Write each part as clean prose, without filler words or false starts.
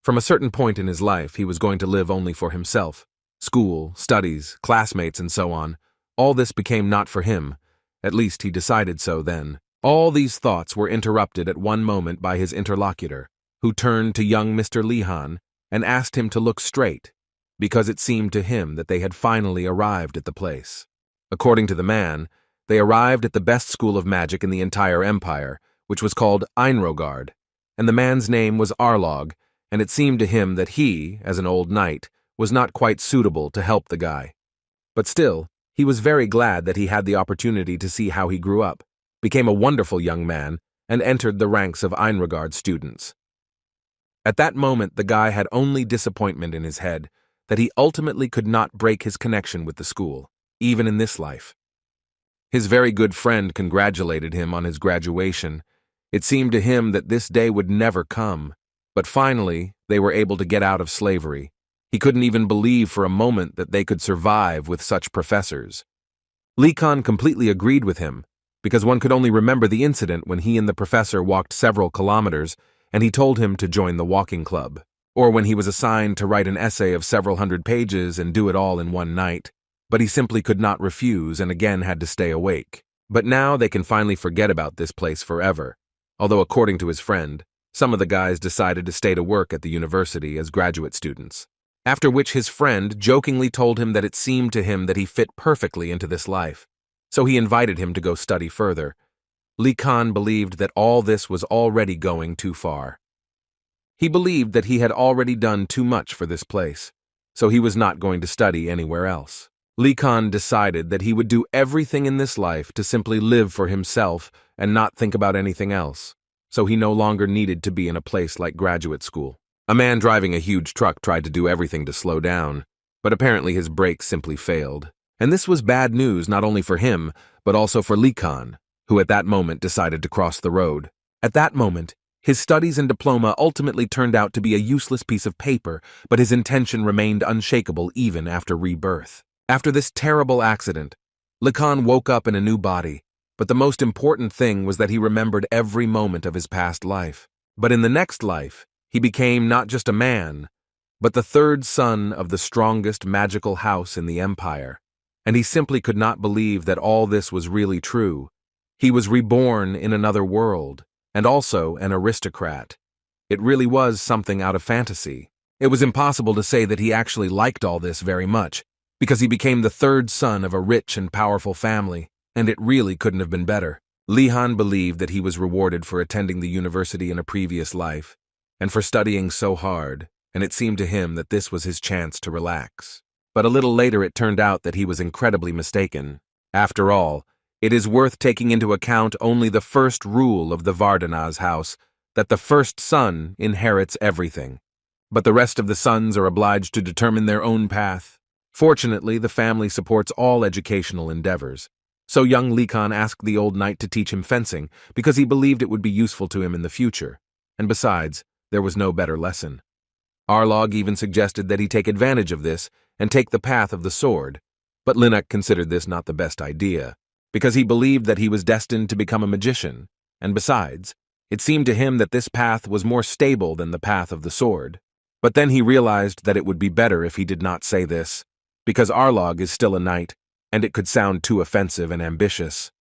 From a certain point in his life, he was going to live only for himself. School, studies, classmates, and so on. All this became not for him. At least he decided so then. All these thoughts were interrupted at one moment by his interlocutor, who turned to young Mr. Lihan and asked him to look straight, because it seemed to him that they had finally arrived at the place. According to the man, they arrived at the best school of magic in the entire empire, which was called Einrogard, and the man's name was Arlog, and it seemed to him that he, as an old knight, was not quite suitable to help the guy. But still, he was very glad that he had the opportunity to see how he grew up, became a wonderful young man, and entered the ranks of Einrogard students. At that moment, the guy had only disappointment in his head, that he ultimately could not break his connection with the school, even in this life. His very good friend congratulated him on his graduation. It seemed to him that this day would never come, but finally they were able to get out of slavery. He couldn't even believe for a moment that they could survive with such professors. Li Kan completely agreed with him, because one could only remember the incident when he and the professor walked several kilometers and he told him to join the walking club, or when he was assigned to write an essay of several hundred pages and do it all in one night, but he simply could not refuse and again had to stay awake. But now they can finally forget about this place forever, although according to his friend, some of the guys decided to stay to work at the university as graduate students. After which his friend jokingly told him that it seemed to him that he fit perfectly into this life, so he invited him to go study further. Li Kan believed that all this was already going too far. He believed that he had already done too much for this place, so he was not going to study anywhere else. Li Kan decided that he would do everything in this life to simply live for himself and not think about anything else, so he no longer needed to be in a place like graduate school. A man driving a huge truck tried to do everything to slow down, but apparently his brakes simply failed. And this was bad news not only for him, but also for Li Kan, who at that moment decided to cross the road. At that moment, his studies and diploma ultimately turned out to be a useless piece of paper, but his intention remained unshakable even after rebirth. After this terrible accident, Li Kan woke up in a new body, but the most important thing was that he remembered every moment of his past life. But in the next life, he became not just a man, but the third son of the strongest magical house in the empire, and he simply could not believe that all this was really true. He was reborn in another world, and also an aristocrat. It really was something out of fantasy. It was impossible to say that he actually liked all this very much, because he became the third son of a rich and powerful family, and it really couldn't have been better. Li Han believed that he was rewarded for attending the university in a previous life, and for studying so hard, and it seemed to him that this was his chance to relax. But a little later it turned out that he was incredibly mistaken. After all, it is worth taking into account only the first rule of the Vardana's house, that the first son inherits everything, but the rest of the sons are obliged to determine their own path. Fortunately, the family supports all educational endeavors, so young Li Kan asked the old knight to teach him fencing because he believed it would be useful to him in the future, and besides, there was no better lesson. Arlog even suggested that he take advantage of this and take the path of the sword, but Linnuk considered this not the best idea, because he believed that he was destined to become a magician, and besides, it seemed to him that this path was more stable than the path of the sword. But then he realized that it would be better if he did not say this, because Arlog is still a knight, and it could sound too offensive and ambitious.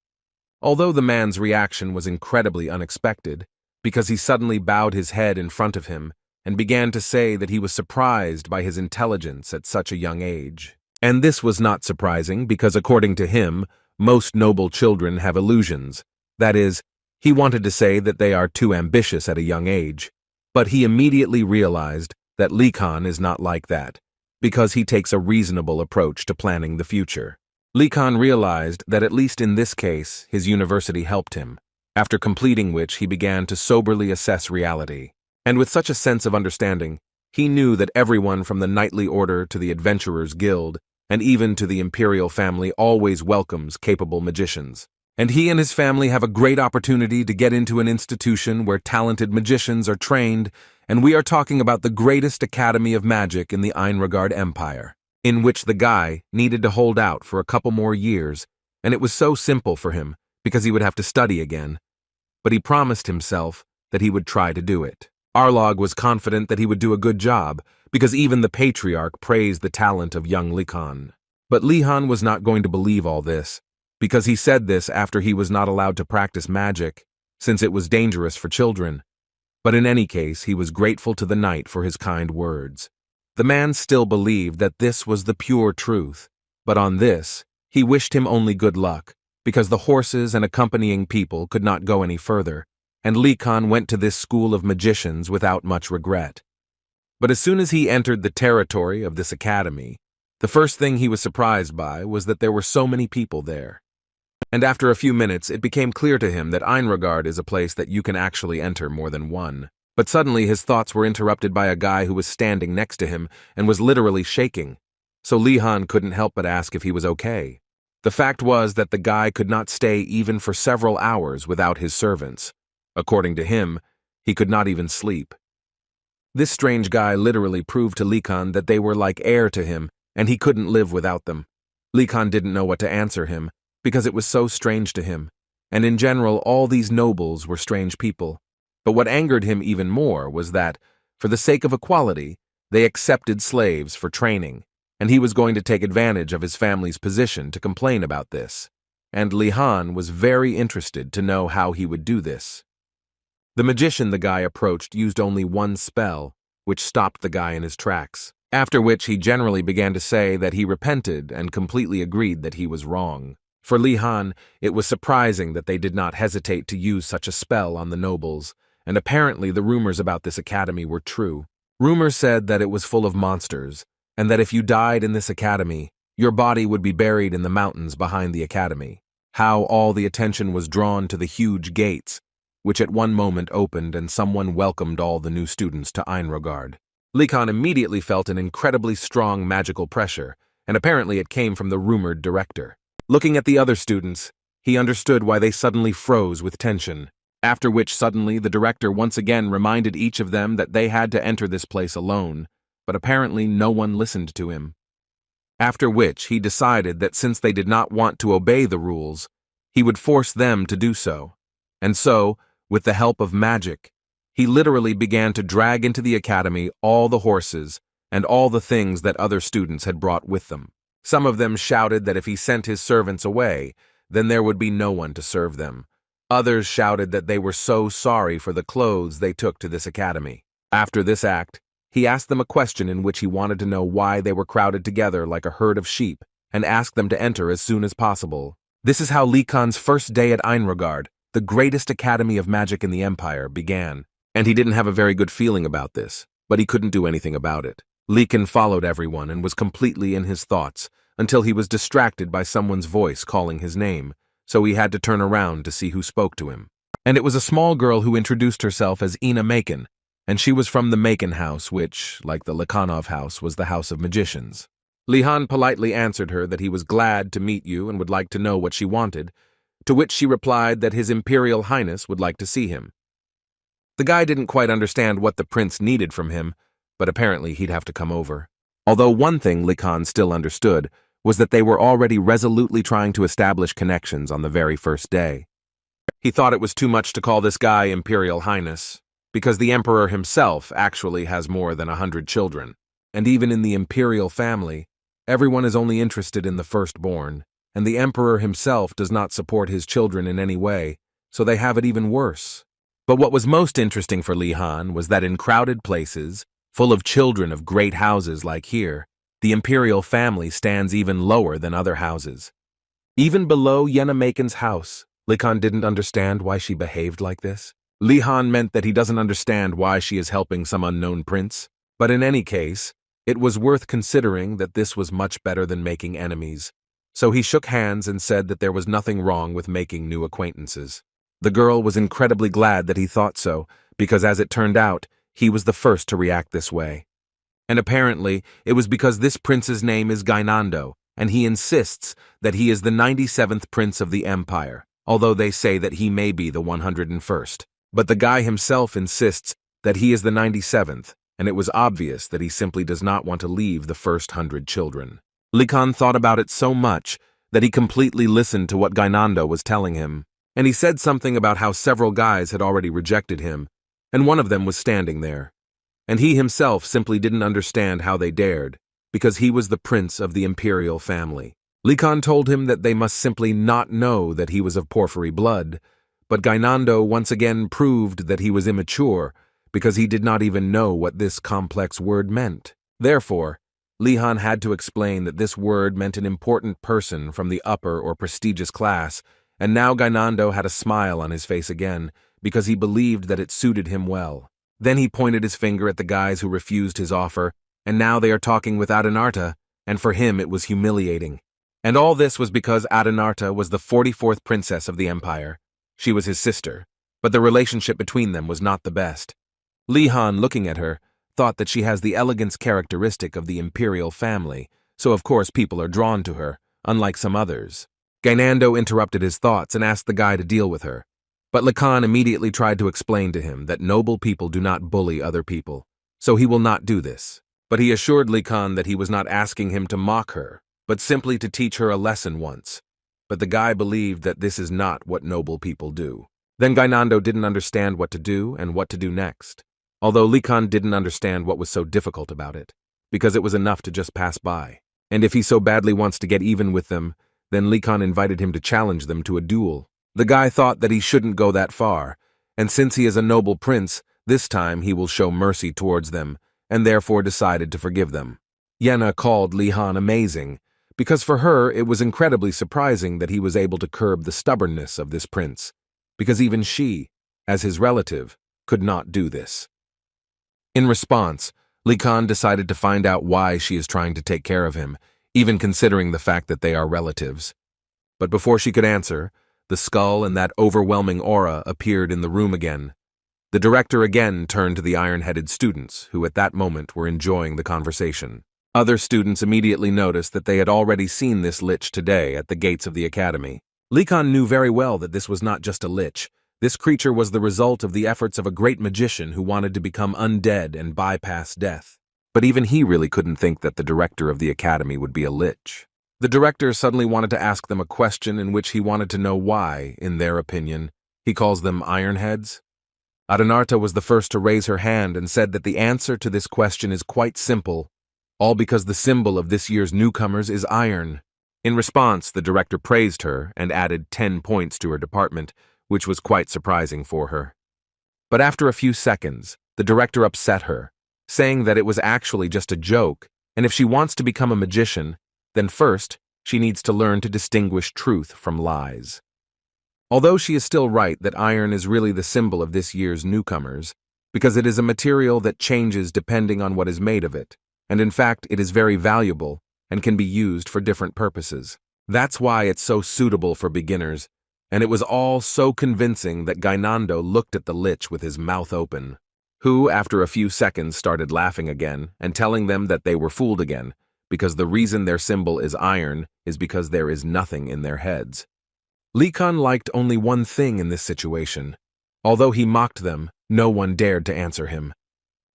Although the man's reaction was incredibly unexpected, because he suddenly bowed his head in front of him and began to say that he was surprised by his intelligence at such a young age. And this was not surprising because, according to him, most noble children have illusions. That is, he wanted to say that they are too ambitious at a young age. But he immediately realized that Li Kan is not like that, because he takes a reasonable approach to planning the future. Li Kan realized that at least in this case, his university helped him, after completing which he began to soberly assess reality. And with such a sense of understanding, he knew that everyone from the knightly order to the adventurers' guild, and even to the imperial family, always welcomes capable magicians. And he and his family have a great opportunity to get into an institution where talented magicians are trained, and we are talking about the greatest academy of magic in the Einrogard Empire, in which the guy needed to hold out for a couple more years, and it was so simple for him, because he would have to study again, but he promised himself that he would try to do it. Arlog was confident that he would do a good job, because even the patriarch praised the talent of young Likan. But Lihan was not going to believe all this, because he said this after he was not allowed to practice magic, since it was dangerous for children. But in any case, he was grateful to the knight for his kind words. The man still believed that this was the pure truth, but on this, he wished him only good luck, because the horses and accompanying people could not go any further, and Likan went to this school of magicians without much regret. But as soon as he entered the territory of this academy, the first thing he was surprised by was that there were so many people there. And after a few minutes, it became clear to him that Einragard is a place that you can actually enter more than one. But suddenly his thoughts were interrupted by a guy who was standing next to him and was literally shaking. So Lihan couldn't help but ask if he was okay. The fact was that the guy could not stay even for several hours without his servants. According to him, he could not even sleep. This strange guy literally proved to Likan that they were like air to him, and he couldn't live without them. Likan didn't know what to answer him, because it was so strange to him, and in general all these nobles were strange people. But what angered him even more was that, for the sake of equality, they accepted slaves for training, and he was going to take advantage of his family's position to complain about this. And Lihan was very interested to know how he would do this. The magician the guy approached used only one spell, which stopped the guy in his tracks, after which he generally began to say that he repented and completely agreed that he was wrong. For Lihan, it was surprising that they did not hesitate to use such a spell on the nobles, and apparently the rumors about this academy were true. Rumors said that it was full of monsters, and that if you died in this academy, your body would be buried in the mountains behind the academy. How all the attention was drawn to the huge gates, which at one moment opened and someone welcomed all the new students to Einragard. Likan immediately felt an incredibly strong magical pressure, and apparently it came from the rumored director. Looking at the other students, he understood why they suddenly froze with tension, after which suddenly the director once again reminded each of them that they had to enter this place alone, but apparently no one listened to him. After which he decided that since they did not want to obey the rules, he would force them to do so. And so, with the help of magic, he literally began to drag into the academy all the horses and all the things that other students had brought with them. Some of them shouted that if he sent his servants away, then there would be no one to serve them. Others shouted that they were so sorry for the clothes they took to this academy. After this act, he asked them a question in which he wanted to know why they were crowded together like a herd of sheep, and asked them to enter as soon as possible. This is how Likan's first day at Einragard, the greatest academy of magic in the Empire, began. And he didn't have a very good feeling about this, but he couldn't do anything about it. Likan followed everyone and was completely in his thoughts until he was distracted by someone's voice calling his name, so he had to turn around to see who spoke to him. And it was a small girl who introduced herself as Ina Maken, and she was from the Maken house, which, like the Likanov house, was the house of magicians. Lihan politely answered her that he was glad to meet you and would like to know what she wanted, to which she replied that His Imperial Highness would like to see him. The guy didn't quite understand what the prince needed from him, but apparently he'd have to come over. Although one thing Likan still understood was that they were already resolutely trying to establish connections on the very first day. He thought it was too much to call this guy Imperial Highness, because the Emperor himself actually has more than 100 children, and even in the Imperial family, everyone is only interested in the firstborn, and the Emperor himself does not support his children in any way, so they have it even worse. But what was most interesting for Lihan was that in crowded places, full of children of great houses like here, the Imperial family stands even lower than other houses. Even below Yena Maken's house, Likan didn't understand why she behaved like this. Lihan meant that he doesn't understand why she is helping some unknown prince, but in any case, it was worth considering that this was much better than making enemies. So he shook hands and said that there was nothing wrong with making new acquaintances. The girl was incredibly glad that he thought so, because as it turned out, he was the first to react this way. And apparently, it was because this prince's name is Gainando, and he insists that he is the 97th prince of the empire, although they say that he may be the 101st. But the guy himself insists that he is the 97th, and it was obvious that he simply does not want to leave the first 100 children. Likan thought about it so much that he completely listened to what Gainando was telling him, and he said something about how several guys had already rejected him, and one of them was standing there. And he himself simply didn't understand how they dared, because he was the prince of the imperial family. Likan told him that they must simply not know that he was of porphyry blood, but Gainando once again proved that he was immature, because he did not even know what this complex word meant. Therefore, Lihan had to explain that this word meant an important person from the upper or prestigious class, and now Gainando had a smile on his face again, because he believed that it suited him well. Then he pointed his finger at the guys who refused his offer, and now they are talking with Adenarta, and for him it was humiliating. And all this was because Adenarta was the 44th princess of the empire. She was his sister, but the relationship between them was not the best. Lihan, looking at her, thought that she has the elegance characteristic of the imperial family, so of course people are drawn to her, unlike some others. Gainando interrupted his thoughts and asked the guy to deal with her. But Likan immediately tried to explain to him that noble people do not bully other people, so he will not do this. But he assured Likan that he was not asking him to mock her, but simply to teach her a lesson once. But the guy believed that this is not what noble people do. Then Gainando didn't understand what to do and what to do next, although Likan didn't understand what was so difficult about it, because it was enough to just pass by. And if he so badly wants to get even with them, then Likan invited him to challenge them to a duel. The guy thought that he shouldn't go that far, and since he is a noble prince, this time he will show mercy towards them, and therefore decided to forgive them. Yenna called Lihan amazing, because for her it was incredibly surprising that he was able to curb the stubbornness of this prince, because even she, as his relative, could not do this. In response, Likan decided to find out why she is trying to take care of him, even considering the fact that they are relatives. But before she could answer, the skull and that overwhelming aura appeared in the room again. The director again turned to the iron-headed students, who at that moment were enjoying the conversation. Other students immediately noticed that they had already seen this lich today at the gates of the academy. Likan knew very well that this was not just a lich. This creature was the result of the efforts of a great magician who wanted to become undead and bypass death. But even he really couldn't think that the director of the academy would be a lich. The director suddenly wanted to ask them a question in which he wanted to know why, in their opinion, he calls them ironheads. Adenarta was the first to raise her hand and said that the answer to this question is quite simple, all because the symbol of this year's newcomers is iron. In response, the director praised her and added 10 points to her department, which was quite surprising for her. But after a few seconds, the director upset her, saying that it was actually just a joke, and if she wants to become a magician, then first, she needs to learn to distinguish truth from lies. Although she is still right that iron is really the symbol of this year's newcomers, because it is a material that changes depending on what is made of it, and in fact it is very valuable and can be used for different purposes. That's why it's so suitable for beginners, and it was all so convincing that Gainando looked at the lich with his mouth open, who, after a few seconds, started laughing again and telling them that they were fooled again, because the reason their symbol is iron is because there is nothing in their heads. Likan liked only one thing in this situation. Although he mocked them, no one dared to answer him,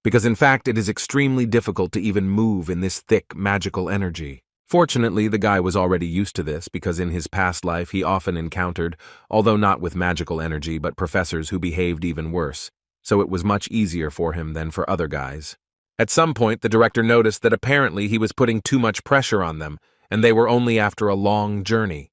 because in fact it is extremely difficult to even move in this thick magical energy. Fortunately, the guy was already used to this because in his past life he often encountered, although not with magical energy, but professors who behaved even worse, so it was much easier for him than for other guys. At some point, the director noticed that apparently he was putting too much pressure on them, and they were only after a long journey.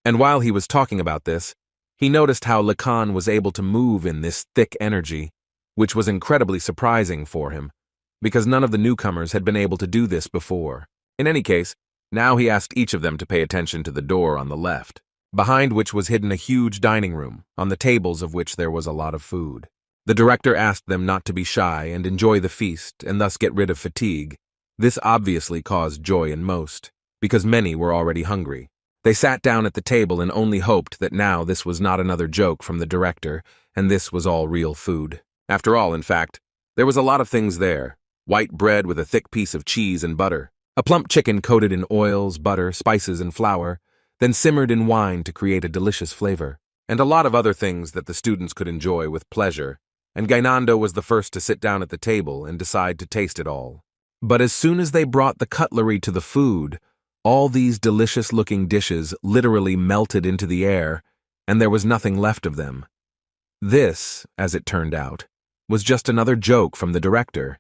And while he was talking about this, he noticed how Likan was able to move in this thick energy, which was incredibly surprising for him, because none of the newcomers had been able to do this before. In any case, now he asked each of them to pay attention to the door on the left, behind which was hidden a huge dining room, on the tables of which there was a lot of food. The director asked them not to be shy and enjoy the feast and thus get rid of fatigue. This obviously caused joy in most, because many were already hungry. They sat down at the table and only hoped that now this was not another joke from the director, and this was all real food. After all, in fact, there was a lot of things there. White bread with a thick piece of cheese and butter, a plump chicken coated in oils, butter, spices, and flour, then simmered in wine to create a delicious flavor, and a lot of other things that the students could enjoy with pleasure, and Gainando was the first to sit down at the table and decide to taste it all. But as soon as they brought the cutlery to the food, all these delicious-looking dishes literally melted into the air, and there was nothing left of them. This, as it turned out, was just another joke from the director,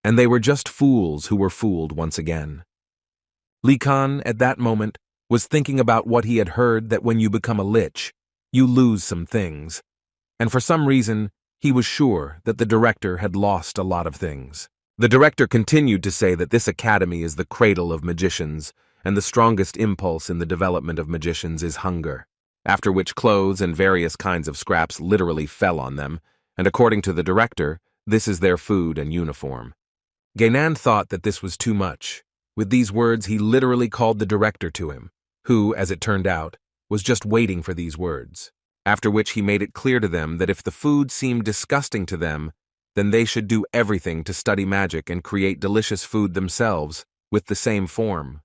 and they were just fools who were fooled once again. Lee Khan, at that moment, was thinking about what he had heard, that when you become a lich, you lose some things, and for some reason, he was sure that the director had lost a lot of things. The director continued to say that this academy is the cradle of magicians, and the strongest impulse in the development of magicians is hunger, after which clothes and various kinds of scraps literally fell on them, and according to the director, this is their food and uniform. Guinan thought that this was too much. With these words, he literally called the director to him, who, as it turned out, was just waiting for these words, after which he made it clear to them that if the food seemed disgusting to them, then they should do everything to study magic and create delicious food themselves with the same form.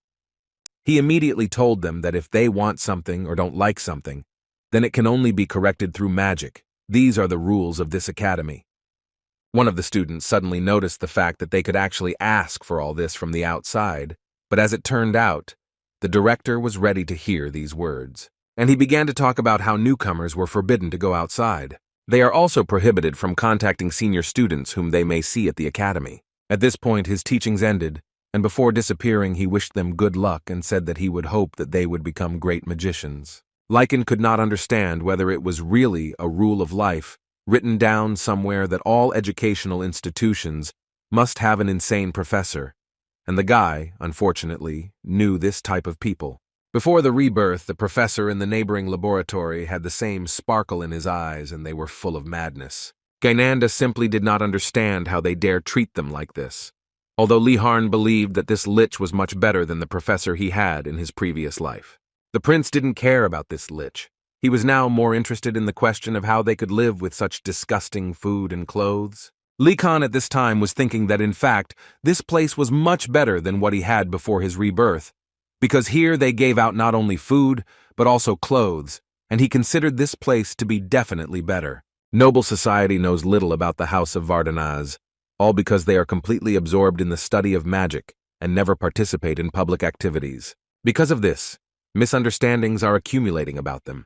He immediately told them that if they want something or don't like something, then it can only be corrected through magic. These are the rules of this academy. One of the students suddenly noticed the fact that they could actually ask for all this from the outside, but as it turned out, the director was ready to hear these words, and he began to talk about how newcomers were forbidden to go outside. They are also prohibited from contacting senior students whom they may see at the academy. At this point, his teachings ended, and before disappearing, he wished them good luck and said that he would hope that they would become great magicians. Lycan could not understand whether it was really a rule of life written down somewhere that all educational institutions must have an insane professor, and the guy, unfortunately, knew this type of people. Before the rebirth, the professor in the neighboring laboratory had the same sparkle in his eyes, and they were full of madness. Gainanda simply did not understand how they dare treat them like this, although Li Harn believed that this lich was much better than the professor he had in his previous life. The prince didn't care about this lich. He was now more interested in the question of how they could live with such disgusting food and clothes. Li Khan at this time was thinking that in fact, this place was much better than what he had before his rebirth, because here they gave out not only food, but also clothes, and he considered this place to be definitely better. Noble society knows little about the House of Vardanaz, all because they are completely absorbed in the study of magic and never participate in public activities. Because of this, misunderstandings are accumulating about them.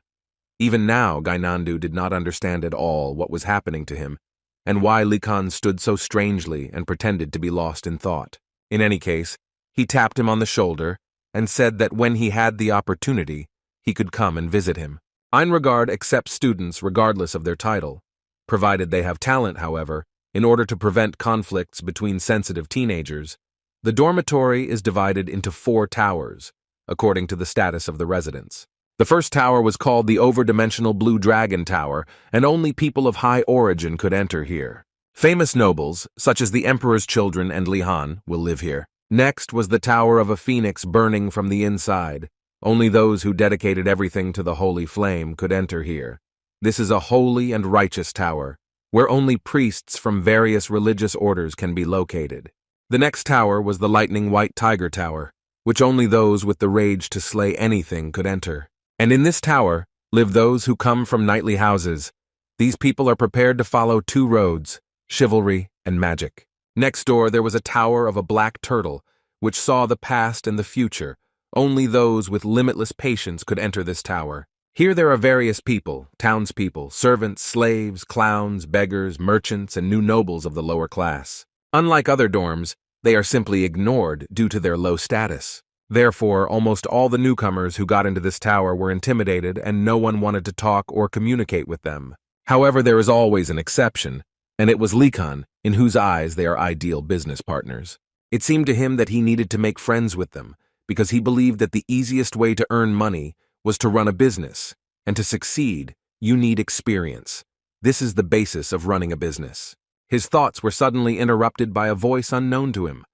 Even now, Gainandu did not understand at all what was happening to him, and why Li Khan stood so strangely and pretended to be lost in thought. In any case, he tapped him on the shoulder and said that when he had the opportunity, he could come and visit him. Einregard accepts students regardless of their title, provided they have talent, however, in order to prevent conflicts between sensitive teenagers. The dormitory is divided into 4 towers, according to the status of the residents. The first tower was called the Overdimensional Blue Dragon Tower, and only people of high origin could enter here. Famous nobles, such as the Emperor's children and Li Han, will live here. Next was the Tower of a Phoenix burning from the inside. Only those who dedicated everything to the holy flame could enter here. This is a holy and righteous tower, where only priests from various religious orders can be located. The next tower was the Lightning White Tiger Tower, which only those with the rage to slay anything could enter. And in this tower live those who come from knightly houses. These people are prepared to follow 2 roads, chivalry and magic. Next door there was a tower of a black turtle, which saw the past and the future. Only those with limitless patience could enter this tower. Here there are various people, townspeople, servants, slaves, clowns, beggars, merchants, and new nobles of the lower class. Unlike other dorms, they are simply ignored due to their low status. Therefore, almost all the newcomers who got into this tower were intimidated and no one wanted to talk or communicate with them. However, there is always an exception, and it was Li Khan, in whose eyes they are ideal business partners. It seemed to him that he needed to make friends with them, because he believed that the easiest way to earn money was to run a business, and to succeed, you need experience. This is the basis of running a business. His thoughts were suddenly interrupted by a voice unknown to him,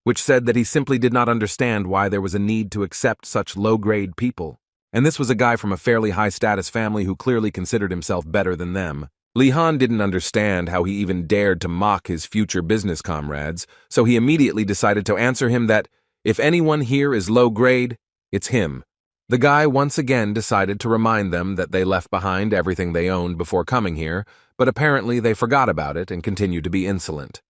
which said that he simply did not understand why there was a need to accept such low-grade people. And this was a guy from a fairly high-status family who clearly considered himself better than them. Li Han didn't understand how he even dared to mock his future business comrades, so he immediately decided to answer him that, if anyone here is low-grade, it's him. The guy once again decided to remind them that they left behind everything they owned before coming here, but apparently they forgot about it and continued to be insolent.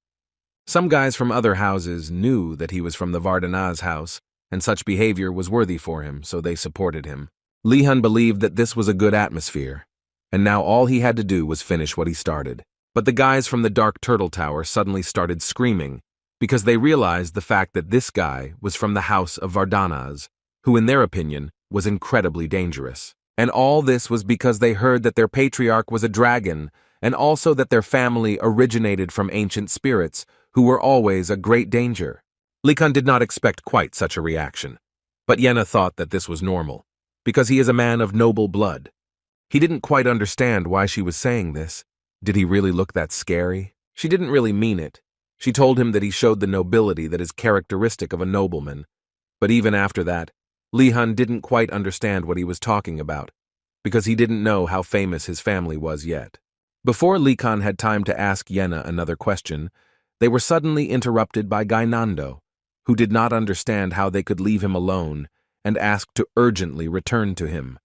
Some guys from other houses knew that he was from the Vardanaz house, and such behavior was worthy for him, so they supported him. Li Han believed that this was a good atmosphere, and now all he had to do was finish what he started. But the guys from the Dark Turtle Tower suddenly started screaming because they realized the fact that this guy was from the House of Vardanaz, who in their opinion was incredibly dangerous. And all this was because they heard that their patriarch was a dragon, and also that their family originated from ancient spirits, who were always a great danger. Lee Kun did not expect quite such a reaction, but Yenna thought that this was normal, because he is a man of noble blood. He didn't quite understand why she was saying this. Did he really look that scary? She didn't really mean it. She told him that he showed the nobility that is characteristic of a nobleman. But even after that, Lee Hun didn't quite understand what he was talking about, because he didn't know how famous his family was yet. Before Lee Kun had time to ask Yenna another question, they were suddenly interrupted by Gainando, who did not understand how they could leave him alone and asked to urgently return to him.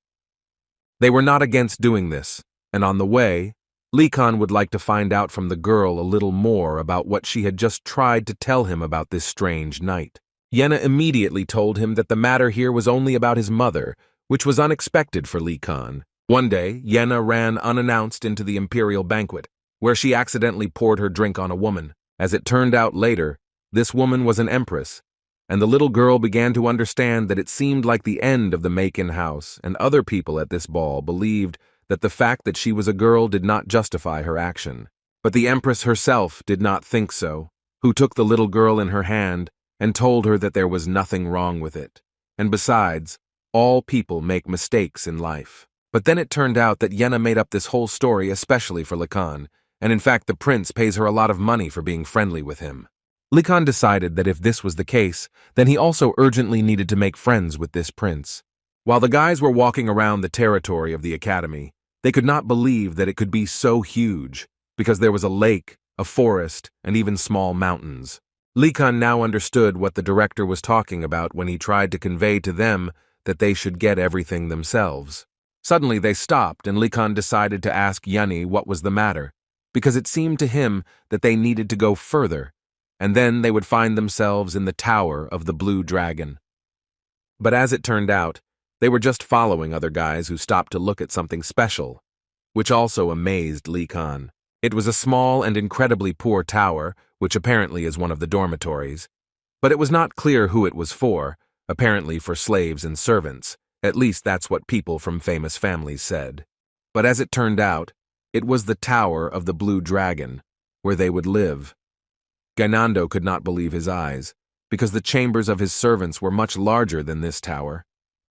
They were not against doing this, and on the way, Lee Kun would like to find out from the girl a little more about what she had just tried to tell him about this strange night. Yenna immediately told him that the matter here was only about his mother, which was unexpected for Lee Kun. One day, Yenna ran unannounced into the imperial banquet, where she accidentally poured her drink on a woman. As it turned out later, this woman was an empress, and the little girl began to understand that it seemed like the end of the Macon house, and other people at this ball believed that the fact that she was a girl did not justify her action. But the empress herself did not think so, who took the little girl in her hand and told her that there was nothing wrong with it. And besides, all people make mistakes in life. But then it turned out that Yenna made up this whole story especially for Lee Kun, and in fact the prince pays her a lot of money for being friendly with him. Lee Kun decided that if this was the case, then he also urgently needed to make friends with this prince. While the guys were walking around the territory of the academy, they could not believe that it could be so huge, because there was a lake, a forest, and even small mountains. Lee Kun now understood what the director was talking about when he tried to convey to them that they should get everything themselves. Suddenly they stopped, and Lee Kun decided to ask Yunny what was the matter, because it seemed to him that they needed to go further, and then they would find themselves in the Tower of the Blue Dragon. But as it turned out, they were just following other guys who stopped to look at something special, which also amazed Lee Kun. It was a small and incredibly poor tower, which apparently is one of the dormitories, but it was not clear who it was for, apparently for slaves and servants. At least that's what people from famous families said. But as it turned out, it was the Tower of the Blue Dragon, where they would live. Gainando could not believe his eyes, because the chambers of his servants were much larger than this tower.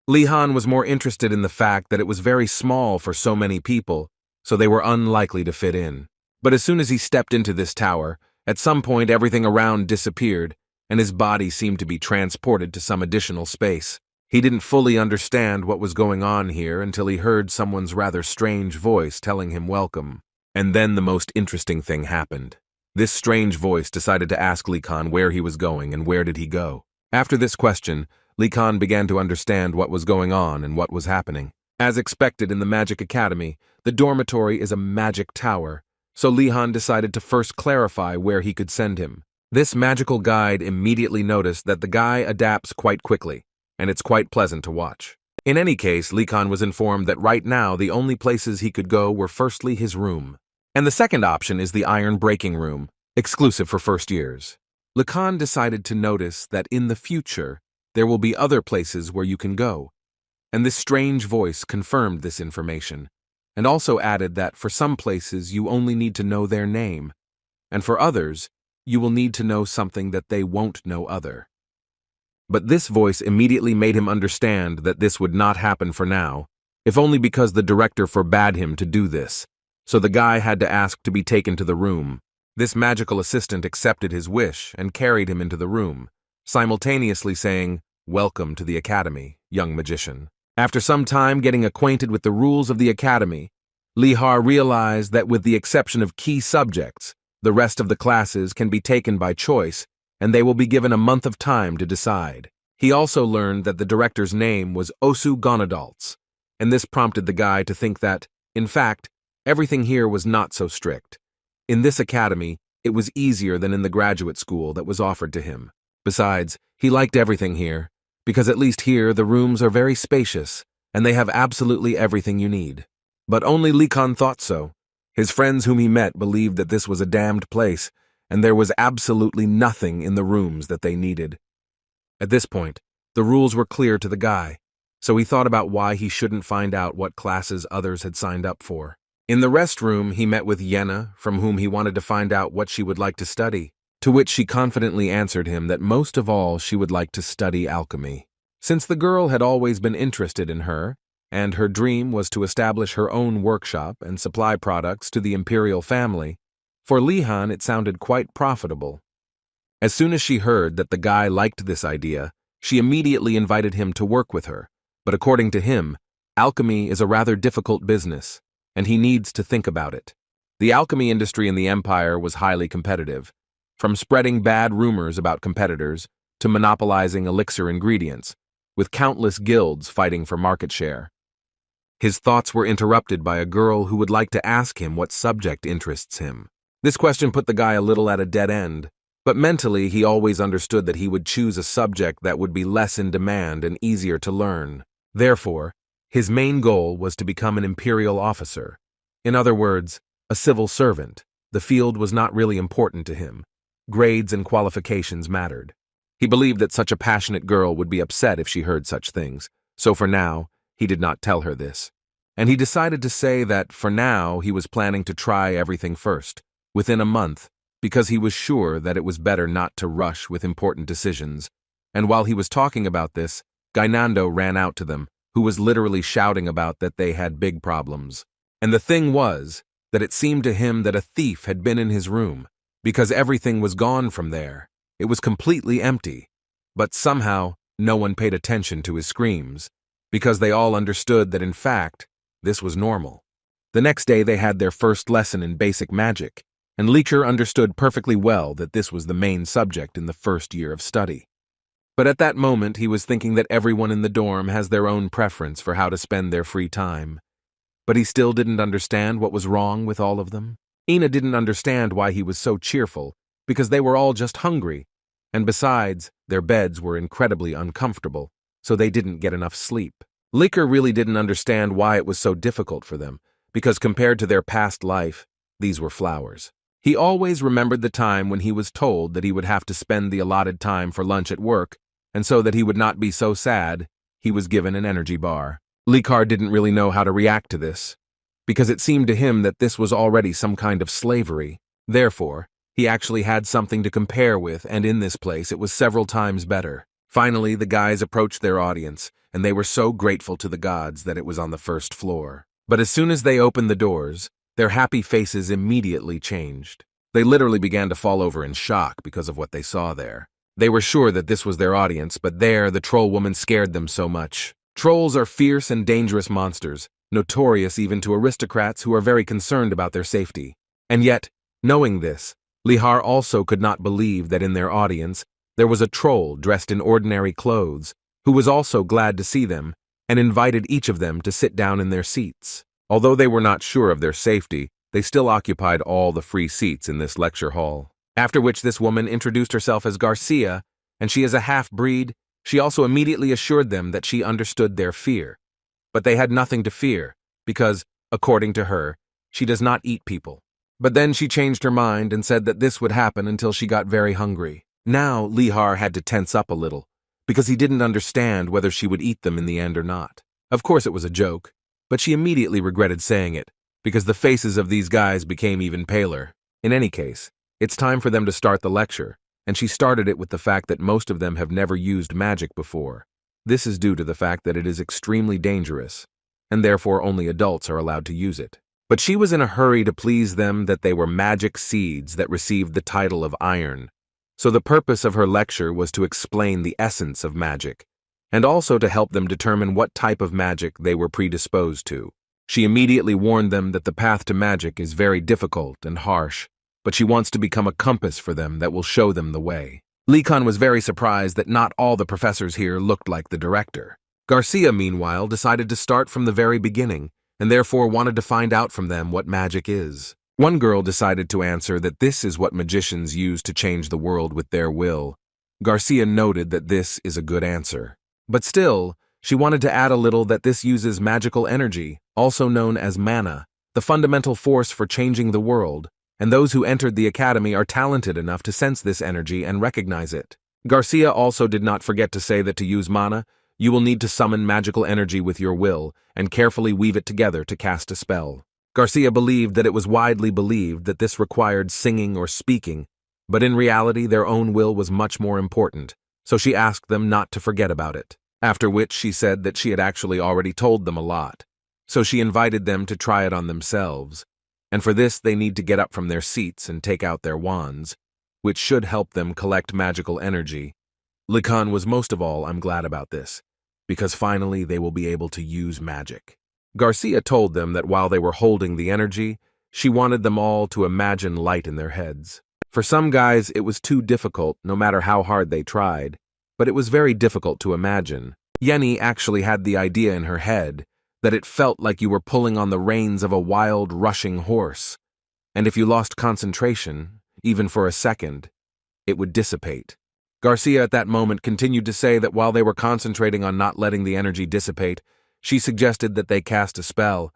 Lee Han was more interested in the fact that it was very small for so many people, so they were unlikely to fit in. But as soon as he stepped into this tower, at some point everything around disappeared, and his body seemed to be transported to some additional space. He didn't fully understand what was going on here until he heard someone's rather strange voice telling him welcome. And then the most interesting thing happened. This strange voice decided to ask Lee Kun where he was going and where did he go. After this question, Lee Kun began to understand what was going on and what was happening. As expected in the Magic Academy, the dormitory is a magic tower, so Lee Han decided to first clarify where he could send him. This magical guide immediately noticed that the guy adapts quite quickly, and it's quite pleasant to watch. In any case, Lee Kun was informed that right now the only places he could go were firstly his room. And the second option is the iron breaking room, exclusive for first years. Lee Kun decided to notice that in the future, there will be other places where you can go. And this strange voice confirmed this information, and also added that for some places you only need to know their name, and for others, you will need to know something that they won't know other. But this voice immediately made him understand that this would not happen for now, if only because the director forbade him to do this, so the guy had to ask to be taken to the room. This magical assistant accepted his wish and carried him into the room, simultaneously saying, "Welcome to the academy, young magician." After some time getting acquainted with the rules of the academy, Lee Har realized that with the exception of key subjects, the rest of the classes can be taken by choice, and they will be given a month of time to decide. He also learned that the director's name was Osu Gonadaltz, and this prompted the guy to think that, in fact, everything here was not so strict. In this academy, it was easier than in the graduate school that was offered to him. Besides, he liked everything here, because at least here the rooms are very spacious, and they have absolutely everything you need. But only Lee Kun thought so, His friends whom he met believed that this was a damned place, and there was absolutely nothing in the rooms that they needed. At this point, the rules were clear to the guy, so he thought about why he shouldn't find out what classes others had signed up for. In the restroom, he met with Yenna, from whom he wanted to find out what she would like to study, to which she confidently answered him that most of all she would like to study alchemy. Since the girl had always been interested in her, and her dream was to establish her own workshop and supply products to the imperial family, for Lihan it sounded quite profitable. As soon as she heard that the guy liked this idea, she immediately invited him to work with her, but according to him, alchemy is a rather difficult business, and he needs to think about it. The alchemy industry in the Empire was highly competitive, from spreading bad rumors about competitors to monopolizing elixir ingredients, with countless guilds fighting for market share. His thoughts were interrupted by a girl who would like to ask him what subject interests him. This question put the guy a little at a dead end, but mentally he always understood that he would choose a subject that would be less in demand and easier to learn. Therefore, his main goal was to become an imperial officer. In other words, a civil servant. The field was not really important to him. Grades and qualifications mattered. He believed that such a passionate girl would be upset if she heard such things, so for now, he did not tell her this. And he decided to say that, for now, he was planning to try everything first, within a month, because he was sure that it was better not to rush with important decisions. And while he was talking about this, Gainando ran out to them, who was literally shouting about that they had big problems. And the thing was that it seemed to him that a thief had been in his room, because everything was gone from there. It was completely empty. But somehow, no one paid attention to his screams, because they all understood that in fact, this was normal. The next day they had their first lesson in basic magic, and Leecher understood perfectly well that this was the main subject in the first year of study. But at that moment he was thinking that everyone in the dorm has their own preference for how to spend their free time. But he still didn't understand what was wrong with all of them. Ina didn't understand why he was so cheerful, because they were all just hungry, and besides, their beds were incredibly uncomfortable, so they didn't get enough sleep. Licker really didn't understand why it was so difficult for them, because compared to their past life, these were flowers. He always remembered the time when he was told that he would have to spend the allotted time for lunch at work, and so that he would not be so sad, he was given an energy bar. Likar didn't really know how to react to this, because it seemed to him that this was already some kind of slavery. Therefore, he actually had something to compare with, and in this place it was several times better. Finally, the guys approached their audience, and they were so grateful to the gods that it was on the first floor. But as soon as they opened the doors, their happy faces immediately changed. They literally began to fall over in shock because of what they saw there. They were sure that this was their audience, but there the troll woman scared them so much. Trolls are fierce and dangerous monsters, notorious even to aristocrats who are very concerned about their safety. And yet, knowing this, Lihar also could not believe that in their audience there was a troll dressed in ordinary clothes, who was also glad to see them, and invited each of them to sit down in their seats. Although they were not sure of their safety, they still occupied all the free seats in this lecture hall. After which this woman introduced herself as Garcia, and she is a half-breed. She also immediately assured them that she understood their fear. But they had nothing to fear, because, according to her, she does not eat people. But then she changed her mind and said that this would happen until she got very hungry. Now Lihar had to tense up a little, because he didn't understand whether she would eat them in the end or not. Of course it was a joke, but she immediately regretted saying it, because the faces of these guys became even paler. In any case, it's time for them to start the lecture, and she started it with the fact that most of them have never used magic before. This is due to the fact that it is extremely dangerous, and therefore only adults are allowed to use it. But she was in a hurry to please them that they were magic seeds that received the title of iron. So the purpose of her lecture was to explain the essence of magic, and also to help them determine what type of magic they were predisposed to. She immediately warned them that the path to magic is very difficult and harsh, but she wants to become a compass for them that will show them the way. Likan was very surprised that not all the professors here looked like the director. Garcia, meanwhile, decided to start from the very beginning, and therefore wanted to find out from them what magic is. One girl decided to answer that this is what magicians use to change the world with their will. Garcia noted that this is a good answer. But still, she wanted to add a little that this uses magical energy, also known as mana, the fundamental force for changing the world, and those who entered the academy are talented enough to sense this energy and recognize it. Garcia also did not forget to say that to use mana, you will need to summon magical energy with your will and carefully weave it together to cast a spell. Garcia believed that it was widely believed that this required singing or speaking, but in reality their own will was much more important, so she asked them not to forget about it. After which she said that she had actually already told them a lot, so she invited them to try it on themselves, and for this they need to get up from their seats and take out their wands, which should help them collect magical energy. Likan was most of all glad about this, because finally they will be able to use magic. Garcia told them that while they were holding the energy, she wanted them all to imagine light in their heads. For some guys it was too difficult no matter how hard they tried, but it was very difficult to imagine. Yenny actually had the idea in her head that it felt like you were pulling on the reins of a wild, rushing horse, and if you lost concentration, even for a second, it would dissipate. Garcia at that moment continued to say that while they were concentrating on not letting the energy dissipate, she suggested that they cast a spell.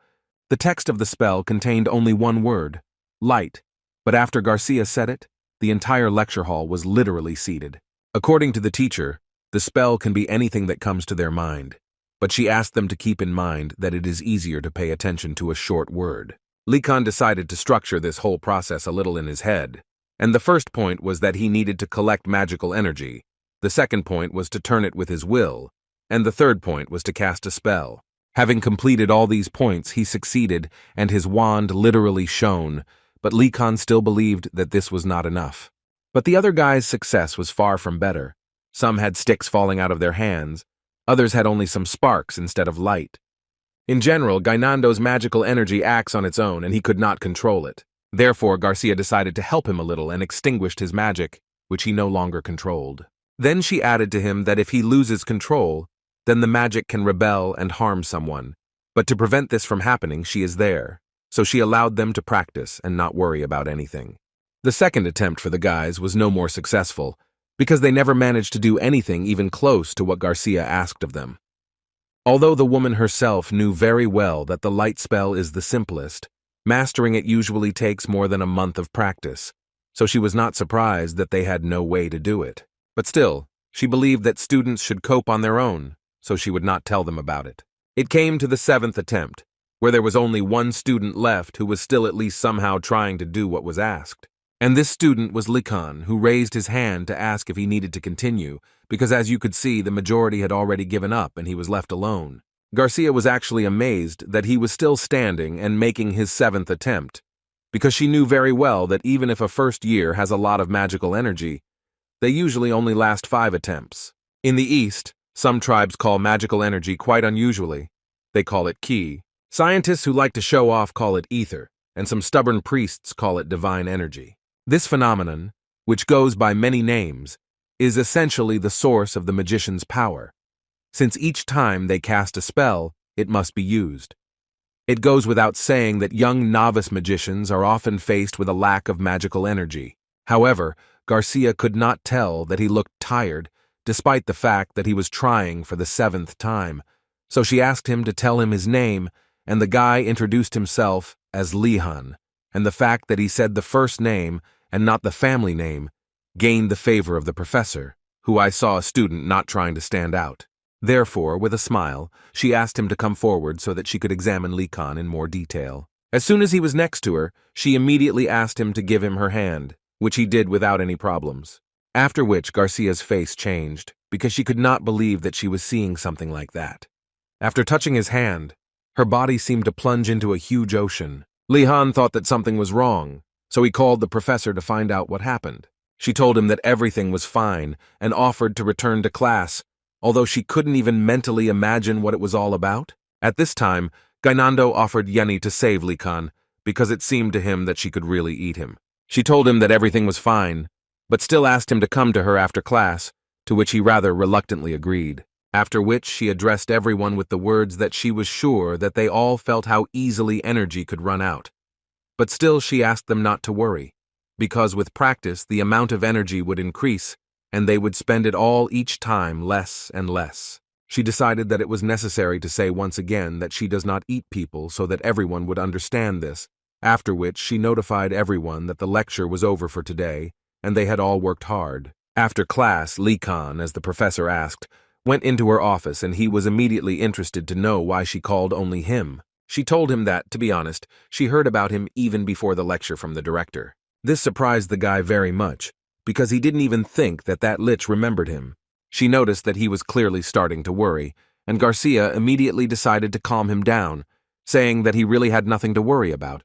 The text of the spell contained only one word, light, but after Garcia said it, the entire lecture hall was literally seated. According to the teacher, the spell can be anything that comes to their mind, but she asked them to keep in mind that it is easier to pay attention to a short word. Likan decided to structure this whole process a little in his head, and the first point was that he needed to collect magical energy, the second point was to turn it with his will, and the third point was to cast a spell. Having completed all these points, he succeeded, and his wand literally shone, but Likan still believed that this was not enough. But the other guys' success was far from better. Some had sticks falling out of their hands, others had only some sparks instead of light. In general, Gainando's magical energy acts on its own and he could not control it. Therefore, Garcia decided to help him a little and extinguished his magic, which he no longer controlled. Then she added to him that if he loses control, then the magic can rebel and harm someone. But to prevent this from happening, she is there. So she allowed them to practice and not worry about anything. The second attempt for the guys was no more successful, because they never managed to do anything even close to what Garcia asked of them. Although the woman herself knew very well that the light spell is the simplest, mastering it usually takes more than a month of practice, so she was not surprised that they had no way to do it. But still, she believed that students should cope on their own, so she would not tell them about it. It came to the seventh attempt, where there was only one student left who was still at least somehow trying to do what was asked. And this student was Likan, who raised his hand to ask if he needed to continue, because as you could see, the majority had already given up and he was left alone. Garcia was actually amazed that he was still standing and making his seventh attempt, because she knew very well that even if a first year has a lot of magical energy, they usually only last 5 attempts. In the East, some tribes call magical energy quite unusually. They call it ki. Scientists who like to show off call it ether, and some stubborn priests call it divine energy. This phenomenon, which goes by many names, is essentially the source of the magician's power, since each time they cast a spell, it must be used. It goes without saying that young novice magicians are often faced with a lack of magical energy. However, Garcia could not tell that he looked tired, despite the fact that he was trying for the 7th time, so she asked him to tell him his name, and the guy introduced himself as Lihan, and the fact that he said the first name and not the family name gained the favor of the professor, who I saw a student not trying to stand out. Therefore, with a smile, she asked him to come forward so that she could examine Likan in more detail. As soon as he was next to her, she immediately asked him to give him her hand, which he did without any problems. After which Garcia's face changed, because she could not believe that she was seeing something like that. After touching his hand, her body seemed to plunge into a huge ocean. Lihan thought that something was wrong, so he called the professor to find out what happened. She told him that everything was fine and offered to return to class, although she couldn't even mentally imagine what it was all about. At this time, Gainando offered Yenny to save Likan, because it seemed to him that she could really eat him. She told him that everything was fine, but still asked him to come to her after class, to which he rather reluctantly agreed. After which she addressed everyone with the words that she was sure that they all felt how easily energy could run out. But still she asked them not to worry, because with practice the amount of energy would increase, and they would spend it all each time less and less. She decided that it was necessary to say once again that she does not eat people so that everyone would understand this, after which she notified everyone that the lecture was over for today, and they had all worked hard. After class, Lee Khan, as the professor asked, went into her office and he was immediately interested to know why she called only him. She told him that, to be honest, she heard about him even before the lecture from the director. This surprised the guy very much, because he didn't even think that that lich remembered him. She noticed that he was clearly starting to worry, and Garcia immediately decided to calm him down, saying that he really had nothing to worry about.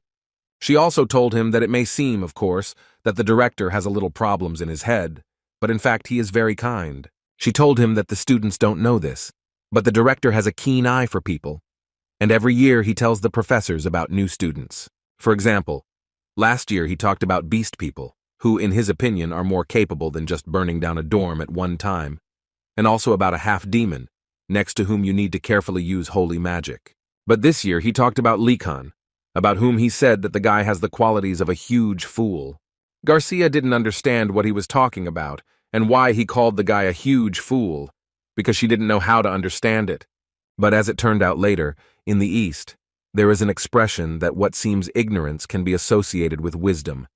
She also told him that it may seem, of course, that the director has a little problems in his head, but in fact he is very kind. She told him that the students don't know this, but the director has a keen eye for people, and every year he tells the professors about new students. For example, last year he talked about beast people, who in his opinion are more capable than just burning down a dorm at one time, and also about a half-demon, next to whom you need to carefully use holy magic. But this year he talked about Lee Khan, about whom he said that the guy has the qualities of a huge fool. Garcia didn't understand what he was talking about and why he called the guy a huge fool, because she didn't know how to understand it. But as it turned out later, in the East, there is an expression that what seems ignorance can be associated with wisdom,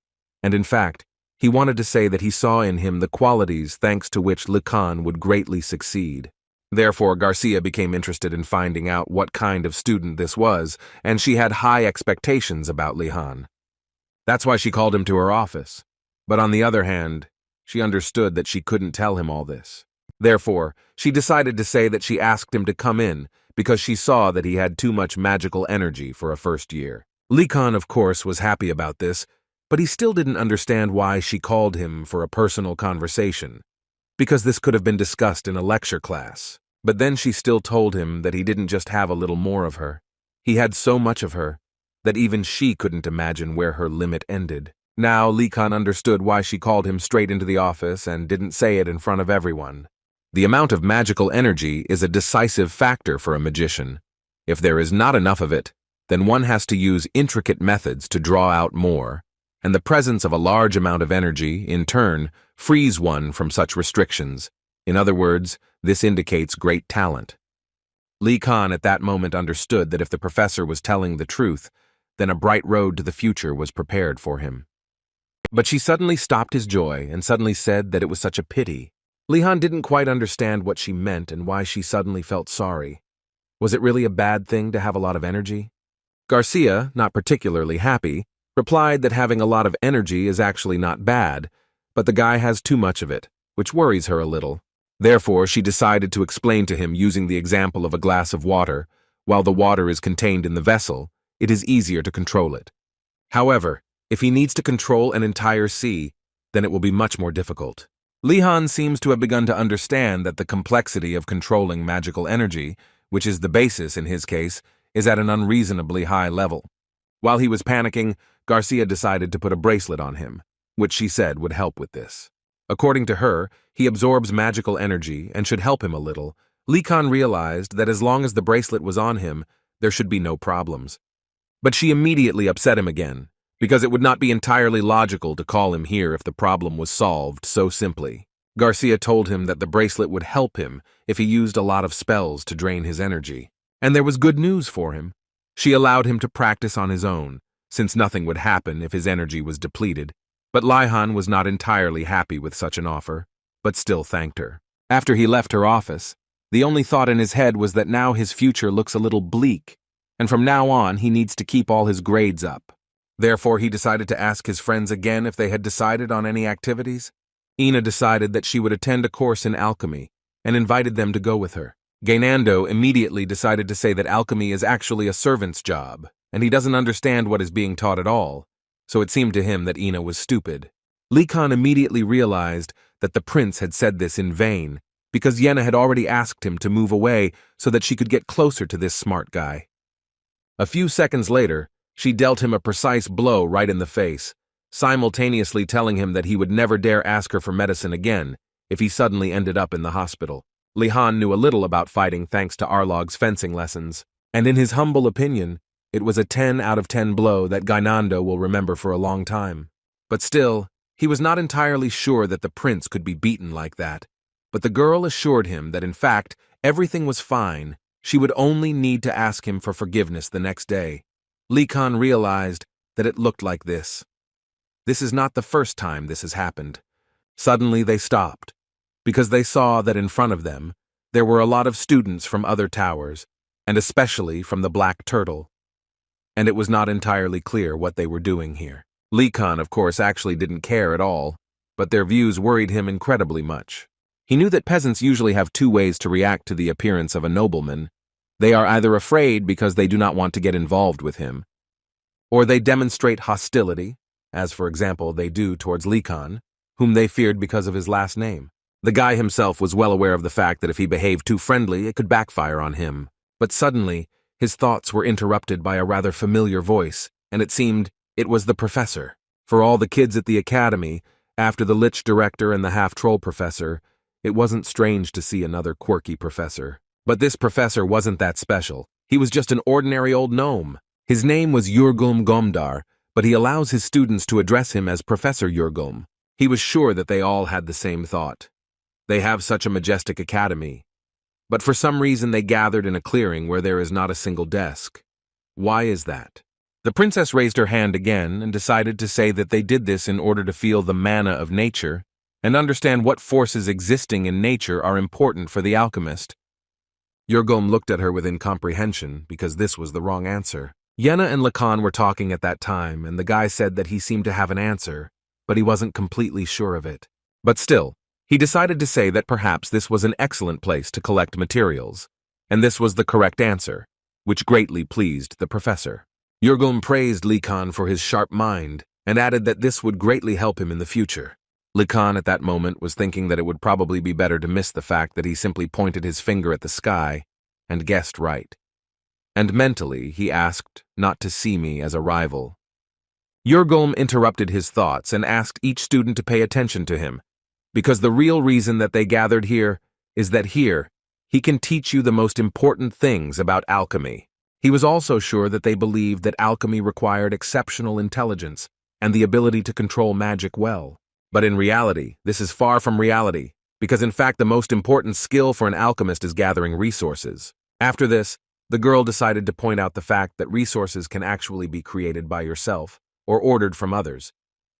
and in fact, he wanted to say that he saw in him the qualities thanks to which Lee Khan would greatly succeed. Therefore, Garcia became interested in finding out what kind of student this was, and she had high expectations about Lee Khan. That's why she called him to her office. But on the other hand, she understood that she couldn't tell him all this. Therefore, she decided to say that she asked him to come in because she saw that he had too much magical energy for a first year. Lee Khan, of course, was happy about this, but he still didn't understand why she called him for a personal conversation, because this could have been discussed in a lecture class. But then she still told him that he didn't just have a little more of her. He had so much of her that even she couldn't imagine where her limit ended. Now Lee Khan understood why she called him straight into the office and didn't say it in front of everyone. The amount of magical energy is a decisive factor for a magician. If there is not enough of it, then one has to use intricate methods to draw out more, and the presence of a large amount of energy, in turn, frees one from such restrictions. In other words, this indicates great talent. Lee Khan at that moment understood that if the professor was telling the truth, then a bright road to the future was prepared for him. But she suddenly stopped his joy and suddenly said that it was such a pity. Lee Khan didn't quite understand what she meant and why she suddenly felt sorry. Was it really a bad thing to have a lot of energy? Garcia, not particularly happy, replied that having a lot of energy is actually not bad, but the guy has too much of it, which worries her a little. Therefore, she decided to explain to him using the example of a glass of water. While the water is contained in the vessel, it is easier to control it. However, if he needs to control an entire sea, then it will be much more difficult. Lee Khan seems to have begun to understand that the complexity of controlling magical energy, which is the basis in his case, is at an unreasonably high level. While he was panicking, Garcia decided to put a bracelet on him, which she said would help with this. According to her, he absorbs magical energy and should help him a little. Lee Khan realized that as long as the bracelet was on him, there should be no problems. But she immediately upset him again, because it would not be entirely logical to call him here if the problem was solved so simply. Garcia told him that the bracelet would help him if he used a lot of spells to drain his energy. And there was good news for him. She allowed him to practice on his own, since nothing would happen if his energy was depleted. But Lee Khan was not entirely happy with such an offer, but still thanked her. After he left her office, the only thought in his head was that now his future looks a little bleak, and from now on he needs to keep all his grades up. Therefore, he decided to ask his friends again if they had decided on any activities. Ina decided that she would attend a course in alchemy and invited them to go with her. Gainando immediately decided to say that alchemy is actually a servant's job, and he doesn't understand what is being taught at all, so it seemed to him that Ina was stupid. Lee Khan immediately realized that the prince had said this in vain, because Yenna had already asked him to move away so that she could get closer to this smart guy. A few seconds later, she dealt him a precise blow right in the face, simultaneously telling him that he would never dare ask her for medicine again if he suddenly ended up in the hospital. Lee Khan knew a little about fighting thanks to Arlog's fencing lessons, and in his humble opinion, it was a 10 out of 10 blow that Gainando will remember for a long time. But still, he was not entirely sure that the prince could be beaten like that. but the girl assured him that in fact, everything was fine. She would only need to ask him for forgiveness the next day. Lee Khan realized that it looked like this. This is not the first time this has happened. Suddenly they stopped, because they saw that in front of them, there were a lot of students from other towers, and especially from the Black Turtle. And it was not entirely clear what they were doing here. Lee Khan, of course, actually didn't care at all, but their views worried him incredibly much. He knew that peasants usually have two ways to react to the appearance of a nobleman. They are either afraid because they do not want to get involved with him, or they demonstrate hostility, as for example they do towards Lee Khan, whom they feared because of his last name. The guy himself was well aware of the fact that if he behaved too friendly, it could backfire on him. But suddenly, his thoughts were interrupted by a rather familiar voice, and it seemed it was the professor. For all the kids at the academy, after the Lich director and the half-troll professor, it wasn't strange to see another quirky professor. But this professor wasn't that special. He was just an ordinary old gnome. His name was Yurgulm Gomdar, but he allows his students to address him as Professor Yurgulm. He was sure that they all had the same thought. They have such a majestic academy. But for some reason they gathered in a clearing where there is not a single desk. Why is that? The princess raised her hand again and decided to say that they did this in order to feel the mana of nature and understand what forces existing in nature are important for the alchemist. Yurgulm looked at her with incomprehension because this was the wrong answer. Yenna and Lacan were talking at that time, and the guy said that he seemed to have an answer, but he wasn't completely sure of it. But still, he decided to say that perhaps this was an excellent place to collect materials, and this was the correct answer, which greatly pleased the professor. Yurgulm praised Lacan for his sharp mind, and added that this would greatly help him in the future. Lacan at that moment was thinking that it would probably be better to miss the fact that he simply pointed his finger at the sky and guessed right. And mentally, he asked not to see me as a rival. Yurgulm interrupted his thoughts and asked each student to pay attention to him, because the real reason that they gathered here is that here, he can teach you the most important things about alchemy. He was also sure that they believed that alchemy required exceptional intelligence and the ability to control magic well. But in reality, this is far from reality, because in fact the most important skill for an alchemist is gathering resources. After this, the girl decided to point out the fact that resources can actually be created by yourself or ordered from others,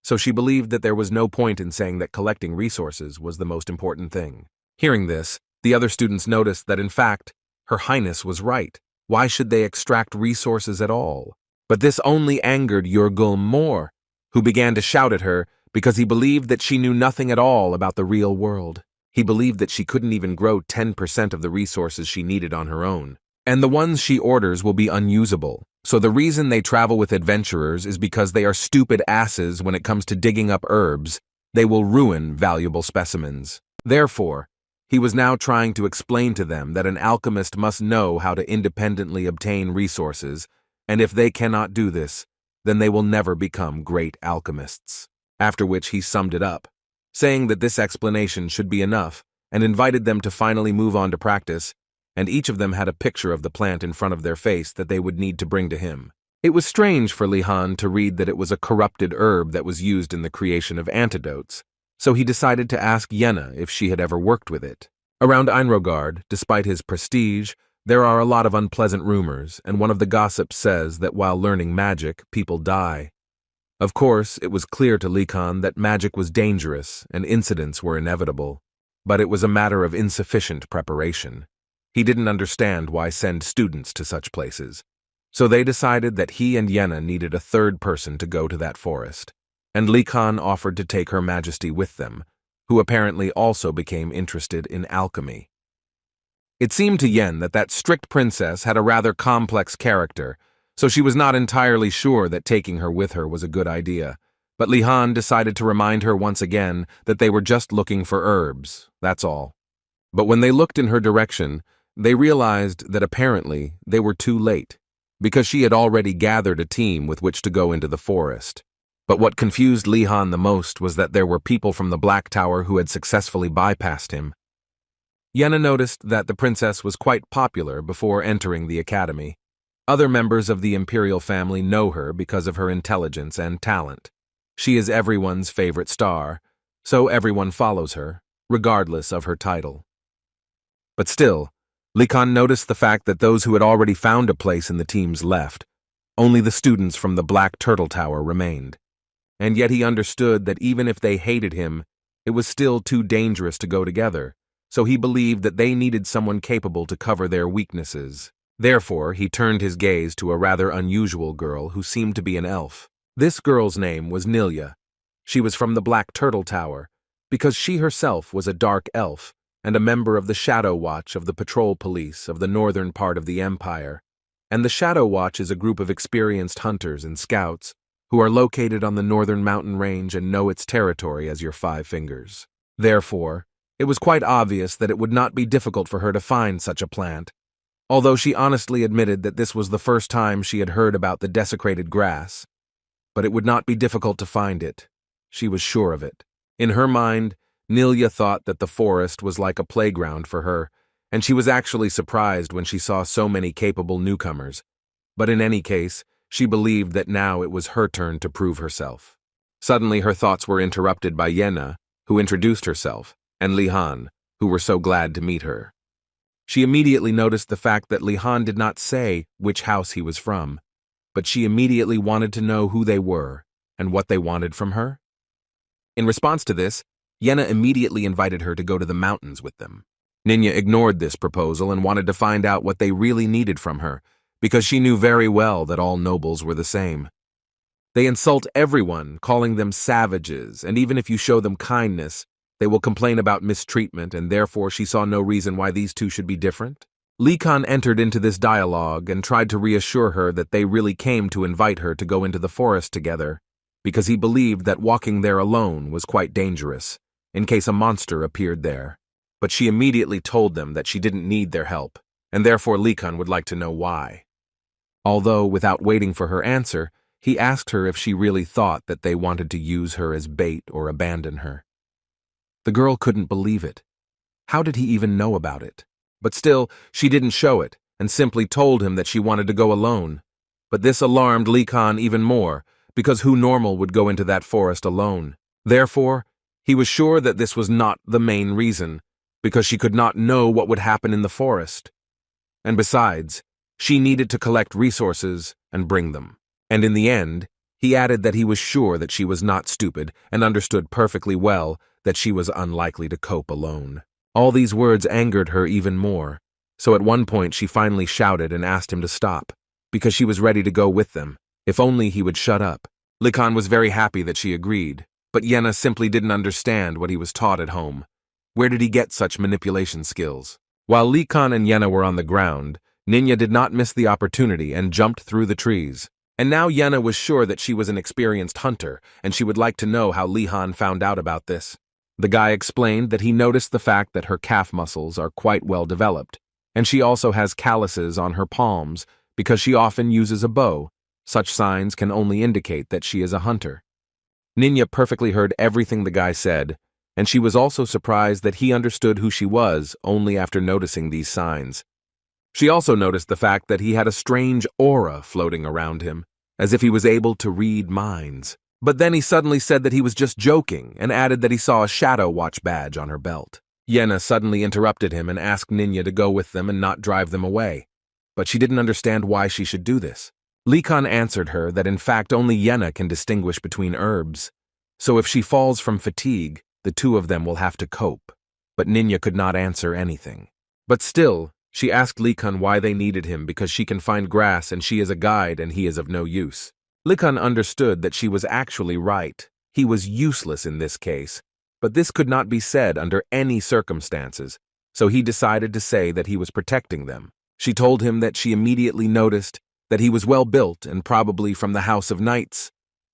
so she believed that there was no point in saying that collecting resources was the most important thing. Hearing this, the other students noticed that in fact, Her Highness was right. Why should they extract resources at all? But this only angered Yurgulm more, who began to shout at her because he believed that she knew nothing at all about the real world. He believed that she couldn't even grow 10% of the resources she needed on her own. And the ones she orders will be unusable. So the reason they travel with adventurers is because they are stupid asses when it comes to digging up herbs. They will ruin valuable specimens. Therefore, he was now trying to explain to them that an alchemist must know how to independently obtain resources, and if they cannot do this, then they will never become great alchemists. After which he summed it up, saying that this explanation should be enough, and invited them to finally move on to practice, and each of them had a picture of the plant in front of their face that they would need to bring to him. It was strange for Lihan to read that it was a corrupted herb that was used in the creation of antidotes, so he decided to ask Yenna if she had ever worked with it. Around Einrogard, despite his prestige, there are a lot of unpleasant rumors, and one of the gossips says that while learning magic, people die. Of course, it was clear to Likan that magic was dangerous and incidents were inevitable, but it was a matter of insufficient preparation. He didn't understand why send students to such places, so they decided that he and Yenna needed a third person to go to that forest, and Likan offered to take Her Majesty with them, who apparently also became interested in alchemy. It seemed to Yen that that strict princess had a rather complex character, so she was not entirely sure that taking her with her was a good idea, but Lihan decided to remind her once again that they were just looking for herbs, that's all. But when they looked in her direction, they realized that apparently they were too late, because she had already gathered a team with which to go into the forest. But what confused Lihan the most was that there were people from the Black Tower who had successfully bypassed him. Yenna noticed that the princess was quite popular before entering the academy. Other members of the imperial family know her because of her intelligence and talent. She is everyone's favorite star, so everyone follows her, regardless of her title. But still, Likan noticed the fact that those who had already found a place in the teams left. Only the students from the Black Turtle Tower remained. And yet he understood that even if they hated him, it was still too dangerous to go together, so he believed that they needed someone capable to cover their weaknesses. Therefore, he turned his gaze to a rather unusual girl who seemed to be an elf. This girl's name was Nilya. She was from the Black Turtle Tower, because she herself was a dark elf and a member of the Shadow Watch of the patrol police of the northern part of the Empire. And the Shadow Watch is a group of experienced hunters and scouts who are located on the northern mountain range and know its territory as your 5 fingers. Therefore, it was quite obvious that it would not be difficult for her to find such a plant, although she honestly admitted that this was the first time she had heard about the desecrated grass. But it would not be difficult to find it. She was sure of it. In her mind, Nilya thought that the forest was like a playground for her, and she was actually surprised when she saw so many capable newcomers. But in any case, she believed that now it was her turn to prove herself. Suddenly her thoughts were interrupted by Yena, who introduced herself, and Lihan, who were so glad to meet her. She immediately noticed the fact that Lihan did not say which house he was from, but she immediately wanted to know who they were and what they wanted from her. In response to this, Yena immediately invited her to go to the mountains with them. Ninya ignored this proposal and wanted to find out what they really needed from her, because she knew very well that all nobles were the same. They insult everyone, calling them savages, and even if you show them kindness, they will complain about mistreatment, and therefore she saw no reason why these two should be different. Likan entered into this dialogue and tried to reassure her that they really came to invite her to go into the forest together, because he believed that walking there alone was quite dangerous, in case a monster appeared there. But she immediately told them that she didn't need their help, and therefore Likan would like to know why. Although, without waiting for her answer, he asked her if she really thought that they wanted to use her as bait or abandon her. The girl couldn't believe it. How did he even know about it? But still, she didn't show it, and simply told him that she wanted to go alone. But this alarmed Likan even more, because who normal would go into that forest alone? Therefore, he was sure that this was not the main reason, because she could not know what would happen in the forest. And besides, she needed to collect resources and bring them. And in the end, he added that he was sure that she was not stupid and understood perfectly well that she was unlikely to cope alone. All these words angered her even more, so at one point she finally shouted and asked him to stop, because she was ready to go with them, if only he would shut up. Likan was very happy that she agreed, but Yena simply didn't understand what he was taught at home. Where did he get such manipulation skills? While Likan and Yena were on the ground, Ninya did not miss the opportunity and jumped through the trees. And now Yena was sure that she was an experienced hunter, and she would like to know how Lihan found out about this. The guy explained that he noticed the fact that her calf muscles are quite well developed, and she also has calluses on her palms because she often uses a bow. Such signs can only indicate that she is a hunter. Ninya perfectly heard everything the guy said, and she was also surprised that he understood who she was only after noticing these signs. She also noticed the fact that he had a strange aura floating around him, as if he was able to read minds. But then he suddenly said that he was just joking and added that he saw a Shadow Watch badge on her belt. Yena suddenly interrupted him and asked Ninya to go with them and not drive them away. But she didn't understand why she should do this. Likan answered her that in fact only Yena can distinguish between herbs. So if she falls from fatigue, the two of them will have to cope. But Ninya could not answer anything. But still, she asked Likan why they needed him because she can find grass and she is a guide and he is of no use. Likan understood that she was actually right. He was useless in this case. But this could not be said under any circumstances, so he decided to say that he was protecting them. She told him that she immediately noticed that he was well built and probably from the House of Knights.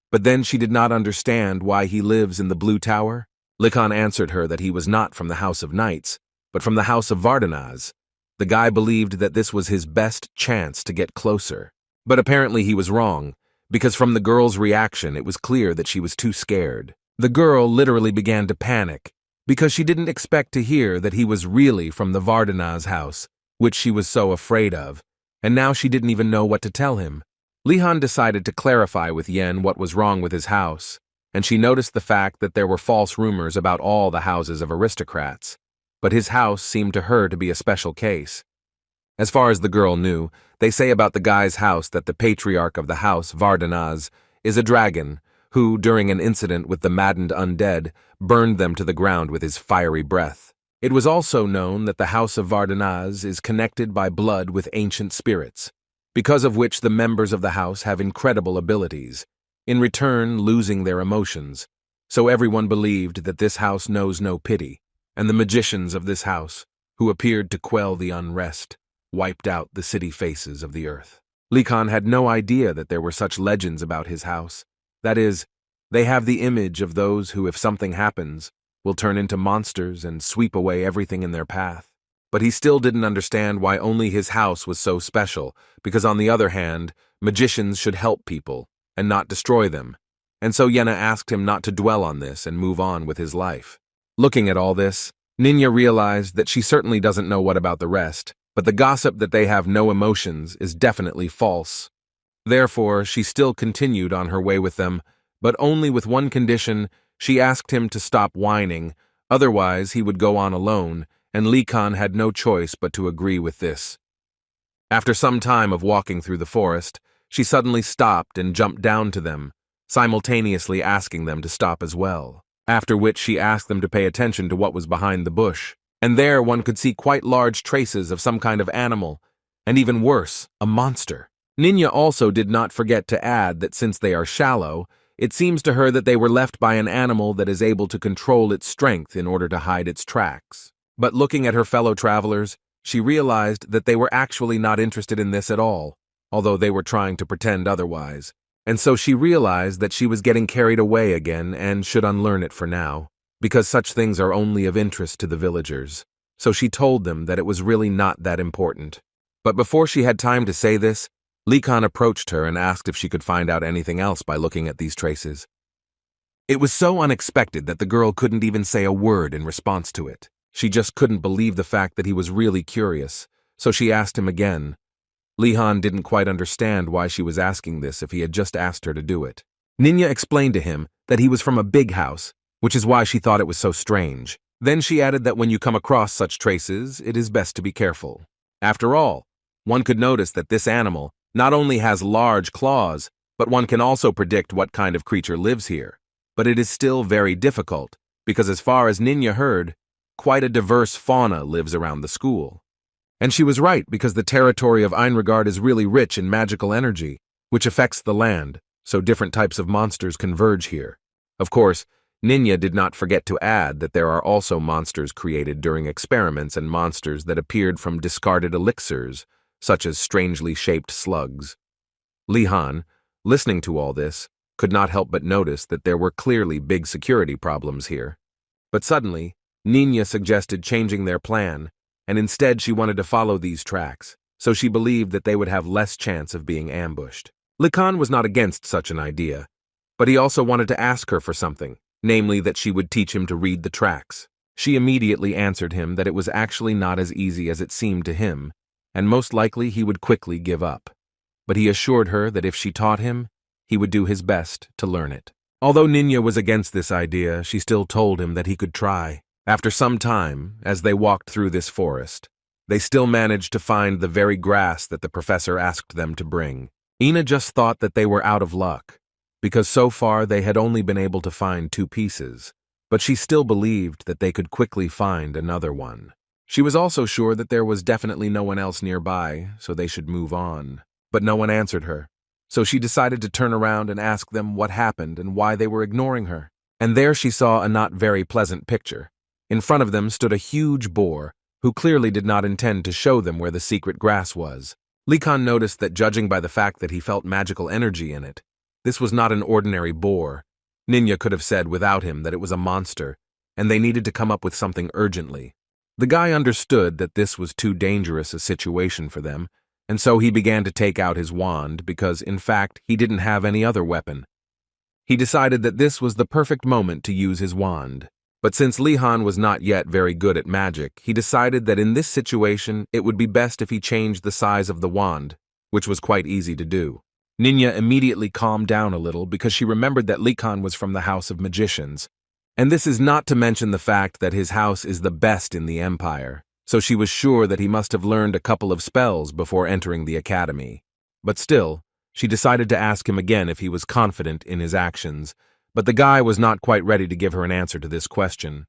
But then she did not understand why he lives in the Blue Tower. Likan answered her that he was not from the House of Knights, but from the House of Vardanaz. The guy believed that this was his best chance to get closer. But apparently he was wrong, because from the girl's reaction it was clear that she was too scared. The girl literally began to panic, because she didn't expect to hear that he was really from the Vardanaz house, which she was so afraid of, and now she didn't even know what to tell him. Lihan decided to clarify with Yen what was wrong with his house, and she noticed the fact that there were false rumors about all the houses of aristocrats. But his house seemed to her to be a special case. As far as the girl knew, they say about the guy's house that the patriarch of the house, Vardanaz, is a dragon who, during an incident with the maddened undead, burned them to the ground with his fiery breath. It was also known that the house of Vardanaz is connected by blood with ancient spirits, because of which the members of the house have incredible abilities, in return losing their emotions. So everyone believed that this house knows no pity, and the magicians of this house, who appeared to quell the unrest, wiped out the city faces of the earth. Lee Khan had no idea that there were such legends about his house. That is, they have the image of those who, if something happens, will turn into monsters and sweep away everything in their path. But he still didn't understand why only his house was so special, because on the other hand, magicians should help people and not destroy them. And so Yenna asked him not to dwell on this and move on with his life. Looking at all this, Ninya realized that she certainly doesn't know what about the rest, but the gossip that they have no emotions is definitely false. Therefore, she still continued on her way with them, but only with one condition. She asked him to stop whining, otherwise he would go on alone, and Lee Khan had no choice but to agree with this. After some time of walking through the forest, she suddenly stopped and jumped down to them, simultaneously asking them to stop as well, after which she asked them to pay attention to what was behind the bush. And there one could see quite large traces of some kind of animal, and even worse, a monster. Ninya also did not forget to add that since they are shallow, it seems to her that they were left by an animal that is able to control its strength in order to hide its tracks. But looking at her fellow travelers, she realized that they were actually not interested in this at all, although they were trying to pretend otherwise. And so she realized that she was getting carried away again and should unlearn it for now, because such things are only of interest to the villagers. So she told them that it was really not that important. But before she had time to say this, Lee Khan approached her and asked if she could find out anything else by looking at these traces. It was so unexpected that the girl couldn't even say a word in response to it. She just couldn't believe the fact that he was really curious, so she asked him again. Lee Han didn't quite understand why she was asking this if he had just asked her to do it. Ninya explained to him that he was from a big house, which is why she thought it was so strange. Then she added that when you come across such traces, it is best to be careful. After all, one could notice that this animal not only has large claws, but one can also predict what kind of creature lives here. But it is still very difficult, because as far as Ninya heard, quite a diverse fauna lives around the school. And she was right, because the territory of Einregard is really rich in magical energy, which affects the land, so different types of monsters converge here. Of course, Ninya did not forget to add that there are also monsters created during experiments and monsters that appeared from discarded elixirs, such as strangely shaped slugs. Lee Han, listening to all this, could not help but notice that there were clearly big security problems here. But suddenly, Ninya suggested changing their plan, and instead she wanted to follow these tracks, so she believed that they would have less chance of being ambushed. Lee Khan was not against such an idea, but he also wanted to ask her for something, namely that she would teach him to read the tracks. She immediately answered him that it was actually not as easy as it seemed to him, and most likely he would quickly give up. But he assured her that if she taught him, he would do his best to learn it. Although Ninya was against this idea, she still told him that he could try. After some time, as they walked through this forest, they still managed to find the very grass that the professor asked them to bring. Ina just thought that they were out of luck, because so far they had only been able to find 2 pieces, but she still believed that they could quickly find another one. She was also sure that there was definitely no one else nearby, so they should move on. But no one answered her, so she decided to turn around and ask them what happened and why they were ignoring her. And there she saw a not very pleasant picture. In front of them stood a huge boar, who clearly did not intend to show them where the secret grass was. Lee Khan noticed that, judging by the fact that he felt magical energy in it, this was not an ordinary boar. Ninya could have said without him that it was a monster, and they needed to come up with something urgently. The guy understood that this was too dangerous a situation for them, and so he began to take out his wand because, in fact, he didn't have any other weapon. He decided that this was the perfect moment to use his wand. But since Lee Han was not yet very good at magic, he decided that in this situation it would be best if he changed the size of the wand, which was quite easy to do. Ninya immediately calmed down a little because she remembered that Likan was from the House of Magicians. And this is not to mention the fact that his house is the best in the Empire, so she was sure that he must have learned a couple of spells before entering the academy. But still, she decided to ask him again if he was confident in his actions, but the guy was not quite ready to give her an answer to this question.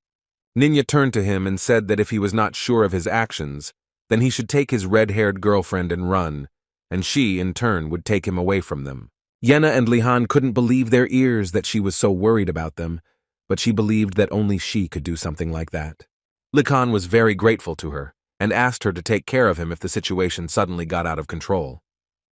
Ninya turned to him and said that if he was not sure of his actions, then he should take his red-haired girlfriend and run, and she, in turn, would take him away from them. Yenna and Lihan couldn't believe their ears that she was so worried about them, but she believed that only she could do something like that. Likan was very grateful to her, and asked her to take care of him if the situation suddenly got out of control.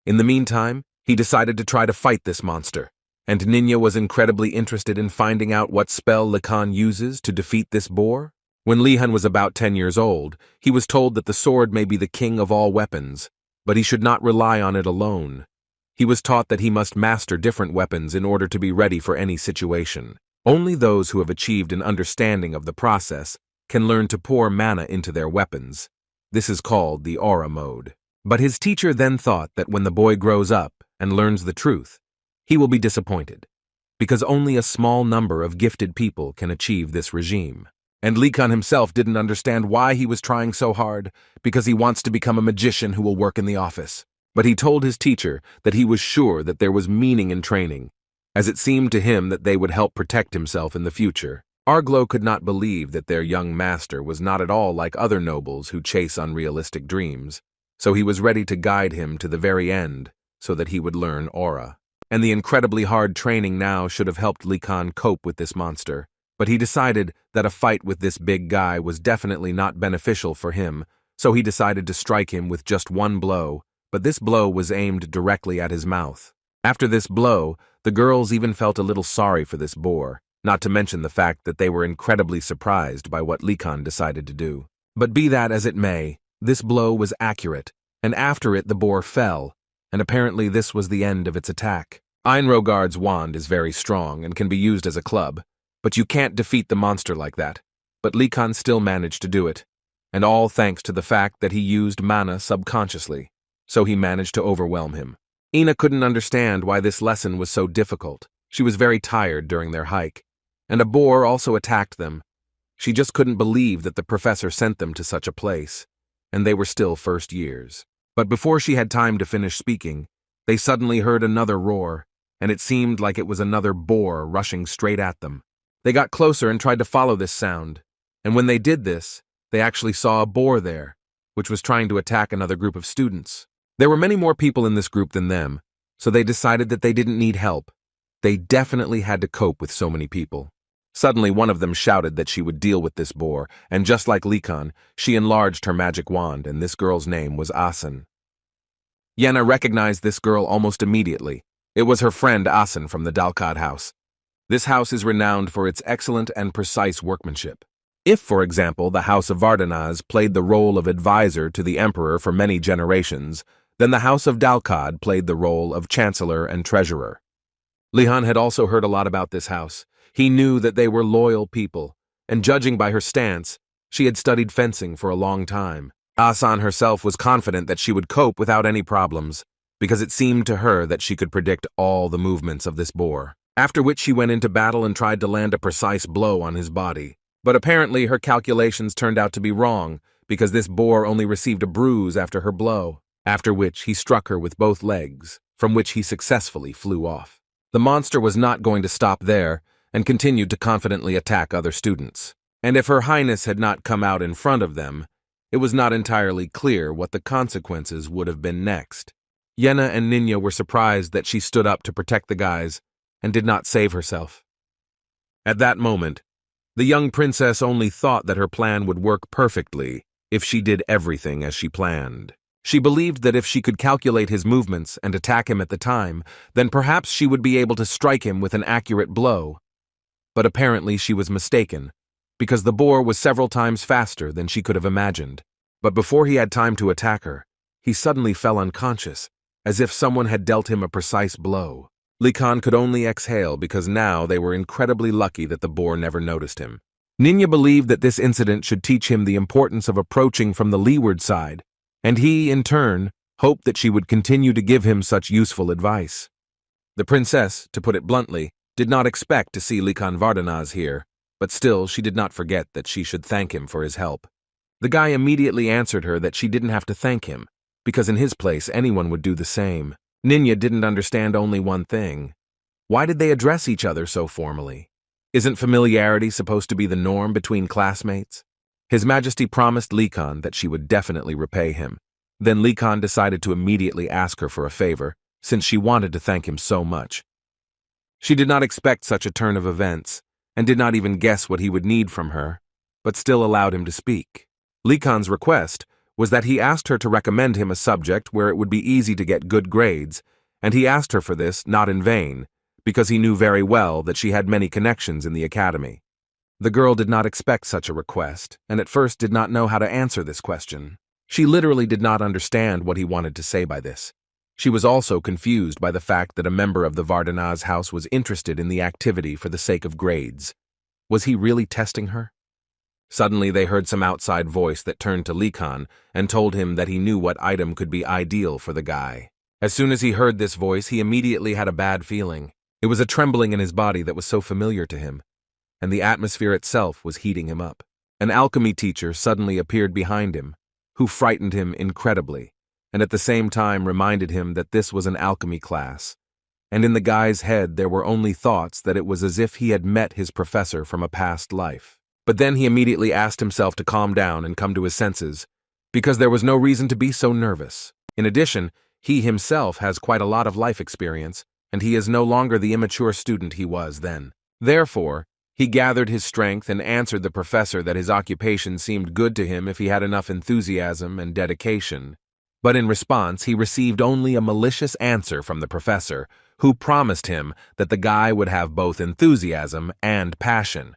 In the meantime, he decided to try to fight this monster, and Ninya was incredibly interested in finding out what spell Likan uses to defeat this boar. When Lihan was about 10 years old, he was told that the sword may be the king of all weapons, but he should not rely on it alone. He was taught that he must master different weapons in order to be ready for any situation. Only those who have achieved an understanding of the process can learn to pour mana into their weapons. This is called the aura mode. But his teacher then thought that when the boy grows up and learns the truth, he will be disappointed, because only a small number of gifted people can achieve this regime. And Likan himself didn't understand why he was trying so hard, because he wants to become a magician who will work in the office. But he told his teacher that he was sure that there was meaning in training, as it seemed to him that they would help protect himself in the future. Arglo could not believe that their young master was not at all like other nobles who chase unrealistic dreams, so he was ready to guide him to the very end so that he would learn aura. And the incredibly hard training now should have helped Likan cope with this monster, but he decided that a fight with this big guy was definitely not beneficial for him, so he decided to strike him with just one blow, but this blow was aimed directly at his mouth. After this blow, the girls even felt a little sorry for this boar, not to mention the fact that they were incredibly surprised by what Likan decided to do. But be that as it may, this blow was accurate, and after it the boar fell, and apparently this was the end of its attack. Einrogard's wand is very strong and can be used as a club, but you can't defeat the monster like that. But Likan still managed to do it, and all thanks to the fact that he used mana subconsciously, so he managed to overwhelm him. Ina couldn't understand why this lesson was so difficult. She was very tired during their hike, and a boar also attacked them. She just couldn't believe that the professor sent them to such a place, and they were still first years. But before she had time to finish speaking, they suddenly heard another roar, and it seemed like it was another boar rushing straight at them. They got closer and tried to follow this sound, and when they did this, they actually saw a boar there, which was trying to attack another group of students. There were many more people in this group than them, so they decided that they didn't need help. They definitely had to cope with so many people. Suddenly, one of them shouted that she would deal with this boar, and just like Likan, she enlarged her magic wand, and this girl's name was Asen. Yenna recognized this girl almost immediately. It was her friend Asen from the Dalkad house. This house is renowned for its excellent and precise workmanship. If, for example, the House of Vardanaz played the role of advisor to the emperor for many generations, then the House of Dalkad played the role of chancellor and treasurer. Lihan had also heard a lot about this house. He knew that they were loyal people, and judging by her stance, she had studied fencing for a long time. Asan herself was confident that she would cope without any problems, because it seemed to her that she could predict all the movements of this boar. After which she went into battle and tried to land a precise blow on his body. But apparently her calculations turned out to be wrong, because this boar only received a bruise after her blow, after which he struck her with both legs, from which he successfully flew off. The monster was not going to stop there, and continued to confidently attack other students. And if Her Highness had not come out in front of them, it was not entirely clear what the consequences would have been next. Yenna and Ninya were surprised that she stood up to protect the guys, and did not save herself. At that moment, the young princess only thought that her plan would work perfectly if she did everything as she planned. She believed that if she could calculate his movements and attack him at the time, then perhaps she would be able to strike him with an accurate blow. But apparently she was mistaken, because the boar was several times faster than she could have imagined. But before he had time to attack her, he suddenly fell unconscious, as if someone had dealt him a precise blow. Likan could only exhale because now they were incredibly lucky that the boar never noticed him. Ninya believed that this incident should teach him the importance of approaching from the leeward side, and he, in turn, hoped that she would continue to give him such useful advice. The princess, to put it bluntly, did not expect to see Likan Vardanaz here, but still she did not forget that she should thank him for his help. The guy immediately answered her that she didn't have to thank him, because in his place anyone would do the same. Ninya didn't understand only one thing. Why did they address each other so formally? Isn't familiarity supposed to be the norm between classmates? His Majesty promised Likan that she would definitely repay him. Then Likan decided to immediately ask her for a favor, since she wanted to thank him so much. She did not expect such a turn of events, and did not even guess what he would need from her, but still allowed him to speak. Likan's request was that he asked her to recommend him a subject where it would be easy to get good grades, and he asked her for this not in vain, because he knew very well that she had many connections in the academy. The girl did not expect such a request, and at first did not know how to answer this question. She literally did not understand what he wanted to say by this. She was also confused by the fact that a member of the Vardanaz house was interested in the activity for the sake of grades. Was he really testing her? Suddenly they heard some outside voice that turned to Likan and told him that he knew what item could be ideal for the guy. As soon as he heard this voice, he immediately had a bad feeling. It was a trembling in his body that was so familiar to him, and the atmosphere itself was heating him up. An alchemy teacher suddenly appeared behind him, who frightened him incredibly, and at the same time reminded him that this was an alchemy class. And in the guy's head there were only thoughts that it was as if he had met his professor from a past life. But then he immediately asked himself to calm down and come to his senses, because there was no reason to be so nervous. In addition, he himself has quite a lot of life experience, and he is no longer the immature student he was then. Therefore, he gathered his strength and answered the professor that his occupation seemed good to him if he had enough enthusiasm and dedication. But in response, he received only a malicious answer from the professor, who promised him that the guy would have both enthusiasm and passion.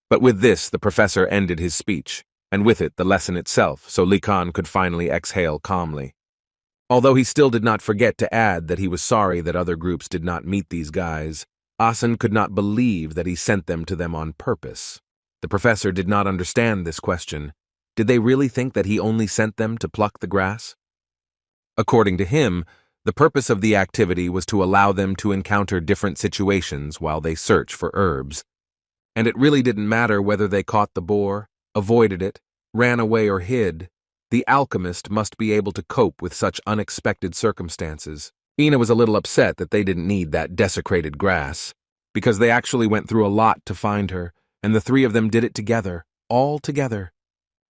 But with this, the professor ended his speech, and with it the lesson itself, so Likan could finally exhale calmly. Although he still did not forget to add that he was sorry that other groups did not meet these guys, Asen could not believe that he sent them to them on purpose. The professor did not understand this question. Did they really think that he only sent them to pluck the grass? According to him, the purpose of the activity was to allow them to encounter different situations while they search for herbs. And it really didn't matter whether they caught the boar, avoided it, ran away or hid. The alchemist must be able to cope with such unexpected circumstances. Ina was a little upset that they didn't need that desecrated grass, because they actually went through a lot to find her, and the three of them did it together, all together.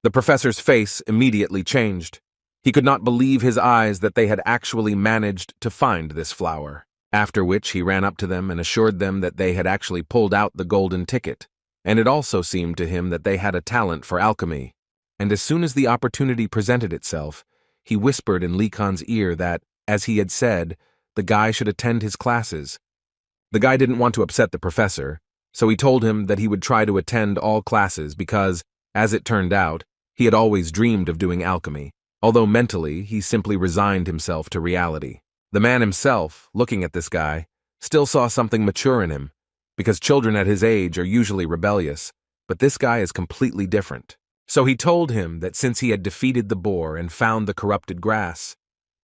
The professor's face immediately changed. He could not believe his eyes that they had actually managed to find this flower, after which he ran up to them and assured them that they had actually pulled out the golden ticket, and it also seemed to him that they had a talent for alchemy. And as soon as the opportunity presented itself, he whispered in Likan's ear that, as he had said, the guy should attend his classes. The guy didn't want to upset the professor, so he told him that he would try to attend all classes because, as it turned out, he had always dreamed of doing alchemy, although mentally he simply resigned himself to reality. The man himself, looking at this guy, still saw something mature in him, because children at his age are usually rebellious, but this guy is completely different. So he told him that since he had defeated the boar and found the corrupted grass,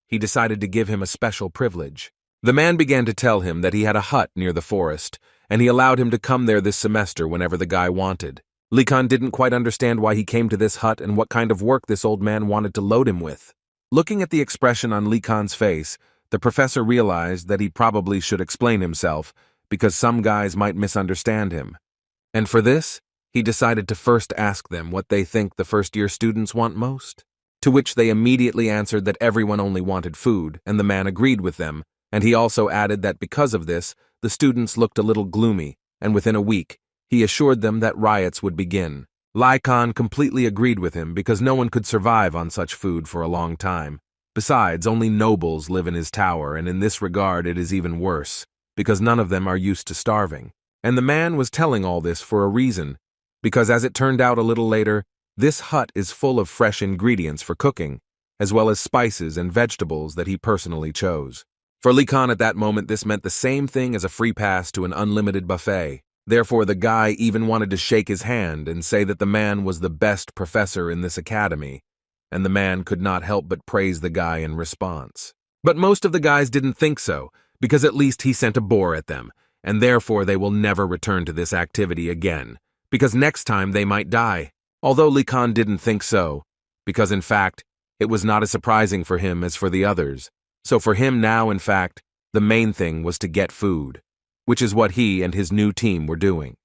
he decided to give him a special privilege. The man began to tell him that he had a hut near the forest, and he allowed him to come there this semester whenever the guy wanted. Likan didn't quite understand why he came to this hut and what kind of work this old man wanted to load him with. Looking at the expression on Likan's face, the professor realized that he probably should explain himself, because some guys might misunderstand him. And for this, he decided to first ask them what they think the first-year students want most. To which they immediately answered that everyone only wanted food, and the man agreed with them, and he also added that because of this, the students looked a little gloomy, and within a week, he assured them that riots would begin. Likan completely agreed with him because no one could survive on such food for a long time. Besides, only nobles live in his tower, and in this regard it is even worse, because none of them are used to starving. And the man was telling all this for a reason, because as it turned out a little later, this hut is full of fresh ingredients for cooking, as well as spices and vegetables that he personally chose. For Likan at that moment, this meant the same thing as a free pass to an unlimited buffet. Therefore, the guy even wanted to shake his hand and say that the man was the best professor in this academy, and the man could not help but praise the guy in response. But most of the guys didn't think so, because at least he sent a boar at them, and therefore they will never return to this activity again, because next time they might die. Although Lee Khan didn't think so, because in fact, it was not as surprising for him as for the others. So for him now, in fact, the main thing was to get food, which is what he and his new team were doing.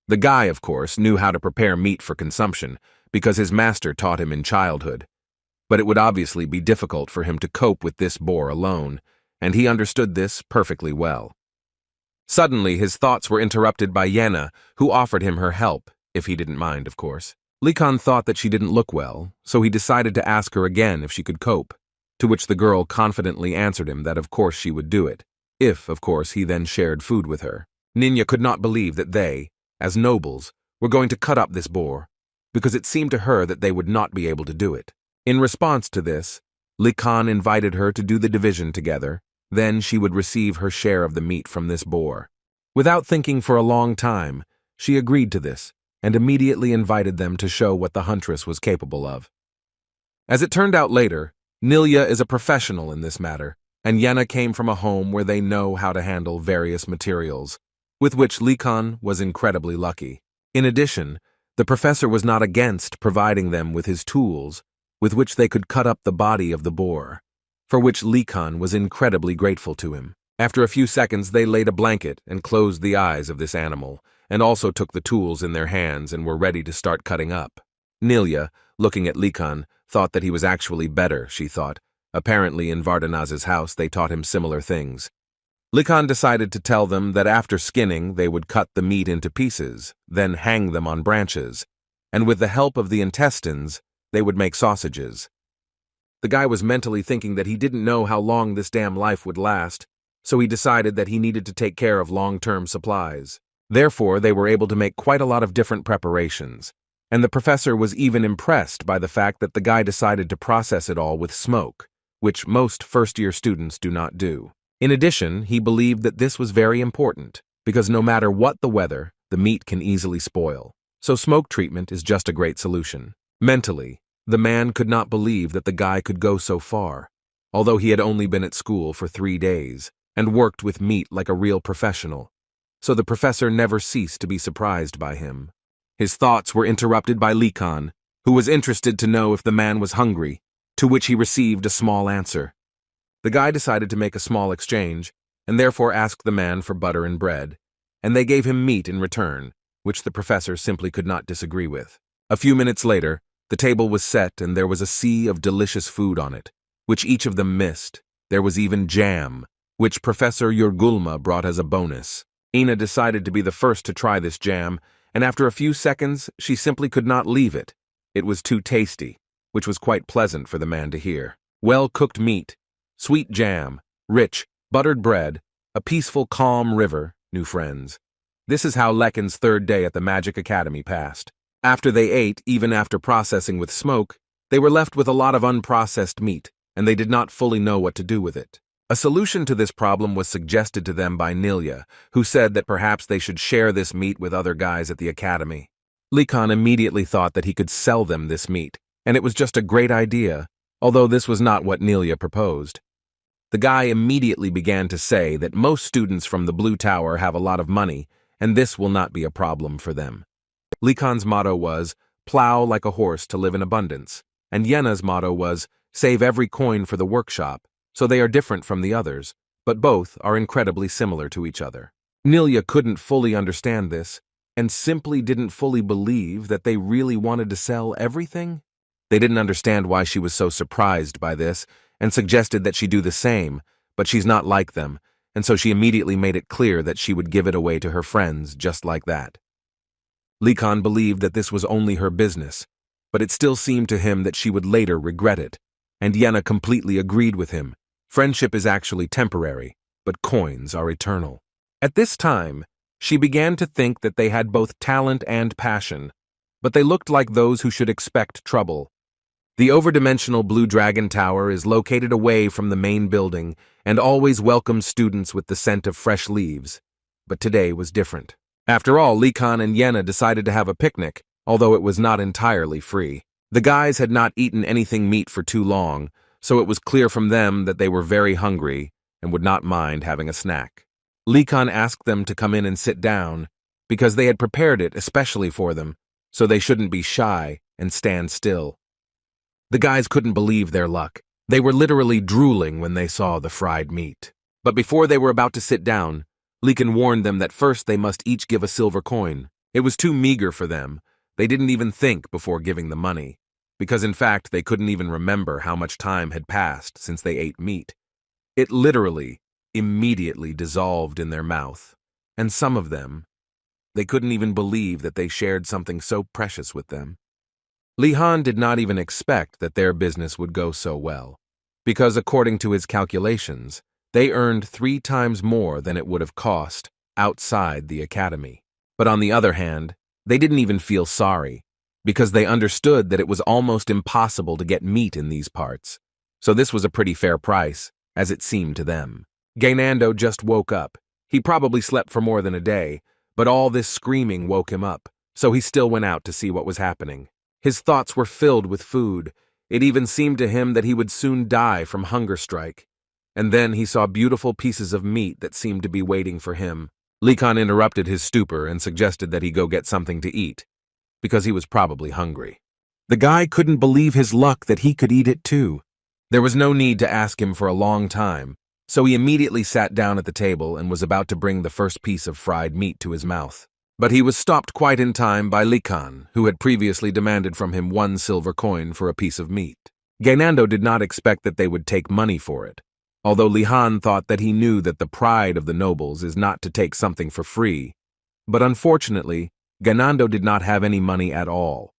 The guy, of course, knew how to prepare meat for consumption, because his master taught him in childhood. But it would obviously be difficult for him to cope with this boar alone, and he understood this perfectly well. Suddenly, his thoughts were interrupted by Yena, who offered him her help, if he didn't mind, of course. Lee Khan thought that she didn't look well, so he decided to ask her again if she could cope, to which the girl confidently answered him that of course she would do it, if, of course, he then shared food with her. Ninya could not believe that they, as nobles, were going to cut up this boar, because it seemed to her that they would not be able to do it. In response to this, Lee Khan invited her to do the division together, then she would receive her share of the meat from this boar. Without thinking for a long time, she agreed to this, and immediately invited them to show what the huntress was capable of. As it turned out later, Nilya is a professional in this matter, and Yena came from a home where they know how to handle various materials, with which Lee Khan was incredibly lucky. In addition, the professor was not against providing them with his tools, with which they could cut up the body of the boar, for which Lee Khan was incredibly grateful to him. After a few seconds, they laid a blanket and closed the eyes of this animal, and also took the tools in their hands and were ready to start cutting up. Nilya, looking at Lee Khan, thought that he was actually better, she thought. Apparently in Vardhanaz's house they taught him similar things. Lee Khan decided to tell them that after skinning they would cut the meat into pieces, then hang them on branches, and with the help of the intestines, they would make sausages. The guy was mentally thinking that he didn't know how long this damn life would last, so he decided that he needed to take care of long-term supplies. Therefore, they were able to make quite a lot of different preparations, and the professor was even impressed by the fact that the guy decided to process it all with smoke, which most first-year students do not do. In addition, he believed that this was very important, because no matter what the weather, the meat can easily spoil. So smoke treatment is just a great solution. Mentally, the man could not believe that the guy could go so far, although he had only been at school for 3 days, and worked with meat like a real professional. So the professor never ceased to be surprised by him. His thoughts were interrupted by Lee Khan, who was interested to know if the man was hungry, to which he received a small answer. The guy decided to make a small exchange, and therefore asked the man for butter and bread, and they gave him meat in return, which the professor simply could not disagree with. A few minutes later, the table was set and there was a sea of delicious food on it, which each of them missed. There was even jam, which Professor Yurgulma brought as a bonus. Ina decided to be the first to try this jam, and after a few seconds, she simply could not leave it. It was too tasty, which was quite pleasant for the man to hear. Well-cooked meat, sweet jam, rich, buttered bread, a peaceful, calm river, new friends. This is how Lekken's 3rd day at the Magic Academy passed. After they ate, even after processing with smoke, they were left with a lot of unprocessed meat, and they did not fully know what to do with it. A solution to this problem was suggested to them by Nilya, who said that perhaps they should share this meat with other guys at the academy. Lee Khan immediately thought that he could sell them this meat, and it was just a great idea, although this was not what Nilya proposed. The guy immediately began to say that most students from the Blue Tower have a lot of money, and this will not be a problem for them. Lee Khan's motto was, "Plow like a horse to live in abundance," and Yena's motto was, "Save every coin for the workshop," so they are different from the others, but both are incredibly similar to each other. Nilya couldn't fully understand this, and simply didn't fully believe that they really wanted to sell everything. They didn't understand why she was so surprised by this, and suggested that she do the same, but she's not like them, and so she immediately made it clear that she would give it away to her friends just like that. Lee Khan believed that this was only her business, but it still seemed to him that she would later regret it, and Yena completely agreed with him. Friendship is actually temporary, but coins are eternal. At this time, she began to think that they had both talent and passion, but they looked like those who should expect trouble. The overdimensional Blue Dragon Tower is located away from the main building and always welcomes students with the scent of fresh leaves, but today was different. After all, Lee Khan and Yena decided to have a picnic, although it was not entirely free. The guys had not eaten anything meat for too long, so it was clear from them that they were very hungry and would not mind having a snack. Likan asked them to come in and sit down, because they had prepared it especially for them, so they shouldn't be shy and stand still. The guys couldn't believe their luck. They were literally drooling when they saw the fried meat. But before they were about to sit down, Likan warned them that first they must each give a silver coin. It was too meager for them. They didn't even think before giving the money, because in fact they couldn't even remember how much time had passed since they ate meat. It literally, immediately dissolved in their mouth, and some of them, they couldn't even believe that they shared something so precious with them. Lihan did not even expect that their business would go so well, because according to his calculations, they earned 3 times more than it would have cost outside the academy. But on the other hand, they didn't even feel sorry, because they understood that it was almost impossible to get meat in these parts, so this was a pretty fair price, as it seemed to them. Gainando just woke up. He probably slept for more than a day, but all this screaming woke him up, so he still went out to see what was happening. His thoughts were filled with food. It even seemed to him that he would soon die from hunger strike. And then he saw beautiful pieces of meat that seemed to be waiting for him. Likan interrupted his stupor and suggested that he go get something to eat, because he was probably hungry. The guy couldn't believe his luck that he could eat it too. There was no need to ask him for a long time, so he immediately sat down at the table and was about to bring the first piece of fried meat to his mouth. But he was stopped quite in time by Likan, who had previously demanded from him 1 silver coin for a piece of meat. Gainando did not expect that they would take money for it, although Lihan thought that he knew that the pride of the nobles is not to take something for free. But unfortunately, Gainando did not have any money at all,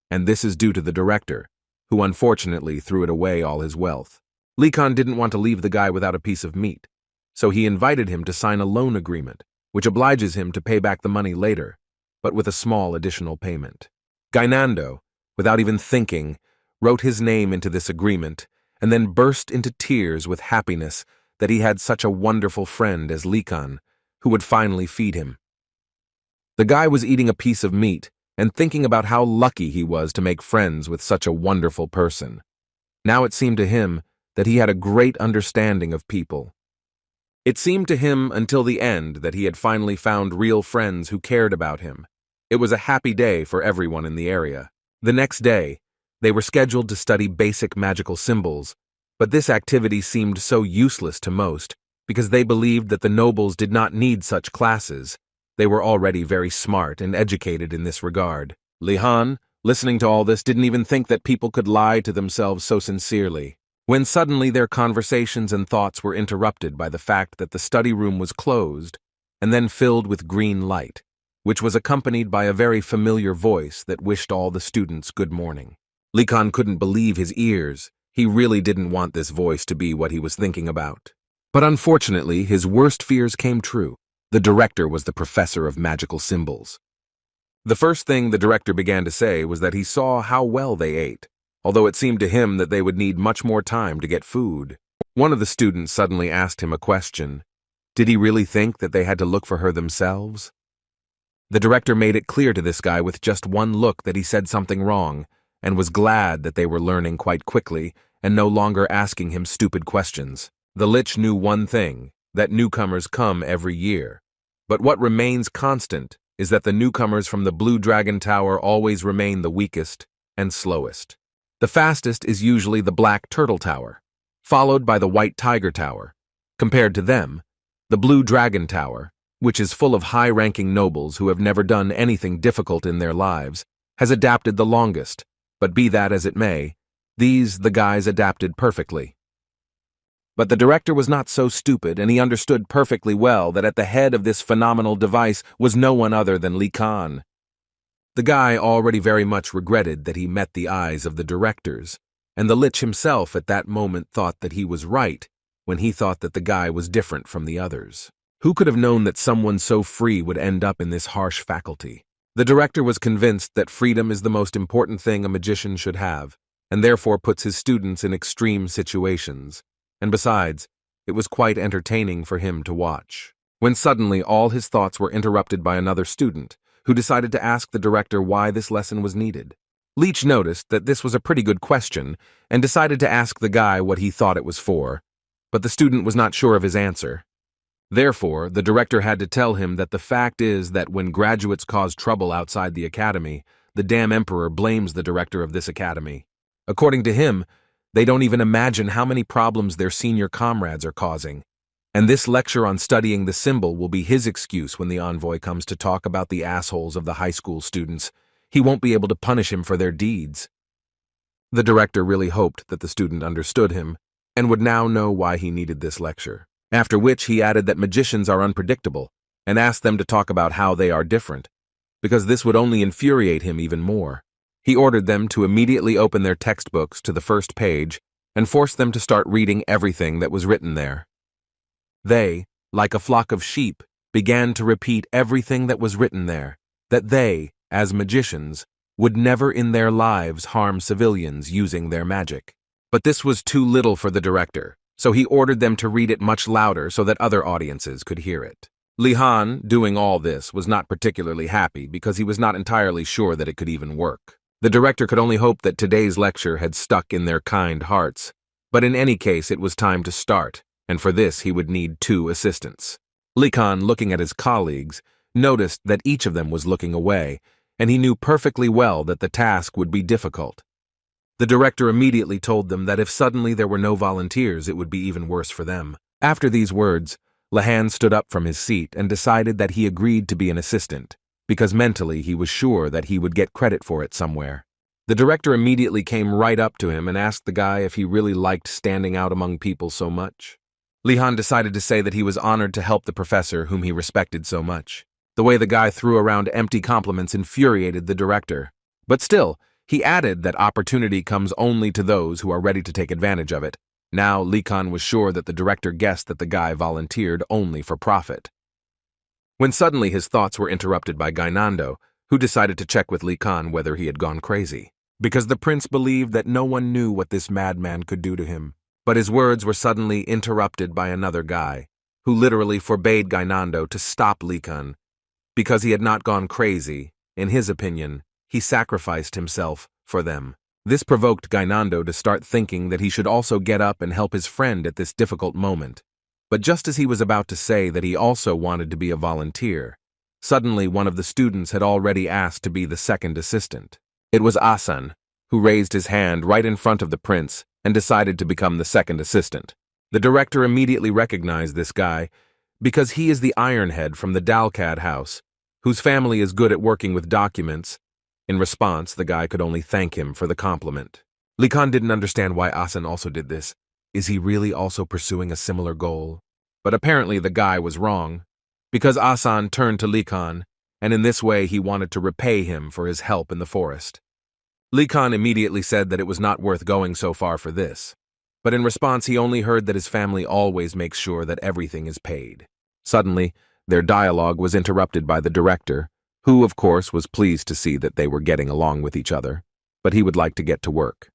and this is due to the director, who unfortunately threw it away all his wealth. Likan didn't want to leave the guy without a piece of meat, so he invited him to sign a loan agreement, which obliges him to pay back the money later, but with a small additional payment. Gainando, without even thinking, wrote his name into this agreement and then burst into tears with happiness that he had such a wonderful friend as Likan, who would finally feed him. The guy was eating a piece of meat and thinking about how lucky he was to make friends with such a wonderful person. Now it seemed to him that he had a great understanding of people. It seemed to him until the end that he had finally found real friends who cared about him. It was a happy day for everyone in the area. The next day, they were scheduled to study basic magical symbols, but this activity seemed so useless to most because they believed that the nobles did not need such classes. They were already very smart and educated in this regard. Lihan, listening to all this, didn't even think that people could lie to themselves so sincerely, when suddenly their conversations and thoughts were interrupted by the fact that the study room was closed and then filled with green light, which was accompanied by a very familiar voice that wished all the students good morning. Likan couldn't believe his ears. He really didn't want this voice to be what he was thinking about. But unfortunately, his worst fears came true. The director was the professor of magical symbols. The first thing the director began to say was that he saw how well they ate, although it seemed to him that they would need much more time to get food. One of the students suddenly asked him a question. Did he really think that they had to look for her themselves? The director made it clear to this guy with just one look that he said something wrong, and was glad that they were learning quite quickly and no longer asking him stupid questions. The Lich knew one thing, that newcomers come every year. But what remains constant is that the newcomers from the Blue Dragon Tower always remain the weakest and slowest. The fastest is usually the Black Turtle Tower, followed by the White Tiger Tower. Compared to them, the Blue Dragon Tower, which is full of high-ranking nobles who have never done anything difficult in their lives, has adapted the longest, but be that as it may, the guys adapted perfectly. But the director was not so stupid, and he understood perfectly well that at the head of this phenomenal device was no one other than Likan. The guy already very much regretted that he met the eyes of the directors, and the Lich himself at that moment thought that he was right when he thought that the guy was different from the others. Who could have known that someone so free would end up in this harsh faculty? The director was convinced that freedom is the most important thing a magician should have, and therefore puts his students in extreme situations. And besides, it was quite entertaining for him to watch. When suddenly all his thoughts were interrupted by another student, who decided to ask the director why this lesson was needed. Leech noticed that this was a pretty good question and decided to ask the guy what he thought it was for, but the student was not sure of his answer. Therefore, the director had to tell him that the fact is that when graduates cause trouble outside the academy, the damn emperor blames the director of this academy. According to him, they don't even imagine how many problems their senior comrades are causing. And this lecture on studying the symbol will be his excuse when the envoy comes to talk about the assholes of the high school students. He won't be able to punish him for their deeds. The director really hoped that the student understood him and would now know why he needed this lecture. After which he added that magicians are unpredictable and asked them to talk about how they are different, because this would only infuriate him even more. He ordered them to immediately open their textbooks to the first page and forced them to start reading everything that was written there. They, like a flock of sheep, began to repeat everything that was written there, that they, as magicians, would never in their lives harm civilians using their magic. But this was too little for the director, so he ordered them to read it much louder so that other audiences could hear it. Li Han, doing all this, was not particularly happy because he was not entirely sure that it could even work. The director could only hope that today's lecture had stuck in their kind hearts, but in any case it was time to start, and for this he would need 2 assistants. Li Han, looking at his colleagues, noticed that each of them was looking away, and he knew perfectly well that the task would be difficult. The director immediately told them that if suddenly there were no volunteers, it would be even worse for them. After these words, Li Han stood up from his seat and decided that he agreed to be an assistant, because mentally he was sure that he would get credit for it somewhere. The director immediately came right up to him and asked the guy if he really liked standing out among people so much. Li Han decided to say that he was honored to help the professor whom he respected so much. The way the guy threw around empty compliments infuriated the director. But still, he added that opportunity comes only to those who are ready to take advantage of it. Now, Li Han was sure that the director guessed that the guy volunteered only for profit. When suddenly his thoughts were interrupted by Gainando, who decided to check with Li Han whether he had gone crazy, because the prince believed that no one knew what this madman could do to him. But his words were suddenly interrupted by another guy, who literally forbade Gainando to stop Li Han. Because he had not gone crazy, in his opinion, he sacrificed himself for them. This provoked Gainando to start thinking that he should also get up and help his friend at this difficult moment. But just as he was about to say that he also wanted to be a volunteer, suddenly one of the students had already asked to be the second assistant. It was Asan, who raised his hand right in front of the prince and decided to become the second assistant. The director immediately recognized this guy because he is the Ironhead from the Dalcad house, whose family is good at working with documents. In response, the guy could only thank him for the compliment. Li Han didn't understand why Asan also did this. Is he really also pursuing a similar goal? But apparently the guy was wrong, because Asan turned to Li Han, and in this way he wanted to repay him for his help in the forest. Li Han immediately said that it was not worth going so far for this, but in response he only heard that his family always makes sure that everything is paid. Suddenly, their dialogue was interrupted by the director, who, of course, was pleased to see that they were getting along with each other, but he would like to get to work.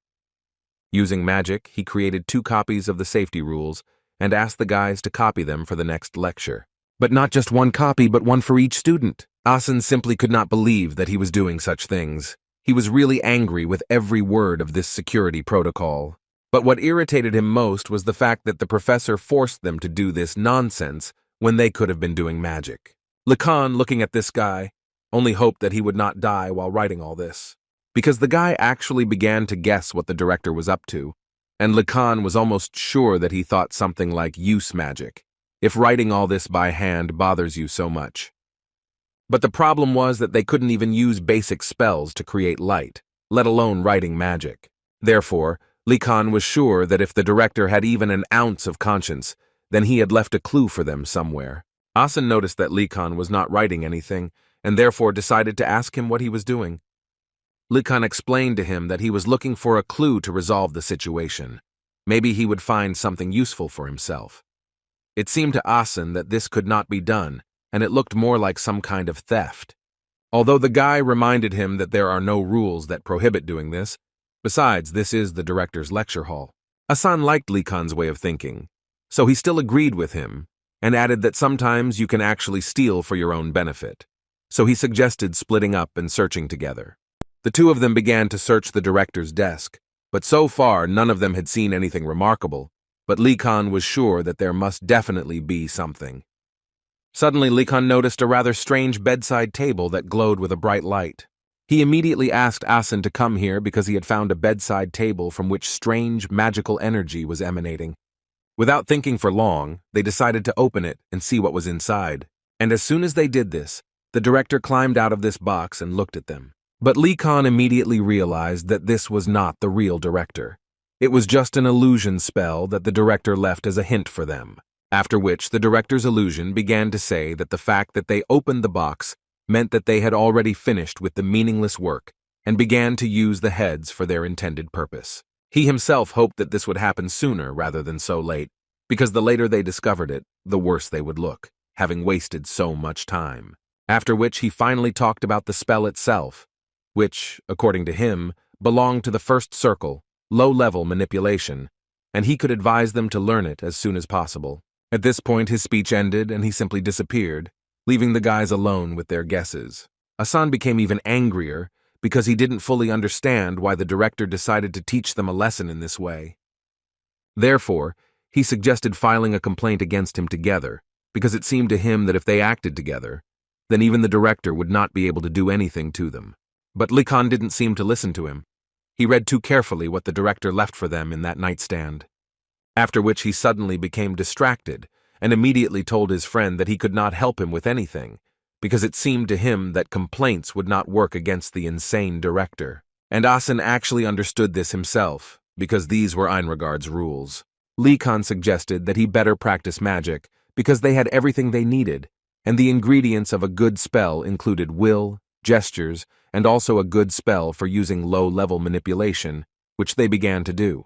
Using magic, he created 2 copies of the safety rules and asked the guys to copy them for the next lecture. But not just 1 copy, but 1 for each student. Asan simply could not believe that he was doing such things. He was really angry with every word of this security protocol. But what irritated him most was the fact that the professor forced them to do this nonsense when they could have been doing magic. Li Han, looking at this guy, only hoped that he would not die while writing all this, because the guy actually began to guess what the director was up to, and Li Han was almost sure that he thought something like use magic, if writing all this by hand bothers you so much. But the problem was that they couldn't even use basic spells to create light, let alone writing magic. Therefore, Li Han was sure that if the director had even an ounce of conscience, then he had left a clue for them somewhere. Asan noticed that Li Han was not writing anything, and therefore decided to ask him what he was doing. Li Han explained to him that he was looking for a clue to resolve the situation. Maybe he would find something useful for himself. It seemed to Asan that this could not be done, and it looked more like some kind of theft. Although the guy reminded him that there are no rules that prohibit doing this, besides, this is the director's lecture hall. Asan liked Li Han's way of thinking, so he still agreed with him, and added that sometimes you can actually steal for your own benefit. So he suggested splitting up and searching together. The two of them began to search the director's desk, but so far none of them had seen anything remarkable, but Lee Khan was sure that there must definitely be something. Suddenly, Lee Khan noticed a rather strange bedside table that glowed with a bright light. He immediately asked Asen to come here because he had found a bedside table from which strange, magical energy was emanating. Without thinking for long, they decided to open it and see what was inside. And as soon as they did this, the director climbed out of this box and looked at them. But Lee Khan immediately realized that this was not the real director. It was just an illusion spell that the director left as a hint for them. After which, the director's illusion began to say that the fact that they opened the box meant that they had already finished with the meaningless work and began to use the heads for their intended purpose. He himself hoped that this would happen sooner rather than so late, because the later they discovered it, the worse they would look, having wasted so much time. After which he finally talked about the spell itself, which, according to him, belonged to the first circle, low-level manipulation, and he could advise them to learn it as soon as possible. At this point, his speech ended and he simply disappeared, leaving the guys alone with their guesses. Asan became even angrier because he didn't fully understand why the director decided to teach them a lesson in this way. Therefore, he suggested filing a complaint against him together, because it seemed to him that if they acted together, then even the director would not be able to do anything to them. But Lee Khan didn't seem to listen to him. He read too carefully what the director left for them in that nightstand. After which he suddenly became distracted and immediately told his friend that he could not help him with anything, because it seemed to him that complaints would not work against the insane director. And Asen actually understood this himself, because these were Einregard's rules. Lee Khan suggested that he better practice magic because they had everything they needed, and the ingredients of a good spell included will, gestures, and also a good spell for using low-level manipulation, which they began to do.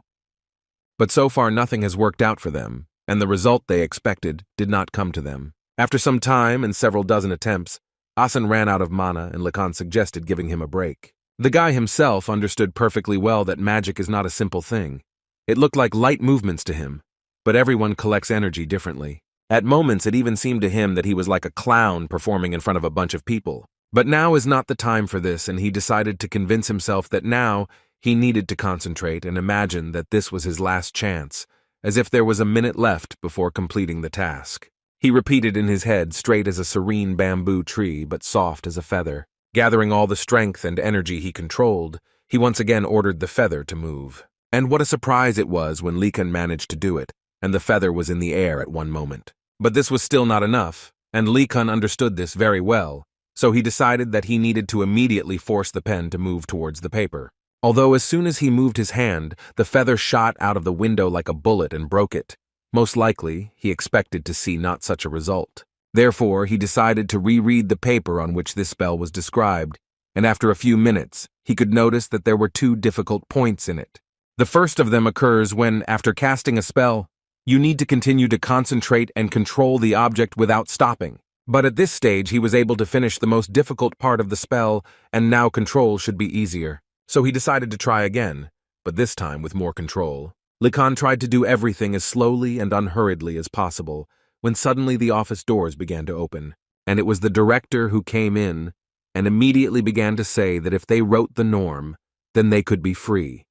But so far nothing has worked out for them, and the result they expected did not come to them. After some time and several dozen attempts, Asen ran out of mana and Lee Khan suggested giving him a break. The guy himself understood perfectly well that magic is not a simple thing. It looked like light movements to him, but everyone collects energy differently. At moments it even seemed to him that he was like a clown performing in front of a bunch of people. But now is not the time for this, and he decided to convince himself that now he needed to concentrate and imagine that this was his last chance, as if there was a minute left before completing the task. He repeated in his head, straight as a serene bamboo tree but soft as a feather. Gathering all the strength and energy he controlled, he once again ordered the feather to move. And what a surprise it was when Lee Khan managed to do it, and the feather was in the air at one moment. But this was still not enough, and Lee Khan understood this very well, so he decided that he needed to immediately force the pen to move towards the paper. Although as soon as he moved his hand, the feather shot out of the window like a bullet and broke it. Most likely, he expected to see not such a result. Therefore, he decided to reread the paper on which this spell was described, and after a few minutes, he could notice that there were two difficult points in it. The first of them occurs when, after casting a spell, you need to continue to concentrate and control the object without stopping. But at this stage, he was able to finish the most difficult part of the spell, and now control should be easier. So he decided to try again, but this time with more control. Lee Khan tried to do everything as slowly and unhurriedly as possible, when suddenly the office doors began to open, and it was the director who came in and immediately began to say that if they wrote the norm, then they could be free,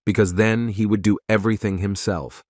because then he would do everything himself,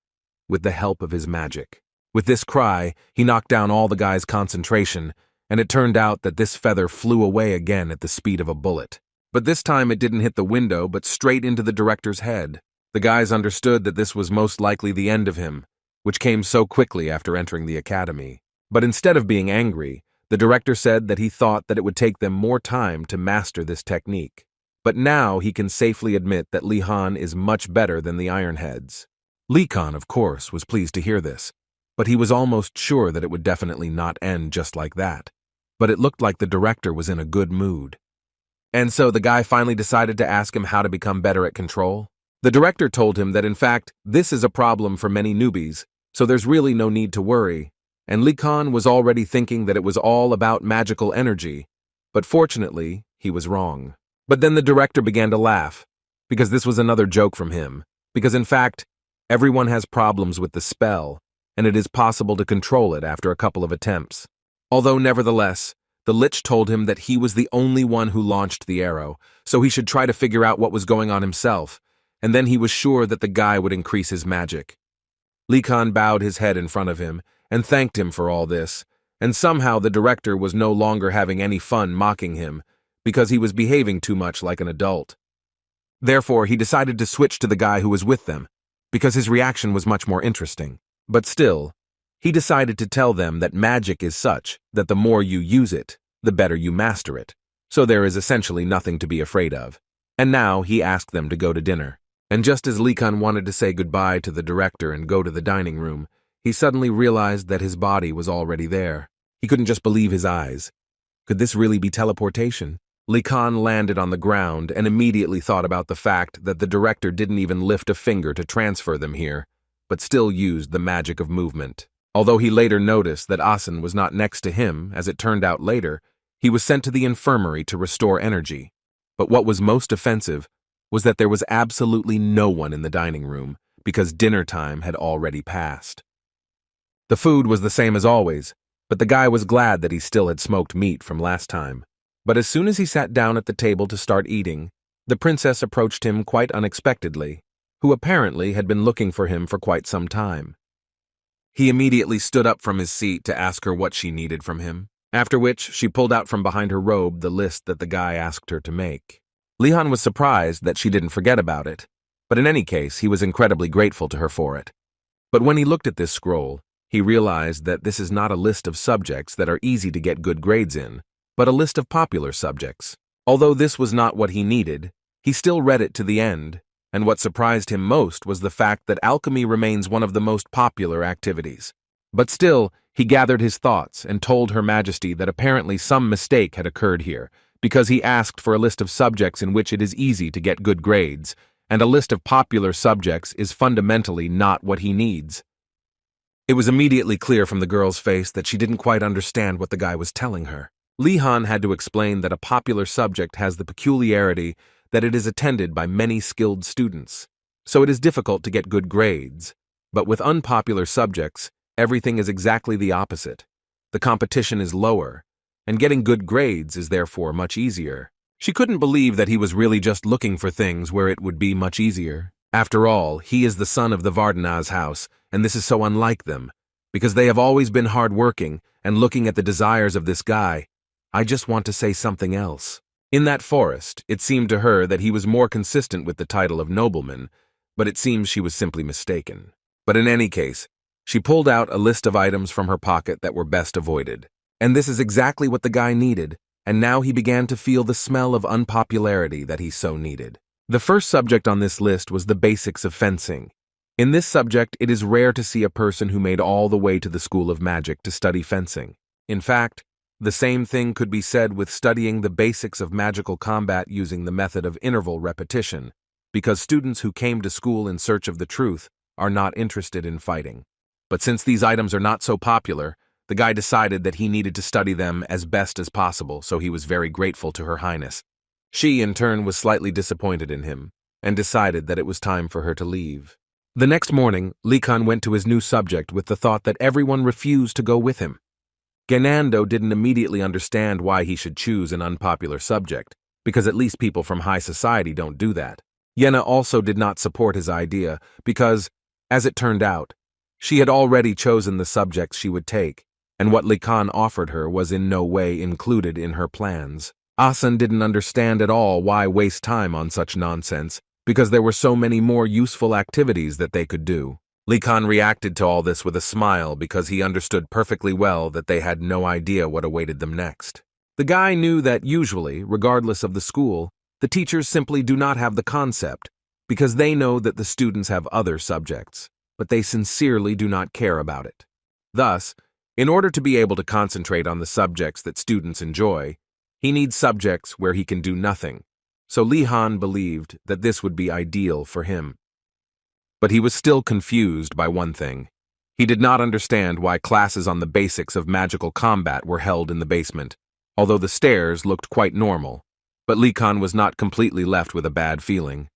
with the help of his magic. With this cry, he knocked down all the guys' concentration, and it turned out that this feather flew away again at the speed of a bullet. But this time it didn't hit the window, but straight into the director's head. The guys understood that this was most likely the end of him, which came so quickly after entering the academy. But instead of being angry, the director said that he thought that it would take them more time to master this technique. But now he can safely admit that Lee Khan is much better than the Ironheads. Lee Khan, of course, was pleased to hear this, but he was almost sure that it would definitely not end just like that. But it looked like the director was in a good mood. And so the guy finally decided to ask him how to become better at control. The director told him that in fact, this is a problem for many newbies, so there's really no need to worry, and Lee Khan was already thinking that it was all about magical energy, but fortunately, he was wrong. But then the director began to laugh, because this was another joke from him, because in fact, everyone has problems with the spell, and it is possible to control it after a couple of attempts. Although nevertheless, The Lich told him that he was the only one who launched the arrow, so he should try to figure out what was going on himself, and then he was sure that the guy would increase his magic. Lee Khan bowed his head in front of him and thanked him for all this, and somehow the director was no longer having any fun mocking him because he was behaving too much like an adult. Therefore, he decided to switch to the guy who was with them, because his reaction was much more interesting. But still, he decided to tell them that magic is such that the more you use it, the better you master it, so there is essentially nothing to be afraid of. And now he asked them to go to dinner. And just as Lee Khan wanted to say goodbye to the director and go to the dining room, he suddenly realized that his body was already there. He couldn't just believe his eyes. Could this really be teleportation? Lee Khan landed on the ground and immediately thought about the fact that the director didn't even lift a finger to transfer them here, but still used the magic of movement. Although he later noticed that Asen was not next to him, as it turned out later, he was sent to the infirmary to restore energy. But what was most offensive was that there was absolutely no one in the dining room, because dinner time had already passed. The food was the same as always, but the guy was glad that he still had smoked meat from last time. But as soon as he sat down at the table to start eating, the princess approached him quite unexpectedly, who apparently had been looking for him for quite some time. He immediately stood up from his seat to ask her what she needed from him, after which she pulled out from behind her robe the list that the guy asked her to make. Lehan was surprised that she didn't forget about it, but in any case he was incredibly grateful to her for it. But when he looked at this scroll, he realized that this is not a list of subjects that are easy to get good grades in, but a list of popular subjects. Although this was not what he needed, he still read it to the end, and what surprised him most was the fact that alchemy remains one of the most popular activities. But still, he gathered his thoughts and told Her Majesty that apparently some mistake had occurred here, because he asked for a list of subjects in which it is easy to get good grades, and a list of popular subjects is fundamentally not what he needs. It was immediately clear from the girl's face that she didn't quite understand what the guy was telling her. Lehan had to explain that a popular subject has the peculiarity that it is attended by many skilled students, so it is difficult to get good grades. But with unpopular subjects, everything is exactly the opposite. The competition is lower, and getting good grades is therefore much easier. She couldn't believe that he was really just looking for things where it would be much easier. After all, he is the son of the Vardanaz house, and this is so unlike them, because they have always been hard-working, and looking at the desires of this guy, I just want to say something else. In that forest, it seemed to her that he was more consistent with the title of nobleman, but it seems she was simply mistaken. But in any case, she pulled out a list of items from her pocket that were best avoided. And this is exactly what the guy needed, and now he began to feel the smell of unpopularity that he so needed. The first subject on this list was the basics of fencing. In this subject, it is rare to see a person who made all the way to the School of Magic to study fencing. In fact, the same thing could be said with studying the basics of magical combat using the method of interval repetition, because students who came to school in search of the truth are not interested in fighting. But since these items are not so popular, the guy decided that he needed to study them as best as possible, so he was very grateful to Her Highness. She, in turn, was slightly disappointed in him, and decided that it was time for her to leave. The next morning, Lee Khan went to his new subject with the thought that everyone refused to go with him. Ganando didn't immediately understand why he should choose an unpopular subject, because at least people from high society don't do that. Yena also did not support his idea, because, as it turned out, she had already chosen the subjects she would take, and what Lee Khan offered her was in no way included in her plans. Asen didn't understand at all why waste time on such nonsense, because there were so many more useful activities that they could do. Lee Khan reacted to all this with a smile because he understood perfectly well that they had no idea what awaited them next. The guy knew that usually, regardless of the school, the teachers simply do not have the concept, because they know that the students have other subjects, but they sincerely do not care about it. Thus, in order to be able to concentrate on the subjects that students enjoy, he needs subjects where he can do nothing, so Lehan believed that this would be ideal for him. But he was still confused by one thing. He did not understand why classes on the basics of magical combat were held in the basement, although the stairs looked quite normal, but Lekan was not completely left with a bad feeling.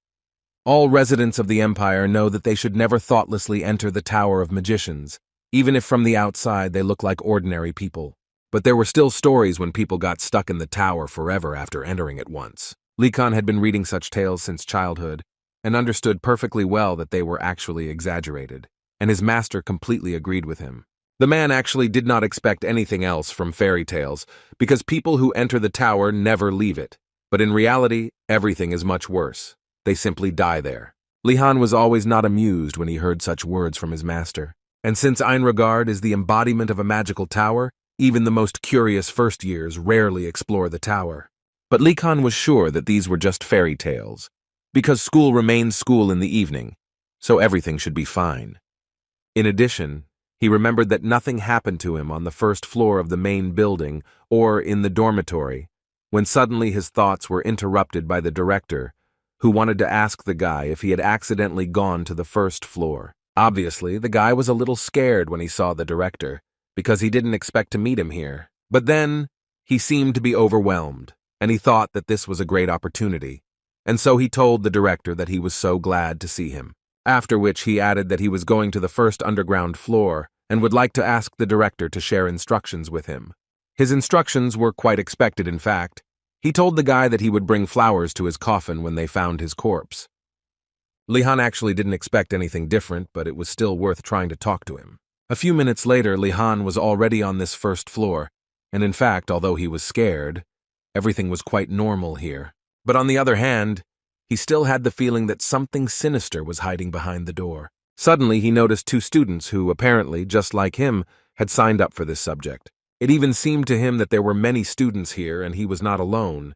All residents of the Empire know that they should never thoughtlessly enter the Tower of Magicians, even if from the outside they look like ordinary people. But there were still stories when people got stuck in the tower forever after entering it once. Likan had been reading such tales since childhood, and understood perfectly well that they were actually exaggerated, and his master completely agreed with him. The man actually did not expect anything else from fairy tales, because people who enter the tower never leave it. But in reality, everything is much worse. They simply die there. Lihan was always not amused when he heard such words from his master. And since Einregard is the embodiment of a magical tower, even the most curious first years rarely explore the tower. But Likan was sure that these were just fairy tales, because school remains school in the evening, so everything should be fine. In addition, he remembered that nothing happened to him on the first floor of the main building or in the dormitory, when suddenly his thoughts were interrupted by the director, who wanted to ask the guy if he had accidentally gone to the first floor. Obviously, the guy was a little scared when he saw the director, because he didn't expect to meet him here. But then, he seemed to be overwhelmed, and he thought that this was a great opportunity. And so he told the director that he was so glad to see him. After which he added that he was going to the first underground floor and would like to ask the director to share instructions with him. His instructions were quite expected, in fact. He told the guy that he would bring flowers to his coffin when they found his corpse. Lihan actually didn't expect anything different, but it was still worth trying to talk to him. A few minutes later, Lihan was already on this first floor, and in fact, although he was scared, everything was quite normal here. But on the other hand, he still had the feeling that something sinister was hiding behind the door. Suddenly, he noticed two students who, apparently, just like him, had signed up for this subject. It even seemed to him that there were many students here and he was not alone.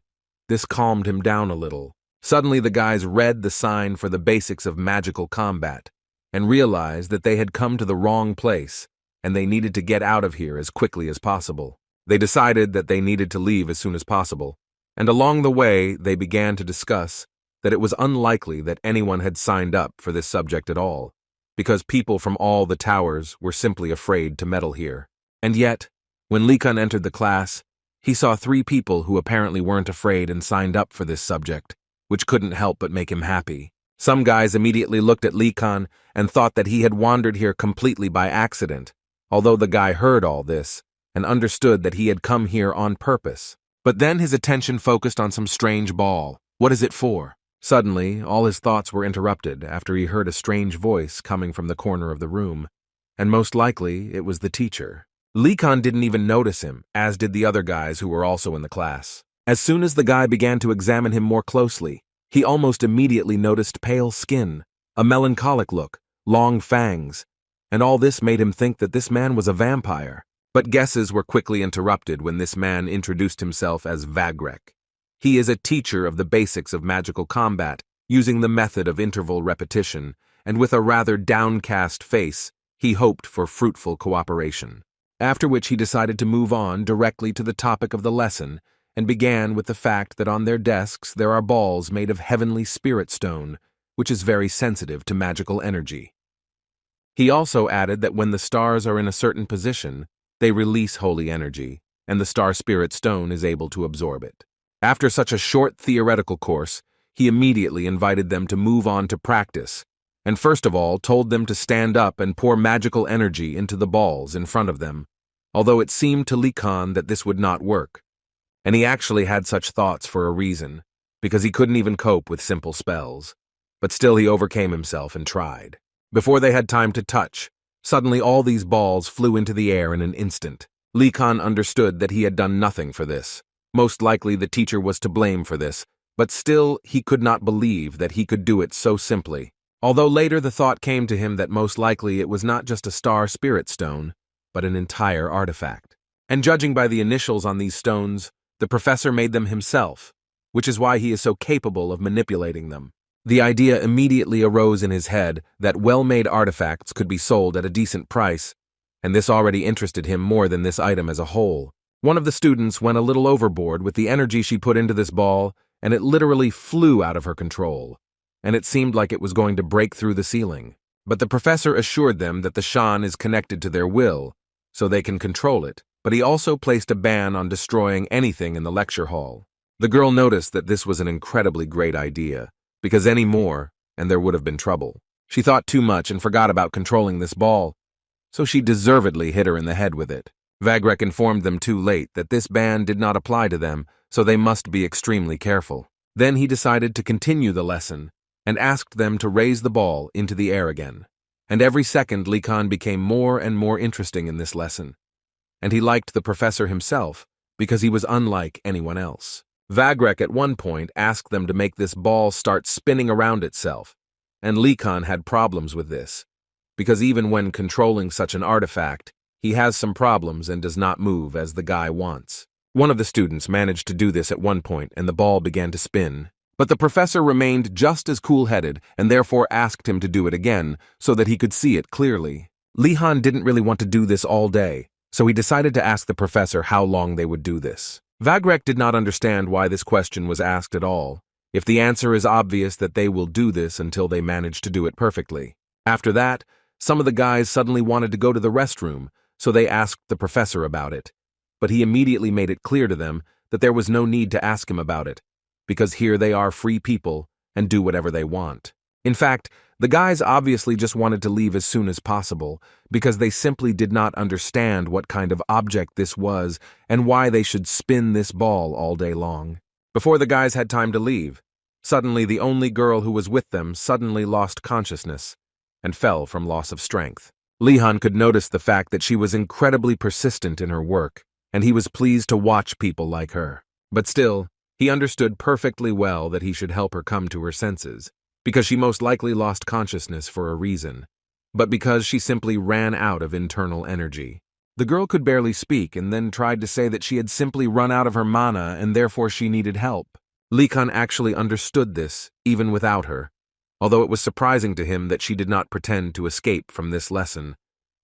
This calmed him down a little. Suddenly, the guys read the sign for the basics of magical combat and realized that they had come to the wrong place and they needed to get out of here as quickly as possible. They decided that they needed to leave as soon as possible, and along the way, they began to discuss that it was unlikely that anyone had signed up for this subject at all, because people from all the towers were simply afraid to meddle here. And yet, when Likan entered the class, he saw 3 people who apparently weren't afraid and signed up for this subject, which couldn't help but make him happy. Some guys immediately looked at Likan and thought that he had wandered here completely by accident, although the guy heard all this and understood that he had come here on purpose. But then his attention focused on some strange ball. What is it for? Suddenly, all his thoughts were interrupted after he heard a strange voice coming from the corner of the room, and most likely it was the teacher. Likan didn't even notice him, as did the other guys who were also in the class. As soon as the guy began to examine him more closely, he almost immediately noticed pale skin, a melancholic look, long fangs, and all this made him think that this man was a vampire. But guesses were quickly interrupted when this man introduced himself as Vagrek. He is a teacher of the basics of magical combat, using the method of interval repetition, and with a rather downcast face, he hoped for fruitful cooperation. After which he decided to move on directly to the topic of the lesson, and began with the fact that on their desks there are balls made of heavenly spirit stone, which is very sensitive to magical energy. He also added that when the stars are in a certain position, they release holy energy, and the star spirit stone is able to absorb it. After such a short theoretical course, he immediately invited them to move on to practice, and first of all told them to stand up and pour magical energy into the balls in front of them, although it seemed to Likan that this would not work. And he actually had such thoughts for a reason, because he couldn't even cope with simple spells. But still he overcame himself and tried. Before they had time to touch, suddenly all these balls flew into the air in an instant. Likan understood that he had done nothing for this. Most likely the teacher was to blame for this, but still he could not believe that he could do it so simply. Although later the thought came to him that most likely it was not just a star spirit stone, but an entire artifact. And judging by the initials on these stones, the professor made them himself, which is why he is so capable of manipulating them. The idea immediately arose in his head that well-made artifacts could be sold at a decent price, and this already interested him more than this item as a whole. One of the students went a little overboard with the energy she put into this ball, and it literally flew out of her control, and it seemed like it was going to break through the ceiling. But the professor assured them that the shan is connected to their will, so they can control it, but he also placed a ban on destroying anything in the lecture hall. The girl noticed that this was an incredibly great idea, because any more, and there would have been trouble. She thought too much and forgot about controlling this ball, so she deservedly hit her in the head with it. Vagrek informed them too late that this ban did not apply to them, so they must be extremely careful. Then he decided to continue the lesson and asked them to raise the ball into the air again. And every second Likan became more and more interesting in this lesson. And he liked the professor himself because he was unlike anyone else. Vagrek at one point asked them to make this ball start spinning around itself, and Likan had problems with this, because even when controlling such an artifact, he has some problems and does not move as the guy wants. One of the students managed to do this at one point and the ball began to spin, but the professor remained just as cool-headed and therefore asked him to do it again so that he could see it clearly. Lihan didn't really want to do this all day, so he decided to ask the professor how long they would do this. Vagrek did not understand why this question was asked at all, if the answer is obvious that they will do this until they manage to do it perfectly. After that, some of the guys suddenly wanted to go to the restroom, so they asked the professor about it. But he immediately made it clear to them that there was no need to ask him about it, because here they are free people and do whatever they want. In fact, the guys obviously just wanted to leave as soon as possible because they simply did not understand what kind of object this was and why they should spin this ball all day long. Before the guys had time to leave, suddenly the only girl who was with them suddenly lost consciousness and fell from loss of strength. Lihan could notice the fact that she was incredibly persistent in her work, and he was pleased to watch people like her. But still, he understood perfectly well that he should help her come to her senses, because she most likely lost consciousness for a reason, but because she simply ran out of internal energy. The girl could barely speak and then tried to say that she had simply run out of her mana and therefore she needed help. Likan actually understood this, even without her, although it was surprising to him that she did not pretend to escape from this lesson.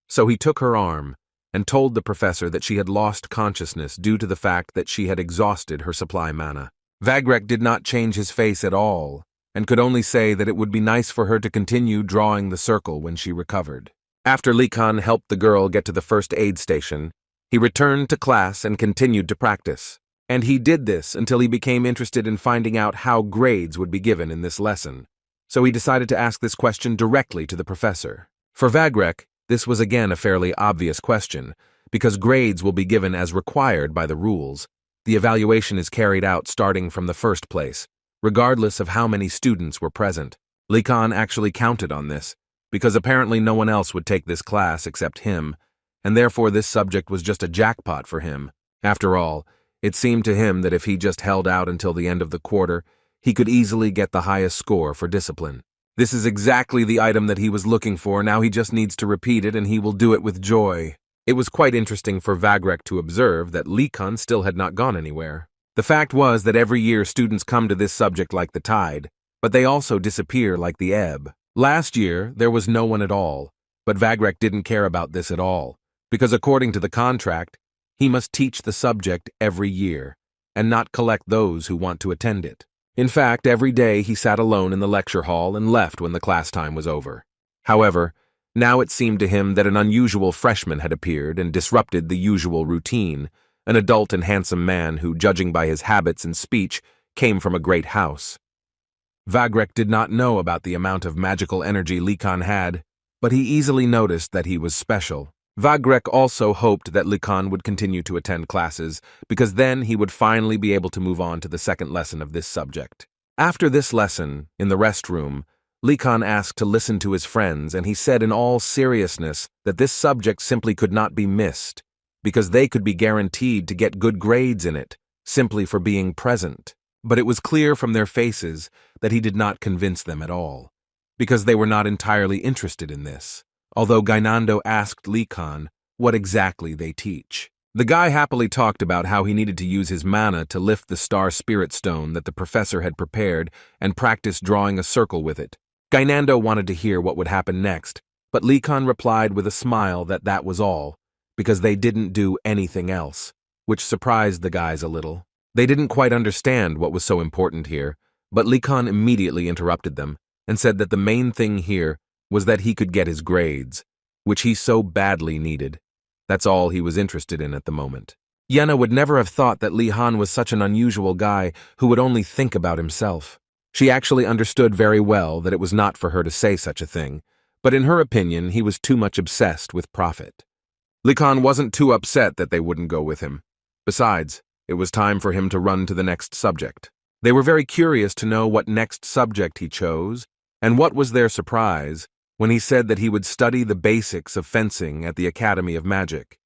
So he took her arm and told the professor that she had lost consciousness due to the fact that she had exhausted her supply mana. Vagrek did not change his face at all, and could only say that it would be nice for her to continue drawing the circle when she recovered. After Likan helped the girl get to the first aid station, he returned to class and continued to practice. And he did this until he became interested in finding out how grades would be given in this lesson. So he decided to ask this question directly to the professor. For Vagrek, this was again a fairly obvious question, because grades will be given as required by the rules. The evaluation is carried out starting from the first place, regardless of how many students were present. Likan actually counted on this, because apparently no one else would take this class except him, and therefore this subject was just a jackpot for him. After all, it seemed to him that if he just held out until the end of the quarter, he could easily get the highest score for discipline. This is exactly the item that he was looking for. Now he just needs to repeat it and he will do it with joy. It was quite interesting for Vagrek to observe that Likan still had not gone anywhere. The fact was that every year students come to this subject like the tide, but they also disappear like the ebb. Last year, there was no one at all, but Vagrek didn't care about this at all, because according to the contract, he must teach the subject every year, and not collect those who want to attend it. In fact, every day he sat alone in the lecture hall and left when the class time was over. However, now it seemed to him that an unusual freshman had appeared and disrupted the usual routine, an adult and handsome man who, judging by his habits and speech, came from a great house. Vagrek did not know about the amount of magical energy Likan had, but he easily noticed that he was special. Vagrek also hoped that Likan would continue to attend classes, because then he would finally be able to move on to the second lesson of this subject. After this lesson, in the restroom, Likan asked to listen to his friends, and he said in all seriousness that this subject simply could not be missed, because they could be guaranteed to get good grades in it, simply for being present. But it was clear from their faces that he did not convince them at all, because they were not entirely interested in this, although Gainando asked Likan what exactly they teach. The guy happily talked about how he needed to use his mana to lift the star spirit stone that the professor had prepared and practice drawing a circle with it. Gainando wanted to hear what would happen next, but Likan replied with a smile that that was all, because they didn't do anything else, which surprised the guys a little. They didn't quite understand what was so important here, but Likan immediately interrupted them and said that the main thing here was that he could get his grades, which he so badly needed. That's all he was interested in at the moment. Yenna would never have thought that Lihan was such an unusual guy who would only think about himself. She actually understood very well that it was not for her to say such a thing, but in her opinion he was too much obsessed with profit. Li Kan wasn't too upset that they wouldn't go with him. Besides, it was time for him to run to the next subject. They were very curious to know what next subject he chose, and what was their surprise when he said that he would study the basics of fencing at the Academy of Magic.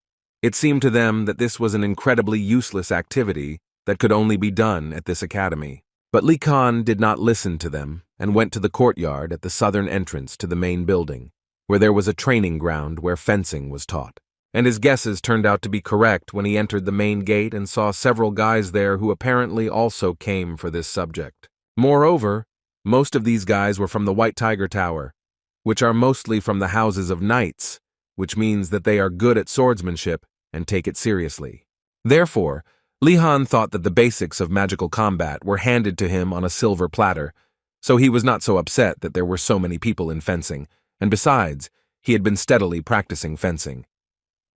It seemed to them that this was an incredibly useless activity that could only be done at this academy. But Li Kan did not listen to them and went to the courtyard at the southern entrance to the main building, where there was a training ground where fencing was taught. And his guesses turned out to be correct when he entered the main gate and saw several guys there who apparently also came for this subject. Moreover, most of these guys were from the White Tiger Tower, which are mostly from the houses of knights, which means that they are good at swordsmanship and take it seriously. Therefore, Li Han thought that the basics of magical combat were handed to him on a silver platter, so he was not so upset that there were so many people in fencing, and besides, he had been steadily practicing fencing.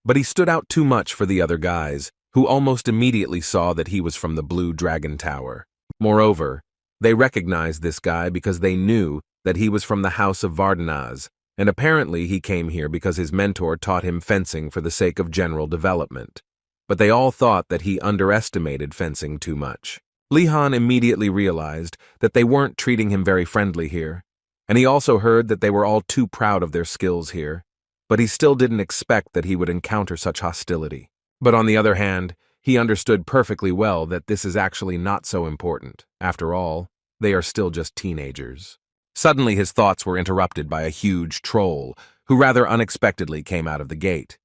But he stood out too much for the other guys, who almost immediately saw that he was from the Blue Dragon Tower. Moreover, they recognized this guy because they knew that he was from the House of Vardanaz, and apparently he came here because his mentor taught him fencing for the sake of general development. But they all thought that he underestimated fencing too much. Li Han immediately realized that they weren't treating him very friendly here, and he also heard that they were all too proud of their skills here, but he still didn't expect that he would encounter such hostility. But on the other hand, he understood perfectly well that this is actually not so important. After all, they are still just teenagers. Suddenly his thoughts were interrupted by a huge troll, who rather unexpectedly came out of the gate.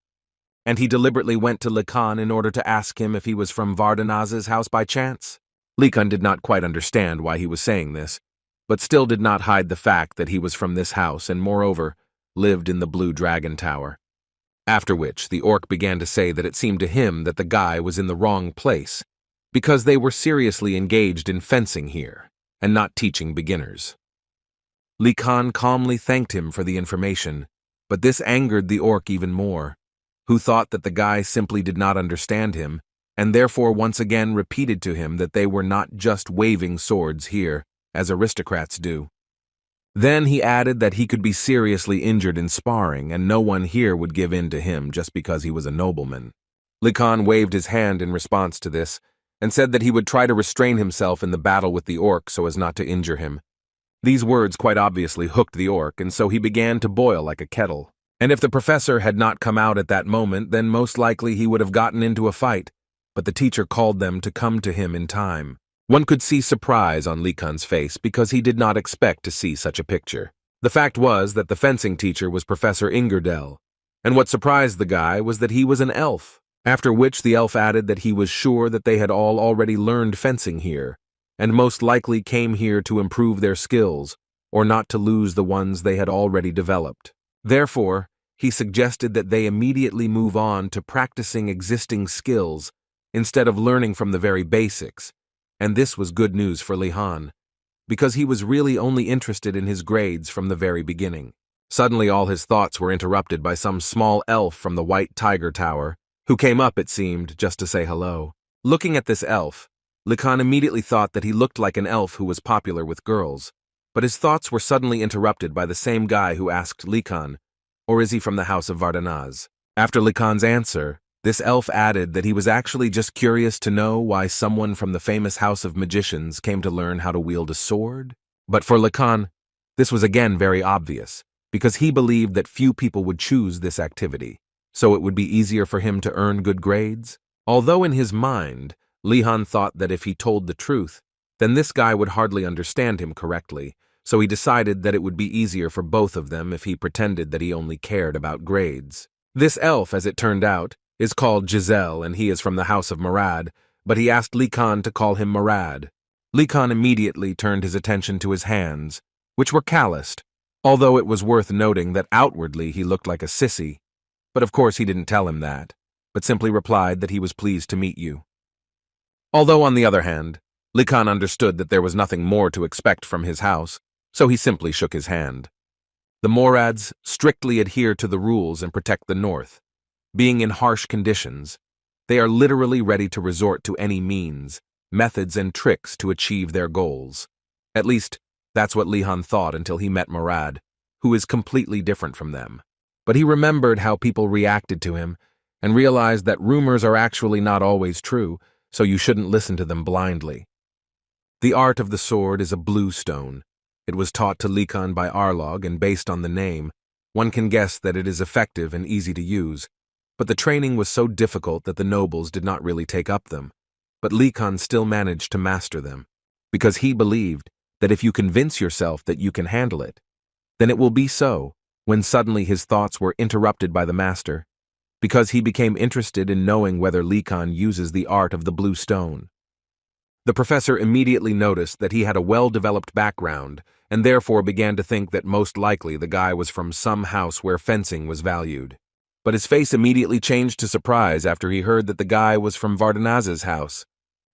And he deliberately went to Li Kan in order to ask him if he was from Vardanaz's house by chance. Li Kan did not quite understand why he was saying this, but still did not hide the fact that he was from this house and, moreover, lived in the Blue Dragon Tower. After which, the orc began to say that it seemed to him that the guy was in the wrong place, because they were seriously engaged in fencing here, and not teaching beginners. Li Kan calmly thanked him for the information, but this angered the orc even more, who thought that the guy simply did not understand him, and therefore once again repeated to him that they were not just waving swords here, as aristocrats do. Then he added that he could be seriously injured in sparring, and no one here would give in to him just because he was a nobleman. Li Kan waved his hand in response to this, and said that he would try to restrain himself in the battle with the orc so as not to injure him. These words quite obviously hooked the orc, and so he began to boil like a kettle. And if the professor had not come out at that moment, then most likely he would have gotten into a fight, but the teacher called them to come to him in time. One could see surprise on Li Kan's face because he did not expect to see such a picture. The fact was that the fencing teacher was Professor Ingerdell, and what surprised the guy was that he was an elf, after which the elf added that he was sure that they had all already learned fencing here, and most likely came here to improve their skills, or not to lose the ones they had already developed. Therefore, he suggested that they immediately move on to practicing existing skills instead of learning from the very basics, and this was good news for Li Han, because he was really only interested in his grades from the very beginning. Suddenly all his thoughts were interrupted by some small elf from the White Tiger Tower, who came up, it seemed, just to say hello. Looking at this elf, Li Kan immediately thought that he looked like an elf who was popular with girls, but his thoughts were suddenly interrupted by the same guy who asked Li Kan, or is he from the House of Vardanaz? After Li Kan's answer, this elf added that he was actually just curious to know why someone from the famous House of Magicians came to learn how to wield a sword. But for Li Kan, this was again very obvious, because he believed that few people would choose this activity, so it would be easier for him to earn good grades. Although in his mind, Li Han thought that if he told the truth, then this guy would hardly understand him correctly, so he decided that it would be easier for both of them if he pretended that he only cared about grades. This elf, as it turned out, is called Giselle, and he is from the House of Murad, but he asked Li Kan to call him Murad. Li Kan immediately turned his attention to his hands, which were calloused, although it was worth noting that outwardly he looked like a sissy, but of course he didn't tell him that, but simply replied that he was pleased to meet you. Although on the other hand, Li Kan understood that there was nothing more to expect from his house, so he simply shook his hand. The Morads strictly adhere to the rules and protect the North. Being in harsh conditions, they are literally ready to resort to any means, methods, and tricks to achieve their goals. At least, that's what Li Han thought until he met Murad, who is completely different from them. But he remembered how people reacted to him, and realized that rumors are actually not always true, so you shouldn't listen to them blindly. The art of the sword is a blue stone. It was taught to Likan by Arlog, and based on the name, one can guess that it is effective and easy to use. But the training was so difficult that the nobles did not really take up them. But Likan still managed to master them, because he believed that if you convince yourself that you can handle it, then it will be so, when suddenly his thoughts were interrupted by the master, because he became interested in knowing whether Likan uses the art of the blue stone. The professor immediately noticed that he had a well-developed background, and therefore began to think that most likely the guy was from some house where fencing was valued. But his face immediately changed to surprise after he heard that the guy was from Vardanaz's house.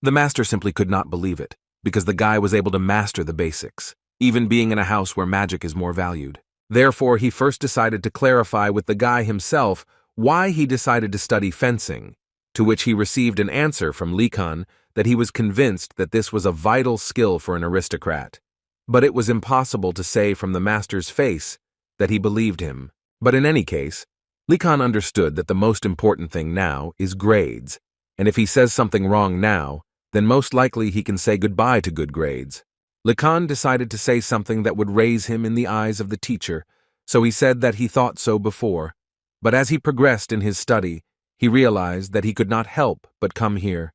The master simply could not believe it, because the guy was able to master the basics, even being in a house where magic is more valued. Therefore, he first decided to clarify with the guy himself why he decided to study fencing, to which he received an answer from Likan that he was convinced that this was a vital skill for an aristocrat. But it was impossible to say from the master's face that he believed him. But in any case, Likan understood that the most important thing now is grades, and if he says something wrong now, then most likely he can say goodbye to good grades. Likan decided to say something that would raise him in the eyes of the teacher, so he said that he thought so before. But as he progressed in his study, he realized that he could not help but come here.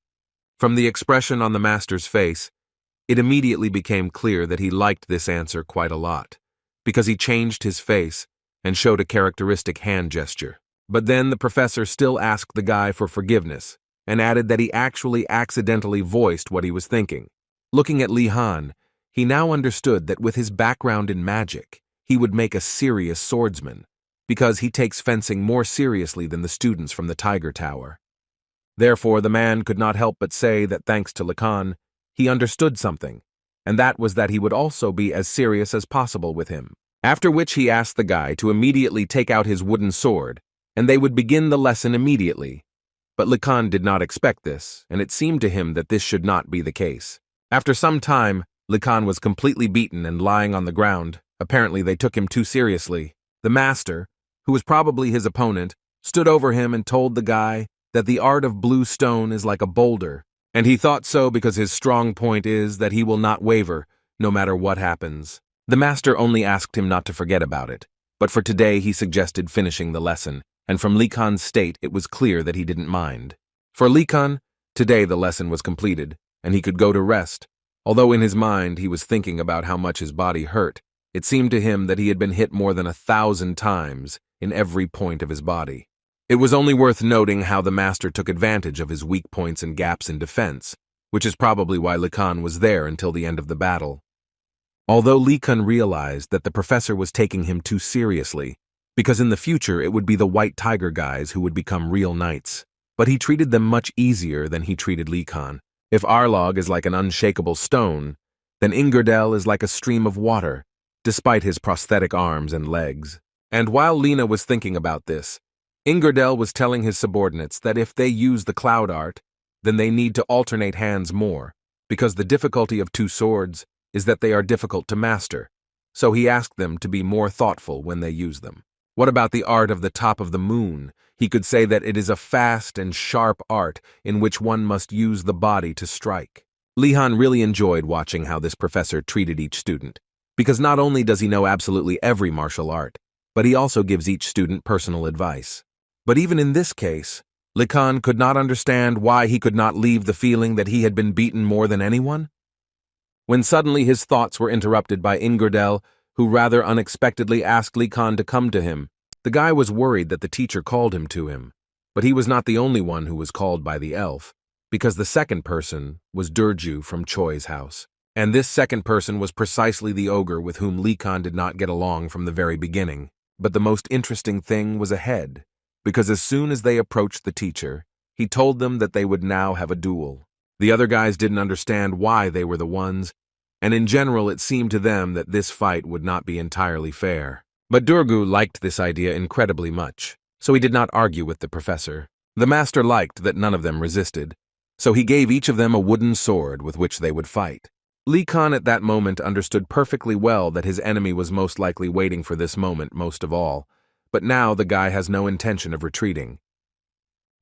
From the expression on the master's face, it immediately became clear that he liked this answer quite a lot, because he changed his face and showed a characteristic hand gesture. But then the professor still asked the guy for forgiveness, and added that he actually accidentally voiced what he was thinking. Looking at Li Han, he now understood that with his background in magic, he would make a serious swordsman, because he takes fencing more seriously than the students from the Tiger Tower. Therefore, the man could not help but say that thanks to Likan, he understood something, and that was that he would also be as serious as possible with him. After which he asked the guy to immediately take out his wooden sword, and they would begin the lesson immediately. But Likan did not expect this, and it seemed to him that this should not be the case. After some time, Likan was completely beaten and lying on the ground. Apparently they took him too seriously. The master, who was probably his opponent, stood over him and told the guy that the art of blue stone is like a boulder, and he thought so because his strong point is that he will not waver, no matter what happens. The master only asked him not to forget about it, but for today he suggested finishing the lesson, and from Likan's state it was clear that he didn't mind. For Likan, today the lesson was completed, and he could go to rest. Although in his mind he was thinking about how much his body hurt, it seemed to him that he had been hit more than 1,000 times in every point of his body. It was only worth noting how the master took advantage of his weak points and gaps in defense, which is probably why Likan was there until the end of the battle. Although Likan realized that the professor was taking him too seriously, because in the future it would be the White Tiger guys who would become real knights, but he treated them much easier than he treated Likan. If Arlog is like an unshakable stone, then Ingardel is like a stream of water, despite his prosthetic arms and legs. And while Lena was thinking about this, Ingardel was telling his subordinates that if they use the cloud art, then they need to alternate hands more, because the difficulty of two swords is that they are difficult to master, so he asked them to be more thoughtful when they use them. What about the art of the top of the moon? He could say that it is a fast and sharp art in which one must use the body to strike. Lihan really enjoyed watching how this professor treated each student, because not only does he know absolutely every martial art, but he also gives each student personal advice. But even in this case, Likan could not understand why he could not leave the feeling that he had been beaten more than anyone. When suddenly his thoughts were interrupted by Ingardel, who rather unexpectedly asked Likan to come to him. The guy was worried that the teacher called him to him, but he was not the only one who was called by the elf, because the second person was Durju from Choi's house. And this second person was precisely the ogre with whom Likan did not get along from the very beginning. But the most interesting thing was ahead, because as soon as they approached the teacher, he told them that they would now have a duel. The other guys didn't understand why they were the ones, and in general it seemed to them that this fight would not be entirely fair. But Durgu liked this idea incredibly much, so he did not argue with the professor. The master liked that none of them resisted, so he gave each of them a wooden sword with which they would fight. Likan at that moment understood perfectly well that his enemy was most likely waiting for this moment most of all, but now the guy has no intention of retreating.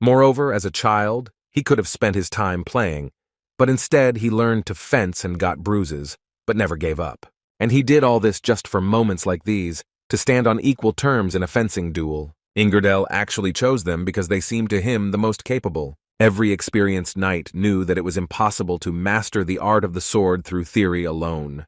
Moreover, as a child, he could have spent his time playing, but instead he learned to fence and got bruises, but never gave up. And he did all this just for moments like these, to stand on equal terms in a fencing duel. Ingardell actually chose them because they seemed to him the most capable. Every experienced knight knew that it was impossible to master the art of the sword through theory alone.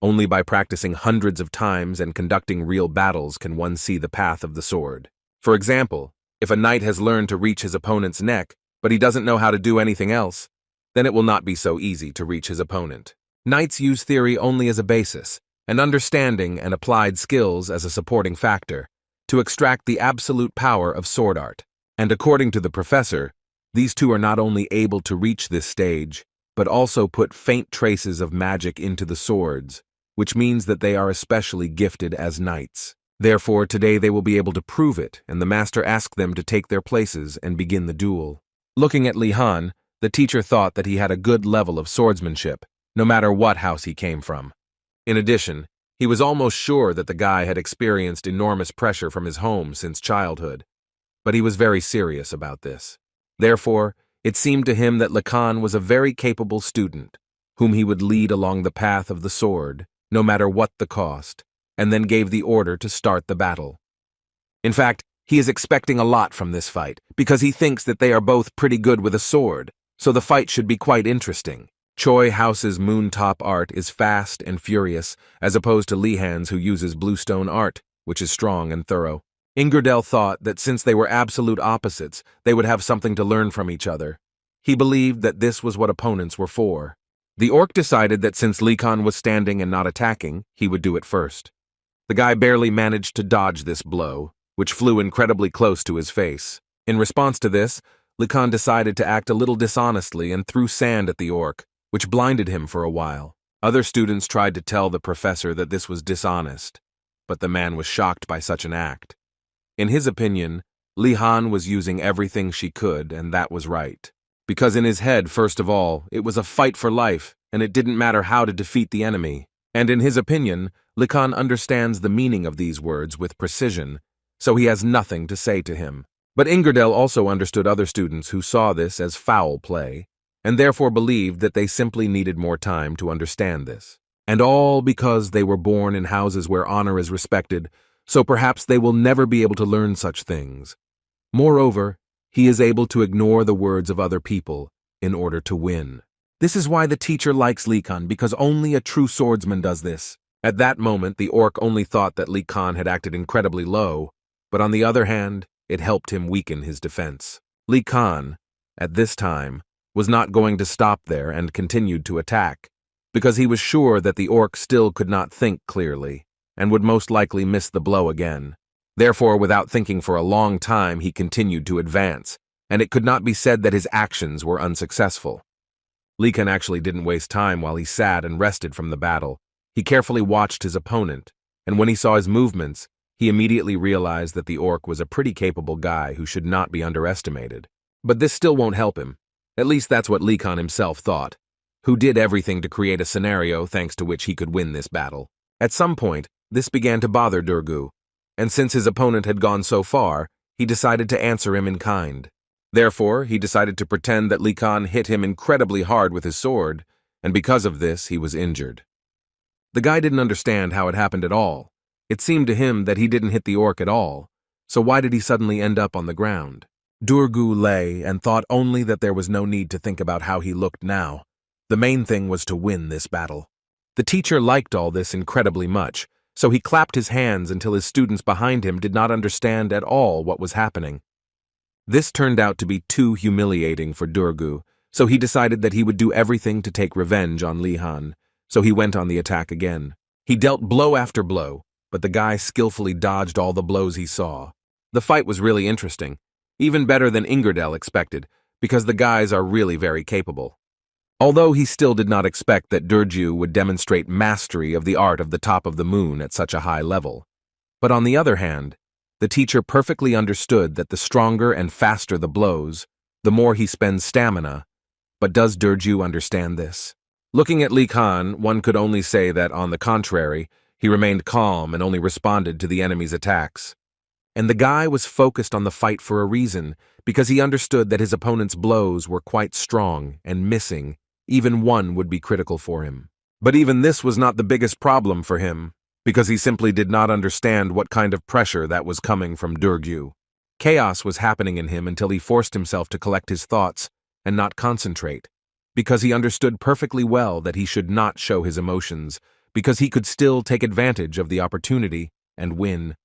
Only by practicing hundreds of times and conducting real battles can one see the path of the sword. For example, if a knight has learned to reach his opponent's neck, but he doesn't know how to do anything else, then it will not be so easy to reach his opponent. Knights use theory only as a basis, and understanding and applied skills as a supporting factor, to extract the absolute power of sword art. And according to the professor, these two are not only able to reach this stage, but also put faint traces of magic into the swords, which means that they are especially gifted as knights. Therefore, today they will be able to prove it, and the master asked them to take their places and begin the duel. Looking at Li Han, the teacher thought that he had a good level of swordsmanship, no matter what house he came from. In addition, he was almost sure that the guy had experienced enormous pressure from his home since childhood, but he was very serious about this. Therefore, it seemed to him that Lacan was a very capable student, whom he would lead along the path of the sword, no matter what the cost, and then gave the order to start the battle. In fact, he is expecting a lot from this fight, because he thinks that they are both pretty good with a sword, so the fight should be quite interesting. Choi House's Moontop art is fast and furious, as opposed to Li Han's who uses bluestone art, which is strong and thorough. Ingardell thought that since they were absolute opposites, they would have something to learn from each other. He believed that this was what opponents were for. The orc decided that since Li Kan was standing and not attacking, he would do it first. The guy barely managed to dodge this blow, which flew incredibly close to his face. In response to this, Li Kan decided to act a little dishonestly and threw sand at the orc, which blinded him for a while. Other students tried to tell the professor that this was dishonest, but the man was shocked by such an act. In his opinion, Li Han was using everything she could, and that was right. Because in his head, first of all, it was a fight for life, and it didn't matter how to defeat the enemy. And in his opinion, Li Kan understands the meaning of these words with precision, so he has nothing to say to him. But Ingardell also understood other students who saw this as foul play, and therefore believed that they simply needed more time to understand this. And all because they were born in houses where honor is respected, so perhaps they will never be able to learn such things. Moreover, he is able to ignore the words of other people in order to win. This is why the teacher likes Li Kan, because only a true swordsman does this. At that moment, the orc only thought that Li Kan had acted incredibly low, but on the other hand, it helped him weaken his defense. Li Kan, at this time, was not going to stop there and continued to attack, because he was sure that the orc still could not think clearly, and would most likely miss the blow again. Therefore, without thinking for a long time, he continued to advance, and it could not be said that his actions were unsuccessful. Li Kan actually didn't waste time while he sat and rested from the battle. He carefully watched his opponent, and when he saw his movements, he immediately realized that the orc was a pretty capable guy who should not be underestimated. But this still won't help him. At least that's what Li Kan himself thought, who did everything to create a scenario thanks to which he could win this battle. At some point, this began to bother Duru, and since his opponent had gone so far, he decided to answer him in kind. Therefore, he decided to pretend that Li Kan hit him incredibly hard with his sword, and because of this, he was injured. The guy didn't understand how it happened at all. It seemed to him that he didn't hit the orc at all, so why did he suddenly end up on the ground? Duru lay and thought only that there was no need to think about how he looked now. The main thing was to win this battle. The teacher liked all this incredibly much, so he clapped his hands until his students behind him did not understand at all what was happening. This turned out to be too humiliating for Duru, so he decided that he would do everything to take revenge on Li Han, so he went on the attack again. He dealt blow after blow, but the guy skillfully dodged all the blows he saw. The fight was really interesting, even better than Ingardell expected, because the guys are really very capable. Although he still did not expect that Duru would demonstrate mastery of the art of the top of the moon at such a high level. But on the other hand, the teacher perfectly understood that the stronger and faster the blows, the more he spends stamina. But does Duru understand this? Looking at Li Kan, one could only say that, on the contrary, he remained calm and only responded to the enemy's attacks. And the guy was focused on the fight for a reason, because he understood that his opponent's blows were quite strong, and missing, even one would be critical for him. But even this was not the biggest problem for him, because he simply did not understand what kind of pressure that was coming from Duru. Chaos was happening in him until he forced himself to collect his thoughts and not concentrate, because he understood perfectly well that he should not show his emotions, because he could still take advantage of the opportunity and win.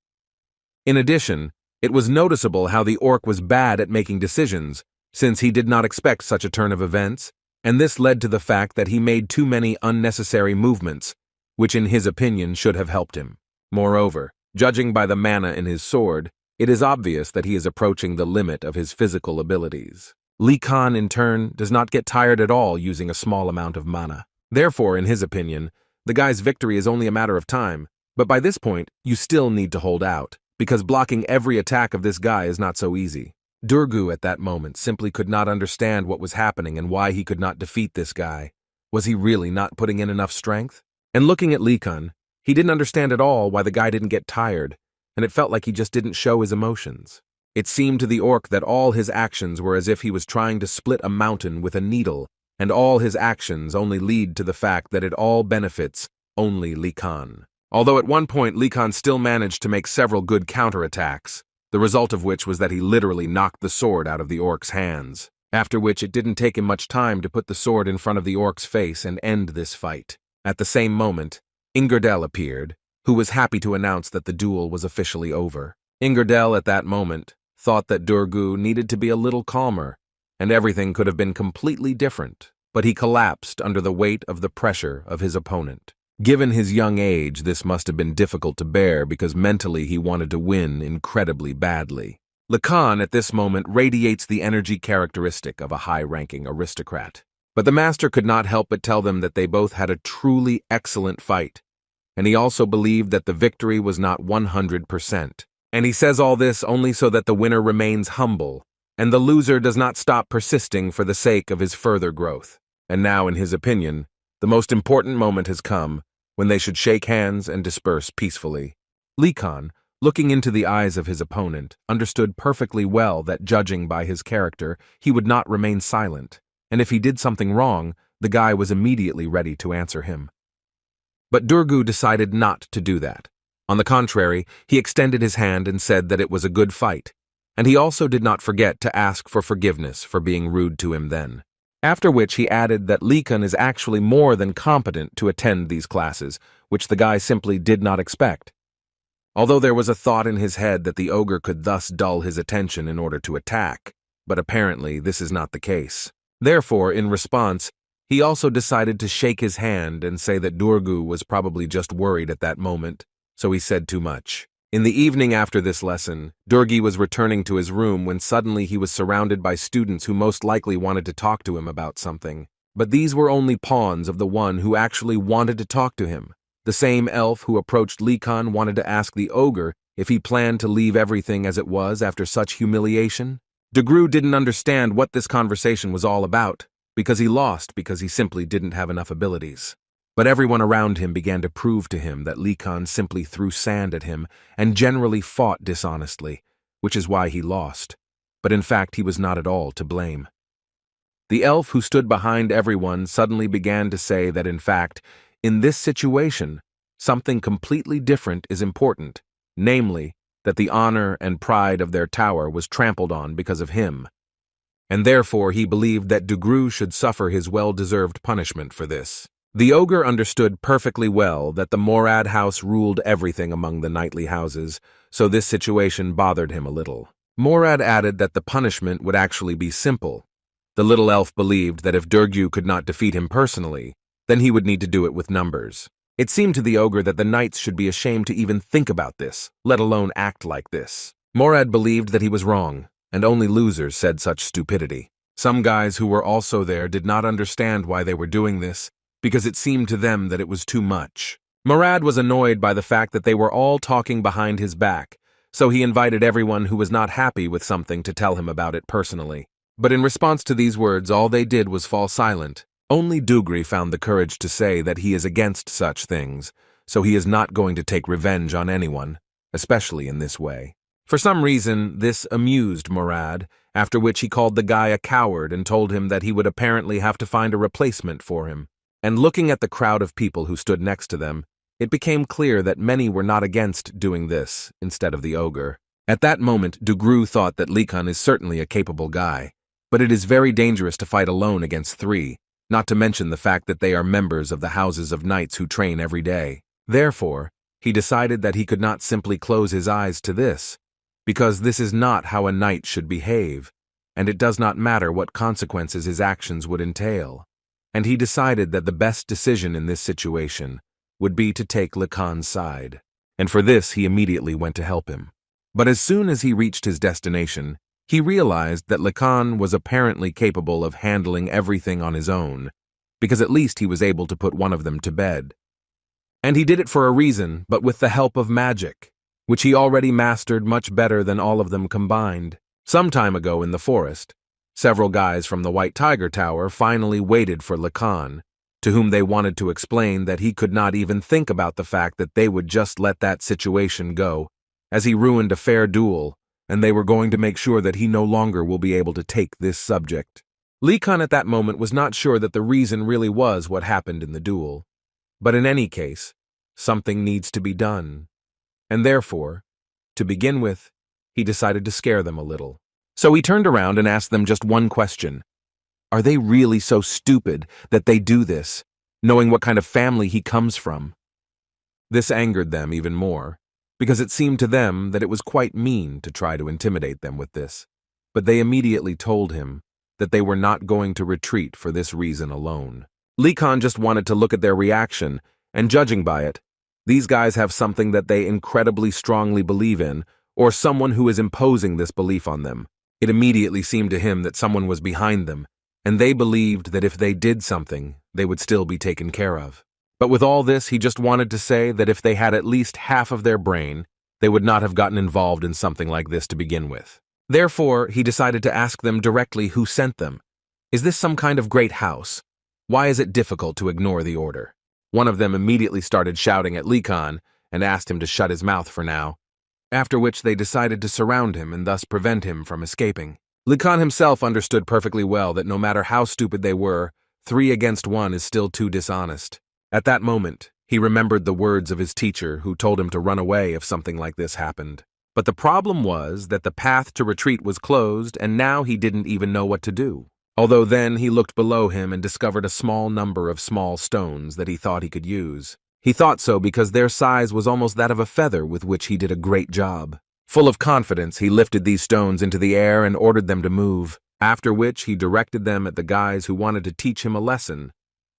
In addition, it was noticeable how the orc was bad at making decisions, since he did not expect such a turn of events, and this led to the fact that he made too many unnecessary movements, which in his opinion should have helped him. Moreover, judging by the mana in his sword, it is obvious that he is approaching the limit of his physical abilities. Lee Khan, in turn, does not get tired at all using a small amount of mana. Therefore, in his opinion, the guy's victory is only a matter of time, but by this point, you still need to hold out, because blocking every attack of this guy is not so easy. Duru at that moment simply could not understand what was happening and why he could not defeat this guy. Was he really not putting in enough strength? And looking at Lee Khan, he didn't understand at all why the guy didn't get tired, and it felt like he just didn't show his emotions. It seemed to the orc that all his actions were as if he was trying to split a mountain with a needle, and all his actions only lead to the fact that it all benefits only Lee Khan. Although at one point Lee Khan still managed to make several good counterattacks, the result of which was that he literally knocked the sword out of the orc's hands, after which it didn't take him much time to put the sword in front of the orc's face and end this fight. At the same moment, Inard appeared, who was happy to announce that the duel was officially over. Inard at that moment thought that Duru needed to be a little calmer, and everything could have been completely different, but he collapsed under the weight of the pressure of his opponent. Given his young age, this must have been difficult to bear because mentally he wanted to win incredibly badly. Lacan at this moment radiates the energy characteristic of a high-ranking aristocrat. But the master could not help but tell them that they both had a truly excellent fight, and he also believed that the victory was not 100%. And he says all this only so that the winner remains humble, and the loser does not stop persisting for the sake of his further growth. And now, in his opinion, the most important moment has come, when they should shake hands and disperse peacefully. Lee Khan, looking into the eyes of his opponent, understood perfectly well that judging by his character, he would not remain silent, and if he did something wrong, the guy was immediately ready to answer him. But Duru decided not to do that. On the contrary, he extended his hand and said that it was a good fight, and he also did not forget to ask for forgiveness for being rude to him then. After which he added that Lee Khan is actually more than competent to attend these classes, which the guy simply did not expect. Although there was a thought in his head that the ogre could thus dull his attention in order to attack, but apparently this is not the case. Therefore, in response, he also decided to shake his hand and say that Duru was probably just worried at that moment, so he said too much. In the evening after this lesson, Duru was returning to his room when suddenly he was surrounded by students who most likely wanted to talk to him about something. But these were only pawns of the one who actually wanted to talk to him. The same elf who approached Lee Khan wanted to ask the ogre if he planned to leave everything as it was after such humiliation. Duru didn't understand what this conversation was all about, because he lost because he simply didn't have enough abilities. But everyone around him began to prove to him that Lee Khan simply threw sand at him and generally fought dishonestly, which is why he lost. But in fact, he was not at all to blame. The elf who stood behind everyone suddenly began to say that in fact, in this situation, something completely different is important, namely, that the honor and pride of their tower was trampled on because of him. And therefore he believed that Duru should suffer his well-deserved punishment for this. The ogre understood perfectly well that the Morad house ruled everything among the knightly houses, so this situation bothered him a little. Morad added that the punishment would actually be simple. The little elf believed that if Duru could not defeat him personally, then he would need to do it with numbers. It seemed to the ogre that the knights should be ashamed to even think about this, let alone act like this. Morad believed that he was wrong, and only losers said such stupidity. Some guys who were also there did not understand why they were doing this, because it seemed to them that it was too much. Morad was annoyed by the fact that they were all talking behind his back, so he invited everyone who was not happy with something to tell him about it personally. But in response to these words, all they did was fall silent. Only Duru found the courage to say that he is against such things, so he is not going to take revenge on anyone, especially in this way. For some reason, this amused Murad, after which he called the guy a coward and told him that he would apparently have to find a replacement for him. And looking at the crowd of people who stood next to them, it became clear that many were not against doing this instead of the ogre. At that moment, Duru thought that Likan is certainly a capable guy, but it is very dangerous to fight alone against 3, not to mention the fact that they are members of the houses of knights who train every day. Therefore, he decided that he could not simply close his eyes to this, because this is not how a knight should behave, and it does not matter what consequences his actions would entail. And he decided that the best decision in this situation would be to take Likan's side, and for this he immediately went to help him. But as soon as he reached his destination, he realized that Likan was apparently capable of handling everything on his own, because at least he was able to put one of them to bed. And he did it for a reason, but with the help of magic, which he already mastered much better than all of them combined. Some time ago in the forest, several guys from the White Tiger Tower finally waited for Likan, to whom they wanted to explain that he could not even think about the fact that they would just let that situation go, as he ruined a fair duel, and they were going to make sure that he no longer will be able to take this subject. Likan at that moment was not sure that the reason really was what happened in the duel. But in any case, something needs to be done. And therefore, to begin with, he decided to scare them a little. So he turned around and asked them just one question. Are they really so stupid that they do this, knowing what kind of family he comes from? This angered them even more, because it seemed to them that it was quite mean to try to intimidate them with this. But they immediately told him that they were not going to retreat for this reason alone. Likan just wanted to look at their reaction, and judging by it, these guys have something that they incredibly strongly believe in, or someone who is imposing this belief on them. It immediately seemed to him that someone was behind them, and they believed that if they did something, they would still be taken care of. But with all this, he just wanted to say that if they had at least half of their brain, they would not have gotten involved in something like this to begin with. Therefore, he decided to ask them directly who sent them. Is this some kind of great house? Why is it difficult to ignore the order? One of them immediately started shouting at Likan and asked him to shut his mouth for now, after which they decided to surround him and thus prevent him from escaping. Likan himself understood perfectly well that no matter how stupid they were, 3 against 1 is still too dishonest. At that moment, he remembered the words of his teacher who told him to run away if something like this happened. But the problem was that the path to retreat was closed and now he didn't even know what to do. Although then he looked below him and discovered a small number of small stones that he thought he could use. He thought so because their size was almost that of a feather, with which he did a great job. Full of confidence, he lifted these stones into the air and ordered them to move, after which he directed them at the guys who wanted to teach him a lesson,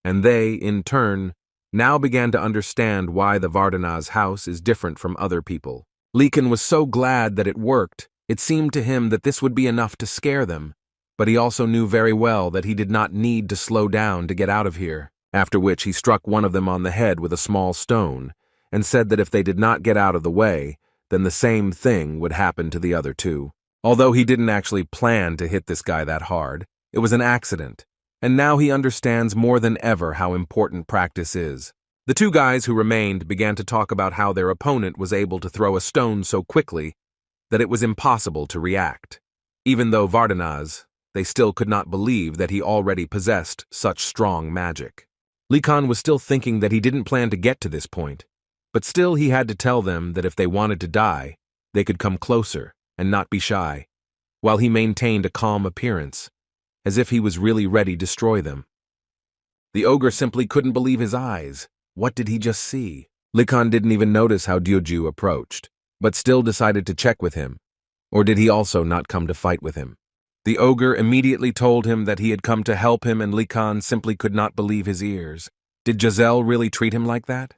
and they, in turn, now began to understand why the Vardana's house is different from other people. Likan was so glad that it worked, it seemed to him that this would be enough to scare them. But he also knew very well that he did not need to slow down to get out of here, after which he struck one of them on the head with a small stone, and said that if they did not get out of the way, then the same thing would happen to the other 2. Although he didn't actually plan to hit this guy that hard, it was an accident, and now he understands more than ever how important practice is. The 2 guys who remained began to talk about how their opponent was able to throw a stone so quickly that it was impossible to react. Even though Vardanaz, they still could not believe that he already possessed such strong magic. Likan was still thinking that he didn't plan to get to this point, but still he had to tell them that if they wanted to die, they could come closer and not be shy, while he maintained a calm appearance, as if he was really ready to destroy them. The ogre simply couldn't believe his eyes. What did he just see? Likan didn't even notice how Duru approached, but still decided to check with him. Or did he also not come to fight with him? The ogre immediately told him that he had come to help him, and Likan simply could not believe his ears. Did Giselle really treat him like that?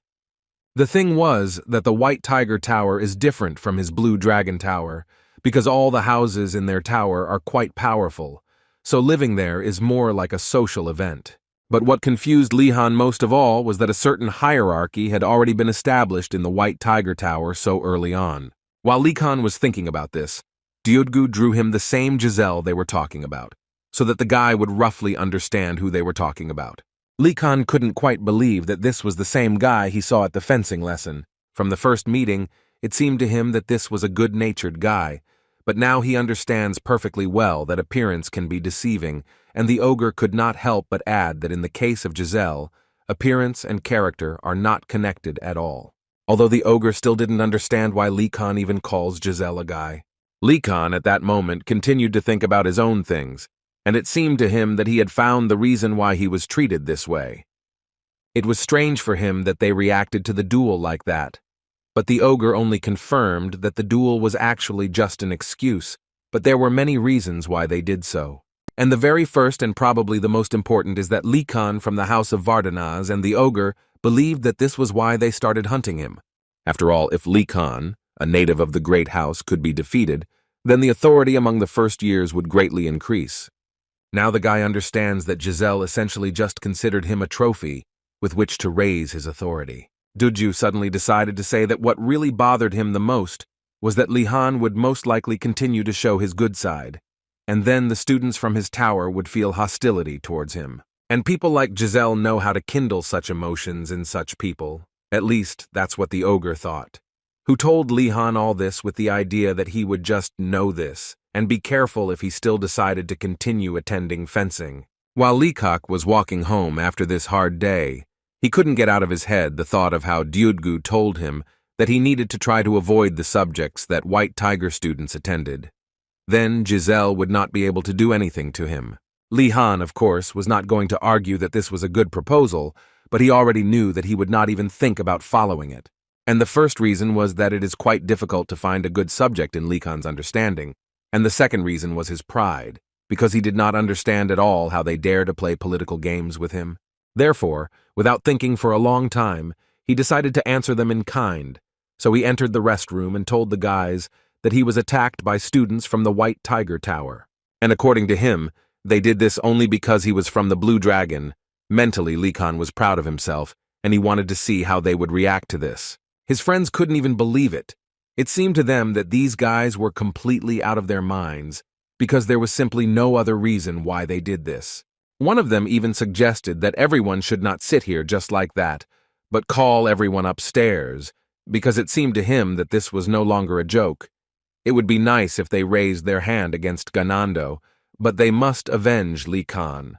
The thing was that the White Tiger Tower is different from his Blue Dragon Tower, because all the houses in their tower are quite powerful, so living there is more like a social event. But what confused Lihan most of all was that a certain hierarchy had already been established in the White Tiger Tower so early on. While Likan was thinking about this, Duru drew him the same Giselle they were talking about, so that the guy would roughly understand who they were talking about. Likan couldn't quite believe that this was the same guy he saw at the fencing lesson. From the first meeting, It seemed to him that this was a good-natured guy, but now he understands perfectly well that appearance can be deceiving, and the ogre could not help but add that in the case of Giselle, appearance and character are not connected at all. Although the ogre still didn't understand why Lee Khan even calls Giselle a guy. Lee Khan at that moment continued to think about his own things, and it seemed to him that he had found the reason why he was treated this way. It was strange for him that they reacted to the duel like that, but the ogre only confirmed that the duel was actually just an excuse, but there were many reasons why they did so. And the very first and probably the most important is that Lee Khan from the house of Vardanaz and the ogre believed that this was why they started hunting him. After all, if Lee Khan, a native of the great house, could be defeated, then the authority among the first years would greatly increase. Now the guy understands that Giselle essentially just considered him a trophy with which to raise his authority. Duju suddenly decided to say that what really bothered him the most was that Li Han would most likely continue to show his good side, and then the students from his tower would feel hostility towards him. And people like Giselle know how to kindle such emotions in such people. At least, that's what the ogre thought, who told Li Han all this with the idea that he would just know this and be careful if he still decided to continue attending fencing. While Leacock was walking home after this hard day, he couldn't get out of his head the thought of how Dyudgu told him that he needed to try to avoid the subjects that White Tiger students attended. Then Giselle would not be able to do anything to him. Li Han, of course, was not going to argue that this was a good proposal, but he already knew that he would not even think about following it. And the first reason was that it is quite difficult to find a good subject in Li Khan's understanding, and the second reason was his pride, because he did not understand at all how they dare to play political games with him. Therefore, without thinking for a long time, he decided to answer them in kind, so he entered the restroom and told the guys that he was attacked by students from the White Tiger Tower. And according to him, they did this only because he was from the Blue Dragon. Mentally, Li Khan was proud of himself, and he wanted to see how they would react to this. His friends couldn't even believe it. It seemed to them that these guys were completely out of their minds, because there was simply no other reason why they did this. One of them even suggested that everyone should not sit here just like that, but call everyone upstairs, because it seemed to him that this was no longer a joke. It would be nice if they raised their hand against Ganando, but they must avenge Li Khan.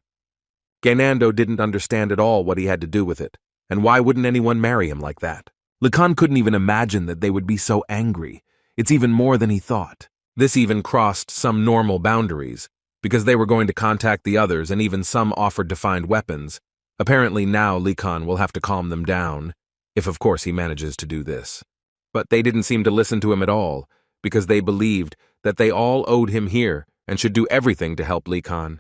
Ganando didn't understand at all what he had to do with it, and why wouldn't anyone marry him like that? Li Khan couldn't even imagine that they would be so angry. It's even more than he thought. This even crossed some normal boundaries, because they were going to contact the others and even some offered to find weapons. Apparently now Li Khan will have to calm them down, if of course he manages to do this. But they didn't seem to listen to him at all, because they believed that they all owed him here and should do everything to help Li Khan.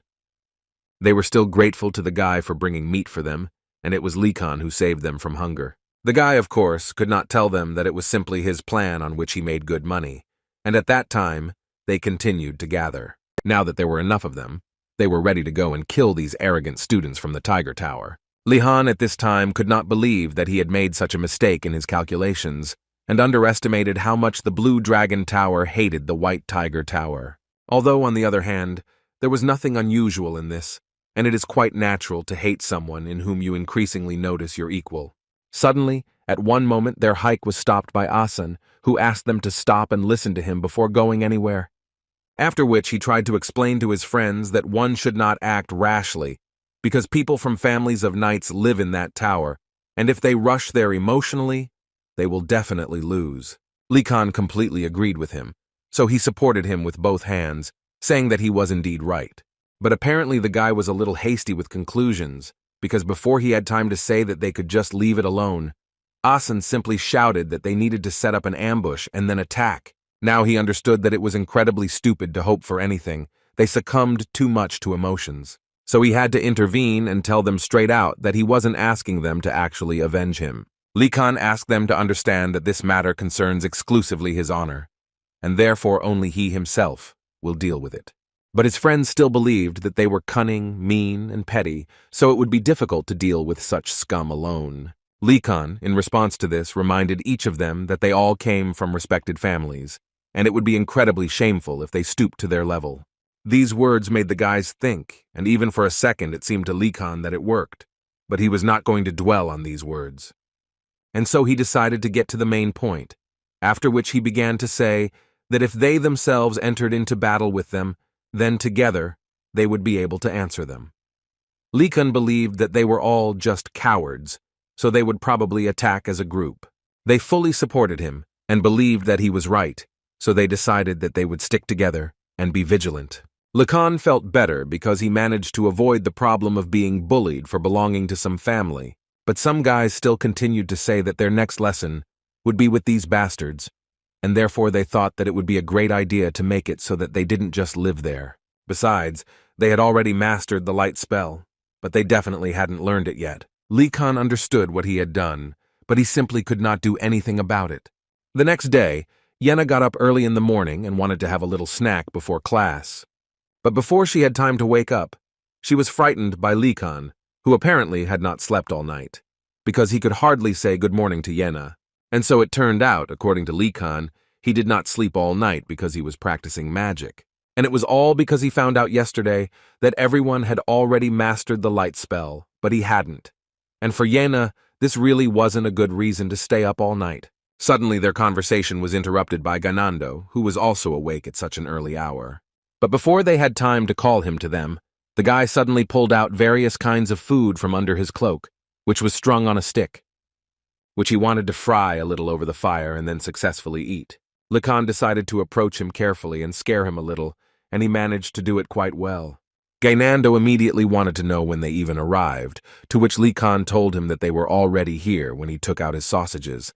They were still grateful to the guy for bringing meat for them, and it was Li Khan who saved them from hunger. The guy, of course, could not tell them that it was simply his plan on which he made good money, and at that time, they continued to gather. Now that there were enough of them, they were ready to go and kill these arrogant students from the Tiger Tower. Li Han at this time could not believe that he had made such a mistake in his calculations, and underestimated how much the Blue Dragon Tower hated the White Tiger Tower. Although, on the other hand, there was nothing unusual in this, and it is quite natural to hate someone in whom you increasingly notice your equal. Suddenly, at one moment their hike was stopped by Asan, who asked them to stop and listen to him before going anywhere. After which he tried to explain to his friends that one should not act rashly, because people from families of knights live in that tower, and if they rush there emotionally, they will definitely lose. Li Khan completely agreed with him, so he supported him with both hands, saying that he was indeed right. But apparently the guy was a little hasty with conclusions, because before he had time to say that they could just leave it alone, Asan simply shouted that they needed to set up an ambush and then attack. Now he understood that it was incredibly stupid to hope for anything. They succumbed too much to emotions. So he had to intervene and tell them straight out that he wasn't asking them to actually avenge him. Li Khan asked them to understand that this matter concerns exclusively his honor, and therefore only he himself will deal with it. But his friends still believed that they were cunning, mean, and petty, so it would be difficult to deal with such scum alone. Li Khan, in response to this, reminded each of them that they all came from respected families, and it would be incredibly shameful if they stooped to their level. These words made the guys think, and even for a second it seemed to Li Khan that it worked, but he was not going to dwell on these words. And so he decided to get to the main point, after which he began to say that if they themselves entered into battle with them, then together they would be able to answer them. Likan believed that they were all just cowards, so they would probably attack as a group. They fully supported him and believed that he was right, so they decided that they would stick together and be vigilant. Likan felt better because he managed to avoid the problem of being bullied for belonging to some family, but some guys still continued to say that their next lesson would be with these bastards, and therefore they thought that it would be a great idea to make it so that they didn't just live there. Besides, they had already mastered the light spell, but they definitely hadn't learned it yet. Likan understood what he had done, but he simply could not do anything about it. The next day, Yenna got up early in the morning and wanted to have a little snack before class. But before she had time to wake up, she was frightened by Likan, who apparently had not slept all night, because he could hardly say good morning to Yenna. And so it turned out, according to Likan, he did not sleep all night because he was practicing magic. And it was all because he found out yesterday that everyone had already mastered the light spell, but he hadn't. And for Yenna, this really wasn't a good reason to stay up all night. Suddenly their conversation was interrupted by Ganando, who was also awake at such an early hour. But before they had time to call him to them, the guy suddenly pulled out various kinds of food from under his cloak, which was strung on a stick, which he wanted to fry a little over the fire and then successfully eat. Likan decided to approach him carefully and scare him a little, and he managed to do it quite well. Gainando immediately wanted to know when they even arrived, to which Likan told him that they were already here when he took out his sausages.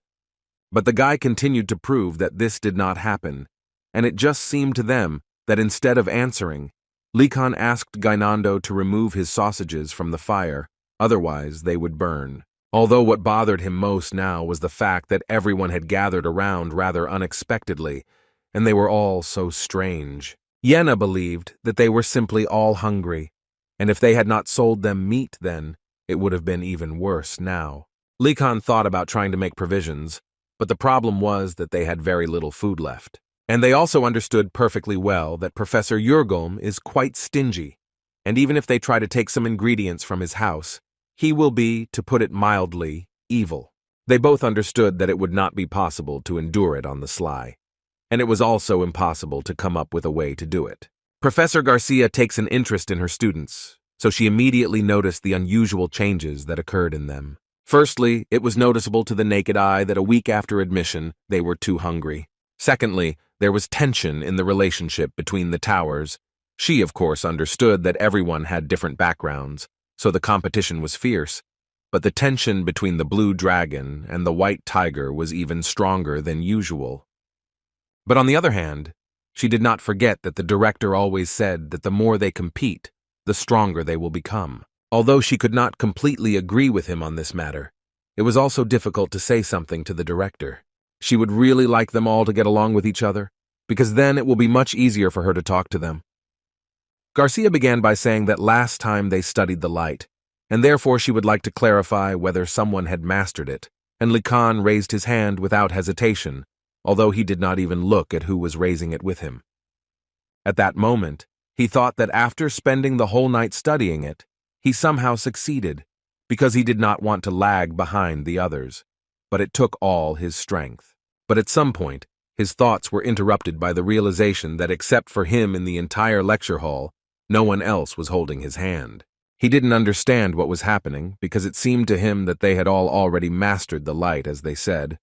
But the guy continued to prove that this did not happen, and it just seemed to them that instead of answering, Likan asked Gainando to remove his sausages from the fire, otherwise they would burn. Although what bothered him most now was the fact that everyone had gathered around rather unexpectedly, and they were all so strange. Yenna believed that they were simply all hungry, and if they had not sold them meat then, it would have been even worse now. Likan thought about trying to make provisions, but the problem was that they had very little food left. And they also understood perfectly well that Professor Yurgolm is quite stingy, and even if they try to take some ingredients from his house, he will be, to put it mildly, evil. They both understood that it would not be possible to endure it on the sly, and it was also impossible to come up with a way to do it. Professor Garcia takes an interest in her students, so she immediately noticed the unusual changes that occurred in them. Firstly, it was noticeable to the naked eye that a week after admission, they were too hungry. Secondly, there was tension in the relationship between the towers. She, of course, understood that everyone had different backgrounds, so the competition was fierce, but the tension between the blue dragon and the white tiger was even stronger than usual. But on the other hand, she did not forget that the director always said that the more they compete, the stronger they will become. Although she could not completely agree with him on this matter, it was also difficult to say something to the director. She would really like them all to get along with each other, because then it will be much easier for her to talk to them. Garcia began by saying that last time they studied the light, and therefore she would like to clarify whether someone had mastered it, and Likan raised his hand without hesitation, although he did not even look at who was raising it with him. At that moment, he thought that after spending the whole night studying it, he somehow succeeded, because he did not want to lag behind the others, but it took all his strength. But at some point, his thoughts were interrupted by the realization that except for him in the entire lecture hall, no one else was holding his hand. He didn't understand what was happening because it seemed to him that they had all already mastered the light, as they said,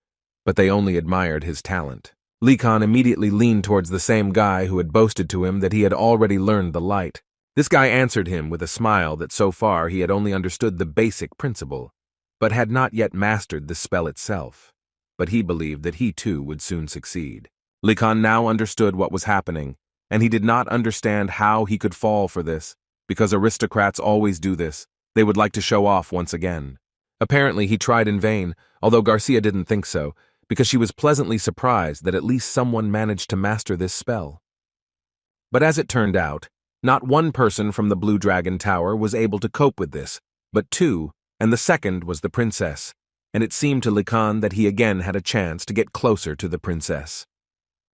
but they only admired his talent. Likan immediately leaned towards the same guy who had boasted to him that he had already learned the light. This guy answered him with a smile that so far he had only understood the basic principle, but had not yet mastered the spell itself. But he believed that he too would soon succeed. Likan now understood what was happening, and he did not understand how he could fall for this, because aristocrats always do this. They would like to show off once again. Apparently he tried in vain, although Garcia didn't think so, because she was pleasantly surprised that at least someone managed to master this spell. But as it turned out, not one person from the Blue Dragon Tower was able to cope with this, but two, and the second was the princess, and it seemed to Likan that he again had a chance to get closer to the princess.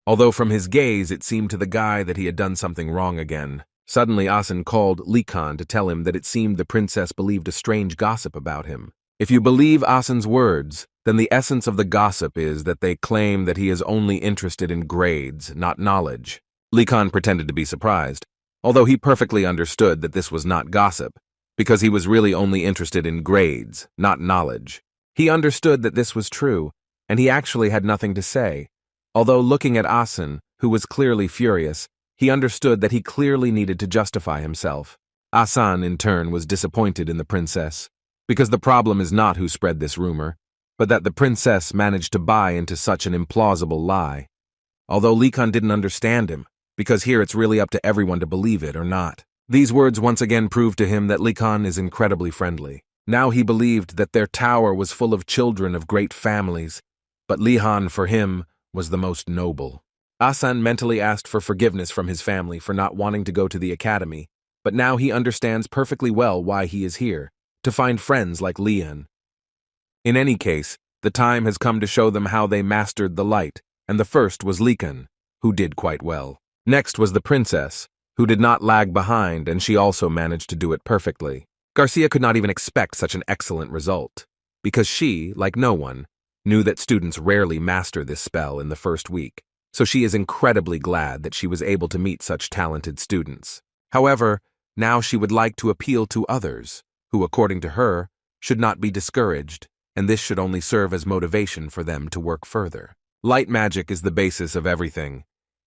Although from his gaze it seemed to the guy that he had done something wrong again. Suddenly Asen called Likan to tell him that it seemed the princess believed a strange gossip about him. If you believe Asen's words, then the essence of the gossip is that they claim that he is only interested in grades, not knowledge. Likan pretended to be surprised, although he perfectly understood that this was not gossip, because he was really only interested in grades, not knowledge. He understood that this was true, and he actually had nothing to say. Although looking at Asen, who was clearly furious, he understood that he clearly needed to justify himself. Asan, in turn, was disappointed in the princess, because the problem is not who spread this rumor, but that the princess managed to buy into such an implausible lie. Although Likan didn't understand him, because here it's really up to everyone to believe it or not. These words once again proved to him that Likan is incredibly friendly. Now he believed that their tower was full of children of great families, but Lihan, for him, was the most noble. Asan mentally asked for forgiveness from his family for not wanting to go to the academy, but now he understands perfectly well why he is here, to find friends like Lian. In any case, the time has come to show them how they mastered the light, and the first was Likan, who did quite well. Next was the princess, who did not lag behind, and she also managed to do it perfectly. Garcia could not even expect such an excellent result, because she, like no one, knew that students rarely master this spell in the first week, so she is incredibly glad that she was able to meet such talented students. However, now she would like to appeal to others, who, according to her, should not be discouraged, and this should only serve as motivation for them to work further. Light magic is the basis of everything.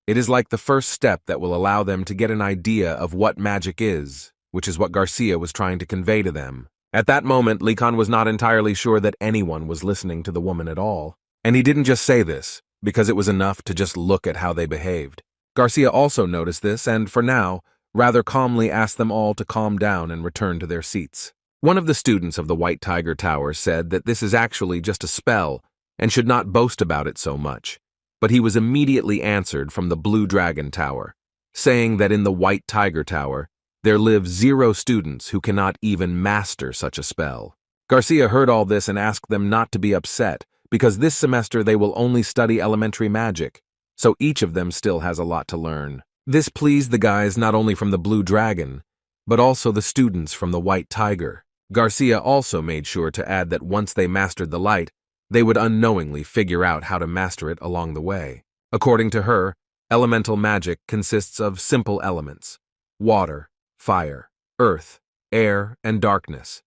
It is like the first step that will allow them to get an idea of what magic is, which is what Garcia was trying to convey to them. At that moment, Likan was not entirely sure that anyone was listening to the woman at all. And he didn't just say this, because it was enough to just look at how they behaved. Garcia also noticed this and, for now, rather calmly asked them all to calm down and return to their seats. One of the students of the White Tiger Tower said that this is actually just a spell and should not boast about it so much, but he was immediately answered from the Blue Dragon Tower, saying that in the White Tiger Tower, there live 0 students who cannot even master such a spell. Garcia heard all this and asked them not to be upset, because this semester they will only study elementary magic, so each of them still has a lot to learn. This pleased the guys not only from the Blue Dragon, but also the students from the White Tiger. Garcia also made sure to add that once they mastered the light, they would unknowingly figure out how to master it along the way. According to her, elemental magic consists of simple elements: water, fire, earth, air, and darkness.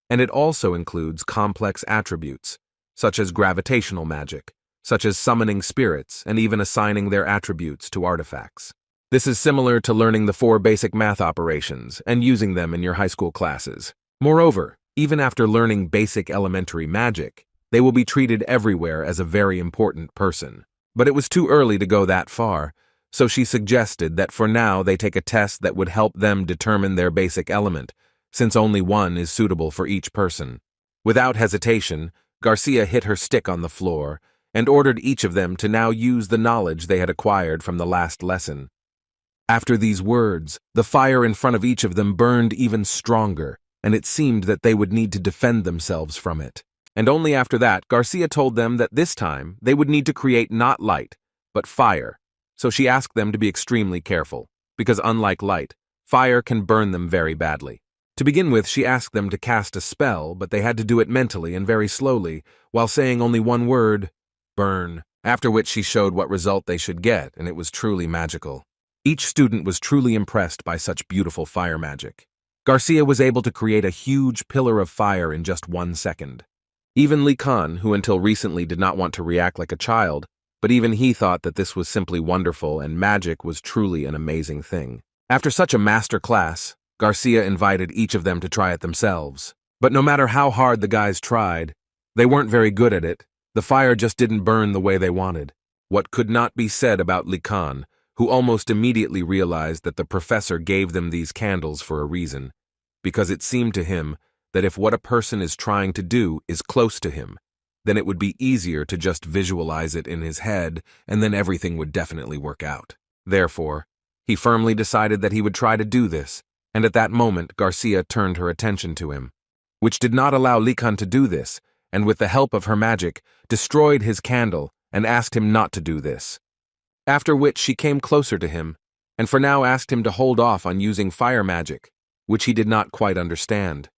And it also includes complex attributes, such as gravitational magic, such as summoning spirits and even assigning their attributes to artifacts. This is similar to learning the 4 basic math operations and using them in your high school classes. Moreover, even after learning basic elementary magic, they will be treated everywhere as a very important person. But it was too early to go that far, so she suggested that for now they take a test that would help them determine their basic element, since only one is suitable for each person. Without hesitation, Garcia hit her stick on the floor and ordered each of them to now use the knowledge they had acquired from the last lesson. After these words, the fire in front of each of them burned even stronger, and it seemed that they would need to defend themselves from it. And only after that, Garcia told them that this time they would need to create not light, but fire. So she asked them to be extremely careful, because unlike light, fire can burn them very badly. To begin with, she asked them to cast a spell, but they had to do it mentally and very slowly, while saying only one word: burn, after which she showed what result they should get, and it was truly magical. Each student was truly impressed by such beautiful fire magic. Garcia was able to create a huge pillar of fire in just 1 second. Even Likan, who until recently did not want to react like a child, but even he thought that this was simply wonderful and magic was truly an amazing thing. After such a master class, Garcia invited each of them to try it themselves. But no matter how hard the guys tried, they weren't very good at it. The fire just didn't burn the way they wanted. What could not be said about Likan, who almost immediately realized that the professor gave them these candles for a reason, because it seemed to him that if what a person is trying to do is close to him, then it would be easier to just visualize it in his head, and then everything would definitely work out. Therefore, he firmly decided that he would try to do this, and at that moment Garcia turned her attention to him, which did not allow Likan to do this, and with the help of her magic, destroyed his candle and asked him not to do this. After which she came closer to him, and for now asked him to hold off on using fire magic, which he did not quite understand.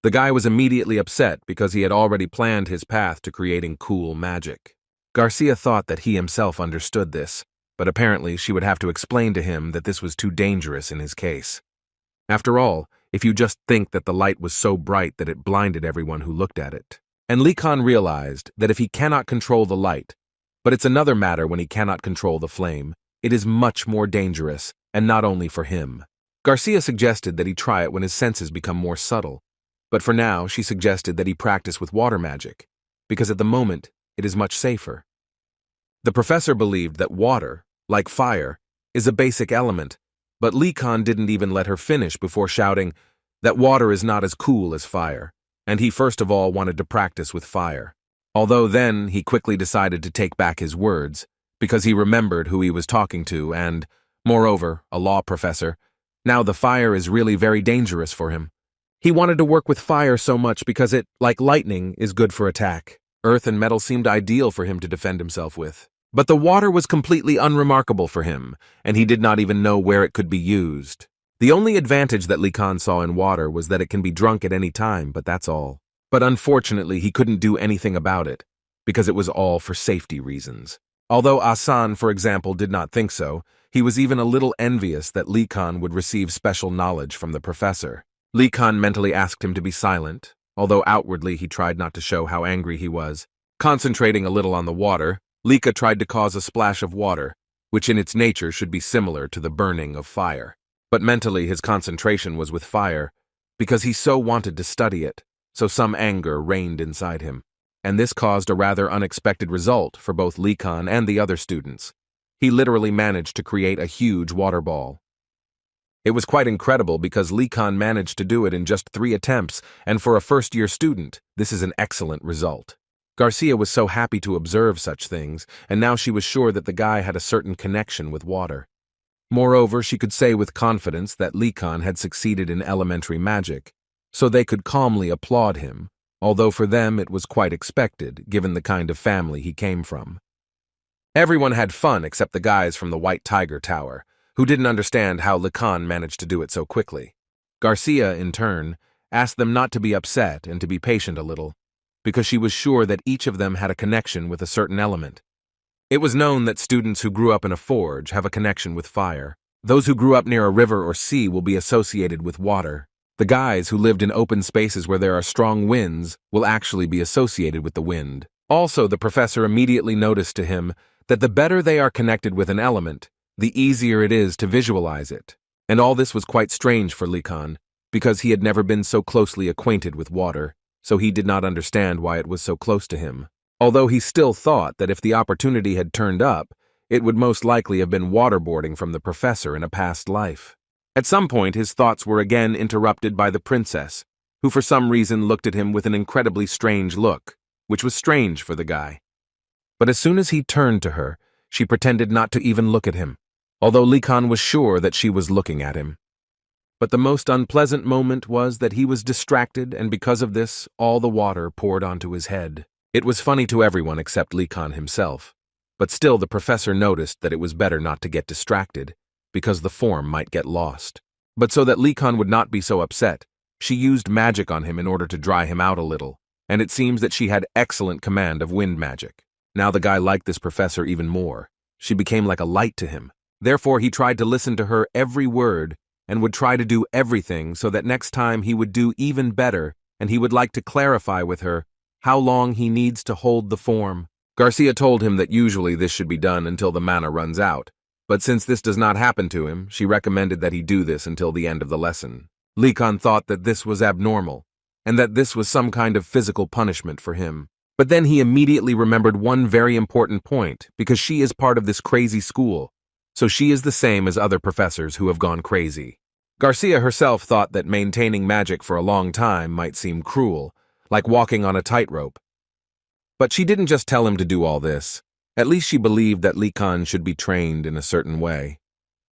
The guy was immediately upset because he had already planned his path to creating cool magic. Garcia thought that he himself understood this, but apparently she would have to explain to him that this was too dangerous in his case. After all, if you just think that the light was so bright that it blinded everyone who looked at it. And Lee Khan realized that if he cannot control the light, but it's another matter when he cannot control the flame, it is much more dangerous, and not only for him. Garcia suggested that he try it when his senses become more subtle, but for now she suggested that he practice with water magic, because at the moment it is much safer. The professor believed that water, like fire, is a basic element, but Lee Khan didn't even let her finish before shouting that water is not as cool as fire, and he first of all wanted to practice with fire. Although then he quickly decided to take back his words, because he remembered who he was talking to and, moreover, a law professor. Now the fire is really very dangerous for him. He wanted to work with fire so much because it, like lightning, is good for attack. Earth and metal seemed ideal for him to defend himself with. But the water was completely unremarkable for him, and he did not even know where it could be used. The only advantage that Lee Khan saw in water was that it can be drunk at any time, but that's all. But unfortunately, he couldn't do anything about it, because it was all for safety reasons. Although Asan, for example, did not think so, he was even a little envious that Lee Khan would receive special knowledge from the professor. Lee Khan mentally asked him to be silent, although outwardly he tried not to show how angry he was. Concentrating a little on the water, Lika tried to cause a splash of water, which in its nature should be similar to the burning of fire. But mentally his concentration was with fire, because he so wanted to study it, so some anger reigned inside him. And this caused a rather unexpected result for both Lee Khan and the other students. He literally managed to create a huge water ball. It was quite incredible because Lee Khan managed to do it in just 3 attempts, and for a first-year student, this is an excellent result. Garcia was so happy to observe such things, and now she was sure that the guy had a certain connection with water. Moreover, she could say with confidence that Lee Khan had succeeded in elementary magic, so they could calmly applaud him, although for them it was quite expected, given the kind of family he came from. Everyone had fun except the guys from the White Tiger Tower, who didn't understand how Lee Khan managed to do it so quickly. Garcia, in turn, asked them not to be upset and to be patient a little, because she was sure that each of them had a connection with a certain element. It was known that students who grew up in a forge have a connection with fire. Those who grew up near a river or sea will be associated with water. The guys who lived in open spaces where there are strong winds will actually be associated with the wind. Also, the professor immediately noticed to him that the better they are connected with an element, the easier it is to visualize it. And all this was quite strange for Lee Khan, because he had never been so closely acquainted with water, so he did not understand why it was so close to him. Although he still thought that if the opportunity had turned up, it would most likely have been waterboarding from the professor in a past life. At some point, his thoughts were again interrupted by the princess, who for some reason looked at him with an incredibly strange look, which was strange for the guy. But as soon as he turned to her, she pretended not to even look at him, although Lee Khan was sure that she was looking at him. But the most unpleasant moment was that he was distracted, and because of this, all the water poured onto his head. It was funny to everyone except Lee Khan himself, but still the professor noticed that it was better not to get distracted, because the form might get lost. But so that Lee Khan would not be so upset, she used magic on him in order to dry him out a little, and it seems that she had excellent command of wind magic. Now the guy liked this professor even more. She became like a light to him. Therefore he tried to listen to her every word and would try to do everything so that next time he would do even better, and he would like to clarify with her how long he needs to hold the form. Garcia told him that usually this should be done until the mana runs out, but since this does not happen to him, she recommended that he do this until the end of the lesson. Lee Khan thought that this was abnormal, and that this was some kind of physical punishment for him. But then he immediately remembered one very important point, because she is part of this crazy school, so she is the same as other professors who have gone crazy. Garcia herself thought that maintaining magic for a long time might seem cruel, like walking on a tightrope. But she didn't just tell him to do all this. At least she believed that Lee Khan should be trained in a certain way.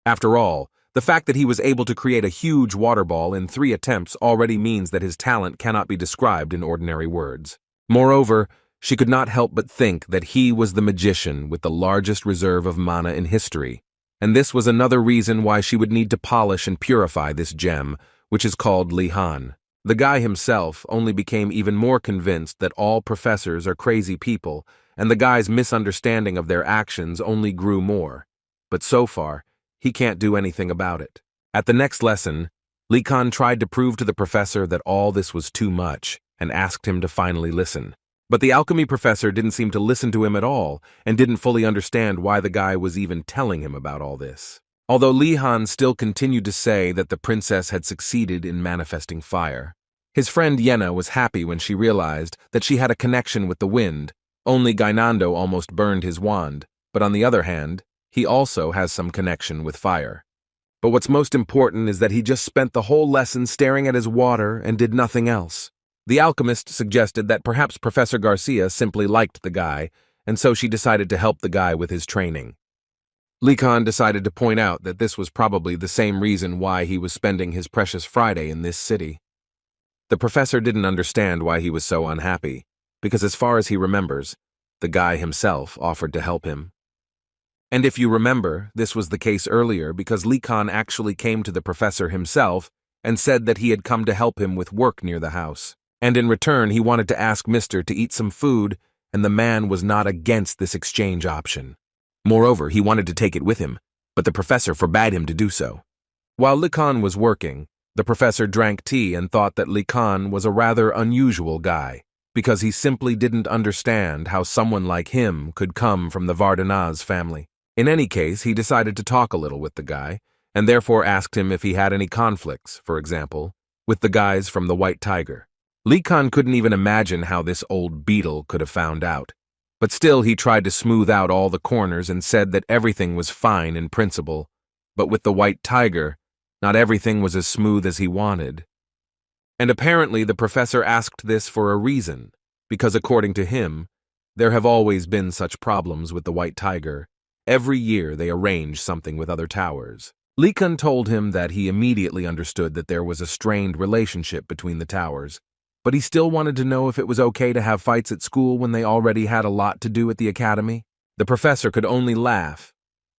After all, the fact that he was able to create a huge water ball in 3 attempts already means that his talent cannot be described in ordinary words. Moreover, she could not help but think that he was the magician with the largest reserve of mana in history, and this was another reason why she would need to polish and purify this gem, which is called Lihan. The guy himself only became even more convinced that all professors are crazy people, and the guy's misunderstanding of their actions only grew more. But so far, he can't do anything about it. At the next lesson, Likan tried to prove to the professor that all this was too much and asked him to finally listen. But the alchemy professor didn't seem to listen to him at all and didn't fully understand why the guy was even telling him about all this. Although Lihan still continued to say that the princess had succeeded in manifesting fire, his friend Yenna was happy when she realized that she had a connection with the wind. Only Gainando almost burned his wand, but on the other hand, he also has some connection with fire. But what's most important is that he just spent the whole lesson staring at his water and did nothing else. The alchemist suggested that perhaps Professor Garcia simply liked the guy, and so she decided to help the guy with his training. Likan decided to point out that this was probably the same reason why he was spending his precious Friday in this city. The professor didn't understand why he was so unhappy, because as far as he remembers, the guy himself offered to help him. And if you remember, this was the case earlier because Likan actually came to the professor himself and said that he had come to help him with work near the house. And in return, he wanted to ask Mr. to eat some food, and the man was not against this exchange option. Moreover, he wanted to take it with him, but the professor forbade him to do so. While Likan was working, the professor drank tea and thought that Likan was a rather unusual guy, because he simply didn't understand how someone like him could come from the Vardanaz family. In any case, he decided to talk a little with the guy, and therefore asked him if he had any conflicts, for example, with the guys from the White Tiger. Likan couldn't even imagine how this old beetle could have found out. But still he tried to smooth out all the corners and said that everything was fine in principle, but with the White Tiger, not everything was as smooth as he wanted. And apparently the professor asked this for a reason, because according to him, there have always been such problems with the White Tiger. Every year they arrange something with other towers. Likan told him that he immediately understood that there was a strained relationship between the towers, but he still wanted to know if it was okay to have fights at school when they already had a lot to do at the academy. The professor could only laugh,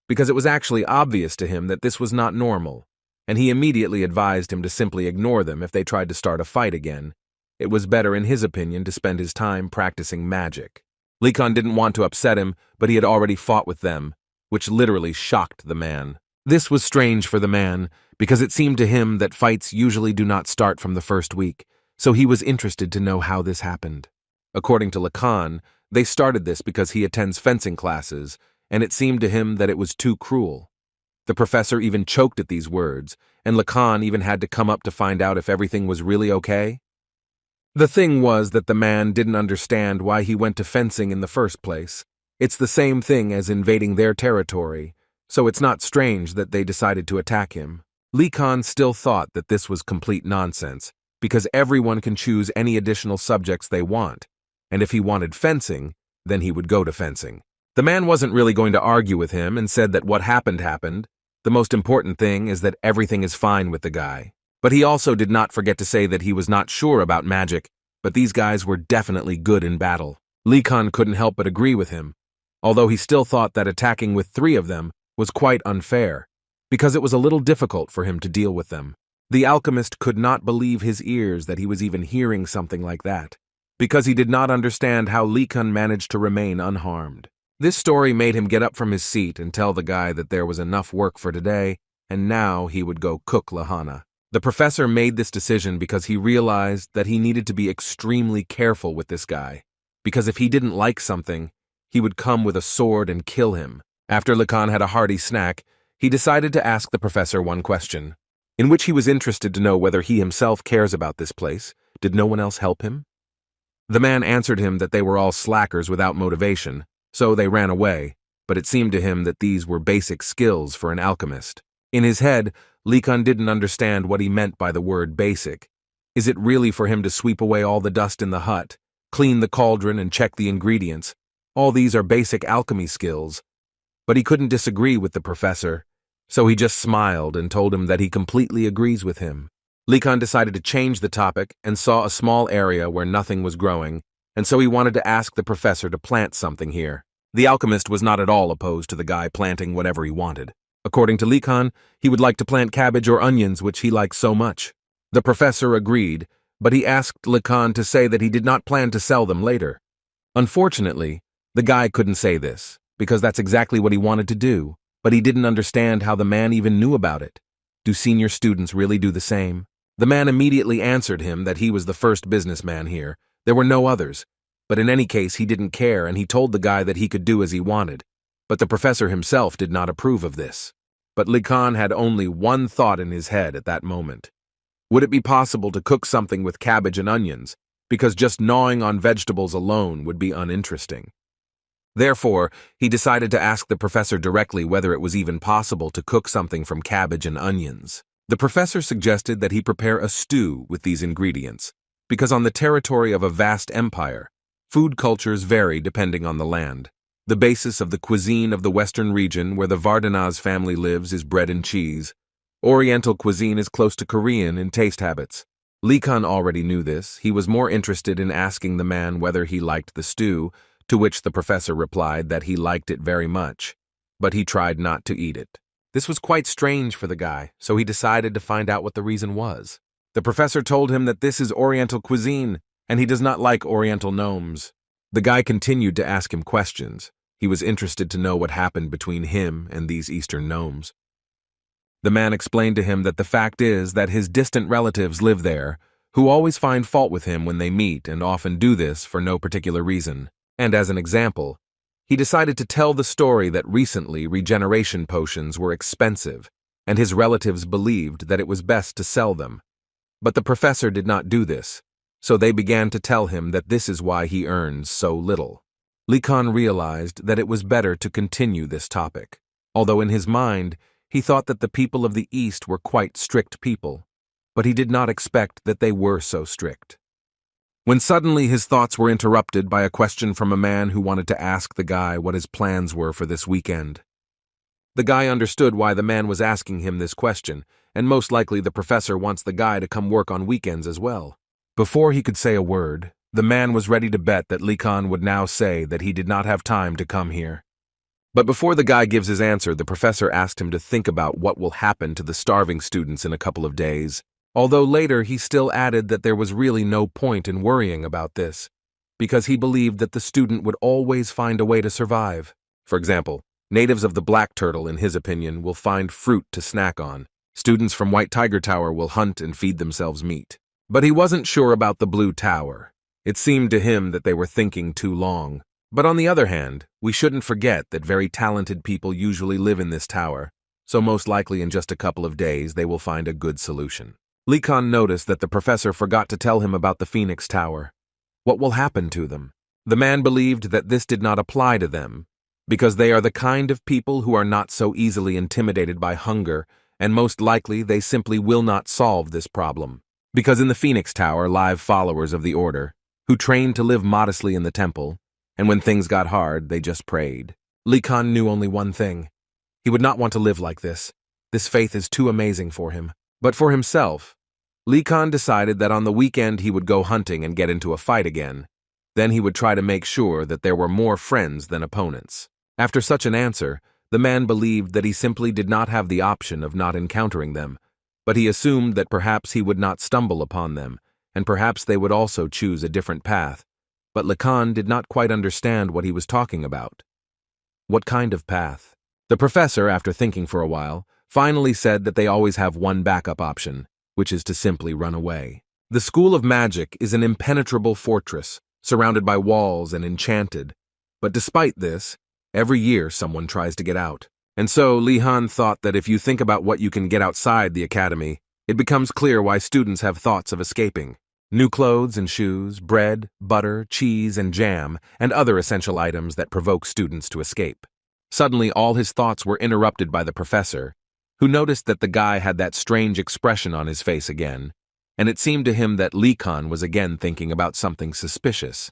because it was actually obvious to him that this was not normal, and he immediately advised him to simply ignore them if they tried to start a fight again. It was better, in his opinion, to spend his time practicing magic. Likan didn't want to upset him, but he had already fought with them, which literally shocked the man. This was strange for the man, because it seemed to him that fights usually do not start from the first week, so he was interested to know how this happened. According to Likan, they started this because he attends fencing classes, and it seemed to him that it was too cruel. The professor even choked at these words, and Likan even had to come up to find out if everything was really okay. The thing was that the man didn't understand why he went to fencing in the first place. It's the same thing as invading their territory, so it's not strange that they decided to attack him. Likan still thought that this was complete nonsense, because everyone can choose any additional subjects they want, and if he wanted fencing, then he would go to fencing. The man wasn't really going to argue with him and said that what happened happened. The most important thing is that everything is fine with the guy. But he also did not forget to say that he was not sure about magic, but these guys were definitely good in battle. Likan couldn't help but agree with him, although he still thought that attacking with 3 of them was quite unfair, because it was a little difficult for him to deal with them. The alchemist could not believe his ears that he was even hearing something like that, because he did not understand how Likan managed to remain unharmed. This story made him get up from his seat and tell the guy that there was enough work for today, and now he would go cook lahana. The professor made this decision because he realized that he needed to be extremely careful with this guy, because if he didn't like something, he would come with a sword and kill him. After Likan had a hearty snack, he decided to ask the professor one question, in which he was interested to know whether he himself cares about this place. Did no one else help him? The man answered him that they were all slackers without motivation, so they ran away, but it seemed to him that these were basic skills for an alchemist. In his head, Likan didn't understand what he meant by the word basic. Is it really for him to sweep away all the dust in the hut, clean the cauldron and check the ingredients? All these are basic alchemy skills. But he couldn't disagree with the professor, so he just smiled and told him that he completely agrees with him. Likan decided to change the topic and saw a small area where nothing was growing, and so he wanted to ask the professor to plant something here. The alchemist was not at all opposed to the guy planting whatever he wanted. According to Likan, he would like to plant cabbage or onions, which he liked so much. The professor agreed, but he asked Lacan to say that he did not plan to sell them later. Unfortunately, the guy couldn't say this, because that's exactly what he wanted to do, but he didn't understand how the man even knew about it. Do senior students really do the same? The man immediately answered him that he was the first businessman here. There were no others, but in any case he didn't care, and he told the guy that he could do as he wanted. But the professor himself did not approve of this. But Lacan had only one thought in his head at that moment. Would it be possible to cook something with cabbage and onions, because just gnawing on vegetables alone would be uninteresting? Therefore, he decided to ask the professor directly whether it was even possible to cook something from cabbage and onions. The professor suggested that he prepare a stew with these ingredients, because on the territory of a vast empire, food cultures vary depending on the land. The basis of the cuisine of the western region where the Vardanaz family lives is bread and cheese. Oriental cuisine is close to Korean in taste habits. Lacan already knew this. He was more interested in asking the man whether he liked the stew, to which the professor replied that he liked it very much, but he tried not to eat it. This was quite strange for the guy, so he decided to find out what the reason was. The professor told him that this is Oriental cuisine, and he does not like Oriental gnomes. The guy continued to ask him questions. He was interested to know what happened between him and these Eastern gnomes. The man explained to him that the fact is that his distant relatives live there, who always find fault with him when they meet and often do this for no particular reason. And as an example, he decided to tell the story that recently regeneration potions were expensive, and his relatives believed that it was best to sell them. But the professor did not do this, so they began to tell him that this is why he earns so little. Lacan realized that it was better to continue this topic, although in his mind he thought that the people of the East were quite strict people, but he did not expect that they were so strict. When suddenly his thoughts were interrupted by a question from a man who wanted to ask the guy what his plans were for this weekend. The guy understood why the man was asking him this question, and most likely the professor wants the guy to come work on weekends as well. Before he could say a word, the man was ready to bet that Lacan would now say that he did not have time to come here. But before the guy gives his answer, the professor asked him to think about what will happen to the starving students in a couple of days, although later he still added that there was really no point in worrying about this, because he believed that the student would always find a way to survive. For example, natives of the Black Turtle, in his opinion, will find fruit to snack on. Students from White Tiger Tower will hunt and feed themselves meat. But he wasn't sure about the Blue Tower. It seemed to him that they were thinking too long. But on the other hand, we shouldn't forget that very talented people usually live in this tower, so most likely in just a couple of days they will find a good solution. Lacan noticed that the professor forgot to tell him about the Phoenix Tower. What will happen to them? The man believed that this did not apply to them, because they are the kind of people who are not so easily intimidated by hunger, and most likely they simply will not solve this problem. Because in the Phoenix Tower live followers of the Order, who trained to live modestly in the temple, and when things got hard, they just prayed. Lacan knew only one thing. He would not want to live like this. This faith is too amazing for him. But for himself, Lacan decided that on the weekend he would go hunting and get into a fight again. Then he would try to make sure that there were more friends than opponents. After such an answer, the man believed that he simply did not have the option of not encountering them, but he assumed that perhaps he would not stumble upon them, and perhaps they would also choose a different path. But Lacan did not quite understand what he was talking about. What kind of path? The professor, after thinking for a while, finally said that they always have one backup option, which is to simply run away. The School of Magic is an impenetrable fortress, surrounded by walls and enchanted. But despite this, every year someone tries to get out. And so Lacan thought that if you think about what you can get outside the academy, it becomes clear why students have thoughts of escaping. New clothes and shoes, bread, butter, cheese, and jam, and other essential items that provoke students to escape. Suddenly, all his thoughts were interrupted by the professor, who noticed that the guy had that strange expression on his face again, and it seemed to him that Lacan was again thinking about something suspicious.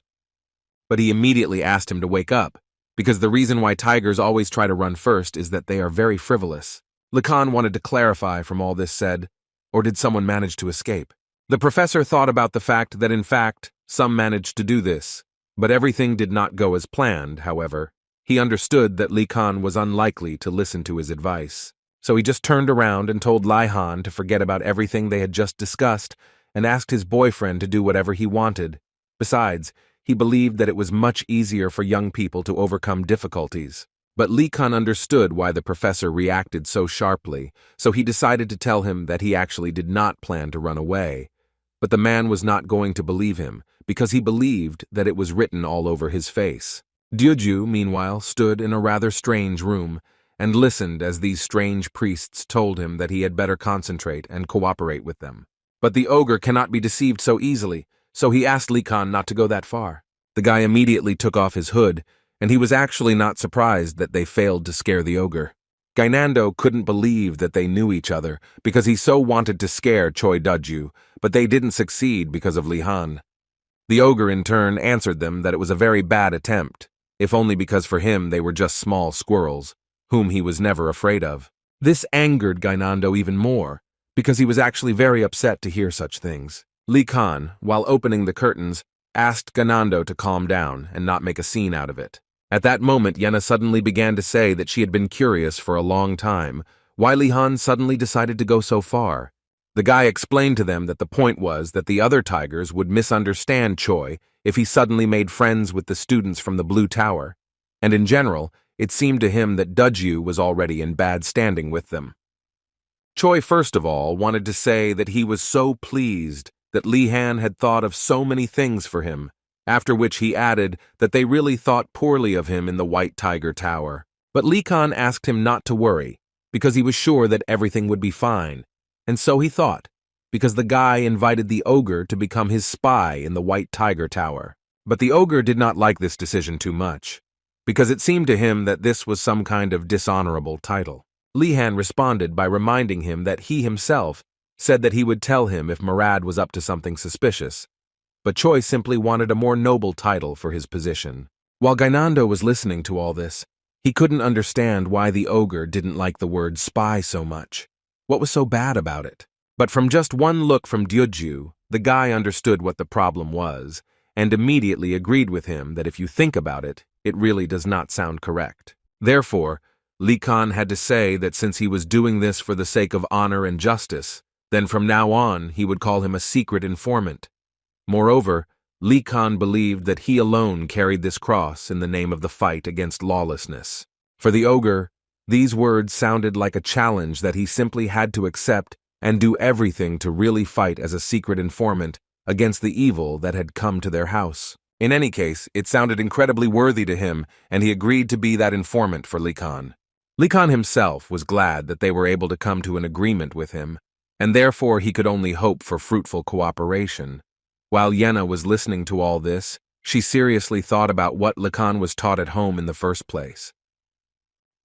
But he immediately asked him to wake up, because the reason why tigers always try to run first is that they are very frivolous. Lacan wanted to clarify from all this said, or did someone manage to escape? The professor thought about the fact that in fact, some managed to do this, but everything did not go as planned, however. He understood that Lacan was unlikely to listen to his advice, so he just turned around and told Lacan to forget about everything they had just discussed and asked his boyfriend to do whatever he wanted. Besides, he believed that it was much easier for young people to overcome difficulties. But Likan understood why the professor reacted so sharply, so he decided to tell him that he actually did not plan to run away. But the man was not going to believe him, because he believed that it was written all over his face. Duju, meanwhile, stood in a rather strange room, and listened as these strange priests told him that he had better concentrate and cooperate with them. But the ogre cannot be deceived so easily, so he asked Likan not to go that far. The guy immediately took off his hood, and he was actually not surprised that they failed to scare the ogre. Gainando couldn't believe that they knew each other because he so wanted to scare Choi Duju, but they didn't succeed because of Lihan. The ogre in turn answered them that it was a very bad attempt, if only because for him they were just small squirrels, whom he was never afraid of. This angered Gainando even more, because he was actually very upset to hear such things. Likan, while opening the curtains, asked Gainando to calm down and not make a scene out of it. At that moment, Yena suddenly began to say that she had been curious for a long time why Lihan suddenly decided to go so far. The guy explained to them that the point was that the other tigers would misunderstand Choi if he suddenly made friends with the students from the Blue Tower, and in general, it seemed to him that Duju was already in bad standing with them. Choi first of all wanted to say that he was so pleased that Lihan had thought of so many things for him, after which he added that they really thought poorly of him in the White Tiger Tower. But Likan asked him not to worry, because he was sure that everything would be fine, and so he thought, because the guy invited the ogre to become his spy in the White Tiger Tower. But the ogre did not like this decision too much, because it seemed to him that this was some kind of dishonorable title. Lihan responded by reminding him that he himself said that he would tell him if Murad was up to something suspicious, but Choi simply wanted a more noble title for his position. While Gainando was listening to all this, he couldn't understand why the ogre didn't like the word spy so much. What was so bad about it? But from just one look from Duju, the guy understood what the problem was, and immediately agreed with him that if you think about it, it really does not sound correct. Therefore, Likan had to say that since he was doing this for the sake of honor and justice, then from now on he would call him a secret informant. Moreover, Likan believed that he alone carried this cross in the name of the fight against lawlessness. For the ogre, these words sounded like a challenge that he simply had to accept and do everything to really fight as a secret informant against the evil that had come to their house. In any case, it sounded incredibly worthy to him, and he agreed to be that informant for Likan. Likan himself was glad that they were able to come to an agreement with him, and therefore he could only hope for fruitful cooperation. While Yena was listening to all this, she seriously thought about what Likan was taught at home in the first place.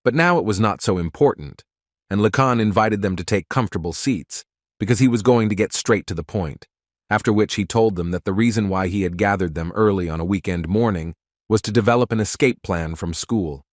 But now it was not so important, and Likan invited them to take comfortable seats, because he was going to get straight to the point, after which he told them that the reason why he had gathered them early on a weekend morning was to develop an escape plan from school.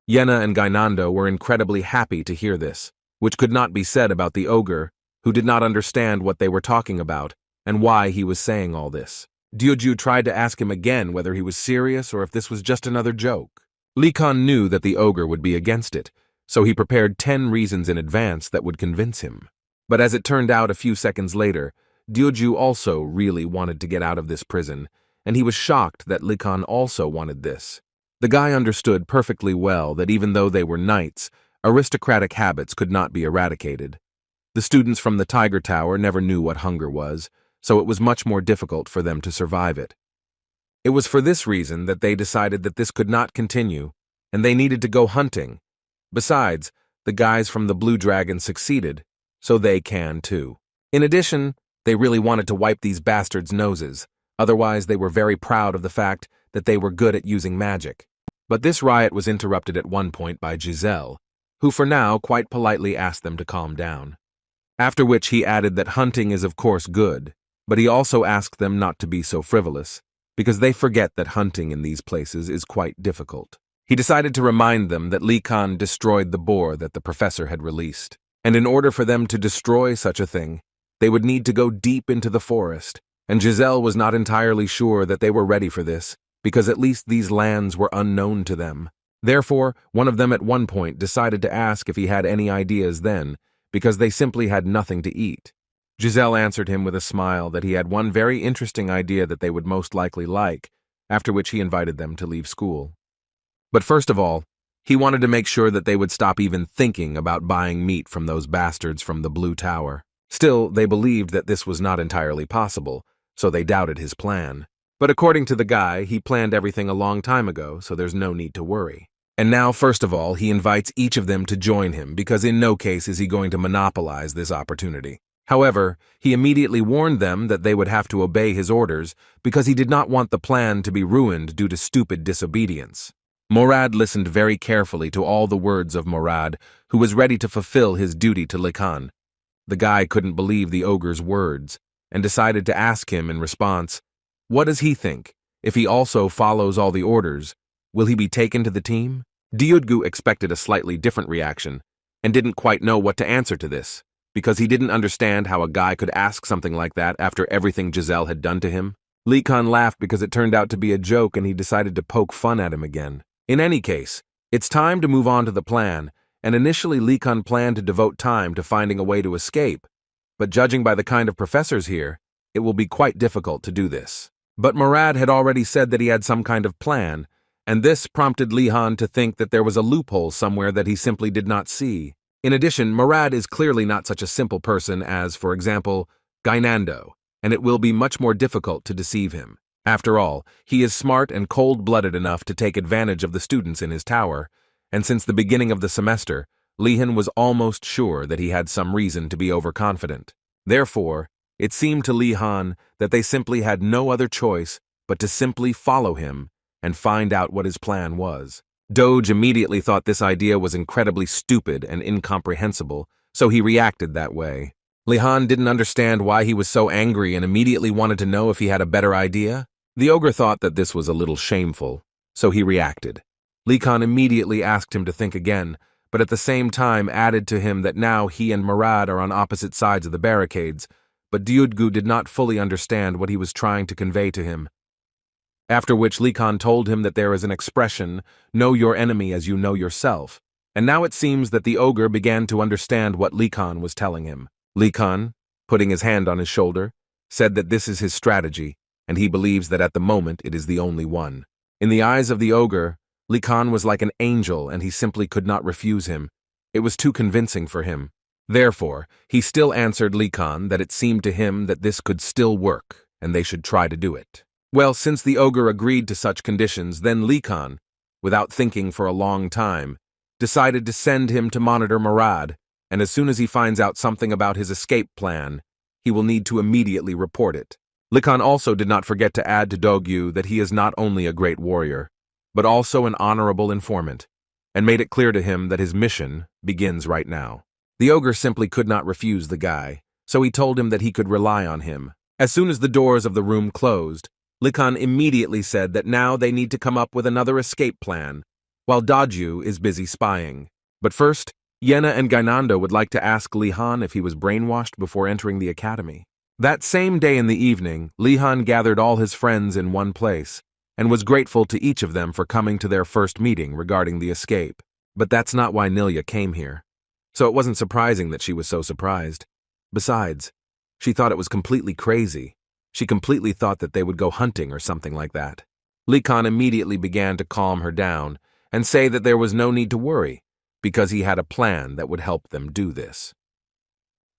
Yena and Gainando were incredibly happy to hear this, which could not be said about the ogre, who did not understand what they were talking about and why he was saying all this. Duju tried to ask him again whether he was serious or if this was just another joke. Likan knew that the ogre would be against it, so he prepared 10 reasons in advance that would convince him. But as it turned out a few seconds later, Duju also really wanted to get out of this prison, and he was shocked that Likan also wanted this. The guy understood perfectly well that even though they were knights, aristocratic habits could not be eradicated. The students from the Tiger Tower never knew what hunger was, so it was much more difficult for them to survive it. It was for this reason that they decided that this could not continue, and they needed to go hunting. Besides, the guys from the Blue Dragon succeeded, so they can too. In addition, they really wanted to wipe these bastards' noses, otherwise they were very proud of the fact that they were good at using magic. But this riot was interrupted at one point by Giselle, who for now quite politely asked them to calm down. After which he added that hunting is of course good, but he also asked them not to be so frivolous, because they forget that hunting in these places is quite difficult. He decided to remind them that Likan destroyed the boar that the professor had released, and in order for them to destroy such a thing, they would need to go deep into the forest, and Giselle was not entirely sure that they were ready for this, because at least these lands were unknown to them. Therefore, one of them at one point decided to ask if he had any ideas then, because they simply had nothing to eat. Giselle answered him with a smile that he had one very interesting idea that they would most likely like, after which he invited them to leave school. But first of all, he wanted to make sure that they would stop even thinking about buying meat from those bastards from the Blue Tower. Still, they believed that this was not entirely possible, so they doubted his plan. But according to the guy, he planned everything a long time ago, so there's no need to worry. And now, first of all, he invites each of them to join him because in no case is he going to monopolize this opportunity. However, he immediately warned them that they would have to obey his orders because he did not want the plan to be ruined due to stupid disobedience. Morad listened very carefully to all the words of Morad, who was ready to fulfill his duty to Likan. The guy couldn't believe the ogre's words and decided to ask him in response, what does he think? If he also follows all the orders, will he be taken to the team? Dyudgu expected a slightly different reaction and didn't quite know what to answer to this, because he didn't understand how a guy could ask something like that after everything Giselle had done to him. Likan laughed because it turned out to be a joke and he decided to poke fun at him again. In any case, it's time to move on to the plan, and initially Likan planned to devote time to finding a way to escape, but judging by the kind of professors here, it will be quite difficult to do this. But Morad had already said that he had some kind of plan, and this prompted Lihan to think that there was a loophole somewhere that he simply did not see. In addition, Morad is clearly not such a simple person as, for example, Gainando, and it will be much more difficult to deceive him. After all, he is smart and cold-blooded enough to take advantage of the students in his tower, and since the beginning of the semester, Lihan was almost sure that he had some reason to be overconfident. Therefore, it seemed to Lihan that they simply had no other choice but to simply follow him and find out what his plan was. Doge immediately thought this idea was incredibly stupid and incomprehensible, so he reacted that way. Lihan didn't understand why he was so angry and immediately wanted to know if he had a better idea. The ogre thought that this was a little shameful, so he reacted. Likan immediately asked him to think again, but at the same time added to him that now he and Morad are on opposite sides of the barricades, but Dyudgu did not fully understand what he was trying to convey to him. After which Likan told him that there is an expression, know your enemy as you know yourself, and now it seems that the ogre began to understand what Likan was telling him. Likan, putting his hand on his shoulder, said that this is his strategy, and he believes that at the moment it is the only one. In the eyes of the ogre, Likan was like an angel and he simply could not refuse him. It was too convincing for him. Therefore, he still answered Likan that it seemed to him that this could still work, and they should try to do it. Well, since the ogre agreed to such conditions, then Likan, without thinking for a long time, decided to send him to monitor Morad, and as soon as he finds out something about his escape plan, he will need to immediately report it. Likan also did not forget to add to Dogyu that he is not only a great warrior, but also an honorable informant, and made it clear to him that his mission begins right now. The ogre simply could not refuse the guy, so he told him that he could rely on him. As soon as the doors of the room closed, Likan immediately said that now they need to come up with another escape plan, while Daju is busy spying. But first, Yena and Gainando would like to ask Lihan if he was brainwashed before entering the academy. That same day in the evening, Lihan gathered all his friends in one place, and was grateful to each of them for coming to their first meeting regarding the escape. But that's not why Nilya came here, so it wasn't surprising that she was so surprised. Besides, she thought it was completely crazy. She completely thought that they would go hunting or something like that. Likan immediately began to calm her down and say that there was no need to worry, because he had a plan that would help them do this.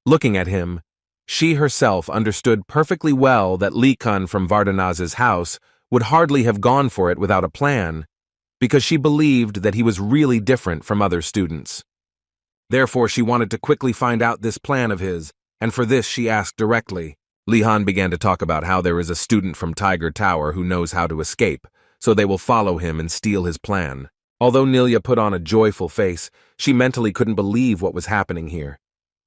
Looking at him, she herself understood perfectly well that Likan from Vardanaz's house would hardly have gone for it without a plan, because she believed that he was really different from other students. Therefore, she wanted to quickly find out this plan of his, and for this she asked directly. Lihan began to talk about how there is a student from Tiger Tower who knows how to escape, so they will follow him and steal his plan. Although Nilya put on a joyful face, she mentally couldn't believe what was happening here.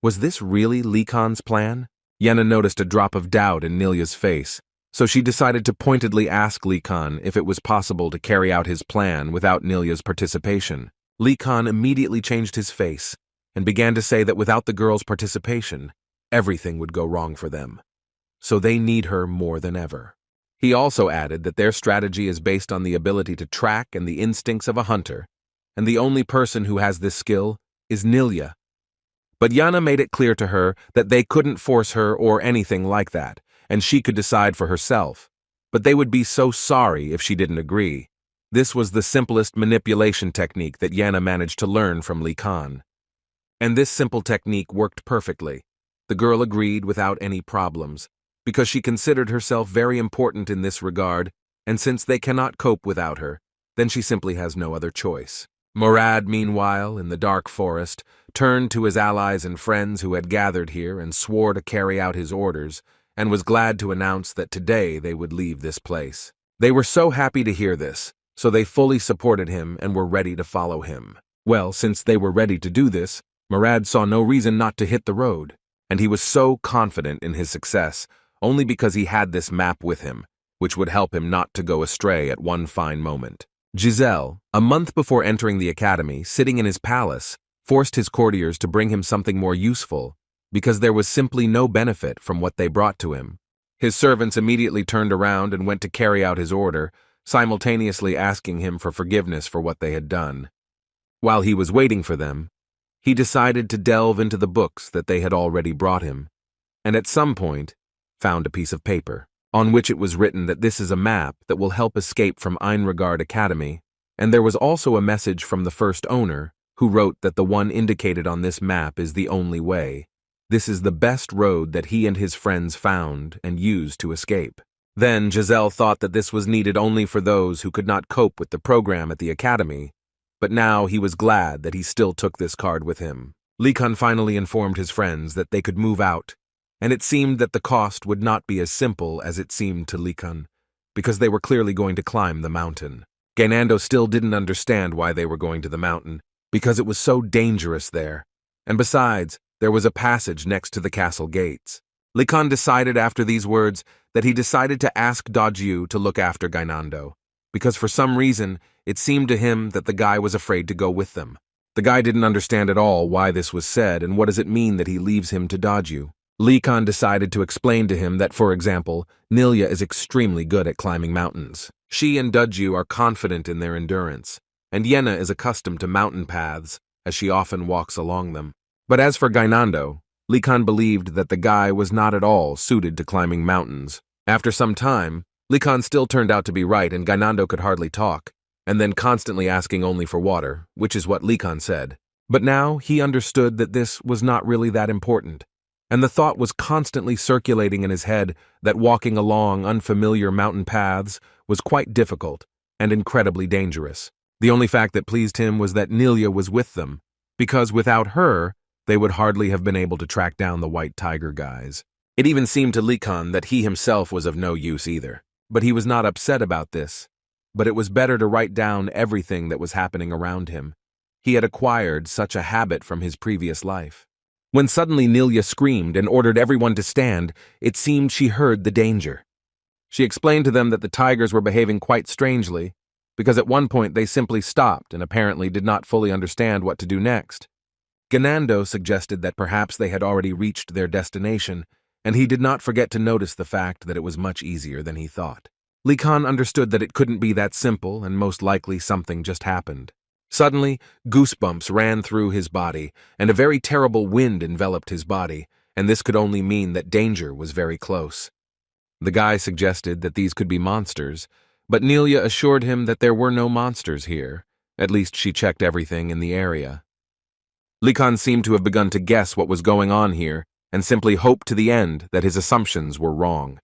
Was this really Likan's plan? Yena noticed a drop of doubt in Nilya's face, so she decided to pointedly ask Likan if it was possible to carry out his plan without Nilya's participation. Likan immediately changed his face and began to say that without the girl's participation, everything would go wrong for them. So they need her more than ever. He also added that their strategy is based on the ability to track and the instincts of a hunter, and the only person who has this skill is Nilya. But Yana made it clear to her that they couldn't force her or anything like that, and she could decide for herself. But they would be so sorry if she didn't agree. This was the simplest manipulation technique that Yana managed to learn from Li Kan. And this simple technique worked perfectly. The girl agreed without any problems, because she considered herself very important in this regard, and since they cannot cope without her, then she simply has no other choice. Murad, meanwhile, in the dark forest, turned to his allies and friends who had gathered here and swore to carry out his orders, and was glad to announce that today they would leave this place. They were so happy to hear this, so they fully supported him and were ready to follow him. Well, since they were ready to do this, Murad saw no reason not to hit the road, and he was so confident in his success only because he had this map with him, which would help him not to go astray at one fine moment. Giselle, a month before entering the academy, sitting in his palace, forced his courtiers to bring him something more useful, because there was simply no benefit from what they brought to him. His servants immediately turned around and went to carry out his order, simultaneously asking him for forgiveness for what they had done. While he was waiting for them, he decided to delve into the books that they had already brought him, and at some point found a piece of paper, on which it was written that this is a map that will help escape from Einregard Academy, and there was also a message from the first owner, who wrote that the one indicated on this map is the only way. This is the best road that he and his friends found and used to escape. Then Giselle thought that this was needed only for those who could not cope with the program at the academy, but now he was glad that he still took this card with him. Li Kan finally informed his friends that they could move out, and it seemed that the cost would not be as simple as it seemed to Li Kan, because they were clearly going to climb the mountain. Gainando still didn't understand why they were going to the mountain, because it was so dangerous there, and besides, there was a passage next to the castle gates. Li Kan decided after these words that he decided to ask Dajiu to look after Gainando, because for some reason it seemed to him that the guy was afraid to go with them. The guy didn't understand at all why this was said and what does it mean that he leaves him to Dajiu. Li Kan decided to explain to him that, for example, Nilya is extremely good at climbing mountains. She and Dajiu are confident in their endurance, and Yenna is accustomed to mountain paths, as she often walks along them. But as for Gainando, Li Kan believed that the guy was not at all suited to climbing mountains. After some time, Li Kan still turned out to be right and Gainando could hardly talk, and then constantly asking only for water, which is what Li Kan said. But now he understood that this was not really that important, and the thought was constantly circulating in his head that walking along unfamiliar mountain paths was quite difficult and incredibly dangerous. The only fact that pleased him was that Nilya was with them, because without her, they would hardly have been able to track down the White Tiger guys. It even seemed to Li Kan that he himself was of no use either. But he was not upset about this. But it was better to write down everything that was happening around him. He had acquired such a habit from his previous life. When suddenly Nilya screamed and ordered everyone to stand, it seemed she heard the danger. She explained to them that the tigers were behaving quite strangely, because at one point they simply stopped and apparently did not fully understand what to do next. Gainando suggested that perhaps they had already reached their destination, and he did not forget to notice the fact that it was much easier than he thought. Li Kan understood that it couldn't be that simple, and most likely something just happened. Suddenly, goosebumps ran through his body, and a very terrible wind enveloped his body, and this could only mean that danger was very close. The guy suggested that these could be monsters, but Nilya assured him that there were no monsters here. At least she checked everything in the area. Li Kan seemed to have begun to guess what was going on here, and simply hoped to the end that his assumptions were wrong.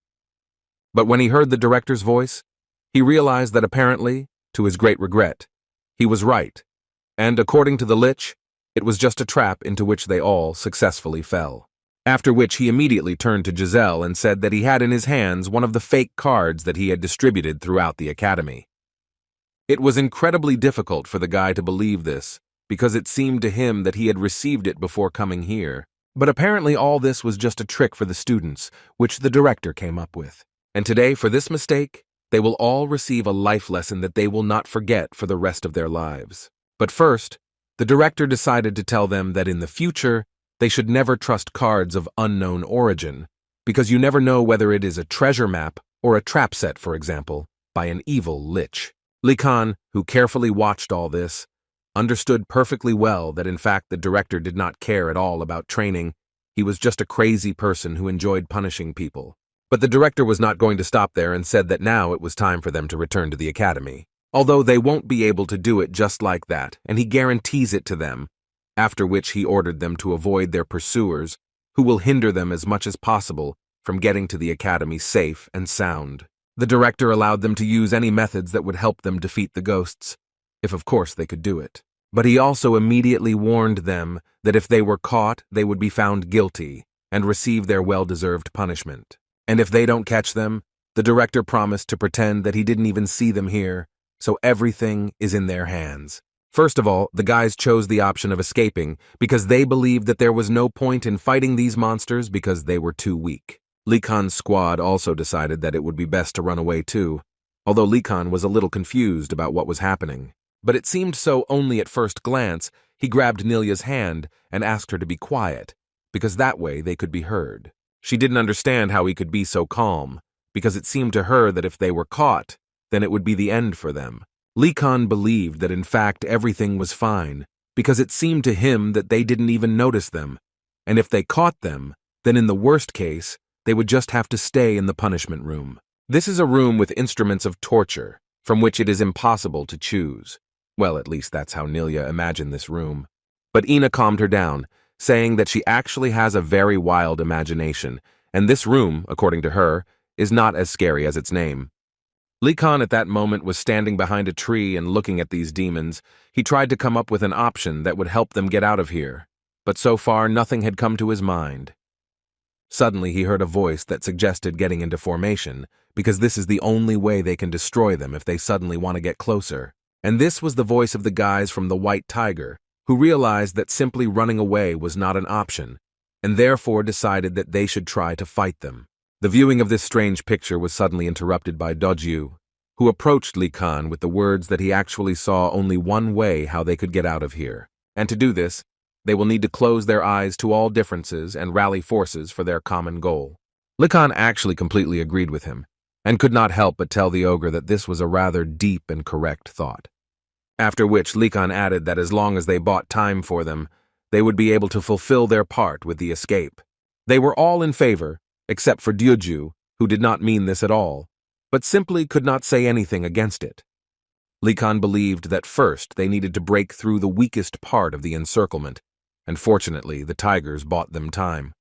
But when he heard the director's voice, he realized that apparently, to his great regret, he was right, and according to the Lich, it was just a trap into which they all successfully fell. After which he immediately turned to Giselle and said that he had in his hands one of the fake cards that he had distributed throughout the academy. It was incredibly difficult for the guy to believe this, because it seemed to him that he had received it before coming here. But apparently all this was just a trick for the students, which the director came up with. And today, for this mistake, they will all receive a life lesson that they will not forget for the rest of their lives. But first, the director decided to tell them that in the future, they should never trust cards of unknown origin, because you never know whether it is a treasure map or a trap set, for example, by an evil lich. Li Kan, who carefully watched all this, understood perfectly well that in fact the director did not care at all about training. He was just a crazy person who enjoyed punishing people. But the director was not going to stop there and said that now it was time for them to return to the academy. Although they won't be able to do it just like that, and he guarantees it to them, after which he ordered them to avoid their pursuers, who will hinder them as much as possible from getting to the academy safe and sound. The director allowed them to use any methods that would help them defeat the ghosts, if of course they could do it. But he also immediately warned them that if they were caught, they would be found guilty and receive their well-deserved punishment. And if they don't catch them, the director promised to pretend that he didn't even see them here, so everything is in their hands. First of all, the guys chose the option of escaping because they believed that there was no point in fighting these monsters because they were too weak. Lee Khan's squad also decided that it would be best to run away too, although Lee Khan was a little confused about what was happening. But it seemed so only at first glance. He grabbed Nilya's hand and asked her to be quiet, because that way they could be heard. She didn't understand how he could be so calm, because it seemed to her that if they were caught, then it would be the end for them. Lee Khan believed that in fact everything was fine, because it seemed to him that they didn't even notice them, and if they caught them, then in the worst case, they would just have to stay in the punishment room. This is a room with instruments of torture, from which it is impossible to choose. Well, at least that's how Nilya imagined this room. But Ina calmed her down, saying that she actually has a very wild imagination, and this room, according to her, is not as scary as its name. Lee Khan at that moment was standing behind a tree and looking at these demons. He tried to come up with an option that would help them get out of here, but so far nothing had come to his mind. Suddenly he heard a voice that suggested getting into formation, because this is the only way they can destroy them if they suddenly want to get closer. And this was the voice of the guys from the White Tiger, who realized that simply running away was not an option, and therefore decided that they should try to fight them. The viewing of this strange picture was suddenly interrupted by Doju, who approached Lee Khan with the words that he actually saw only one way how they could get out of here. And to do this, they will need to close their eyes to all differences and rally forces for their common goal. Lee Khan actually completely agreed with him, and could not help but tell the ogre that this was a rather deep and correct thought. After which Lee Khan added that as long as they bought time for them, they would be able to fulfill their part with the escape. They were all in favor, except for Doju, who did not mean this at all, but simply could not say anything against it. Lee Khan believed that first they needed to break through the weakest part of the encirclement, and fortunately the tigers bought them time.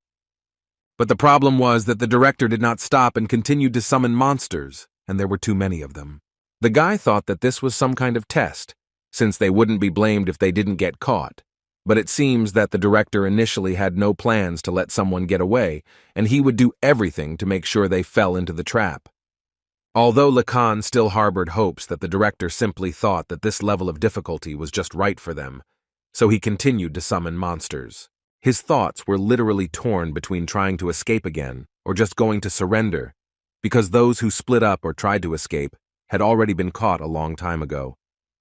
But the problem was that the director did not stop and continued to summon monsters, and there were too many of them. The guy thought that this was some kind of test, since they wouldn't be blamed if they didn't get caught. But it seems that the director initially had no plans to let someone get away, and he would do everything to make sure they fell into the trap. Although Lee Khan still harbored hopes that the director simply thought that this level of difficulty was just right for them, so he continued to summon monsters. His thoughts were literally torn between trying to escape again or just going to surrender, because those who split up or tried to escape had already been caught a long time ago,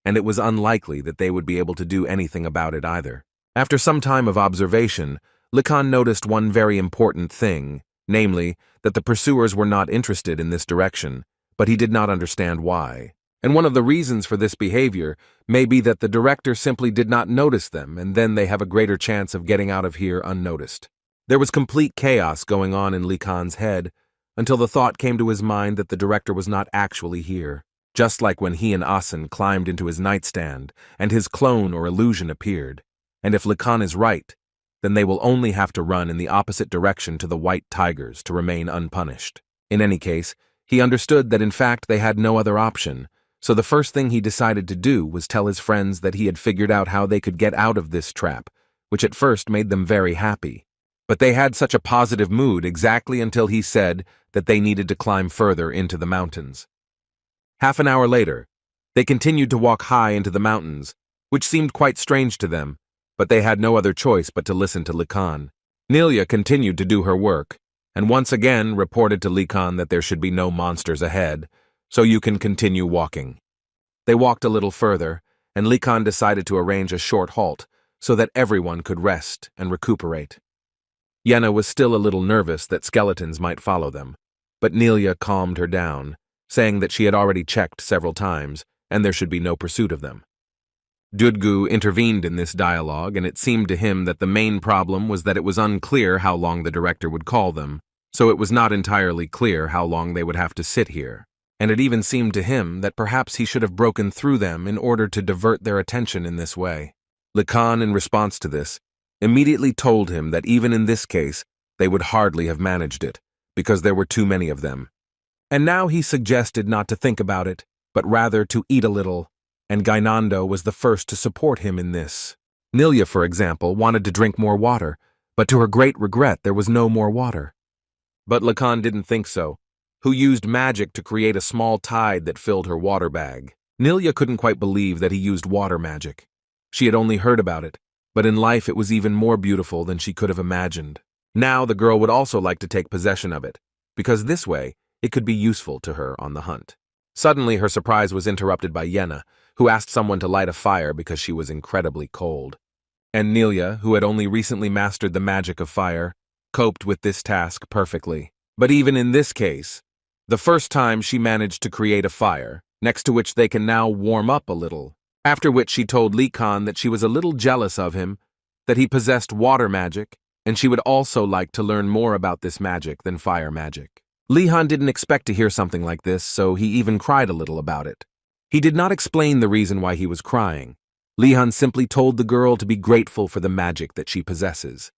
and it was unlikely that they would be able to do anything about it either. After some time of observation, Lee Khan noticed one very important thing, namely, that the pursuers were not interested in this direction, but he did not understand why. And one of the reasons for this behavior may be that the director simply did not notice them, and then they have a greater chance of getting out of here unnoticed. There was complete chaos going on in Lee Khan's head, until the thought came to his mind that the director was not actually here, just like when he and Asen climbed into his nightstand, and his clone or illusion appeared. And if Lee Khan is right, then they will only have to run in the opposite direction to the White Tigers to remain unpunished. In any case, he understood that in fact they had no other option, so the first thing he decided to do was tell his friends that he had figured out how they could get out of this trap, which at first made them very happy. But they had such a positive mood exactly until he said that they needed to climb further into the mountains. Half an hour later, they continued to walk high into the mountains, which seemed quite strange to them, but they had no other choice but to listen to Lee Khan. Nilya continued to do her work, and once again reported to Lee Khan that there should be no monsters ahead, so you can continue walking. They walked a little further, and Lee Khan decided to arrange a short halt so that everyone could rest and recuperate. Yenna was still a little nervous that skeletons might follow them, but Nilya calmed her down, saying that she had already checked several times and there should be no pursuit of them. Dudgu intervened in this dialogue, and it seemed to him that the main problem was that it was unclear how long the director would call them, so it was not entirely clear how long they would have to sit here. And it even seemed to him that perhaps he should have broken through them in order to divert their attention in this way. Lacan, in response to this, immediately told him that even in this case, they would hardly have managed it, because there were too many of them. And now he suggested not to think about it, but rather to eat a little, and Gainando was the first to support him in this. Nilya, for example, wanted to drink more water, but to her great regret there was no more water. But Lacan didn't think so, who used magic to create a small tide that filled her water bag. Nilya couldn't quite believe that he used water magic. She had only heard about it, but in life it was even more beautiful than she could have imagined. Now the girl would also like to take possession of it, because this way it could be useful to her on the hunt. Suddenly her surprise was interrupted by Yena, who asked someone to light a fire because she was incredibly cold. And Nilya, who had only recently mastered the magic of fire, coped with this task perfectly. But even in this case, the first time she managed to create a fire, next to which they can now warm up a little, after which she told Likan that she was a little jealous of him, that he possessed water magic, and she would also like to learn more about this magic than fire magic. Lihan didn't expect to hear something like this, so he even cried a little about it. He did not explain the reason why he was crying. Lihan simply told the girl to be grateful for the magic that she possesses.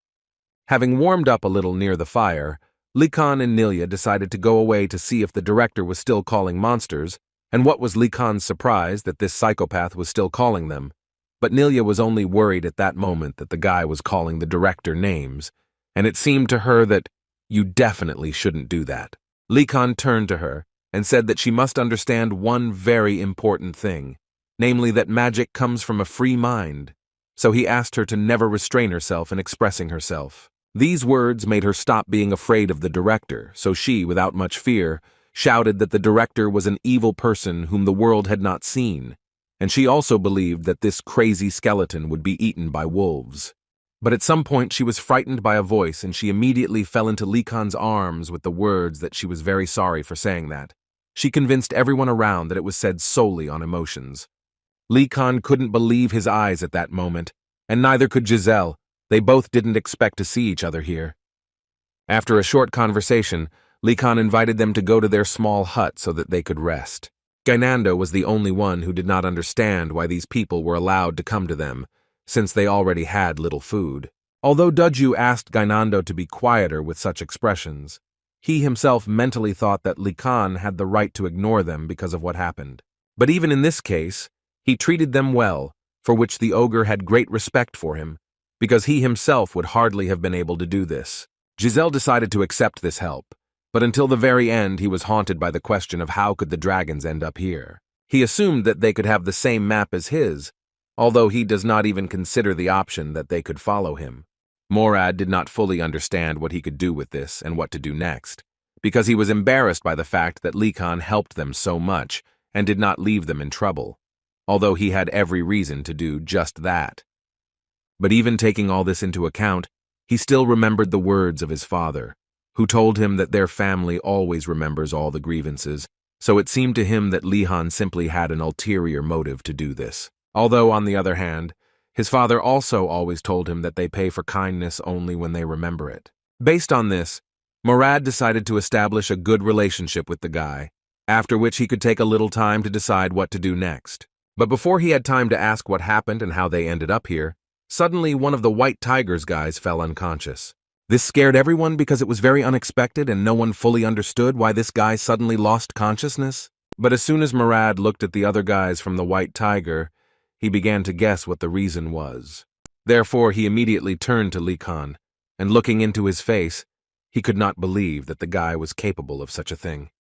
Having warmed up a little near the fire, Likan and Nilya decided to go away to see if the director was still calling monsters, and what was Likan's surprise that this psychopath was still calling them. But Nilya was only worried at that moment that the guy was calling the director names, and it seemed to her that you definitely shouldn't do that. Likan turned to her and said that she must understand one very important thing, namely that magic comes from a free mind. So he asked her to never restrain herself in expressing herself. These words made her stop being afraid of the director, so she, without much fear, shouted that the director was an evil person whom the world had not seen, and she also believed that this crazy skeleton would be eaten by wolves. But at some point she was frightened by a voice, and she immediately fell into Likan's arms with the words that she was very sorry for saying that. She convinced everyone around that it was said solely on emotions. Likan couldn't believe his eyes at that moment, and neither could Giselle. They both didn't expect to see each other here. After a short conversation, Likan invited them to go to their small hut so that they could rest. Gainando was the only one who did not understand why these people were allowed to come to them, since they already had little food. Although Dudju asked Gainando to be quieter with such expressions, he himself mentally thought that Likan had the right to ignore them because of what happened. But even in this case, he treated them well, for which the ogre had great respect for him, because he himself would hardly have been able to do this. Giselle decided to accept this help, but until the very end he was haunted by the question of how could the dragons end up here. He assumed that they could have the same map as his, although he does not even consider the option that they could follow him. Morad did not fully understand what he could do with this and what to do next, because he was embarrassed by the fact that Likan helped them so much and did not leave them in trouble, although he had every reason to do just that. But even taking all this into account, he still remembered the words of his father, who told him that their family always remembers all the grievances, so it seemed to him that Lihan simply had an ulterior motive to do this. Although, on the other hand, his father also always told him that they pay for kindness only when they remember it. Based on this, Morad decided to establish a good relationship with the guy, after which he could take a little time to decide what to do next. But before he had time to ask what happened and how they ended up here, suddenly one of the White Tiger's guys fell unconscious. This scared everyone because it was very unexpected and no one fully understood why this guy suddenly lost consciousness. But as soon as Morad looked at the other guys from the White Tiger, he began to guess what the reason was. Therefore, he immediately turned to Likan, and looking into his face, he could not believe that the guy was capable of such a thing.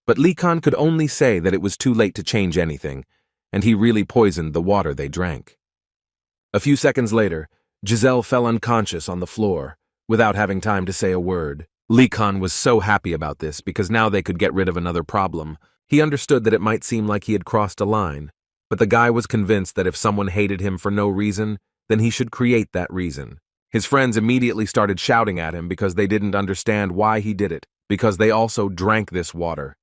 But Likan could only say that it was too late to change anything, and he really poisoned the water they drank. A few seconds later, Giselle fell unconscious on the floor, without having time to say a word. Likan was so happy about this because now they could get rid of another problem. He understood that it might seem like he had crossed a line, but the guy was convinced that if someone hated him for no reason, then he should create that reason. His friends immediately started shouting at him because they didn't understand why he did it, because they also drank this water.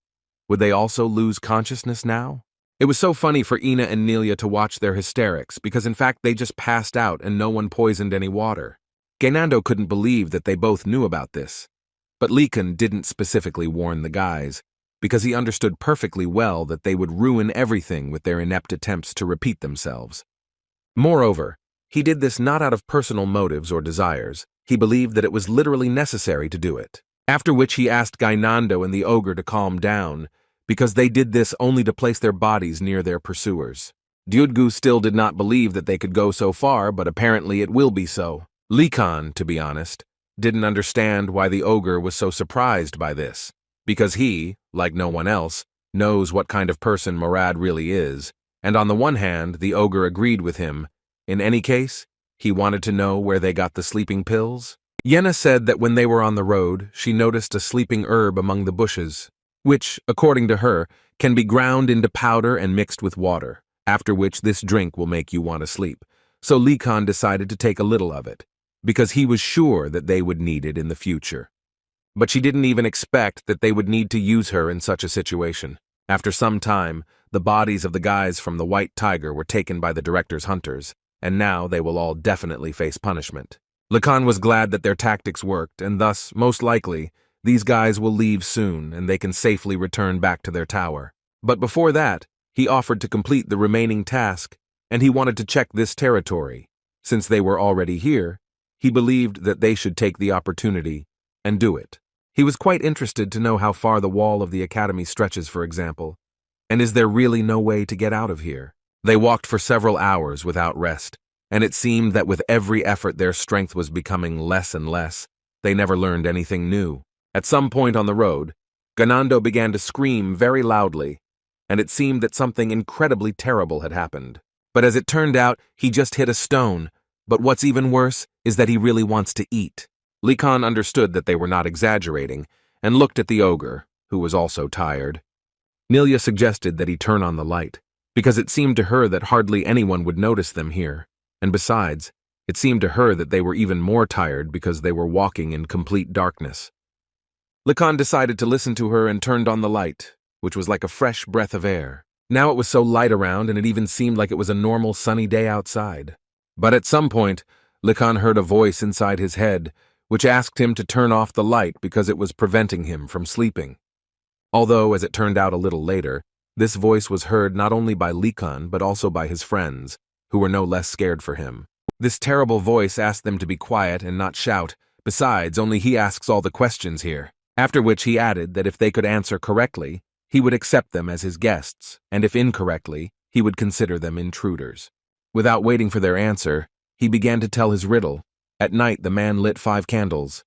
Would they also lose consciousness now? It was so funny for Ina and Nelia to watch their hysterics because in fact they just passed out and no one poisoned any water. Gainando couldn't believe that they both knew about this. But Likan didn't specifically warn the guys, because he understood perfectly well that they would ruin everything with their inept attempts to repeat themselves. Moreover, he did this not out of personal motives or desires. He believed that it was literally necessary to do it. After which he asked Gainando and the ogre to calm down, because they did this only to place their bodies near their pursuers. Dyudgu still did not believe that they could go so far, but apparently it will be so. Likan, to be honest, didn't understand why the ogre was so surprised by this, because he, like no one else, knows what kind of person Murad really is, and on the one hand, the ogre agreed with him. In any case, he wanted to know where they got the sleeping pills. Yenna said that when they were on the road, she noticed a sleeping herb among the bushes, which, according to her, can be ground into powder and mixed with water, after which this drink will make you want to sleep. So Likan decided to take a little of it, because he was sure that they would need it in the future. But she didn't even expect that they would need to use her in such a situation. After some time, the bodies of the guys from the White Tiger were taken by the director's hunters, and now they will all definitely face punishment. Likan was glad that their tactics worked, and thus, most likely, these guys will leave soon and they can safely return back to their tower. But before that, he offered to complete the remaining task, and he wanted to check this territory. Since they were already here, he believed that they should take the opportunity and do it. He was quite interested to know how far the wall of the academy stretches, for example, and is there really no way to get out of here? They walked for several hours without rest, and it seemed that with every effort their strength was becoming less and less. They never learned anything new. At some point on the road, Ganando began to scream very loudly, and it seemed that something incredibly terrible had happened. But as it turned out, he just hit a stone. But what's even worse is that he really wants to eat. Likan understood that they were not exaggerating, and looked at the ogre, who was also tired. Nelia suggested that he turn on the light, because it seemed to her that hardly anyone would notice them here, and besides, it seemed to her that they were even more tired because they were walking in complete darkness. Likan decided to listen to her and turned on the light, which was like a fresh breath of air. Now it was so light around, and it even seemed like it was a normal sunny day outside. But at some point, Likan heard a voice inside his head, which asked him to turn off the light because it was preventing him from sleeping. Although, as it turned out a little later, this voice was heard not only by Likan but also by his friends, who were no less scared for him. This terrible voice asked them to be quiet and not shout. Besides, only he asks all the questions here. After which he added that if they could answer correctly, he would accept them as his guests, and if incorrectly, he would consider them intruders. Without waiting for their answer, he began to tell his riddle. At night, the man lit 5 candles.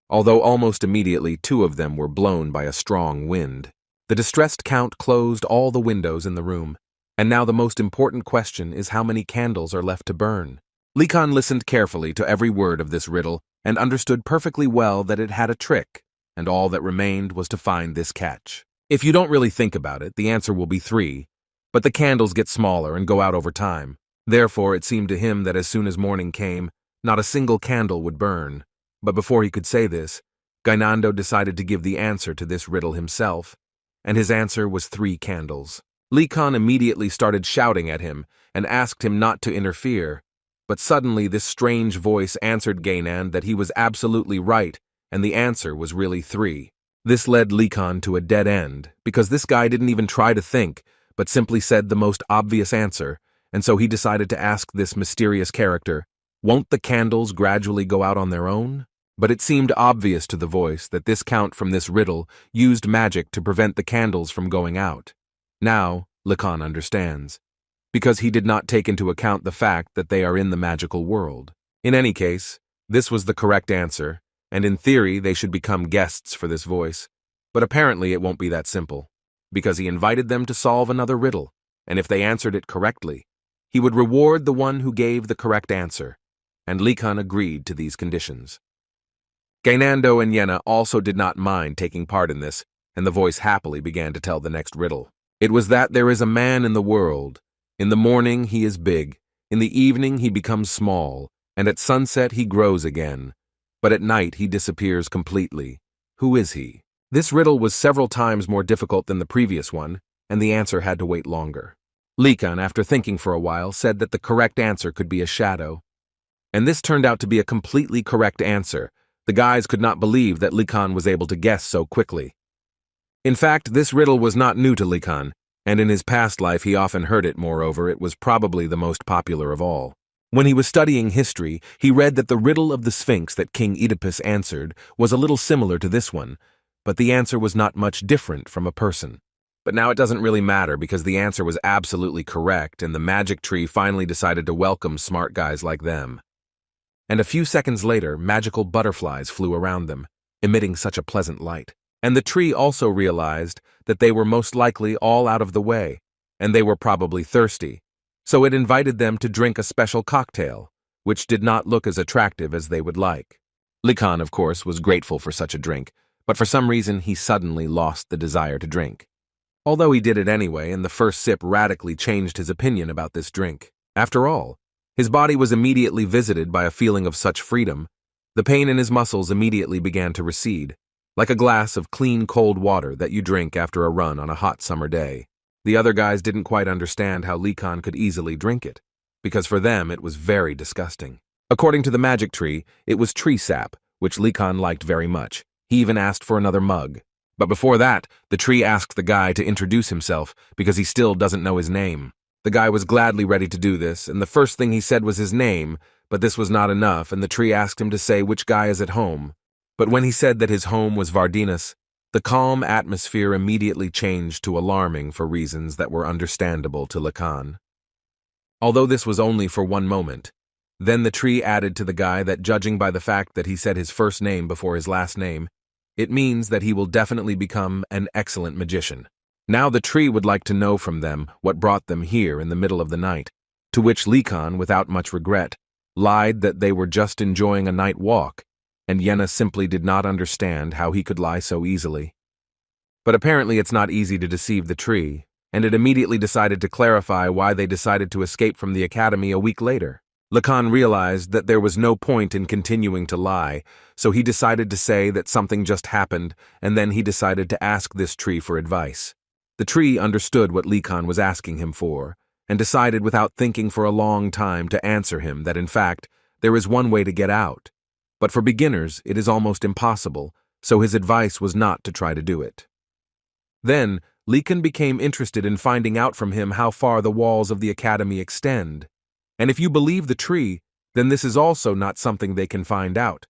Although almost immediately 2 of them were blown by a strong wind. The distressed count closed all the windows in the room, and now the most important question is how many candles are left to burn. Likan listened carefully to every word of this riddle and understood perfectly well that it had a trick, and all that remained was to find this catch. If you don't really think about it, the answer will be 3, but the candles get smaller and go out over time. Therefore, it seemed to him that as soon as morning came, not a single candle would burn. But before he could say this, Gainando decided to give the answer to this riddle himself, and his answer was 3 candles. Likan immediately started shouting at him and asked him not to interfere, but suddenly this strange voice answered Gainan that he was absolutely right, and the answer was really 3. This led Likan to a dead end, because this guy didn't even try to think, but simply said the most obvious answer, and so he decided to ask this mysterious character, "Won't the candles gradually go out on their own?" But it seemed obvious to the voice that this count from this riddle used magic to prevent the candles from going out. Now, Likan understands, because he did not take into account the fact that they are in the magical world. In any case, this was the correct answer, and in theory they should become guests for this voice, but apparently it won't be that simple, because he invited them to solve another riddle, and if they answered it correctly, he would reward the one who gave the correct answer, and Likan agreed to these conditions. Gainando and Yenna also did not mind taking part in this, and the voice happily began to tell the next riddle. It was that there is a man in the world. In the morning he is big, in the evening he becomes small, and at sunset he grows again. But at night he disappears completely. Who is he? This riddle was several times more difficult than the previous one, and the answer had to wait longer. Likan, after thinking for a while, said that the correct answer could be a shadow. And this turned out to be a completely correct answer. The guys could not believe that Likan was able to guess so quickly. In fact, this riddle was not new to Likan, and in his past life he often heard it. Moreover, it was probably the most popular of all. When he was studying history, he read that the riddle of the Sphinx that King Oedipus answered was a little similar to this one, but the answer was not much different from a person. But now it doesn't really matter because the answer was absolutely correct, and the magic tree finally decided to welcome smart guys like them. And a few seconds later, magical butterflies flew around them, emitting such a pleasant light. And the tree also realized that they were most likely all out of the way, and they were probably thirsty, so it invited them to drink a special cocktail, which did not look as attractive as they would like. Likan, of course, was grateful for such a drink, but for some reason he suddenly lost the desire to drink. Although he did it anyway, and the first sip radically changed his opinion about this drink. After all, his body was immediately visited by a feeling of such freedom. The pain in his muscles immediately began to recede, like a glass of clean cold water that you drink after a run on a hot summer day. The other guys didn't quite understand how Likan could easily drink it, because for them it was very disgusting. According to the magic tree, it was tree sap, which Likan liked very much. He even asked for another mug. But before that, the tree asked the guy to introduce himself because he still doesn't know his name. The guy was gladly ready to do this, and the first thing he said was his name, but this was not enough, and the tree asked him to say which guy is at home. But when he said that his home was Vardinas, the calm atmosphere immediately changed to alarming for reasons that were understandable to Likan. Although this was only for one moment, then the tree added to the guy that judging by the fact that he said his first name before his last name, it means that he will definitely become an excellent magician. Now the tree would like to know from them what brought them here in the middle of the night, to which Likan, without much regret, lied that they were just enjoying a night walk, and Yenna simply did not understand how he could lie so easily. But apparently it's not easy to deceive the tree, and it immediately decided to clarify why they decided to escape from the academy a week later. Likan realized that there was no point in continuing to lie, so he decided to say that something just happened, and then he decided to ask this tree for advice. The tree understood what Likan was asking him for, and decided without thinking for a long time to answer him that in fact, there is one way to get out. But for beginners, it is almost impossible, so his advice was not to try to do it. Then, Likan became interested in finding out from him how far the walls of the academy extend. And if you believe the tree, then this is also not something they can find out.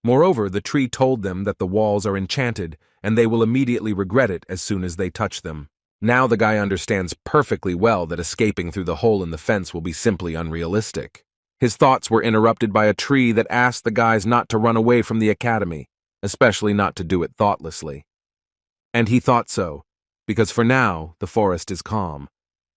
Moreover, the tree told them that the walls are enchanted, and they will immediately regret it as soon as they touch them. Now the guy understands perfectly well that escaping through the hole in the fence will be simply unrealistic. His thoughts were interrupted by a tree that asked the guys not to run away from the academy, especially not to do it thoughtlessly. And he thought so, because for now the forest is calm,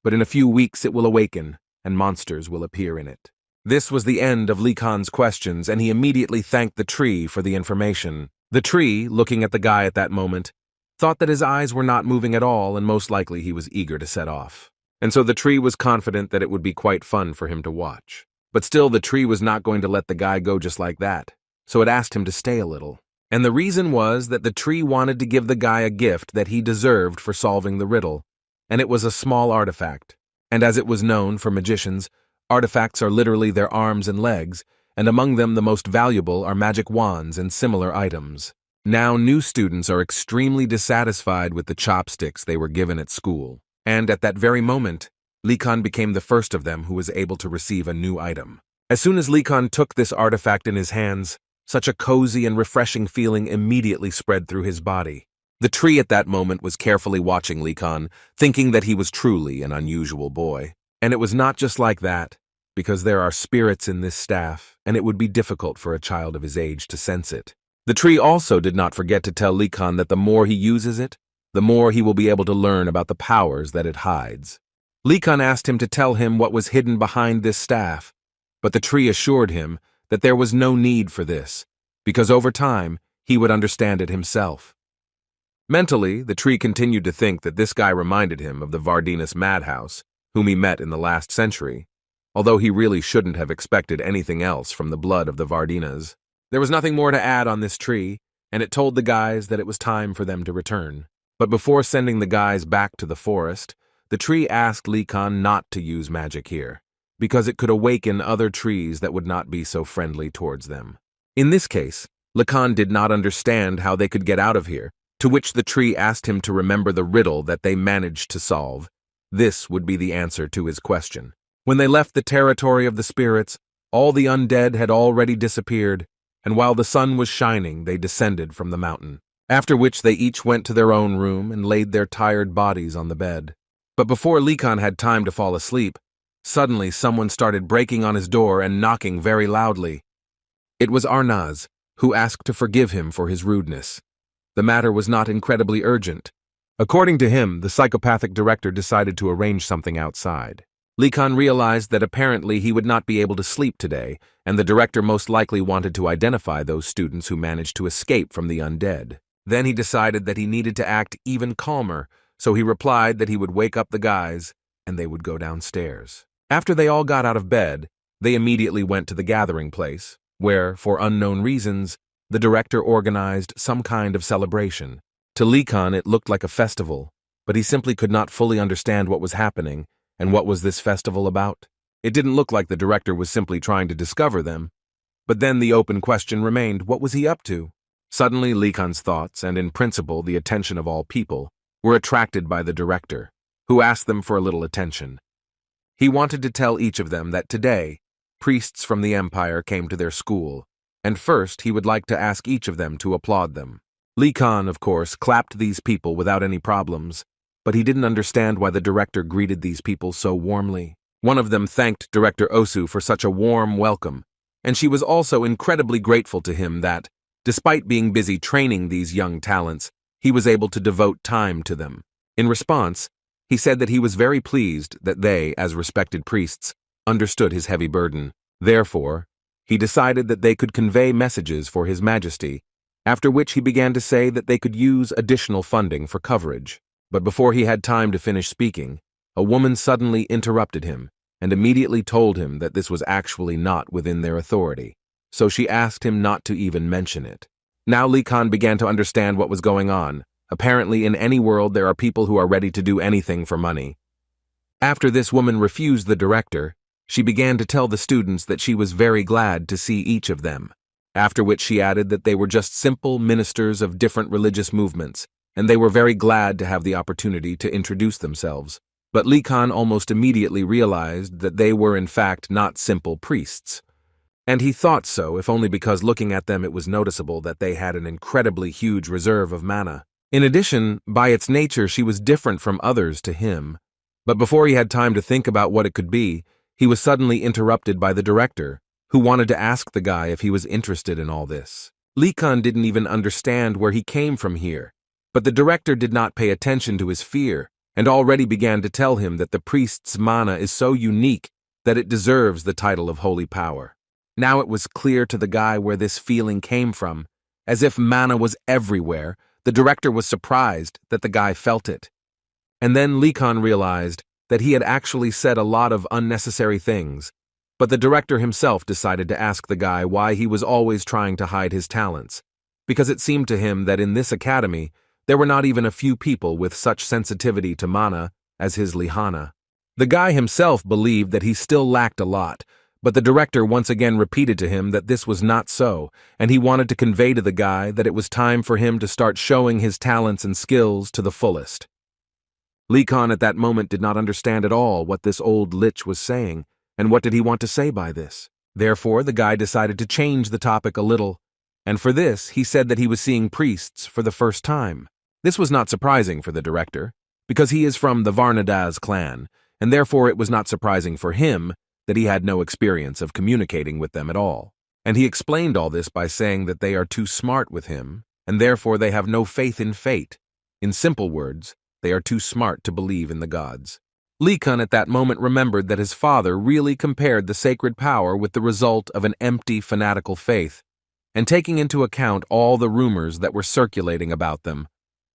but in a few weeks it will awaken, and monsters will appear in it. This was the end of Likan's questions, and he immediately thanked the tree for the information. The tree, looking at the guy at that moment, thought that his eyes were not moving at all, and most likely he was eager to set off. And so the tree was confident that it would be quite fun for him to watch. But still, the tree was not going to let the guy go just like that, so it asked him to stay a little. And the reason was that the tree wanted to give the guy a gift that he deserved for solving the riddle, and it was a small artifact. And as it was known for magicians, artifacts are literally their arms and legs, and among them the most valuable are magic wands and similar items. Now new students are extremely dissatisfied with the chopsticks they were given at school, and at that very moment, Likan became the first of them who was able to receive a new item. As soon as Likan took this artifact in his hands, such a cozy and refreshing feeling immediately spread through his body. The tree at that moment was carefully watching Likan, thinking that he was truly an unusual boy. And it was not just like that, because there are spirits in this staff, and it would be difficult for a child of his age to sense it. The tree also did not forget to tell Likan that the more he uses it, the more he will be able to learn about the powers that it hides. Likan asked him to tell him what was hidden behind this staff, but the tree assured him that there was no need for this, because over time, he would understand it himself. Mentally, the tree continued to think that this guy reminded him of the Vardinas madhouse, whom he met in the last century, although he really shouldn't have expected anything else from the blood of the Vardinas. There was nothing more to add on this tree, and it told the guys that it was time for them to return. But before sending the guys back to the forest, the tree asked Likan not to use magic here, because it could awaken other trees that would not be so friendly towards them. In this case, Likan did not understand how they could get out of here, to which the tree asked him to remember the riddle that they managed to solve. This would be the answer to his question. When they left the territory of the spirits, all the undead had already disappeared, and while the sun was shining, they descended from the mountain. After which they each went to their own room and laid their tired bodies on the bed. But before Likan had time to fall asleep, suddenly someone started breaking on his door and knocking very loudly. It was Arnaz, who asked to forgive him for his rudeness. The matter was not incredibly urgent. According to him, the psychopathic director decided to arrange something outside. Likan realized that apparently he would not be able to sleep today, and the director most likely wanted to identify those students who managed to escape from the undead. Then he decided that he needed to act even calmer, so he replied that he would wake up the guys, and they would go downstairs. After they all got out of bed, they immediately went to the gathering place, where, for unknown reasons, the director organized some kind of celebration. To Likan it looked like a festival, but he simply could not fully understand what was happening, and what was this festival about. It didn't look like the director was simply trying to discover them, but then the open question remained, what was he up to? Suddenly Likan's thoughts, and in principle the attention of all people, were attracted by the director, who asked them for a little attention. He wanted to tell each of them that today, priests from the Empire came to their school, and first he would like to ask each of them to applaud them. Likan, of course, clapped these people without any problems, but he didn't understand why the director greeted these people so warmly. One of them thanked Director Osu for such a warm welcome, and she was also incredibly grateful to him that, despite being busy training these young talents, he was able to devote time to them. In response, he said that he was very pleased that they, as respected priests, understood his heavy burden. Therefore, he decided that they could convey messages for His Majesty, after which he began to say that they could use additional funding for coverage. But before he had time to finish speaking, a woman suddenly interrupted him and immediately told him that this was actually not within their authority, so she asked him not to even mention it. Now Likan began to understand what was going on. Apparently in any world there are people who are ready to do anything for money. After this woman refused the director, she began to tell the students that she was very glad to see each of them, after which she added that they were just simple ministers of different religious movements, and they were very glad to have the opportunity to introduce themselves. But Likan almost immediately realized that they were in fact not simple priests. And he thought so, if only because looking at them it was noticeable that they had an incredibly huge reserve of mana. In addition, by its nature she was different from others to him. But before he had time to think about what it could be, he was suddenly interrupted by the director, who wanted to ask the guy if he was interested in all this. Likan didn't even understand where he came from here, but the director did not pay attention to his fear, and already began to tell him that the priest's mana is so unique that it deserves the title of holy power. Now it was clear to the guy where this feeling came from. As if mana was everywhere, the director was surprised that the guy felt it. And then Likan realized that he had actually said a lot of unnecessary things, but the director himself decided to ask the guy why he was always trying to hide his talents, because it seemed to him that in this academy, there were not even a few people with such sensitivity to mana as his Lihana. The guy himself believed that he still lacked a lot, but the director once again repeated to him that this was not so, and he wanted to convey to the guy that it was time for him to start showing his talents and skills to the fullest. Likan at that moment did not understand at all what this old lich was saying, and what did he want to say by this. Therefore, the guy decided to change the topic a little, and for this, he said that he was seeing priests for the first time. This was not surprising for the director, because he is from the Varnadaz clan, and therefore it was not surprising for him that he had no experience of communicating with them at all. And he explained all this by saying that they are too smart with him, and therefore they have no faith in fate. In simple words, they are too smart to believe in the gods. Likan at that moment remembered that his father really compared the sacred power with the result of an empty, fanatical faith, and taking into account all the rumors that were circulating about them,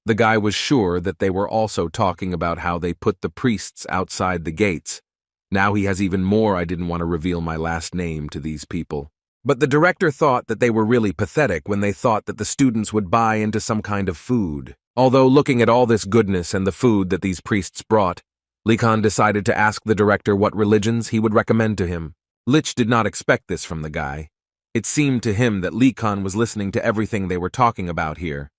the guy was sure that they were also talking about how they put the priests outside the gates. Now he has even more I didn't want to reveal my last name to these people. But the director thought that they were really pathetic when they thought that the students would buy into some kind of food. Although looking at all this goodness and the food that these priests brought, Li Kan decided to ask the director what religions he would recommend to him. Lich did not expect this from the guy. It seemed to him that Li Kan was listening to everything they were talking about here,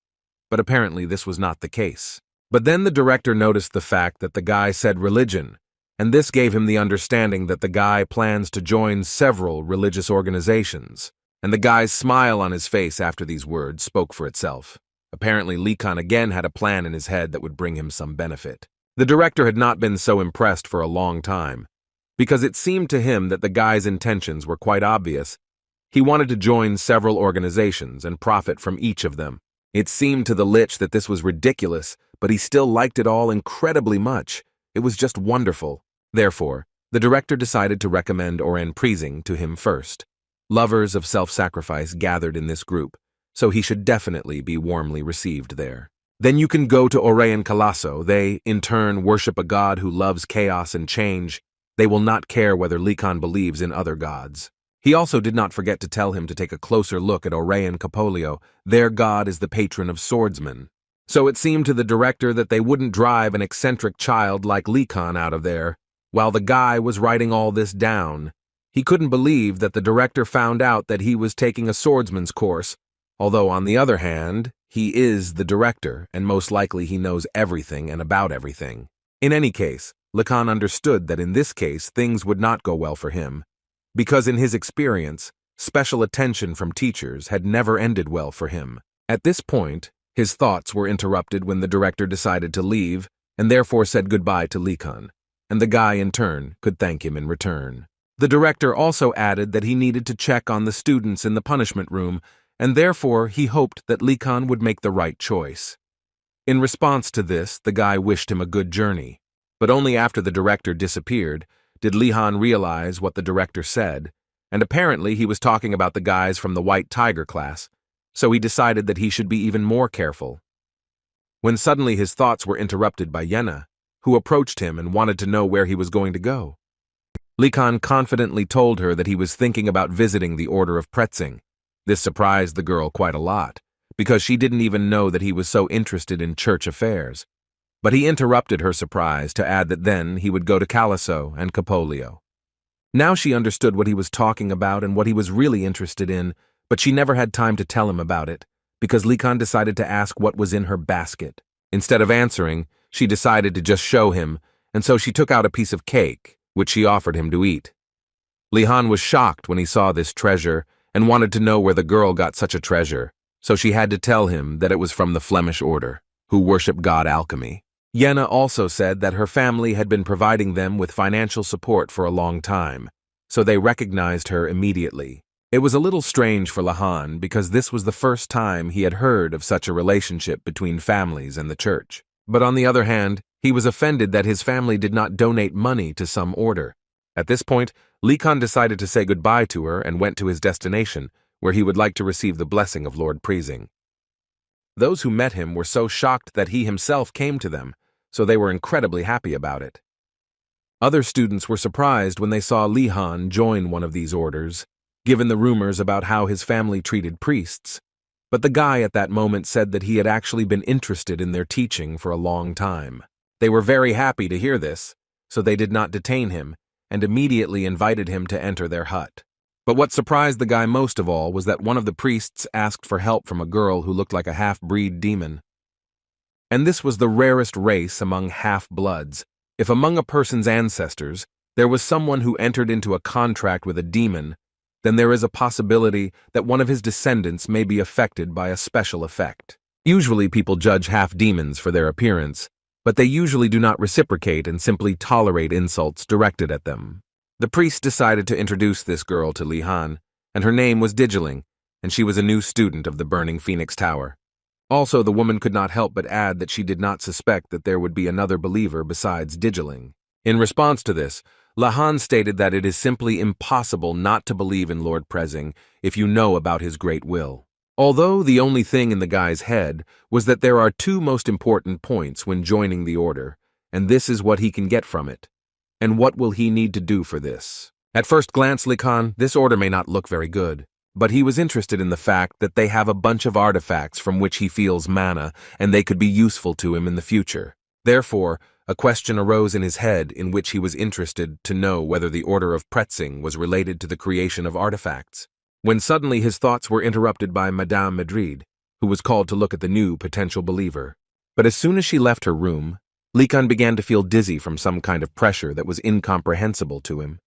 but apparently this was not the case. But then the director noticed the fact that the guy said religion, and this gave him the understanding that the guy plans to join several religious organizations. And the guy's smile on his face after these words spoke for itself. Apparently Li Kan again had a plan in his head that would bring him some benefit. The director had not been so impressed for a long time, because it seemed to him that the guy's intentions were quite obvious. He wanted to join several organizations and profit from each of them. It seemed to the Lich that this was ridiculous, but he still liked it all incredibly much. It was just wonderful. Therefore, the director decided to recommend Oran-Prising to him first. Lovers of self-sacrifice gathered in this group, so he should definitely be warmly received there. Then you can go to Orayan Calasso. They, in turn, worship a god who loves chaos and change. They will not care whether Li Kan believes in other gods. He also did not forget to tell him to take a closer look at Orayan Capolio. Their god is the patron of swordsmen. So it seemed to the director that they wouldn't drive an eccentric child like Li Kan out of there. While the guy was writing all this down, he couldn't believe that the director found out that he was taking a swordsman's course, although on the other hand, he is the director, and most likely he knows everything and about everything. In any case, Li Kan understood that in this case things would not go well for him, because in his experience, special attention from teachers had never ended well for him. At this point, his thoughts were interrupted when the director decided to leave, and therefore said goodbye to Li Kan, and the guy in turn could thank him in return. The director also added that he needed to check on the students in the punishment room, and therefore he hoped that Li Kan would make the right choice. In response to this, the guy wished him a good journey, but only after the director disappeared did Li Han realize what the director said, and apparently he was talking about the guys from the White Tiger class, so he decided that he should be even more careful. When suddenly his thoughts were interrupted by Yena, who approached him and wanted to know where he was going to go. Li Kan confidently told her that he was thinking about visiting the Order of Pretzing. This surprised the girl quite a lot, because she didn't even know that he was so interested in church affairs. But he interrupted her surprise to add that then he would go to Calasso and Capolio. Now she understood what he was talking about and what he was really interested in, but she never had time to tell him about it, because Li Kan decided to ask what was in her basket. Instead of answering, she decided to just show him, and so she took out a piece of cake, which she offered him to eat. Li Han was shocked when he saw this treasure and wanted to know where the girl got such a treasure, so she had to tell him that it was from the Flemish order, who worship god Alchemy. Yena also said that her family had been providing them with financial support for a long time, so they recognized her immediately. It was a little strange for Li Han because this was the first time he had heard of such a relationship between families and the church. But on the other hand, he was offended that his family did not donate money to some order. At this point, Li Kan decided to say goodbye to her and went to his destination, where he would like to receive the blessing of Lord Prising. Those who met him were so shocked that he himself came to them, so they were incredibly happy about it. Other students were surprised when they saw Li Han join one of these orders, given the rumors about how his family treated priests. But the guy at that moment said that he had actually been interested in their teaching for a long time. They were very happy to hear this, so they did not detain him, and immediately invited him to enter their hut. But what surprised the guy most of all was that one of the priests asked for help from a girl who looked like a half-breed demon. And this was the rarest race among half-bloods. If among a person's ancestors there was someone who entered into a contract with a demon, then there is a possibility that one of his descendants may be affected by a special effect. Usually people judge half-demons for their appearance, but they usually do not reciprocate and simply tolerate insults directed at them. The priest decided to introduce this girl to Li Han, and her name was Digiling, and she was a new student of the Burning Phoenix Tower. Also, the woman could not help but add that she did not suspect that there would be another believer besides Digiling. In response to this, Li Han stated that it is simply impossible not to believe in Lord Prising if you know about his great will. Although the only thing in the guy's head was that there are two most important points when joining the order, and this is what he can get from it. And what will he need to do for this? At first glance, Li Kan, this order may not look very good. but he was interested in the fact that they have a bunch of artifacts from which he feels mana, and they could be useful to him in the future. Therefore, a question arose in his head in which he was interested to know whether the Order of Pretzing was related to the creation of artifacts. When suddenly his thoughts were interrupted by Madame Madrid, who was called to look at the new potential believer. But as soon as she left her room, Likan began to feel dizzy from some kind of pressure that was incomprehensible to him.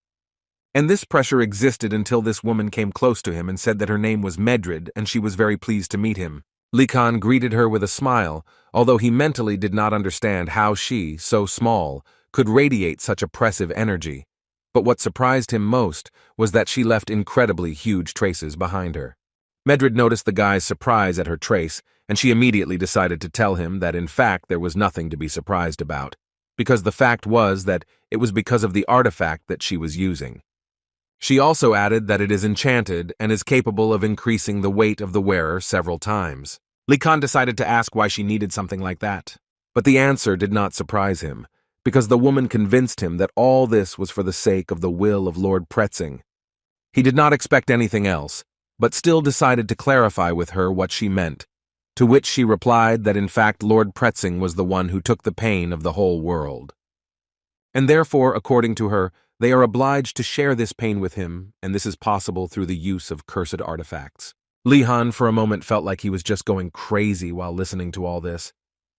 And this pressure existed until this woman came close to him and said that her name was Madrid and she was very pleased to meet him. Likan greeted her with a smile, although he mentally did not understand how she, so small, could radiate such oppressive energy. But what surprised him most was that she left incredibly huge traces behind her. Madrid noticed the guy's surprise at her trace, and she immediately decided to tell him that in fact there was nothing to be surprised about, because the fact was that it was because of the artifact that she was using. She also added that it is enchanted and is capable of increasing the weight of the wearer several times. Likan decided to ask why she needed something like that, but the answer did not surprise him, because the woman convinced him that all this was for the sake of the will of Lord Pretzing. He did not expect anything else, but still decided to clarify with her what she meant, to which she replied that in fact Lord Pretzing was the one who took the pain of the whole world. And therefore, according to her, they are obliged to share this pain with him, and this is possible through the use of cursed artifacts. Lihan for a moment felt like he was just going crazy while listening to all this.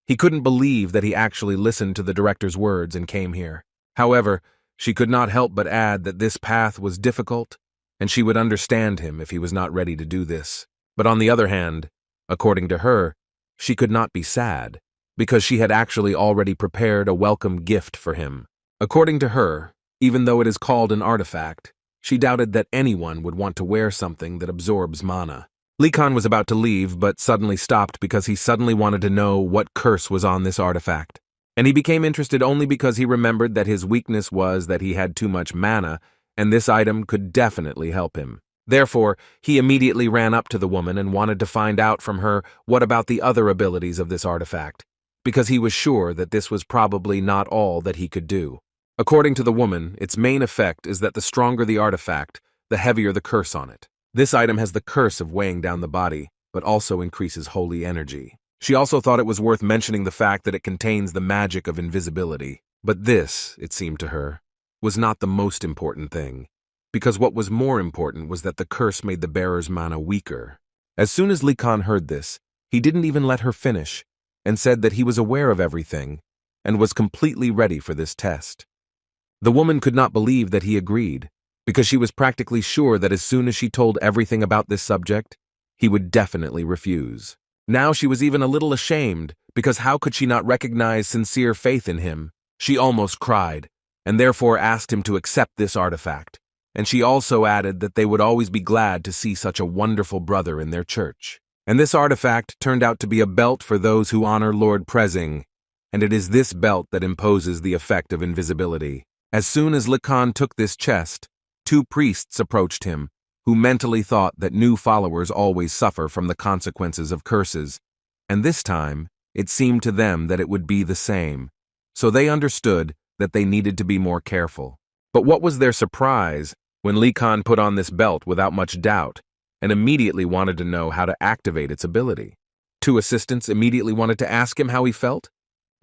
He couldn't believe that he actually listened to the director's words and came here. However, she could not help but add that this path was difficult, and she would understand him if he was not ready to do this. But on the other hand, according to her, she could not be sad, because she had actually already prepared a welcome gift for him. According to her, even though it is called an artifact, she doubted that anyone would want to wear something that absorbs mana. Likan was about to leave, but suddenly stopped because he suddenly wanted to know what curse was on this artifact. And he became interested only because he remembered that his weakness was that he had too much mana, and this item could definitely help him. Therefore, he immediately ran up to the woman and wanted to find out from her what about the other abilities of this artifact, because he was sure that this was probably not all that he could do. According to the woman, its main effect is that the stronger the artifact, the heavier the curse on it. This item has the curse of weighing down the body, but also increases holy energy. She also thought it was worth mentioning the fact that it contains the magic of invisibility. But this, it seemed to her, was not the most important thing, because what was more important was that the curse made the bearer's mana weaker. As soon as Likan heard this, he didn't even let her finish, and said that he was aware of everything, and was completely ready for this test. The woman could not believe that he agreed, because she was practically sure that as soon as she told everything about this subject, he would definitely refuse. Now she was even a little ashamed, because how could she not recognize sincere faith in him? She almost cried, and therefore asked him to accept this artifact, and she also added that they would always be glad to see such a wonderful brother in their church. And this artifact turned out to be a belt for those who honor Lord Pretzing, and it is this belt that imposes the effect of invisibility. As soon as Likan took this chest, 2 priests approached him, who mentally thought that new followers always suffer from the consequences of curses, and this time, it seemed to them that it would be the same, so they understood that they needed to be more careful. But what was their surprise when Likan put on this belt without much doubt, and immediately wanted to know how to activate its ability? 2 assistants immediately wanted to ask him how he felt.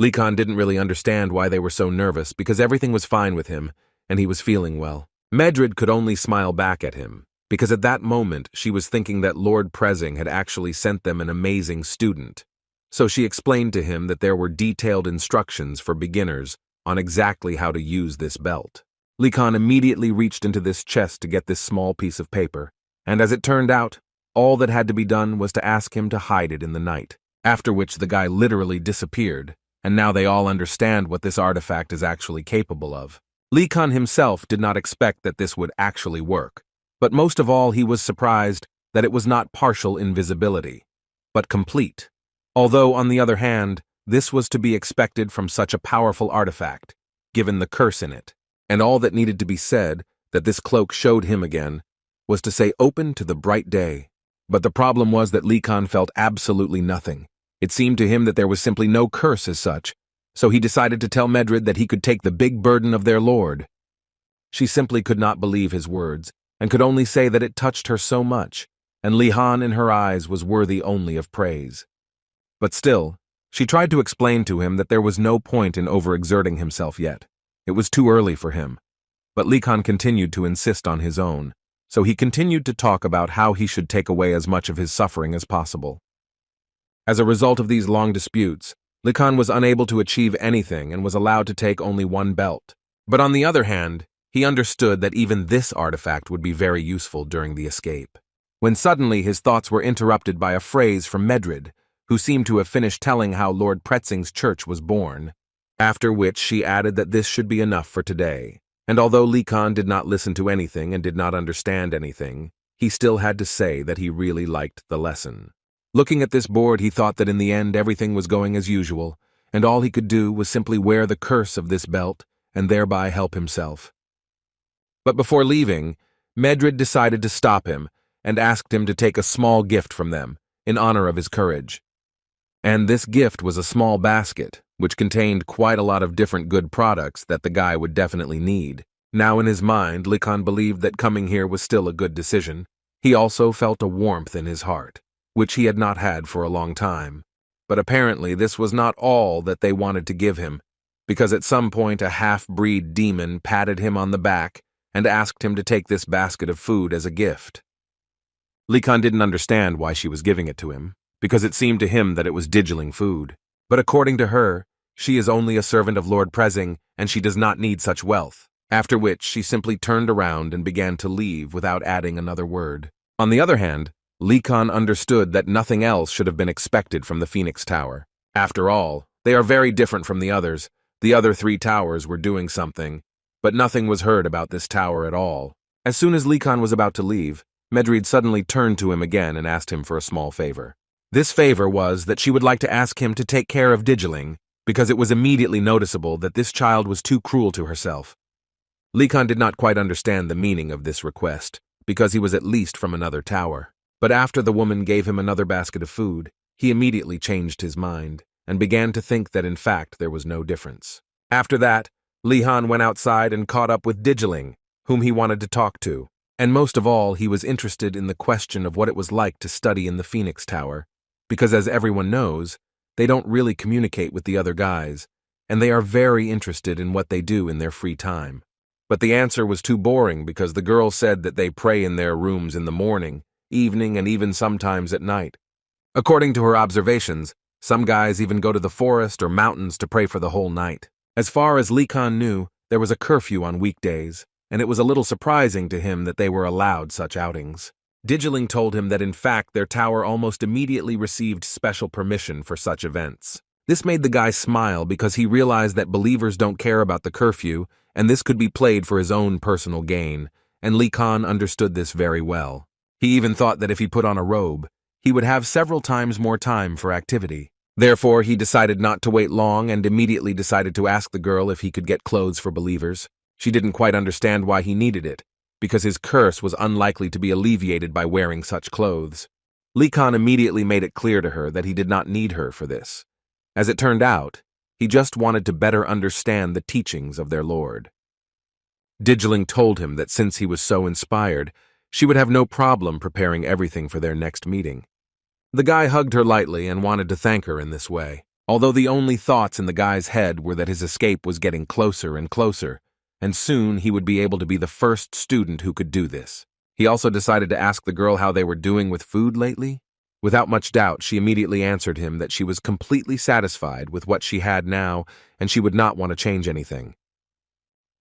Likan didn't really understand why they were so nervous, because everything was fine with him, and he was feeling well. Madrid could only smile back at him, because at that moment she was thinking that Lord Pretzing had actually sent them an amazing student. So she explained to him that there were detailed instructions for beginners on exactly how to use this belt. Likan immediately reached into this chest to get this small piece of paper, and as it turned out, all that had to be done was to ask him to hide it in the night, after which the guy literally disappeared, and now they all understand what this artifact is actually capable of. Likan himself did not expect that this would actually work, but most of all he was surprised that it was not partial invisibility, but complete. Although, on the other hand, this was to be expected from such a powerful artifact, given the curse in it, and all that needed to be said, that this cloak showed him again, was to say open to the bright day. But the problem was that Likan felt absolutely nothing. It seemed to him that there was simply no curse as such, so he decided to tell Madrid that he could take the big burden of their lord. She simply could not believe his words, and could only say that it touched her so much, and Li Han in her eyes was worthy only of praise. But still, she tried to explain to him that there was no point in overexerting himself yet. It was too early for him. But Li Han continued to insist on his own, so he continued to talk about how he should take away as much of his suffering as possible. As a result of these long disputes, Li Han was unable to achieve anything and was allowed to take only one belt. But on the other hand, he understood that even this artifact would be very useful during the escape. When suddenly his thoughts were interrupted by a phrase from Medrid, who seemed to have finished telling how Lord Pretzing's church was born, after which she added that this should be enough for today. And although Li Han did not listen to anything and did not understand anything, he still had to say that he really liked the lesson. Looking at this board, he thought that in the end everything was going as usual, and all he could do was simply wear the curse of this belt and thereby help himself. But before leaving, Medrid decided to stop him and asked him to take a small gift from them, in honor of his courage. And this gift was a small basket, which contained quite a lot of different good products that the guy would definitely need. Now in his mind, Li Han believed that coming here was still a good decision. He also felt a warmth in his heart, which he had not had for a long time. But apparently this was not all that they wanted to give him, because at some point a half-breed demon patted him on the back and asked him to take this basket of food as a gift. Li Han didn't understand why she was giving it to him, because it seemed to him that it was digiling food. But according to her, she is only a servant of Lord Pretzing and she does not need such wealth, after which she simply turned around and began to leave without adding another word. On the other hand, Li Han understood that nothing else should have been expected from the Phoenix Tower. After all, they are very different from the others. The other 3 towers were doing something, but nothing was heard about this tower at all. As soon as Li Han was about to leave, Medrid suddenly turned to him again and asked him for a small favor. This favor was that she would like to ask him to take care of Digiling, because it was immediately noticeable that this child was too cruel to herself. Li Han did not quite understand the meaning of this request, because he was at least from another tower. But after the woman gave him another basket of food, he immediately changed his mind, and began to think that in fact there was no difference. After that, Li Han went outside and caught up with Digiling, whom he wanted to talk to. And most of all, he was interested in the question of what it was like to study in the Phoenix Tower, because as everyone knows, they don't really communicate with the other guys, and they are very interested in what they do in their free time. But the answer was too boring because the girl said that they pray in their rooms in the morning, evening, and even sometimes at night. According to her observations, some guys even go to the forest or mountains to pray for the whole night. As far as Li Han knew, there was a curfew on weekdays, and it was a little surprising to him that they were allowed such outings. Digiling told him that in fact their tower almost immediately received special permission for such events. This made the guy smile because he realized that believers don't care about the curfew, and this could be played for his own personal gain, and Li Han understood this very well. He even thought that if he put on a robe, he would have several times more time for activity. Therefore, he decided not to wait long and immediately decided to ask the girl if he could get clothes for believers. She didn't quite understand why he needed it, because his curse was unlikely to be alleviated by wearing such clothes. Li Han immediately made it clear to her that he did not need her for this. As it turned out, he just wanted to better understand the teachings of their Lord. Digiling told him that since he was so inspired, she would have no problem preparing everything for their next meeting. The guy hugged her lightly and wanted to thank her in this way, although the only thoughts in the guy's head were that his escape was getting closer and closer, and soon he would be able to be the first student who could do this. He also decided to ask the girl how they were doing with food lately. Without much doubt, she immediately answered him that she was completely satisfied with what she had now and she would not want to change anything.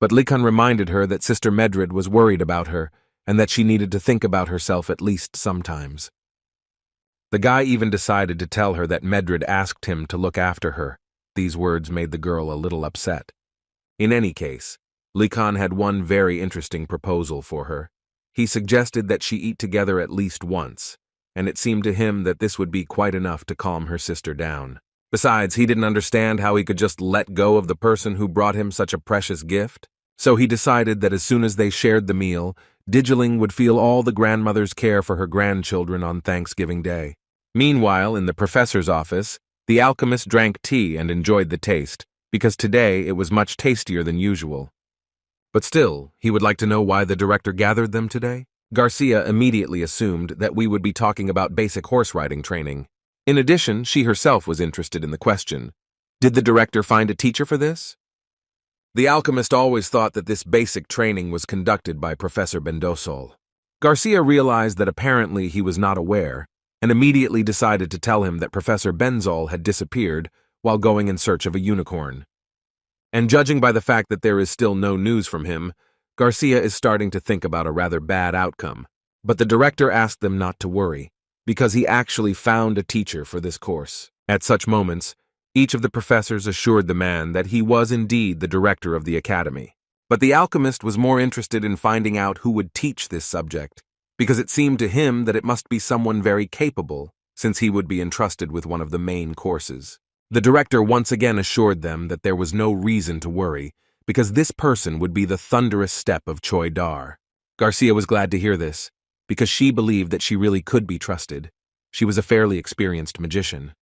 But Li Han reminded her that Sister Medrid was worried about her and that she needed to think about herself at least sometimes. The guy even decided to tell her that Medrid asked him to look after her. These words made the girl a little upset. In any case, Li Han had one very interesting proposal for her. He suggested that she eat together at least once, and it seemed to him that this would be quite enough to calm her sister down. Besides, he didn't understand how he could just let go of the person who brought him such a precious gift. So he decided that as soon as they shared the meal, Digiling would feel all the grandmother's care for her grandchildren on Thanksgiving Day. Meanwhile, in the professor's office, the alchemist drank tea and enjoyed the taste, because today it was much tastier than usual. But still, he would like to know why the director gathered them today. Garcia immediately assumed that we would be talking about basic horse riding training. In addition, she herself was interested in the question. Did the director find a teacher for this? The alchemist always thought that this basic training was conducted by Professor Bendosol. Garcia realized that apparently he was not aware, and immediately decided to tell him that Professor Benzol had disappeared while going in search of a unicorn. And judging by the fact that there is still no news from him, Garcia is starting to think about a rather bad outcome. But the director asked them not to worry, because he actually found a teacher for this course. At such moments, each of the professors assured the man that he was indeed the director of the academy. But the alchemist was more interested in finding out who would teach this subject, because it seemed to him that it must be someone very capable, since he would be entrusted with one of the main courses. The director once again assured them that there was no reason to worry, because this person would be the thunderous step of Choi Dar. Garcia was glad to hear this, because she believed that she really could be trusted. She was a fairly experienced magician.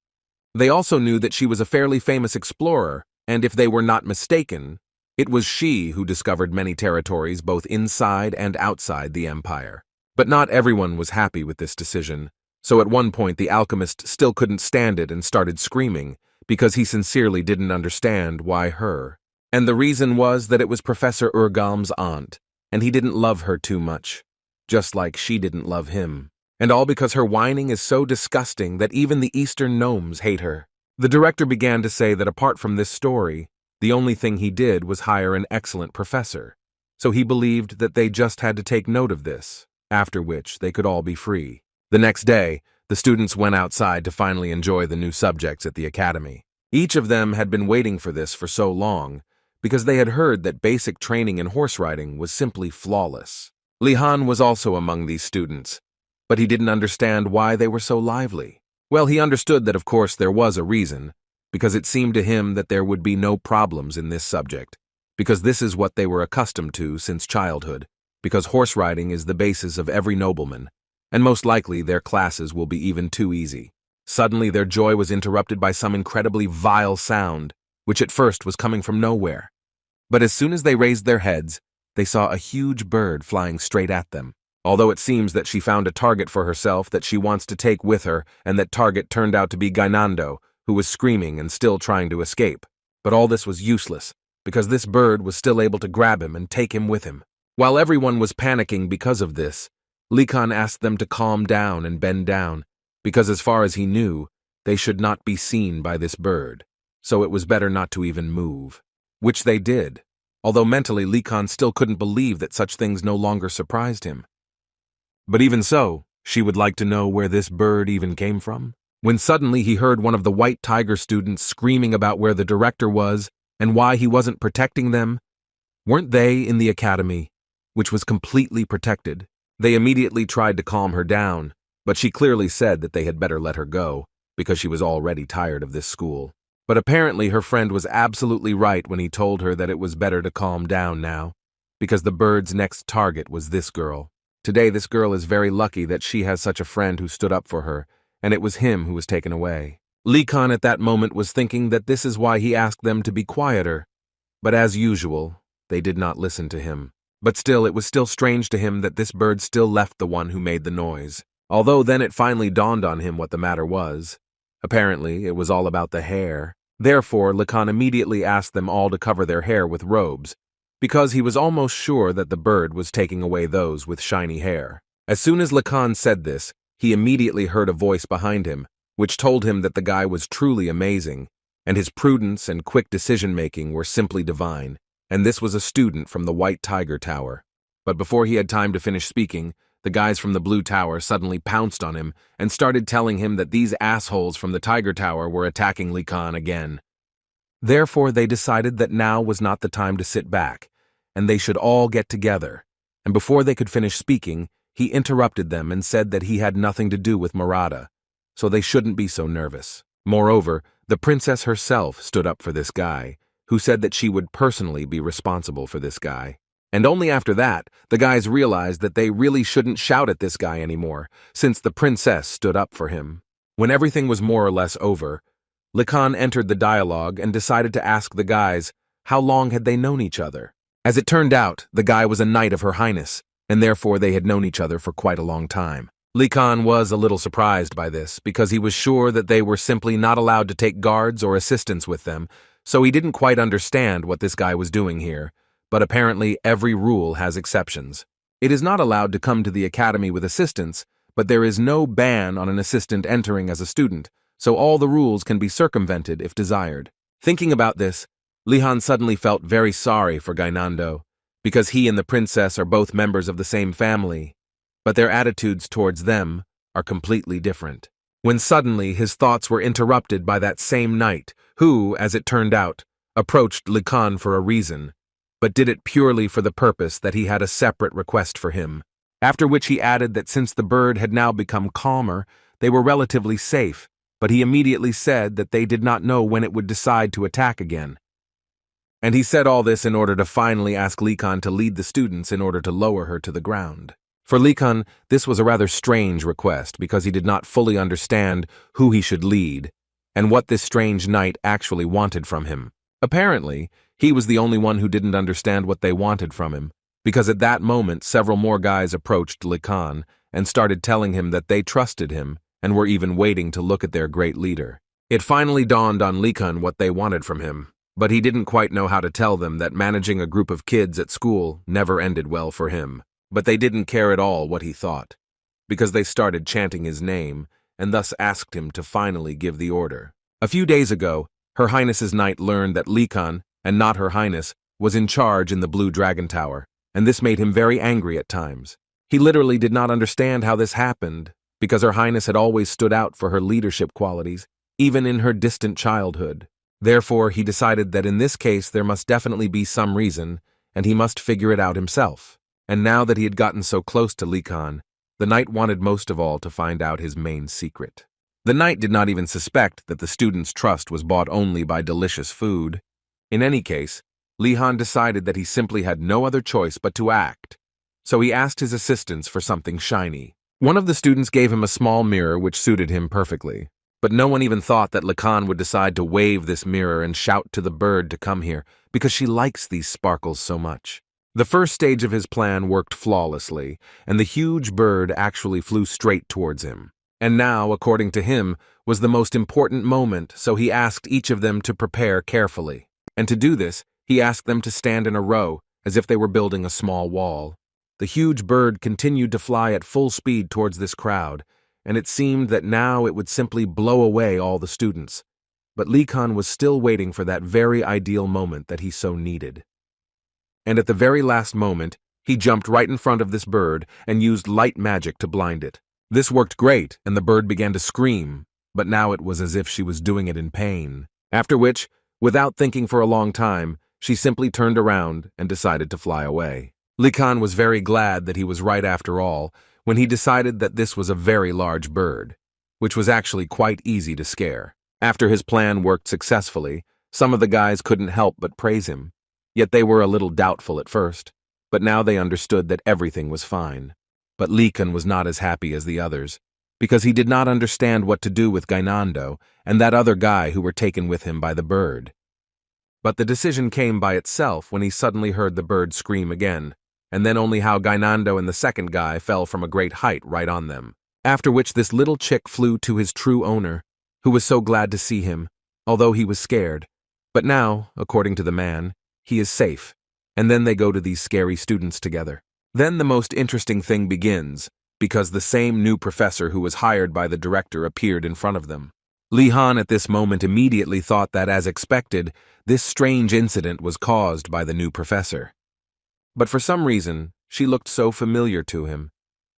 They also knew that she was a fairly famous explorer, and if they were not mistaken, it was she who discovered many territories both inside and outside the empire. But not everyone was happy with this decision, so at one point the alchemist still couldn't stand it and started screaming, because he sincerely didn't understand why her. And the reason was that it was Professor Urgalm's aunt, and he didn't love her too much, just like she didn't love him. And all because her whining is so disgusting that even the Eastern gnomes hate her. The director began to say that apart from this story, the only thing he did was hire an excellent professor, so he believed that they just had to take note of this, after which they could all be free. The next day, the students went outside to finally enjoy the new subjects at the academy. Each of them had been waiting for this for so long, because they had heard that basic training in horse riding was simply flawless. Li Han was also among these students, but he didn't understand why they were so lively. Well, he understood that of course there was a reason, because it seemed to him that there would be no problems in this subject, because this is what they were accustomed to since childhood, because horse riding is the basis of every nobleman, and most likely their classes will be even too easy. Suddenly their joy was interrupted by some incredibly vile sound, which at first was coming from nowhere. But as soon as they raised their heads, they saw a huge bird flying straight at them. Although it seems that she found a target for herself that she wants to take with her, and that target turned out to be Gainando, who was screaming and still trying to escape. But all this was useless, because this bird was still able to grab him and take him with him. While everyone was panicking because of this, Li Kan asked them to calm down and bend down, because as far as he knew, they should not be seen by this bird, so it was better not to even move. Which they did, although mentally Li Kan still couldn't believe that such things no longer surprised him. But even so, she would like to know where this bird even came from. When suddenly he heard one of the White Tiger students screaming about where the director was and why he wasn't protecting them. Weren't they in the academy, which was completely protected? They immediately tried to calm her down, but she clearly said that they had better let her go, because she was already tired of this school. But apparently her friend was absolutely right when he told her that it was better to calm down now, because the bird's next target was this girl. Today this girl is very lucky that she has such a friend who stood up for her, and it was him who was taken away. Li Kan at that moment was thinking that this is why he asked them to be quieter, but as usual, they did not listen to him. But still, it was still strange to him that this bird still left the one who made the noise, although then it finally dawned on him what the matter was. Apparently, it was all about the hair. Therefore, Li Kan immediately asked them all to cover their hair with robes, because he was almost sure that the bird was taking away those with shiny hair. As soon as Li Kan said this, he immediately heard a voice behind him, which told him that the guy was truly amazing, and his prudence and quick decision-making were simply divine, and this was a student from the White Tiger Tower. But before he had time to finish speaking, the guys from the Blue Tower suddenly pounced on him and started telling him that these assholes from the Tiger Tower were attacking Li Kan again. Therefore, they decided that now was not the time to sit back, and they should all get together. And before they could finish speaking, he interrupted them and said that he had nothing to do with Murata, so they shouldn't be so nervous. Moreover, the princess herself stood up for this guy, who said that she would personally be responsible for this guy. And only after that, the guys realized that they really shouldn't shout at this guy anymore, since the princess stood up for him. When everything was more or less over, Li Kan entered the dialogue and decided to ask the guys how long had they known each other. As it turned out, the guy was a knight of Her Highness, and therefore they had known each other for quite a long time. Likan was a little surprised by this, because he was sure that they were simply not allowed to take guards or assistants with them, so he didn't quite understand what this guy was doing here, but apparently every rule has exceptions. It is not allowed to come to the academy with assistants, but there is no ban on an assistant entering as a student, so all the rules can be circumvented if desired. Thinking about this, Lihan suddenly felt very sorry for Gainando, because he and the princess are both members of the same family, but their attitudes towards them are completely different. When suddenly his thoughts were interrupted by that same knight, who, as it turned out, approached Likan for a reason, but did it purely for the purpose that he had a separate request for him. After which he added that since the bird had now become calmer, they were relatively safe, but he immediately said that they did not know when it would decide to attack again. And he said all this in order to finally ask Likan to lead the students in order to lower her to the ground. For Likan, this was a rather strange request because he did not fully understand who he should lead and what this strange knight actually wanted from him. Apparently, he was the only one who didn't understand what they wanted from him, because at that moment several more guys approached Likan and started telling him that they trusted him and were even waiting to look at their great leader. It finally dawned on Likan what they wanted from him, but he didn't quite know how to tell them that managing a group of kids at school never ended well for him. But they didn't care at all what he thought, because they started chanting his name and thus asked him to finally give the order. A few days ago, Her Highness's knight learned that Likan, and not Her Highness, was in charge in the Blue Dragon Tower, and this made him very angry at times. He literally did not understand how this happened, because Her Highness had always stood out for her leadership qualities, even in her distant childhood. Therefore, he decided that in this case there must definitely be some reason, and he must figure it out himself. And now that he had gotten so close to Likan, the knight wanted most of all to find out his main secret. The knight did not even suspect that the student's trust was bought only by delicious food. In any case, Lihan decided that he simply had no other choice but to act, so he asked his assistants for something shiny. One of the students gave him a small mirror which suited him perfectly, but no one even thought that Likan would decide to wave this mirror and shout to the bird to come here, because she likes these sparkles so much. The first stage of his plan worked flawlessly, and the huge bird actually flew straight towards him. And now, according to him, was the most important moment, so he asked each of them to prepare carefully. And to do this, he asked them to stand in a row, as if they were building a small wall. The huge bird continued to fly at full speed towards this crowd, and it seemed that now it would simply blow away all the students. But Likan was still waiting for that very ideal moment that he so needed. And at the very last moment, he jumped right in front of this bird and used light magic to blind it. This worked great, and the bird began to scream, but now it was as if she was doing it in pain. After which, without thinking for a long time, she simply turned around and decided to fly away. Likan was very glad that he was right after all, when he decided that this was a very large bird, which was actually quite easy to scare. After his plan worked successfully, some of the guys couldn't help but praise him. Yet they were a little doubtful at first, but now they understood that everything was fine. But Likan was not as happy as the others, because he did not understand what to do with Gainando and that other guy who were taken with him by the bird. But the decision came by itself when he suddenly heard the bird scream again, and then only how Gainando and the second guy fell from a great height right on them. After which this little chick flew to his true owner, who was so glad to see him, although he was scared. But now, according to the man, he is safe, and then they go to these scary students together. Then the most interesting thing begins, because the same new professor who was hired by the director appeared in front of them. Lihan at this moment immediately thought that, as expected, this strange incident was caused by the new professor. But for some reason, she looked so familiar to him,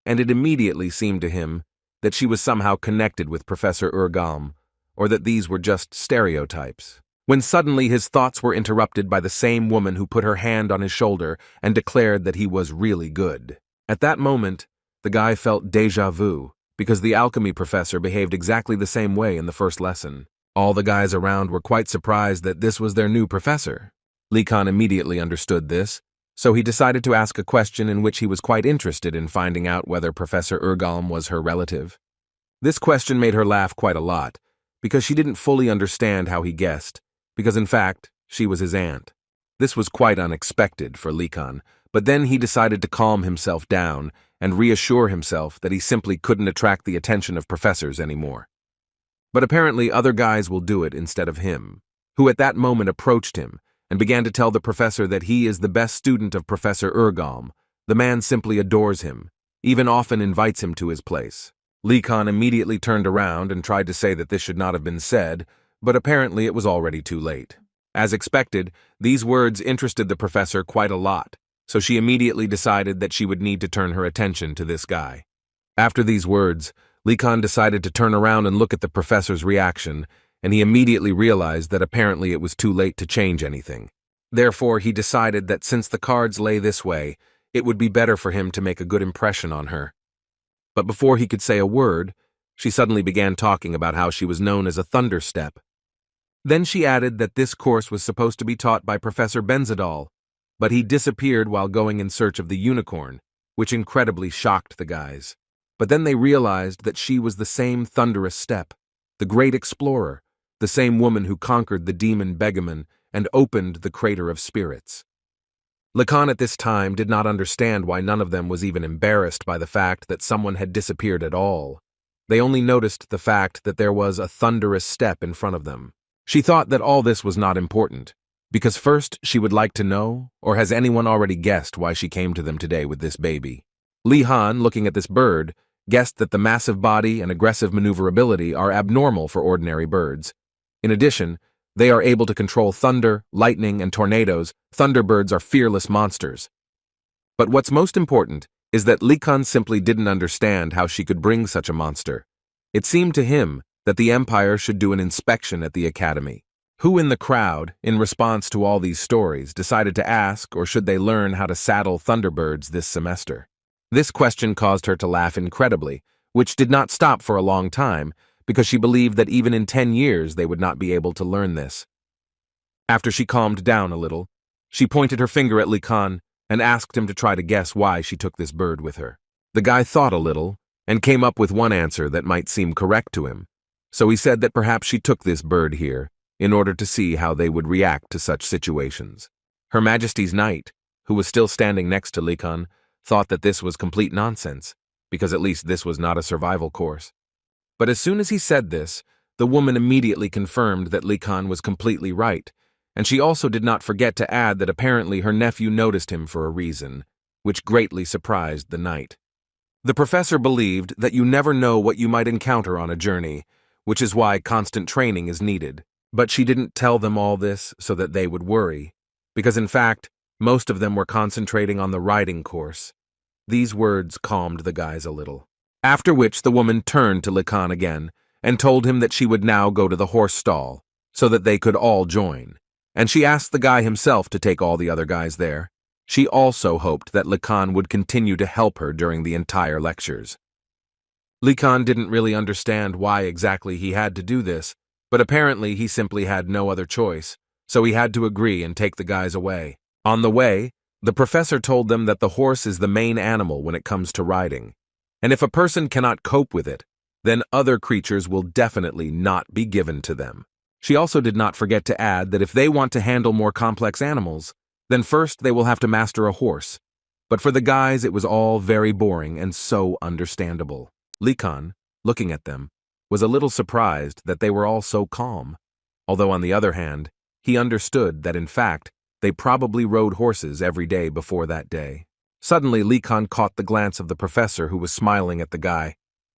and it immediately seemed to him that she was somehow connected with Professor Urgalm, or that these were just stereotypes. When suddenly his thoughts were interrupted by the same woman who put her hand on his shoulder and declared that he was really good. At that moment, the guy felt déjà vu, because the alchemy professor behaved exactly the same way in the first lesson. All the guys around were quite surprised that this was their new professor. Likan immediately understood this, so he decided to ask a question in which he was quite interested in finding out whether Professor Urgalm was her relative. This question made her laugh quite a lot, because she didn't fully understand how he guessed, because in fact, she was his aunt. This was quite unexpected for Likan, But then he decided to calm himself down and reassure himself that he simply couldn't attract the attention of professors anymore. But apparently other guys will do it instead of him, who at that moment approached him and began to tell the professor that he is the best student of Professor Urgom. The man simply adores him, even often invites him to his place. Likan immediately turned around and tried to say that this should not have been said, but apparently it was already too late. As expected, these words interested the professor quite a lot, so she immediately decided that she would need to turn her attention to this guy. After these words, Likan decided to turn around and look at the professor's reaction, and he immediately realized that apparently it was too late to change anything. Therefore, he decided that since the cards lay this way, it would be better for him to make a good impression on her. But before he could say a word, she suddenly began talking about how she was known as a thunderstep. Then she added that this course was supposed to be taught by Professor Benzadal, but he disappeared while going in search of the unicorn, which incredibly shocked the guys. But then they realized that she was the same thunderous step, the great explorer, the same woman who conquered the demon Begaman and opened the crater of spirits. Likan at this time did not understand why none of them was even embarrassed by the fact that someone had disappeared at all. They only noticed the fact that there was a thunderous step in front of them. She thought that all this was not important, because first she would like to know, or has anyone already guessed why she came to them today with this baby? Li Han, looking at this bird, guessed that the massive body and aggressive maneuverability are abnormal for ordinary birds. In addition, they are able to control thunder, lightning, and tornadoes. Thunderbirds are fearless monsters. But what's most important is that Likan simply didn't understand how she could bring such a monster. It seemed to him that the Empire should do an inspection at the Academy. Who in the crowd, in response to all these stories, decided to ask or should they learn how to saddle Thunderbirds this semester? This question caused her to laugh incredibly, which did not stop for a long time, because she believed that even in 10 years they would not be able to learn this. After she calmed down a little, she pointed her finger at Likan and asked him to try to guess why she took this bird with her. The guy thought a little and came up with one answer that might seem correct to him. So he said that perhaps she took this bird here in order to see how they would react to such situations. Her Majesty's Knight, who was still standing next to Likan, thought that this was complete nonsense, because at least this was not a survival course. But as soon as he said this, the woman immediately confirmed that Likan was completely right, and she also did not forget to add that apparently her nephew noticed him for a reason, which greatly surprised the knight. The professor believed that you never know what you might encounter on a journey, which is why constant training is needed. But she didn't tell them all this so that they would worry, because in fact, most of them were concentrating on the riding course. These words calmed the guys a little. After which the woman turned to Likan again and told him that she would now go to the horse stall so that they could all join, and she asked the guy himself to take all the other guys there. She also hoped that Likan would continue to help her during the entire lectures. Likan didn't really understand why exactly he had to do this, but apparently he simply had no other choice, so he had to agree and take the guys away. On the way, the professor told them that the horse is the main animal when it comes to riding, and if a person cannot cope with it, then other creatures will definitely not be given to them. She also did not forget to add that if they want to handle more complex animals, then first they will have to master a horse. But for the guys, it was all very boring and so understandable. Likan, looking at them, was a little surprised that they were all so calm, although on the other hand, he understood that in fact, they probably rode horses every day before that day. Suddenly, Likan caught the glance of the professor who was smiling at the guy,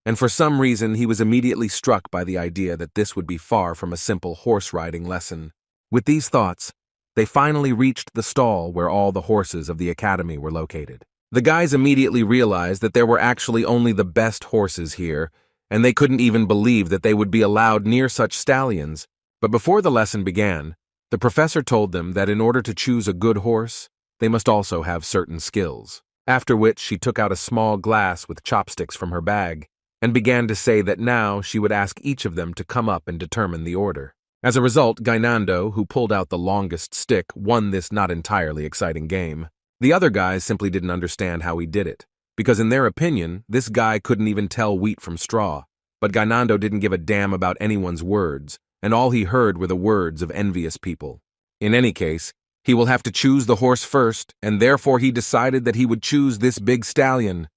and for some reason he was immediately struck by the idea that this would be far from a simple horse-riding lesson. With these thoughts, they finally reached the stall where all the horses of the academy were located. The guys immediately realized that there were actually only the best horses here, and they couldn't even believe that they would be allowed near such stallions. But before the lesson began, the professor told them that in order to choose a good horse, they must also have certain skills. After which she took out a small glass with chopsticks from her bag and began to say that now she would ask each of them to come up and determine the order. As a result, Gainando, who pulled out the longest stick, won this not entirely exciting game. The other guys simply didn't understand how he did it, because in their opinion, this guy couldn't even tell wheat from straw. But Gainando didn't give a damn about anyone's words, and all he heard were the words of envious people. In any case, He will have to choose the horse first, and therefore he decided that he would choose this big stallion.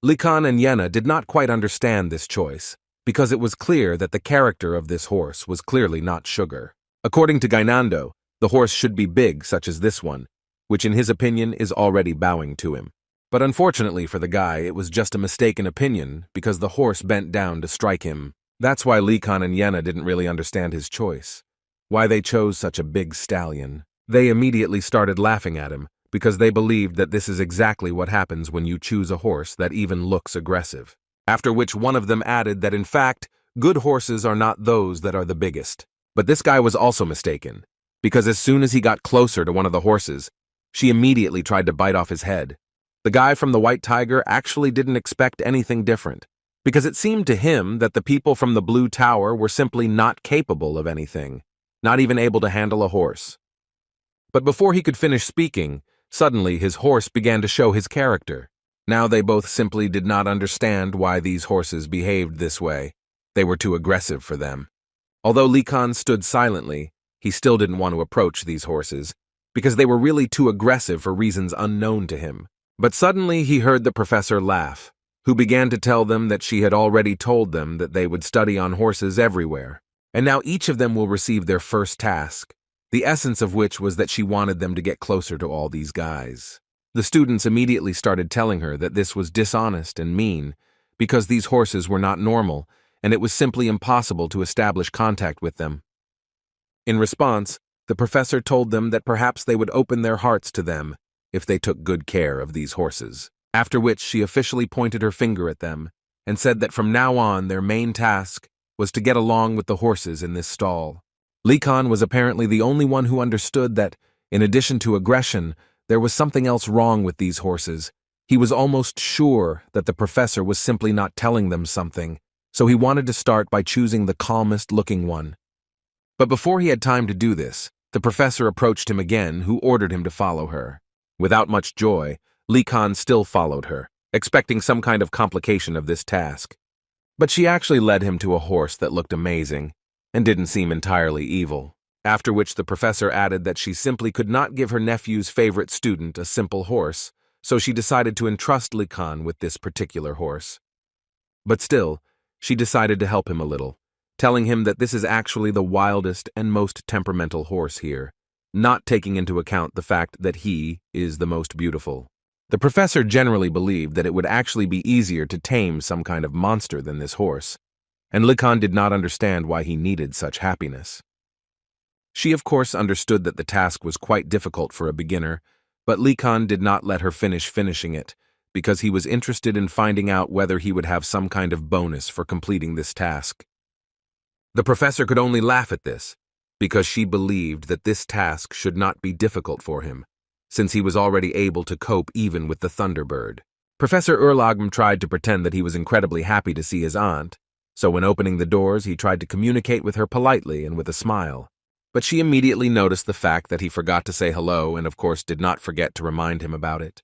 Likan and Yena did not quite understand this choice, because it was clear that the character of this horse was clearly not sugar. According to Gainando, the horse should be big, such as this one, which in his opinion is already bowing to him. But unfortunately for the guy, it was just a mistaken opinion, because the horse bent down to strike him. That's why Likan and Yena didn't really understand his choice, why they chose such a big stallion. They immediately started laughing at him, because they believed that this is exactly what happens when you choose a horse that even looks aggressive. After which one of them added that in fact, good horses are not those that are the biggest. But this guy was also mistaken, because as soon as he got closer to one of the horses, she immediately tried to bite off his head. The guy from the White Tiger actually didn't expect anything different, because it seemed to him that the people from the Blue Tower were simply not capable of anything, not even able to handle a horse. But before he could finish speaking, suddenly his horse began to show his character. Now they both simply did not understand why these horses behaved this way. They were too aggressive for them. Although Likan stood silently, he still didn't want to approach these horses, because they were really too aggressive for reasons unknown to him. But suddenly he heard the professor laugh, who began to tell them that she had already told them that they would study on horses everywhere, and now each of them will receive their first task, the essence of which was that she wanted them to get closer to all these guys. The students immediately started telling her that this was dishonest and mean, because these horses were not normal, and it was simply impossible to establish contact with them. In response, the professor told them that perhaps they would open their hearts to them if they took good care of these horses, after which she officially pointed her finger at them and said that from now on their main task was to get along with the horses in this stall. Likan was apparently the only one who understood that, in addition to aggression, there was something else wrong with these horses. He was almost sure that the professor was simply not telling them something, so he wanted to start by choosing the calmest-looking one. But before he had time to do this, the professor approached him again, who ordered him to follow her. Without much joy, Likan still followed her, expecting some kind of complication of this task. But she actually led him to a horse that looked amazing, and didn't seem entirely evil, after which the professor added that she simply could not give her nephew's favorite student a simple horse, so she decided to entrust Likan with this particular horse. But still, she decided to help him a little, telling him that this is actually the wildest and most temperamental horse here, not taking into account the fact that he is the most beautiful. The professor generally believed that it would actually be easier to tame some kind of monster than this horse, and Likan did not understand why he needed such happiness. She of course understood that the task was quite difficult for a beginner, but Likan did not let her finish finishing it, because he was interested in finding out whether he would have some kind of bonus for completing this task. The professor could only laugh at this, because she believed that this task should not be difficult for him, since he was already able to cope even with the Thunderbird. Professor Erlagm tried to pretend that he was incredibly happy to see his aunt, so when opening the doors he tried to communicate with her politely and with a smile. But she immediately noticed the fact that he forgot to say hello and of course did not forget to remind him about it.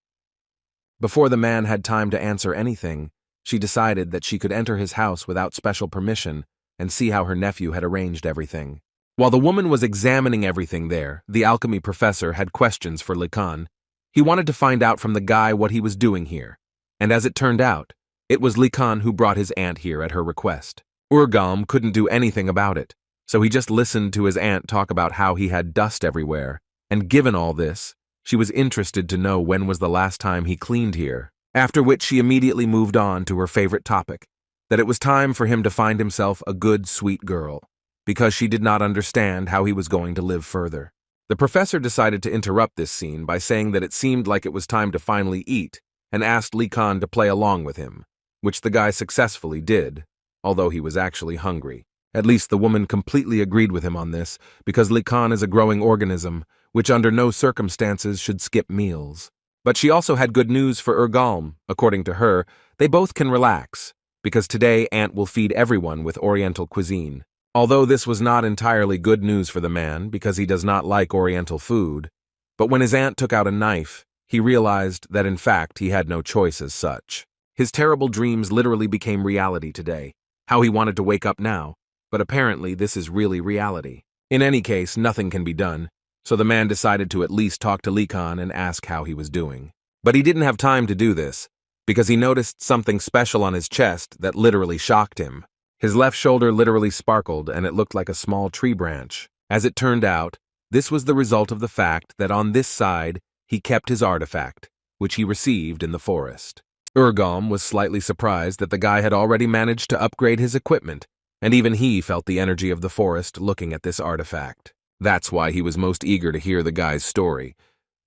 Before the man had time to answer anything, she decided that she could enter his house without special permission and see how her nephew had arranged everything. While the woman was examining everything there, the alchemy professor had questions for Likan. He wanted to find out from the guy what he was doing here, and as it turned out, it was Likan who brought his aunt here at her request. Urgalm couldn't do anything about it, so he just listened to his aunt talk about how he had dust everywhere, and given all this, she was interested to know when was the last time he cleaned here, after which she immediately moved on to her favorite topic, that it was time for him to find himself a good, sweet girl, because she did not understand how he was going to live further. The professor decided to interrupt this scene by saying that it seemed like it was time to finally eat, and asked Likan to play along with him, which the guy successfully did, although he was actually hungry. At least the woman completely agreed with him on this, because Likan is a growing organism, which under no circumstances should skip meals. But she also had good news for Urgalm. According to her, they both can relax, because today Aunt will feed everyone with Oriental cuisine. Although this was not entirely good news for the man, because he does not like Oriental food, but when his aunt took out a knife, he realized that in fact he had no choice as such. His terrible dreams literally became reality today. How he wanted to wake up now, but apparently this is really reality. In any case, nothing can be done, so the man decided to at least talk to Li Kan and ask how he was doing. But he didn't have time to do this, because he noticed something special on his chest that literally shocked him. His left shoulder literally sparkled, and it looked like a small tree branch. As it turned out, this was the result of the fact that on this side, he kept his artifact, which he received in the forest. Urgom was slightly surprised that the guy had already managed to upgrade his equipment, and even he felt the energy of the forest looking at this artifact. That's why he was most eager to hear the guy's story.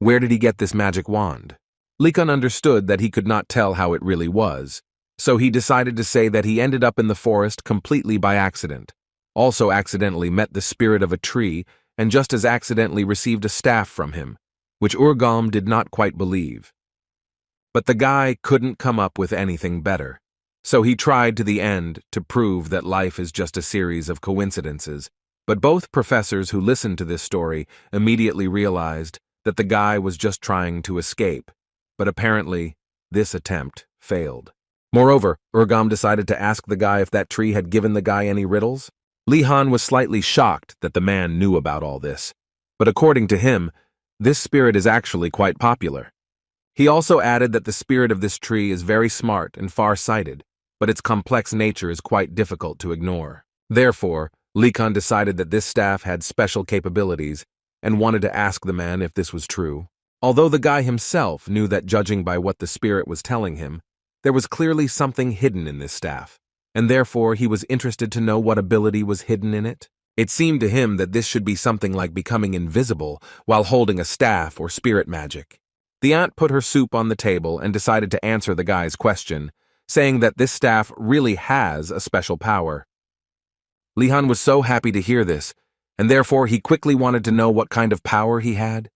Where did he get this magic wand? Li Kan understood that he could not tell how it really was, so he decided to say that he ended up in the forest completely by accident, also accidentally met the spirit of a tree, and just as accidentally received a staff from him, which Urgom did not quite believe. But the guy couldn't come up with anything better, so he tried to the end to prove that life is just a series of coincidences. But both professors who listened to this story immediately realized that the guy was just trying to escape, but apparently this attempt failed. Moreover, Urgom decided to ask the guy if that tree had given the guy any riddles. Li Han was slightly shocked that the man knew about all this, but according to him, this spirit is actually quite popular. He also added that the spirit of this tree is very smart and far-sighted, but its complex nature is quite difficult to ignore. Therefore, Li Kan decided that this staff had special capabilities and wanted to ask the man if this was true. Although the guy himself knew that judging by what the spirit was telling him, there was clearly something hidden in this staff, and therefore he was interested to know what ability was hidden in it. It seemed to him that this should be something like becoming invisible while holding a staff or spirit magic. The aunt put her soup on the table and decided to answer the guy's question, saying that this staff really has a special power. Li Han was so happy to hear this, and therefore he quickly wanted to know what kind of power he had.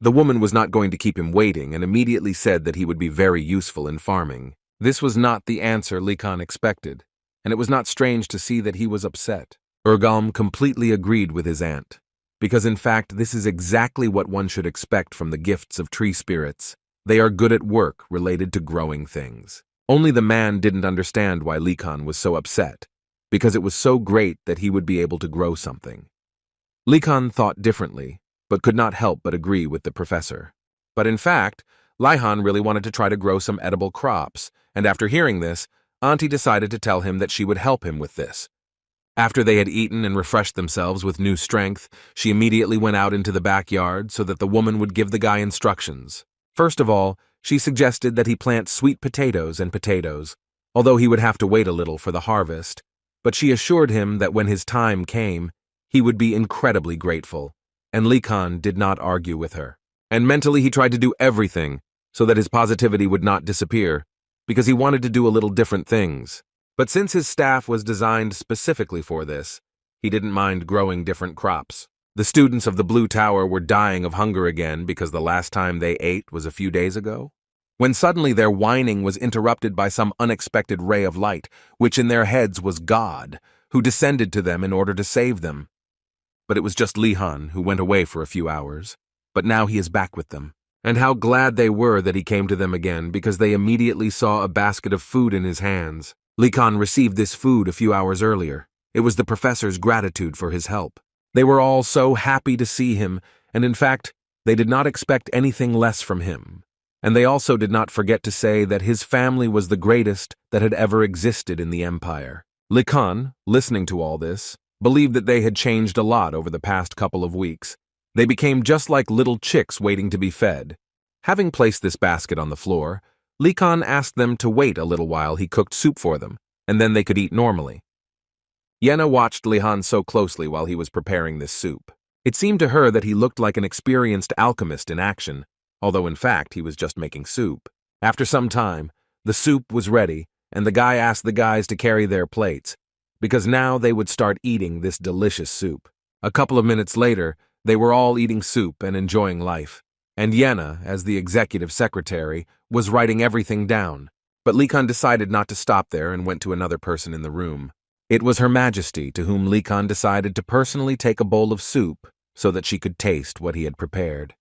The woman was not going to keep him waiting and immediately said that he would be very useful in farming. This was not the answer Li Kan expected, and it was not strange to see that he was upset. Urgom completely agreed with his aunt, because in fact this is exactly what one should expect from the gifts of tree spirits. They are good at work related to growing things. Only the man didn't understand why Li Kan was so upset, because it was so great that he would be able to grow something. Li Kan thought differently, but could not help but agree with the professor. But in fact, Li Han really wanted to try to grow some edible crops, and after hearing this, Auntie decided to tell him that she would help him with this. After they had eaten and refreshed themselves with new strength, she immediately went out into the backyard so that the woman would give the guy instructions. First of all, she suggested that he plant sweet potatoes and potatoes, although he would have to wait a little for the harvest, but she assured him that when his time came, he would be incredibly grateful, and Li Kan did not argue with her. And mentally he tried to do everything so that his positivity would not disappear, because he wanted to do a little different things. But since his staff was designed specifically for this, he didn't mind growing different crops. The students of the Blue Tower were dying of hunger again because the last time they ate was a few days ago, when suddenly their whining was interrupted by some unexpected ray of light, which in their heads was God, who descended to them in order to save them. But it was just Li Han, who went away for a few hours, but now he is back with them. And how glad they were that he came to them again, because they immediately saw a basket of food in his hands. Li Kan received this food a few hours earlier. It was the professor's gratitude for his help. They were all so happy to see him, and in fact, they did not expect anything less from him. And they also did not forget to say that his family was the greatest that had ever existed in the empire. Li Kan, listening to all this, believed that they had changed a lot over the past couple of weeks. They became just like little chicks waiting to be fed. Having placed this basket on the floor, Li Kan asked them to wait a little while he cooked soup for them, and then they could eat normally. Siana watched Li Han so closely while he was preparing this soup. It seemed to her that he looked like an experienced alchemist in action, although in fact he was just making soup. After some time, the soup was ready, and the guy asked the guys to carry their plates, because now they would start eating this delicious soup. A couple of minutes later, they were all eating soup and enjoying life, and Siana, as the executive secretary, was writing everything down. But Li Kan decided not to stop there and went to another person in the room. It was Her Majesty to whom Li Kan decided to personally take a bowl of soup so that she could taste what he had prepared.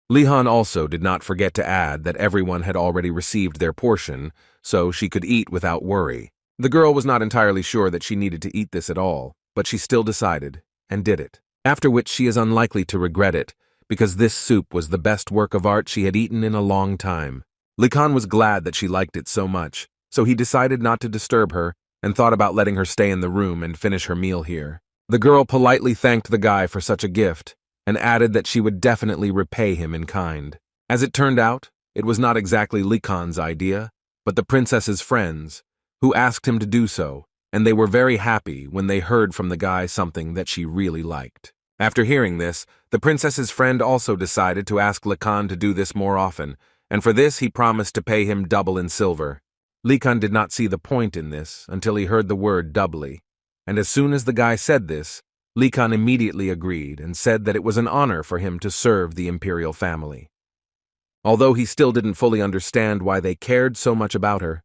Li Han also did not forget to add that everyone had already received their portion, so she could eat without worry. The girl was not entirely sure that she needed to eat this at all, but she still decided, and did it. after which she is unlikely to regret it, because this soup was the best work of art she had eaten in a long time. Likan was glad that she liked it so much, so he decided not to disturb her and thought about letting her stay in the room and finish her meal here. The girl politely thanked the guy for such a gift and added that she would definitely repay him in kind. As it turned out, it was not exactly Likan's idea, but the princess's friends, who asked him to do so, and they were very happy when they heard from the guy something that she really liked. After hearing this, the princess's friend also decided to ask Likan to do this more often, and for this he promised to pay him double in silver. Likan did not see the point in this until he heard the word doubly, and as soon as the guy said this, Likan immediately agreed and said that it was an honor for him to serve the imperial family. Although he still didn't fully understand why they cared so much about her,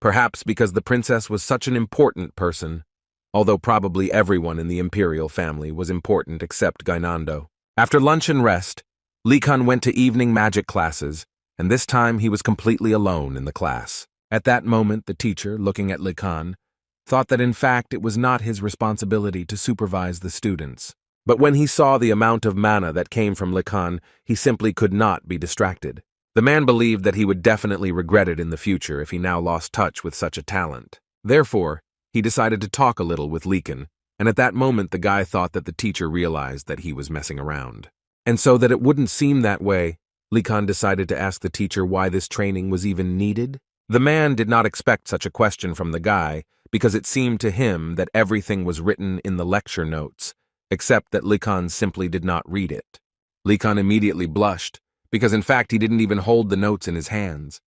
perhaps because the princess was such an important person, although probably everyone in the imperial family was important except Gainando. After lunch and rest, Likan went to evening magic classes, and this time he was completely alone in the class. At that moment, the teacher, looking at Likan, thought that in fact it was not his responsibility to supervise the students. But when he saw the amount of mana that came from Likan, he simply could not be distracted. The man believed that he would definitely regret it in the future if he now lost touch with such a talent. Therefore, he decided to talk a little with Likan, and at that moment the guy thought that the teacher realized that he was messing around. And so that it wouldn't seem that way, Likan decided to ask the teacher why this training was even needed. The man did not expect such a question from the guy because it seemed to him that everything was written in the lecture notes, except that Likan simply did not read it. Likan immediately blushed, because in fact he didn't even hold the notes in his hands.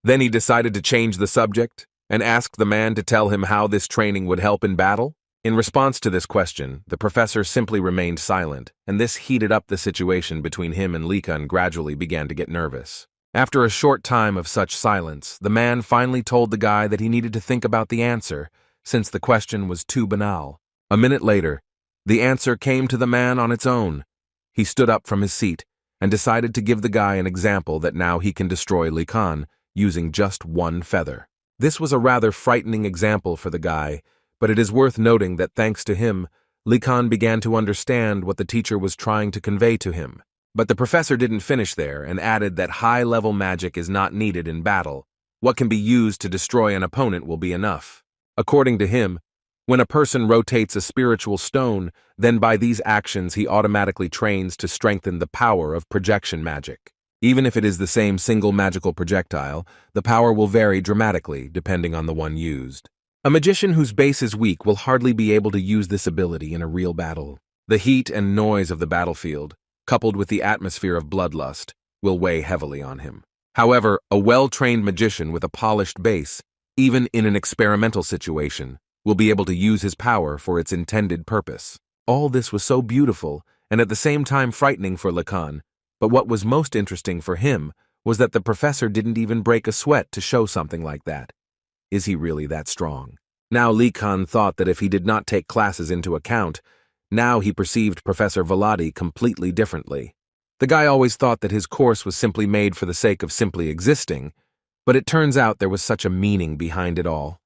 Then he decided to change the subject and asked the man to tell him how this training would help in battle. In response to this question, the professor simply remained silent, and this heated up the situation between him and Likan gradually began to get nervous. After a short time of such silence, the man finally told the guy that he needed to think about the answer, since the question was too banal. A minute later, the answer came to the man on its own. He stood up from his seat and decided to give the guy an example that now he can destroy Likan using just one feather. This was a rather frightening example for the guy, but it is worth noting that thanks to him, Likan began to understand what the teacher was trying to convey to him. But the professor didn't finish there and added that high-level magic is not needed in battle. What can be used to destroy an opponent will be enough. According to him, when a person rotates a spiritual stone, then by these actions he automatically trains to strengthen the power of projection magic. Even if it is the same single magical projectile, the power will vary dramatically depending on the one used. A magician whose base is weak will hardly be able to use this ability in a real battle. The heat and noise of the battlefield, coupled with the atmosphere of bloodlust, will weigh heavily on him. However, a well-trained magician with a polished base, even in an experimental situation, will be able to use his power for its intended purpose. All this was so beautiful and at the same time frightening for Likan, but what was most interesting for him was that the professor didn't even break a sweat to show something like that. Is he really that strong? Now Likan thought that if he did not take classes into account, now he perceived Professor Vladi completely differently. The guy always thought that his course was simply made for the sake of simply existing, but it turns out there was such a meaning behind it all.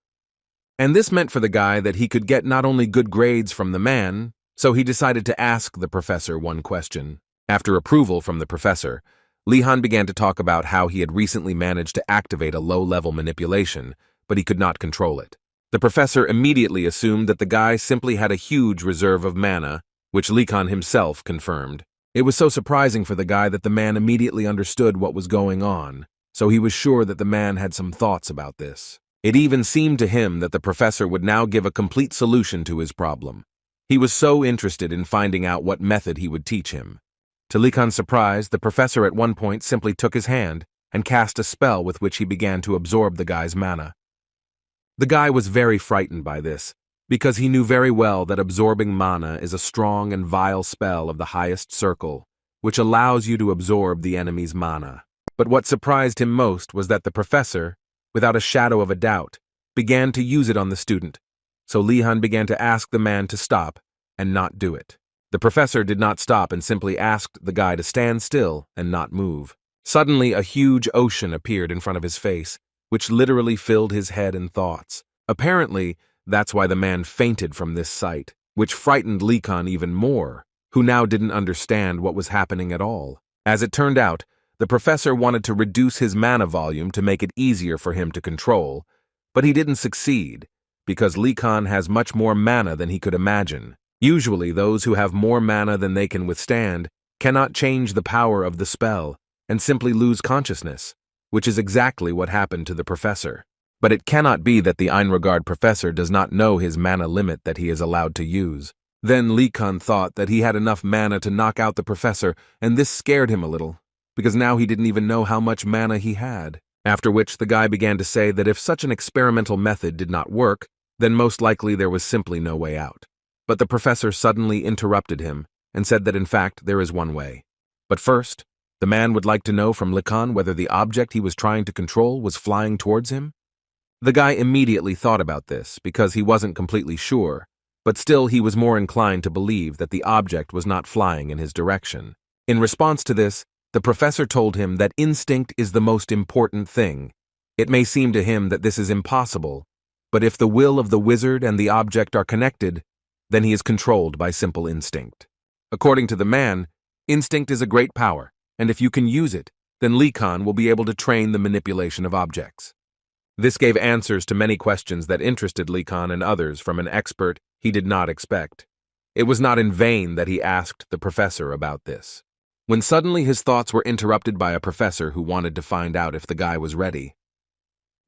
And this meant for the guy that he could get not only good grades from the man, so he decided to ask the professor one question. After approval from the professor, Lihan began to talk about how he had recently managed to activate a low-level manipulation, but he could not control it. The professor immediately assumed that the guy simply had a huge reserve of mana, which Likan himself confirmed. It was so surprising for the guy that the man immediately understood what was going on, so he was sure that the man had some thoughts about this. It even seemed to him that the professor would now give a complete solution to his problem. He was so interested in finding out what method he would teach him. To Likan's surprise, the professor at one point simply took his hand and cast a spell with which he began to absorb the guy's mana. The guy was very frightened by this, because he knew very well that absorbing mana is a strong and vile spell of the highest circle, which allows you to absorb the enemy's mana. But what surprised him most was that the professor, without a shadow of a doubt, began to use it on the student, so Lihan began to ask the man to stop and not do it. The professor did not stop and simply asked the guy to stand still and not move. Suddenly, a huge ocean appeared in front of his face, which literally filled his head and thoughts. Apparently, that's why the man fainted from this sight, which frightened Likan even more, who now didn't understand what was happening at all. As it turned out, the professor wanted to reduce his mana volume to make it easier for him to control, but he didn't succeed, because Likan has much more mana than he could imagine. Usually, those who have more mana than they can withstand cannot change the power of the spell and simply lose consciousness, which is exactly what happened to the professor. But it cannot be that the Einregard professor does not know his mana limit that he is allowed to use. Then Likan thought that he had enough mana to knock out the professor, and this scared him a little, because now he didn't even know how much mana he had. After which the guy began to say that if such an experimental method did not work, then most likely there was simply no way out. But the professor suddenly interrupted him and said that in fact there is one way. But first, the man would like to know from Likan whether the object he was trying to control was flying towards him. The guy immediately thought about this because he wasn't completely sure, but still he was more inclined to believe that the object was not flying in his direction. In response to this, the professor told him that instinct is the most important thing. It may seem to him that this is impossible, but if the will of the wizard and the object are connected, then he is controlled by simple instinct. According to the man, instinct is a great power, and if you can use it, then Likan will be able to train the manipulation of objects. This gave answers to many questions that interested Likan and others from an expert he did not expect. It was not in vain that he asked the professor about this. When suddenly his thoughts were interrupted by a professor who wanted to find out if the guy was ready.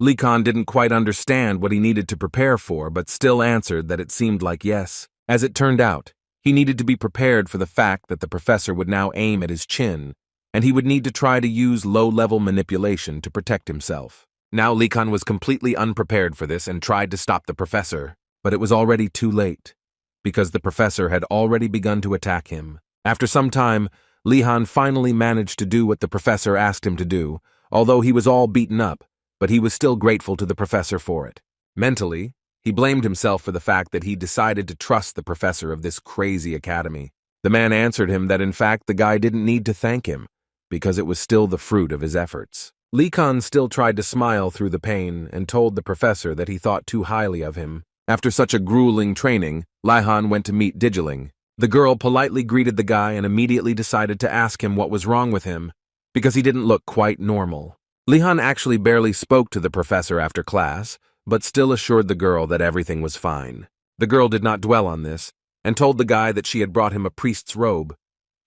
Likan didn't quite understand what he needed to prepare for, but still answered that it seemed like yes. As it turned out, he needed to be prepared for the fact that the professor would now aim at his chin, and he would need to try to use low-level manipulation to protect himself. Now Likan was completely unprepared for this and tried to stop the professor, but it was already too late, because the professor had already begun to attack him. After some time, Likan finally managed to do what the professor asked him to do, although he was all beaten up, but he was still grateful to the professor for it. Mentally, he blamed himself for the fact that he decided to trust the professor of this crazy academy. The man answered him that in fact the guy didn't need to thank him, because it was still the fruit of his efforts. Likan still tried to smile through the pain and told the professor that he thought too highly of him. After such a grueling training, Lihan went to meet Digiling. The girl politely greeted the guy and immediately decided to ask him what was wrong with him, because he didn't look quite normal. Lihan actually barely spoke to the professor after class, but still assured the girl that everything was fine. The girl did not dwell on this, and told the guy that she had brought him a priest's robe,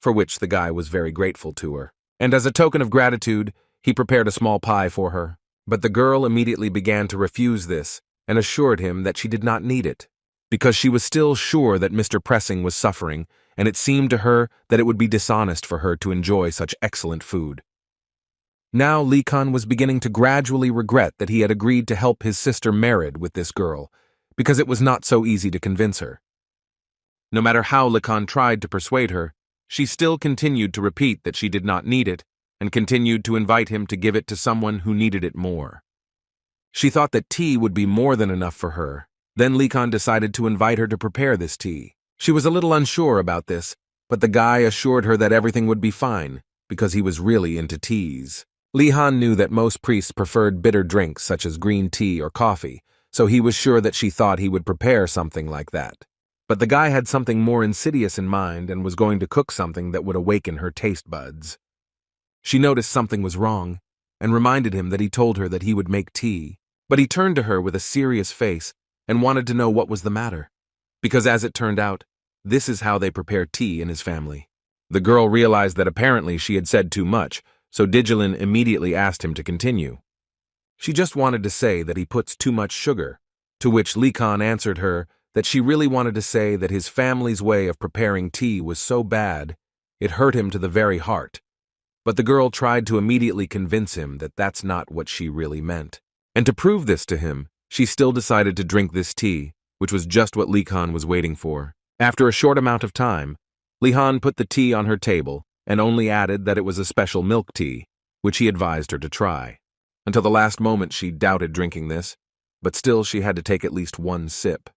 for which the guy was very grateful to her. And as a token of gratitude, he prepared a small pie for her. But the girl immediately began to refuse this, and assured him that she did not need it, because she was still sure that Mr. Pressing was suffering, and it seemed to her that it would be dishonest for her to enjoy such excellent food. Now Likan was beginning to gradually regret that he had agreed to help his sister Merid with this girl, because it was not so easy to convince her. No matter how Likan tried to persuade her, she still continued to repeat that she did not need it, and continued to invite him to give it to someone who needed it more. She thought that tea would be more than enough for her. Then Likan decided to invite her to prepare this tea. She was a little unsure about this, but the guy assured her that everything would be fine, because he was really into teas. Lihan knew that most priests preferred bitter drinks such as green tea or coffee, so he was sure that she thought he would prepare something like that. But the guy had something more insidious in mind and was going to cook something that would awaken her taste buds. She noticed something was wrong, and reminded him that he told her that he would make tea. But he turned to her with a serious face and wanted to know what was the matter, because as it turned out, this is how they prepare tea in his family. The girl realized that apparently she had said too much, so Digilin immediately asked him to continue. She just wanted to say that he puts too much sugar, to which Likan answered her that she really wanted to say that his family's way of preparing tea was so bad, it hurt him to the very heart. But the girl tried to immediately convince him that that's not what she really meant. And to prove this to him, she still decided to drink this tea, which was just what Likan was waiting for. After a short amount of time, Lihan put the tea on her table and only added that it was a special milk tea, which he advised her to try. Until the last moment she doubted drinking this, but still she had to take at least one sip.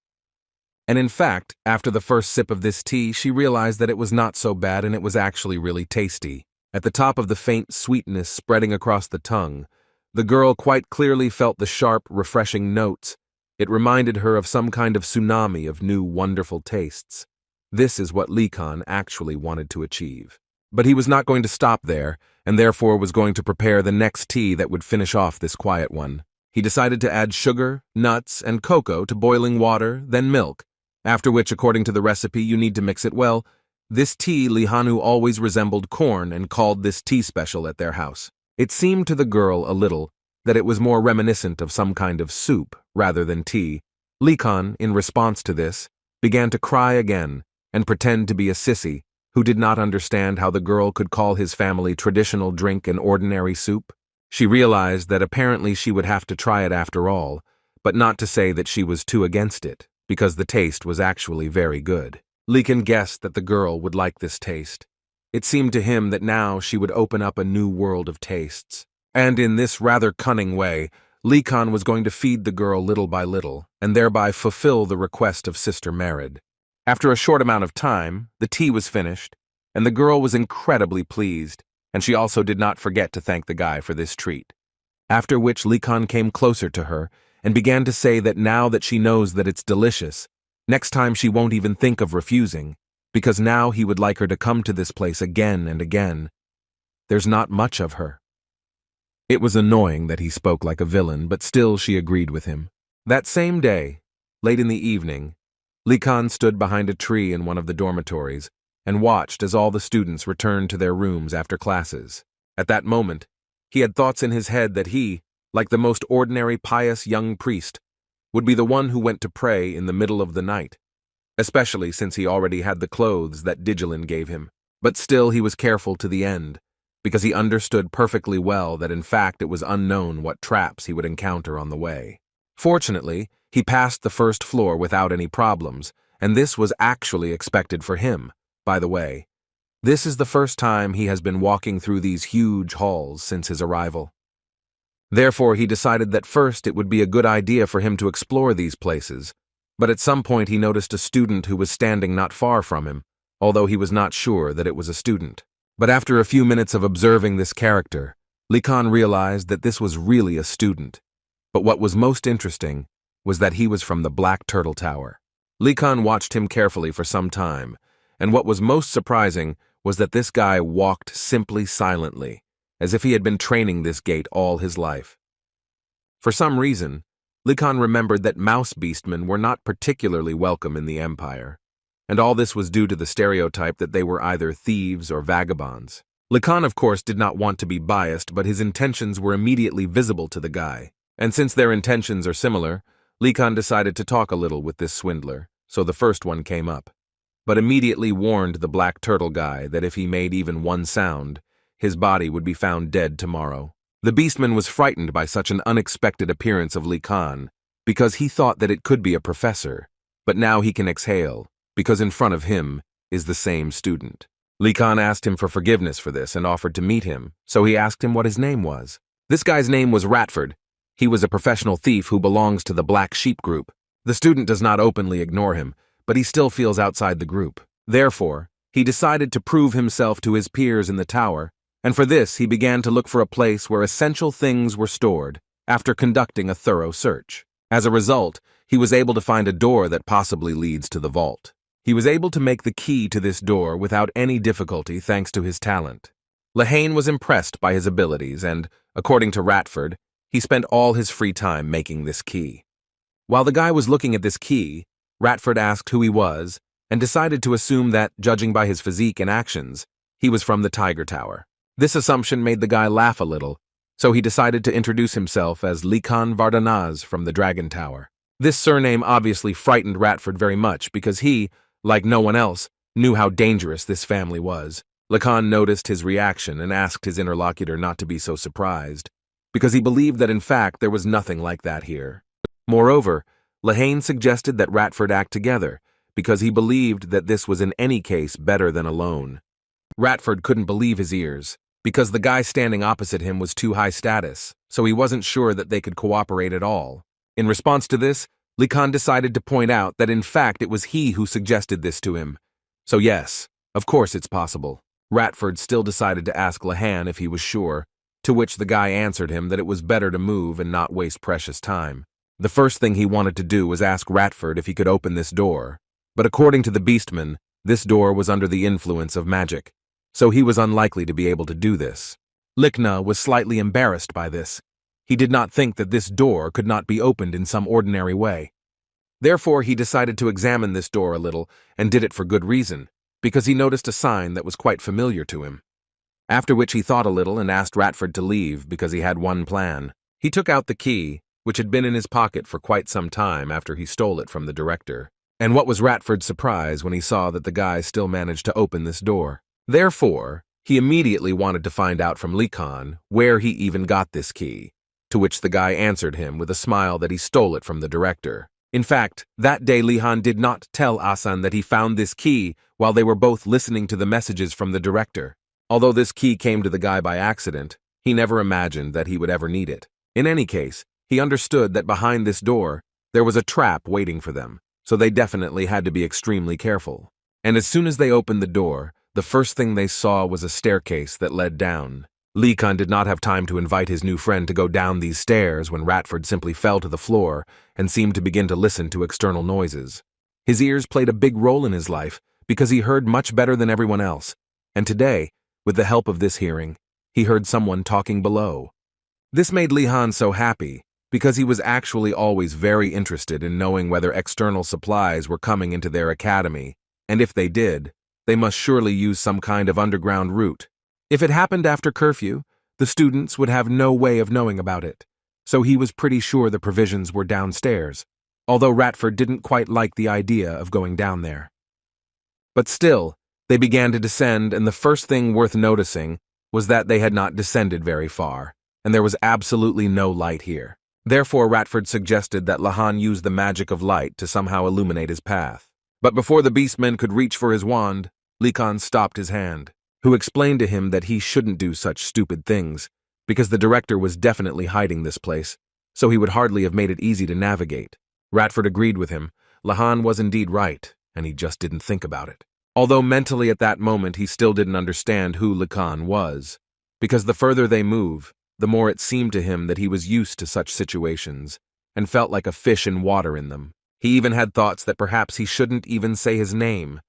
And in fact, after the first sip of this tea, she realized that it was not so bad and it was actually really tasty. At the top of the faint sweetness spreading across the tongue, the girl quite clearly felt the sharp, refreshing notes. It reminded her of some kind of tsunami of new, wonderful tastes. This is what Li Kan actually wanted to achieve. But he was not going to stop there, and therefore was going to prepare the next tea that would finish off this quiet one. He decided to add sugar, nuts, and cocoa to boiling water, then milk, after which, according to the recipe, you need to mix it well. This tea Li Hanu always resembled corn and called this tea special at their house. It seemed to the girl a little that it was more reminiscent of some kind of soup rather than tea. Li Kan, in response to this, began to cry again and pretend to be a sissy who did not understand how the girl could call his family traditional drink an ordinary soup. She realized that apparently she would have to try it after all, but not to say that she was too against it, because the taste was actually very good. Li Kan guessed that the girl would like this taste. It seemed to him that now she would open up a new world of tastes. And in this rather cunning way, Li Kan was going to feed the girl little by little, and thereby fulfill the request of Sister Merid. After a short amount of time, the tea was finished, and the girl was incredibly pleased, and she also did not forget to thank the guy for this treat. After which Li Kan came closer to her and began to say that now that she knows that it's delicious, next time she won't even think of refusing, because now he would like her to come to this place again and again. There's not much of her. It was annoying that he spoke like a villain, but still she agreed with him. That same day, late in the evening, Li Kan stood behind a tree in one of the dormitories and watched as all the students returned to their rooms after classes. At that moment, he had thoughts in his head that he, like the most ordinary pious young priest, would be the one who went to pray in the middle of the night, especially since he already had the clothes that Digilin gave him. But still he was careful to the end, because he understood perfectly well that in fact it was unknown what traps he would encounter on the way. Fortunately, he passed the first floor without any problems, and this was actually expected for him, by the way. This is the first time he has been walking through these huge halls since his arrival. Therefore, he decided that first it would be a good idea for him to explore these places, but at some point he noticed a student who was standing not far from him, although he was not sure that it was a student. But after a few minutes of observing this character, Li Kan realized that this was really a student. But what was most interesting was that he was from the Black Turtle Tower. Li Kan watched him carefully for some time, and what was most surprising was that this guy walked simply silently, as if he had been training this gait all his life. For some reason, Li Kan remembered that mouse beastmen were not particularly welcome in the Empire, and all this was due to the stereotype that they were either thieves or vagabonds. Li Kan, of course, did not want to be biased, but his intentions were immediately visible to the guy, and since their intentions are similar, Li Kan decided to talk a little with this swindler, so the first one came up, but immediately warned the Black Turtle guy that if he made even one sound, his body would be found dead tomorrow. The beastman was frightened by such an unexpected appearance of Li Kan, because he thought that it could be a professor, but now he can exhale, because in front of him is the same student. Li Kan asked him for forgiveness for this and offered to meet him, so he asked him what his name was. This guy's name was Ratford. He was a professional thief who belongs to the Black Sheep group. The student does not openly ignore him, but he still feels outside the group. Therefore, he decided to prove himself to his peers in the tower, and for this he began to look for a place where essential things were stored, after conducting a thorough search. As a result, he was able to find a door that possibly leads to the vault. He was able to make the key to this door without any difficulty thanks to his talent. Lehane was impressed by his abilities and, according to Ratford, he spent all his free time making this key. While the guy was looking at this key, Ratford asked who he was and decided to assume that, judging by his physique and actions, he was from the Tiger Tower. This assumption made the guy laugh a little, so he decided to introduce himself as Li Kan Vardanaz from the Dragon Tower. This surname obviously frightened Ratford very much because he, like no one else, knew how dangerous this family was. Li Kan noticed his reaction and asked his interlocutor not to be so surprised, because he believed that in fact there was nothing like that here. Moreover, Lehane suggested that Ratford act together, because he believed that this was in any case better than alone. Ratford couldn't believe his ears, because the guy standing opposite him was too high status, so he wasn't sure that they could cooperate at all. In response to this, Li Kan decided to point out that in fact it was he who suggested this to him. So yes, of course it's possible. Ratford still decided to ask Lehane if he was sure, to which the guy answered him that it was better to move and not waste precious time. The first thing he wanted to do was ask Ratford if he could open this door, but according to the beastman, This door was under the influence of magic, so he was unlikely to be able to do this. Likhna was slightly embarrassed by this. He did not think that this door could not be opened in some ordinary way. Therefore, he decided to examine this door a little, and did it for good reason, because he noticed a sign that was quite familiar to him. After which he thought a little and asked Ratford to leave because he had one plan. He took out the key, which had been in his pocket for quite some time after he stole it from the director. And what was Ratford's surprise when he saw that the guy still managed to open this door. Therefore, he immediately wanted to find out from Likan where he even got this key, to which the guy answered him with a smile that he stole it from the director. In fact, that day Lihan did not tell Asan that he found this key while they were both listening to the messages from the director. Although this key came to the guy by accident, he never imagined that he would ever need it. In any case, he understood that behind this door, there was a trap waiting for them, so they definitely had to be extremely careful. And as soon as they opened the door, the first thing they saw was a staircase that led down. Likan did not have time to invite his new friend to go down these stairs when Ratford simply fell to the floor and seemed to begin to listen to external noises. His ears played a big role in his life because he heard much better than everyone else, and today, with the help of this hearing, he heard someone talking below. This made Lihan so happy because he was actually always very interested in knowing whether external supplies were coming into their academy, and if they did, they must surely use some kind of underground route. If it happened after curfew, the students would have no way of knowing about it, so he was pretty sure the provisions were downstairs, although Ratford didn't quite like the idea of going down there. But still, they began to descend, and the first thing worth noticing was that they had not descended very far, and there was absolutely no light here. Therefore, Ratford suggested that Lihan use the magic of light to somehow illuminate his path. But before the beastman could reach for his wand, Likan stopped his hand, who explained to him that he shouldn't do such stupid things, because the director was definitely hiding this place, so he would hardly have made it easy to navigate. Ratford agreed with him. Lihan was indeed right, and he just didn't think about it. Although mentally at that moment he still didn't understand who Likan was, because the further they move, the more it seemed to him that he was used to such situations, and felt like a fish in water in them. He even had thoughts that perhaps he shouldn't even say his name,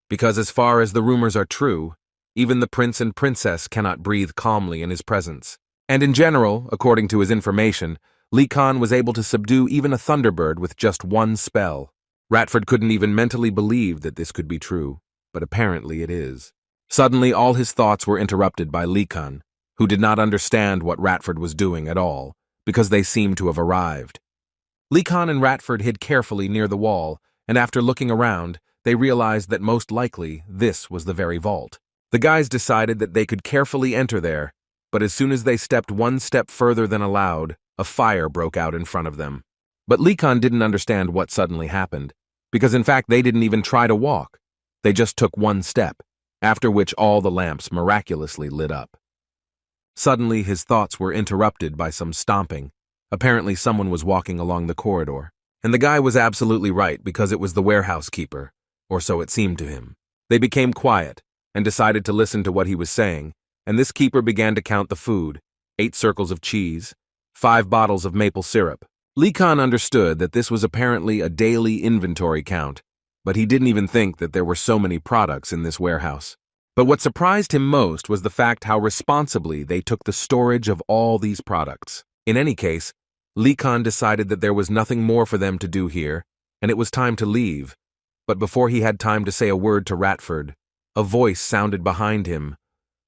because as far as the rumors are true, even the prince and princess cannot breathe calmly in his presence. And in general, according to his information, Likan was able to subdue even a thunderbird with just one spell. Ratford couldn't even mentally believe that this could be true, but apparently it is. Suddenly all his thoughts were interrupted by Likan, who did not understand what Ratford was doing at all, because they seemed to have arrived. Likan and Ratford hid carefully near the wall, and after looking around, they realized that most likely this was the very vault. The guys decided that they could carefully enter there, but as soon as they stepped one step further than allowed, a fire broke out in front of them. But Likan didn't understand what suddenly happened, because in fact they didn't even try to walk. They just took one step, after which all the lamps miraculously lit up. Suddenly his thoughts were interrupted by some stomping. Apparently someone was walking along the corridor. And the guy was absolutely right because it was the warehouse keeper, or so it seemed to him. They became quiet and decided to listen to what he was saying, and this keeper began to count the food: 8 circles of cheese, 5 bottles of maple syrup. Likan understood that this was apparently a daily inventory count, but he didn't even think that there were so many products in this warehouse. But what surprised him most was the fact how responsibly they took the storage of all these products. In any case, Likan decided that there was nothing more for them to do here, and it was time to leave. But before he had time to say a word to Ratford, a voice sounded behind him,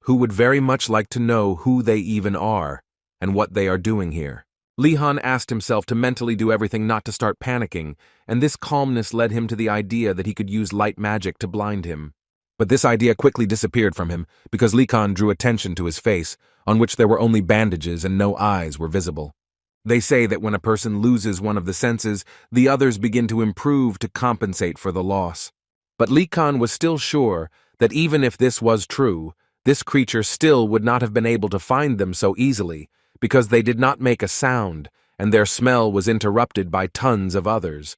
who would very much like to know who they even are and what they are doing here. Lihan asked himself to mentally do everything not to start panicking, and this calmness led him to the idea that he could use light magic to blind him. But this idea quickly disappeared from him because Likan drew attention to his face, on which there were only bandages and no eyes were visible. They say that when a person loses one of the senses, the others begin to improve to compensate for the loss. But Likan was still sure that even if this was true, this creature still would not have been able to find them so easily, because they did not make a sound, and their smell was interrupted by tons of others.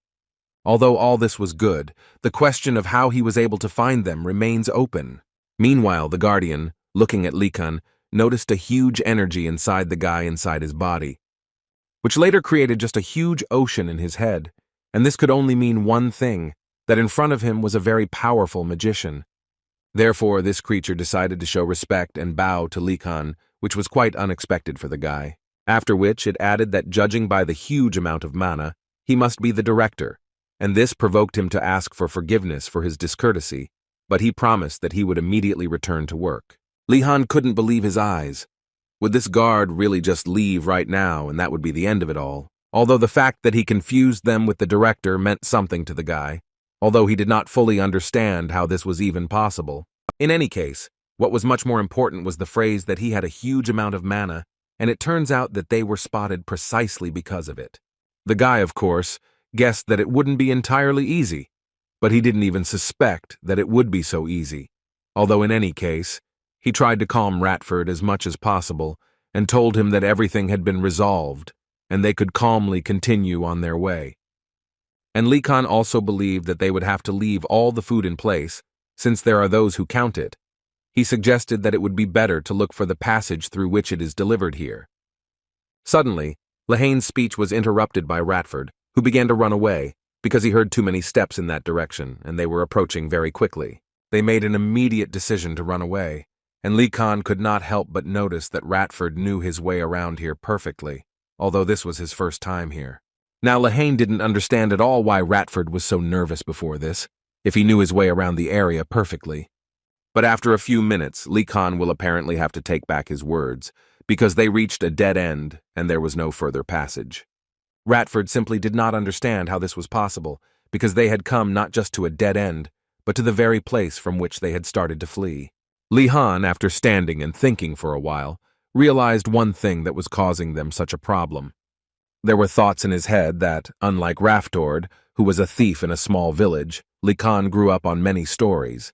Although all this was good, the question of how he was able to find them remains open. Meanwhile, the Guardian, looking at Likan, noticed a huge energy inside the guy inside his body, which later created just a huge ocean in his head, and this could only mean one thing, that in front of him was a very powerful magician. Therefore, this creature decided to show respect and bow to Likan, which was quite unexpected for the guy. After which, it added that judging by the huge amount of mana, he must be the director, and this provoked him to ask for forgiveness for his discourtesy, but he promised that he would immediately return to work. Lihan couldn't believe his eyes. Would this guard really just leave right now, and that would be the end of it all? Although the fact that he confused them with the director meant something to the guy, although he did not fully understand how this was even possible. In any case, what was much more important was the phrase that he had a huge amount of mana, and it turns out that they were spotted precisely because of it. The guy, of course, guessed that it wouldn't be entirely easy, but he didn't even suspect that it would be so easy. Although in any case, he tried to calm Ratford as much as possible and told him that everything had been resolved and they could calmly continue on their way. And Likan also believed that they would have to leave all the food in place, since there are those who count it. He suggested that it would be better to look for the passage through which it is delivered here. Suddenly, Lahane's speech was interrupted by Ratford, who began to run away, because he heard too many steps in that direction, and they were approaching very quickly. They made an immediate decision to run away, and Likan could not help but notice that Ratford knew his way around here perfectly, although this was his first time here. Now Lahane didn't understand at all why Ratford was so nervous before this, if he knew his way around the area perfectly. But after a few minutes, Likan will apparently have to take back his words, because they reached a dead end and there was no further passage. Ratford simply did not understand how this was possible, because they had come not just to a dead end, but to the very place from which they had started to flee. Lihan, after standing and thinking for a while, realized one thing that was causing them such a problem. There were thoughts in his head that, unlike Raftord, who was a thief in a small village, Likan grew up on many stories.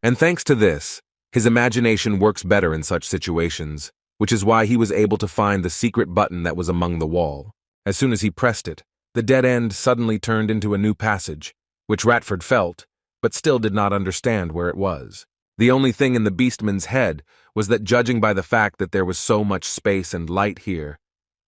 And thanks to this, his imagination works better in such situations, which is why he was able to find the secret button that was among the wall. As soon as he pressed it, the dead end suddenly turned into a new passage, which Ratford felt, but still did not understand where it was. The only thing in the beastman's head was that, judging by the fact that there was so much space and light here,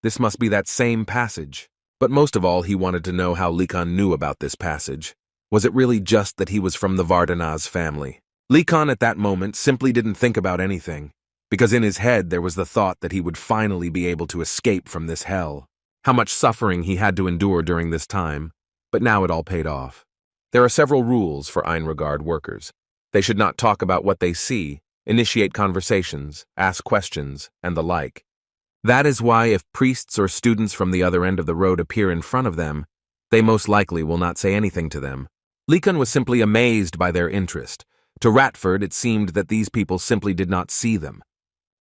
this must be that same passage. But most of all, he wanted to know how Likan knew about this passage. Was it really just that he was from the Vardanaz family? Likan at that moment simply didn't think about anything, because in his head there was the thought that he would finally be able to escape from this hell. How much suffering he had to endure during this time, but now it all paid off. There are several rules for Einregard workers. They should not talk about what they see, initiate conversations, ask questions, and the like. That is why if priests or students from the other end of the road appear in front of them, they most likely will not say anything to them. Likan was simply amazed by their interest. To Ratford, it seemed that these people simply did not see them.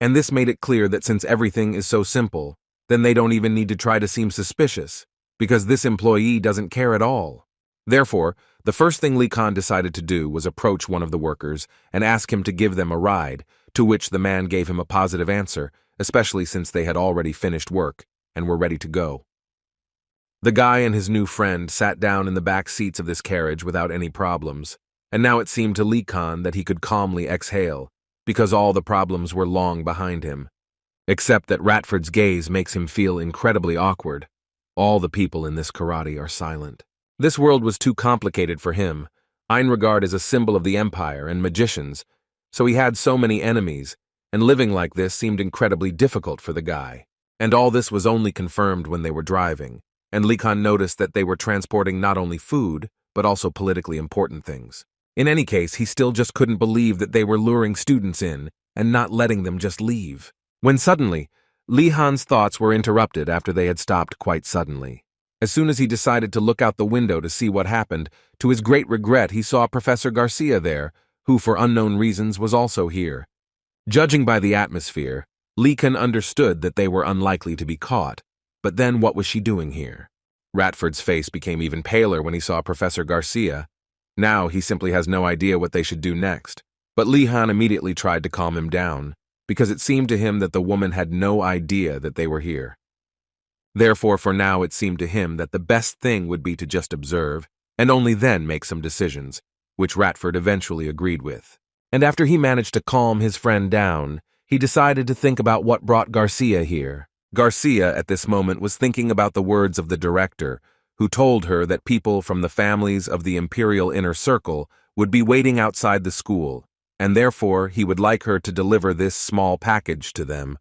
And this made it clear that since everything is so simple, then they don't even need to try to seem suspicious, because this employee doesn't care at all. Therefore, the first thing Likan decided to do was approach one of the workers and ask him to give them a ride, to which the man gave him a positive answer, especially since they had already finished work and were ready to go. The guy and his new friend sat down in the back seats of this carriage without any problems, and now it seemed to Likan that he could calmly exhale, because all the problems were long behind him. Except that Ratford's gaze makes him feel incredibly awkward. All the people in this karate are silent. This world was too complicated for him. Einregard is a symbol of the Empire and magicians, so he had so many enemies, and living like this seemed incredibly difficult for the guy. And all this was only confirmed when they were driving, and Likan noticed that they were transporting not only food, but also politically important things. In any case, he still just couldn't believe that they were luring students in and not letting them just leave. When suddenly, Lihan's thoughts were interrupted after they had stopped quite suddenly. As soon as he decided to look out the window to see what happened, to his great regret he saw Professor Garcia there, who for unknown reasons was also here. Judging by the atmosphere, Likan understood that they were unlikely to be caught. But then what was she doing here? Ratford's face became even paler when he saw Professor Garcia. Now he simply has no idea what they should do next. But Lihan immediately tried to calm him down, because it seemed to him that the woman had no idea that they were here. Therefore, for now it seemed to him that the best thing would be to just observe, and only then make some decisions, which Ratford eventually agreed with. And after he managed to calm his friend down, he decided to think about what brought Garcia here. Garcia, at this moment, was thinking about the words of the director, who told her that people from the families of the Imperial Inner Circle would be waiting outside the school, and therefore he would like her to deliver this small package to them,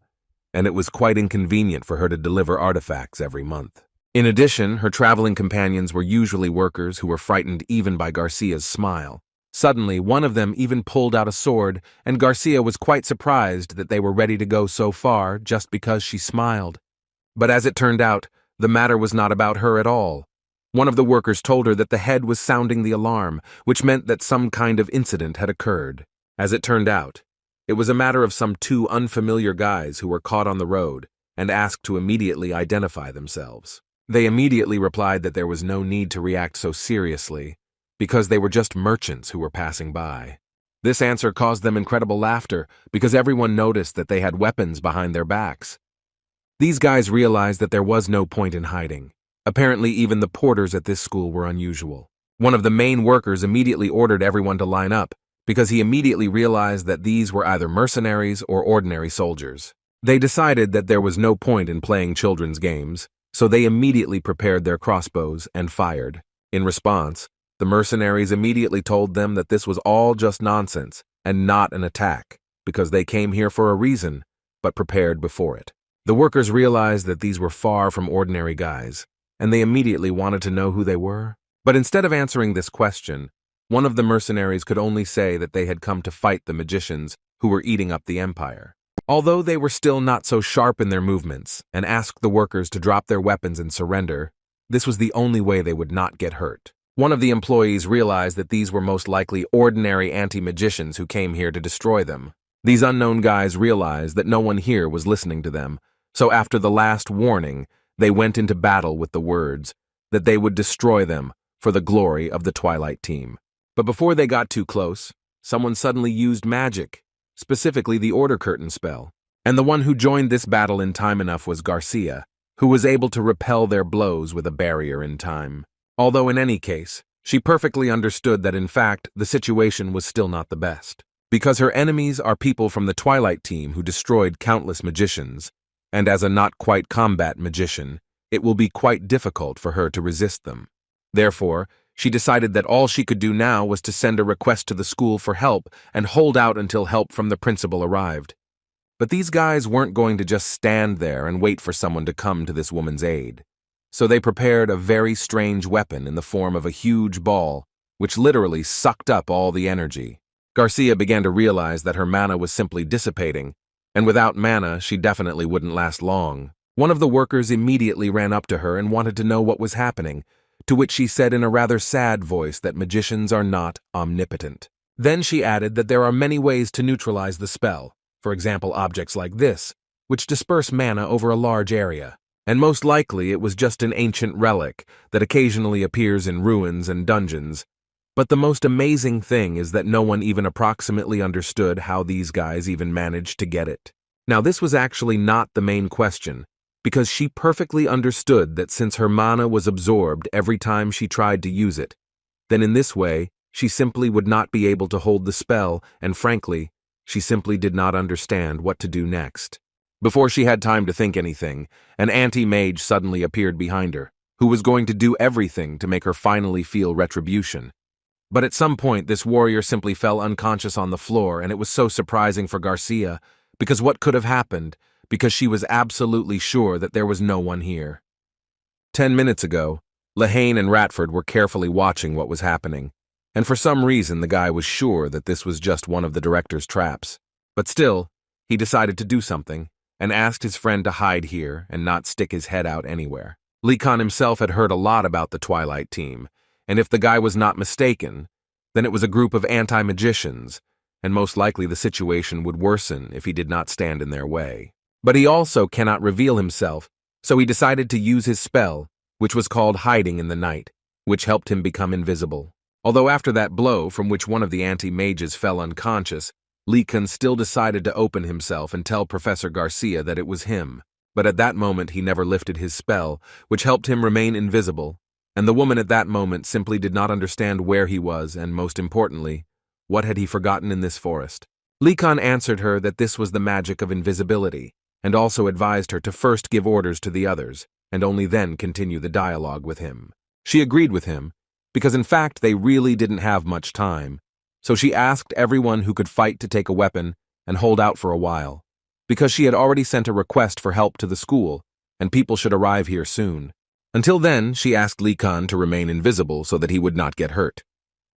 and it was quite inconvenient for her to deliver artifacts every month. In addition, her traveling companions were usually workers who were frightened even by Garcia's smile. Suddenly, one of them even pulled out a sword, and Garcia was quite surprised that they were ready to go so far just because she smiled. But as it turned out, the matter was not about her at all. One of the workers told her that the head was sounding the alarm, which meant that some kind of incident had occurred. As it turned out, it was a matter of some two unfamiliar guys who were caught on the road and asked to immediately identify themselves. They immediately replied that there was no need to react so seriously, because they were just merchants who were passing by. This answer caused them incredible laughter, because everyone noticed that they had weapons behind their backs. These guys realized that there was no point in hiding. Apparently, even the porters at this school were unusual. One of the main workers immediately ordered everyone to line up, because he immediately realized that these were either mercenaries or ordinary soldiers. They decided that there was no point in playing children's games, so they immediately prepared their crossbows and fired. In response, the mercenaries immediately told them that this was all just nonsense and not an attack, because they came here for a reason, but prepared before it. The workers realized that these were far from ordinary guys, and they immediately wanted to know who they were. But instead of answering this question, one of the mercenaries could only say that they had come to fight the magicians who were eating up the empire. Although they were still not so sharp in their movements and asked the workers to drop their weapons and surrender, this was the only way they would not get hurt. One of the employees realized that these were most likely ordinary anti-magicians who came here to destroy them. These unknown guys realized that no one here was listening to them, so after the last warning, they went into battle with the words that they would destroy them for the glory of the Twilight Team. But before they got too close, someone suddenly used magic, specifically the Order Curtain spell, and the one who joined this battle in time enough was Garcia, who was able to repel their blows with a barrier in time. Although in any case, she perfectly understood that in fact the situation was still not the best, because her enemies are people from the Twilight Team who destroyed countless magicians, and as a not-quite-combat magician, it will be quite difficult for her to resist them. Therefore, she decided that all she could do now was to send a request to the school for help and hold out until help from the principal arrived. But these guys weren't going to just stand there and wait for someone to come to this woman's aid. So they prepared a very strange weapon in the form of a huge ball, which literally sucked up all the energy. Garcia began to realize that her mana was simply dissipating, and without mana, she definitely wouldn't last long. One of the workers immediately ran up to her and wanted to know what was happening, to which she said in a rather sad voice that magicians are not omnipotent. Then she added that there are many ways to neutralize the spell, for example objects like this, which disperse mana over a large area, and most likely it was just an ancient relic that occasionally appears in ruins and dungeons. But the most amazing thing is that no one even approximately understood how these guys even managed to get it. Now this was actually not the main question, because she perfectly understood that since her mana was absorbed every time she tried to use it, then in this way, she simply would not be able to hold the spell, and frankly, she simply did not understand what to do next. Before she had time to think anything, an anti-mage suddenly appeared behind her, who was going to do everything to make her finally feel retribution. But at some point, this warrior simply fell unconscious on the floor, and it was so surprising for Garcia, because what could have happened? Because she was absolutely sure that there was no one here. 10 minutes ago, Lehane and Ratford were carefully watching what was happening, and for some reason the guy was sure that this was just one of the director's traps. But still, he decided to do something, and asked his friend to hide here and not stick his head out anywhere. Lekan himself had heard a lot about the Twilight Team, and if the guy was not mistaken, then it was a group of anti-magicians, and most likely the situation would worsen if he did not stand in their way. But he also cannot reveal himself, so he decided to use his spell, which was called Hiding in the Night, which helped him become invisible. Although after that blow from which one of the anti-mages fell unconscious, Lekan still decided to open himself and tell Professor Garcia that it was him. But at that moment he never lifted his spell, which helped him remain invisible, and the woman at that moment simply did not understand where he was and, most importantly, what had he forgotten in this forest. Lekan answered her that this was the magic of invisibility, and also advised her to first give orders to the others, and only then continue the dialogue with him. She agreed with him, because in fact they really didn't have much time, so she asked everyone who could fight to take a weapon and hold out for a while, because she had already sent a request for help to the school, and people should arrive here soon. Until then, she asked Lee Kan to remain invisible so that he would not get hurt.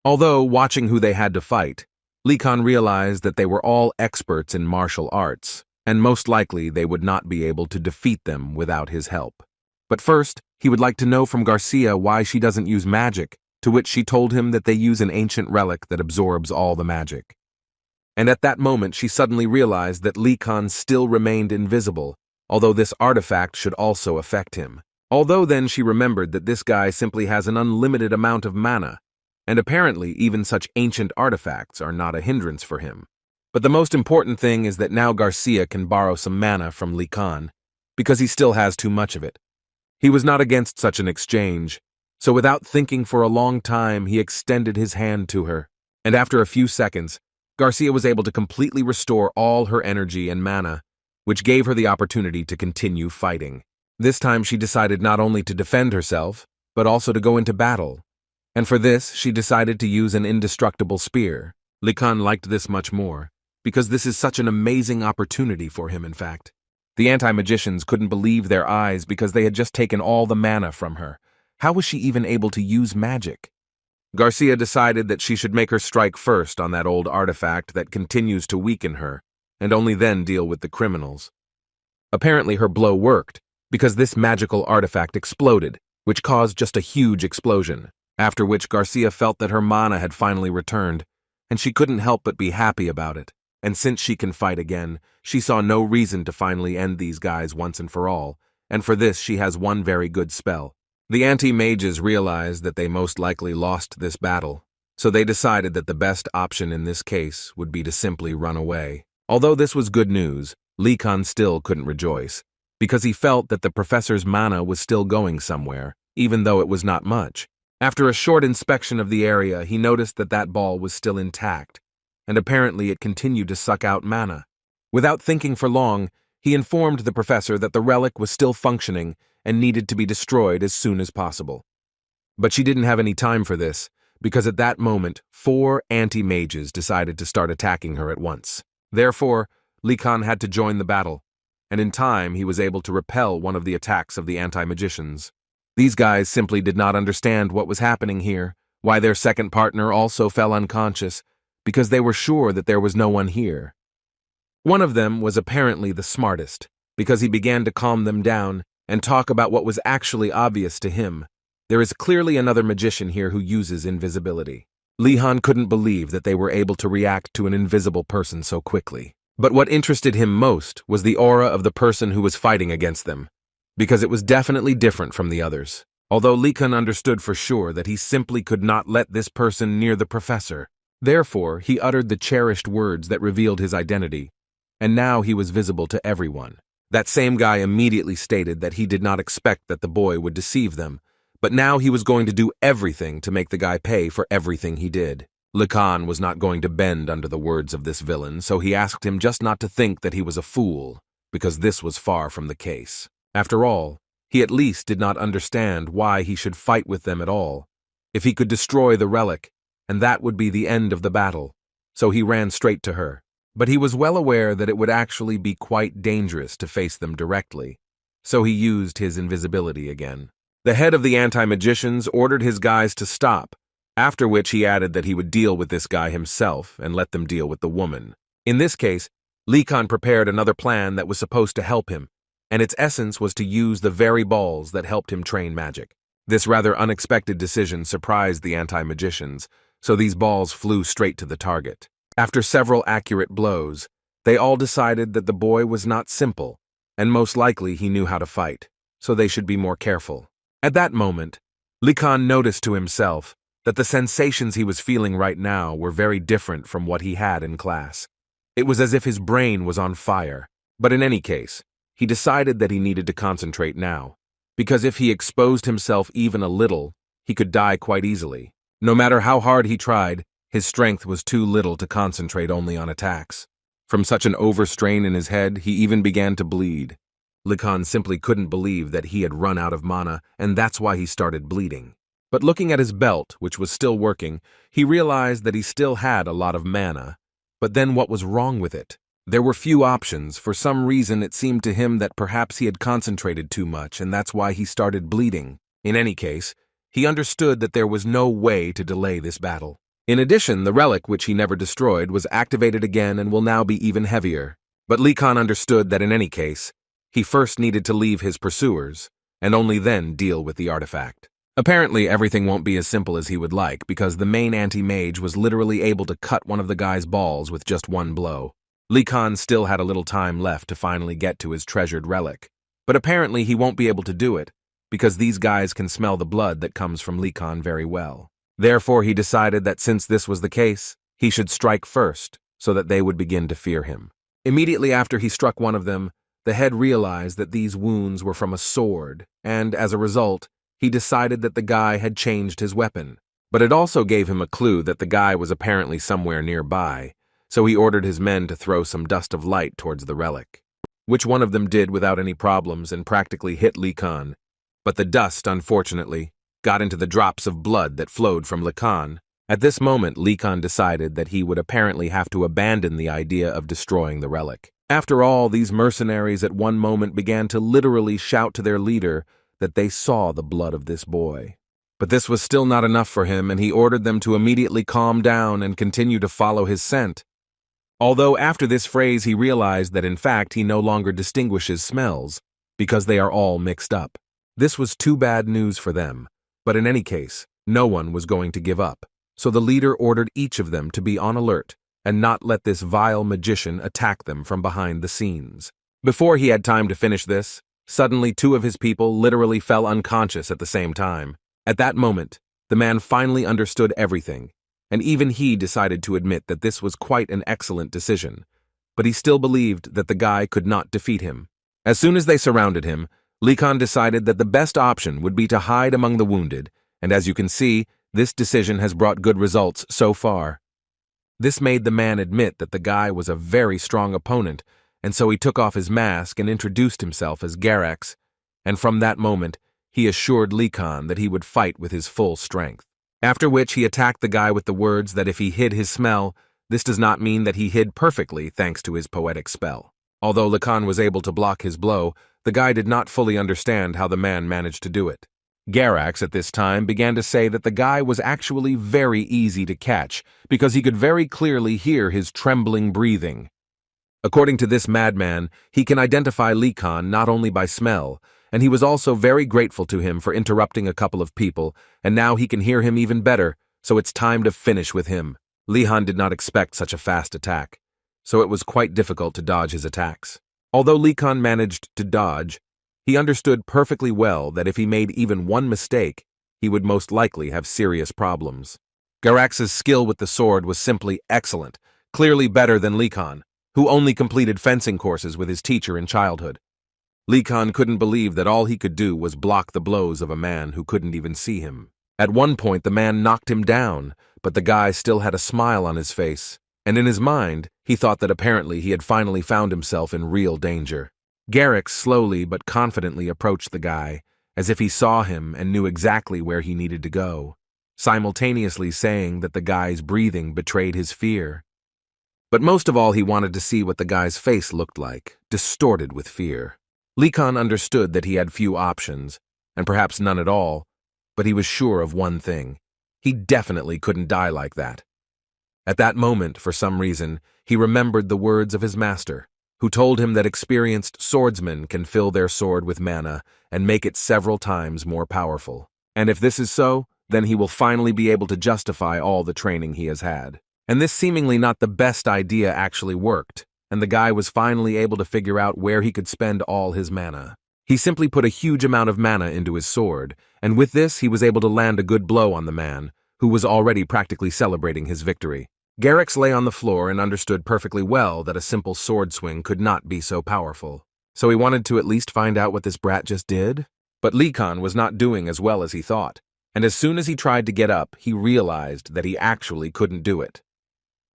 Although, watching who they had to fight, Lee Kan realized that they were all experts in martial arts, and most likely they would not be able to defeat them without his help. But first, he would like to know from Garcia why she doesn't use magic, to which she told him that they use an ancient relic that absorbs all the magic. And at that moment she suddenly realized that Lee Kan still remained invisible, although this artifact should also affect him. Although then she remembered that this guy simply has an unlimited amount of mana, and apparently even such ancient artifacts are not a hindrance for him. But the most important thing is that now Garcia can borrow some mana from Lee Kan, because he still has too much of it. He was not against such an exchange, so without thinking for a long time he extended his hand to her, and after a few seconds, Garcia was able to completely restore all her energy and mana, which gave her the opportunity to continue fighting. This time she decided not only to defend herself, but also to go into battle, and for this she decided to use an indestructible spear. Lee Kan liked this much more, because this is such an amazing opportunity for him in fact. The anti-magicians couldn't believe their eyes because they had just taken all the mana from her. How was she even able to use magic? Garcia decided that she should make her strike first on that old artifact that continues to weaken her, and only then deal with the criminals. Apparently her blow worked, because this magical artifact exploded, which caused just a huge explosion, after which Garcia felt that her mana had finally returned, and she couldn't help but be happy about it. And since she can fight again, she saw no reason to finally end these guys once and for all, and for this she has one very good spell. The anti-mages realized that they most likely lost this battle, so they decided that the best option in this case would be to simply run away. Although this was good news, Lee Kan still couldn't rejoice, because he felt that the professor's mana was still going somewhere, even though it was not much. After a short inspection of the area, he noticed that that ball was still intact, and apparently it continued to suck out mana. Without thinking for long, he informed the professor that the relic was still functioning and needed to be destroyed as soon as possible. But she didn't have any time for this, because at that moment, 4 anti-mages decided to start attacking her at once. Therefore, Lee Kan had to join the battle, and in time he was able to repel one of the attacks of the anti-magicians. These guys simply did not understand what was happening here, why their second partner also fell unconscious, because they were sure that there was no one here. One of them was apparently the smartest, because he began to calm them down and talk about what was actually obvious to him. There is clearly another magician here who uses invisibility. Lee Han couldn't believe that they were able to react to an invisible person so quickly. But what interested him most was the aura of the person who was fighting against them, because it was definitely different from the others. Although Lee Kan understood for sure that he simply could not let this person near the professor. Therefore, he uttered the cherished words that revealed his identity, and now he was visible to everyone. That same guy immediately stated that he did not expect that the boy would deceive them, but now he was going to do everything to make the guy pay for everything he did. Lee Kan was not going to bend under the words of this villain, so he asked him just not to think that he was a fool, because this was far from the case. After all, he at least did not understand why he should fight with them at all. If he could destroy the relic, and that would be the end of the battle, so he ran straight to her. But he was well aware that it would actually be quite dangerous to face them directly, so he used his invisibility again. The head of the anti-magicians ordered his guys to stop, after which he added that he would deal with this guy himself and let them deal with the woman. In this case, Lee Kan prepared another plan that was supposed to help him, and its essence was to use the very balls that helped him train magic. This rather unexpected decision surprised the anti-magicians, so these balls flew straight to the target. After several accurate blows, they all decided that the boy was not simple, and most likely he knew how to fight, so they should be more careful. At that moment, Lee Kan noticed to himself that the sensations he was feeling right now were very different from what he had in class. It was as if his brain was on fire, but in any case, he decided that he needed to concentrate now, because if he exposed himself even a little, he could die quite easily. No matter how hard he tried, his strength was too little to concentrate only on attacks. From such an overstrain in his head, he even began to bleed. Lee Kan simply couldn't believe that he had run out of mana, and that's why he started bleeding. But looking at his belt, which was still working, he realized that he still had a lot of mana. But then what was wrong with it? There were few options. For some reason, it seemed to him that perhaps he had concentrated too much, and that's why he started bleeding. In any case, he understood that there was no way to delay this battle. In addition, the relic, which he never destroyed, was activated again and will now be even heavier. But Lee Khan understood that in any case, he first needed to leave his pursuers, and only then deal with the artifact. Apparently, everything won't be as simple as he would like, because the main anti-mage was literally able to cut one of the guy's balls with just one blow. Lee Khan still had a little time left to finally get to his treasured relic, but apparently he won't be able to do it, because these guys can smell the blood that comes from Lee Khan very well. Therefore, he decided that since this was the case, he should strike first, so that they would begin to fear him. Immediately after he struck one of them, the head realized that these wounds were from a sword, and as a result, he decided that the guy had changed his weapon. But it also gave him a clue that the guy was apparently somewhere nearby, so he ordered his men to throw some dust of light towards the relic, which one of them did without any problems and practically hit Lee Khan. But the dust, unfortunately, got into the drops of blood that flowed from Lee Khan. At this moment, Lee Khan decided that he would apparently have to abandon the idea of destroying the relic. After all, these mercenaries at one moment began to literally shout to their leader that they saw the blood of this boy. But this was still not enough for him, and he ordered them to immediately calm down and continue to follow his scent. Although after this phrase he realized that in fact he no longer distinguishes smells, because they are all mixed up. This was too bad news for them, but in any case, no one was going to give up. So the leader ordered each of them to be on alert and not let this vile magician attack them from behind the scenes. Before he had time to finish this, suddenly two of his people literally fell unconscious at the same time. At that moment, the man finally understood everything, and even he decided to admit that this was quite an excellent decision. But he still believed that the guy could not defeat him. As soon as they surrounded him, Lee Khan decided that the best option would be to hide among the wounded, and as you can see, this decision has brought good results so far. This made the man admit that the guy was a very strong opponent, and so he took off his mask and introduced himself as Garax, and from that moment, he assured Lee Khan that he would fight with his full strength. After which he attacked the guy with the words that if he hid his smell, this does not mean that he hid perfectly thanks to his poetic spell. Although Lee Khan was able to block his blow, the guy did not fully understand how the man managed to do it. Garax at this time began to say that the guy was actually very easy to catch because he could very clearly hear his trembling breathing. According to this madman, he can identify Lee Khan not only by smell, and he was also very grateful to him for interrupting a couple of people, and now he can hear him even better, so it's time to finish with him. Lee Khan did not expect such a fast attack, so it was quite difficult to dodge his attacks. Although Lee Khan managed to dodge, he understood perfectly well that if he made even one mistake, he would most likely have serious problems. Garax's skill with the sword was simply excellent, clearly better than Lee Khan, who only completed fencing courses with his teacher in childhood. Lee Khan couldn't believe that all he could do was block the blows of a man who couldn't even see him. At one point, the man knocked him down, but the guy still had a smile on his face, and in his mind, he thought that apparently he had finally found himself in real danger. Garax slowly but confidently approached the guy, as if he saw him and knew exactly where he needed to go, simultaneously saying that the guy's breathing betrayed his fear. But most of all, he wanted to see what the guy's face looked like, distorted with fear. Lee Khan understood that he had few options, and perhaps none at all, but he was sure of one thing. He definitely couldn't die like that. At that moment, for some reason, he remembered the words of his master, who told him that experienced swordsmen can fill their sword with mana and make it several times more powerful. And if this is so, then he will finally be able to justify all the training he has had. And this seemingly not the best idea actually worked, and the guy was finally able to figure out where he could spend all his mana. He simply put a huge amount of mana into his sword, and with this he was able to land a good blow on the man, who was already practically celebrating his victory. Garax lay on the floor and understood perfectly well that a simple sword swing could not be so powerful. So he wanted to at least find out what this brat just did? But Lee Khan was not doing as well as he thought, and as soon as he tried to get up, he realized that he actually couldn't do it.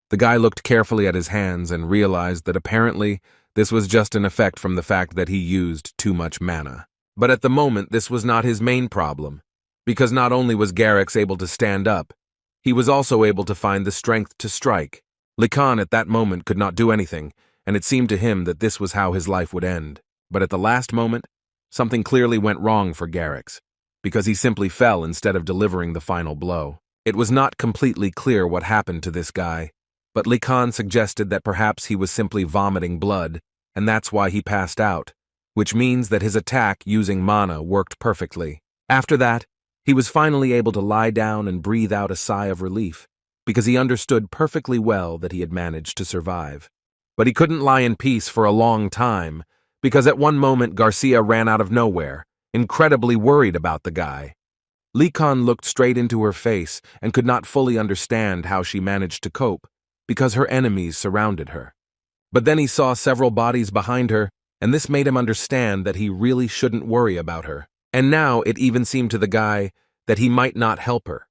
The guy looked carefully at his hands and realized that apparently this was just an effect from the fact that he used too much mana. But at the moment, this was not his main problem. because not only was Garrix able to stand up, he was also able to find the strength to strike. Likan at that moment could not do anything, and it seemed to him that this was how his life would end. But at the last moment, something clearly went wrong for Garrix, because he simply fell instead of delivering the final blow. It was not completely clear what happened to this guy, but Likan suggested that perhaps he was simply vomiting blood, and that's why he passed out, which means that his attack using mana worked perfectly. After that, he was finally able to lie down and breathe out a sigh of relief, because he understood perfectly well that he had managed to survive. But he couldn't lie in peace for a long time, because at one moment Garcia ran out of nowhere, incredibly worried about the guy. Likan looked straight into her face and could not fully understand how she managed to cope, because her enemies surrounded her. But then he saw several bodies behind her, and this made him understand that he really shouldn't worry about her. And now it even seemed to the guy that he might not help her,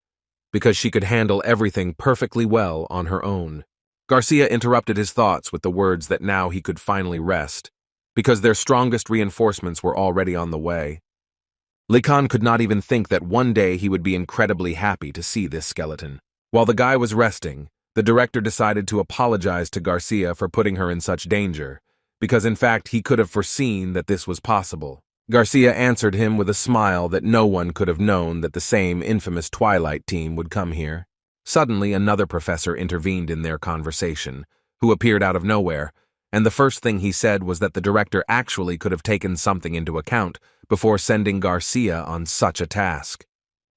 because she could handle everything perfectly well on her own. Garcia interrupted his thoughts with the words that now he could finally rest, because their strongest reinforcements were already on the way. Likan could not even think that one day he would be incredibly happy to see this skeleton. While the guy was resting, the director decided to apologize to Garcia for putting her in such danger, because in fact he could have foreseen that this was possible. Garcia answered him with a smile that no one could have known that the same infamous Twilight team would come here. Suddenly, another professor intervened in their conversation, who appeared out of nowhere, and the first thing he said was that the director actually could have taken something into account before sending Garcia on such a task.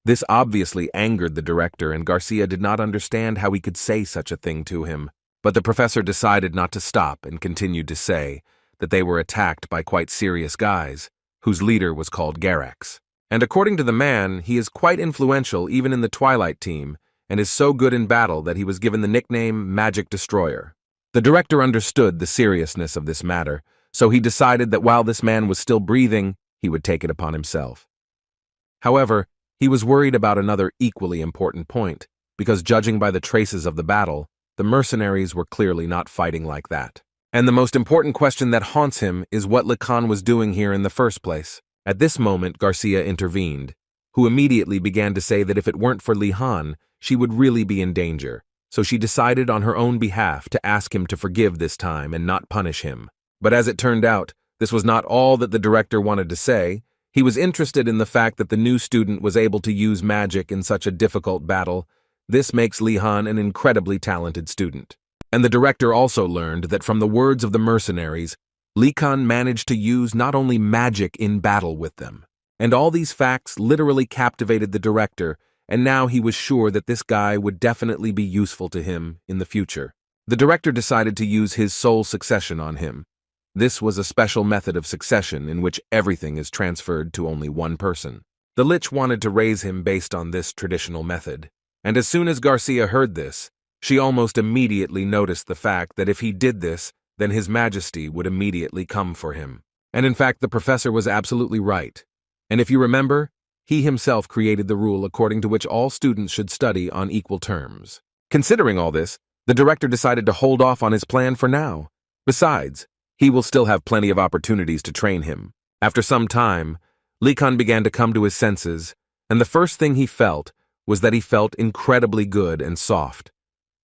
This obviously angered the director, and Garcia did not understand how he could say such a thing to him. But the professor decided not to stop and continued to say that they were attacked by quite serious guys, whose leader was called Garrix. And according to the man, he is quite influential even in the Twilight team, and is so good in battle that he was given the nickname Magic Destroyer. The director understood the seriousness of this matter, so he decided that while this man was still breathing, he would take it upon himself. However, he was worried about another equally important point, because judging by the traces of the battle, the mercenaries were clearly not fighting like that. And the most important question that haunts him is what Likan was doing here in the first place. At this moment, Garcia intervened, who immediately began to say that if it weren't for Lihan, she would really be in danger, so she decided on her own behalf to ask him to forgive this time and not punish him. But as it turned out, this was not all that the director wanted to say. He was interested in the fact that the new student was able to use magic in such a difficult battle. This makes Lihan an incredibly talented student. And the director also learned that from the words of the mercenaries, Likan managed to use not only magic in battle with them. And all these facts literally captivated the director, and now he was sure that this guy would definitely be useful to him in the future. The director decided to use his soul succession on him. This was a special method of succession in which everything is transferred to only one person. The Lich wanted to raise him based on this traditional method, and as soon as Garcia heard this, she almost immediately noticed the fact that if he did this, then His Majesty would immediately come for him. And in fact, the professor was absolutely right. And if you remember, he himself created the rule according to which all students should study on equal terms. Considering all this, the director decided to hold off on his plan for now. Besides, he will still have plenty of opportunities to train him. After some time, Likan began to come to his senses, and the first thing he felt was that he felt incredibly good and soft.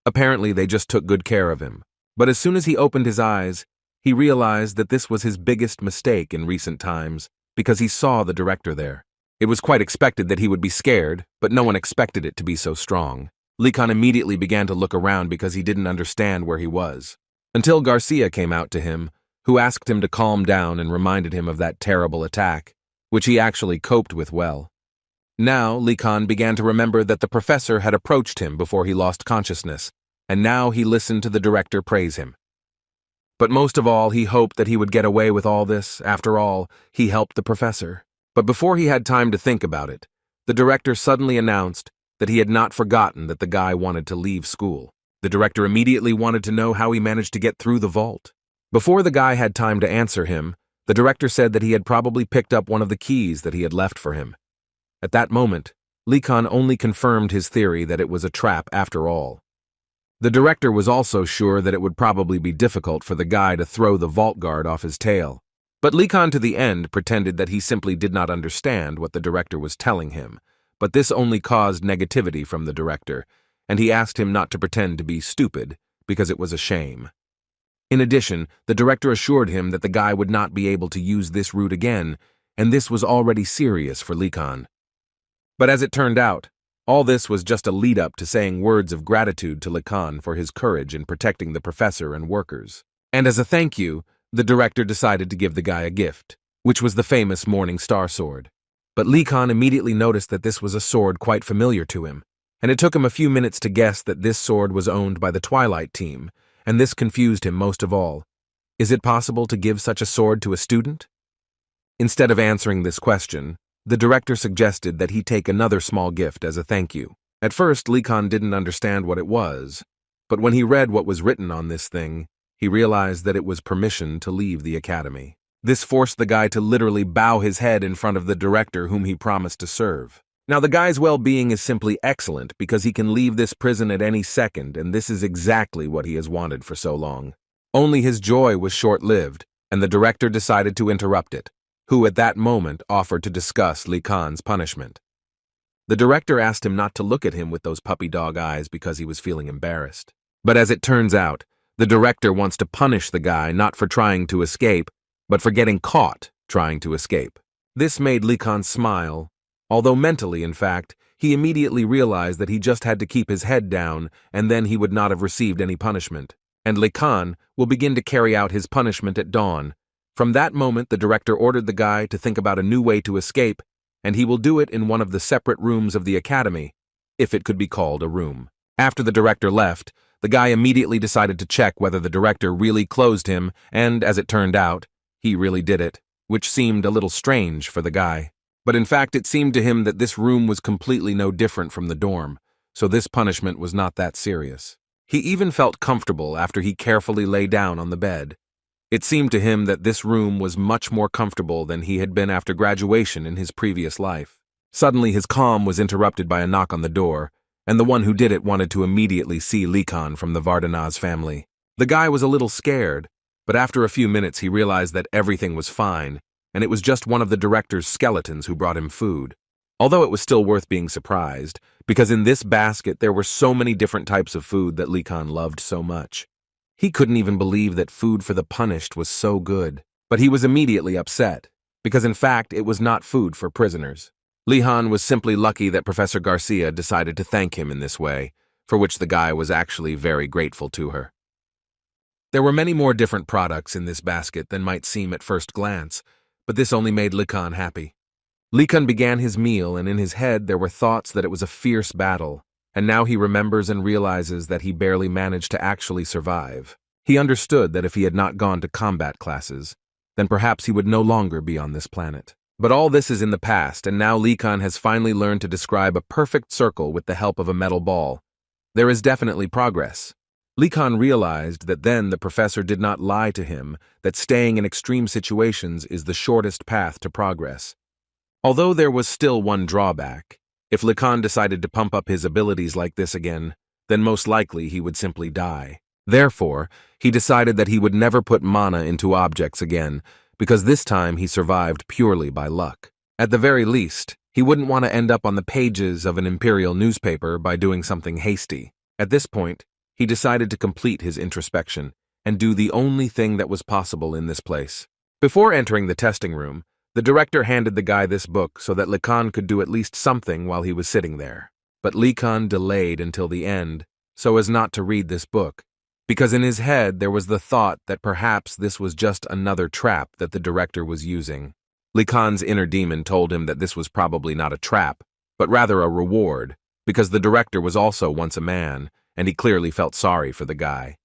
Apparently, they just took good care of him. But as soon as he opened his eyes, he realized that this was his biggest mistake in recent times, because he saw the director there. It was quite expected that he would be scared, but no one expected it to be so strong. Likan immediately began to look around because he didn't understand where he was. Until Garcia came out to him, who asked him to calm down and reminded him of that terrible attack, which he actually coped with well. Now, Likan began to remember that the professor had approached him before he lost consciousness, and now he listened to the director praise him. But most of all, he hoped that he would get away with all this. After all, he helped the professor. But before he had time to think about it, the director suddenly announced that he had not forgotten that the guy wanted to leave school. The director immediately wanted to know how he managed to get through the vault. Before the guy had time to answer him, the director said that he had probably picked up one of the keys that he had left for him. At that moment, Likan only confirmed his theory that it was a trap after all. The director was also sure that it would probably be difficult for the guy to throw the vault guard off his tail. But Likan to the end pretended that he simply did not understand what the director was telling him, but this only caused negativity from the director, and he asked him not to pretend to be stupid, because it was a shame. In addition, the director assured him that the guy would not be able to use this route again, and this was already serious for Likan. But as it turned out, all this was just a lead-up to saying words of gratitude to Likan for his courage in protecting the professor and workers. And as a thank you, the director decided to give the guy a gift, which was the famous Morning Star sword. But Likan immediately noticed that this was a sword quite familiar to him, and it took him a few minutes to guess that this sword was owned by the Twilight team, and this confused him most of all. Is it possible to give such a sword to a student? Instead of answering this question, the director suggested that he take another small gift as a thank you. At first, Likan didn't understand what it was, but when he read what was written on this thing, he realized that it was permission to leave the academy. This forced the guy to literally bow his head in front of the director whom he promised to serve. Now, the guy's well-being is simply excellent because he can leave this prison at any second, and this is exactly what he has wanted for so long. Only his joy was short-lived, and the director decided to interrupt it, who at that moment offered to discuss Likan's punishment. The director asked him not to look at him with those puppy dog eyes because he was feeling embarrassed. But as it turns out, the director wants to punish the guy not for trying to escape, but for getting caught trying to escape. This made Likan smile, although mentally, in fact, he immediately realized that he just had to keep his head down and then he would not have received any punishment. And Likan will begin to carry out his punishment at dawn. From that moment, the director ordered the guy to think about a new way to escape, and he will do it in one of the separate rooms of the academy, if it could be called a room. After the director left, the guy immediately decided to check whether the director really closed him, and as it turned out, he really did it, which seemed a little strange for the guy. But in fact, it seemed to him that this room was completely no different from the dorm, so this punishment was not that serious. He even felt comfortable after he carefully lay down on the bed. It seemed to him that this room was much more comfortable than he had been after graduation in his previous life. Suddenly, his calm was interrupted by a knock on the door, and the one who did it wanted to immediately see Likan from the Vardanaz family. The guy was a little scared, but after a few minutes he realized that everything was fine, and it was just one of the director's skeletons who brought him food. Although it was still worth being surprised, because in this basket there were so many different types of food that Likan loved so much. He couldn't even believe that food for the punished was so good, but he was immediately upset, because in fact it was not food for prisoners. Lihan was simply lucky that Professor Garcia decided to thank him in this way, for which the guy was actually very grateful to her. There were many more different products in this basket than might seem at first glance, but this only made Likan happy. Likan began his meal, and in his head there were thoughts that it was a fierce battle, and now he remembers and realizes that he barely managed to actually survive. He understood that if he had not gone to combat classes, then perhaps he would no longer be on this planet. But all this is in the past, and now Likan has finally learned to describe a perfect circle with the help of a metal ball. There is definitely progress. Likan realized that then the professor did not lie to him, that staying in extreme situations is the shortest path to progress. Although there was still one drawback. If Likan decided to pump up his abilities like this again, then most likely he would simply die. Therefore, he decided that he would never put mana into objects again, because this time he survived purely by luck. At the very least, he wouldn't want to end up on the pages of an imperial newspaper by doing something hasty. At this point, he decided to complete his introspection and do the only thing that was possible in this place. Before entering the testing room, the director handed the guy this book so that Likan could do at least something while he was sitting there. But Likan delayed until the end so as not to read this book, because in his head there was the thought that perhaps this was just another trap that the director was using. Likan's inner demon told him that this was probably not a trap, but rather a reward, because the director was also once a man, and he clearly felt sorry for the guy.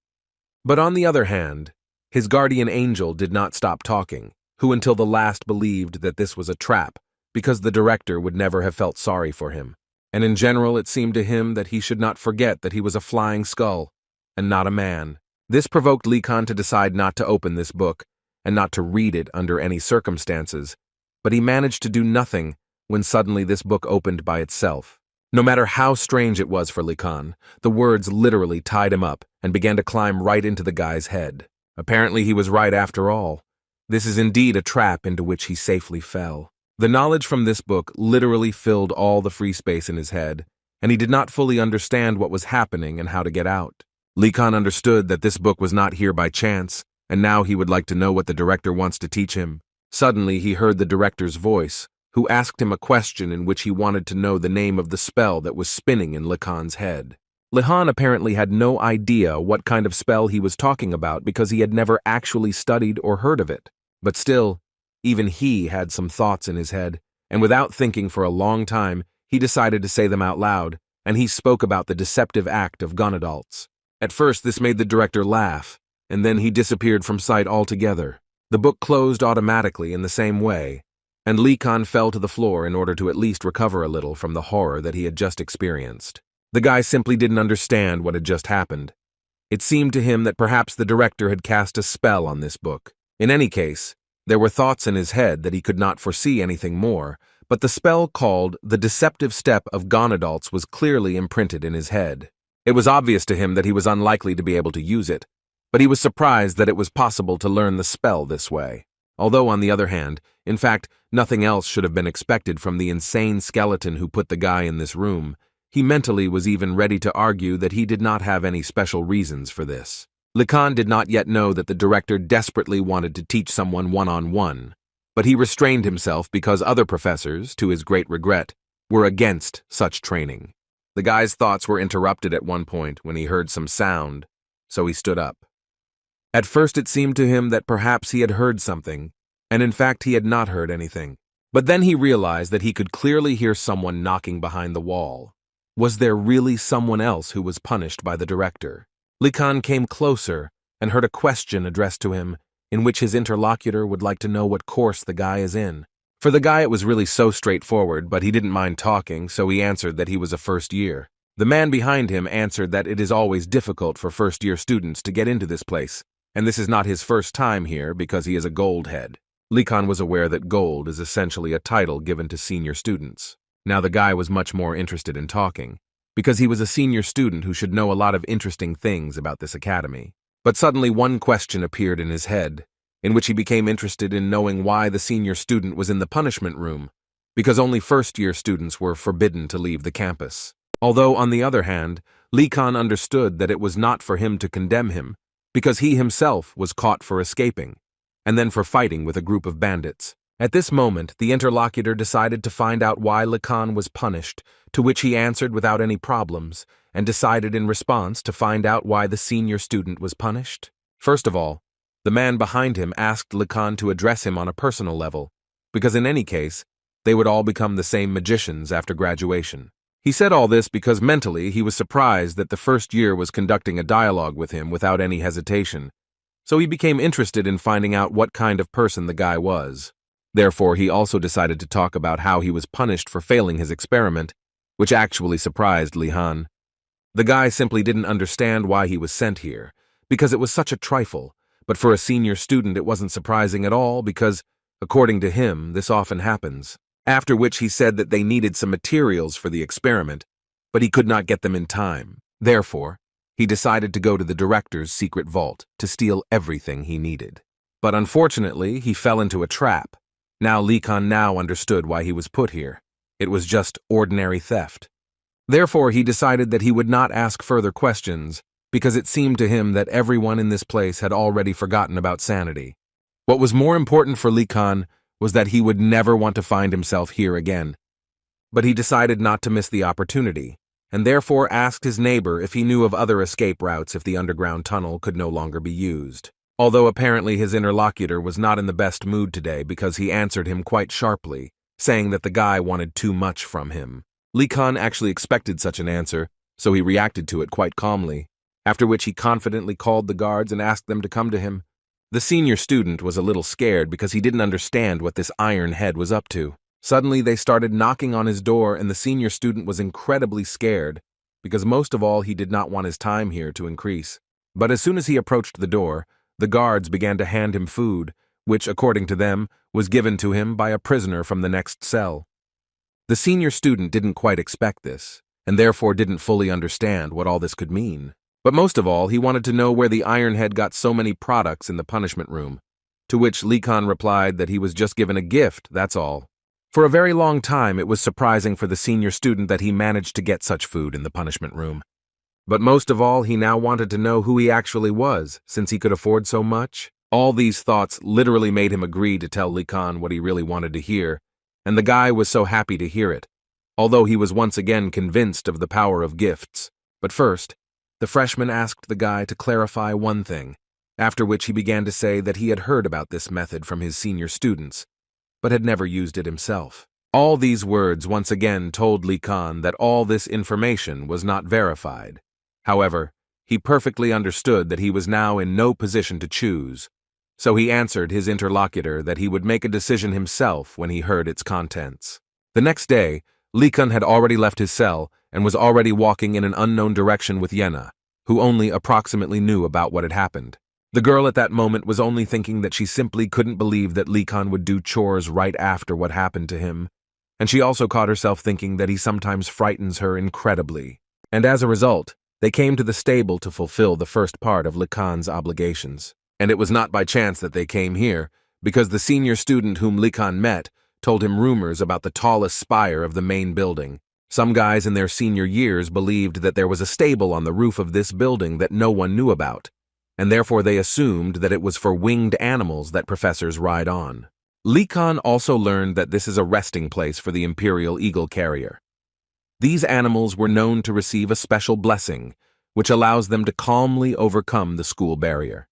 But on the other hand, his guardian angel did not stop talking, who until the last believed that this was a trap, because the director would never have felt sorry for him. And in general, it seemed to him that he should not forget that he was a flying skull, and not a man. This provoked Likan to decide not to open this book, and not to read it under any circumstances, but he managed to do nothing when suddenly this book opened by itself. No matter how strange it was for Likan, the words literally tied him up and began to climb right into the guy's head. Apparently he was right after all. This is indeed a trap into which he safely fell. The knowledge from this book literally filled all the free space in his head, and he did not fully understand what was happening and how to get out. Likan understood that this book was not here by chance, and now he would like to know what the director wants to teach him. Suddenly, he heard the director's voice, who asked him a question in which he wanted to know the name of the spell that was spinning in Likan's head. Lihan apparently had no idea what kind of spell he was talking about because he had never actually studied or heard of it. But still, even he had some thoughts in his head, and without thinking for a long time, he decided to say them out loud, and he spoke about the deceptive act of gonadalts. At first, this made the director laugh, and then he disappeared from sight altogether. The book closed automatically in the same way, and Likan fell to the floor in order to at least recover a little from the horror that he had just experienced. The guy simply didn't understand what had just happened. It seemed to him that perhaps the director had cast a spell on this book. In any case, there were thoughts in his head that he could not foresee anything more, but the spell called the deceptive step of gonadalts was clearly imprinted in his head. It was obvious to him that he was unlikely to be able to use it, but he was surprised that it was possible to learn the spell this way. Although, on the other hand, in fact, nothing else should have been expected from the insane skeleton who put the guy in this room, he mentally was even ready to argue that he did not have any special reasons for this. Likan did not yet know that the director desperately wanted to teach someone one-on-one, but he restrained himself because other professors, to his great regret, were against such training. The guy's thoughts were interrupted at one point when he heard some sound, so he stood up. At first it seemed to him that perhaps he had heard something, and in fact he had not heard anything. But then he realized that he could clearly hear someone knocking behind the wall. Was there really someone else who was punished by the director? Likan came closer and heard a question addressed to him, in which his interlocutor would like to know what course the guy is in. For the guy it was really so straightforward, but he didn't mind talking, so he answered that he was a first year. The man behind him answered that it is always difficult for first-year students to get into this place, and this is not his first time here because he is a gold head. Likan was aware that gold is essentially a title given to senior students. Now the guy was much more interested in talking, because he was a senior student who should know a lot of interesting things about this academy. But suddenly one question appeared in his head, in which he became interested in knowing why the senior student was in the punishment room, because only first-year students were forbidden to leave the campus. Although, on the other hand, Likan understood that it was not for him to condemn him, because he himself was caught for escaping, and then for fighting with a group of bandits. At this moment, the interlocutor decided to find out why Likan was punished, to which he answered without any problems, and decided in response to find out why the senior student was punished. First of all, the man behind him asked Likan to address him on a personal level, because in any case, they would all become the same magicians after graduation. He said all this because mentally he was surprised that the first year was conducting a dialogue with him without any hesitation, so he became interested in finding out what kind of person the guy was. Therefore, he also decided to talk about how he was punished for failing his experiment, which actually surprised Lihan. The guy simply didn't understand why he was sent here, because it was such a trifle, but for a senior student it wasn't surprising at all because, according to him, this often happens. After which he said that they needed some materials for the experiment, but he could not get them in time. Therefore, he decided to go to the director's secret vault to steal everything he needed. But unfortunately, he fell into a trap. Now Likan understood why he was put here. It was just ordinary theft. Therefore, he decided that he would not ask further questions, because it seemed to him that everyone in this place had already forgotten about sanity. What was more important for Likan was that he would never want to find himself here again. But he decided not to miss the opportunity, and therefore asked his neighbor if he knew of other escape routes if the underground tunnel could no longer be used. Although apparently his interlocutor was not in the best mood today because he answered him quite sharply, saying that the guy wanted too much from him. Likan actually expected such an answer, so he reacted to it quite calmly, after which he confidently called the guards and asked them to come to him. The senior student was a little scared because he didn't understand what this iron head was up to. Suddenly they started knocking on his door and the senior student was incredibly scared because most of all he did not want his time here to increase. But as soon as he approached the door, the guards began to hand him food, which, according to them, was given to him by a prisoner from the next cell. The senior student didn't quite expect this, and therefore didn't fully understand what all this could mean. But most of all, he wanted to know where the Ironhead got so many products in the punishment room, to which Likan replied that he was just given a gift, that's all. For a very long time, it was surprising for the senior student that he managed to get such food in the punishment room. But most of all, he now wanted to know who he actually was, since he could afford so much. All these thoughts literally made him agree to tell Likan what he really wanted to hear, and the guy was so happy to hear it, although he was once again convinced of the power of gifts. But first, the freshman asked the guy to clarify one thing, after which he began to say that he had heard about this method from his senior students, but had never used it himself. All these words once again told Likan that all this information was not verified. However, he perfectly understood that he was now in no position to choose, so he answered his interlocutor that he would make a decision himself when he heard its contents. The next day, Likan had already left his cell and was already walking in an unknown direction with Yena, who only approximately knew about what had happened. The girl at that moment was only thinking that she simply couldn't believe that Likan would do chores right after what happened to him, and she also caught herself thinking that he sometimes frightens her incredibly. And as a result, they came to the stable to fulfill the first part of Likan's obligations. And it was not by chance that they came here, because the senior student whom Likan met told him rumors about the tallest spire of the main building. Some guys in their senior years believed that there was a stable on the roof of this building that no one knew about, and therefore they assumed that it was for winged animals that professors ride on. Likan also learned that this is a resting place for the Imperial Eagle Carrier. These animals were known to receive a special blessing, which allows them to calmly overcome the school barrier.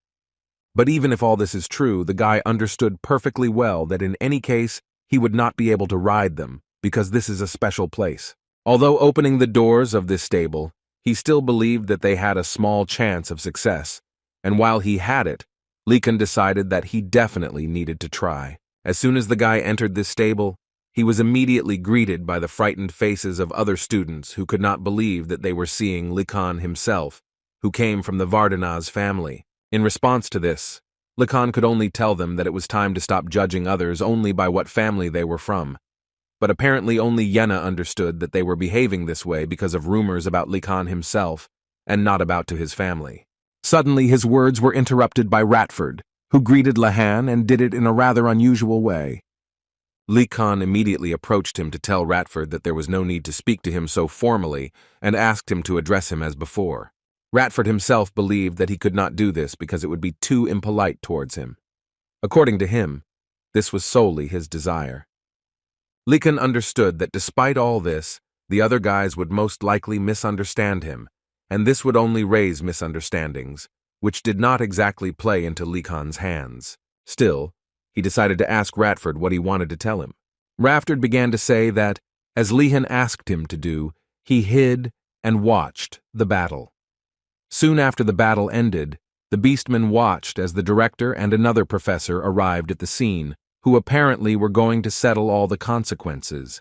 But even if all this is true, the guy understood perfectly well that in any case, he would not be able to ride them, because this is a special place. Although opening the doors of this stable, he still believed that they had a small chance of success, and while he had it, Likan decided that he definitely needed to try. As soon as the guy entered this stable, he was immediately greeted by the frightened faces of other students who could not believe that they were seeing Likan himself, who came from the Vardanaz family. In response to this, Likan could only tell them that it was time to stop judging others only by what family they were from. But apparently only Yena understood that they were behaving this way because of rumors about Likan himself, and not about to his family. Suddenly his words were interrupted by Ratford, who greeted Lahan and did it in a rather unusual way. Likan immediately approached him to tell Ratford that there was no need to speak to him so formally and asked him to address him as before. Ratford himself believed that he could not do this because it would be too impolite towards him. According to him, this was solely his desire. Likan understood that despite all this, the other guys would most likely misunderstand him, and this would only raise misunderstandings, which did not exactly play into Likan's hands. Still, he decided to ask Ratford what he wanted to tell him. Ratford began to say that, as Lihan asked him to do, he hid and watched the battle. Soon after the battle ended, the Beastmen watched as the director and another professor arrived at the scene, who apparently were going to settle all the consequences.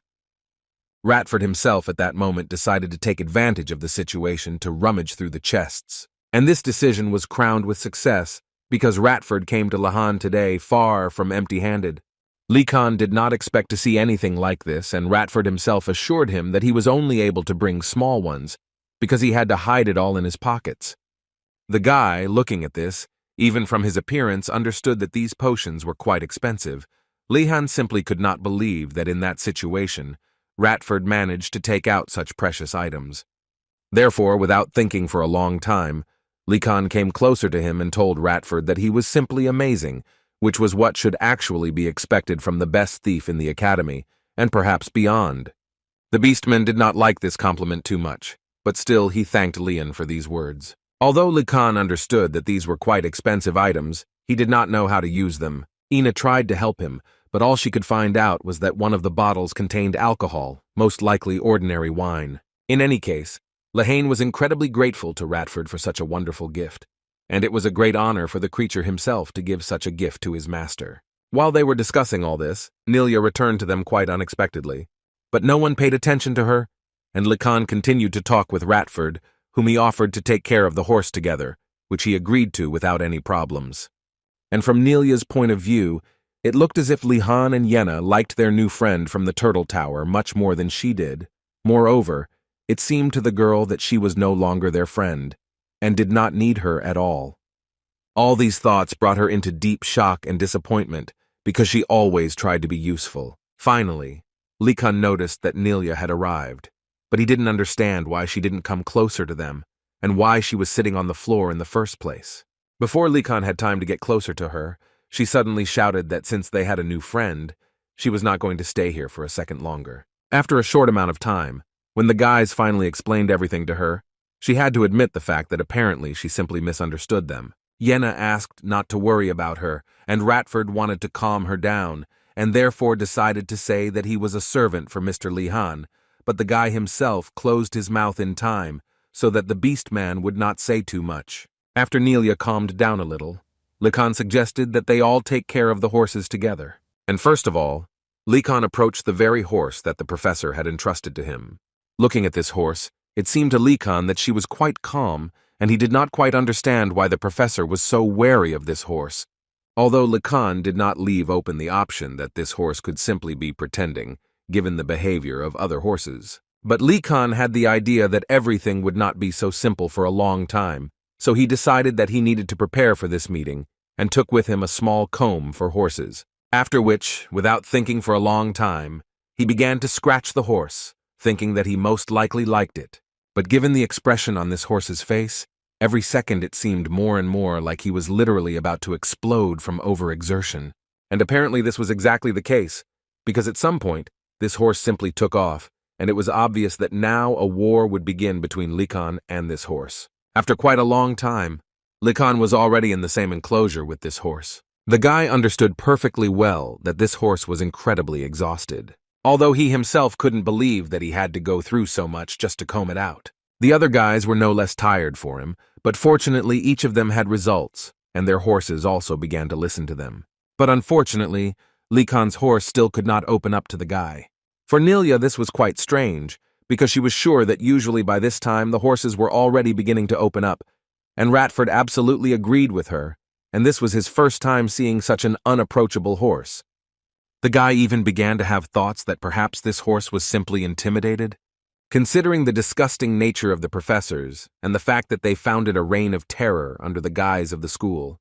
Ratford himself at that moment decided to take advantage of the situation to rummage through the chests, and this decision was crowned with success because Ratford came to Lahan today far from empty-handed. Likan did not expect to see anything like this, and Ratford himself assured him that he was only able to bring small ones because he had to hide it all in his pockets. The guy, looking at this, even from his appearance, understood that these potions were quite expensive. Lihan simply could not believe that in that situation, Ratford managed to take out such precious items. Therefore, without thinking for a long time, Likan came closer to him and told Ratford that he was simply amazing, which was what should actually be expected from the best thief in the academy, and perhaps beyond. The Beastman did not like this compliment too much, but still he thanked Lian for these words. Although Likan understood that these were quite expensive items, he did not know how to use them. Ina tried to help him, but all she could find out was that one of the bottles contained alcohol, most likely ordinary wine. In any case, Lahain was incredibly grateful to Ratford for such a wonderful gift, and it was a great honor for the creature himself to give such a gift to his master. While they were discussing all this, Nelia returned to them quite unexpectedly, but no one paid attention to her, and Likan continued to talk with Ratford, whom he offered to take care of the horse together, which he agreed to without any problems. And from Nelia's point of view, it looked as if Lihan and Yena liked their new friend from the Turtle Tower much more than she did. Moreover, it seemed to the girl that she was no longer their friend, and did not need her at all. All these thoughts brought her into deep shock and disappointment, because she always tried to be useful. Finally, Likan noticed that Nelia had arrived, but he didn't understand why she didn't come closer to them and why she was sitting on the floor in the first place. Before Likan had time to get closer to her, she suddenly shouted that since they had a new friend, she was not going to stay here for a second longer. After a short amount of time, when the guys finally explained everything to her, she had to admit the fact that apparently she simply misunderstood them. Yenna asked not to worry about her, and Ratford wanted to calm her down, and therefore decided to say that he was a servant for Mr. Lihan, but the guy himself closed his mouth in time so that the beast man would not say too much. After Nelia calmed down a little, Likan suggested that they all take care of the horses together. And first of all, Likan approached the very horse that the professor had entrusted to him. Looking at this horse, it seemed to Likan that she was quite calm, and he did not quite understand why the professor was so wary of this horse, although Likan did not leave open the option that this horse could simply be pretending, given the behavior of other horses. But Likan had the idea that everything would not be so simple for a long time, so he decided that he needed to prepare for this meeting and took with him a small comb for horses. After which, without thinking for a long time, he began to scratch the horse, thinking that he most likely liked it. But given the expression on this horse's face, every second it seemed more and more like he was literally about to explode from overexertion. And apparently this was exactly the case, because at some point, this horse simply took off, and it was obvious that now a war would begin between Likan and this horse. After quite a long time, Likan was already in the same enclosure with this horse. The guy understood perfectly well that this horse was incredibly exhausted, although he himself couldn't believe that he had to go through so much just to comb it out. The other guys were no less tired for him, but fortunately each of them had results, and their horses also began to listen to them. But unfortunately, Likan's horse still could not open up to the guy. For Nelia this was quite strange, because she was sure that usually by this time the horses were already beginning to open up, and Ratford absolutely agreed with her, and this was his first time seeing such an unapproachable horse. The guy even began to have thoughts that perhaps this horse was simply intimidated. Considering the disgusting nature of the professors and the fact that they founded a reign of terror under the guise of the school,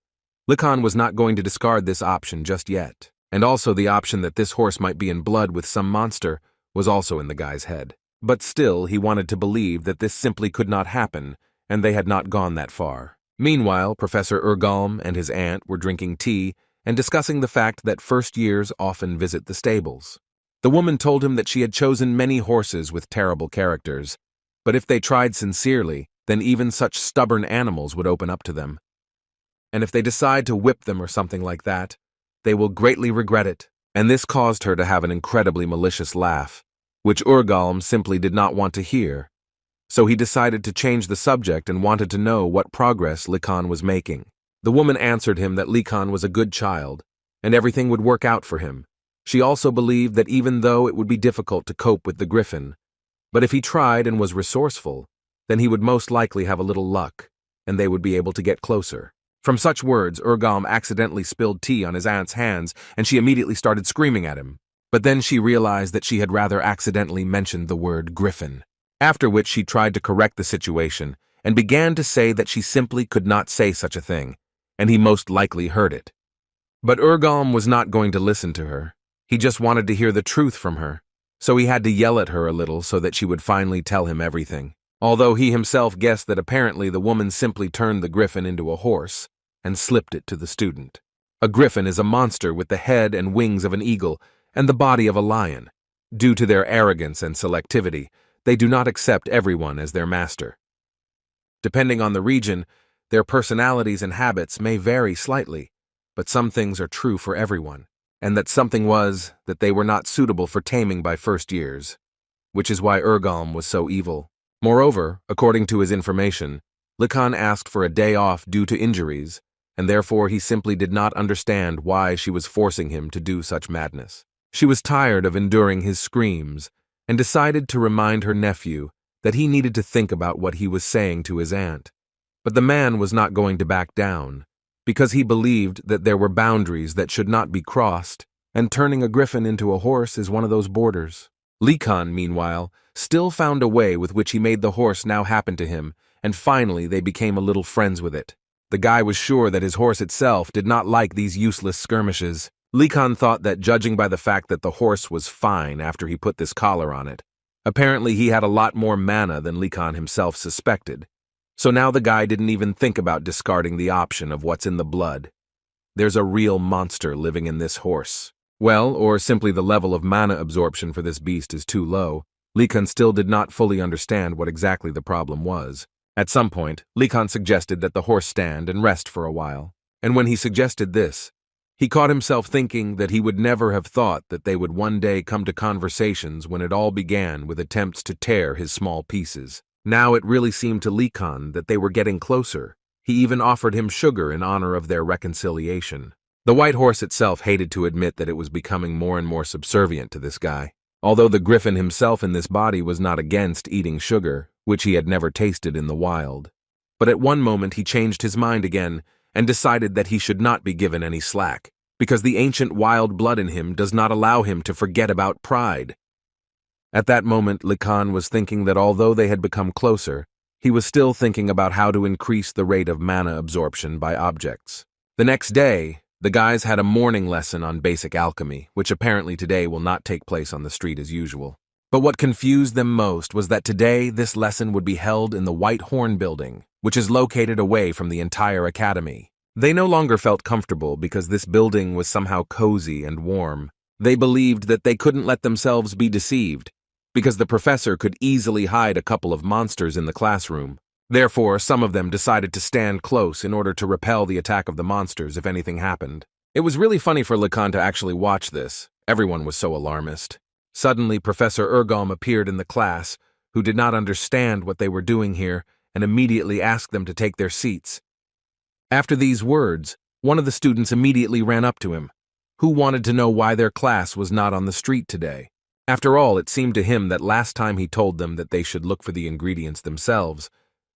Likan was not going to discard this option just yet, and also the option that this horse might be in blood with some monster was also in the guy's head. But still, he wanted to believe that this simply could not happen, and they had not gone that far. Meanwhile, Professor Urgalm and his aunt were drinking tea and discussing the fact that first years often visit the stables. The woman told him that she had chosen many horses with terrible characters, but if they tried sincerely, then even such stubborn animals would open up to them. And if they decide to whip them or something like that, they will greatly regret it. And this caused her to have an incredibly malicious laugh, which Urgalm simply did not want to hear. So he decided to change the subject and wanted to know what progress Likan was making. The woman answered him that Likan was a good child, and everything would work out for him. She also believed that even though it would be difficult to cope with the griffin, but if he tried and was resourceful, then he would most likely have a little luck, and they would be able to get closer. From such words, Urgalm accidentally spilled tea on his aunt's hands, and she immediately started screaming at him. But then she realized that she had rather accidentally mentioned the word griffin. After which she tried to correct the situation, and began to say that she simply could not say such a thing, and he most likely heard it. But Urgalm was not going to listen to her. He just wanted to hear the truth from her, so he had to yell at her a little so that she would finally tell him everything. Although he himself guessed that apparently the woman simply turned the griffin into a horse and slipped it to the student. A griffin is a monster with the head and wings of an eagle and the body of a lion. Due to their arrogance and selectivity, they do not accept everyone as their master. Depending on the region, their personalities and habits may vary slightly, but some things are true for everyone. And that something was that they were not suitable for taming by first years, which is why Urgalm was so evil. Moreover, according to his information, Likan asked for a day off due to injuries, and therefore he simply did not understand why she was forcing him to do such madness. She was tired of enduring his screams, and decided to remind her nephew that he needed to think about what he was saying to his aunt. But the man was not going to back down, because he believed that there were boundaries that should not be crossed, and turning a griffin into a horse is one of those borders. Likan, meanwhile, still found a way with which he made the horse now happen to him, and finally they became a little friends with it. The guy was sure that his horse itself did not like these useless skirmishes, Likan thought that judging by the fact that the horse was fine after he put this collar on it, apparently he had a lot more mana than Likan himself suspected. So now the guy didn't even think about discarding the option of what's in the blood. There's a real monster living in this horse. Well, or simply the level of mana absorption for this beast is too low. Likan still did not fully understand what exactly the problem was. At some point, Likan suggested that the horse stand and rest for a while. And when he suggested this, he caught himself thinking that he would never have thought that they would one day come to conversations when it all began with attempts to tear his small pieces. Now it really seemed to Likan that they were getting closer. He even offered him sugar in honor of their reconciliation. The white horse itself hated to admit that it was becoming more and more subservient to this guy. Although the griffin himself in this body was not against eating sugar, which he had never tasted in the wild. But at one moment he changed his mind again and decided that he should not be given any slack, because the ancient wild blood in him does not allow him to forget about pride. At that moment, Likan was thinking that although they had become closer, he was still thinking about how to increase the rate of mana absorption by objects. The next day, the guys had a morning lesson on basic alchemy, which apparently today will not take place on the street as usual. But what confused them most was that today this lesson would be held in the White Horn building, which is located away from the entire academy. They no longer felt comfortable because this building was somehow cozy and warm. They believed that they couldn't let themselves be deceived, because the professor could easily hide a couple of monsters in the classroom. Therefore, some of them decided to stand close in order to repel the attack of the monsters if anything happened. It was really funny for Likan to actually watch this. Everyone was so alarmist. Suddenly, Professor Urgom appeared in the class, who did not understand what they were doing here, and immediately asked them to take their seats. After these words, one of the students immediately ran up to him, who wanted to know why their class was not on the street today. After all, it seemed to him that last time he told them that they should look for the ingredients themselves.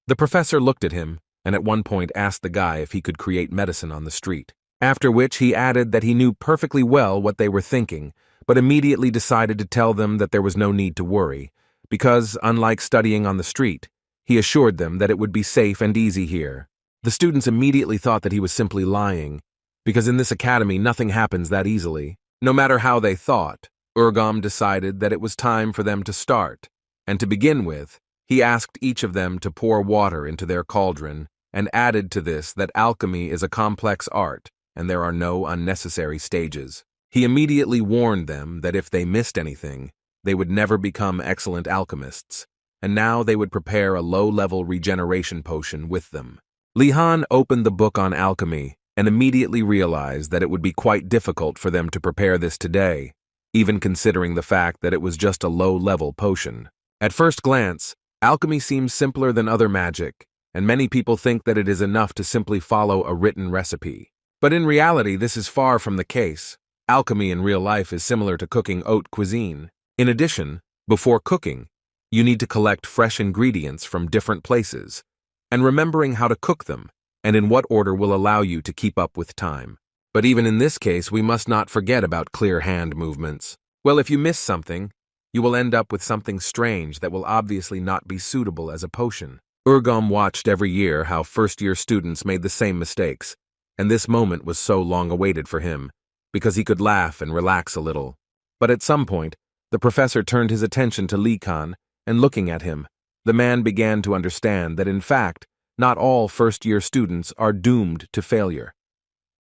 The professor looked at him, and at one point asked the guy if he could create medicine on the street. After which he added that he knew perfectly well what they were thinking, but immediately decided to tell them that there was no need to worry, because, unlike studying on the street, he assured them that it would be safe and easy here. The students immediately thought that he was simply lying, because in this academy nothing happens that easily. No matter how they thought, Urgom decided that it was time for them to start, and to begin with, he asked each of them to pour water into their cauldron, and added to this that alchemy is a complex art, and there are no unnecessary stages. He immediately warned them that if they missed anything, they would never become excellent alchemists, and now they would prepare a low-level regeneration potion with them. Lihan opened the book on alchemy and immediately realized that it would be quite difficult for them to prepare this today, even considering the fact that it was just a low-level potion. At first glance, alchemy seems simpler than other magic, and many people think that it is enough to simply follow a written recipe. But in reality, this is far from the case. Alchemy in real life is similar to cooking haute cuisine. In addition, before cooking, you need to collect fresh ingredients from different places, and remembering how to cook them and in what order will allow you to keep up with time. But even in this case, we must not forget about clear hand movements. Well, if you miss something, you will end up with something strange that will obviously not be suitable as a potion. Urgom watched every year how first-year students made the same mistakes, and this moment was so long awaited for him, because he could laugh and relax a little. But at some point, the professor turned his attention to Likan, and looking at him, the man began to understand that in fact, not all first-year students are doomed to failure.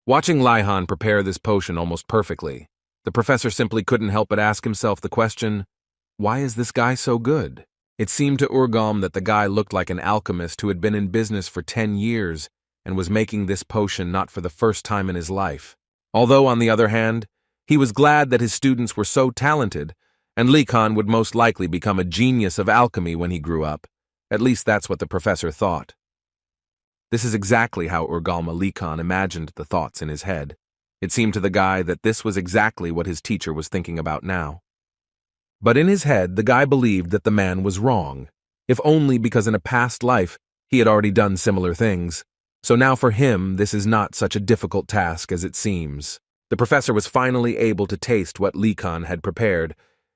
Watching Lihan prepare this potion almost perfectly, the professor simply couldn't help but ask himself the question, why is this guy so good? It seemed to Urgom that the guy looked like an alchemist who had been in business for 10 years and was making this potion not for the first time in his life. Although, on the other hand, he was glad that his students were so talented, and Likan would most likely become a genius of alchemy when he grew up. At least that's what the professor thought. This is exactly how Urgalma Likan imagined the thoughts in his head. It seemed to the guy that this was exactly what his teacher was thinking about now. But in his head, the guy believed that the man was wrong, if only because in a past life he had already done similar things. So now for him, this is not such a difficult task as it seems. The professor was finally able to taste what Likan had prepared,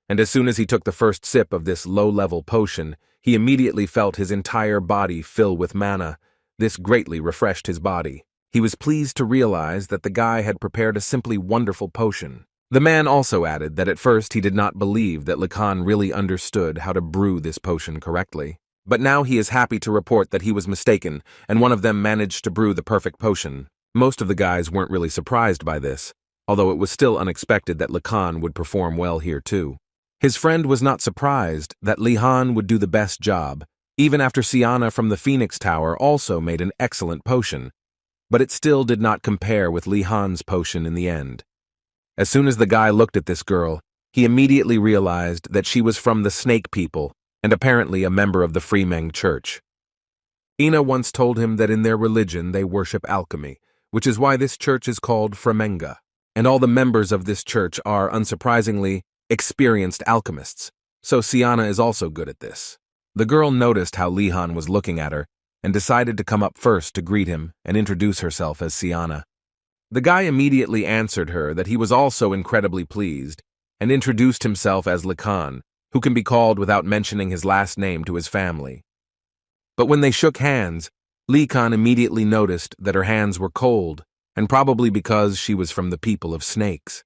and as soon as he took the first sip of this low-level potion, he immediately felt his entire body fill with mana. This greatly refreshed his body. He was pleased to realize that the guy had prepared a simply wonderful potion. The man also added that at first he did not believe that Lacan really understood how to brew this potion correctly. But now he is happy to report that he was mistaken, and one of them managed to brew the perfect potion. Most of the guys weren't really surprised by this, although it was still unexpected that Lacan would perform well here too. His friend was not surprised that Lihan would do the best job, even after Siana from the Phoenix Tower also made an excellent potion, but it still did not compare with Lihan's potion in the end. As soon as the guy looked at this girl, he immediately realized that she was from the Snake People and apparently a member of the Freemeng Church. Ina once told him that in their religion they worship alchemy, which is why this church is called Manga, and all the members of this church are, unsurprisingly, experienced alchemists, so Siana is also good at this. The girl noticed how Lihan was looking at her and decided to come up first to greet him and introduce herself as Siana. The guy immediately answered her that he was also incredibly pleased and introduced himself as Lacan, who can be called without mentioning his last name to his family. But when they shook hands, Likan immediately noticed that her hands were cold, and probably because she was from the people of snakes.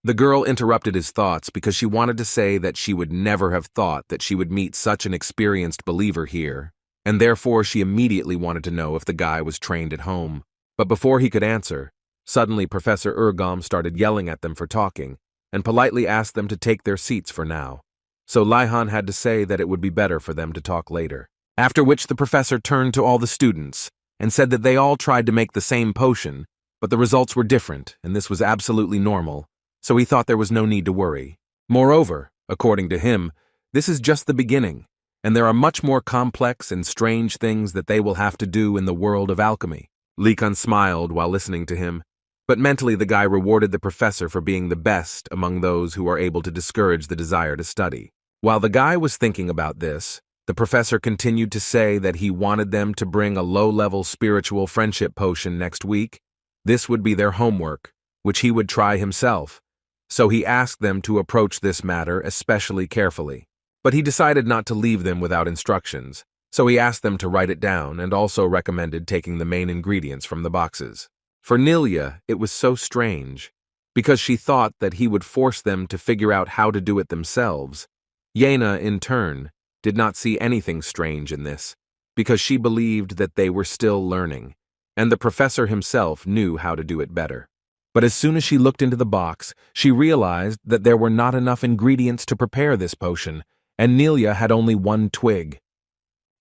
The girl interrupted his thoughts because she wanted to say that she would never have thought that she would meet such an experienced believer here, and therefore she immediately wanted to know if the guy was trained at home. But before he could answer, suddenly Professor Urgom started yelling at them for talking, and politely asked them to take their seats for now. So Lihan had to say that it would be better for them to talk later. After which the professor turned to all the students and said that they all tried to make the same potion, but the results were different, and this was absolutely normal, so he thought there was no need to worry. Moreover, according to him, this is just the beginning, and there are much more complex and strange things that they will have to do in the world of alchemy. Likan smiled while listening to him, but mentally the guy rewarded the professor for being the best among those who are able to discourage the desire to study. While the guy was thinking about this, the professor continued to say that he wanted them to bring a low-level spiritual friendship potion next week. This would be their homework, which he would try himself, so he asked them to approach this matter especially carefully. But he decided not to leave them without instructions, so he asked them to write it down and also recommended taking the main ingredients from the boxes. For Nilia, it was so strange, because she thought that he would force them to figure out how to do it themselves. Yena, in turn, did not see anything strange in this, because she believed that they were still learning, and the professor himself knew how to do it better. But as soon as she looked into the box, she realized that there were not enough ingredients to prepare this potion, and Nilia had only one twig.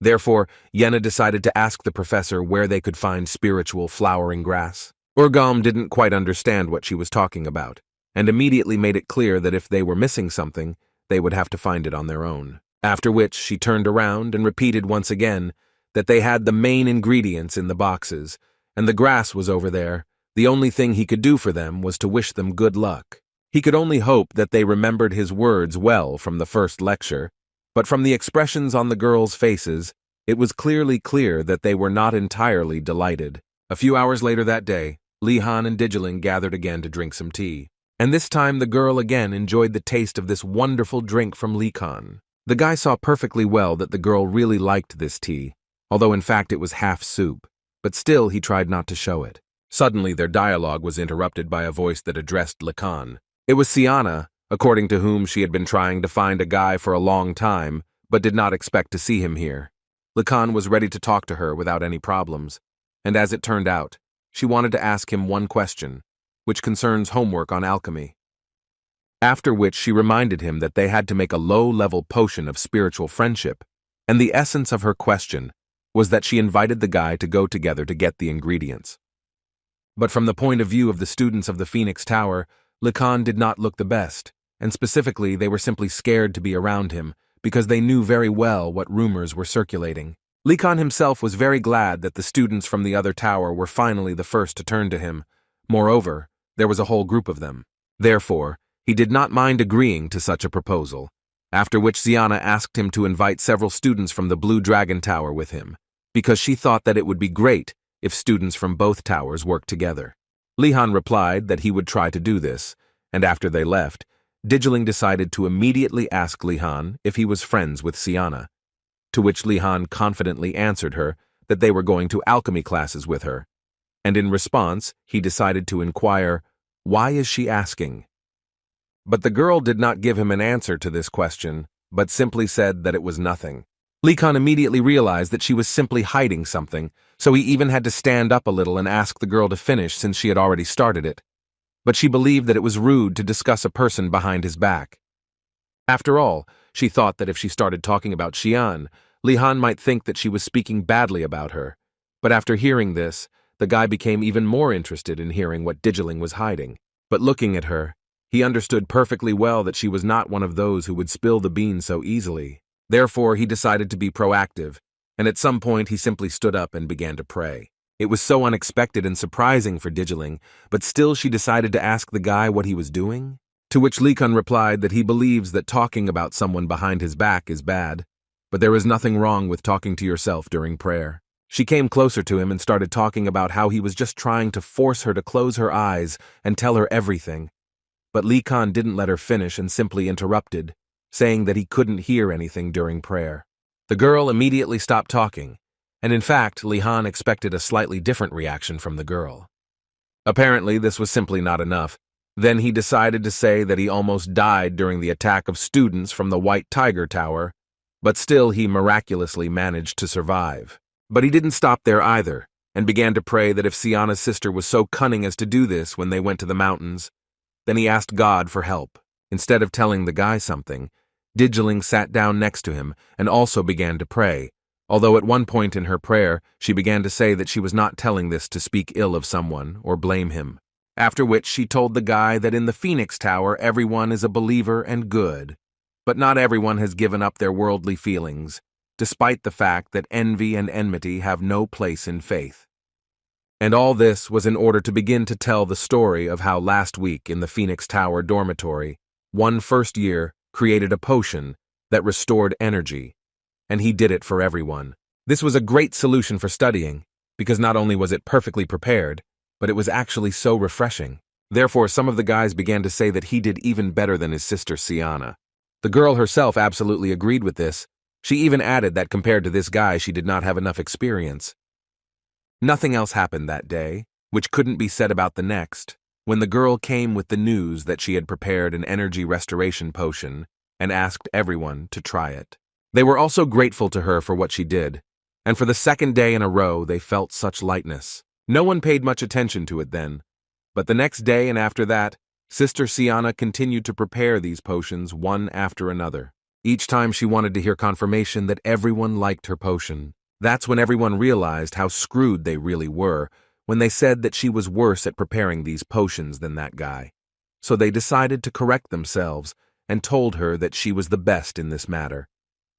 Therefore, Yena decided to ask the professor where they could find spiritual flowering grass. Urgom didn't quite understand what she was talking about, and immediately made it clear that if they were missing something, they would have to find it on their own. After which, she turned around and repeated once again that they had the main ingredients in the boxes, and the grass was over there. The only thing he could do for them was to wish them good luck. He could only hope that they remembered his words well from the first lecture, but from the expressions on the girls' faces, it was clearly clear that they were not entirely delighted. A few hours later that day, Lihan and Digeling gathered again to drink some tea, and this time the girl again enjoyed the taste of this wonderful drink from Likan. The guy saw perfectly well that the girl really liked this tea, although in fact it was half soup, but still he tried not to show it. Suddenly their dialogue was interrupted by a voice that addressed Lacan. It was Siana, according to whom she had been trying to find a guy for a long time, but did not expect to see him here. Lacan was ready to talk to her without any problems, and as it turned out, she wanted to ask him one question, which concerns homework on alchemy. After which she reminded him that they had to make a low-level potion of spiritual friendship, and the essence of her question was that she invited the guy to go together to get the ingredients. But from the point of view of the students of the Phoenix Tower, Lacan did not look the best, and specifically they were simply scared to be around him because they knew very well what rumors were circulating. Lacan himself was very glad that the students from the other tower were finally the first to turn to him. Moreover, there was a whole group of them. Therefore, he did not mind agreeing to such a proposal, after which Siana asked him to invite several students from the Blue Dragon Tower with him, because she thought that it would be great if students from both towers worked together. Lihan replied that he would try to do this, and after they left, Digeling decided to immediately ask Lihan if he was friends with Siana, to which Lihan confidently answered her that they were going to alchemy classes with her, and in response, he decided to inquire, "Why is she asking?" But the girl did not give him an answer to this question, but simply said that it was nothing. Lee Kun immediately realized that she was simply hiding something, so he even had to stand up a little and ask the girl to finish since she had already started it. But she believed that it was rude to discuss a person behind his back. After all, she thought that if she started talking about Xian, Li Han might think that she was speaking badly about her. But after hearing this, the guy became even more interested in hearing what Digiling was hiding. But looking at her, he understood perfectly well that she was not one of those who would spill the beans so easily. Therefore, he decided to be proactive, and at some point he simply stood up and began to pray. It was so unexpected and surprising for Digiling, but still she decided to ask the guy what he was doing. To which Lee Kun replied that he believes that talking about someone behind his back is bad, but there is nothing wrong with talking to yourself during prayer. She came closer to him and started talking about how he was just trying to force her to close her eyes and tell her everything. But Lee Kun didn't let her finish and simply interrupted, saying that he couldn't hear anything during prayer. The girl immediately stopped talking, and in fact, Li Han expected a slightly different reaction from the girl. Apparently, this was simply not enough. Then he decided to say that he almost died during the attack of students from the White Tiger Tower, but still he miraculously managed to survive. But he didn't stop there either, and began to pray that if Siana's sister was so cunning as to do this when they went to the mountains, then he asked God for help. Instead of telling the guy something, Digiling sat down next to him and also began to pray, although at one point in her prayer she began to say that she was not telling this to speak ill of someone or blame him. After which she told the guy that in the Phoenix Tower everyone is a believer and good, but not everyone has given up their worldly feelings, despite the fact that envy and enmity have no place in faith. And all this was in order to begin to tell the story of how last week in the Phoenix Tower dormitory, one first year created a potion that restored energy, and he did it for everyone. This was a great solution for studying, because not only was it perfectly prepared, but it was actually so refreshing. Therefore, some of the guys began to say that he did even better than his sister Siana. The girl herself absolutely agreed with this. She even added that compared to this guy, she did not have enough experience. Nothing else happened that day, which couldn't be said about the next, when the girl came with the news that she had prepared an energy restoration potion and asked everyone to try it. They were also grateful to her for what she did, and for the second day in a row they felt such lightness. No one paid much attention to it then, but the next day and after that, Sister Siana continued to prepare these potions one after another. Each time she wanted to hear confirmation that everyone liked her potion. That's when everyone realized how screwed they really were, when they said that she was worse at preparing these potions than that guy. So they decided to correct themselves and told her that she was the best in this matter.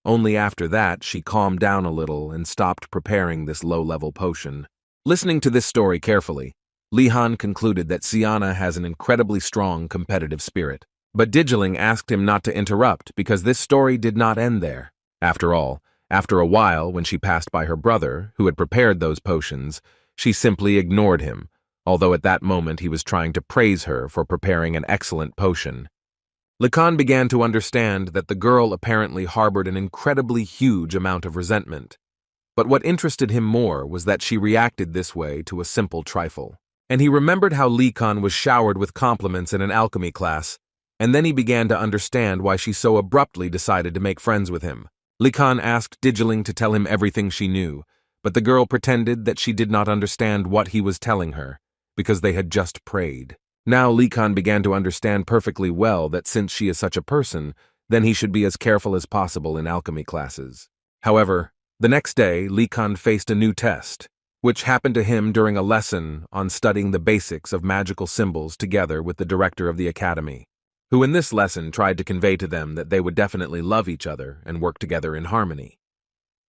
Only after that she calmed down a little and stopped preparing this low-level potion. Listening to this story carefully, Li Han concluded that Siana has an incredibly strong competitive spirit. But Digiling asked him not to interrupt because this story did not end there. After all, after a while, when she passed by her brother, who had prepared those potions, she simply ignored him, although at that moment he was trying to praise her for preparing an excellent potion. Lacan began to understand that the girl apparently harbored an incredibly huge amount of resentment. But what interested him more was that she reacted this way to a simple trifle. And he remembered how Lacan was showered with compliments in an alchemy class, and then he began to understand why she so abruptly decided to make friends with him. Lacan asked Digiling to tell him everything she knew, but the girl pretended that she did not understand what he was telling her, because they had just prayed. Now Lacan began to understand perfectly well that since she is such a person, then he should be as careful as possible in alchemy classes. However, the next day, Lacan faced a new test, which happened to him during a lesson on studying the basics of magical symbols together with the director of the academy, who in this lesson tried to convey to them that they would definitely love each other and work together in harmony.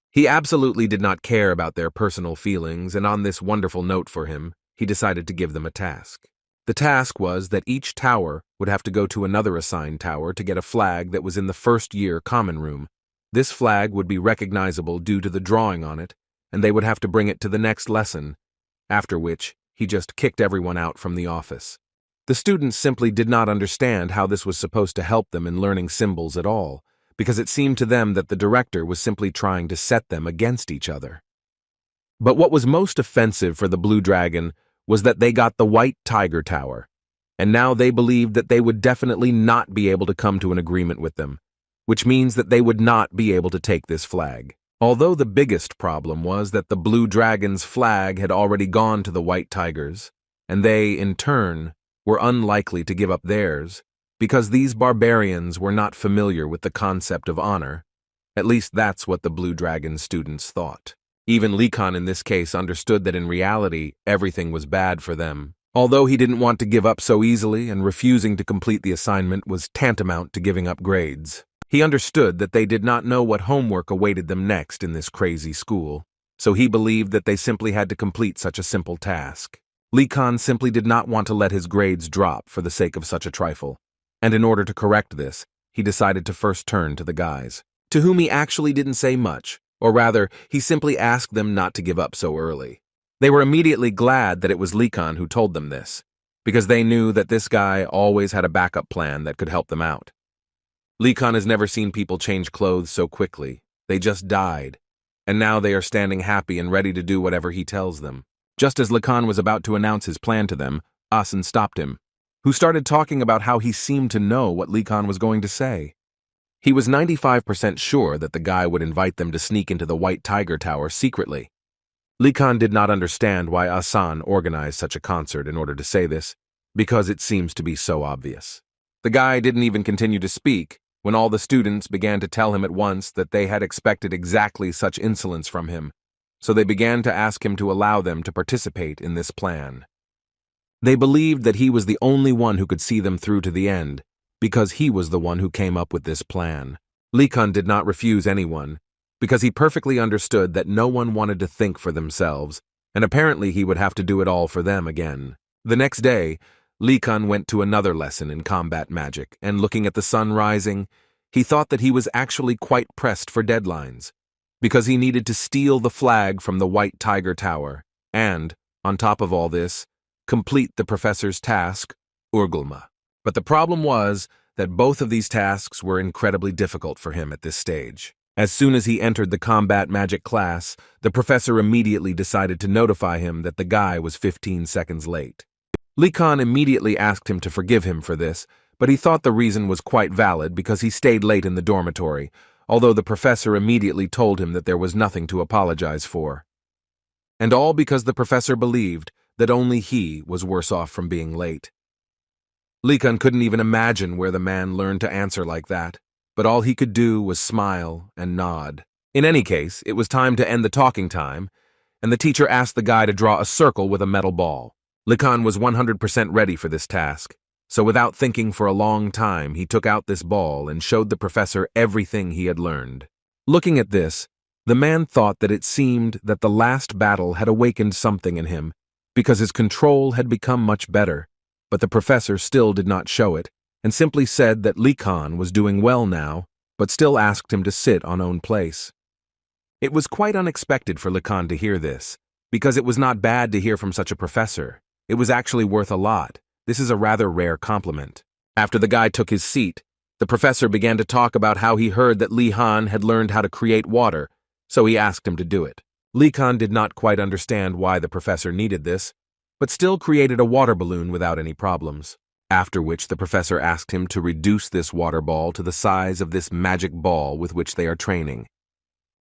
He absolutely did not care about their personal feelings, and on this wonderful note for him, he decided to give them a task. The task was that each tower would have to go to another assigned tower to get a flag that was in the first year common room. This flag would be recognizable due to the drawing on it, and they would have to bring it to the next lesson, after which he just kicked everyone out from the office. The students simply did not understand how this was supposed to help them in learning symbols at all, because it seemed to them that the director was simply trying to set them against each other. But what was most offensive for the Blue Dragon was that they got the White Tiger Tower, and now they believed that they would definitely not be able to come to an agreement with them, which means that they would not be able to take this flag. Although the biggest problem was that the Blue Dragon's flag had already gone to the White Tigers, and they, in turn, were unlikely to give up theirs, because these barbarians were not familiar with the concept of honor. At least that's what the Blue Dragon students thought. Even Lekon in this case understood that in reality, everything was bad for them. Although he didn't want to give up so easily, and refusing to complete the assignment was tantamount to giving up grades. He understood that they did not know what homework awaited them next in this crazy school, so he believed that they simply had to complete such a simple task. Lekon simply did not want to let his grades drop for the sake of such a trifle, and in order to correct this, he decided to first turn to the guys, to whom he actually didn't say much, or rather, he simply asked them not to give up so early. They were immediately glad that it was Lekon who told them this, because they knew that this guy always had a backup plan that could help them out. Lekon has never seen people change clothes so quickly. They just died, and now they are standing happy and ready to do whatever he tells them. Just as Lekon was about to announce his plan to them, Asen stopped him, who started talking about how he seemed to know what Lekon was going to say. He was 95% sure that the guy would invite them to sneak into the White Tiger Tower secretly. Lekon did not understand why Asen organized such a concert in order to say this, because it seems to be so obvious. The guy didn't even continue to speak when all the students began to tell him at once that they had expected exactly such insolence from him, so they began to ask him to allow them to participate in this plan. They believed that he was the only one who could see them through to the end, because he was the one who came up with this plan. Lekon did not refuse anyone, because he perfectly understood that no one wanted to think for themselves, and apparently he would have to do it all for them again. The next day, Lekon went to another lesson in combat magic, and looking at the sun rising, he thought that he was actually quite pressed for deadlines, because he needed to steal the flag from the White Tiger Tower, and, on top of all this, complete the professor's task, Urgulma. But the problem was that both of these tasks were incredibly difficult for him at this stage. As soon as he entered the combat magic class, the professor immediately decided to notify him that the guy was 15 seconds late. Lekon immediately asked him to forgive him for this, but he thought the reason was quite valid because he stayed late in the dormitory, although the professor immediately told him that there was nothing to apologize for. And all because the professor believed that only he was worse off from being late. Lekon couldn't even imagine where the man learned to answer like that, but all he could do was smile and nod. In any case, it was time to end the talking time, and the teacher asked the guy to draw a circle with a metal ball. Lekon was 100% ready for this task, so without thinking for a long time, he took out this ball and showed the professor everything he had learned. Looking at this, the man thought that it seemed that the last battle had awakened something in him, because his control had become much better, but the professor still did not show it, and simply said that Lekon was doing well now, but still asked him to sit on own place. It was quite unexpected for Lekon to hear this, because it was not bad to hear from such a professor. It was actually worth a lot. This is a rather rare compliment. After the guy took his seat, the professor began to talk about how he heard that Lekon had learned how to create water, so he asked him to do it. Lekon did not quite understand why the professor needed this, but still created a water balloon without any problems. After which the professor asked him to reduce this water ball to the size of this magic ball with which they are training.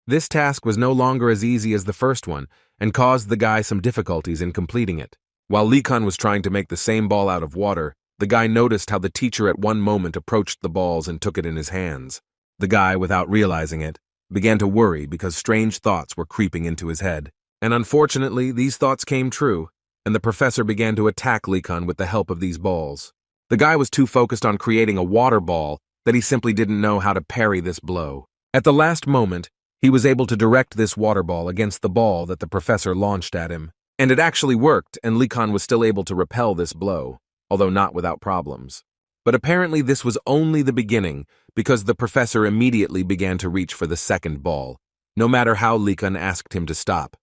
This task was no longer as easy as the first one, and caused the guy some difficulties in completing it. While Lekon was trying to make the same ball out of water, the guy noticed how the teacher at one moment approached the balls and took it in his hands. The guy, without realizing it, began to worry because strange thoughts were creeping into his head. And unfortunately, these thoughts came true, and the professor began to attack Lekon with the help of these balls. The guy was too focused on creating a water ball that he simply didn't know how to parry this blow. At the last moment, he was able to direct this water ball against the ball that the professor launched at him. And it actually worked, and Lekon was still able to repel this blow, although not without problems. But apparently this was only the beginning, because the professor immediately began to reach for the second ball, no matter how Lekon asked him to stop.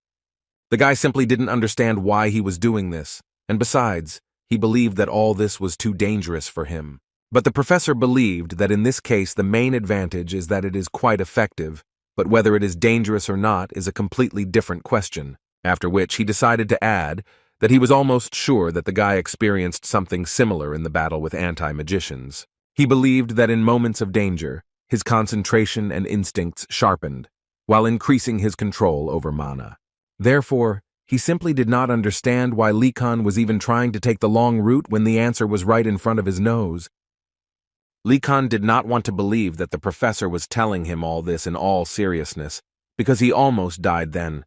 The guy simply didn't understand why he was doing this, and besides, he believed that all this was too dangerous for him. But the professor believed that in this case the main advantage is that it is quite effective, but whether it is dangerous or not is a completely different question. After which he decided to add that he was almost sure that the guy experienced something similar in the battle with anti-magicians. He believed that in moments of danger, his concentration and instincts sharpened, while increasing his control over mana. Therefore, he simply did not understand why Lee Kun was even trying to take the long route when the answer was right in front of his nose. Lee Kun did not want to believe that the professor was telling him all this in all seriousness, because he almost died then.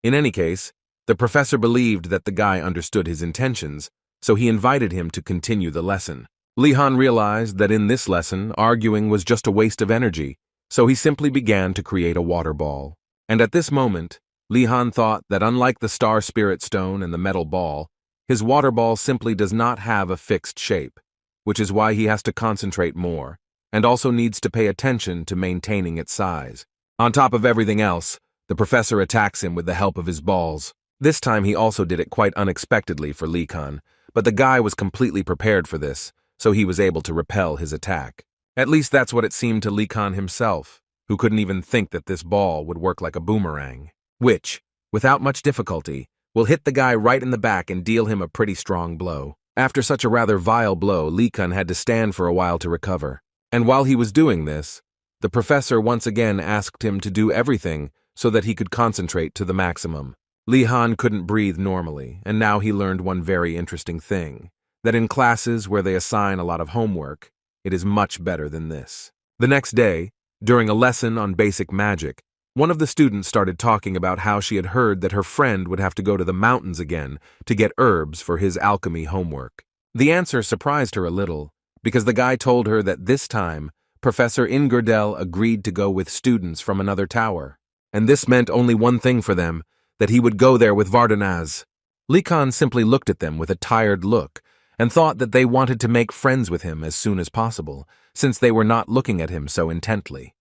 In any case, the professor believed that the guy understood his intentions, so he invited him to continue the lesson. Lee Han realized that in this lesson, arguing was just a waste of energy, so he simply began to create a water ball. And at this moment, Lee Han thought that unlike the Star Spirit Stone and the metal ball, his water ball simply does not have a fixed shape, which is why he has to concentrate more, and also needs to pay attention to maintaining its size. On top of everything else, the professor attacks him with the help of his balls. This time he also did it quite unexpectedly for Lee Kun, but the guy was completely prepared for this, so he was able to repel his attack. At least that's what it seemed to Lee Kun himself, who couldn't even think that this ball would work like a boomerang, which, without much difficulty, will hit the guy right in the back and deal him a pretty strong blow. After such a rather vile blow, Lee Kun had to stand for a while to recover. And while he was doing this, the professor once again asked him to do everything so that he could concentrate to the maximum. Lee Han couldn't breathe normally, and now he learned one very interesting thing, that in classes where they assign a lot of homework, it is much better than this. The next day, during a lesson on basic magic, one of the students started talking about how she had heard that her friend would have to go to the mountains again to get herbs for his alchemy homework. The answer surprised her a little, because the guy told her that this time, Professor Ingardel agreed to go with students from another tower. And this meant only one thing for them, that he would go there with Vardanaz. Lee Kun simply looked at them with a tired look, and thought that they wanted to make friends with him as soon as possible, since they were not looking at him so intently.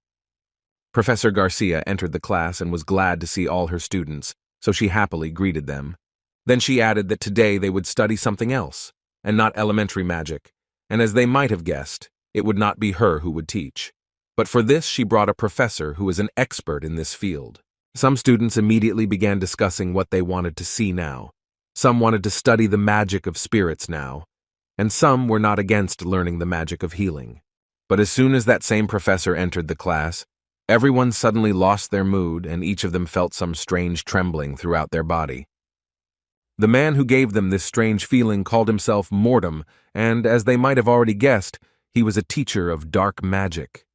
Professor Garcia entered the class and was glad to see all her students, so she happily greeted them. Then she added that today they would study something else, and not elementary magic, and as they might have guessed, it would not be her who would teach. But for this she brought a professor who is an expert in this field. Some students immediately began discussing what they wanted to see now. Some wanted to study the magic of spirits now, and some were not against learning the magic of healing. But as soon as that same professor entered the class, everyone suddenly lost their mood and each of them felt some strange trembling throughout their body. The man who gave them this strange feeling called himself Mortem, and, as they might have already guessed, he was a teacher of dark magic.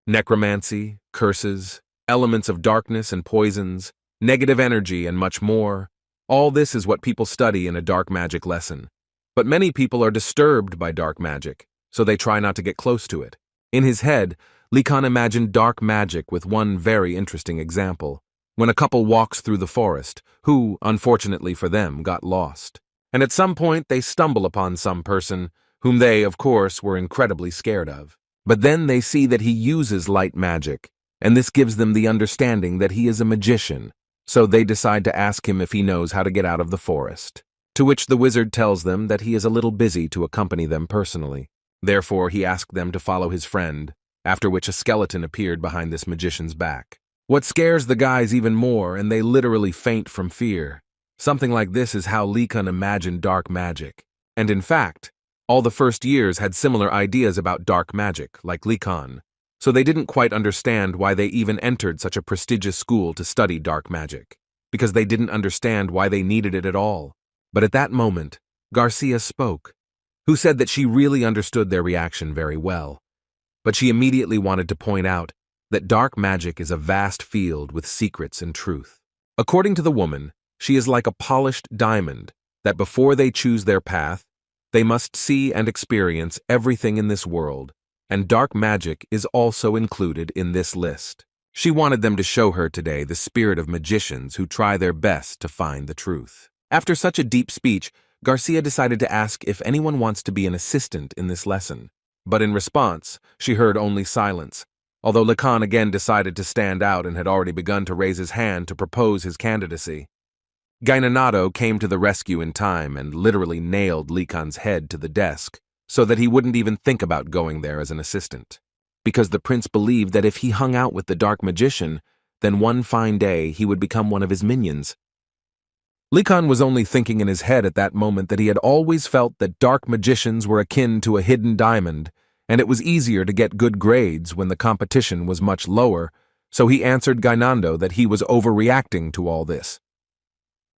Necromancy, curses, elements of darkness and poisons, negative energy, and much more. All this is what people study in a dark magic lesson. But many people are disturbed by dark magic, so they try not to get close to it. In his head, Lee Kun imagined dark magic with one very interesting example, when a couple walks through the forest, who, unfortunately for them, got lost. And at some point they stumble upon some person, whom they, of course, were incredibly scared of. But then they see that he uses light magic, and this gives them the understanding that he is a magician, so they decide to ask him if he knows how to get out of the forest. To which the wizard tells them that he is a little busy to accompany them personally. Therefore he asked them to follow his friend, after which a skeleton appeared behind this magician's back. What scares the guys even more, and they literally faint from fear. Something like this is how Lee Kun imagined dark magic. And in fact, all the first years had similar ideas about dark magic, like Lee Kun, so they didn't quite understand why they even entered such a prestigious school to study dark magic, because they didn't understand why they needed it at all. But at that moment, Garcia spoke, who said that she really understood their reaction very well. But she immediately wanted to point out that dark magic is a vast field with secrets and truth. According to the woman, she is like a polished diamond that before they choose their path, they must see and experience everything in this world, and dark magic is also included in this list. She wanted them to show her today the spirit of magicians who try their best to find the truth. After such a deep speech, Garcia decided to ask if anyone wants to be an assistant in this lesson. But in response, she heard only silence, although Lee Kun again decided to stand out and had already begun to raise his hand to propose his candidacy. Gainanado came to the rescue in time and literally nailed Lee Kun's head to the desk, so that he wouldn't even think about going there as an assistant. Because the prince believed that if he hung out with the dark magician, then one fine day he would become one of his minions. Likan was only thinking in his head at that moment that he had always felt that dark magicians were akin to a hidden diamond, and it was easier to get good grades when the competition was much lower, so he answered Gainando that he was overreacting to all this.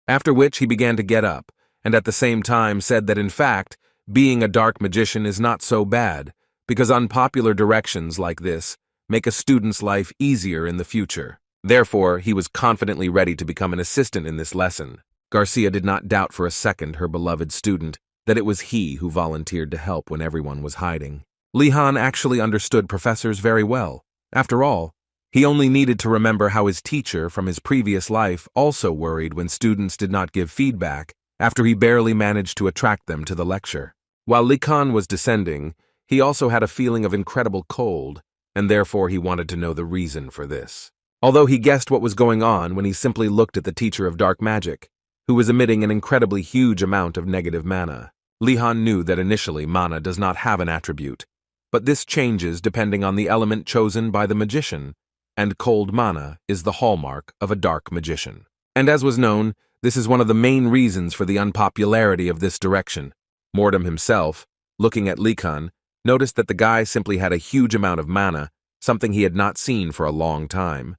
After which he began to get up, and at the same time said that in fact, being a dark magician is not so bad, because unpopular directions like this make a student's life easier in the future. Therefore, he was confidently ready to become an assistant in this lesson. Garcia did not doubt for a second her beloved student that it was he who volunteered to help when everyone was hiding. Lihan actually understood professors very well. After all, he only needed to remember how his teacher from his previous life also worried when students did not give feedback after he barely managed to attract them to the lecture. While Likan was descending, he also had a feeling of incredible cold, and therefore he wanted to know the reason for this. Although he guessed what was going on when he simply looked at the teacher of dark magic, who was emitting an incredibly huge amount of negative mana. Lihan knew that initially mana does not have an attribute, but this changes depending on the element chosen by the magician, and cold mana is the hallmark of a dark magician. And as was known, this is one of the main reasons for the unpopularity of this direction. Mordem himself, looking at Likan, noticed that the guy simply had a huge amount of mana, something he had not seen for a long time.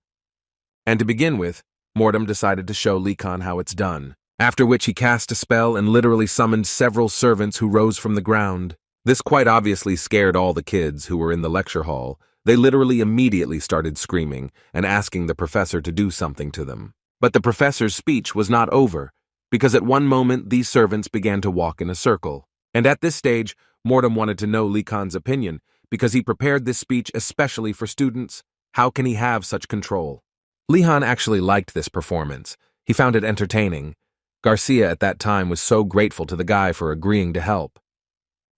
And to begin with, Mordem decided to show Likan how it's done, after which he cast a spell and literally summoned several servants who rose from the ground. This quite obviously scared all the kids who were in the lecture hall. They literally immediately started screaming and asking the professor to do something to them. But the professor's speech was not over, because at one moment these servants began to walk in a circle. And at this stage, Mordem wanted to know Likan's opinion, because he prepared this speech especially for students. How can he have such control? Lihan actually liked this performance. He found it entertaining. Garcia at that time was so grateful to the guy for agreeing to help.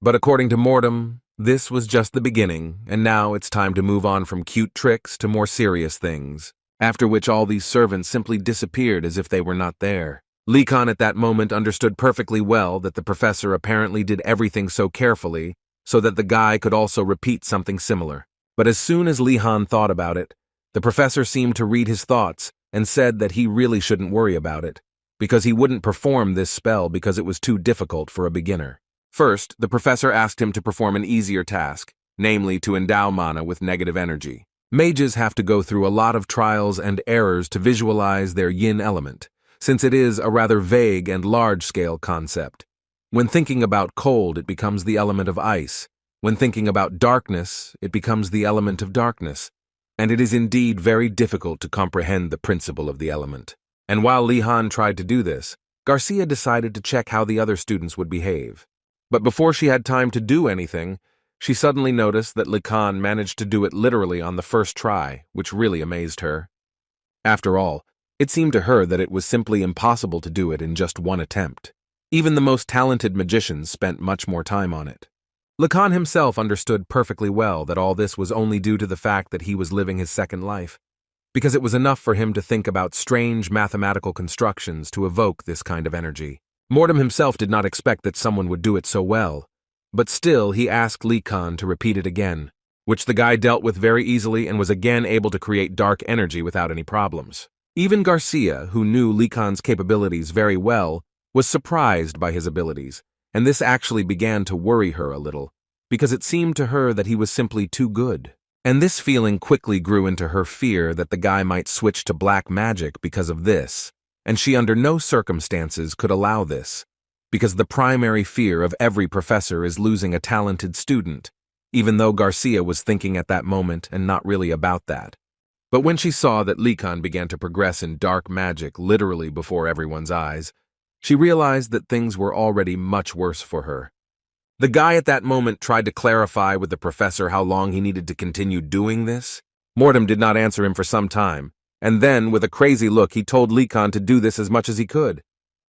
But according to Mordem, this was just the beginning, and now it's time to move on from cute tricks to more serious things, after which all these servants simply disappeared as if they were not there. Likan at that moment understood perfectly well that the professor apparently did everything so carefully so that the guy could also repeat something similar. But as soon as Lihan thought about it, the professor seemed to read his thoughts and said that he really shouldn't worry about it, because he wouldn't perform this spell because it was too difficult for a beginner. First, the professor asked him to perform an easier task, namely to endow mana with negative energy. Mages have to go through a lot of trials and errors to visualize their yin element, since it is a rather vague and large-scale concept. When thinking about cold, it becomes the element of ice. When thinking about darkness, it becomes the element of darkness. And it is indeed very difficult to comprehend the principle of the element. And while Lihan tried to do this, Garcia decided to check how the other students would behave. But before she had time to do anything, she suddenly noticed that Likan managed to do it literally on the first try, which really amazed her. After all, it seemed to her that it was simply impossible to do it in just one attempt. Even the most talented magicians spent much more time on it. Likan himself understood perfectly well that all this was only due to the fact that he was living his second life, because it was enough for him to think about strange mathematical constructions to evoke this kind of energy. Mordem himself did not expect that someone would do it so well, but still he asked Likan to repeat it again, which the guy dealt with very easily and was again able to create dark energy without any problems. Even Garcia, who knew Likan's capabilities very well, was surprised by his abilities, and this actually began to worry her a little, because it seemed to her that he was simply too good. And this feeling quickly grew into her fear that the guy might switch to black magic because of this, and she under no circumstances could allow this, because the primary fear of every professor is losing a talented student, even though Garcia was thinking at that moment and not really about that. But when she saw that Likan began to progress in dark magic literally before everyone's eyes, she realized that things were already much worse for her. The guy at that moment tried to clarify with the professor how long he needed to continue doing this. Mordem did not answer him for some time, and then, with a crazy look, he told Likan to do this as much as he could.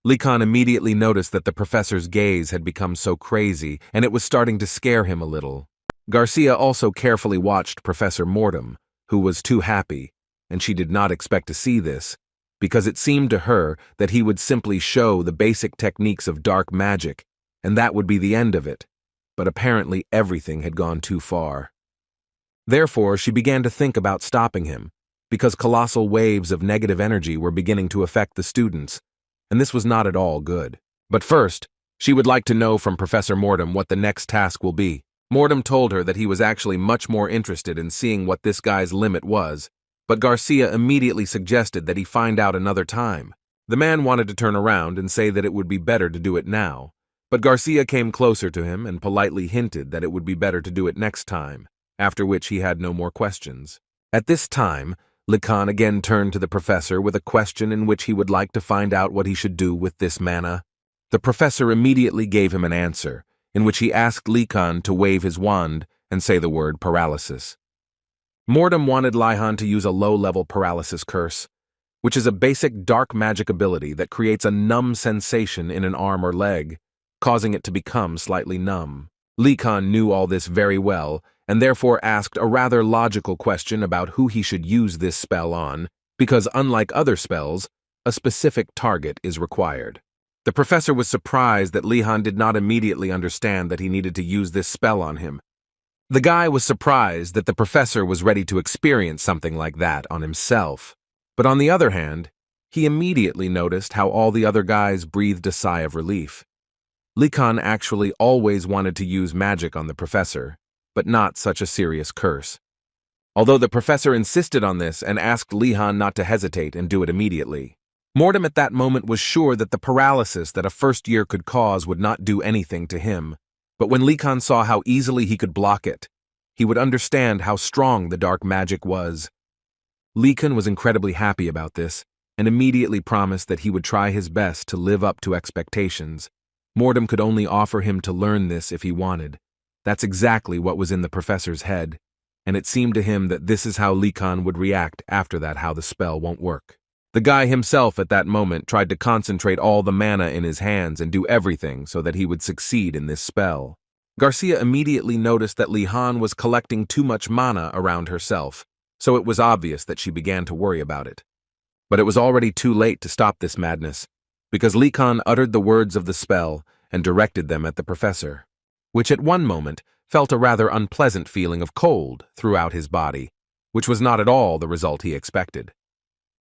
Likan immediately noticed that the professor's gaze had become so crazy, and it was starting to scare him a little. Garcia also carefully watched Professor Mordem, who was too happy, and she did not expect to see this, because it seemed to her that he would simply show the basic techniques of dark magic, and that would be the end of it. But apparently everything had gone too far. Therefore, she began to think about stopping him, because colossal waves of negative energy were beginning to affect the students, and this was not at all good. But first, she would like to know from Professor Mortem what the next task will be. Mortem told her that he was actually much more interested in seeing what this guy's limit was, but Garcia immediately suggested that he find out another time. The man wanted to turn around and say that it would be better to do it now, but Garcia came closer to him and politely hinted that it would be better to do it next time, after which he had no more questions. At this time, Likan again turned to the professor with a question in which he would like to find out what he should do with this mana. The professor immediately gave him an answer, in which he asked Likan to wave his wand and say the word paralysis. Mortem wanted Likan to use a low-level paralysis curse, which is a basic dark magic ability that creates a numb sensation in an arm or leg, causing it to become slightly numb. Likan knew all this very well, and therefore asked a rather logical question about who he should use this spell on, because unlike other spells, a specific target is required. The professor was surprised that Likan did not immediately understand that he needed to use this spell on him. The guy was surprised that the professor was ready to experience something like that on himself. But on the other hand, he immediately noticed how all the other guys breathed a sigh of relief. Likan actually always wanted to use magic on the professor, but not such a serious curse. Although the professor insisted on this and asked Likan not to hesitate and do it immediately. Mortem at that moment was sure that the paralysis that a first year could cause would not do anything to him, but when Likan saw how easily he could block it, he would understand how strong the dark magic was. Likan was incredibly happy about this, and immediately promised that he would try his best to live up to expectations. Mortem could only offer him to learn this if he wanted. That's exactly what was in the professor's head, and it seemed to him that this is how Likan would react after that, how the spell won't work. The guy himself at that moment tried to concentrate all the mana in his hands and do everything so that he would succeed in this spell. Garcia immediately noticed that Likan was collecting too much mana around herself, so it was obvious that she began to worry about it. But it was already too late to stop this madness, because Likan uttered the words of the spell and directed them at the professor, which at one moment felt a rather unpleasant feeling of cold throughout his body, which was not at all the result he expected.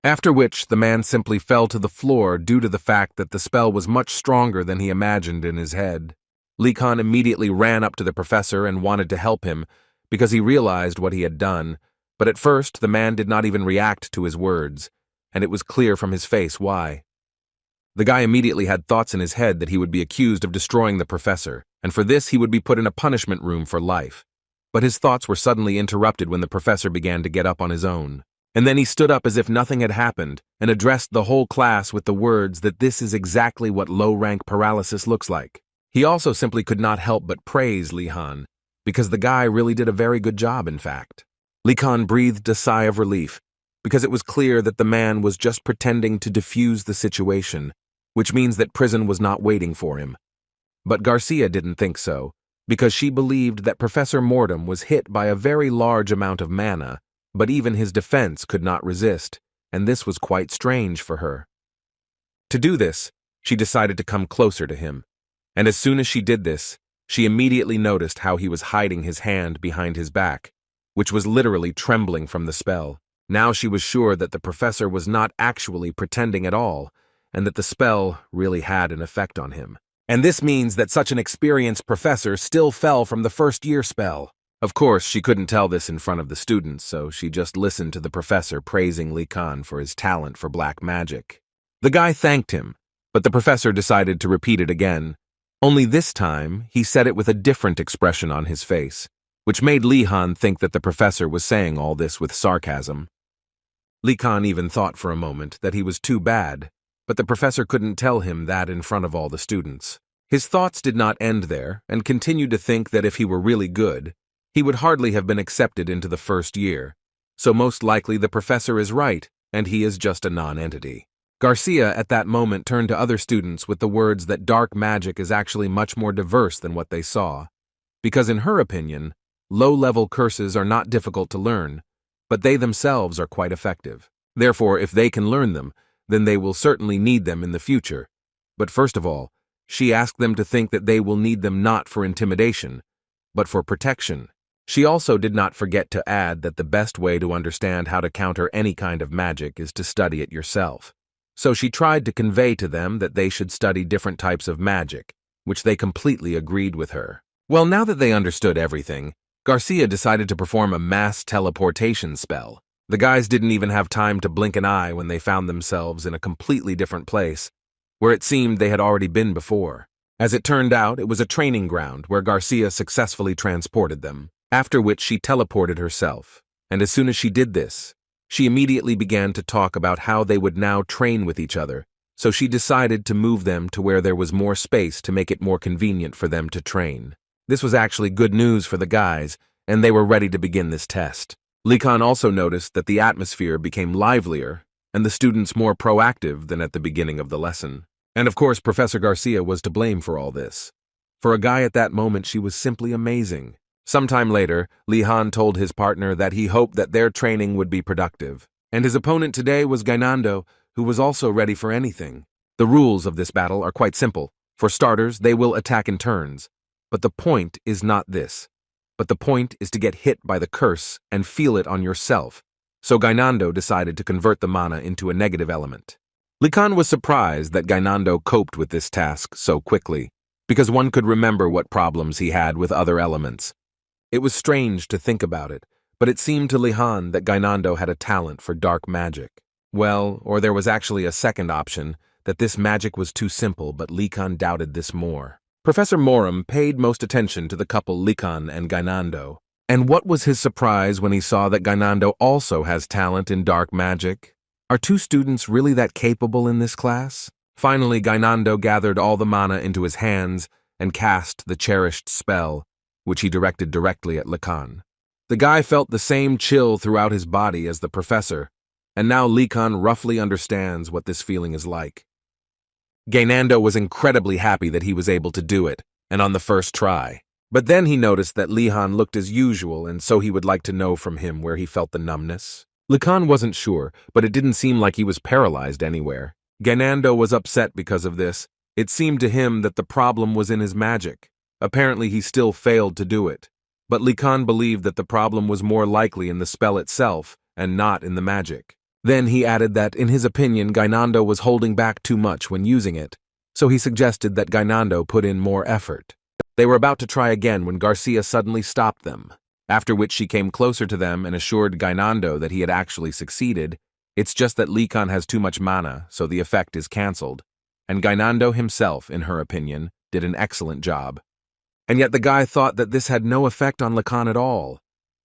After which, the man simply fell to the floor due to the fact that the spell was much stronger than he imagined in his head. Likan immediately ran up to the professor and wanted to help him, because he realized what he had done, but at first the man did not even react to his words, and it was clear from his face why. The guy immediately had thoughts in his head that he would be accused of destroying the professor, and for this he would be put in a punishment room for life. But his thoughts were suddenly interrupted when the professor began to get up on his own. And then he stood up as if nothing had happened and addressed the whole class with the words that this is exactly what low-rank paralysis looks like. He also simply could not help but praise Likan, because the guy really did a very good job, in fact. Likan breathed a sigh of relief, because it was clear that the man was just pretending to defuse the situation, which means that prison was not waiting for him. But Garcia didn't think so, because she believed that Professor Mortem was hit by a very large amount of mana, but even his defense could not resist, and this was quite strange for her. To do this, she decided to come closer to him, and as soon as she did this, she immediately noticed how he was hiding his hand behind his back, which was literally trembling from the spell. Now she was sure that the professor was not actually pretending at all, and that the spell really had an effect on him. And this means that such an experienced professor still fell from the first-year spell. Of course, she couldn't tell this in front of the students, so she just listened to the professor praising Likan for his talent for black magic. The guy thanked him, but the professor decided to repeat it again. Only this time, he said it with a different expression on his face, which made Likan think that the professor was saying all this with sarcasm. Likan even thought for a moment that he was too bad, but the professor couldn't tell him that in front of all the students. His thoughts did not end there, and continued to think that if he were really good, he would hardly have been accepted into the first year, so most likely the professor is right, and he is just a non-entity. Garcia at that moment turned to other students with the words that dark magic is actually much more diverse than what they saw, because in her opinion, low-level curses are not difficult to learn, but they themselves are quite effective. Therefore, if they can learn them, then they will certainly need them in the future. But first of all, she asked them to think that they will need them not for intimidation, but for protection. She also did not forget to add that the best way to understand how to counter any kind of magic is to study it yourself. So she tried to convey to them that they should study different types of magic, which they completely agreed with her. Well, now that they understood everything, Garcia decided to perform a mass teleportation spell. The guys didn't even have time to blink an eye when they found themselves in a completely different place, where it seemed they had already been before. As it turned out, it was a training ground where Garcia successfully transported them, after which she teleported herself. And as soon as she did this, she immediately began to talk about how they would now train with each other, so she decided to move them to where there was more space to make it more convenient for them to train. This was actually good news for the guys, and they were ready to begin this test. Likan also noticed that the atmosphere became livelier and the students more proactive than at the beginning of the lesson. And of course, Professor Garcia was to blame for all this. For a guy at that moment, she was simply amazing. Sometime later, Lihan told his partner that he hoped that their training would be productive. And his opponent today was Gainando, who was also ready for anything. The rules of this battle are quite simple. For starters, they will attack in turns. But the point is not this. But the point is to get hit by the curse and feel it on yourself. So Gainando decided to convert the mana into a negative element. Likan was surprised that Gainando coped with this task so quickly, because one could remember what problems he had with other elements. It was strange to think about it, but it seemed to Lihan that Gainando had a talent for dark magic. Well, or there was actually a second option, that this magic was too simple, but Likan doubted this more. Professor Morum paid most attention to the couple Likan and Gainando. And what was his surprise when he saw that Gainando also has talent in dark magic? Are two students really that capable in this class? Finally, Gainando gathered all the mana into his hands and cast the cherished spell, which he directed directly at Likan. The guy felt the same chill throughout his body as the professor, and now Likan roughly understands what this feeling is like. Gainando was incredibly happy that he was able to do it, and on the first try. But then he noticed that Lihan looked as usual, and so he would like to know from him where he felt the numbness. Likan wasn't sure, but it didn't seem like he was paralyzed anywhere. Gainando was upset because of this. It seemed to him that the problem was in his magic. Apparently he still failed to do it. But Likan believed that the problem was more likely in the spell itself, and not in the magic. Then he added that, in his opinion, Gainando was holding back too much when using it, so he suggested that Gainando put in more effort. They were about to try again when Garcia suddenly stopped them, after which she came closer to them and assured Gainando that he had actually succeeded. It's just that Likan has too much mana, so the effect is cancelled. And Gainando himself, in her opinion, did an excellent job. And yet the guy thought that this had no effect on Likan at all.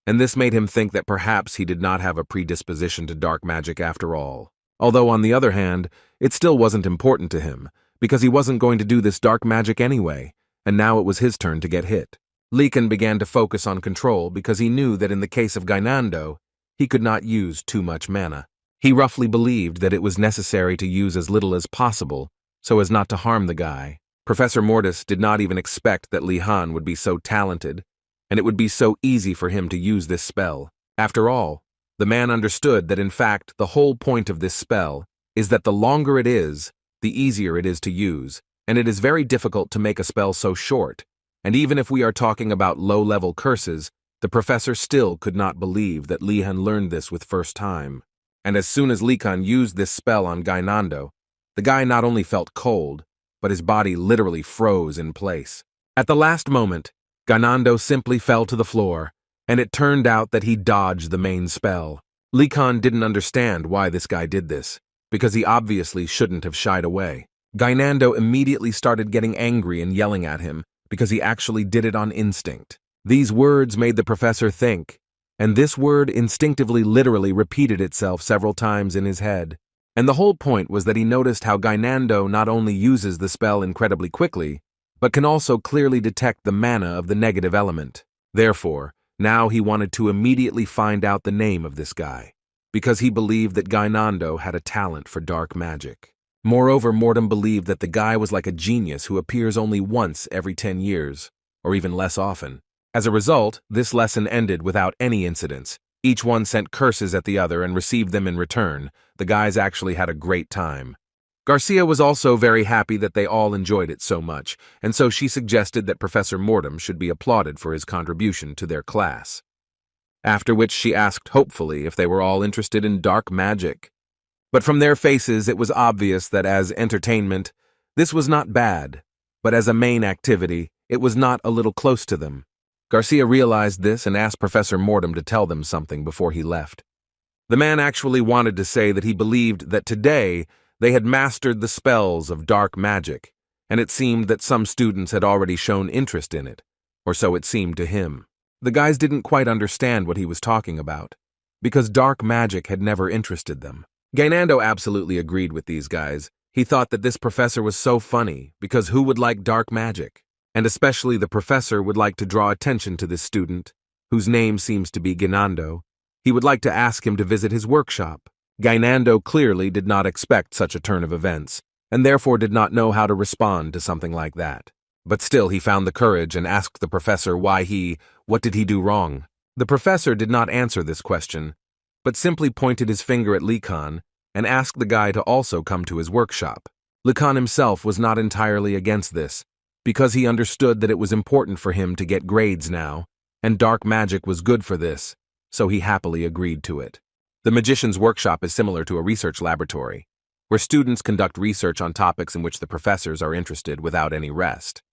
And this made him think that perhaps he did not have a predisposition to dark magic after all. Although, on the other hand, it still wasn't important to him, because he wasn't going to do this dark magic anyway, and now it was his turn to get hit. Likan began to focus on control because he knew that in the case of Gainando, he could not use too much mana. He roughly believed that it was necessary to use as little as possible so as not to harm the guy. Professor Mortis did not even expect that Lihan would be so talented, and it would be so easy for him to use this spell. After all, the man understood that in fact the whole point of this spell is that the longer it is, the easier it is to use, and it is very difficult to make a spell so short. And even if we are talking about low-level curses, the professor still could not believe that Lihan learned this with first time. And as soon as Likan used this spell on Gainando, the guy not only felt cold, but his body literally froze in place. At the last moment, Gainando simply fell to the floor, and it turned out that he dodged the main spell. Likan didn't understand why this guy did this, because he obviously shouldn't have shied away. Gainando immediately started getting angry and yelling at him, because he actually did it on instinct. These words made the professor think, and this word instinctively literally repeated itself several times in his head. And the whole point was that he noticed how Gainando not only uses the spell incredibly quickly, but can also clearly detect the mana of the negative element. Therefore, now he wanted to immediately find out the name of this guy, because he believed that Gainando had a talent for dark magic. Moreover, Mortem believed that the guy was like a genius who appears only once every 10 years, or even less often. As a result, this lesson ended without any incidents. Each one sent curses at the other and received them in return. The guys actually had a great time. Garcia was also very happy that they all enjoyed it so much, and so she suggested that Professor Mortem should be applauded for his contribution to their class. After which she asked hopefully if they were all interested in dark magic. But from their faces it was obvious that as entertainment, this was not bad, but as a main activity, it was not a little close to them. Garcia realized this and asked Professor Mortem to tell them something before he left. The man actually wanted to say that he believed that today they had mastered the spells of dark magic, and it seemed that some students had already shown interest in it, or so it seemed to him. The guys didn't quite understand what he was talking about, because dark magic had never interested them. Gainando absolutely agreed with these guys. He thought that this professor was so funny, because who would like dark magic? And especially the professor would like to draw attention to this student, whose name seems to be Gainando. He would like to ask him to visit his workshop. Gainando clearly did not expect such a turn of events, and therefore did not know how to respond to something like that. But still he found the courage and asked the professor what did he do wrong? The professor did not answer this question, but simply pointed his finger at Likan and asked the guy to also come to his workshop. Likan himself was not entirely against this, because he understood that it was important for him to get grades now, and dark magic was good for this, so he happily agreed to it. The magician's workshop is similar to a research laboratory, where students conduct research on topics in which the professors are interested without any rest.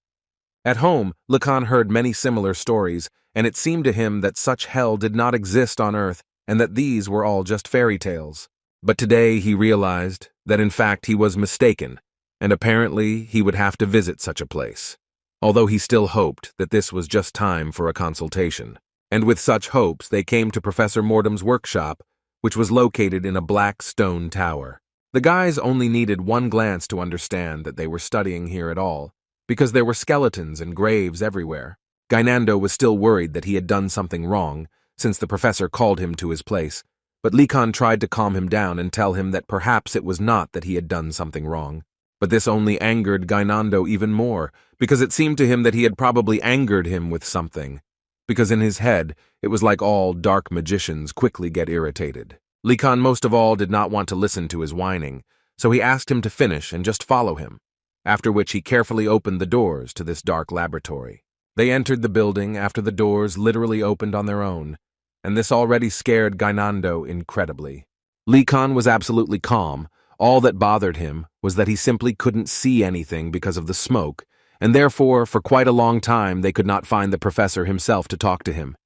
At home, Likan heard many similar stories, and it seemed to him that such hell did not exist on Earth and that these were all just fairy tales. But today he realized that in fact he was mistaken, and apparently he would have to visit such a place, although he still hoped that this was just time for a consultation. And with such hopes they came to Professor Mortem's workshop, which was located in a black stone tower. The guys only needed one glance to understand that they were studying here at all, because there were skeletons and graves everywhere. Gainando was still worried that he had done something wrong, since the professor called him to his place, but Likan tried to calm him down and tell him that perhaps it was not that he had done something wrong. But this only angered Gainando even more, because it seemed to him that he had probably angered him with something, because in his head it was like all dark magicians quickly get irritated. Likan most of all did not want to listen to his whining, so he asked him to finish and just follow him, after which he carefully opened the doors to this dark laboratory. They entered the building after the doors literally opened on their own, and this already scared Gainando incredibly. Likan was absolutely calm. All that bothered him was that he simply couldn't see anything because of the smoke, and therefore, for quite a long time, they could not find the professor himself to talk to him.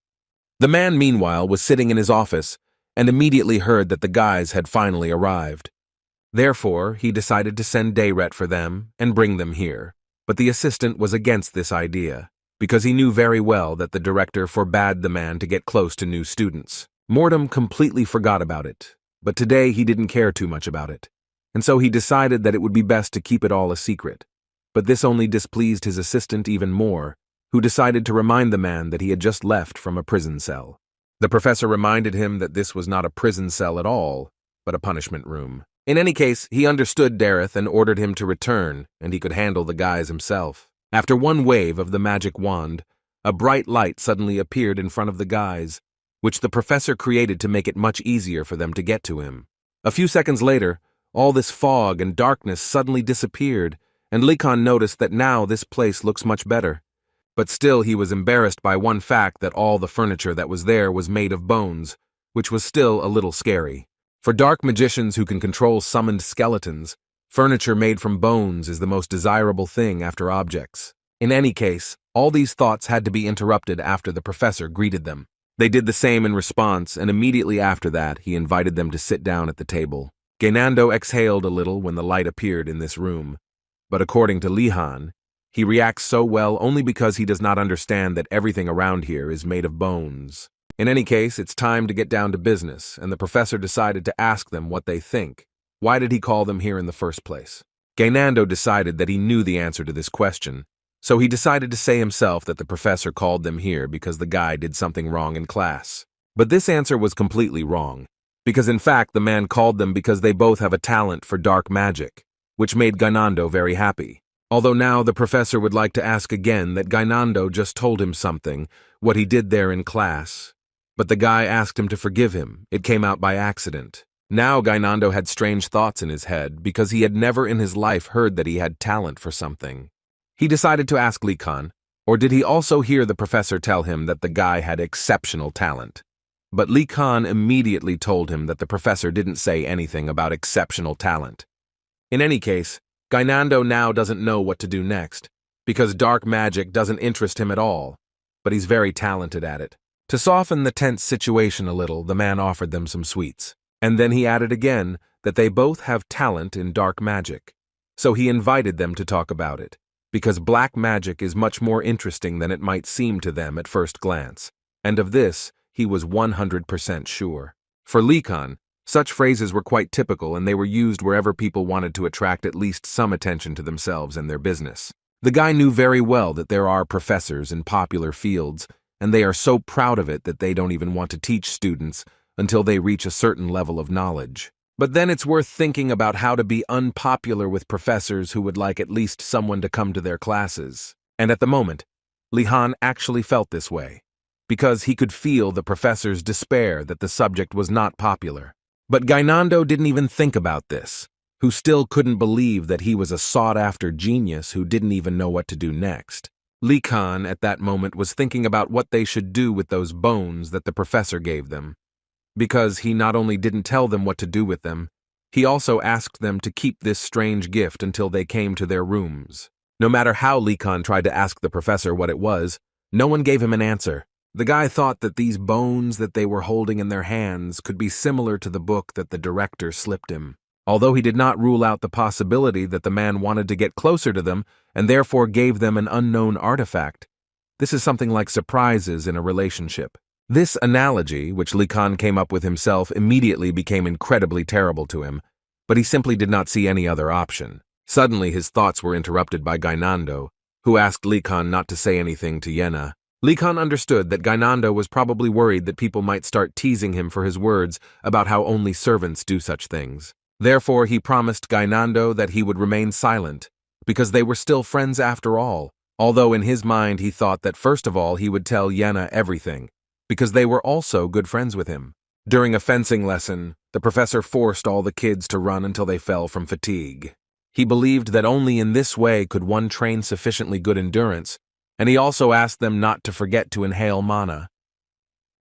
The man, meanwhile, was sitting in his office and immediately heard that the guys had finally arrived. Therefore, he decided to send Dayret for them and bring them here. But the assistant was against this idea, because he knew very well that the director forbade the man to get close to new students. Mortem completely forgot about it, but today he didn't care too much about it, and so he decided that it would be best to keep it all a secret. But this only displeased his assistant even more, who decided to remind the man that he had just left from a prison cell. The professor reminded him that this was not a prison cell at all, but a punishment room. In any case, he understood Dareth and ordered him to return, and he could handle the guys himself. After one wave of the magic wand, a bright light suddenly appeared in front of the guys, which the professor created to make it much easier for them to get to him. A few seconds later, all this fog and darkness suddenly disappeared, and Likan noticed that now this place looks much better. But still he was embarrassed by one fact that all the furniture that was there was made of bones, which was still a little scary. For dark magicians who can control summoned skeletons, furniture made from bones is the most desirable thing after objects. In any case, all these thoughts had to be interrupted after the professor greeted them. They did the same in response, and immediately after that he invited them to sit down at the table. Gainando exhaled a little when the light appeared in this room, but according to Lihan, he reacts so well only because he does not understand that everything around here is made of bones. In any case, it's time to get down to business, and the professor decided to ask them what they think. Why did he call them here in the first place? Gainando decided that he knew the answer to this question, so he decided to say himself that the professor called them here because the guy did something wrong in class. But this answer was completely wrong, because in fact the man called them because they both have a talent for dark magic, which made Gainando very happy. Although now the professor would like to ask again that Gainando just told him something, what he did there in class. But the guy asked him to forgive him. It came out by accident. Now Gainando had strange thoughts in his head because he had never in his life heard that he had talent for something. He decided to ask Likan, or did he also hear the professor tell him that the guy had exceptional talent? But Li Kan immediately told him that the professor didn't say anything about exceptional talent. In any case, Gainando now doesn't know what to do next, because dark magic doesn't interest him at all, but he's very talented at it. To soften the tense situation a little, the man offered them some sweets. And then he added again that they both have talent in dark magic. So he invited them to talk about it, because black magic is much more interesting than it might seem to them at first glance. And of this, he was 100% sure. For Li Kan, such phrases were quite typical, and they were used wherever people wanted to attract at least some attention to themselves and their business. The guy knew very well that there are professors in popular fields, and they are so proud of it that they don't even want to teach students until they reach a certain level of knowledge. But then it's worth thinking about how to be unpopular with professors who would like at least someone to come to their classes. And at the moment, Li Han actually felt this way, because he could feel the professor's despair that the subject was not popular. But Gainando didn't even think about this, who still couldn't believe that he was a sought-after genius who didn't even know what to do next. Li Kan at that moment was thinking about what they should do with those bones that the professor gave them, because he not only didn't tell them what to do with them, he also asked them to keep this strange gift until they came to their rooms. No matter how Li Kan tried to ask the professor what it was, no one gave him an answer. The guy thought that these bones that they were holding in their hands could be similar to the book that the director slipped him. Although he did not rule out the possibility that the man wanted to get closer to them and therefore gave them an unknown artifact. This is something like surprises in a relationship. This analogy, which Li Kan came up with himself, immediately became incredibly terrible to him, but he simply did not see any other option. Suddenly his thoughts were interrupted by Gainando, who asked Li Kan not to say anything to Yena. Li Kan understood that Gainando was probably worried that people might start teasing him for his words about how only servants do such things. Therefore, he promised Gainando that he would remain silent, because they were still friends after all, although in his mind he thought that first of all he would tell Yena everything, because they were also good friends with him. During a fencing lesson, the professor forced all the kids to run until they fell from fatigue. He believed that only in this way could one train sufficiently good endurance, and he also asked them not to forget to inhale mana.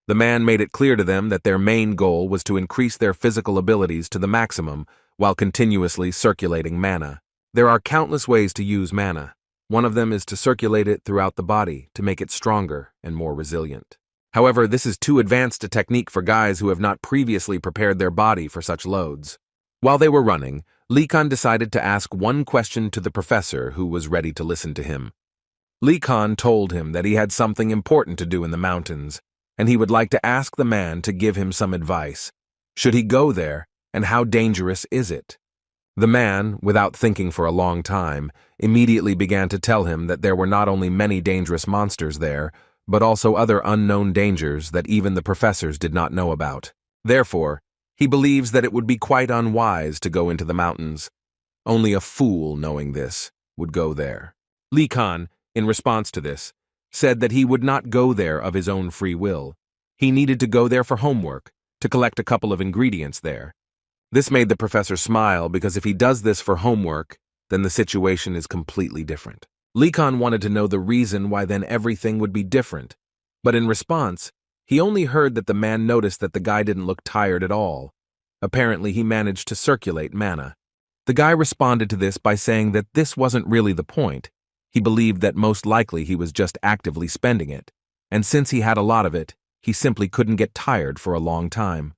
The man made it clear to them that their main goal was to increase their physical abilities to the maximum while continuously circulating mana. There are countless ways to use mana. One of them is to circulate it throughout the body to make it stronger and more resilient. However, this is too advanced a technique for guys who have not previously prepared their body for such loads. While they were running, Li Kan decided to ask one question to the professor, who was ready to listen to him. Li Kan told him that he had something important to do in the mountains, and he would like to ask the man to give him some advice. Should he go there, and how dangerous is it? The man, without thinking for a long time, immediately began to tell him that there were not only many dangerous monsters there, but also other unknown dangers that even the professors did not know about. Therefore, he believes that it would be quite unwise to go into the mountains. Only a fool, knowing this, would go there. Li Kan, in response to this, said that he would not go there of his own free will. He needed to go there for homework, to collect a couple of ingredients there. This made the professor smile, because if he does this for homework, then the situation is completely different. Li Kan wanted to know the reason why then everything would be different, but in response, he only heard that the man noticed that the guy didn't look tired at all. Apparently, he managed to circulate mana. The guy responded to this by saying that this wasn't really the point. He believed that most likely he was just actively spending it, and since he had a lot of it, he simply couldn't get tired for a long time.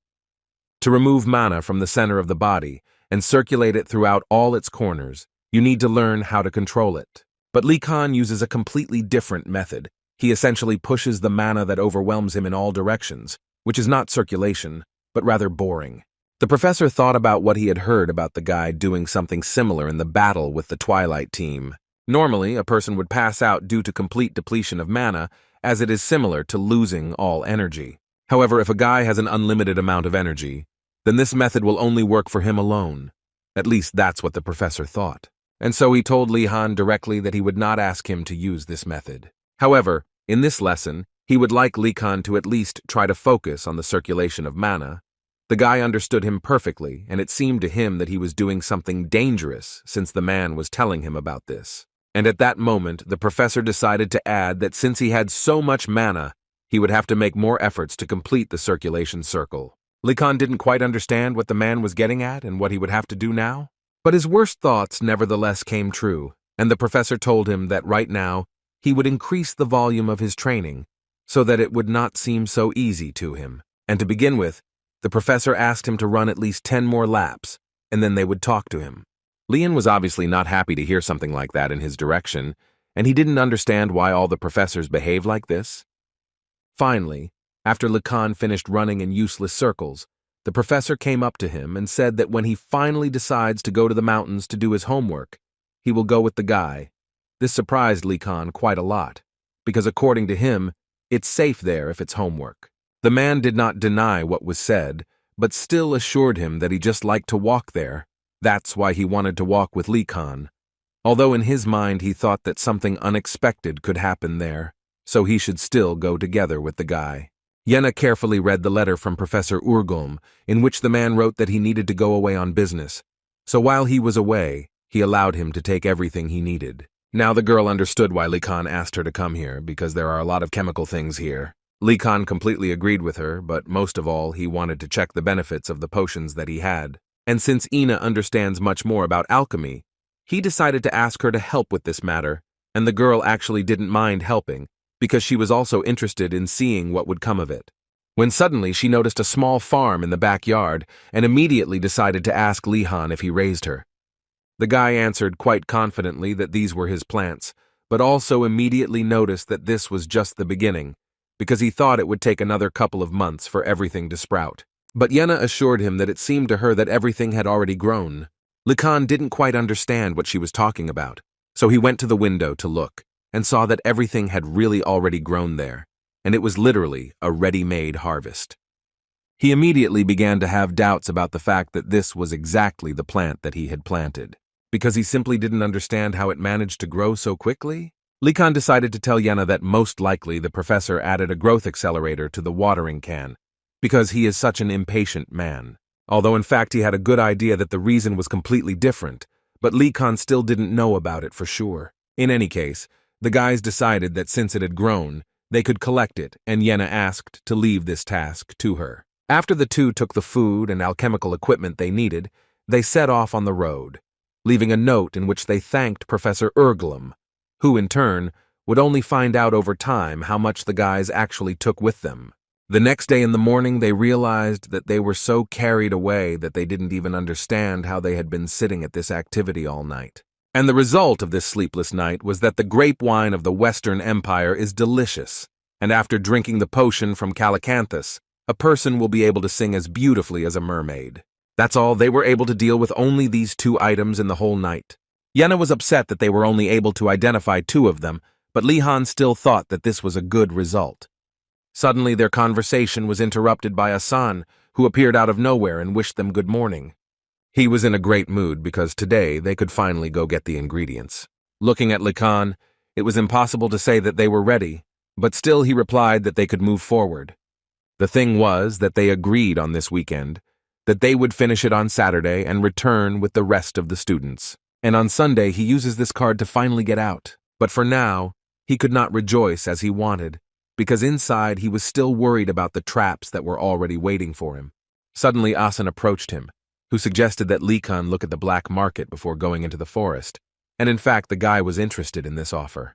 To remove mana from the center of the body and circulate it throughout all its corners, you need to learn how to control it. But Li Kan uses a completely different method. He essentially pushes the mana that overwhelms him in all directions, which is not circulation, but rather boring. The professor thought about what he had heard about the guy doing something similar in the battle with the Twilight team. Normally, a person would pass out due to complete depletion of mana, as it is similar to losing all energy. However, if a guy has an unlimited amount of energy, then this method will only work for him alone. At least that's what the professor thought. And so he told Li Han directly that he would not ask him to use this method. However, in this lesson, he would like Li Kan to at least try to focus on the circulation of mana. The guy understood him perfectly, and it seemed to him that he was doing something dangerous since the man was telling him about this. And at that moment, the professor decided to add that since he had so much mana, he would have to make more efforts to complete the circulation circle. Likan didn't quite understand what the man was getting at and what he would have to do now. But his worst thoughts nevertheless came true, and the professor told him that right now he would increase the volume of his training so that it would not seem so easy to him. And to begin with, the professor asked him to run at least 10 more laps, and then they would talk to him. Lian was obviously not happy to hear something like that in his direction, and he didn't understand why all the professors behaved like this. Finally, after Likan finished running in useless circles, the professor came up to him and said that when he finally decides to go to the mountains to do his homework, he will go with the guy. This surprised Likan quite a lot, because according to him, it's safe there if it's homework. The man did not deny what was said, but still assured him that he just liked to walk there. That's why he wanted to walk with Likan, although in his mind he thought that something unexpected could happen there, so he should still go together with the guy. Yena carefully read the letter from Professor Urgulm, in which the man wrote that he needed to go away on business, so while he was away, he allowed him to take everything he needed. Now the girl understood why Likan asked her to come here, because there are a lot of chemical things here. Likan completely agreed with her, but most of all, he wanted to check the benefits of the potions that he had. And since Ina understands much more about alchemy, he decided to ask her to help with this matter, and the girl actually didn't mind helping, because she was also interested in seeing what would come of it. When suddenly she noticed a small farm in the backyard and immediately decided to ask Lihan if he raised her. The guy answered quite confidently that these were his plants, but also immediately noticed that this was just the beginning, because he thought it would take another couple of months for everything to sprout. But Yena assured him that it seemed to her that everything had already grown. Likan didn't quite understand what she was talking about, so he went to the window to look, and saw that everything had really already grown there, and it was literally a ready-made harvest. He immediately began to have doubts about the fact that this was exactly the plant that he had planted, because he simply didn't understand how it managed to grow so quickly. Likan decided to tell Yena that most likely the professor added a growth accelerator to the watering can, because he is such an impatient man. Although in fact he had a good idea that the reason was completely different, but Likan still didn't know about it for sure. In any case, the guys decided that since it had grown, they could collect it, and Yena asked to leave this task to her. After the two took the food and alchemical equipment they needed, they set off on the road, leaving a note in which they thanked Professor Urgulm, who in turn would only find out over time how much the guys actually took with them. The next day in the morning they realized that they were so carried away that they didn't even understand how they had been sitting at this activity all night. And the result of this sleepless night was that the grape wine of the Western Empire is delicious, and after drinking the potion from Calacanthus, a person will be able to sing as beautifully as a mermaid. That's all, they were able to deal with only these 2 items in the whole night. Yena was upset that they were only able to identify 2 of them, but Lihan still thought that this was a good result. Suddenly their conversation was interrupted by Asan, who appeared out of nowhere and wished them good morning. He was in a great mood because today they could finally go get the ingredients. Looking at Likan, it was impossible to say that they were ready, but still he replied that they could move forward. The thing was that they agreed on this weekend, that they would finish it on Saturday and return with the rest of the students. And on Sunday he uses this card to finally get out. But for now, he could not rejoice as he wanted, because inside he was still worried about the traps that were already waiting for him. Suddenly Asan approached him, who suggested that Likan look at the black market before going into the forest, and in fact the guy was interested in this offer.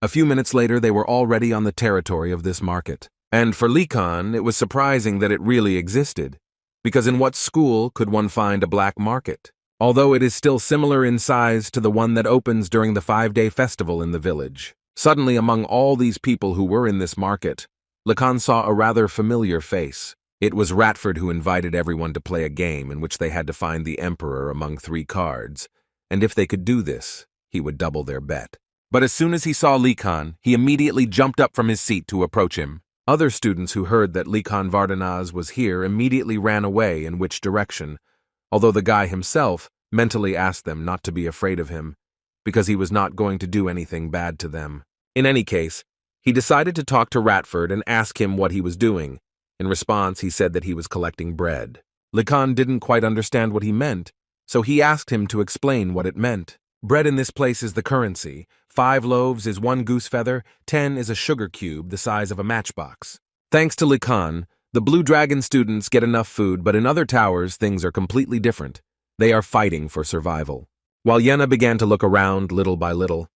A few minutes later they were already on the territory of this market, and for Likan it was surprising that it really existed, because in what school could one find a black market? Although it is still similar in size to the one that opens during the 5-day festival in the village. Suddenly among all these people who were in this market, Likan saw a rather familiar face. It was Ratford who invited everyone to play a game in which they had to find the Emperor among 3 cards, and if they could do this, he would double their bet. But as soon as he saw Likan, he immediately jumped up from his seat to approach him. Other students who heard that Likan Vardanaz was here immediately ran away in which direction, although the guy himself mentally asked them not to be afraid of him, because he was not going to do anything bad to them. In any case, he decided to talk to Ratford and ask him what he was doing. In response, he said that he was collecting bread. Likan didn't quite understand what he meant, so he asked him to explain what it meant. Bread in this place is the currency. 5 loaves is 1 goose feather, 10 is a sugar cube the size of a matchbox. Thanks to Likan, the Blue Dragon students get enough food, but in other towers, things are completely different. They are fighting for survival. While Yena began to look around little by little,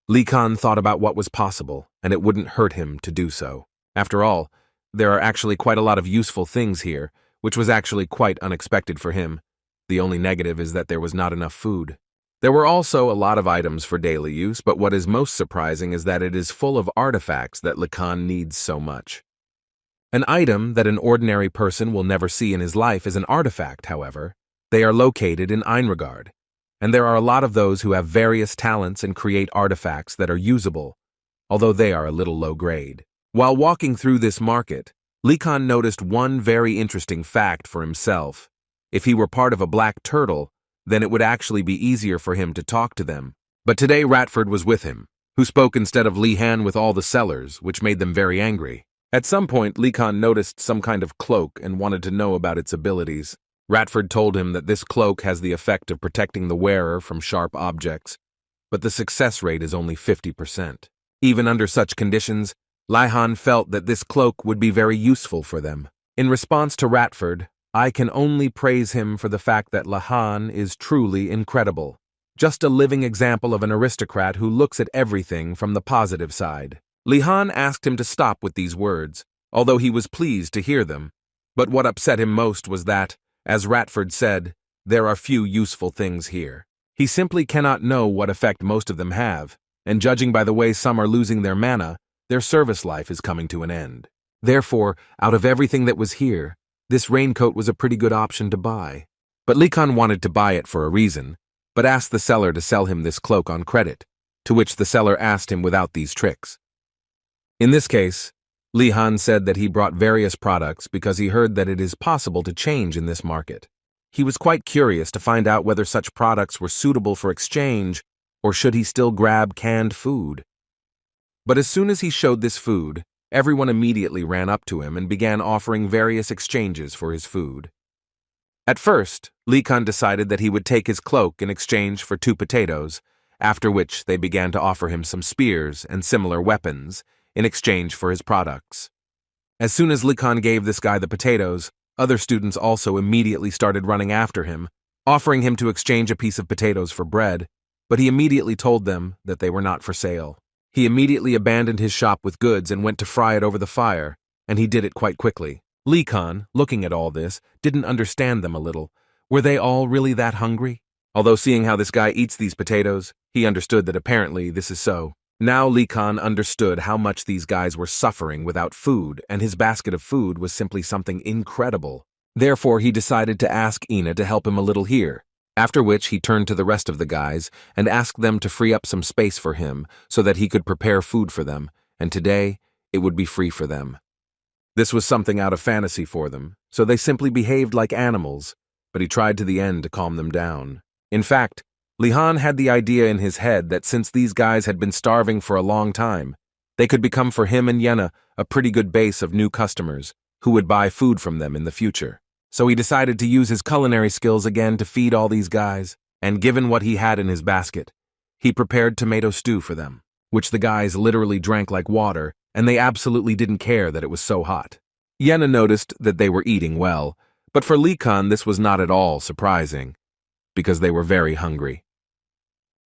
Likan thought about what was possible, and it wouldn't hurt him to do so. After all, there are actually quite a lot of useful things here, which was actually quite unexpected for him. The only negative is that there was not enough food. There were also a lot of items for daily use, but what is most surprising is that it is full of artifacts that Likan needs so much. An item that an ordinary person will never see in his life is an artifact, however. They are located in Einregard, and there are a lot of those who have various talents and create artifacts that are usable, although they are a little low grade. While walking through this market, Likan noticed one very interesting fact for himself. If he were part of a black turtle, then it would actually be easier for him to talk to them. But today Ratford was with him, who spoke instead of Lihan with all the sellers, which made them very angry. At some point, Likan noticed some kind of cloak and wanted to know about its abilities. Ratford told him that this cloak has the effect of protecting the wearer from sharp objects, but the success rate is only 50%. Even under such conditions, Lihan felt that this cloak would be very useful for them. In response to Ratford, I can only praise him for the fact that Lihan is truly incredible. Just a living example of an aristocrat who looks at everything from the positive side. Lihan asked him to stop with these words, although he was pleased to hear them. But what upset him most was that, as Ratford said, there are few useful things here. He simply cannot know what effect most of them have, and judging by the way some are losing their mana, their service life is coming to an end. Therefore, out of everything that was here, this raincoat was a pretty good option to buy. But Likan wanted to buy it for a reason, but asked the seller to sell him this cloak on credit, to which the seller asked him without these tricks. In this case, Lihan said that he brought various products because he heard that it is possible to change in this market. He was quite curious to find out whether such products were suitable for exchange, or should he still grab canned food. But as soon as he showed this food, everyone immediately ran up to him and began offering various exchanges for his food. At first, Likan decided that he would take his cloak in exchange for 2 potatoes, after which they began to offer him some spears and similar weapons in exchange for his products. As soon as Likan gave this guy the potatoes, other students also immediately started running after him, offering him to exchange a piece of potatoes for bread, but he immediately told them that they were not for sale. He immediately abandoned his shop with goods and went to fry it over the fire, and he did it quite quickly. Likan, looking at all this, didn't understand them a little. Were they all really that hungry? Although seeing how this guy eats these potatoes, he understood that apparently this is so. Now Likan understood how much these guys were suffering without food, and his basket of food was simply something incredible. Therefore, he decided to ask Ina to help him a little here, after which he turned to the rest of the guys and asked them to free up some space for him so that he could prepare food for them, and today it would be free for them. This was something out of fantasy for them, so they simply behaved like animals, but he tried to the end to calm them down. In fact, Lihan had the idea in his head that since these guys had been starving for a long time, they could become for him and Yena a pretty good base of new customers who would buy food from them in the future. So he decided to use his culinary skills again to feed all these guys, and given what he had in his basket, he prepared tomato stew for them, which the guys literally drank like water, and they absolutely didn't care that it was so hot. Yena noticed that they were eating well, but for Likan this was not at all surprising, because they were very hungry.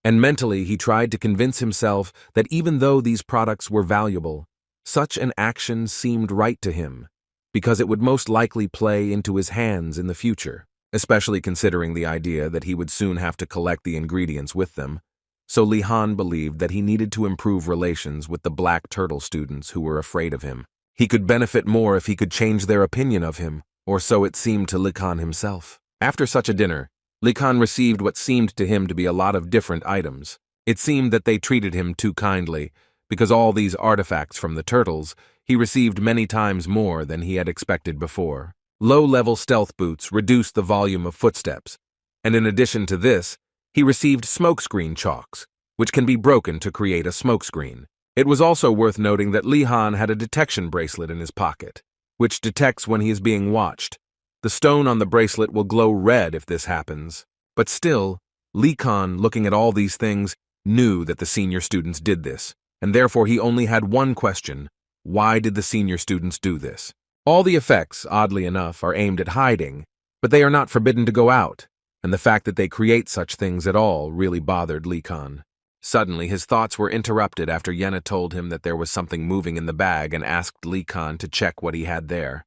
And mentally he tried to convince himself that even though these products were valuable, such an action seemed right to him, because it would most likely play into his hands in the future, especially considering the idea that he would soon have to collect the ingredients with them. So Lihan believed that he needed to improve relations with the Black Turtle students who were afraid of him. He could benefit more if he could change their opinion of him, or so it seemed to Likan himself. After such a dinner, Likan received what seemed to him to be a lot of different items. It seemed that they treated him too kindly, because all these artifacts from the turtles, he received many times more than he had expected before. Low-level stealth boots reduced the volume of footsteps, and in addition to this, he received smokescreen chalks, which can be broken to create a smokescreen. It was also worth noting that Lihan had a detection bracelet in his pocket, which detects when he is being watched. The stone on the bracelet will glow red if this happens. But still, Likan, looking at all these things, knew that the senior students did this, and therefore he only had one question: why did the senior students do this? All the effects, oddly enough, are aimed at hiding, but they are not forbidden to go out, and the fact that they create such things at all really bothered Lee Khan. Suddenly, his thoughts were interrupted after Yena told him that there was something moving in the bag and asked Lee Khan to check what he had there.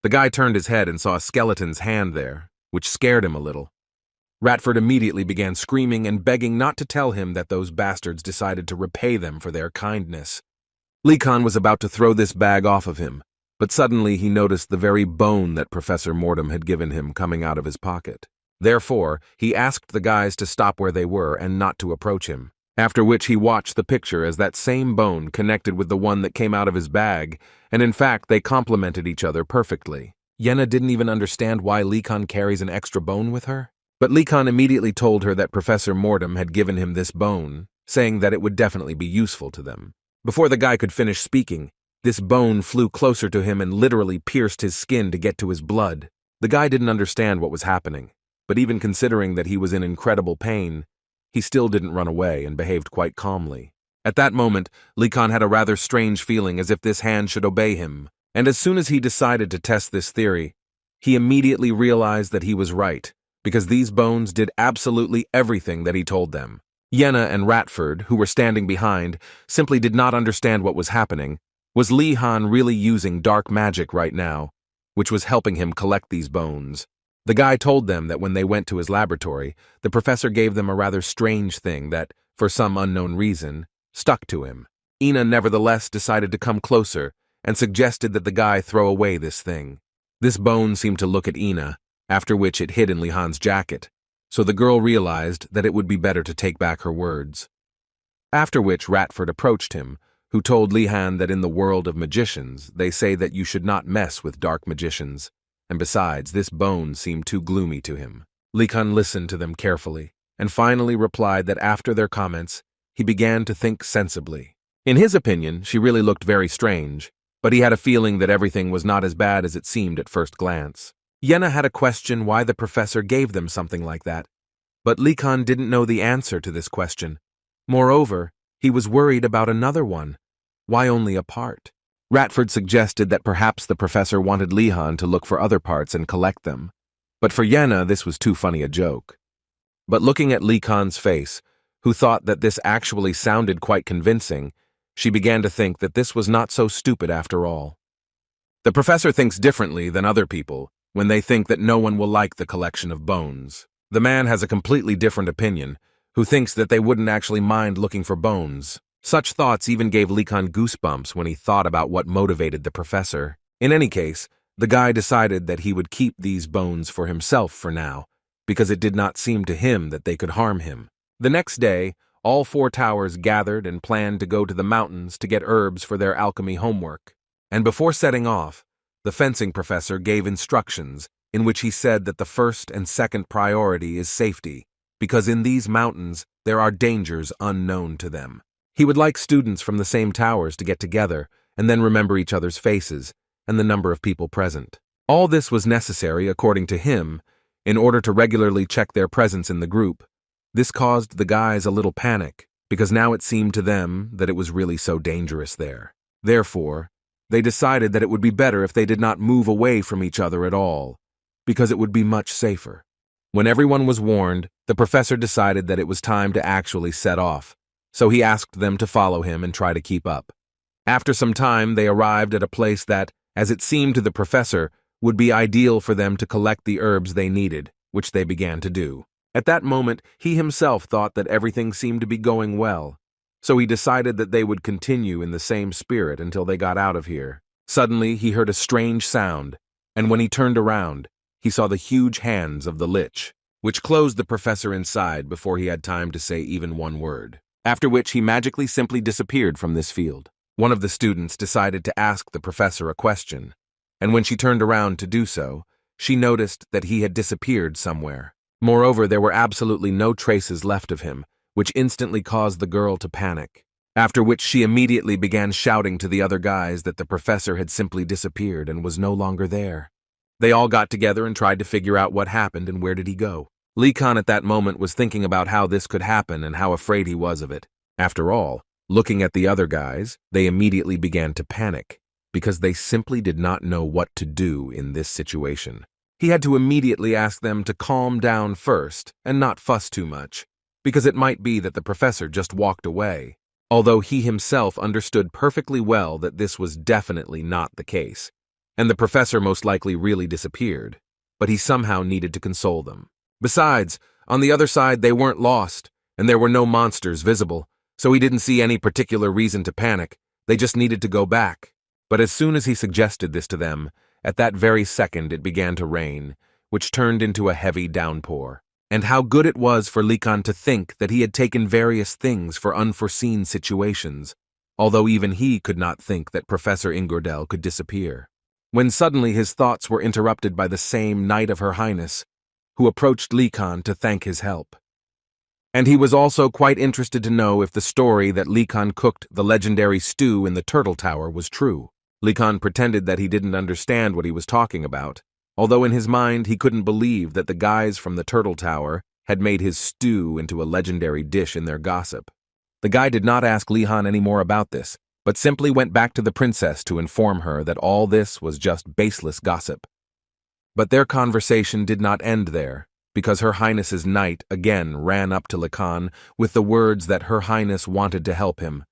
The guy turned his head and saw a skeleton's hand there, which scared him a little. Ratford immediately began screaming and begging not to tell him that those bastards decided to repay them for their kindness. Lee Khan was about to throw this bag off of him, but suddenly he noticed the very bone that Professor Mortem had given him coming out of his pocket. Therefore, he asked the guys to stop where they were and not to approach him, after which he watched the picture as that same bone connected with the one that came out of his bag, and in fact they complemented each other perfectly. Yena didn't even understand why Lee Khan carries an extra bone with her, but Lee Khan immediately told her that Professor Mortem had given him this bone, saying that it would definitely be useful to them. Before the guy could finish speaking, this bone flew closer to him and literally pierced his skin to get to his blood. The guy didn't understand what was happening, but even considering that he was in incredible pain, he still didn't run away and behaved quite calmly. At that moment, Lee Khan had a rather strange feeling as if this hand should obey him, and as soon as he decided to test this theory, he immediately realized that he was right, because these bones did absolutely everything that he told them. Yena and Ratford, who were standing behind, simply did not understand what was happening. Was Lee Han really using dark magic right now, which was helping him collect these bones? The guy told them that when they went to his laboratory, the professor gave them a rather strange thing that, for some unknown reason, stuck to him. Ina nevertheless decided to come closer and suggested that the guy throw away this thing. This bone seemed to look at Ina, after which it hid in Lee Han's jacket, so the girl realized that it would be better to take back her words. After which Ratford approached him, who told Lee Han that in the world of magicians, they say that you should not mess with dark magicians, and besides, this bone seemed too gloomy to him. Lee Khan listened to them carefully, and finally replied that after their comments, he began to think sensibly. In his opinion, she really looked very strange, but he had a feeling that everything was not as bad as it seemed at first glance. Yena had a question why the professor gave them something like that, but Lee Khan didn't know the answer to this question. Moreover, he was worried about another one. Why only a part? Ratford suggested that perhaps the professor wanted Lee Han to look for other parts and collect them, but for Yena this was too funny a joke. But looking at Lee Khan's face, who thought that this actually sounded quite convincing, she began to think that this was not so stupid after all. The professor thinks differently than other people when they think that no one will like the collection of bones. The man has a completely different opinion, who thinks that they wouldn't actually mind looking for bones. Such thoughts even gave Lee Khan goosebumps when he thought about what motivated the professor. In any case, the guy decided that he would keep these bones for himself for now, because it did not seem to him that they could harm him. The next day, all 4 towers gathered and planned to go to the mountains to get herbs for their alchemy homework. And before setting off, the fencing professor gave instructions in which he said that the first and second priority is safety, because in these mountains there are dangers unknown to them. He would like students from the same towers to get together and then remember each other's faces and the number of people present. All this was necessary, according to him, in order to regularly check their presence in the group. This caused the guys a little panic, because now it seemed to them that it was really so dangerous there. Therefore, they decided that it would be better if they did not move away from each other at all, because it would be much safer. When everyone was warned, the professor decided that it was time to actually set off, so he asked them to follow him and try to keep up. After some time, they arrived at a place that, as it seemed to the professor, would be ideal for them to collect the herbs they needed, which they began to do. At that moment, he himself thought that everything seemed to be going well, so he decided that they would continue in the same spirit until they got out of here. Suddenly, he heard a strange sound, and when he turned around, he saw the huge hands of the Lich, which closed the professor inside before he had time to say even one word. After which he magically simply disappeared from this field. One of the students decided to ask the professor a question, and when she turned around to do so, she noticed that he had disappeared somewhere. Moreover, there were absolutely no traces left of him, which instantly caused the girl to panic, after which she immediately began shouting to the other guys that the professor had simply disappeared and was no longer there. They all got together and tried to figure out what happened and where did he go. Lee Khan at that moment was thinking about how this could happen and how afraid he was of it. After all, looking at the other guys, they immediately began to panic, because they simply did not know what to do in this situation. He had to immediately ask them to calm down first and not fuss too much, because it might be that the professor just walked away, although he himself understood perfectly well that this was definitely not the case, and the professor most likely really disappeared, but he somehow needed to console them. Besides, on the other side they weren't lost, and there were no monsters visible, so he didn't see any particular reason to panic. They just needed to go back. But as soon as he suggested this to them, at that very second it began to rain, which turned into a heavy downpour. And how good it was for Lee Khan to think that he had taken various things for unforeseen situations, although even he could not think that Professor Ingordel could disappear. When suddenly his thoughts were interrupted by the same Knight of Her Highness, who approached Lee Khan to thank his help. And he was also quite interested to know if the story that Lee Khan cooked the legendary stew in the Turtle Tower was true. Lee Khan pretended that he didn't understand what he was talking about, although in his mind he couldn't believe that the guys from the Turtle Tower had made his stew into a legendary dish in their gossip. The guy did not ask Lee Khan any more about this, but simply went back to the princess to inform her that all this was just baseless gossip. But their conversation did not end there, because Her Highness's knight again ran up to Lee Khan with the words that Her Highness wanted to help him.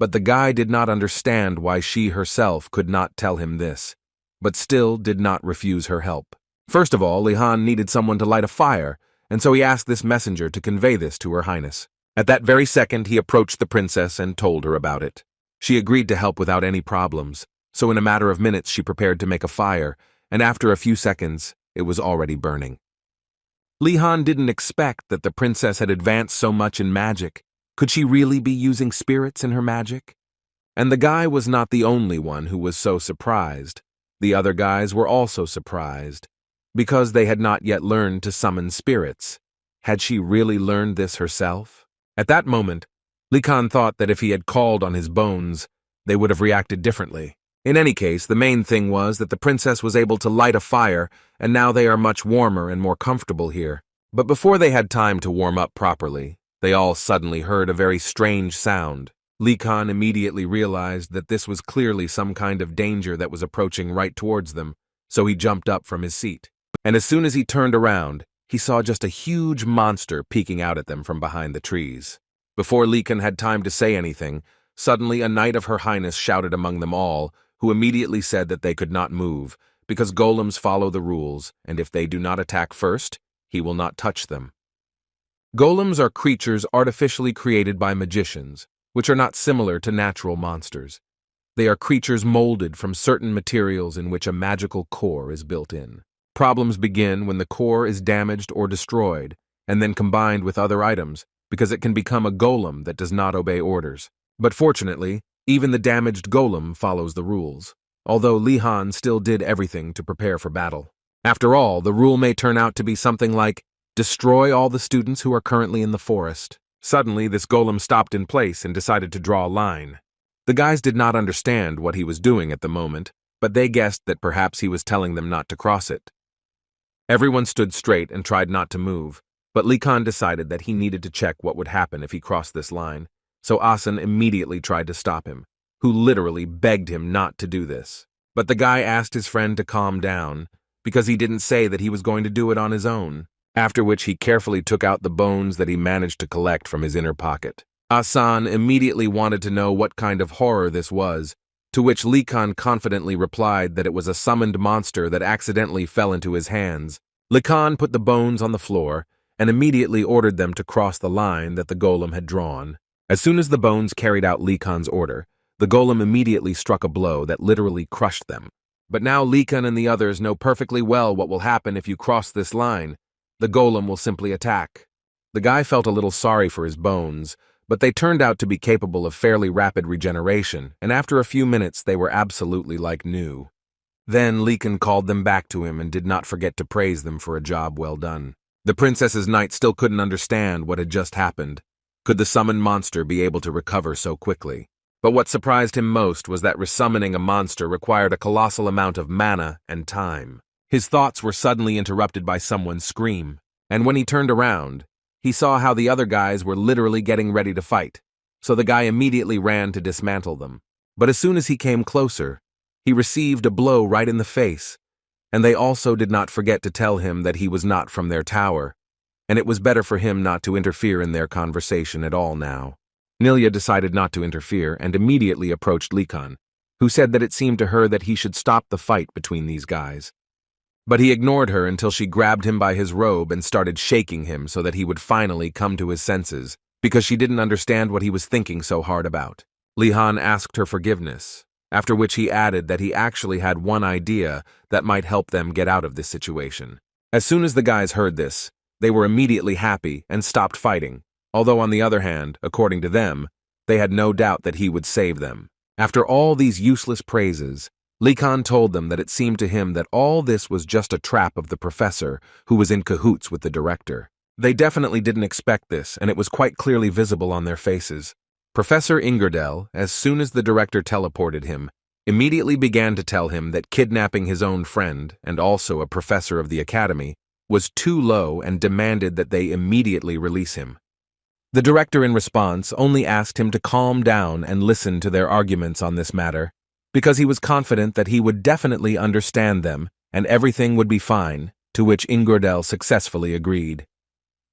But the guy did not understand why she herself could not tell him this, but still did not refuse her help. First of all, Lee Khan needed someone to light a fire, and so he asked this messenger to convey this to Her Highness. At that very second, he approached the princess and told her about it. She agreed to help without any problems, so in a matter of minutes she prepared to make a fire, and after a few seconds, it was already burning. Lee Khan didn't expect that the princess had advanced so much in magic. Could she really be using spirits in her magic? And the guy was not the only one who was so surprised. The other guys were also surprised, because they had not yet learned to summon spirits. Had she really learned this herself? At that moment, Lee Khan thought that if he had called on his bones, they would have reacted differently. In any case, the main thing was that the princess was able to light a fire, and now they are much warmer and more comfortable here. But before they had time to warm up properly, they all suddenly heard a very strange sound. Lee Khan immediately realized that this was clearly some kind of danger that was approaching right towards them, so he jumped up from his seat. And as soon as he turned around, he saw just a huge monster peeking out at them from behind the trees. Before Lee Khan had time to say anything, suddenly a Knight of Her Highness shouted among them all, who immediately said that they could not move, because golems follow the rules, and if they do not attack first, he will not touch them. Golems are creatures artificially created by magicians, which are not similar to natural monsters. They are creatures molded from certain materials in which a magical core is built in. Problems begin when the core is damaged or destroyed, and then combined with other items, because it can become a golem that does not obey orders. But fortunately, even the damaged golem follows the rules, although Lee Khan still did everything to prepare for battle. After all, the rule may turn out to be something like, destroy all the students who are currently in the forest. Suddenly, this golem stopped in place and decided to draw a line. The guys did not understand what he was doing at the moment, but they guessed that perhaps he was telling them not to cross it. Everyone stood straight and tried not to move, but Lee Khan decided that he needed to check what would happen if he crossed this line, so Asen immediately tried to stop him, who literally begged him not to do this. But the guy asked his friend to calm down, because he didn't say that he was going to do it on his own, after which he carefully took out the bones that he managed to collect from his inner pocket. Asan immediately wanted to know what kind of horror this was, to which Lee Khan confidently replied that it was a summoned monster that accidentally fell into his hands. Lee Khan put the bones on the floor and immediately ordered them to cross the line that the golem had drawn. As soon as the bones carried out Lee Khan's order, the golem immediately struck a blow that literally crushed them. But now Lee Khan and the others know perfectly well what will happen if you cross this line. The golem will simply attack. The guy felt a little sorry for his bones, but they turned out to be capable of fairly rapid regeneration, and after a few minutes they were absolutely like new. Then Lee Khan called them back to him and did not forget to praise them for a job well done. The princess's knight still couldn't understand what had just happened. Could the summoned monster be able to recover so quickly? But what surprised him most was that resummoning a monster required a colossal amount of mana and time. His thoughts were suddenly interrupted by someone's scream. And when he turned around, he saw how the other guys were literally getting ready to fight, so the guy immediately ran to dismantle them. But as soon as he came closer, he received a blow right in the face, and they also did not forget to tell him that he was not from their tower, and it was better for him not to interfere in their conversation at all now. Nilya decided not to interfere and immediately approached Likan, who said that it seemed to her that he should stop the fight between these guys. But he ignored her until she grabbed him by his robe and started shaking him so that he would finally come to his senses, because she didn't understand what he was thinking so hard about. Lihan asked her forgiveness, after which he added that he actually had one idea that might help them get out of this situation. As soon as the guys heard this, they were immediately happy and stopped fighting, although on the other hand, according to them, they had no doubt that he would save them. After all these useless praises, Likan told them that it seemed to him that all this was just a trap of the professor who was in cahoots with the director. They definitely didn't expect this, and it was quite clearly visible on their faces. Professor Ingardell, as soon as the director teleported him, immediately began to tell him that kidnapping his own friend, and also a professor of the academy, was too low and demanded that they immediately release him. The director in response only asked him to calm down and listen to their arguments on this matter, because he was confident that he would definitely understand them and everything would be fine, to which Ingardell successfully agreed.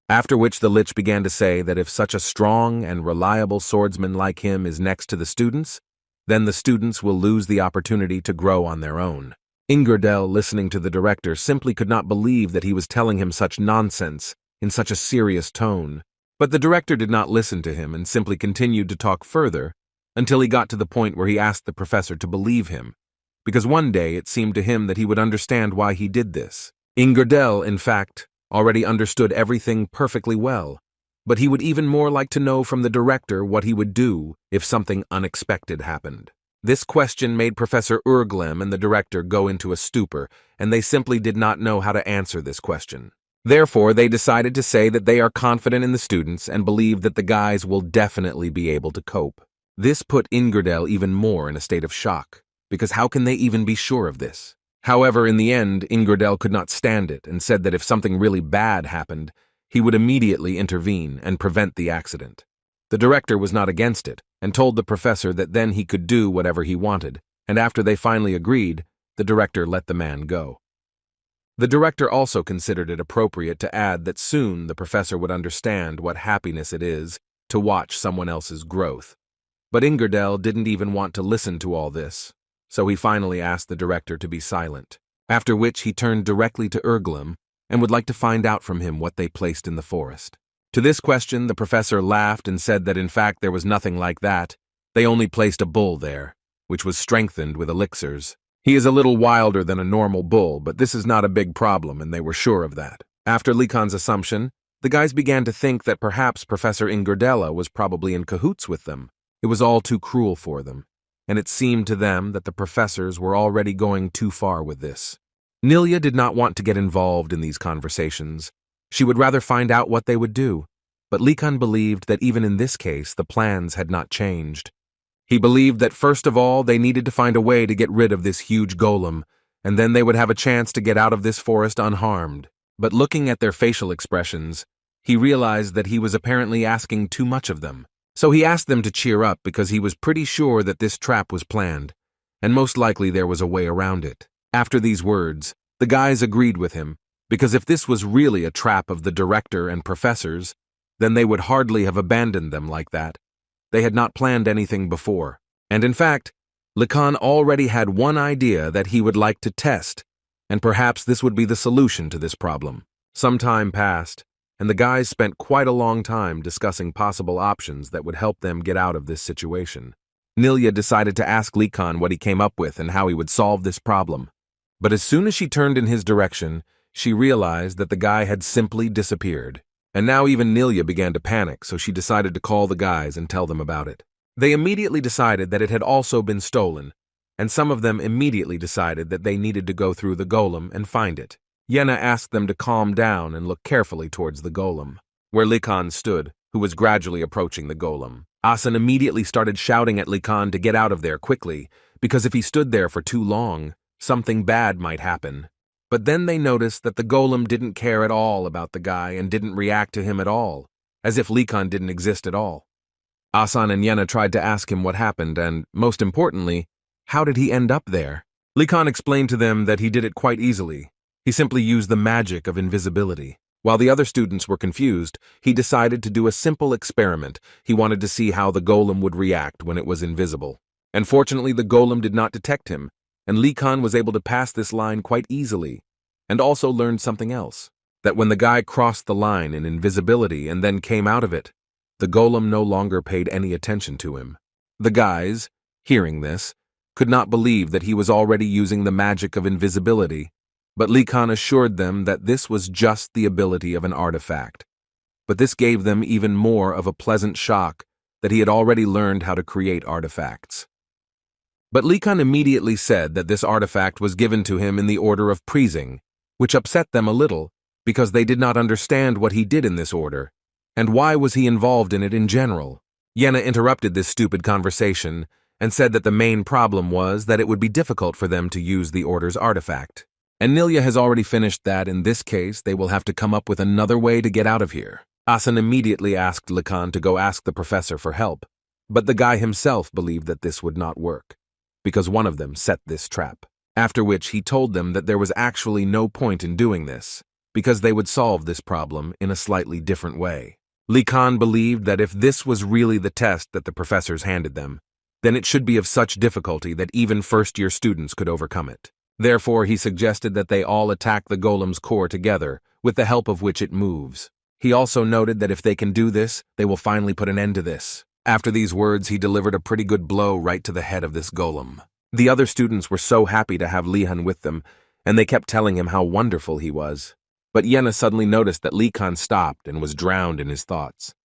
After which the Lich began to say that if such a strong and reliable swordsman like him is next to the students, then the students will lose the opportunity to grow on their own. Ingardell, listening to the director, simply could not believe that he was telling him such nonsense in such a serious tone. But the director did not listen to him and simply continued to talk further until he got to the point where he asked the professor to believe him, because one day it seemed to him that he would understand why he did this. Ingardell, in fact, already understood everything perfectly well, but he would even more like to know from the director what he would do if something unexpected happened. This question made Professor Urglem and the director go into a stupor, and they simply did not know how to answer this question. Therefore, they decided to say that they are confident in the students and believe that the guys will definitely be able to cope. This put Ingardell even more in a state of shock, because how can they even be sure of this? However, in the end, Ingardell could not stand it and said that if something really bad happened, he would immediately intervene and prevent the accident. The director was not against it and told the professor that then he could do whatever he wanted, and after they finally agreed, the director let the man go. The director also considered it appropriate to add that soon the professor would understand what happiness it is to watch someone else's growth. But Ingardell didn't even want to listen to all this, so he finally asked the director to be silent, after which he turned directly to Urglem and would like to find out from him what they placed in the forest. To this question, the professor laughed and said that in fact there was nothing like that. They only placed a bull there, which was strengthened with elixirs. He is a little wilder than a normal bull, but this is not a big problem, and they were sure of that. After Likan's assumption, the guys began to think that perhaps Professor Ingardella was probably in cahoots with them. It was all too cruel for them, and it seemed to them that the professors were already going too far with this. Nilya did not want to get involved in these conversations. She would rather find out what they would do, but Likan believed that even in this case the plans had not changed. He believed that first of all they needed to find a way to get rid of this huge golem, and then they would have a chance to get out of this forest unharmed. But looking at their facial expressions, he realized that he was apparently asking too much of them. So he asked them to cheer up because he was pretty sure that this trap was planned, and most likely there was a way around it. After these words, the guys agreed with him, because if this was really a trap of the director and professors, then they would hardly have abandoned them like that. They had not planned anything before, and in fact, Likan already had one idea that he would like to test, and perhaps this would be the solution to this problem. Some time passed, and the guys spent quite a long time discussing possible options that would help them get out of this situation. Nilya decided to ask Likan what he came up with and how he would solve this problem. But as soon as she turned in his direction, she realized that the guy had simply disappeared. And now even Nilya began to panic, so she decided to call the guys and tell them about it. They immediately decided that it had also been stolen, and some of them immediately decided that they needed to go through the golem and find it. Yenna asked them to calm down and look carefully towards the golem, where Likan stood, who was gradually approaching the golem. Asen immediately started shouting at Likan to get out of there quickly, because if he stood there for too long, something bad might happen. But then they noticed that the golem didn't care at all about the guy and didn't react to him at all, as if Likan didn't exist at all. Asan and Yena tried to ask him what happened and, most importantly, how did he end up there? Likan explained to them that he did it quite easily. He simply used the magic of invisibility. While the other students were confused, he decided to do a simple experiment. He wanted to see how the golem would react when it was invisible. And fortunately, the golem did not detect him, and Likan was able to pass this line quite easily, and also learned something else, that when the guy crossed the line in invisibility and then came out of it, the golem no longer paid any attention to him. The guys, hearing this, could not believe that he was already using the magic of invisibility, but Likan assured them that this was just the ability of an artifact. But this gave them even more of a pleasant shock that he had already learned how to create artifacts. But Likan immediately said that this artifact was given to him in the order of praising, which upset them a little, because they did not understand what he did in this order, and why was he involved in it in general. Yena interrupted this stupid conversation and said that the main problem was that it would be difficult for them to use the order's artifact. And Nilya has already finished that in this case they will have to come up with another way to get out of here. Asan immediately asked Likan to go ask the professor for help, but the guy himself believed that this would not work, because one of them set this trap. After which he told them that there was actually no point in doing this, because they would solve this problem in a slightly different way. Likan believed that if this was really the test that the professors handed them, then it should be of such difficulty that even first-year students could overcome it. Therefore, he suggested that they all attack the golem's core together, with the help of which it moves. He also noted that if they can do this, they will finally put an end to this. After these words, he delivered a pretty good blow right to the head of this golem. The other students were so happy to have Lihan with them, and they kept telling him how wonderful he was. But Yena suddenly noticed that Likan stopped and was drowned in his thoughts.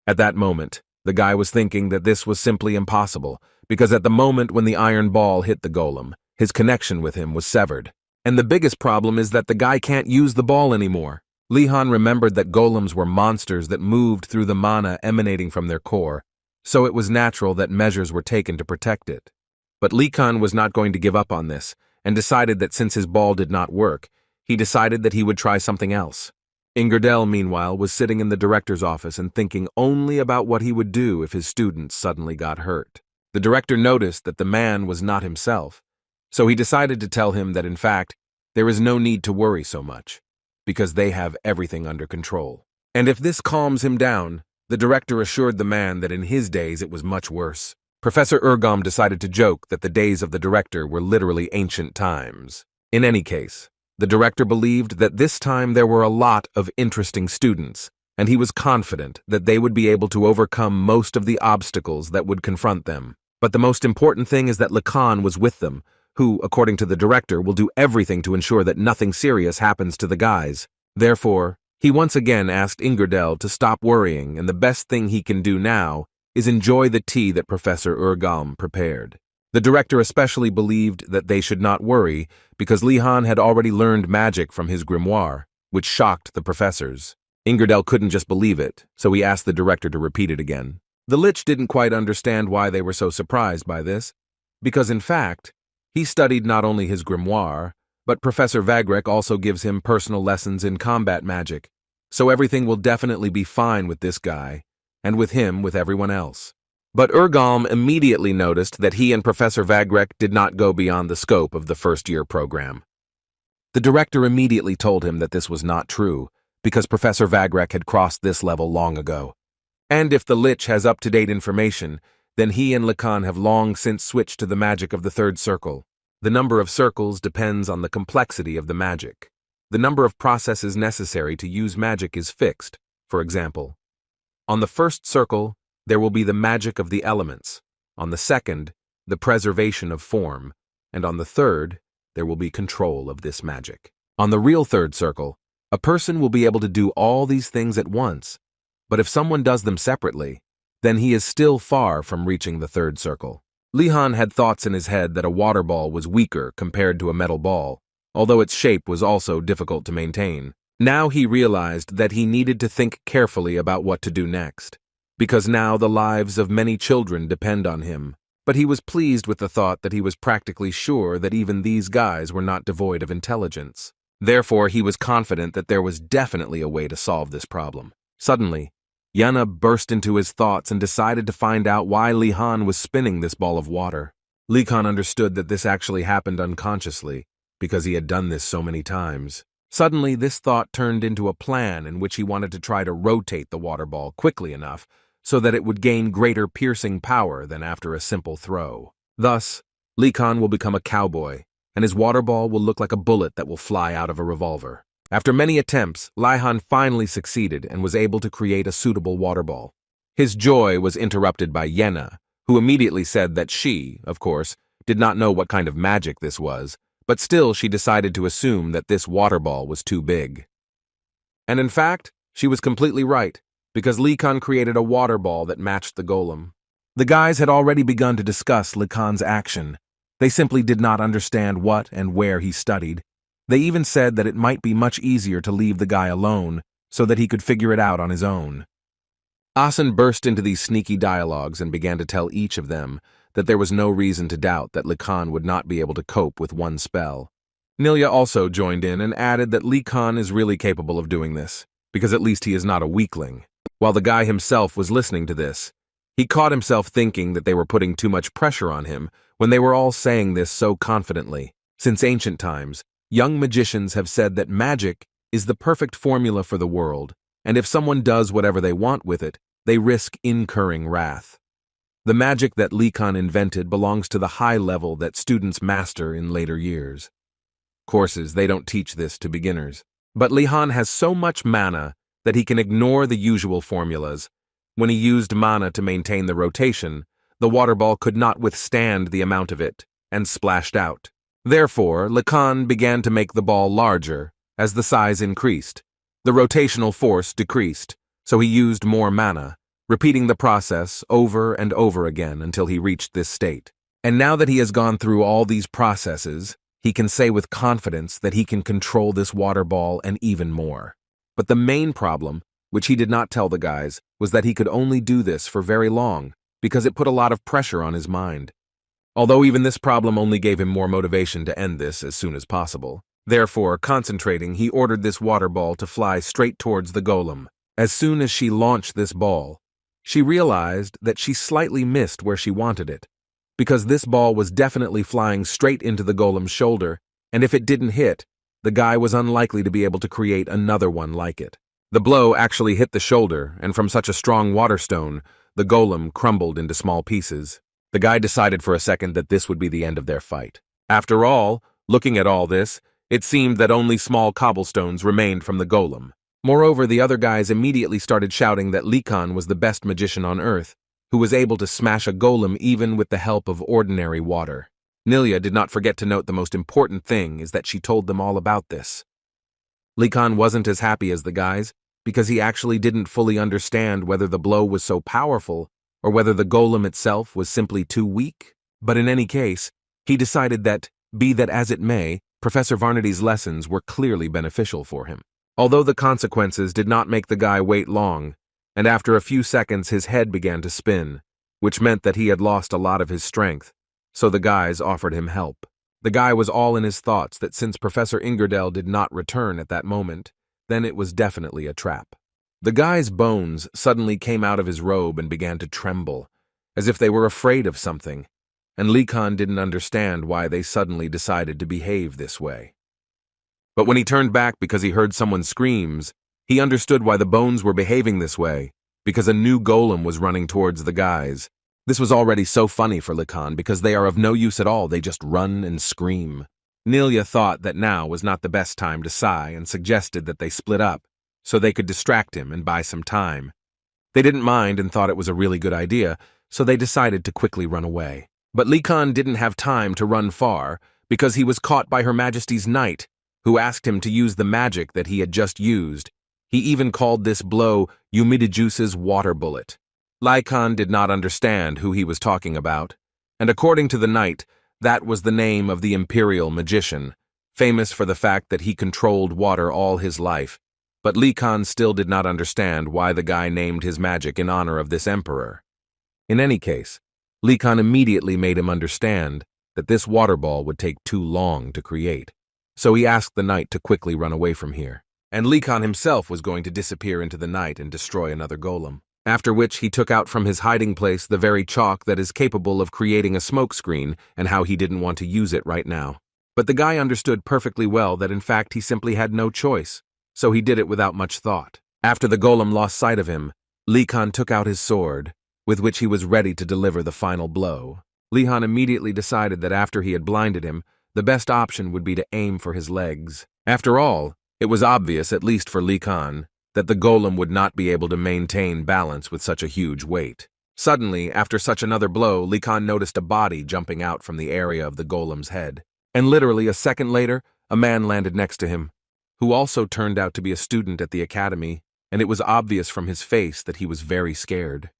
At that moment, the guy was thinking that this was simply impossible, because at the moment when the iron ball hit the golem, his connection with him was severed. And the biggest problem is that the guy can't use the ball anymore. Lihan remembered that golems were monsters that moved through the mana emanating from their core, so it was natural that measures were taken to protect it. But Likan was not going to give up on this, and decided that since his ball did not work, he decided that he would try something else. Ingardel, meanwhile, was sitting in the director's office and thinking only about what he would do if his students suddenly got hurt. The director noticed that the man was not himself, so he decided to tell him that in fact, there is no need to worry so much, because they have everything under control. And if this calms him down, the director assured the man that in his days it was much worse. Professor Urgom decided to joke that the days of the director were literally ancient times. In any case, the director believed that this time there were a lot of interesting students, and he was confident that they would be able to overcome most of the obstacles that would confront them. But the most important thing is that Likan was with them, who, according to the director, will do everything to ensure that nothing serious happens to the guys. Therefore, he once again asked Ingardel to stop worrying, and the best thing he can do now is enjoy the tea that Professor Urgom prepared. The director especially believed that they should not worry because Lihan had already learned magic from his grimoire, which shocked the professors. Ingardel couldn't just believe it, so he asked the director to repeat it again. The Lich didn't quite understand why they were so surprised by this, because in fact, he studied not only his grimoire, but Professor Vagrek also gives him personal lessons in combat magic, so everything will definitely be fine with this guy, and with him with everyone else. But Urgom immediately noticed that he and Professor Vagrek did not go beyond the scope of the first-year program. The director immediately told him that this was not true, because Professor Vagrek had crossed this level long ago. And if the Lich has up-to-date information, then he and Likan have long since switched to the magic of the third circle. The number of circles depends on the complexity of the magic. The number of processes necessary to use magic is fixed. For example, on the first circle, there will be the magic of the elements, on the second, the preservation of form, and on the third, there will be control of this magic. On the real third circle, a person will be able to do all these things at once, but if someone does them separately, then he is still far from reaching the third circle. Lihan had thoughts in his head that a water ball was weaker compared to a metal ball, although its shape was also difficult to maintain. Now he realized that he needed to think carefully about what to do next, because now the lives of many children depend on him, but he was pleased with the thought that he was practically sure that even these guys were not devoid of intelligence. Therefore, he was confident that there was definitely a way to solve this problem. Suddenly, Yana burst into his thoughts and decided to find out why Li Han was spinning this ball of water. Li Han understood that this actually happened unconsciously, because he had done this so many times. Suddenly, this thought turned into a plan in which he wanted to try to rotate the water ball quickly enough so that it would gain greater piercing power than after a simple throw. Thus, Li Han will become a cowboy, and his water ball will look like a bullet that will fly out of a revolver. After many attempts, Li Han finally succeeded and was able to create a suitable water ball. His joy was interrupted by Yenna, who immediately said that she, of course, did not know what kind of magic this was, but still she decided to assume that this water ball was too big. And in fact, she was completely right, because Li Han created a water ball that matched the golem. The guys had already begun to discuss Li Han's action. They simply did not understand what and where he studied. They even said that it might be much easier to leave the guy alone so that he could figure it out on his own. Asen burst into these sneaky dialogues and began to tell each of them that there was no reason to doubt that Li Han would not be able to cope with one spell. Nilya also joined in and added that Li Han is really capable of doing this, because at least he is not a weakling. While the guy himself was listening to this, he caught himself thinking that they were putting too much pressure on him when they were all saying this so confidently. Since ancient times, young magicians have said that magic is the perfect formula for the world, and if someone does whatever they want with it, they risk incurring wrath. The magic that Li Han invented belongs to the high level that students master in later years. Courses, they don't teach this to beginners. But Li Han has so much mana that he can ignore the usual formulas. When he used mana to maintain the rotation, the water ball could not withstand the amount of it and splashed out. Therefore, Li Han began to make the ball larger as the size increased. The rotational force decreased, so he used more mana, repeating the process over and over again until he reached this state. And now that he has gone through all these processes, he can say with confidence that he can control this water ball and even more. But the main problem, which he did not tell the guys, was that he could only do this for very long, because it put a lot of pressure on his mind. Although even this problem only gave him more motivation to end this as soon as possible. Therefore, concentrating, he ordered this water ball to fly straight towards the golem. As soon as she launched this ball, she realized that she slightly missed where she wanted it, because this ball was definitely flying straight into the golem's shoulder, and if it didn't hit, the guy was unlikely to be able to create another one like it. The blow actually hit the shoulder, and from such a strong water stone, the golem crumbled into small pieces. The guy decided for a second that this would be the end of their fight. After all, looking at all this, it seemed that only small cobblestones remained from the golem. Moreover, the other guys immediately started shouting that Li Han was the best magician on Earth, who was able to smash a golem even with the help of ordinary water. Nilya did not forget to note the most important thing is that she told them all about this. Li Han wasn't as happy as the guys, because he actually didn't fully understand whether the blow was so powerful or whether the golem itself was simply too weak. But in any case, he decided that, be that as it may, Professor Varnady's lessons were clearly beneficial for him. Although the consequences did not make the guy wait long, and after a few seconds his head began to spin, which meant that he had lost a lot of his strength, so the guys offered him help. The guy was all in his thoughts that since Professor Ingerdell did not return at that moment, then it was definitely a trap. The guy's bones suddenly came out of his robe and began to tremble, as if they were afraid of something, and Li Han didn't understand why they suddenly decided to behave this way. But when he turned back because he heard someone's screams, he understood why the bones were behaving this way, because a new golem was running towards the guys. This was already so funny for Li Han because they are of no use at all, they just run and scream. Nilya thought that now was not the best time to sigh and suggested that they split up, so they could distract him and buy some time. They didn't mind and thought it was a really good idea, so they decided to quickly run away. But Li Han didn't have time to run far because he was caught by Her Majesty's knight, who asked him to use the magic that he had just used. He even called this blow Eumidijuce's water bullet. Li Han did not understand who he was talking about, and according to the knight, that was the name of the imperial magician, famous for the fact that he controlled water all his life. But Li Han still did not understand why the guy named his magic in honor of this emperor. In any case, Likan immediately made him understand that this water ball would take too long to create. So he asked the knight to quickly run away from here. And Likan himself was going to disappear into the night and destroy another golem. After which he took out from his hiding place the very chalk that is capable of creating a smoke screen and how he didn't want to use it right now. But the guy understood perfectly well that in fact he simply had no choice, so he did it without much thought. After the golem lost sight of him, Likan took out his sword, with which he was ready to deliver the final blow. Likan immediately decided that after he had blinded him, the best option would be to aim for his legs. After all, it was obvious, at least for Likan, that the golem would not be able to maintain balance with such a huge weight. Suddenly, after such another blow, Likan noticed a body jumping out from the area of the golem's head. And literally a second later, a man landed next to him, who also turned out to be a student at the academy, and it was obvious from his face that he was very scared.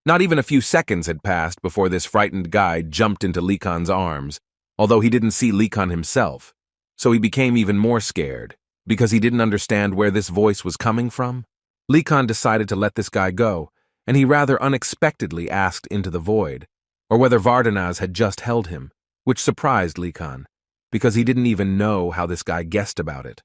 Not even a few seconds had passed before this frightened guy jumped into Likan's arms, although he didn't see Likan himself, so he became even more scared, because he didn't understand where this voice was coming from. Likan decided to let this guy go, and he rather unexpectedly asked into the void, or whether Vardanaz had just held him, which surprised Likan, because he didn't even know how this guy guessed about it.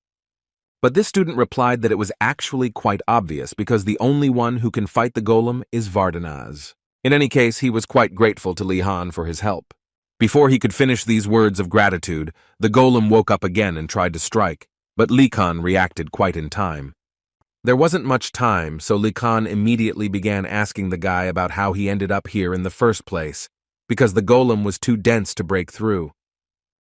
But this student replied that it was actually quite obvious because the only one who can fight the golem is Vardanaz. In any case, he was quite grateful to Likan for his help. Before he could finish these words of gratitude, the golem woke up again and tried to strike, but Likan reacted quite in time. There wasn't much time, so Likan immediately began asking the guy about how he ended up here in the first place, because the golem was too dense to break through.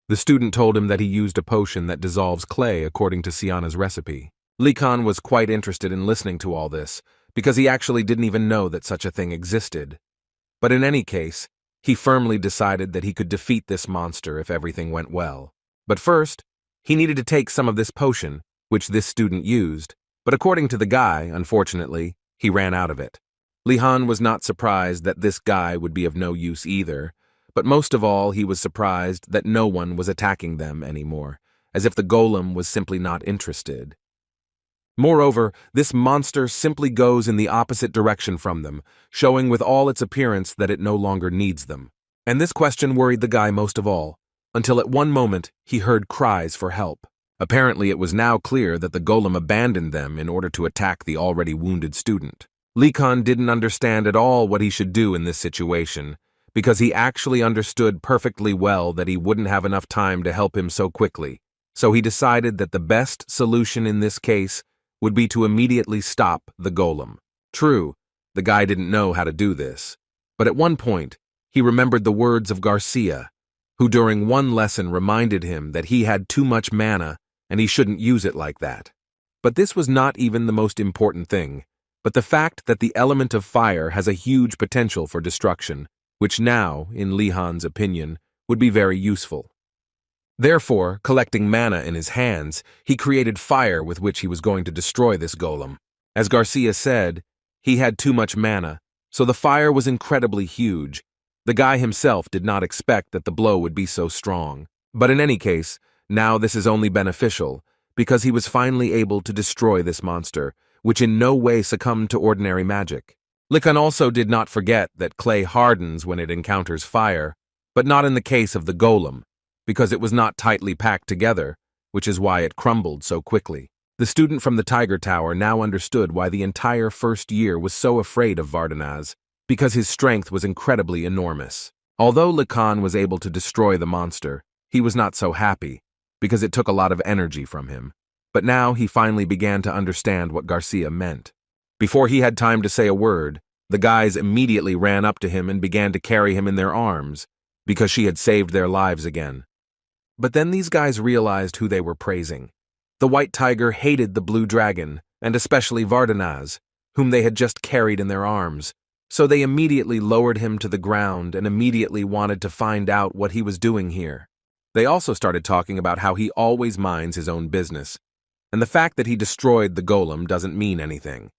The student told him that he used a potion that dissolves clay according to Siana's recipe. Likan was quite interested in listening to all this, because he actually didn't even know that such a thing existed. But in any case, he firmly decided that he could defeat this monster if everything went well. But first, he needed to take some of this potion, which this student used, but according to the guy, unfortunately, he ran out of it. Likan was not surprised that this guy would be of no use either, but most of all he was surprised that no one was attacking them anymore, as if the golem was simply not interested. Moreover, this monster simply goes in the opposite direction from them, showing with all its appearance that it no longer needs them. And this question worried the guy most of all, until at one moment he heard cries for help. Apparently it was now clear that the golem abandoned them in order to attack the already wounded student. Likan didn't understand at all what he should do in this situation, because he actually understood perfectly well that he wouldn't have enough time to help him so quickly, so he decided that the best solution in this case would be to immediately stop the golem. True, the guy didn't know how to do this, but at one point, he remembered the words of Garcia, who during one lesson reminded him that he had too much mana and he shouldn't use it like that. But this was not even the most important thing, but the fact that the element of fire has a huge potential for destruction, which now, in Likan's opinion, would be very useful. Therefore, collecting mana in his hands, he created fire with which he was going to destroy this golem. As Garcia said, he had too much mana, so the fire was incredibly huge. The guy himself did not expect that the blow would be so strong. But in any case, now this is only beneficial, because he was finally able to destroy this monster, which in no way succumbed to ordinary magic. Likan also did not forget that clay hardens when it encounters fire, but not in the case of the golem, because it was not tightly packed together, which is why it crumbled so quickly. The student from the Tiger Tower now understood why the entire first year was so afraid of Vardanaz, because his strength was incredibly enormous. Although Likan was able to destroy the monster, he was not so happy, because it took a lot of energy from him. But now he finally began to understand what Garcia meant. Before he had time to say a word, the guys immediately ran up to him and began to carry him in their arms, because she had saved their lives again. But then these guys realized who they were praising. The white tiger hated the blue dragon, and especially Vardanaz, whom they had just carried in their arms, so they immediately lowered him to the ground and immediately wanted to find out what he was doing here. They also started talking about how he always minds his own business, and the fact that he destroyed the golem doesn't mean anything.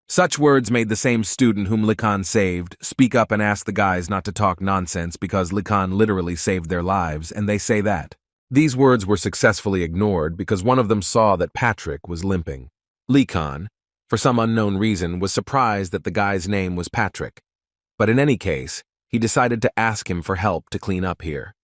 Such words made the same student whom Likan saved speak up and ask the guys not to talk nonsense because Likan literally saved their lives, and they say that. These words were successfully ignored because one of them saw that Patrick was limping. Likan, for some unknown reason, was surprised that the guy's name was Patrick. But in any case, he decided to ask him for help to clean up here.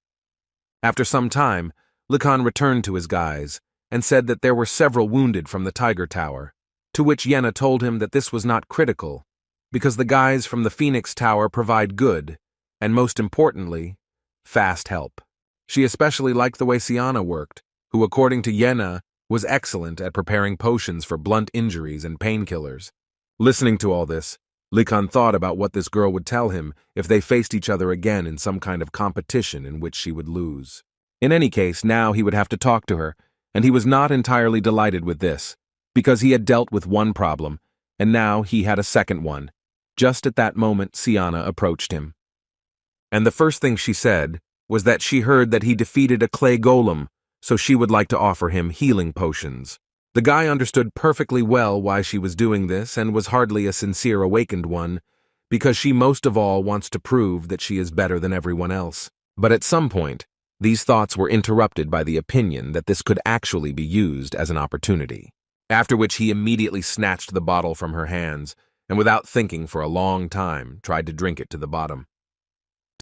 After some time, Likan returned to his guys and said that there were several wounded from the Tiger Tower, to which Yenna told him that this was not critical, because the guys from the Phoenix Tower provide good, and most importantly, fast help. She especially liked the way Siana worked, who, according to Yenna, was excellent at preparing potions for blunt injuries and painkillers. Listening to all this, Likan thought about what this girl would tell him if they faced each other again in some kind of competition in which she would lose. In any case, now he would have to talk to her, and he was not entirely delighted with this, because he had dealt with one problem, and now he had a second one. Just at that moment, Siana approached him. And the first thing she said was that she heard that he defeated a clay golem, so she would like to offer him healing potions. The guy understood perfectly well why she was doing this and was hardly a sincere awakened one, because she most of all wants to prove that she is better than everyone else. But at some point, these thoughts were interrupted by the opinion that this could actually be used as an opportunity, after which he immediately snatched the bottle from her hands and without thinking for a long time tried to drink it to the bottom.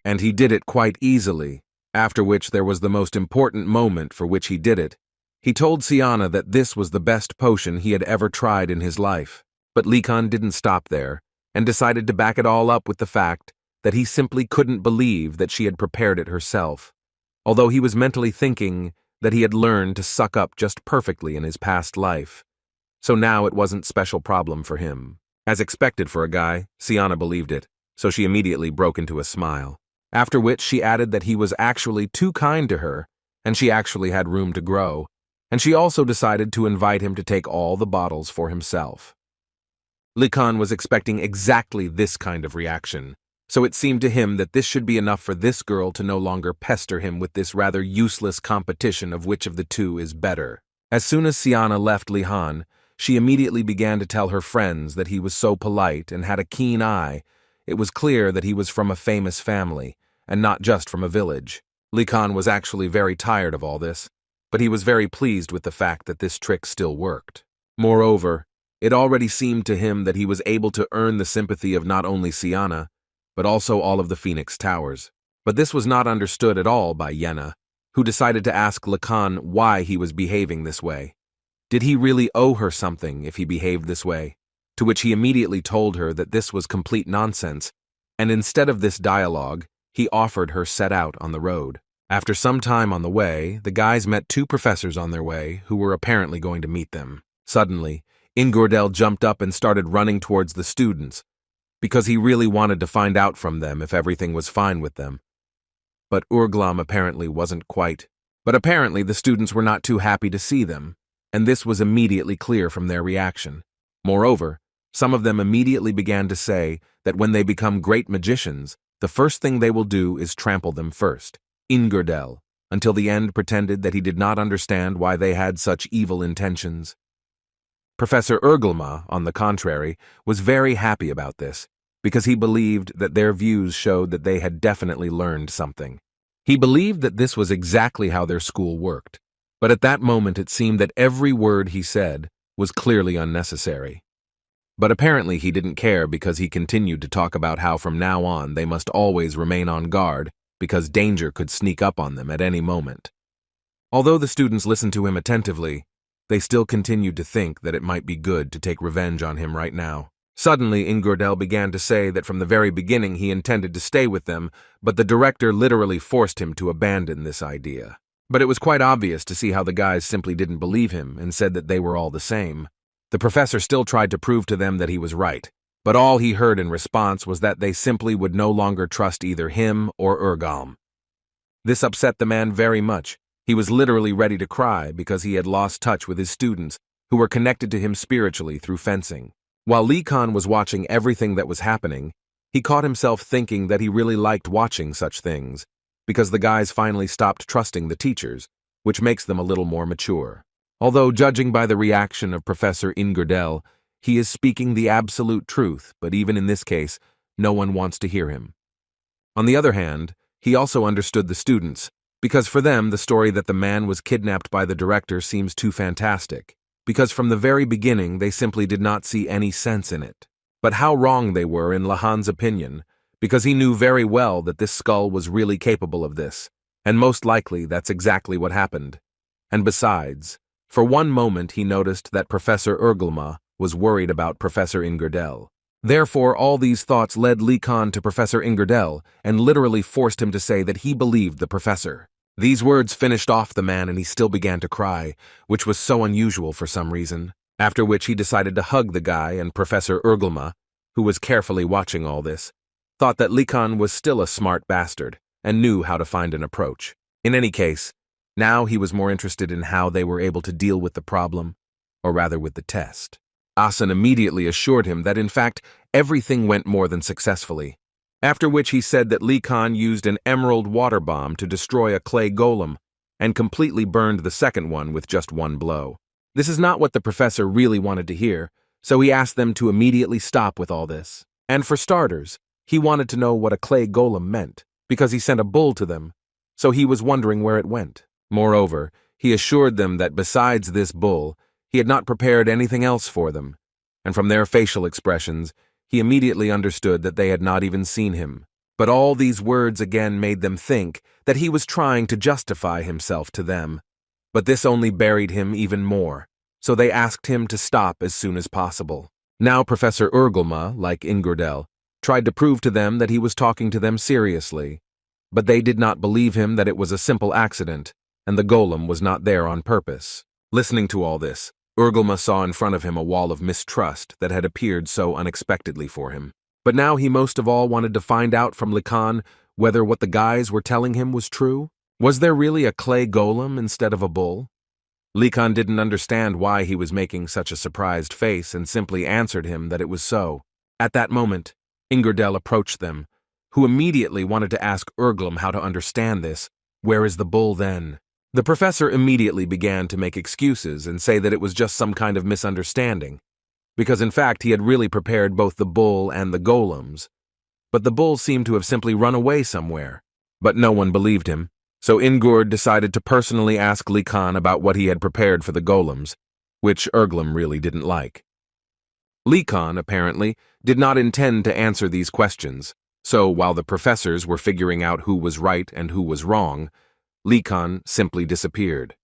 And he did it quite easily, after which there was the most important moment for which he did it. He told Siana that this was the best potion he had ever tried in his life, but Likan didn't stop there and decided to back it all up with the fact that he simply couldn't believe that she had prepared it herself, although he was mentally thinking that he had learned to suck up just perfectly in his past life. So now it wasn't special problem for him. As expected for a guy, Siana believed it, so she immediately broke into a smile, after which she added that he was actually too kind to her, and she actually had room to grow, and she also decided to invite him to take all the bottles for himself. Likan was expecting exactly this kind of reaction, so it seemed to him that this should be enough for this girl to no longer pester him with this rather useless competition of which of the two is better. As soon as Siana left Lihan, she immediately began to tell her friends that he was so polite and had a keen eye. It was clear that he was from a famous family, and not just from a village. Likan was actually very tired of all this, but he was very pleased with the fact that this trick still worked. Moreover, it already seemed to him that he was able to earn the sympathy of not only Siana, but also all of the Phoenix Towers. But this was not understood at all by Yenna, who decided to ask Likan why he was behaving this way. Did he really owe her something if he behaved this way? To which he immediately told her that this was complete nonsense, and instead of this dialogue, he offered her set out on the road. After some time on the way, the guys met two professors on their way who were apparently going to meet them. Suddenly, Ingordel jumped up and started running towards the students, because he really wanted to find out from them if everything was fine with them. But Urglam apparently wasn't quite. But apparently the students were not too happy to see them, and this was immediately clear from their reaction. Moreover, some of them immediately began to say that when they become great magicians, the first thing they will do is trample them first. Ingordel, until the end, pretended that he did not understand why they had such evil intentions. Professor Urglma, on the contrary, was very happy about this, because he believed that their views showed that they had definitely learned something. He believed that this was exactly how their school worked, but at that moment it seemed that every word he said was clearly unnecessary. But apparently he didn't care, because he continued to talk about how from now on they must always remain on guard, because danger could sneak up on them at any moment. Although the students listened to him attentively, they still continued to think that it might be good to take revenge on him right now. Suddenly, Ingordel began to say that from the very beginning he intended to stay with them, but the director literally forced him to abandon this idea. But it was quite obvious to see how the guys simply didn't believe him and said that they were all the same. The professor still tried to prove to them that he was right, but all he heard in response was that they simply would no longer trust either him or Urgalm. This upset the man very much. He was literally ready to cry because he had lost touch with his students, who were connected to him spiritually through fencing. While Likan was watching everything that was happening, he caught himself thinking that he really liked watching such things, because the guys finally stopped trusting the teachers, which makes them a little more mature. Although, judging by the reaction of Professor Ingordel, he is speaking the absolute truth, but even in this case, no one wants to hear him. On the other hand, he also understood the students, because for them the story that the man was kidnapped by the director seems too fantastic, because from the very beginning they simply did not see any sense in it. But how wrong they were in Lahan's opinion, because he knew very well that this skull was really capable of this, and most likely that's exactly what happened. And besides, for one moment he noticed that Professor Urglma was worried about Professor Ingardell. Therefore, all these thoughts led Likan to Professor Ingardell and literally forced him to say that he believed the professor. These words finished off the man and he still began to cry, which was so unusual for some reason, after which he decided to hug the guy, and Professor Urglma, who was carefully watching all this, thought that Likan was still a smart bastard and knew how to find an approach. In any case, now he was more interested in how they were able to deal with the problem, or rather with the test. Asen immediately assured him that in fact everything went more than successfully, after which he said that Likan used an emerald water bomb to destroy a clay golem and completely burned the second one with just one blow. This is not what the professor really wanted to hear, so he asked them to immediately stop with all this. And for starters, he wanted to know what a clay golem meant, because he sent a bull to them, so he was wondering where it went. Moreover, he assured them that besides this bull, he had not prepared anything else for them, and from their facial expressions, he immediately understood that they had not even seen him. But all these words again made them think that he was trying to justify himself to them. But this only buried him even more, so they asked him to stop as soon as possible. Now Professor Urglma, like Ingardell, tried to prove to them that he was talking to them seriously, but they did not believe him that it was a simple accident, and the golem was not there on purpose. Listening to all this, Urglma saw in front of him a wall of mistrust that had appeared so unexpectedly for him. But now he most of all wanted to find out from Likan whether what the guys were telling him was true. Was there really a clay golem instead of a bull? Likan didn't understand why he was making such a surprised face and simply answered him that it was so. At that moment, Ingardell approached them, who immediately wanted to ask Urglum how to understand this. Where is the bull then? The professor immediately began to make excuses and say that it was just some kind of misunderstanding, because in fact he had really prepared both the bull and the golems, but the bull seemed to have simply run away somewhere. But no one believed him, so Ingard decided to personally ask Likan about what he had prepared for the golems, which Urglum really didn't like. Likan, apparently, did not intend to answer these questions, so while the professors were figuring out who was right and who was wrong, Likan simply disappeared.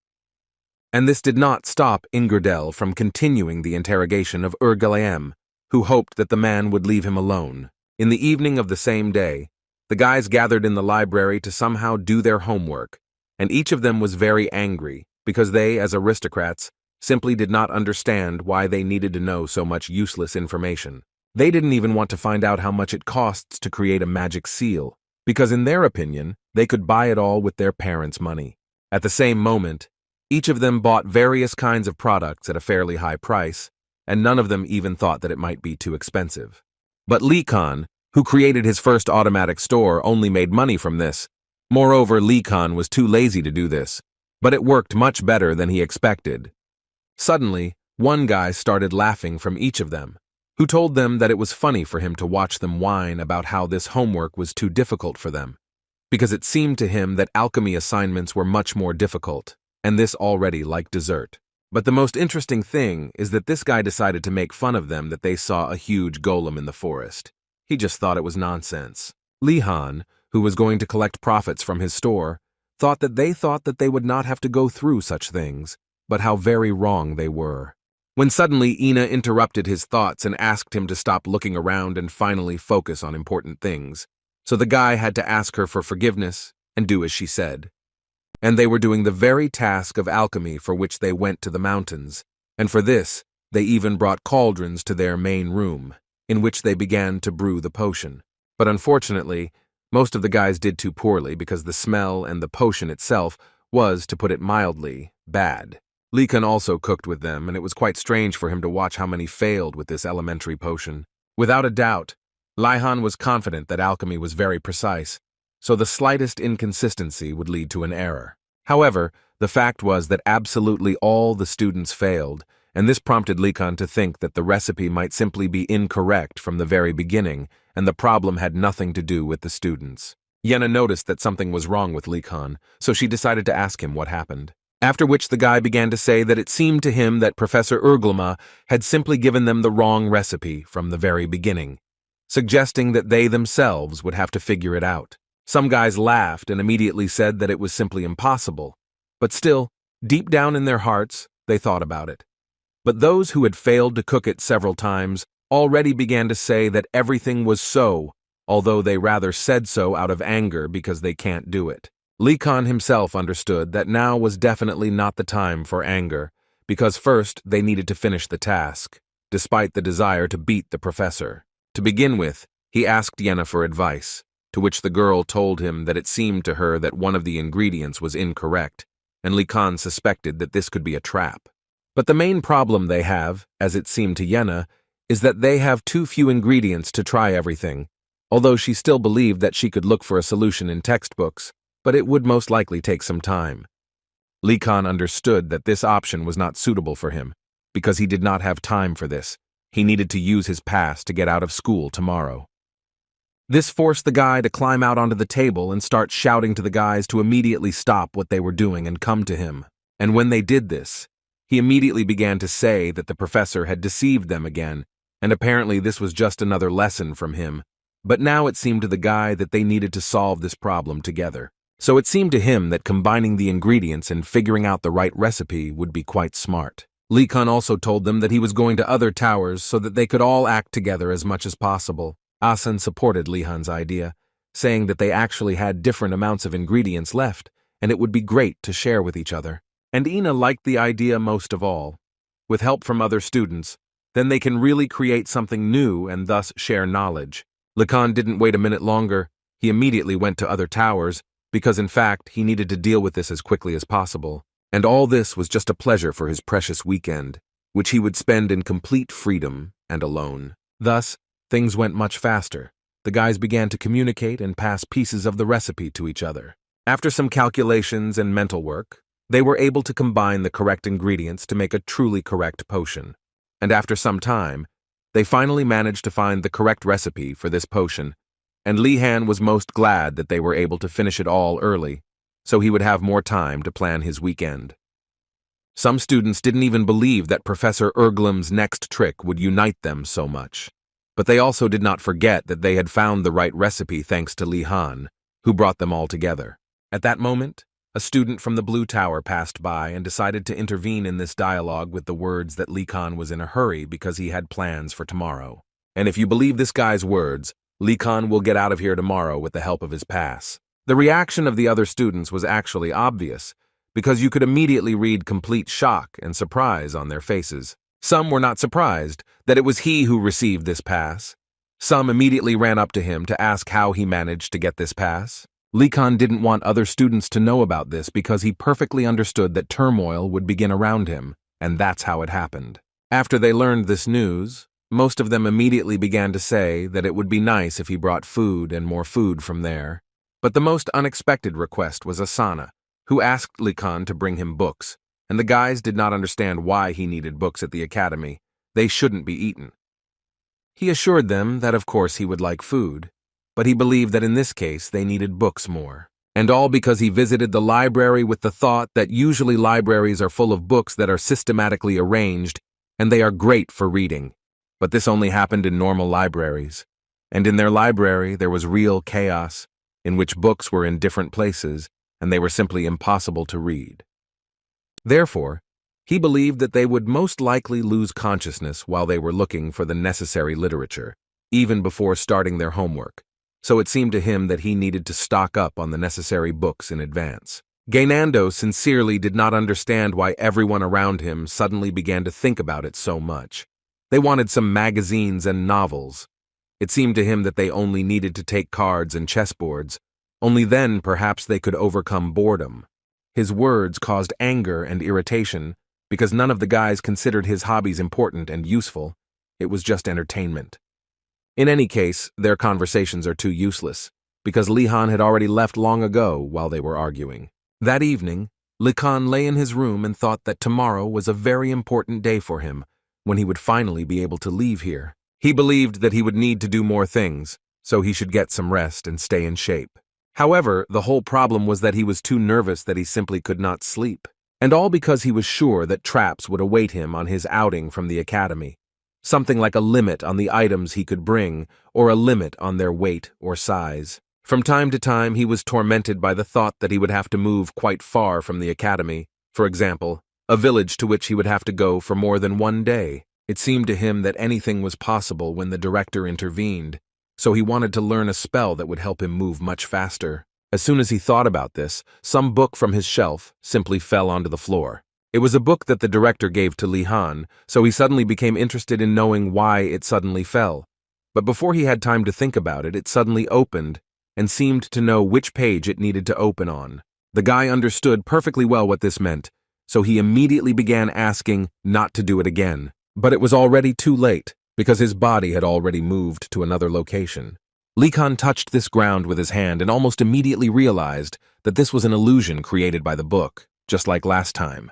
And this did not stop Ingardell from continuing the interrogation of Urgalaem, who hoped that the man would leave him alone. In the evening of the same day, the guys gathered in the library to somehow do their homework, and each of them was very angry because they, as aristocrats, simply did not understand why they needed to know so much useless information. They didn't even want to find out how much it costs to create a magic seal, because in their opinion, they could buy it all with their parents' money. At the same moment, each of them bought various kinds of products at a fairly high price, and none of them even thought that it might be too expensive. But Likan, who created his first automatic store, only made money from this. Moreover, Likan was too lazy to do this, but it worked much better than he expected. Suddenly, one guy started laughing from each of them, who told them that it was funny for him to watch them whine about how this homework was too difficult for them, because it seemed to him that alchemy assignments were much more difficult, and this already like dessert. But the most interesting thing is that this guy decided to make fun of them that they saw a huge golem in the forest. He just thought it was nonsense. Lihan, who was going to collect profits from his store, thought that they would not have to go through such things, but how very wrong they were. When suddenly Ina interrupted his thoughts and asked him to stop looking around and finally focus on important things, so the guy had to ask her for forgiveness and do as she said. And they were doing the very task of alchemy for which they went to the mountains, and for this they even brought cauldrons to their main room, in which they began to brew the potion. But unfortunately, most of the guys did too poorly because the smell and the potion itself was, to put it mildly, bad. Likan also cooked with them, and it was quite strange for him to watch how many failed with this elementary potion. Without a doubt, Lihan was confident that alchemy was very precise, so the slightest inconsistency would lead to an error. However, the fact was that absolutely all the students failed, and this prompted Likan to think that the recipe might simply be incorrect from the very beginning, and the problem had nothing to do with the students. Yenna noticed that something was wrong with Likan, so she decided to ask him what happened. After which the guy began to say that it seemed to him that Professor Urglma had simply given them the wrong recipe from the very beginning, suggesting that they themselves would have to figure it out. Some guys laughed and immediately said that it was simply impossible. But still, deep down in their hearts, they thought about it. But those who had failed to cook it several times already began to say that everything was so, although they rather said so out of anger because they can't do it. Lee Khan himself understood that now was definitely not the time for anger, because first they needed to finish the task, despite the desire to beat the professor. To begin with, he asked Yenna for advice, to which the girl told him that it seemed to her that one of the ingredients was incorrect, and Lee Khan suspected that this could be a trap. But the main problem they have, as it seemed to Yenna, is that they have too few ingredients to try everything, although she still believed that she could look for a solution in textbooks, but it would most likely take some time. Lee Khan understood that this option was not suitable for him, because he did not have time for this. He needed to use his pass to get out of school tomorrow. This forced the guy to climb out onto the table and start shouting to the guys to immediately stop what they were doing and come to him. And when they did this, he immediately began to say that the professor had deceived them again, and apparently this was just another lesson from him. But now it seemed to the guy that they needed to solve this problem together. So it seemed to him that combining the ingredients and figuring out the right recipe would be quite smart. Lee Khan also told them that he was going to other towers so that they could all act together as much as possible. Asan supported Lee Khan's idea, saying that they actually had different amounts of ingredients left, and it would be great to share with each other. And Ina liked the idea most of all. With help from other students, then they can really create something new and thus share knowledge. Lee Khan didn't wait a minute longer. He immediately went to other towers, because in fact he needed to deal with this as quickly as possible. And all this was just a pleasure for his precious weekend, which he would spend in complete freedom and alone. Thus, things went much faster. The guys began to communicate and pass pieces of the recipe to each other. After some calculations and mental work, they were able to combine the correct ingredients to make a truly correct potion. And after some time, they finally managed to find the correct recipe for this potion, and Lee Han was most glad that they were able to finish it all early, so he would have more time to plan his weekend. Some students didn't even believe that Professor Erglim's next trick would unite them so much. But they also did not forget that they had found the right recipe thanks to Lee Han, who brought them all together. At that moment, a student from the Blue Tower passed by and decided to intervene in this dialogue with the words that Lee Khan was in a hurry because he had plans for tomorrow. And if you believe this guy's words, Lee Khan will get out of here tomorrow with the help of his pass. The reaction of the other students was actually obvious, because you could immediately read complete shock and surprise on their faces. Some were not surprised that it was he who received this pass. Some immediately ran up to him to ask how he managed to get this pass. Lee Khan didn't want other students to know about this because he perfectly understood that turmoil would begin around him, and that's how it happened. After they learned this news, most of them immediately began to say that it would be nice if he brought food and more food from there. But the most unexpected request was Asana, who asked Lee Khan to bring him books, and the guys did not understand why he needed books at the academy. They shouldn't be eaten. He assured them that of course he would like food, but he believed that in this case they needed books more. And all because he visited the library with the thought that usually libraries are full of books that are systematically arranged, and they are great for reading. But this only happened in normal libraries. And in their library there was real chaos, in which books were in different places, and they were simply impossible to read. Therefore, he believed that they would most likely lose consciousness while they were looking for the necessary literature, even before starting their homework. So it seemed to him that he needed to stock up on the necessary books in advance. Gaynando sincerely did not understand why everyone around him suddenly began to think about it so much. They wanted some magazines and novels. It seemed to him that they only needed to take cards and chessboards. Only then perhaps they could overcome boredom. His words caused anger and irritation because none of the guys considered his hobbies important and useful. It was just entertainment. In any case, their conversations are too useless, because Lee Han had already left long ago while they were arguing. That evening, Lee Khan lay in his room and thought that tomorrow was a very important day for him, when he would finally be able to leave here. He believed that he would need to do more things, so he should get some rest and stay in shape. However, the whole problem was that he was too nervous that he simply could not sleep, and all because he was sure that traps would await him on his outing from the academy. something like a limit on the items he could bring, or a limit on their weight or size. From time to time, he was tormented by the thought that he would have to move quite far from the academy, for example, a village to which he would have to go for more than one day. It seemed to him that anything was possible when the director intervened, so he wanted to learn a spell that would help him move much faster. As soon as he thought about this, some book from his shelf simply fell onto the floor. It was a book that the director gave to Li Han, so he suddenly became interested in knowing why it suddenly fell. But before he had time to think about it, it suddenly opened and seemed to know which page it needed to open on. The guy understood perfectly well what this meant, so he immediately began asking not to do it again. But it was already too late, because his body had already moved to another location. Li Han touched this ground with his hand and almost immediately realized that this was an illusion created by the book, just like last time.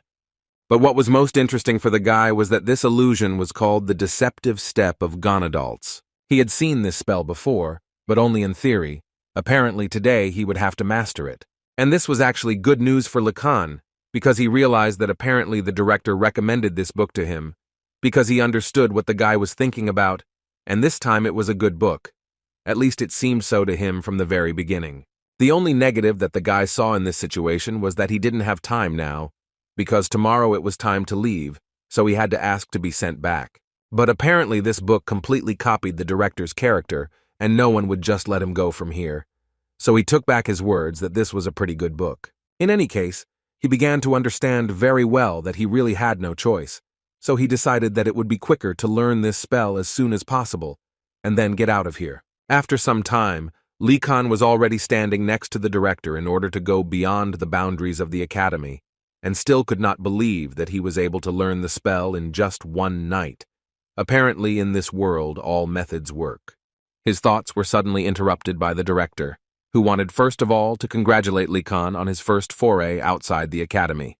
But what was most interesting for the guy was that this illusion was called the Deceptive Step of Gonadalts. He had seen this spell before, but only in theory. Apparently today he would have to master it. And this was actually good news for Li Han, because he realized that apparently the director recommended this book to him, because he understood what the guy was thinking about, and this time it was a good book. At least it seemed so to him from the very beginning. The only negative that the guy saw in this situation was that he didn't have time now, because tomorrow it was time to leave, so he had to ask to be sent back. But apparently this book completely copied the director's character, and no one would just let him go from here. So he took back his words that this was a pretty good book. In any case, he began to understand very well that he really had no choice, so he decided that it would be quicker to learn this spell as soon as possible, and then get out of here. After some time, Li Han was already standing next to the director in order to go beyond the boundaries of the academy, and still could not believe that he was able to learn the spell in just one night. Apparently in this world all methods work. His thoughts were suddenly interrupted by the director, who wanted first of all to congratulate Li Han on his first foray outside the academy.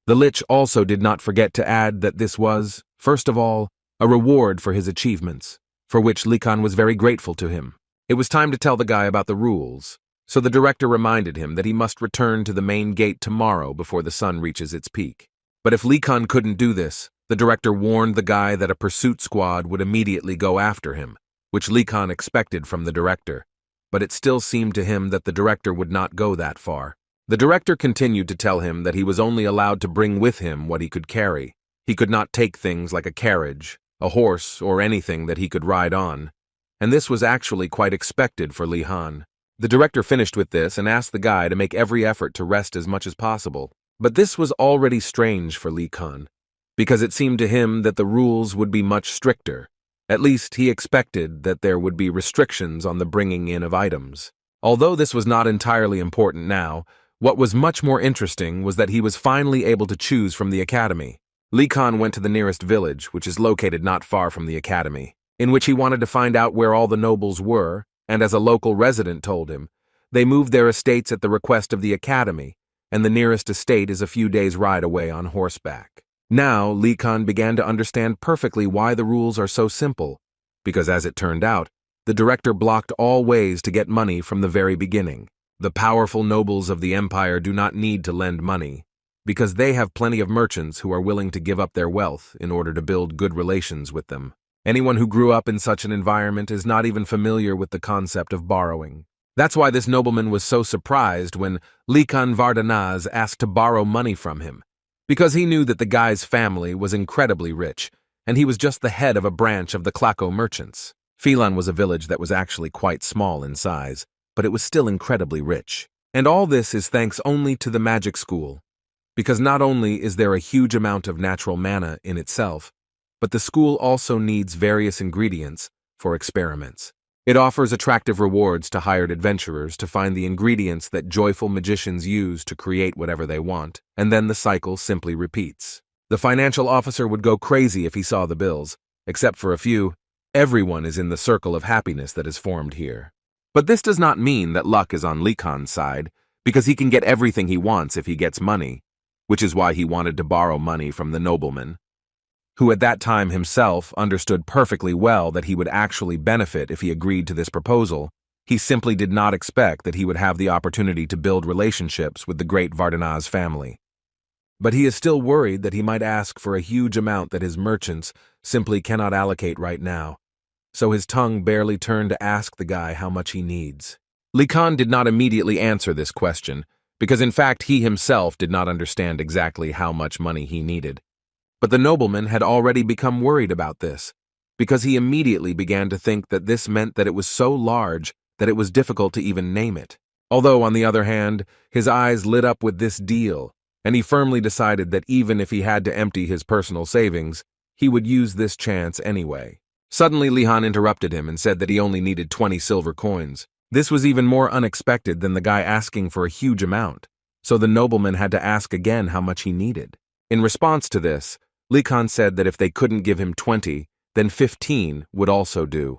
The Lich also did not forget to add that this was, first of all, a reward for his achievements, for which Li Han was very grateful to him. It was time to tell the guy about the rules, so the director reminded him that he must return to the main gate tomorrow before the sun reaches its peak. But if Li Han couldn't do this, the director warned the guy that a pursuit squad would immediately go after him, which Li Han expected from the director, but it still seemed to him that the director would not go that far. The director continued to tell him that he was only allowed to bring with him what he could carry. He could not take things like a carriage, a horse, or anything that he could ride on, and this was actually quite expected for Li Han. The director finished with this and asked the guy to make every effort to rest as much as possible. But this was already strange for Li Han, because it seemed to him that the rules would be much stricter. At least he expected that there would be restrictions on the bringing in of items. Although this was not entirely important now, what was much more interesting was that he was finally able to choose from the academy. Li Han went to the nearest village, which is located not far from the academy, in which he wanted to find out where all the nobles were, and as a local resident told him, they moved their estates at the request of the academy, and the nearest estate is a few days' ride away on horseback. Now, Li Han began to understand perfectly why the rules are so simple, because as it turned out, the director blocked all ways to get money from the very beginning. The powerful nobles of the empire do not need to lend money, because they have plenty of merchants who are willing to give up their wealth in order to build good relations with them. Anyone who grew up in such an environment is not even familiar with the concept of borrowing. That's why this nobleman was so surprised when Li Han Vardanaz asked to borrow money from him, because he knew that the guy's family was incredibly rich, and he was just the head of a branch of the Klako merchants. Philan was a village that was actually quite small in size, but it was still incredibly rich. And all this is thanks only to the magic school, because not only is there a huge amount of natural mana in itself, but the school also needs various ingredients for experiments. It offers attractive rewards to hired adventurers to find the ingredients that joyful magicians use to create whatever they want, and then the cycle simply repeats. The financial officer would go crazy if he saw the bills, except for a few. Everyone is in the circle of happiness that is formed here. But this does not mean that luck is on Li Han's side, because he can get everything he wants if he gets money, which is why he wanted to borrow money from the nobleman, who at that time himself understood perfectly well that he would actually benefit if he agreed to this proposal. He simply did not expect that he would have the opportunity to build relationships with the great Vardanaz family. But he is still worried that he might ask for a huge amount that his merchants simply cannot allocate right now. So his tongue barely turned to ask the guy how much he needs. Li Kan did not immediately answer this question, because in fact he himself did not understand exactly how much money he needed. But the nobleman had already become worried about this, because he immediately began to think that this meant that it was so large that it was difficult to even name it. Although, on the other hand, his eyes lit up with this deal, and he firmly decided that even if he had to empty his personal savings, he would use this chance anyway. Suddenly, Li Han interrupted him and said that he only needed 20 silver coins. This was even more unexpected than the guy asking for a huge amount, so the nobleman had to ask again how much he needed. In response to this, Li Kan said that if they couldn't give him 20, then 15 would also do.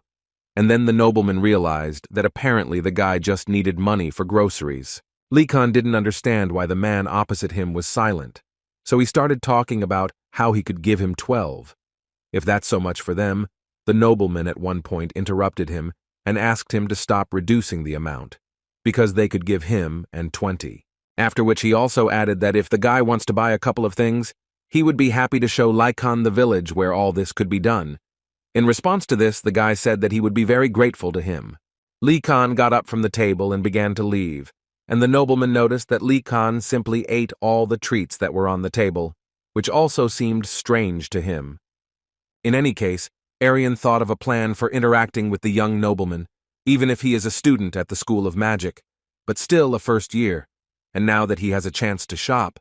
And then the nobleman realized that apparently the guy just needed money for groceries. Li Kan didn't understand why the man opposite him was silent, so he started talking about how he could give him 12. If that's so much for them, the nobleman at one point interrupted him and asked him to stop reducing the amount, because they could give him and 20. After which he also added that if the guy wants to buy a couple of things, he would be happy to show Li Kan the village where all this could be done. In response to this, the guy said that he would be very grateful to him. Li Kan got up from the table and began to leave, and the nobleman noticed that Li Kan simply ate all the treats that were on the table, which also seemed strange to him. In any case, Arian thought of a plan for interacting with the young nobleman, even if he is a student at the School of Magic, but still a first year, and now that he has a chance to shop,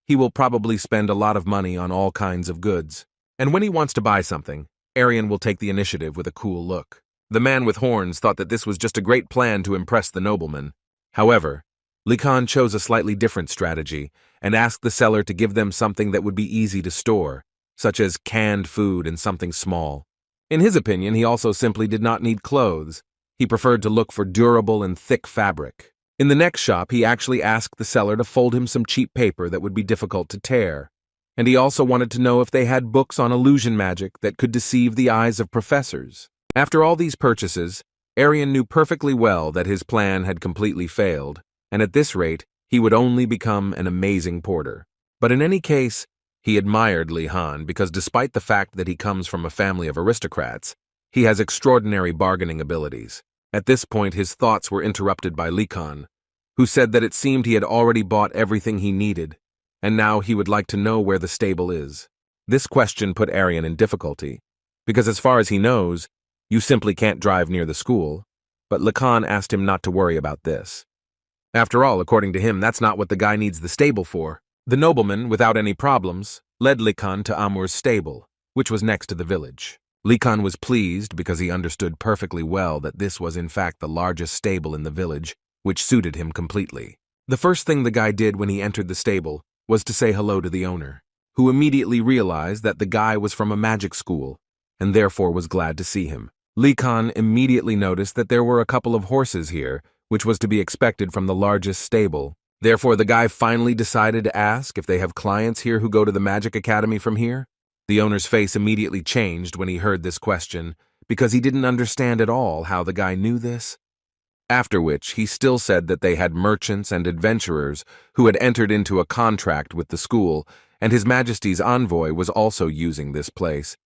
he will probably spend a lot of money on all kinds of goods. And when he wants to buy something, Arian will take the initiative with a cool look. The man with horns thought that this was just a great plan to impress the nobleman. However, Li Kan chose a slightly different strategy and asked the seller to give them something that would be easy to store, such as canned food and something small. In his opinion, he also simply did not need clothes. He preferred to look for durable and thick fabric. In the next shop, he actually asked the seller to fold him some cheap paper that would be difficult to tear. And he also wanted to know if they had books on illusion magic that could deceive the eyes of professors. After all these purchases, Arian knew perfectly well that his plan had completely failed, and at this rate, he would only become an amazing porter. But in any case, he admired Li Han because despite the fact that he comes from a family of aristocrats, he has extraordinary bargaining abilities. At this point, his thoughts were interrupted by Li Kan, who said that it seemed he had already bought everything he needed, and now he would like to know where the stable is. This question put Arian in difficulty, because as far as he knows, you simply can't drive near the school, but Li Kan asked him not to worry about this. After all, according to him, that's not what the guy needs the stable for. The nobleman, without any problems, led Li Kan to Amur's stable, which was next to the village. Li Kan was pleased because he understood perfectly well that this was in fact the largest stable in the village, which suited him completely. The first thing the guy did when he entered the stable was to say hello to the owner, who immediately realized that the guy was from a magic school, and therefore was glad to see him. Li Kan immediately noticed that there were a couple of horses here, which was to be expected from the largest stable. Therefore, the guy finally decided to ask if they have clients here who go to the Magic Academy from here. The owner's face immediately changed when he heard this question, because he didn't understand at all how the guy knew this. After which, he still said that they had merchants and adventurers who had entered into a contract with the school, and His Majesty's envoy was also using this place.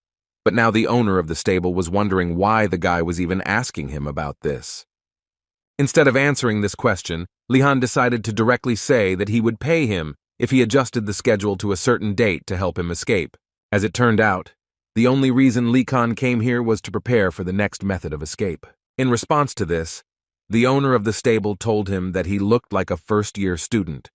But now the owner of the stable was wondering why the guy was even asking him about this. Instead of answering this question, Li Han decided to directly say that he would pay him if he adjusted the schedule to a certain date to help him escape. As it turned out, the only reason Li Kan came here was to prepare for the next method of escape. In response to this, the owner of the stable told him that he looked like a first-year student,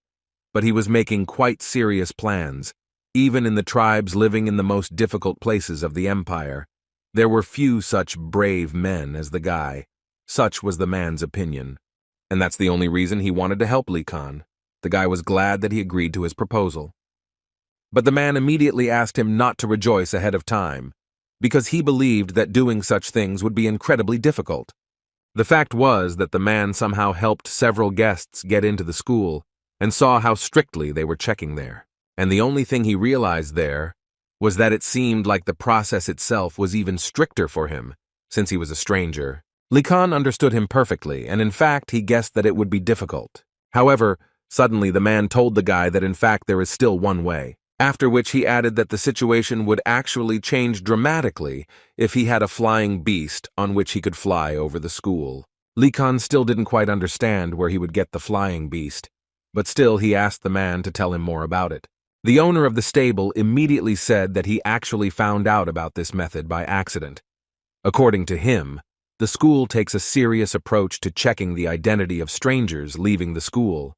but he was making quite serious plans. Even in the tribes living in the most difficult places of the empire, there were few such brave men as the guy. Such was the man's opinion. And that's the only reason he wanted to help Li Kan. The guy was glad that he agreed to his proposal. But the man immediately asked him not to rejoice ahead of time, because he believed that doing such things would be incredibly difficult. The fact was that the man somehow helped several guests get into the school and saw how strictly they were checking there. And the only thing he realized there was that it seemed like the process itself was even stricter for him, since he was a stranger. Li Kan understood him perfectly, and in fact he guessed that it would be difficult. However, Suddenly, the man told the guy that in fact there is still one way, after which he added that the situation would actually change dramatically if he had a flying beast on which he could fly over the school. Likan still didn't quite understand where he would get the flying beast, but still he asked the man to tell him more about it. The owner of the stable immediately said that he actually found out about this method by accident. According to him, the school takes a serious approach to checking the identity of strangers leaving the school,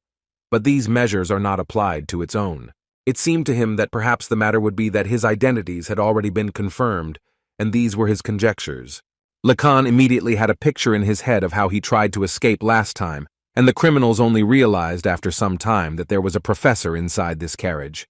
but these measures are not applied to its own. It seemed to him that perhaps the matter would be that his identities had already been confirmed, and these were his conjectures. Lacan immediately had a picture in his head of how he tried to escape last time, and the criminals only realized after some time that there was a professor inside this carriage.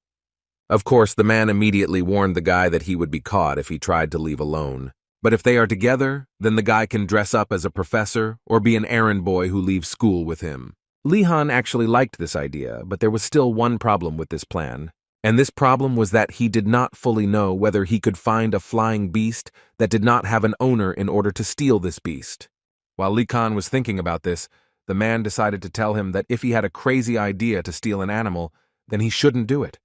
Of course, the man immediately warned the guy that he would be caught if he tried to leave alone. But if they are together, then the guy can dress up as a professor or be an errand boy who leaves school with him. Lihan actually liked this idea, but there was still one problem with this plan. And this problem was that he did not fully know whether he could find a flying beast that did not have an owner in order to steal this beast. While Likan was thinking about this, the man decided to tell him that if he had a crazy idea to steal an animal, then he shouldn't do it.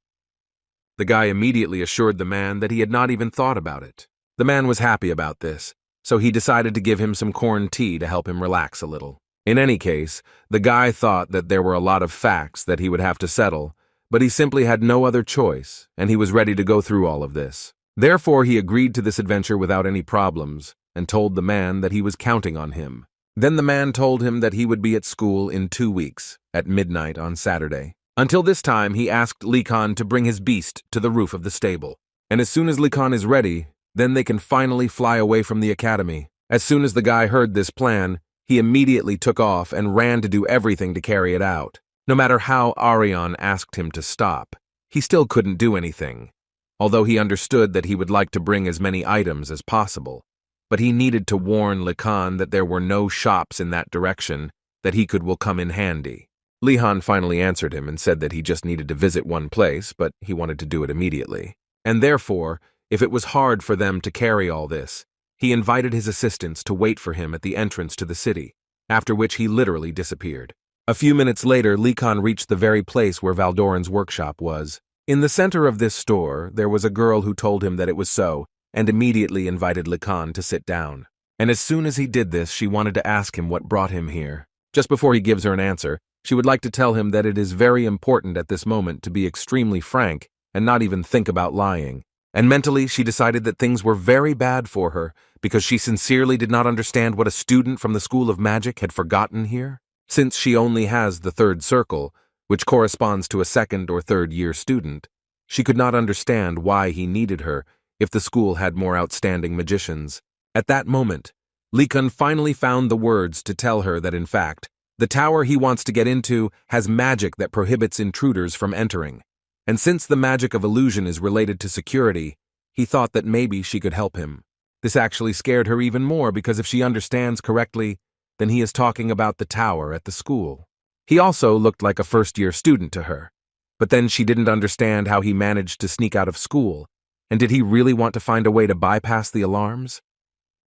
The guy immediately assured the man that he had not even thought about it. The man was happy about this, so he decided to give him some corn tea to help him relax a little. In any case, the guy thought that there were a lot of facts that he would have to settle, but he simply had no other choice, and he was ready to go through all of this. Therefore, he agreed to this adventure without any problems, and told the man that he was counting on him. Then the man told him that he would be at school in 2 weeks, at midnight on Saturday. Until this time, he asked Likan to bring his beast to the roof of the stable. And as soon as Likan is ready, then they can finally fly away from the academy. As soon as the guy heard this plan, he immediately took off and ran to do everything to carry it out. No matter how Arion asked him to stop, he still couldn't do anything, although he understood that he would like to bring as many items as possible. But he needed to warn Likan that there were no shops in that direction that he could will come in handy. Lihan finally answered him and said that he just needed to visit one place, but he wanted to do it immediately. And therefore, if it was hard for them to carry all this, he invited his assistants to wait for him at the entrance to the city, after which he literally disappeared. A few minutes later, Likan reached the very place where Valdoran's workshop was. In the center of this store, there was a girl who told him that it was so, and immediately invited Likan to sit down. And as soon as he did this, she wanted to ask him what brought him here. Just before he gives her an answer, she would like to tell him that it is very important at this moment to be extremely frank and not even think about lying. And mentally, she decided that things were very bad for her because she sincerely did not understand what a student from the School of Magic had forgotten here. Since she only has the 3rd circle, which corresponds to a 2nd or 3rd year student, she could not understand why he needed her if the school had more outstanding magicians. At that moment, Likan finally found the words to tell her that in fact, the tower he wants to get into has magic that prohibits intruders from entering. And since the magic of illusion is related to security, he thought that maybe she could help him. This actually scared her even more because if she understands correctly, then he is talking about the tower at the school. He also looked like a 1st-year student to her, but then she didn't understand how he managed to sneak out of school, and did he really want to find a way to bypass the alarms?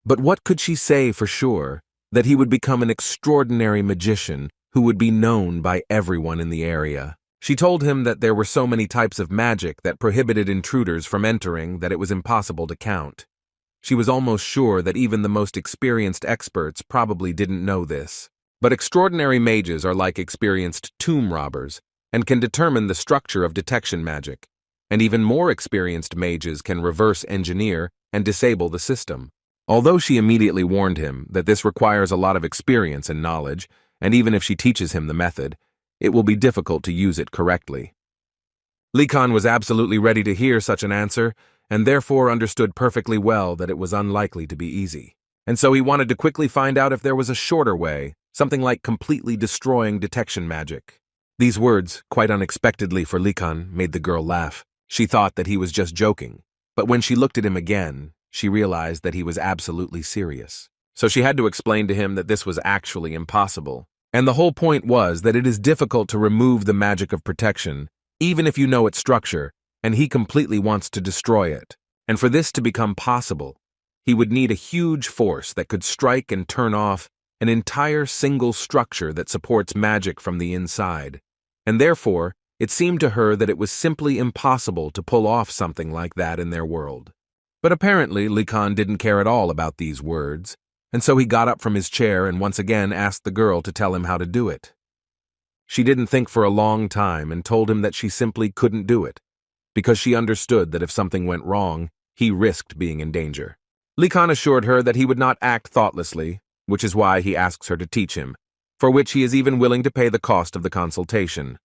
But what could she say for sure? That he would become an extraordinary magician who would be known by everyone in the area. She told him that there were so many types of magic that prohibited intruders from entering that it was impossible to count. She was almost sure that even the most experienced experts probably didn't know this. But extraordinary mages are like experienced tomb robbers and can determine the structure of detection magic. And even more experienced mages can reverse engineer and disable the system. Although she immediately warned him that this requires a lot of experience and knowledge, and even if she teaches him the method, it will be difficult to use it correctly. Likan was absolutely ready to hear such an answer, and therefore understood perfectly well that it was unlikely to be easy. And so he wanted to quickly find out if there was a shorter way, something like completely destroying detection magic. These words, quite unexpectedly for Likan, made the girl laugh. She thought that he was just joking, but when she looked at him again, she realized that he was absolutely serious. So she had to explain to him that this was actually impossible. And the whole point was that it is difficult to remove the magic of protection, even if you know its structure, and he completely wants to destroy it. And for this to become possible, he would need a huge force that could strike and turn off an entire single structure that supports magic from the inside. and therefore, it seemed to her that it was simply impossible to pull off something like that in their world. But apparently, Li Kan didn't care at all about these words, and so he got up from his chair and once again asked the girl to tell him how to do it. She didn't think for a long time and told him that she simply couldn't do it, because she understood that if something went wrong, he risked being in danger. Li Kan assured her that he would not act thoughtlessly, which is why he asks her to teach him, for which he is even willing to pay the cost of the consultation.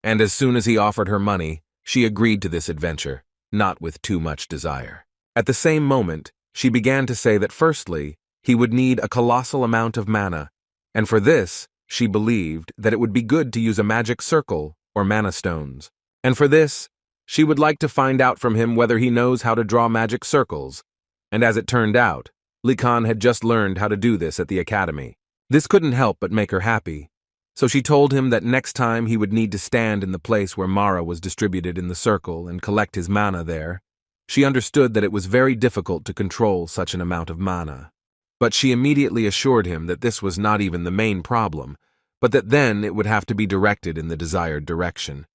And as soon as he offered her money, she agreed to this adventure, not with too much desire. At the same moment, she began to say that firstly, he would need a colossal amount of mana, and for this, she believed that it would be good to use a magic circle or mana stones. And for this, she would like to find out from him whether he knows how to draw magic circles. And as it turned out, Li Kan had just learned how to do this at the academy. This couldn't help but make her happy. So she told him that next time he would need to stand in the place where Mara was distributed in the circle and collect his mana there. She understood that it was very difficult to control such an amount of mana. But she immediately assured him that this was not even the main problem, but that then it would have to be directed in the desired direction.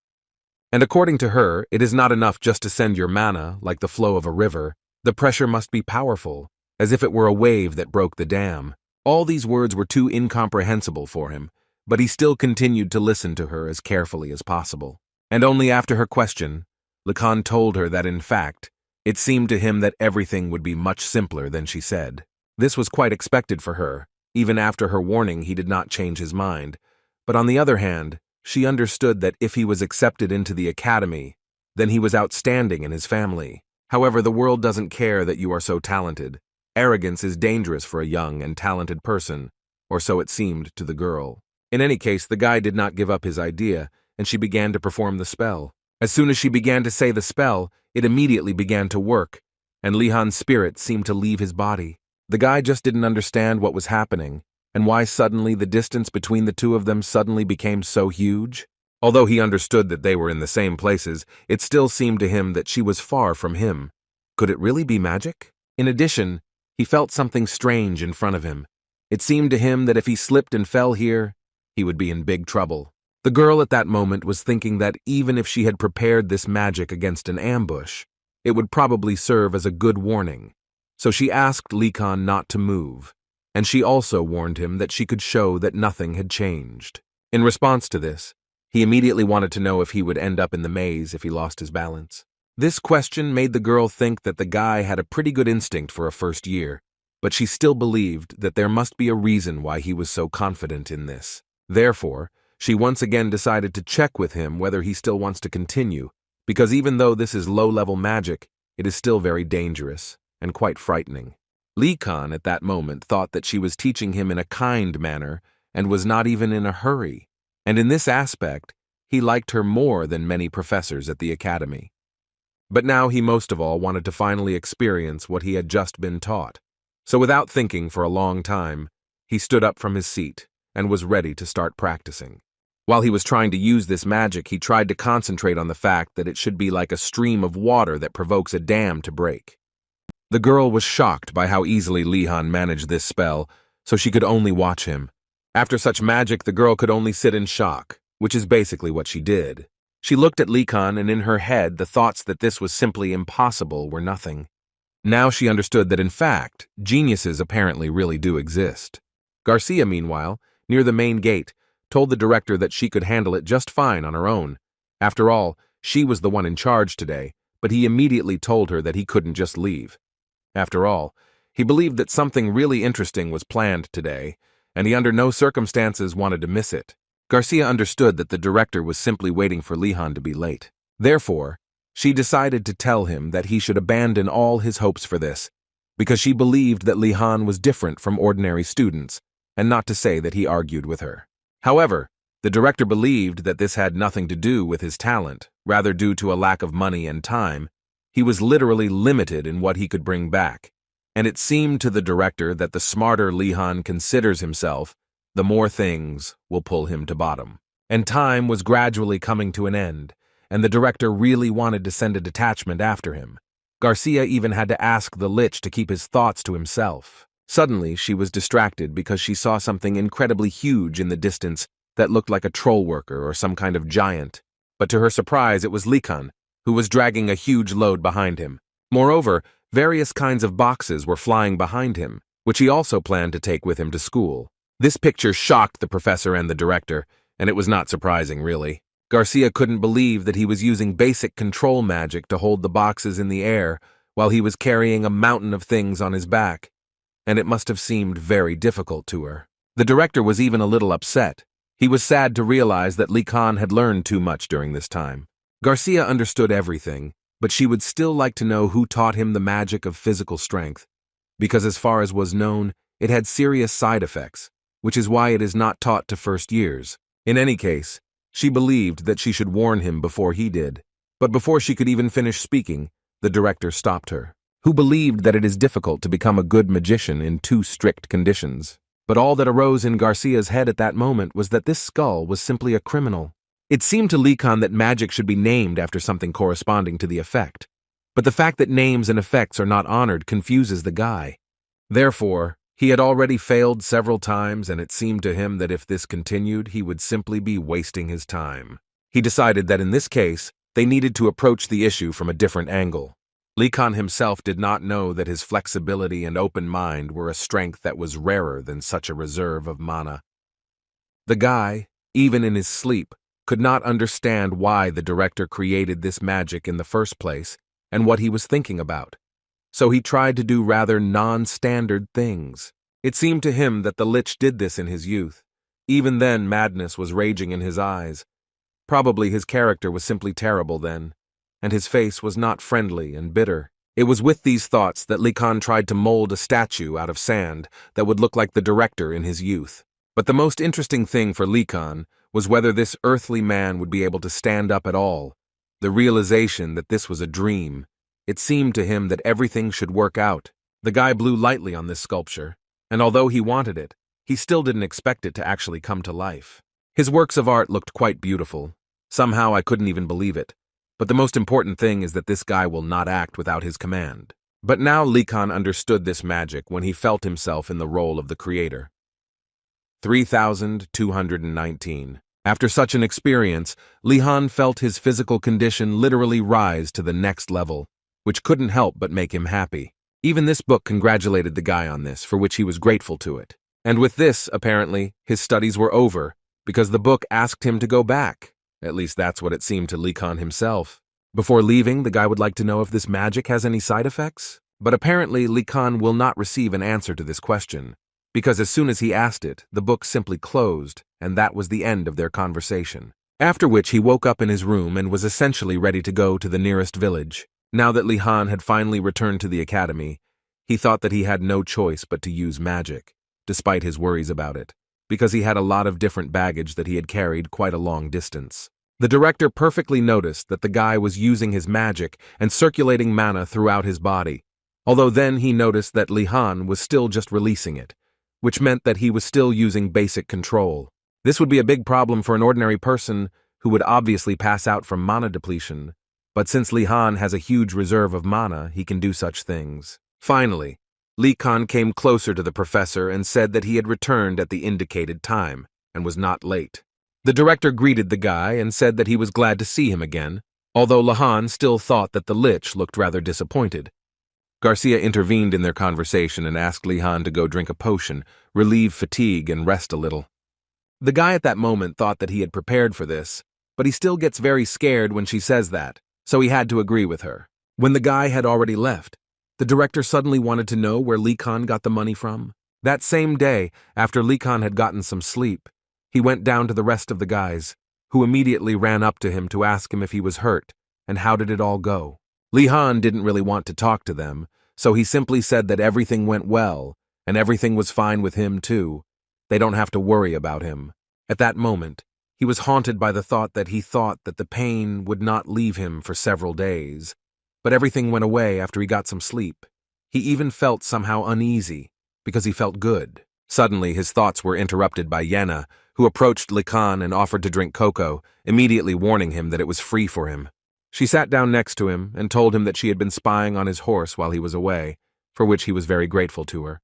And according to her, it is not enough just to send your mana, like the flow of a river. The pressure must be powerful, as if it were a wave that broke the dam. All these words were too incomprehensible for him, but he still continued to listen to her as carefully as possible. And only after her question, Li Kan told her that in fact, it seemed to him that everything would be much simpler than she said. This was quite expected for her. Even after her warning, he did not change his mind. But on the other hand, she understood that if he was accepted into the academy, then he was outstanding in his family. However, the world doesn't care that you are so talented. Arrogance is dangerous for a young and talented person, or so it seemed to the girl. In any case, the guy did not give up his idea, and she began to perform the spell. As soon as she began to say the spell, it immediately began to work, and Li Han's spirit seemed to leave his body. The guy just didn't understand what was happening, and why suddenly the distance between the two of them suddenly became so huge. Although he understood that they were in the same places, it still seemed to him that she was far from him. Could it really be magic? In addition, he felt something strange in front of him. It seemed to him that if he slipped and fell here, he would be in big trouble. The girl at that moment was thinking that even if she had prepared this magic against an ambush, it would probably serve as a good warning. So she asked Li Kan not to move, and she also warned him that she could show that nothing had changed. In response to this, he immediately wanted to know if he would end up in the maze if he lost his balance. This question made the girl think that the guy had a pretty good instinct for a first year, but she still believed that there must be a reason why he was so confident in this. Therefore, she once again decided to check with him whether he still wants to continue, because even though this is low-level magic, it is still very dangerous and quite frightening. Li Kan at that moment thought that she was teaching him in a kind manner and was not even in a hurry, and in this aspect, he liked her more than many professors at the academy. But now he most of all wanted to finally experience what he had just been taught. So without thinking for a long time, he stood up from his seat and was ready to start practicing. While he was trying to use this magic, he tried to concentrate on the fact that it should be like a stream of water that provokes a dam to break. The girl was shocked by how easily Li Han managed this spell, so she could only watch him. After such magic, the girl could only sit in shock, which is basically what she did. She looked at Li Kan, and in her head, the thoughts that this was simply impossible were nothing. Now she understood that in fact, geniuses apparently really do exist. Garcia, meanwhile, near the main gate, told the director that she could handle it just fine on her own. After all, she was the one in charge today, but he immediately told her that he couldn't just leave. After all, he believed that something really interesting was planned today, and he under no circumstances wanted to miss it. Garcia understood that the director was simply waiting for Li Han to be late. Therefore, she decided to tell him that he should abandon all his hopes for this, because she believed that Li Han was different from ordinary students, and not to say that he argued with her. However, the director believed that this had nothing to do with his talent, rather due to a lack of money and time. He was literally limited in what he could bring back, and it seemed to the director that the smarter Li Han considers himself, the more things will pull him to bottom. And time was gradually coming to an end, and the director really wanted to send a detachment after him. Garcia even had to ask the Lich to keep his thoughts to himself. Suddenly, she was distracted because she saw something incredibly huge in the distance that looked like a troll worker or some kind of giant. But to her surprise, it was Likan, who was dragging a huge load behind him. Moreover, various kinds of boxes were flying behind him, which he also planned to take with him to school. This picture shocked the professor and the director, and it was not surprising, really. Garcia couldn't believe that he was using basic control magic to hold the boxes in the air while he was carrying a mountain of things on his back, and it must have seemed very difficult to her. The director was even a little upset. He was sad to realize that Likan had learned too much during this time. Garcia understood everything, but she would still like to know who taught him the magic of physical strength, because as far as was known, it had serious side effects, which is why it is not taught to first years. In any case, she believed that she should warn him before he did. But before she could even finish speaking, the director stopped her, who believed that it is difficult to become a good magician in too strict conditions. But all that arose in Garcia's head at that moment was that this skull was simply a criminal. It seemed to Likan that magic should be named after something corresponding to the effect. But the fact that names and effects are not honored confuses the guy. Therefore, he had already failed several times, and it seemed to him that if this continued, he would simply be wasting his time. He decided that in this case, they needed to approach the issue from a different angle. Likan himself did not know that his flexibility and open mind were a strength that was rarer than such a reserve of mana. The guy, even in his sleep, could not understand why the director created this magic in the first place and what he was thinking about. So he tried to do rather non-standard things. It seemed to him that the Lich did this in his youth. Even then, madness was raging in his eyes. Probably his character was simply terrible then, and his face was not friendly and bitter. It was with these thoughts that Likan tried to mold a statue out of sand that would look like the director in his youth. But the most interesting thing for Likan was whether this earthly man would be able to stand up at all. The realization that this was a dream. It seemed to him that everything should work out. The guy blew lightly on this sculpture, and although he wanted it, he still didn't expect it to actually come to life. His works of art looked quite beautiful. Somehow I couldn't even believe it. But the most important thing is that this guy will not act without his command. But now Likan understood this magic when he felt himself in the role of the creator. 3219. After such an experience, Lihan felt his physical condition literally rise to the next level, which couldn't help but make him happy. Even this book congratulated the guy on this, for which he was grateful to it. And with this, apparently, his studies were over, because the book asked him to go back. At least that's what it seemed to Likan himself. Before leaving, the guy would like to know if this magic has any side effects. But apparently, Likan will not receive an answer to this question, because as soon as he asked it, the book simply closed, and that was the end of their conversation. After which he woke up in his room and was essentially ready to go to the nearest village. Now that Lihan had finally returned to the academy, he thought that he had no choice but to use magic, despite his worries about it, because he had a lot of different baggage that he had carried quite a long distance. The director perfectly noticed that the guy was using his magic and circulating mana throughout his body, although then he noticed that Lihan was still just releasing it, which meant that he was still using basic control. This would be a big problem for an ordinary person who would obviously pass out from mana depletion, but since Lihan has a huge reserve of mana, he can do such things. Finally, Likan came closer to the professor and said that he had returned at the indicated time and was not late. The director greeted the guy and said that he was glad to see him again, although Lihan still thought that the Lich looked rather disappointed. Garcia intervened in their conversation and asked Lihan to go drink a potion, relieve fatigue, and rest a little. The guy at that moment thought that he had prepared for this, but he still gets very scared when she says that, so he had to agree with her. When the guy had already left, the director suddenly wanted to know where Likan got the money from. That same day, after Likan had gotten some sleep, he went down to the rest of the guys, who immediately ran up to him to ask him if he was hurt and how did it all go. Lihan didn't really want to talk to them, so he simply said that everything went well and everything was fine with him too. They don't have to worry about him. At that moment, he was haunted by the thought that the pain would not leave him for several days. But everything went away after he got some sleep. He even felt somehow uneasy, because he felt good. Suddenly, his thoughts were interrupted by Yenna, who approached Likan and offered to drink cocoa, immediately warning him that it was free for him. She sat down next to him and told him that she had been spying on his horse while he was away, for which he was very grateful to her.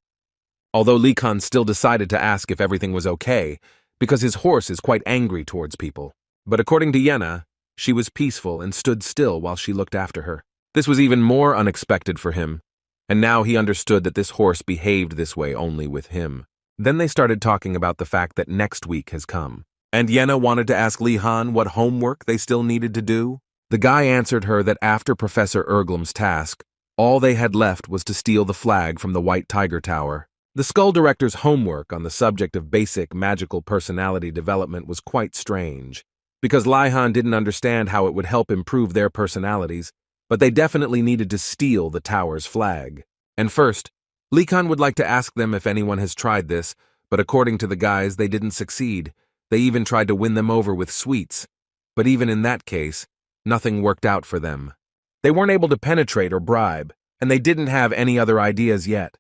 Although Likan still decided to ask if everything was okay, because his horse is quite angry towards people. But according to Yenna, she was peaceful and stood still while she looked after her. This was even more unexpected for him, and now he understood that this horse behaved this way only with him. Then they started talking about the fact that next week has come, and Yenna wanted to ask Li-Han what homework they still needed to do. The guy answered her that after Professor Erglum's task, all they had left was to steal the flag from the White Tiger Tower. The Skull Director's homework on the subject of basic magical personality development was quite strange, because Li-Han didn't understand how it would help improve their personalities, but they definitely needed to steal the tower's flag. And first, Li-Han would like to ask them if anyone has tried this, but according to the guys, they didn't succeed. They even tried to win them over with sweets, but even in that case, nothing worked out for them. They weren't able to penetrate or bribe, and they didn't have any other ideas yet.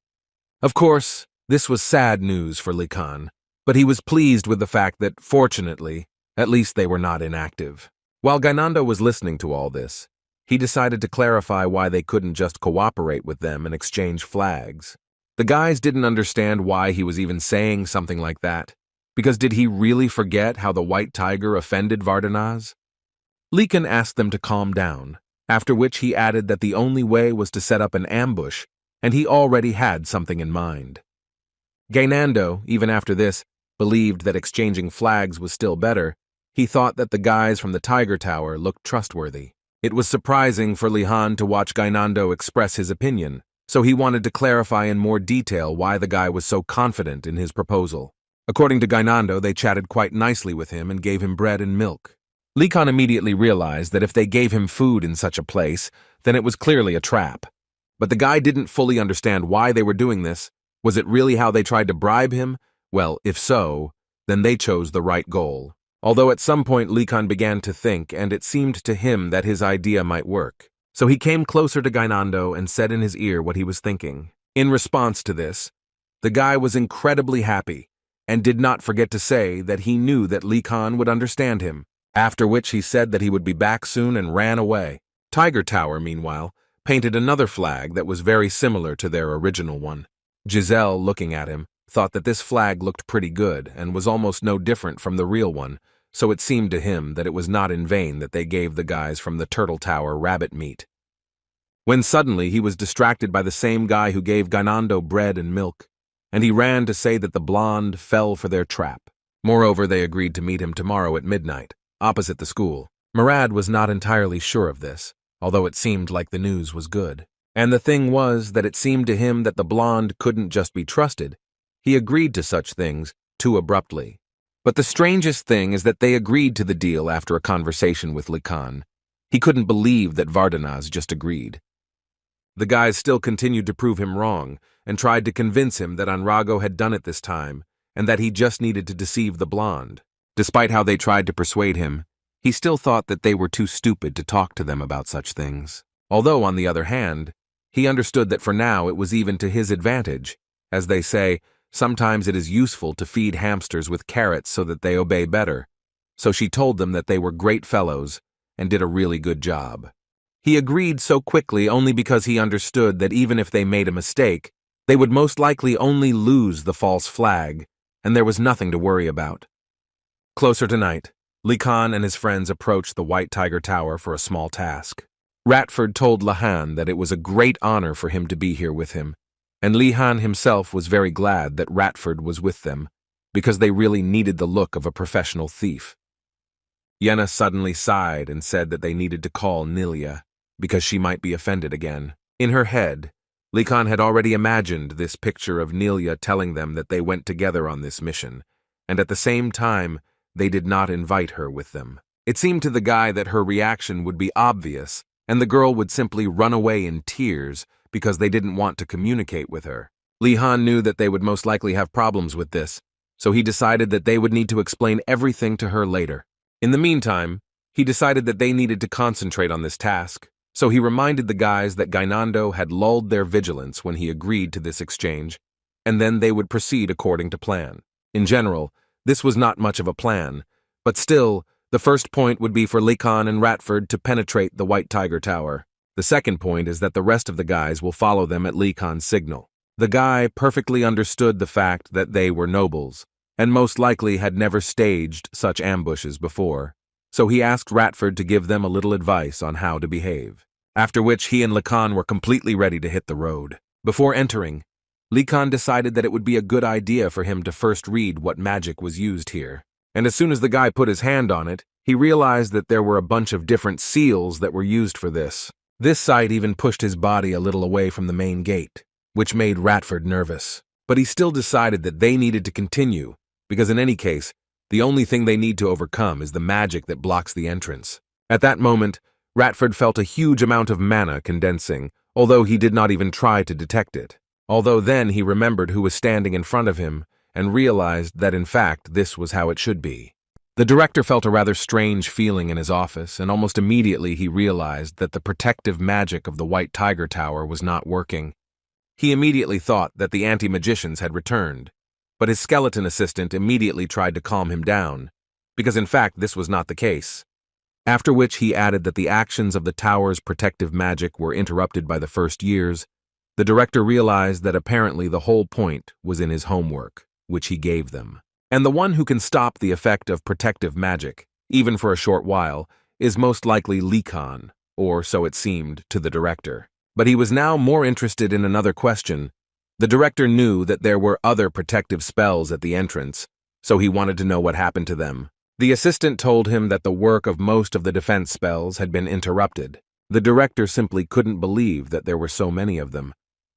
Of course, this was sad news for Li-Han, but he was pleased with the fact that, fortunately, at least they were not inactive. While Gainando was listening to all this, he decided to clarify why they couldn't just cooperate with them and exchange flags. The guys didn't understand why he was even saying something like that, because did he really forget how the White Tiger offended Vardanaz? Li-Han asked them to calm down, after which he added that the only way was to set up an ambush, and he already had something in mind. Gainando, even after this, believed that exchanging flags was still better. He thought that the guys from the Tiger Tower looked trustworthy. It was surprising for Li-Han to watch Gainando express his opinion, so he wanted to clarify in more detail why the guy was so confident in his proposal. According to Gainando, they chatted quite nicely with him and gave him bread and milk. Li-Han immediately realized that if they gave him food in such a place, then it was clearly a trap. But the guy didn't fully understand why they were doing this. Was it really how they tried to bribe him? Well, if so, then they chose the right goal. Although at some point Li-Han began to think, and it seemed to him that his idea might work. So he came closer to Gainando and said in his ear what he was thinking. In response to this, the guy was incredibly happy, and did not forget to say that he knew that Li-Han would understand him, after which he said that he would be back soon and ran away. Tiger Tower, meanwhile, painted another flag that was very similar to their original one. Giselle, looking at him, thought that this flag looked pretty good and was almost no different from the real one, so it seemed to him that it was not in vain that they gave the guys from the Turtle Tower rabbit meat. When suddenly he was distracted by the same guy who gave Gainando bread and milk, and he ran to say that the blonde fell for their trap. Moreover, they agreed to meet him tomorrow at midnight, opposite the school. Murad was not entirely sure of this, although it seemed like the news was good. And the thing was that it seemed to him that the blonde couldn't just be trusted. He agreed to such things too abruptly. But the strangest thing is that they agreed to the deal after a conversation with Li-Han. He couldn't believe that Vardanaz just agreed. The guys still continued to prove him wrong, and tried to convince him that Anrago had done it this time, and that he just needed to deceive the blonde. Despite how they tried to persuade him, he still thought that they were too stupid to talk to them about such things. Although, on the other hand, he understood that for now it was even to his advantage. As they say, sometimes it is useful to feed hamsters with carrots so that they obey better. So she told them that they were great fellows and did a really good job. He agreed so quickly only because he understood that even if they made a mistake, they would most likely only lose the false flag, and there was nothing to worry about. Closer to night, Li-Han and his friends approached the White Tiger Tower for a small task. Ratford told Li-Han that it was a great honor for him to be here with him, and Li-Han himself was very glad that Ratford was with them, because they really needed the look of a professional thief. Yenna suddenly sighed and said that they needed to call Nilia, because she might be offended again. In her head, Li-Han had already imagined this picture of Nilia telling them that they went together on this mission, and at the same time, they did not invite her with them. It seemed to the guy that her reaction would be obvious, and the girl would simply run away in tears because they didn't want to communicate with her. Li-Han knew that they would most likely have problems with this, so he decided that they would need to explain everything to her later. In the meantime, he decided that they needed to concentrate on this task, so he reminded the guys that Gainando had lulled their vigilance when he agreed to this exchange, and then they would proceed according to plan. In general, this was not much of a plan, but still, the first point would be for Li-Han and Ratford to penetrate the White Tiger Tower. The second point is that the rest of the guys will follow them at Li-Han's signal. The guy perfectly understood the fact that they were nobles, and most likely had never staged such ambushes before, so he asked Ratford to give them a little advice on how to behave. After which he and Lacan were completely ready to hit the road. Before entering, Lacan decided that it would be a good idea for him to first read what magic was used here. And as soon as the guy put his hand on it, he realized that there were a bunch of different seals that were used for this. This sight even pushed his body a little away from the main gate, which made Ratford nervous. But he still decided that they needed to continue, because in any case, the only thing they need to overcome is the magic that blocks the entrance. At that moment, Ratford felt a huge amount of mana condensing, although he did not even try to detect it. Although then he remembered who was standing in front of him and realized that in fact this was how it should be. The director felt a rather strange feeling in his office, and almost immediately he realized that the protective magic of the White Tiger Tower was not working. He immediately thought that the anti-magicians had returned, but his skeleton assistant immediately tried to calm him down, because in fact this was not the case. After which he added that the actions of the tower's protective magic were interrupted by the first years. The director realized that apparently the whole point was in his homework, which he gave them. And the one who can stop the effect of protective magic, even for a short while, is most likely Lacan, or so it seemed to the director. But he was now more interested in another question. The director knew that there were other protective spells at the entrance, so he wanted to know what happened to them. The assistant told him that the work of most of the defense spells had been interrupted. The director simply couldn't believe that there were so many of them,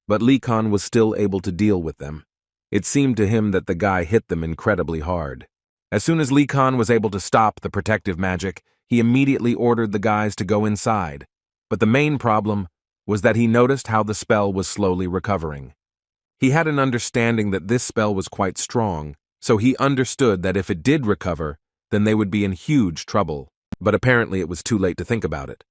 but Lacan was still able to deal with them. It seemed to him that the guy hit them incredibly hard. As soon as Lacan was able to stop the protective magic, he immediately ordered the guys to go inside. But the main problem was that he noticed how the spell was slowly recovering. He had an understanding that this spell was quite strong, so he understood that if it did recover, then they would be in huge trouble. But apparently it was too late to think about it,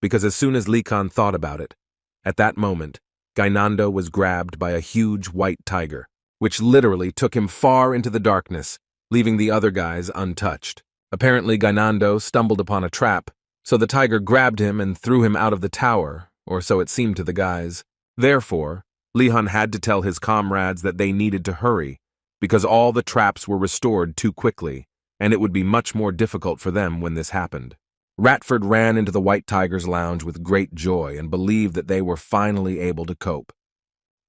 because as soon as Lacan thought about it, at that moment, Gainando was grabbed by a huge white tiger, which literally took him far into the darkness, leaving the other guys untouched. Apparently Gainando stumbled upon a trap, so the tiger grabbed him and threw him out of the tower, or so it seemed to the guys. Therefore, Lehan had to tell his comrades that they needed to hurry, because all the traps were restored too quickly, and it would be much more difficult for them when this happened. Ratford ran into the White Tiger's lounge with great joy and believed that they were finally able to cope.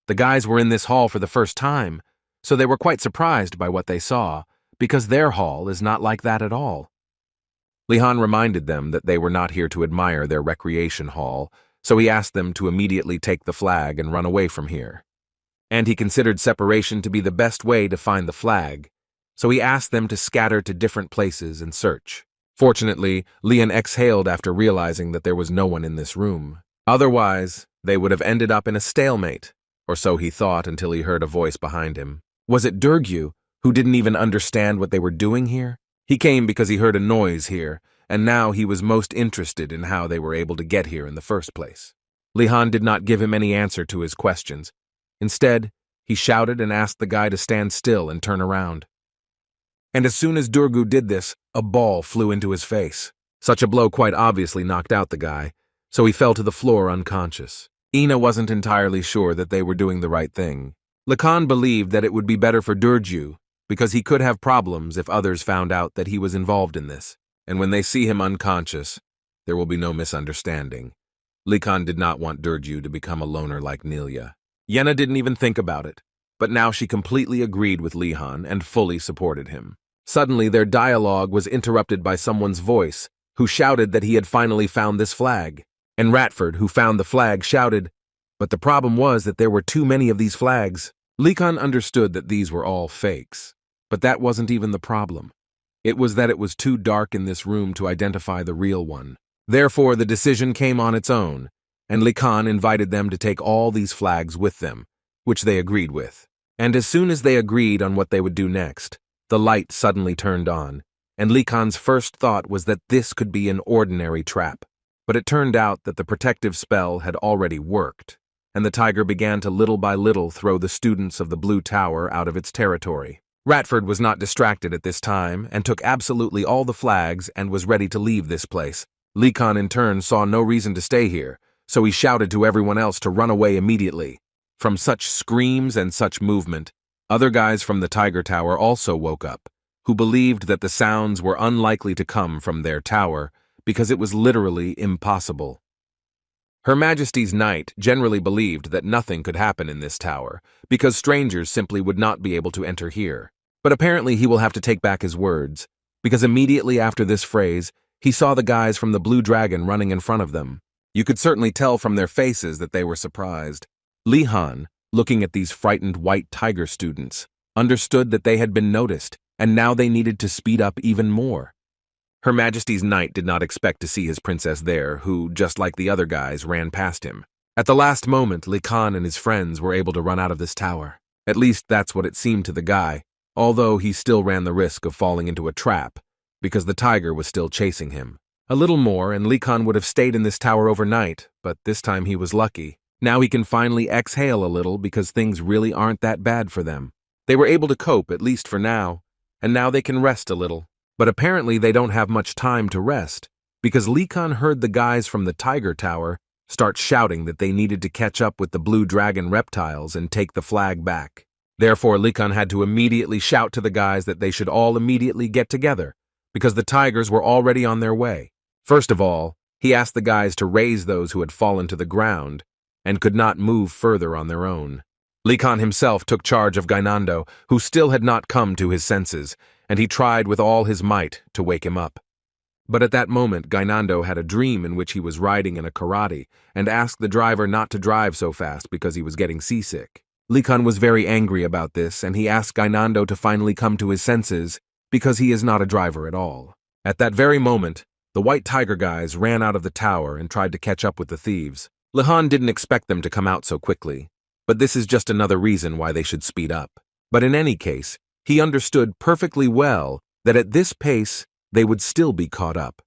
The guys were in this hall for the first time, so they were quite surprised by what they saw, because their hall is not like that at all. Lehan reminded them that they were not here to admire their recreation hall, so he asked them to immediately take the flag and run away from here. And he considered separation to be the best way to find the flag, so he asked them to scatter to different places and search. Fortunately, Leon exhaled after realizing that there was no one in this room. Otherwise, they would have ended up in a stalemate, or so he thought until he heard a voice behind him. Was it Durgu, who didn't even understand what they were doing here? He came because he heard a noise here, and now he was most interested in how they were able to get here in the first place. Lehan did not give him any answer to his questions. Instead, he shouted and asked the guy to stand still and turn around. And as soon as Durgu did this, a ball flew into his face. Such a blow quite obviously knocked out the guy, so he fell to the floor unconscious. Ina wasn't entirely sure that they were doing the right thing. Lacan believed that it would be better for Durgu, because he could have problems if others found out that he was involved in this. And when they see him unconscious, there will be no misunderstanding. Lacan did not want Durgu to become a loner like Nelia. Yenna didn't even think about it, but now she completely agreed with Lehan and fully supported him. Suddenly, their dialogue was interrupted by someone's voice, who shouted that he had finally found this flag. And Ratford, who found the flag, shouted, but the problem was that there were too many of these flags. Lekan understood that these were all fakes, but that wasn't even the problem. It was that it was too dark in this room to identify the real one. Therefore, the decision came on its own, and Lekan invited them to take all these flags with them, which they agreed with. And as soon as they agreed on what they would do next, the light suddenly turned on, and Lekan's first thought was that this could be an ordinary trap. But it turned out that the protective spell had already worked, and the tiger began to little by little throw the students of the Blue Tower out of its territory. Ratford was not distracted at this time and took absolutely all the flags and was ready to leave this place. Lekan in turn saw no reason to stay here, so he shouted to everyone else to run away immediately. From such screams and such movement, Other guys from the Tiger Tower also woke up, who believed that the sounds were unlikely to come from their tower because it was literally impossible. Her Majesty's Knight generally believed that nothing could happen in this tower because strangers simply would not be able to enter here. But apparently he will have to take back his words, because immediately after this phrase, he saw the guys from the Blue Dragon running in front of them. You could certainly tell from their faces that they were surprised. Li Han, looking at these frightened white tiger students, understood that they had been noticed, and now they needed to speed up even more. Her Majesty's Knight did not expect to see his princess there, who, just like the other guys, ran past him. At the last moment, Li Khan and his friends were able to run out of this tower. At least that's what it seemed to the guy, although he still ran the risk of falling into a trap, because the tiger was still chasing him. A little more, and Li Khan would have stayed in this tower overnight, but this time he was lucky. Now he can finally exhale a little because things really aren't that bad for them. They were able to cope, at least for now, and now they can rest a little. But apparently they don't have much time to rest, because Li Khan heard the guys from the Tiger Tower start shouting that they needed to catch up with the Blue Dragon reptiles and take the flag back. Therefore, Li Khan had to immediately shout to the guys that they should all immediately get together, because the tigers were already on their way. First of all, he asked the guys to raise those who had fallen to the ground and could not move further on their own. Li Khan himself took charge of Gainando, who still had not come to his senses, and he tried with all his might to wake him up. But at that moment, Gainando had a dream in which he was riding in a karate and asked the driver not to drive so fast because he was getting seasick. Li Khan was very angry about this, and he asked Gainando to finally come to his senses because he is not a driver at all. At that very moment, the White Tiger guys ran out of the tower and tried to catch up with the thieves. Li Han didn't expect them to come out so quickly, but this is just another reason why they should speed up. But in any case, he understood perfectly well that at this pace, they would still be caught up.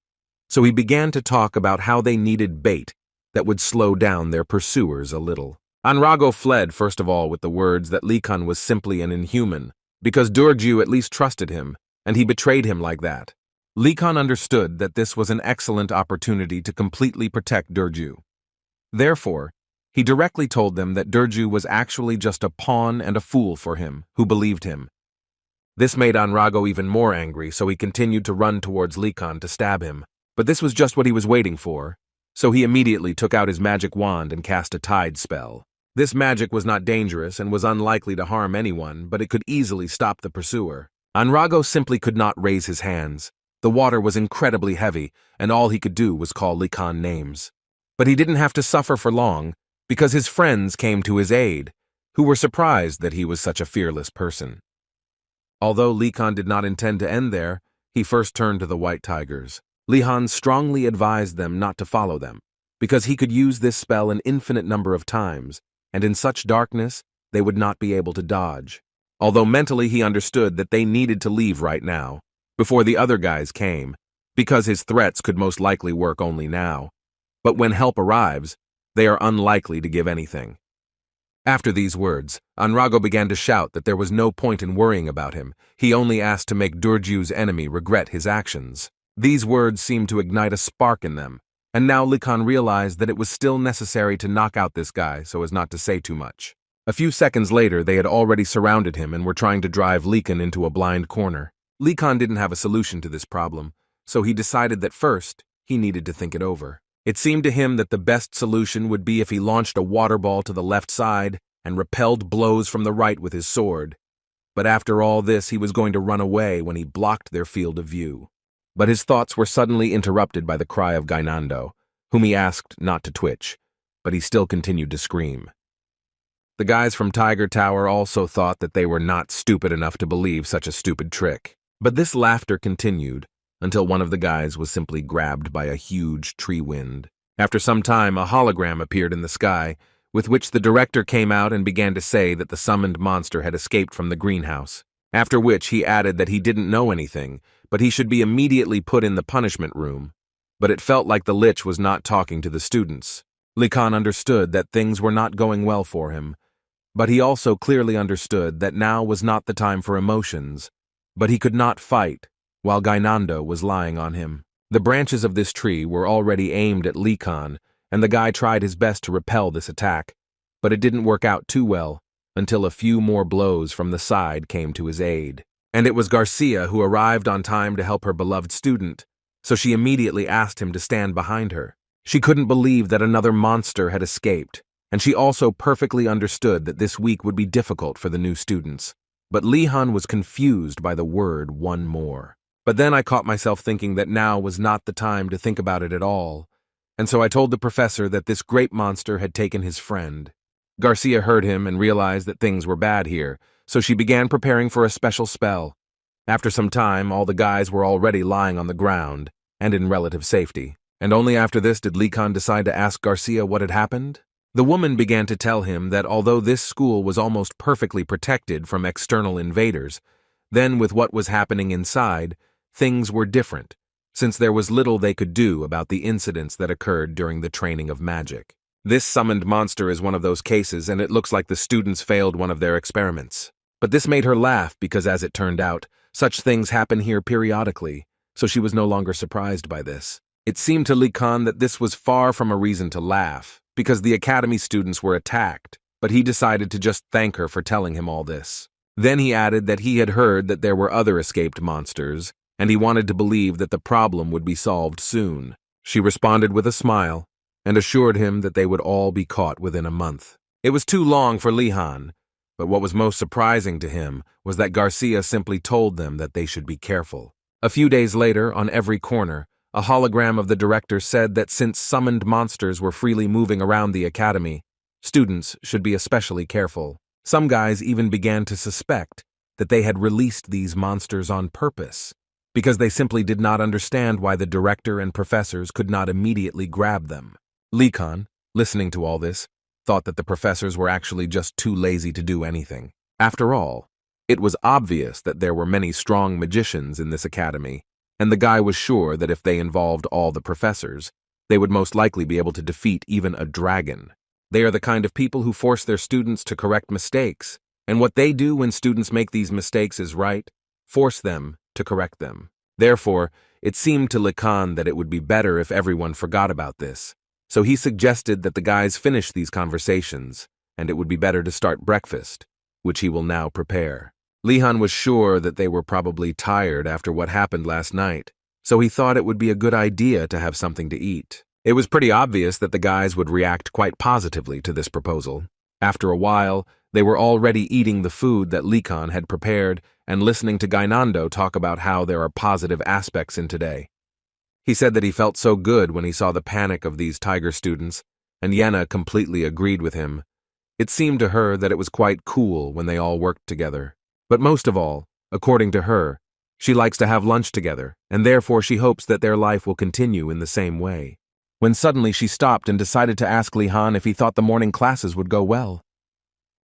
So he began to talk about how they needed bait that would slow down their pursuers a little. Anrago fled first of all with the words that Li Khan was simply an inhuman, because Durju at least trusted him, and he betrayed him like that. Li Khan understood that this was an excellent opportunity to completely protect Durju. Therefore, he directly told them that Durju was actually just a pawn and a fool for him, who believed him. This made Anrago even more angry, so he continued to run towards Li Khan to stab him. But this was just what he was waiting for, so he immediately took out his magic wand and cast a tide spell. This magic was not dangerous and was unlikely to harm anyone, but it could easily stop the pursuer. Anrago simply could not raise his hands. The water was incredibly heavy, and all he could do was call Li Khan names. But he didn't have to suffer for long, because his friends came to his aid, who were surprised that he was such a fearless person. Although Li Khan did not intend to end there, he first turned to the White Tigers. Li Han strongly advised them not to follow them, because he could use this spell an infinite number of times, and in such darkness, they would not be able to dodge. Although mentally he understood that they needed to leave right now, before the other guys came, because his threats could most likely work only now. But when help arrives, they are unlikely to give anything. After these words, Anrago began to shout that there was no point in worrying about him. He only asked to make Durju's enemy regret his actions. These words seemed to ignite a spark in them, and now Li Khan realized that it was still necessary to knock out this guy so as not to say too much. A few seconds later, they had already surrounded him and were trying to drive Li Khan into a blind corner. Li Khan didn't have a solution to this problem, so he decided that first, he needed to think it over. It seemed to him that the best solution would be if he launched a water ball to the left side and repelled blows from the right with his sword. But after all this, he was going to run away when he blocked their field of view. But his thoughts were suddenly interrupted by the cry of Gainando, whom he asked not to twitch, but he still continued to scream. The guys from Tiger Tower also thought that they were not stupid enough to believe such a stupid trick. But this laughter continued, until one of the guys was simply grabbed by a huge tree wind. After some time, a hologram appeared in the sky, with which the director came out and began to say that the summoned monster had escaped from the greenhouse, after which he added that he didn't know anything, but he should be immediately put in the punishment room. But it felt like the Lich was not talking to the students. Li Khan understood that things were not going well for him, but he also clearly understood that now was not the time for emotions, but he could not fight while Gainando was lying on him. The branches of this tree were already aimed at Li Khan, and the guy tried his best to repel this attack, but it didn't work out too well, until a few more blows from the side came to his aid. And it was Garcia who arrived on time to help her beloved student, so she immediately asked him to stand behind her. She couldn't believe that another monster had escaped, and she also perfectly understood that this week would be difficult for the new students. But Lihan was confused by the word "one more." But then I caught myself thinking that now was not the time to think about it at all, and so I told the professor that this great monster had taken his friend. Garcia heard him and realized that things were bad here, so she began preparing for a special spell. After some time, all the guys were already lying on the ground, and in relative safety. And only after this did Likan decide to ask Garcia what had happened. The woman began to tell him that although this school was almost perfectly protected from external invaders, then with what was happening inside, things were different, since there was little they could do about the incidents that occurred during the training of magic. This summoned monster is one of those cases, and it looks like the students failed one of their experiments. But this made her laugh because, as it turned out, such things happen here periodically, so she was no longer surprised by this. It seemed to Likan that this was far from a reason to laugh, because the academy students were attacked, but he decided to just thank her for telling him all this. Then he added that he had heard that there were other escaped monsters, and he wanted to believe that the problem would be solved soon. She responded with a smile, and assured him that they would all be caught within a month. It was too long for Lihan, but what was most surprising to him was that Garcia simply told them that they should be careful. A few days later, on every corner, a hologram of the director said that since summoned monsters were freely moving around the academy, students should be especially careful. Some guys even began to suspect that they had released these monsters on purpose, because they simply did not understand why the director and professors could not immediately grab them. Likan, listening to all this, thought that the professors were actually just too lazy to do anything. After all, it was obvious that there were many strong magicians in this academy, and the guy was sure that if they involved all the professors, they would most likely be able to defeat even a dragon. They are the kind of people who force their students to correct mistakes, and what they do when students make these mistakes is right, force them to correct them. Therefore, it seemed to Likan that it would be better if everyone forgot about this, so he suggested that the guys finish these conversations, and it would be better to start breakfast, which he will now prepare. Lihan was sure that they were probably tired after what happened last night, so he thought it would be a good idea to have something to eat. It was pretty obvious that the guys would react quite positively to this proposal. After a while, they were already eating the food that Likan had prepared and listening to Gainando talk about how there are positive aspects in today. He said that he felt so good when he saw the panic of these tiger students, and Yenna completely agreed with him. It seemed to her that it was quite cool when they all worked together. But most of all, according to her, she likes to have lunch together, and therefore she hopes that their life will continue in the same way. When suddenly she stopped and decided to ask Lihan if he thought the morning classes would go well.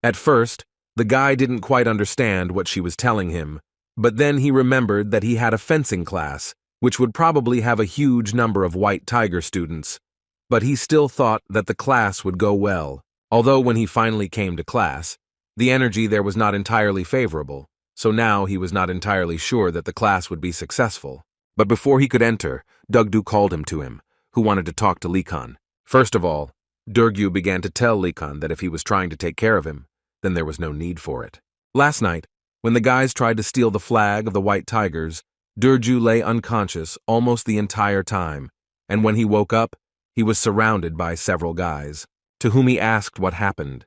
At first, the guy didn't quite understand what she was telling him, but then he remembered that he had a fencing class, which would probably have a huge number of white tiger students, but he still thought that the class would go well, although when he finally came to class, the energy there was not entirely favorable, so now he was not entirely sure that the class would be successful. But before he could enter, Dugdu called him to him, who wanted to talk to Likan. First of all, Durgyu began to tell Likan that if he was trying to take care of him, then there was no need for it. Last night, when the guys tried to steal the flag of the White Tigers, Durgyu lay unconscious almost the entire time, and when he woke up, he was surrounded by several guys, to whom he asked what happened,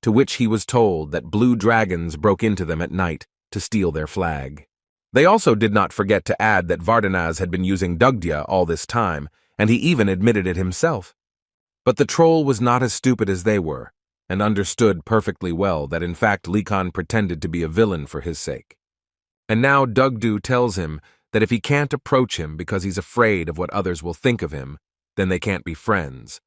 to which he was told that blue dragons broke into them at night to steal their flag. They also did not forget to add that Vardanaz had been using Dugdya all this time, and he even admitted it himself. But the troll was not as stupid as they were, and understood perfectly well that in fact Likan pretended to be a villain for his sake. And now Dugdu tells him that if he can't approach him because he's afraid of what others will think of him, then they can't be friends.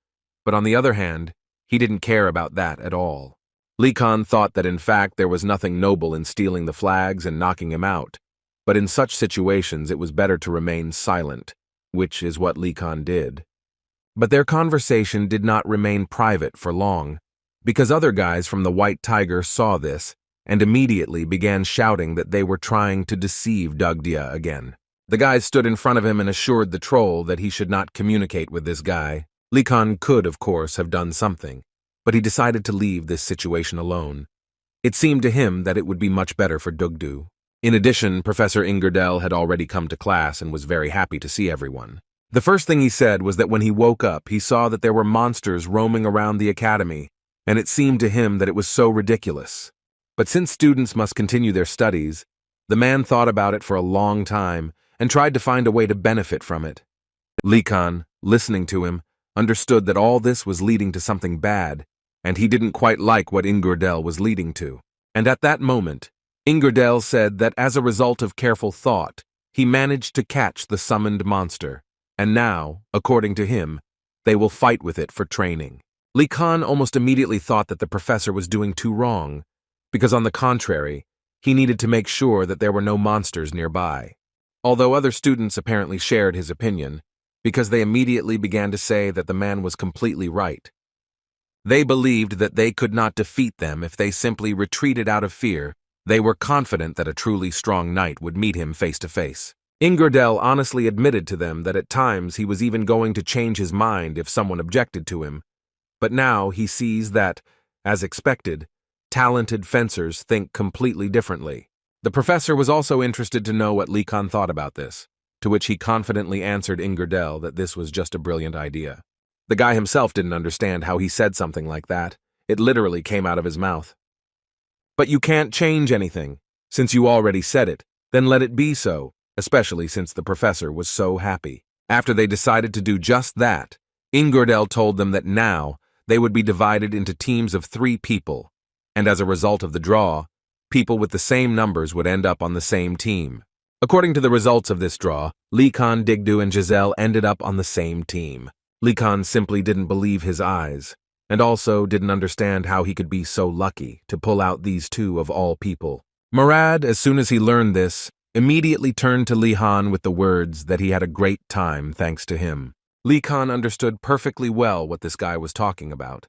But on the other hand, he didn't care about that at all. Likan thought that in fact there was nothing noble in stealing the flags and knocking him out, but in such situations it was better to remain silent, which is what Likan did. But their conversation did not remain private for long, because other guys from the White Tiger saw this and immediately began shouting that they were trying to deceive Dugdya again. The guys stood in front of him and assured the troll that he should not communicate with this guy. Likan could, of course, have done something, but he decided to leave this situation alone. It seemed to him that it would be much better for Dugdu. In addition, Professor Ingardell had already come to class and was very happy to see everyone. The first thing he said was that when he woke up, he saw that there were monsters roaming around the academy, and it seemed to him that it was so ridiculous. But since students must continue their studies, the man thought about it for a long time and tried to find a way to benefit from it. Likan, listening to him, understood that all this was leading to something bad, and he didn't quite like what Ingardell was leading to. And at that moment, Ingardell said that as a result of careful thought, he managed to catch the summoned monster, and now, according to him, they will fight with it for training. Likan almost immediately thought that the professor was doing too wrong, because on the contrary, he needed to make sure that there were no monsters nearby. Although other students apparently shared his opinion, because they immediately began to say that the man was completely right. They believed that they could not defeat them if they simply retreated out of fear. They were confident that a truly strong knight would meet him face to face. Ingardell honestly admitted to them that at times he was even going to change his mind if someone objected to him, but now he sees that, as expected, talented fencers think completely differently. The professor was also interested to know what Likan thought about this, to which he confidently answered Ingardell that this was just a brilliant idea. The guy himself didn't understand how he said something like that. It literally came out of his mouth. But you can't change anything. Since you already said it, then let it be so, especially since the professor was so happy. After they decided to do just that, Ingardell told them that now they would be divided into teams of 3 people, and as a result of the draw, people with the same numbers would end up on the same team. According to the results of this draw, Likan, Digdu, and Giselle ended up on the same team. Likan simply didn't believe his eyes, and also didn't understand how he could be so lucky to pull out these 2 of all people. Murad, as soon as he learned this, immediately turned to Lihan with the words that he had a great time thanks to him. Likan understood perfectly well what this guy was talking about.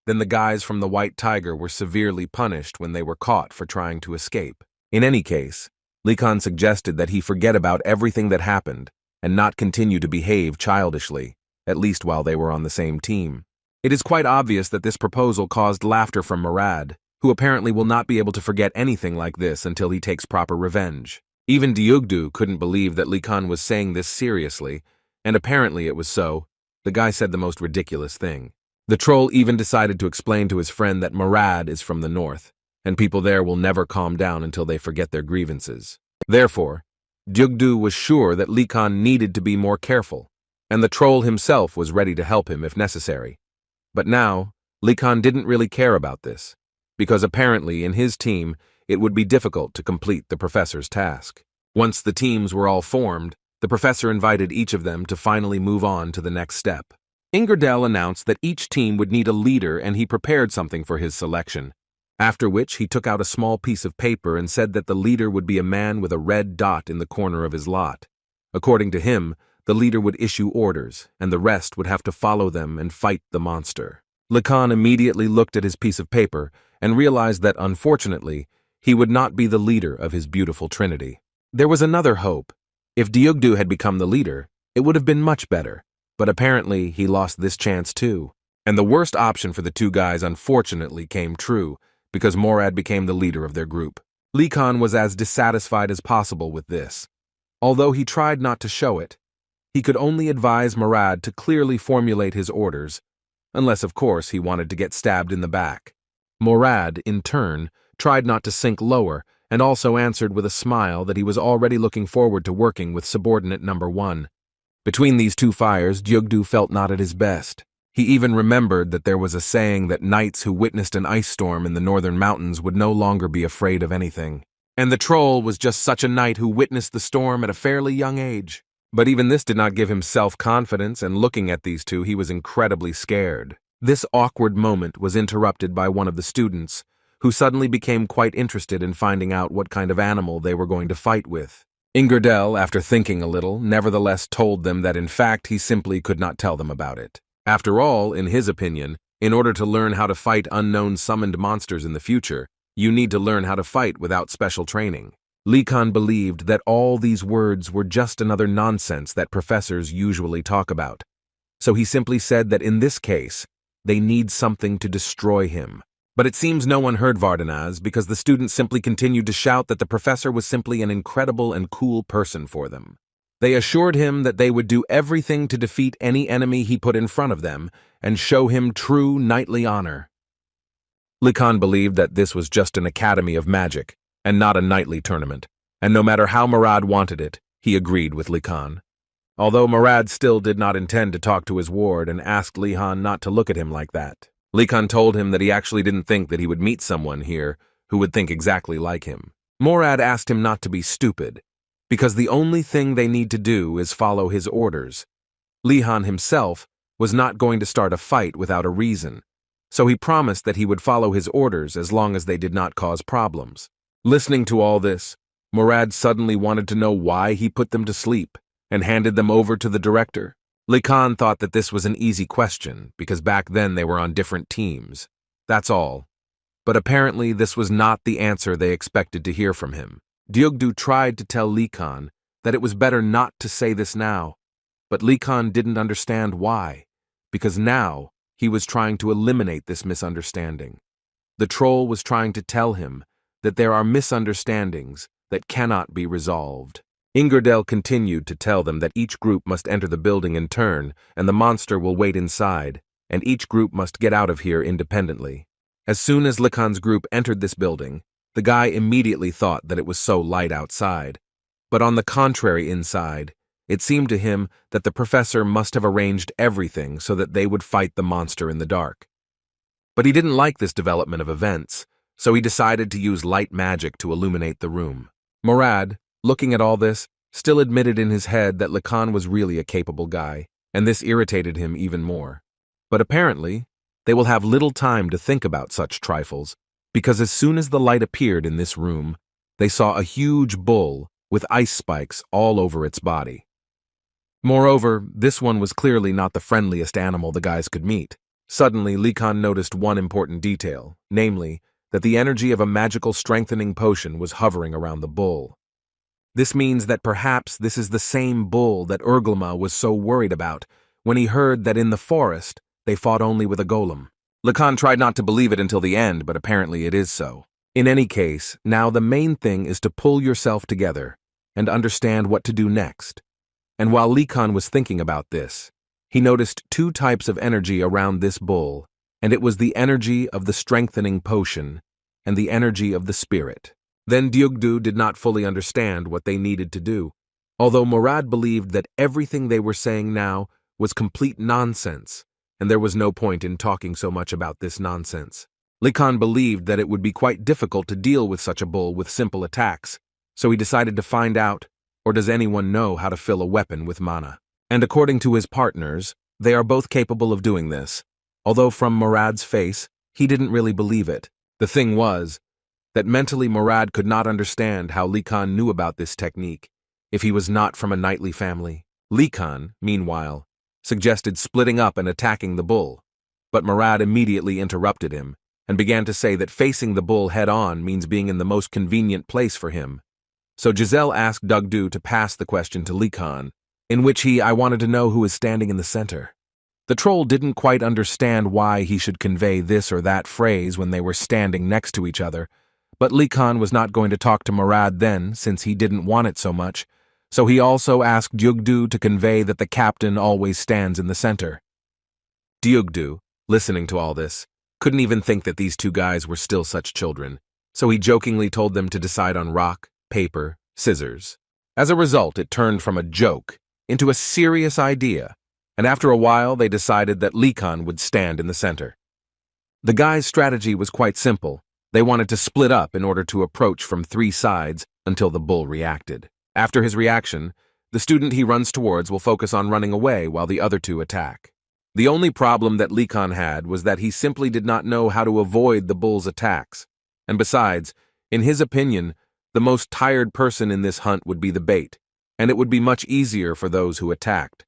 Then the guys from the White Tiger were severely punished when they were caught for trying to escape. In any case, Likan suggested that he forget about everything that happened and not continue to behave childishly, at least while they were on the same team. It is quite obvious that this proposal caused laughter from Murad, who apparently will not be able to forget anything like this until he takes proper revenge. Even Diugdu couldn't believe that Likan was saying this seriously, and apparently it was so. The guy said the most ridiculous thing. The troll even decided to explain to his friend that Murad is from the north, and people there will never calm down until they forget their grievances. Therefore, Diugdu was sure that Likan needed to be more careful, and the troll himself was ready to help him if necessary. But now, Likan didn't really care about this, because apparently in his team it would be difficult to complete the professor's task. Once the teams were all formed, the professor invited each of them to finally move on to the next step. Ingardell announced that each team would need a leader, and he prepared something for his selection, after which he took out a small piece of paper and said that the leader would be a man with a red dot in the corner of his lot. According to him, the leader would issue orders, and the rest would have to follow them and fight the monster. Likan immediately looked at his piece of paper and realized that, unfortunately, he would not be the leader of his beautiful trinity. There was another hope. If Diugdu had become the leader, it would have been much better, but apparently he lost this chance too. And the worst option for the 2 guys unfortunately came true, because Morad became the leader of their group. Likan was as dissatisfied as possible with this. Although he tried not to show it, he could only advise Murad to clearly formulate his orders, unless of course he wanted to get stabbed in the back. Morad, in turn, tried not to sink lower, and also answered with a smile that he was already looking forward to working with subordinate number 1. Between these 2 fires, Diugdu felt not at his best. He even remembered that there was a saying that knights who witnessed an ice storm in the northern mountains would no longer be afraid of anything. And the troll was just such a knight who witnessed the storm at a fairly young age. But even this did not give him self-confidence, and looking at these 2, he was incredibly scared. This awkward moment was interrupted by one of the students, who suddenly became quite interested in finding out what kind of animal they were going to fight with. Ingardell, after thinking a little, nevertheless told them that in fact he simply could not tell them about it. After all, in his opinion, in order to learn how to fight unknown summoned monsters in the future, you need to learn how to fight without special training. Likan believed that all these words were just another nonsense that professors usually talk about. So he simply said that in this case, they need something to destroy him. But it seems no one heard Vardanaz because the students simply continued to shout that the professor was simply an incredible and cool person for them. They assured him that they would do everything to defeat any enemy he put in front of them and show him true knightly honor. Likan believed that this was just an academy of magic and not a knightly tournament, and no matter how Murad wanted it, he agreed with Likan. Although Murad still did not intend to talk to his ward and asked Lihan not to look at him like that. Likan told him that he actually didn't think that he would meet someone here who would think exactly like him. Murad asked him not to be stupid, because the only thing they need to do is follow his orders. Lihan himself was not going to start a fight without a reason, so he promised that he would follow his orders as long as they did not cause problems. Listening to all this, Murad suddenly wanted to know why he put them to sleep and handed them over to the director. Likan thought that this was an easy question because back then they were on different teams. That's all. But apparently this was not the answer they expected to hear from him. Dyugdu tried to tell Likan that it was better not to say this now, but Likan didn't understand why, because now he was trying to eliminate this misunderstanding. The troll was trying to tell him that there are misunderstandings that cannot be resolved. Ingardel continued to tell them that each group must enter the building in turn, and the monster will wait inside, and each group must get out of here independently. As soon as Likan's group entered this building, the guy immediately thought that it was so light outside. But on the contrary inside, it seemed to him that the professor must have arranged everything so that they would fight the monster in the dark. But he didn't like this development of events, so he decided to use light magic to illuminate the room. Murad, looking at all this, still admitted in his head that Likan was really a capable guy, and this irritated him even more. But apparently, they will have little time to think about such trifles, because as soon as the light appeared in this room, they saw a huge bull with ice spikes all over its body. Moreover, this one was clearly not the friendliest animal the guys could meet. Suddenly, Likan noticed one important detail, namely, that the energy of a magical strengthening potion was hovering around the bull. This means that perhaps this is the same bull that Urglama was so worried about when he heard that in the forest they fought only with a golem. Likan tried not to believe it until the end, but apparently it is so. In any case, now the main thing is to pull yourself together and understand what to do next. And while Likan was thinking about this, he noticed two types of energy around this bull, and it was the energy of the strengthening potion and the energy of the spirit. Then Dyugdu did not fully understand what they needed to do, although Murad believed that everything they were saying now was complete nonsense, and there was no point in talking so much about this nonsense. Likan believed that it would be quite difficult to deal with such a bull with simple attacks, so he decided to find out, or does anyone know how to fill a weapon with mana. And according to his partners, they are both capable of doing this, although from Murad's face, he didn't really believe it. The thing was that mentally Murad could not understand how Likan knew about this technique if he was not from a knightly family. Likan, meanwhile, suggested splitting up and attacking the bull, but Murad immediately interrupted him and began to say that facing the bull head-on means being in the most convenient place for him. So Giselle asked Dugdu to pass the question to Likan, in which I wanted to know who is standing in the center. The troll didn't quite understand why he should convey this or that phrase when they were standing next to each other, but Likan was not going to talk to Murad then since he didn't want it so much, so he also asked Dyugdu to convey that the captain always stands in the center. Dyugdu, listening to all this, couldn't even think that these two guys were still such children, so he jokingly told them to decide on rock, paper, scissors. As a result, it turned from a joke into a serious idea, and after a while they decided that Likan would stand in the center. The guys' strategy was quite simple. They wanted to split up in order to approach from three sides until the bull reacted. After his reaction, the student he runs towards will focus on running away while the other two attack. The only problem that Likan had was that he simply did not know how to avoid the bull's attacks, and besides, in his opinion, the most tired person in this hunt would be the bait, and it would be much easier for those who attacked.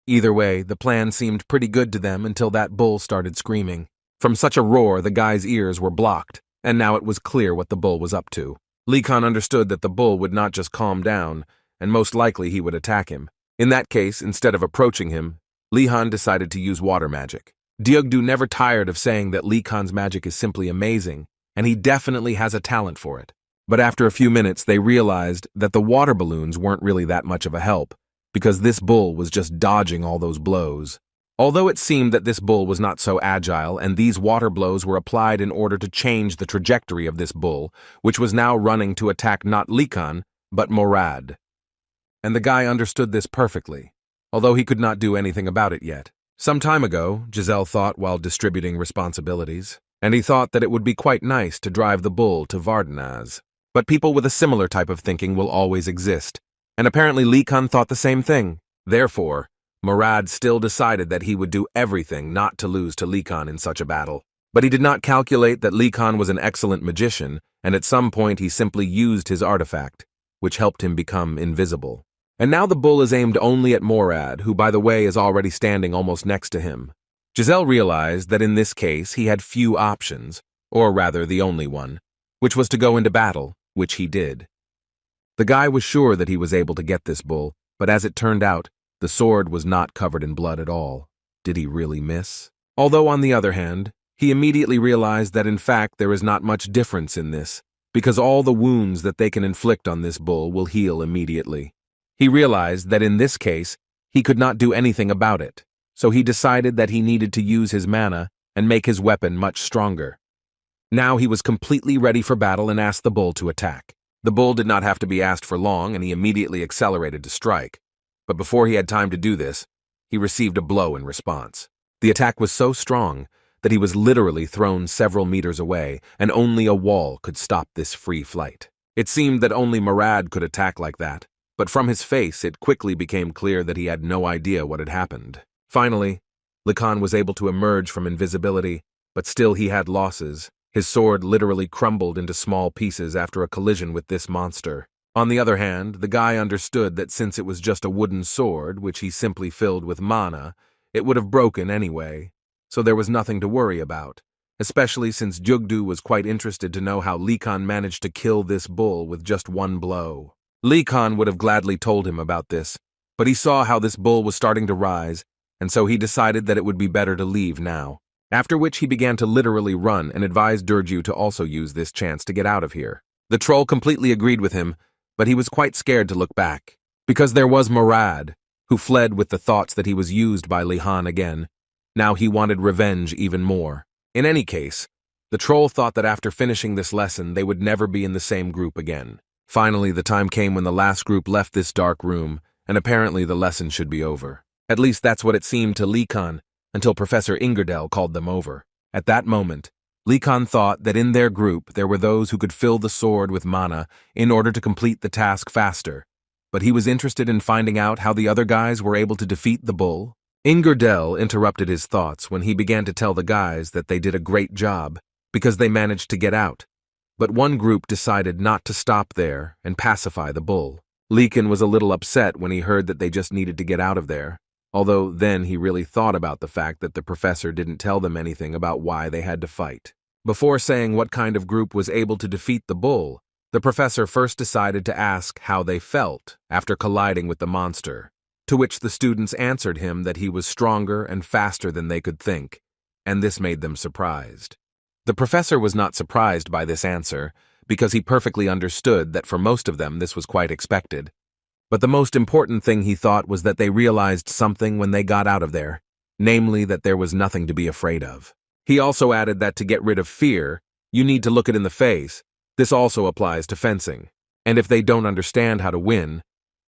Either way, the plan seemed pretty good to them until that bull started screaming. From such a roar, the guy's ears were blocked, and now it was clear what the bull was up to. Likan understood that the bull would not just calm down, and most likely he would attack him. In that case, instead of approaching him, Lihan decided to use water magic. Duel never tired of saying that Lee Khan's magic is simply amazing, and he definitely has a talent for it. But after a few minutes, they realized that the water balloons weren't really that much of a help, because this bull was just dodging all those blows. Although it seemed that this bull was not so agile, and these water blows were applied in order to change the trajectory of this bull, which was now running to attack not Lee Khan, but Murad. And the guy understood this perfectly, although he could not do anything about it yet. Some time ago, Giselle thought while distributing responsibilities, and he thought that it would be quite nice to drive the bull to Vardanaz. But people with a similar type of thinking will always exist, and apparently Lee Khan thought the same thing. Therefore, Murad still decided that he would do everything not to lose to Lee Khan in such a battle. But he did not calculate that Lee Khan was an excellent magician, and at some point he simply used his artifact, which helped him become invisible. And now the bull is aimed only at Murad, who by the way is already standing almost next to him. Giselle realized that in this case he had few options, or rather the only one, which was to go into battle, which he did. The guy was sure that he was able to get this bull, but as it turned out, the sword was not covered in blood at all. Did he really miss? Although on the other hand, he immediately realized that in fact there is not much difference in this, because all the wounds that they can inflict on this bull will heal immediately. He realized that in this case, he could not do anything about it, so he decided that he needed to use his mana and make his weapon much stronger. Now he was completely ready for battle and asked the bull to attack. The bull did not have to be asked for long, and he immediately accelerated to strike. But before he had time to do this, he received a blow in response. The attack was so strong that he was literally thrown several meters away, and only a wall could stop this free flight. It seemed that only Murad could attack like that, but from his face it quickly became clear that he had no idea what had happened. Finally, Lee Khan was able to emerge from invisibility, but still he had losses. His sword literally crumbled into small pieces after a collision with this monster. On the other hand, the guy understood that since it was just a wooden sword, which he simply filled with mana, it would have broken anyway, so there was nothing to worry about, especially since Jugdu was quite interested to know how Lee Khan managed to kill this bull with just one blow. Lee Khan would have gladly told him about this, but he saw how this bull was starting to rise, and so he decided that it would be better to leave now. After which he began to literally run and advised Duru to also use this chance to get out of here. The troll completely agreed with him, but he was quite scared to look back, because there was Murad, who fled with the thoughts that he was used by Lee Khan again. Now he wanted revenge even more. In any case, the troll thought that after finishing this lesson they would never be in the same group again. Finally, the time came when the last group left this dark room, and apparently the lesson should be over. At least that's what it seemed to Lee Khan, until Professor Ingardell called them over. At that moment, Lee Khan thought that in their group there were those who could fill the sword with mana in order to complete the task faster, but he was interested in finding out how the other guys were able to defeat the bull. Ingardell interrupted his thoughts when he began to tell the guys that they did a great job because they managed to get out, but one group decided not to stop there and pacify the bull. Lee Khan was a little upset when he heard that they just needed to get out of there, although then he really thought about the fact that the professor didn't tell them anything about why they had to fight. Before saying what kind of group was able to defeat the bull, the professor first decided to ask how they felt after colliding with the monster, to which the students answered him that he was stronger and faster than they could think, and this made them surprised. The professor was not surprised by this answer, because he perfectly understood that for most of them this was quite expected. But the most important thing he thought was that they realized something when they got out of there, namely that there was nothing to be afraid of. He also added that to get rid of fear, you need to look it in the face. This also applies to fencing. And if they don't understand how to win,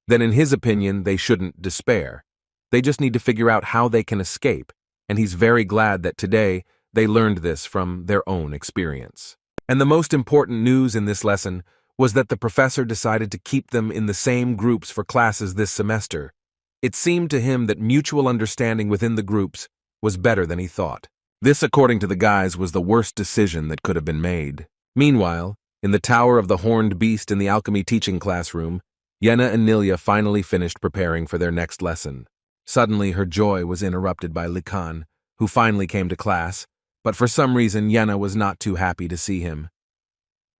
then in his opinion they shouldn't despair. They just need to figure out how they can escape, and he's very glad that today they learned this from their own experience. And the most important news in this lesson was that the professor decided to keep them in the same groups for classes this semester. It seemed to him that mutual understanding within the groups was better than he thought. This, according to the guys, was the worst decision that could have been made. Meanwhile, in the Tower of the Horned Beast in the Alchemy teaching classroom, Yenna and Nilya finally finished preparing for their next lesson. Suddenly, her joy was interrupted by Lee Khan, who finally came to class, but for some reason Yenna was not too happy to see him.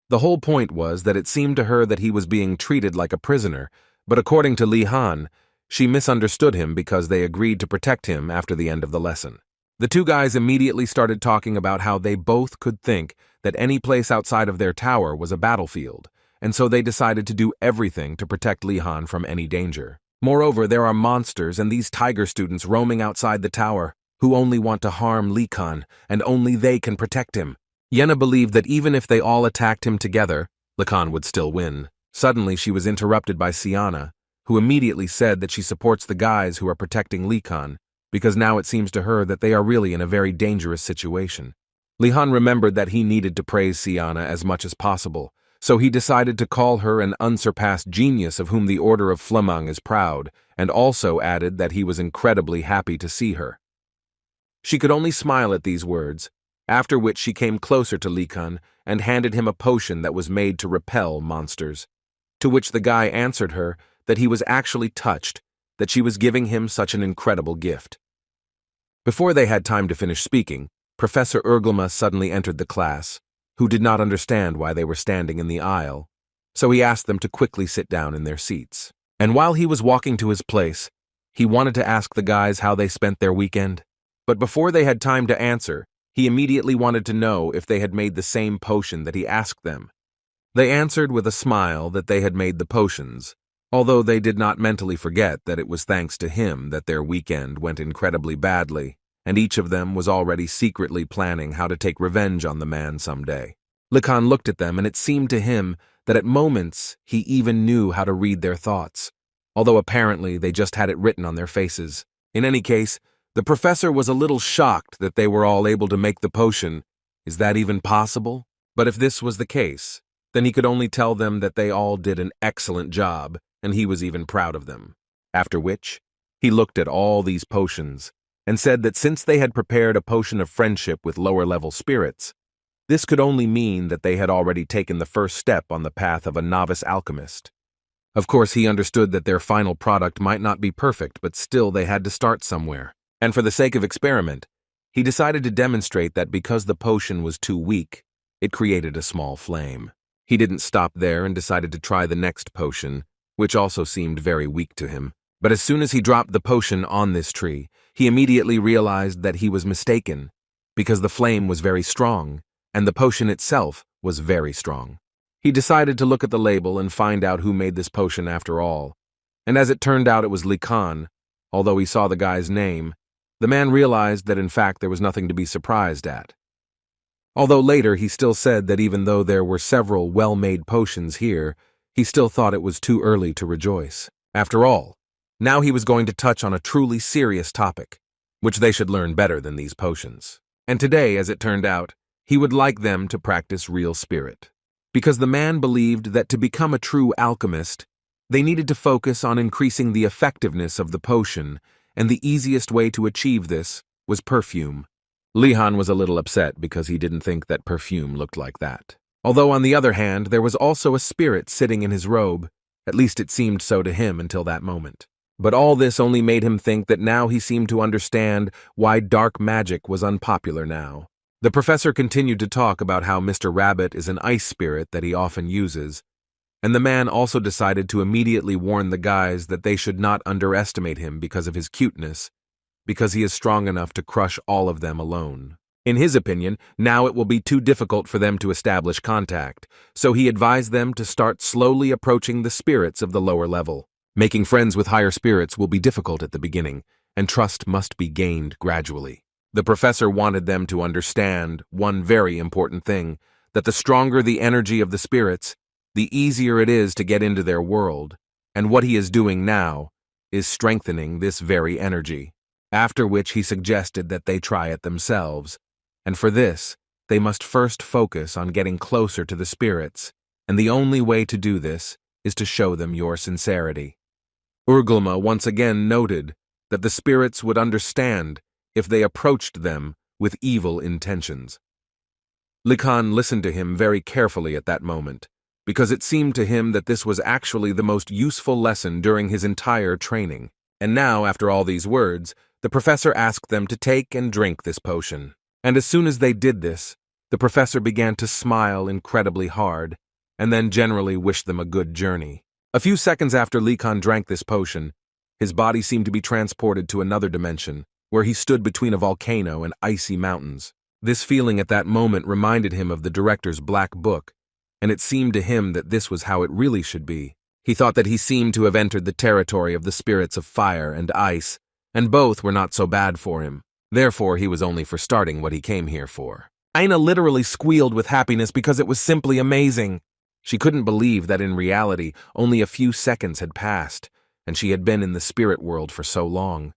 The whole point was that it seemed to her that he was being treated like a prisoner, but according to Lee Han, she misunderstood him because they agreed to protect him after the end of the lesson. The two guys immediately started talking about how they both could think that any place outside of their tower was a battlefield, and so they decided to do everything to protect Lihan from any danger. Moreover, there are monsters and these tiger students roaming outside the tower who only want to harm Lihan, and only they can protect him. Yena believed that even if they all attacked him together, Lihan would still win. Suddenly, she was interrupted by Siana, who immediately said that she supports the guys who are protecting Lihan, because now it seems to her that they are really in a very dangerous situation. Lihan remembered that he needed to praise Siana as much as possible, so he decided to call her an unsurpassed genius of whom the Order of Flameng is proud, and also added that he was incredibly happy to see her. She could only smile at these words, after which she came closer to Lihan and handed him a potion that was made to repel monsters, to which the guy answered her that he was actually touched that she was giving him such an incredible gift. Before they had time to finish speaking, Professor Urglema suddenly entered the class, who did not understand why they were standing in the aisle, so he asked them to quickly sit down in their seats. And while he was walking to his place, he wanted to ask the guys how they spent their weekend. But before they had time to answer, he immediately wanted to know if they had made the same potion that he asked them. They answered with a smile that they had made the potions, although they did not mentally forget that it was thanks to him that their weekend went incredibly badly, and each of them was already secretly planning how to take revenge on the man someday. Lihan looked at them, and it seemed to him that at moments he even knew how to read their thoughts, although apparently they just had it written on their faces. In any case, the professor was a little shocked that they were all able to make the potion. Is that even possible? But if this was the case, then he could only tell them that they all did an excellent job, and he was even proud of them. After which, he looked at all these potions and said that since they had prepared a potion of friendship with lower-level spirits, this could only mean that they had already taken the first step on the path of a novice alchemist. Of course, he understood that their final product might not be perfect, but still they had to start somewhere. And for the sake of experiment, he decided to demonstrate that because the potion was too weak, it created a small flame. He didn't stop there and decided to try the next potion, which also seemed very weak to him. But as soon as he dropped the potion on this tree, he immediately realized that he was mistaken, because the flame was very strong, and the potion itself was very strong. He decided to look at the label and find out who made this potion after all, and as it turned out it was Lihan. Although he saw the guy's name, the man realized that in fact there was nothing to be surprised at. Although later he still said that even though there were several well-made potions here, he still thought it was too early to rejoice. After all, now he was going to touch on a truly serious topic, which they should learn better than these potions. And today, as it turned out, he would like them to practice real spirit. Because the man believed that to become a true alchemist, they needed to focus on increasing the effectiveness of the potion, and the easiest way to achieve this was perfume. Lihan was a little upset because he didn't think that perfume looked like that. Although on the other hand, there was also a spirit sitting in his robe, at least it seemed so to him until that moment. But all this only made him think that now he seemed to understand why dark magic was unpopular now. The professor continued to talk about how Mr. Rabbit is an ice spirit that he often uses, and the man also decided to immediately warn the guys that they should not underestimate him because of his cuteness, because he is strong enough to crush all of them alone. In his opinion, now it will be too difficult for them to establish contact, so he advised them to start slowly approaching the spirits of the lower level. Making friends with higher spirits will be difficult at the beginning, and trust must be gained gradually. The professor wanted them to understand one very important thing, that the stronger the energy of the spirits, the easier it is to get into their world, and what he is doing now is strengthening this very energy. After which he suggested that they try it themselves, and for this, they must first focus on getting closer to the spirits, and the only way to do this is to show them your sincerity. Urglema once again noted that the spirits would understand if they approached them with evil intentions. Lihan listened to him very carefully at that moment, because it seemed to him that this was actually the most useful lesson during his entire training. And now, after all these words, the professor asked them to take and drink this potion. And as soon as they did this, the professor began to smile incredibly hard, and then generally wished them a good journey. A few seconds after Lihan drank this potion, his body seemed to be transported to another dimension, where he stood between a volcano and icy mountains. This feeling at that moment reminded him of the director's black book, and it seemed to him that this was how it really should be. He thought that he seemed to have entered the territory of the spirits of fire and ice, and both were not so bad for him. Therefore, he was only for starting what he came here for. Aina literally squealed with happiness because it was simply amazing. She couldn't believe that in reality, only a few seconds had passed, and she had been in the spirit world for so long.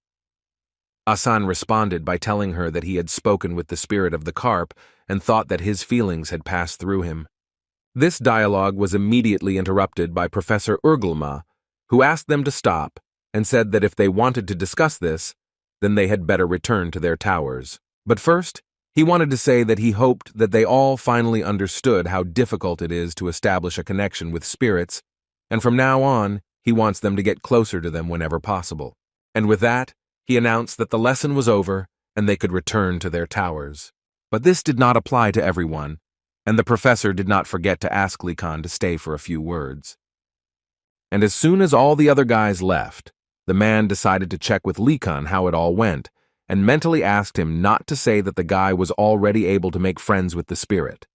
Asan responded by telling her that he had spoken with the spirit of the carp and thought that his feelings had passed through him. This dialogue was immediately interrupted by Professor Urgelma, who asked them to stop and said that if they wanted to discuss this, then they had better return to their towers. But first, he wanted to say that he hoped that they all finally understood how difficult it is to establish a connection with spirits, and from now on, he wants them to get closer to them whenever possible. And with that, he announced that the lesson was over and they could return to their towers. But this did not apply to everyone, and the professor did not forget to ask Likan to stay for a few words. And as soon as all the other guys left, the man decided to check with Likan how it all went, and mentally asked him not to say that the guy was already able to make friends with the spirit.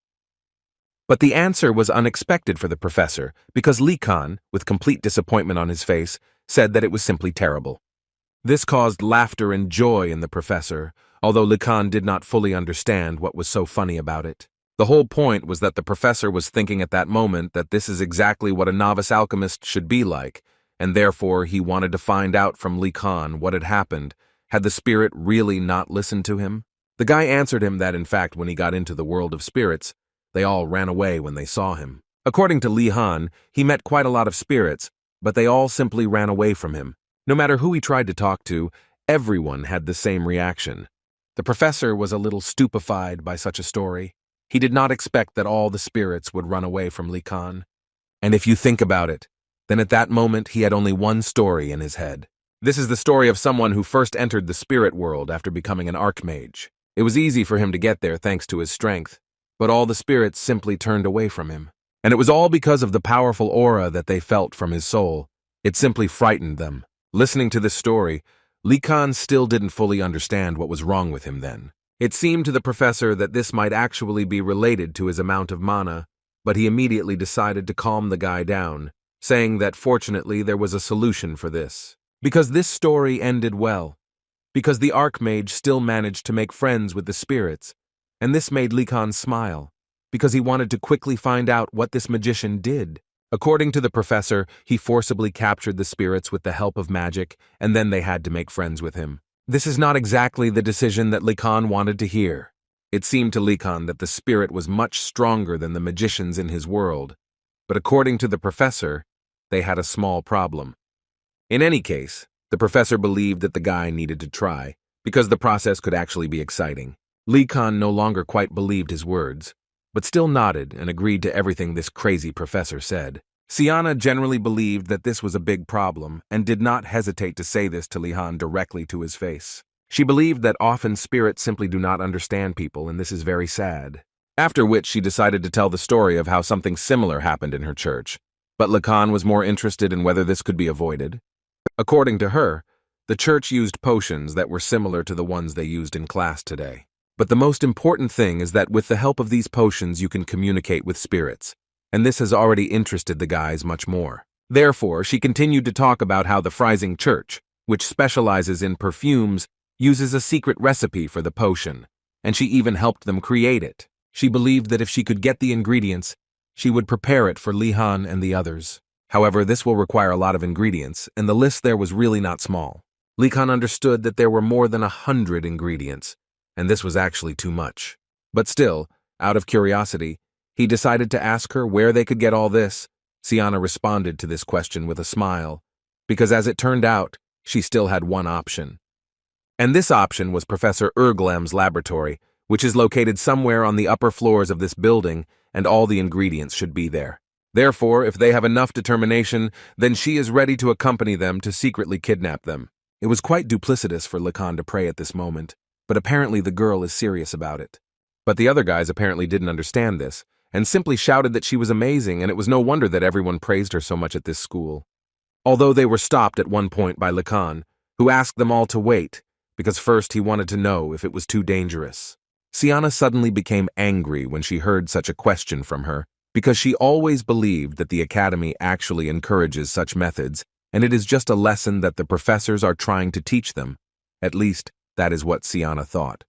But the answer was unexpected for the professor, because Likan, with complete disappointment on his face, said that it was simply terrible. This caused laughter and joy in the professor, although Likan did not fully understand what was so funny about it. The whole point was that the professor was thinking at that moment that this is exactly what a novice alchemist should be like, and therefore he wanted to find out from Likan what had happened. Had the spirit really not listened to him? The guy answered him that in fact when he got into the world of spirits, they all ran away when they saw him. According to Li Han, he met quite a lot of spirits, but they all simply ran away from him. No matter who he tried to talk to, everyone had the same reaction. The professor was a little stupefied by such a story. He did not expect that all the spirits would run away from Li Kan. And if you think about it, then at that moment he had only one story in his head. This is the story of someone who first entered the spirit world after becoming an archmage. It was easy for him to get there thanks to his strength, but all the spirits simply turned away from him. And it was all because of the powerful aura that they felt from his soul. It simply frightened them. Listening to this story, Li Kan still didn't fully understand what was wrong with him then. It seemed to the professor that this might actually be related to his amount of mana, but he immediately decided to calm the guy down, saying that fortunately there was a solution for this. Because this story ended well. Because the Archmage still managed to make friends with the spirits, and this made Li Kan smile, because he wanted to quickly find out what this magician did. According to the professor, he forcibly captured the spirits with the help of magic, and then they had to make friends with him. This is not exactly the decision that Li Kan wanted to hear. It seemed to Li Kan that the spirit was much stronger than the magicians in his world, but according to the professor, they had a small problem. In any case, the professor believed that the guy needed to try, because the process could actually be exciting. Li Kan no longer quite believed his words, but still nodded and agreed to everything this crazy professor said. Siana generally believed that this was a big problem and did not hesitate to say this to Li Han directly to his face. She believed that often spirits simply do not understand people, and this is very sad. After which she decided to tell the story of how something similar happened in her church, but Li Kan was more interested in whether this could be avoided. According to her, the church used potions that were similar to the ones they used in class today. But the most important thing is that with the help of these potions you can communicate with spirits, and this has already interested the guys much more. Therefore, she continued to talk about how the Freising Church, which specializes in perfumes, uses a secret recipe for the potion, and she even helped them create it. She believed that if she could get the ingredients, she would prepare it for Li Han and the others. However, this will require a lot of ingredients, and the list there was really not small. Li Kan understood that there were more than 100 ingredients, and this was actually too much. But still, out of curiosity, he decided to ask her where they could get all this. Siana responded to this question with a smile, because as it turned out, she still had one option. And this option was Professor Urglem's laboratory, which is located somewhere on the upper floors of this building, and all the ingredients should be there. Therefore, if they have enough determination, then she is ready to accompany them to secretly kidnap them. It was quite duplicitous for Li Kan to pray at this moment, but apparently the girl is serious about it. But the other guys apparently didn't understand this, and simply shouted that she was amazing, and it was no wonder that everyone praised her so much at this school. Although they were stopped at one point by Li Kan, who asked them all to wait, because first he wanted to know if it was too dangerous. Siana suddenly became angry when she heard such a question from her, because she always believed that the Academy actually encourages such methods, and it is just a lesson that the professors are trying to teach them. At least, that is what Siana thought.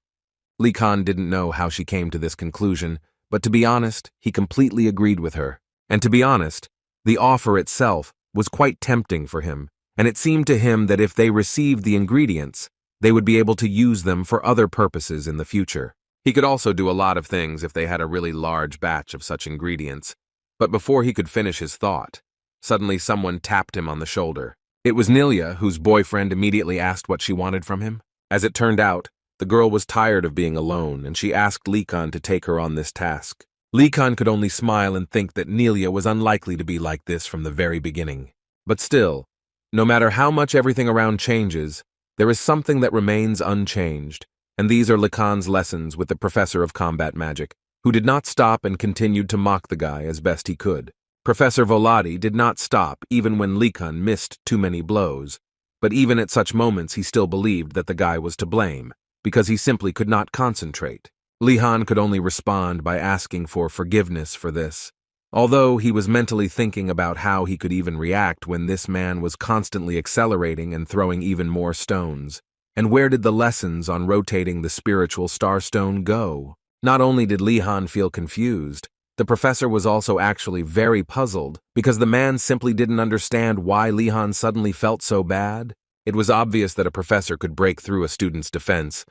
Likan didn't know how she came to this conclusion, but to be honest, he completely agreed with her. And to be honest, the offer itself was quite tempting for him, and it seemed to him that if they received the ingredients, they would be able to use them for other purposes in the future. He could also do a lot of things if they had a really large batch of such ingredients. But before he could finish his thought, suddenly someone tapped him on the shoulder. It was Nilia, whose boyfriend immediately asked what she wanted from him. As it turned out, the girl was tired of being alone, and she asked Likan to take her on this task. Likan could only smile and think that Nilia was unlikely to be like this from the very beginning. But still, no matter how much everything around changes, there is something that remains unchanged, and these are Likan's lessons with the professor of combat magic, who did not stop and continued to mock the guy as best he could. Professor Volati did not stop even when Likan missed too many blows, but even at such moments he still believed that the guy was to blame, because he simply could not concentrate. Lihan could only respond by asking for forgiveness for this, although he was mentally thinking about how he could even react when this man was constantly accelerating and throwing even more stones. And where did the lessons on rotating the spiritual starstone go? Not only did Lihan feel confused, the professor was also actually very puzzled because the man simply didn't understand why Lihan suddenly felt so bad. It was obvious that a professor could break through a student's defense,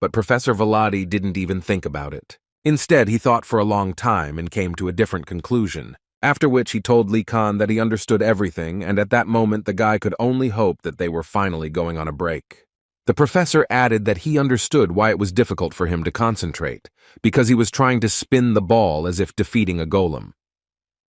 but Professor Volati didn't even think about it. Instead, he thought for a long time and came to a different conclusion, after which he told Likan that he understood everything, and at that moment the guy could only hope that they were finally going on a break. The professor added that he understood why it was difficult for him to concentrate, because he was trying to spin the ball as if defeating a golem.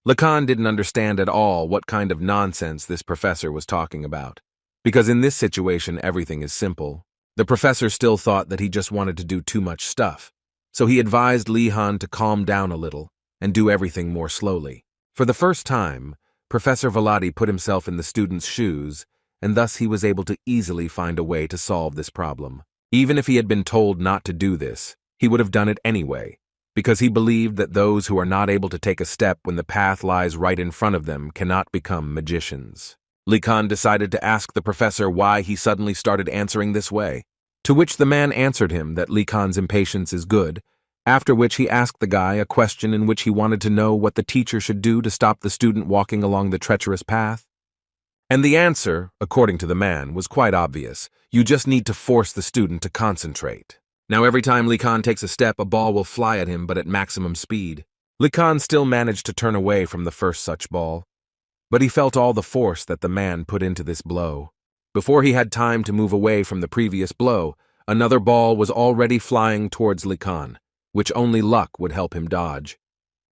Likan didn't understand at all what kind of nonsense this professor was talking about, because in this situation everything is simple. The professor still thought that he just wanted to do too much stuff, so he advised Lihan to calm down a little and do everything more slowly. For the first time, Professor Volati put himself in the student's shoes, and thus he was able to easily find a way to solve this problem. Even if he had been told not to do this, he would have done it anyway, because he believed that those who are not able to take a step when the path lies right in front of them cannot become magicians. Likan decided to ask the professor why he suddenly started answering this way, to which the man answered him that Likan's impatience is good, after which he asked the guy a question in which he wanted to know what the teacher should do to stop the student walking along the treacherous path. And the answer, according to the man, was quite obvious. You just need to force the student to concentrate. Now every time Likan takes a step, a ball will fly at him, but at maximum speed. Likan still managed to turn away from the first such ball, but he felt all the force that the man put into this blow. Before he had time to move away from the previous blow, another ball was already flying towards Likan, which only luck would help him dodge.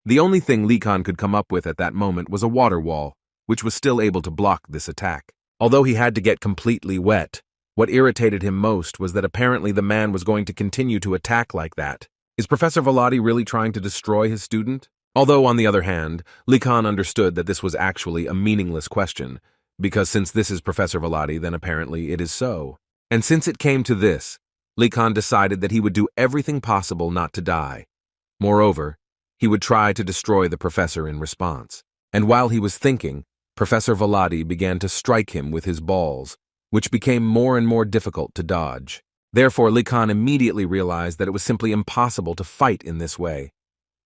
The only thing Likan could come up with at that moment was a water wall, which was still able to block this attack. Although he had to get completely wet, what irritated him most was that apparently the man was going to continue to attack like that. Is Professor Volati really trying to destroy his student? Although, on the other hand, Likan understood that this was actually a meaningless question, because since this is Professor Volati, then apparently it is so. And since it came to this, Likan decided that he would do everything possible not to die. Moreover, he would try to destroy the professor in response. And while he was thinking, Professor Volati began to strike him with his balls, which became more and more difficult to dodge. Therefore, Likan immediately realized that it was simply impossible to fight in this way.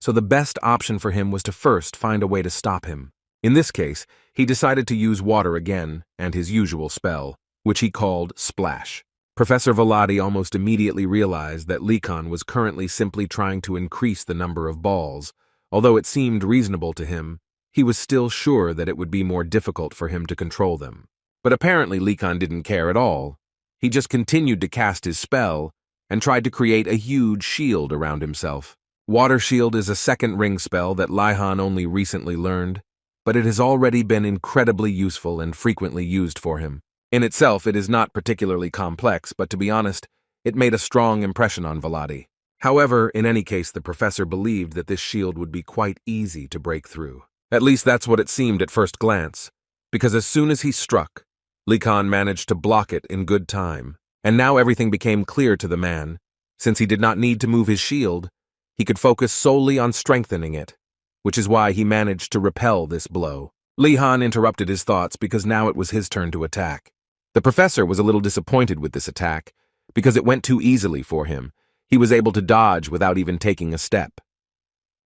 So the best option for him was to first find a way to stop him. In this case, he decided to use water again and his usual spell, which he called Splash. Professor Volati almost immediately realized that Likan was currently simply trying to increase the number of balls. Although it seemed reasonable to him, he was still sure that it would be more difficult for him to control them. But apparently Likan didn't care at all. He just continued to cast his spell and tried to create a huge shield around himself. Water Shield is a second ring spell that Lihan only recently learned, but it has already been incredibly useful and frequently used for him. In itself, it is not particularly complex, but to be honest, it made a strong impression on Volati. However, in any case, the professor believed that this shield would be quite easy to break through. At least that's what it seemed at first glance, because as soon as he struck, Likan managed to block it in good time, And now everything became clear to the man. Since he did not need to move his shield, he could focus solely on strengthening it, which is why he managed to repel this blow. Li-Han interrupted his thoughts because now it was his turn to attack. The professor was a little disappointed with this attack because it went too easily for him. He was able to dodge without even taking a step.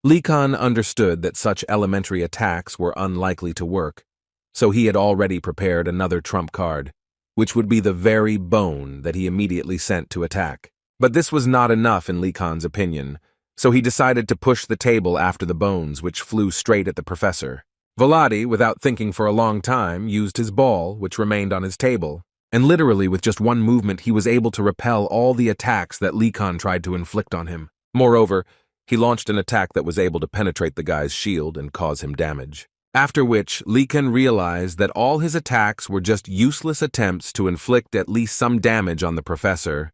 Li-Han understood that such elementary attacks were unlikely to work, so he had already prepared another trump card, which would be the very bone that he immediately sent to attack. But this was not enough in Li-Han's opinion, so he decided to push the table after the bones, which flew straight at the professor. Volati, without thinking for a long time, used his ball, which remained on his table, and literally with just one movement he was able to repel all the attacks that Li-Han tried to inflict on him. Moreover, he launched an attack that was able to penetrate the guy's shield and cause him damage. After which, Li-Han realized that all his attacks were just useless attempts to inflict at least some damage on the professor,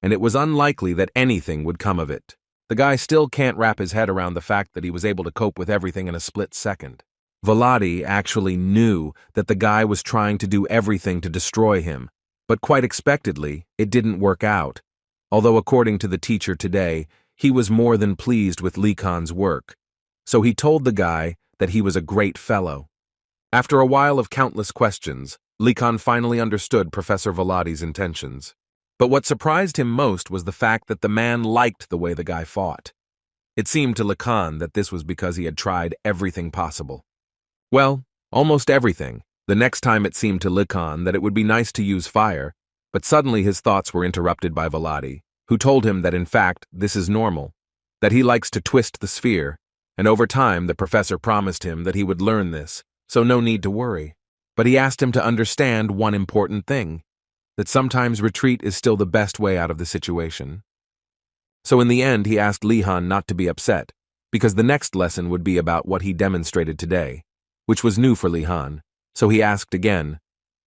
and it was unlikely that anything would come of it. The guy still can't wrap his head around the fact that he was able to cope with everything in a split second. Volati actually knew that the guy was trying to do everything to destroy him, but quite expectedly, it didn't work out. Although according to the teacher today, he was more than pleased with Li-Han's work, so he told the guy that he was a great fellow. After a while of countless questions, Li-Han finally understood Professor Volati's intentions. But what surprised him most was the fact that the man liked the way the guy fought. It seemed to Li-Han that this was because he had tried everything possible. Well, almost everything. The next time it seemed to Li-Han that it would be nice to use fire, but suddenly his thoughts were interrupted by Volati, who told him that in fact this is normal, that he likes to twist the sphere, and over time the professor promised him that he would learn this, so no need to worry. But he asked him to understand one important thing, that sometimes retreat is still the best way out of the situation. So in the end he asked Li-Han not to be upset, because the next lesson would be about what he demonstrated today, which was new for Li-Han, so he asked again,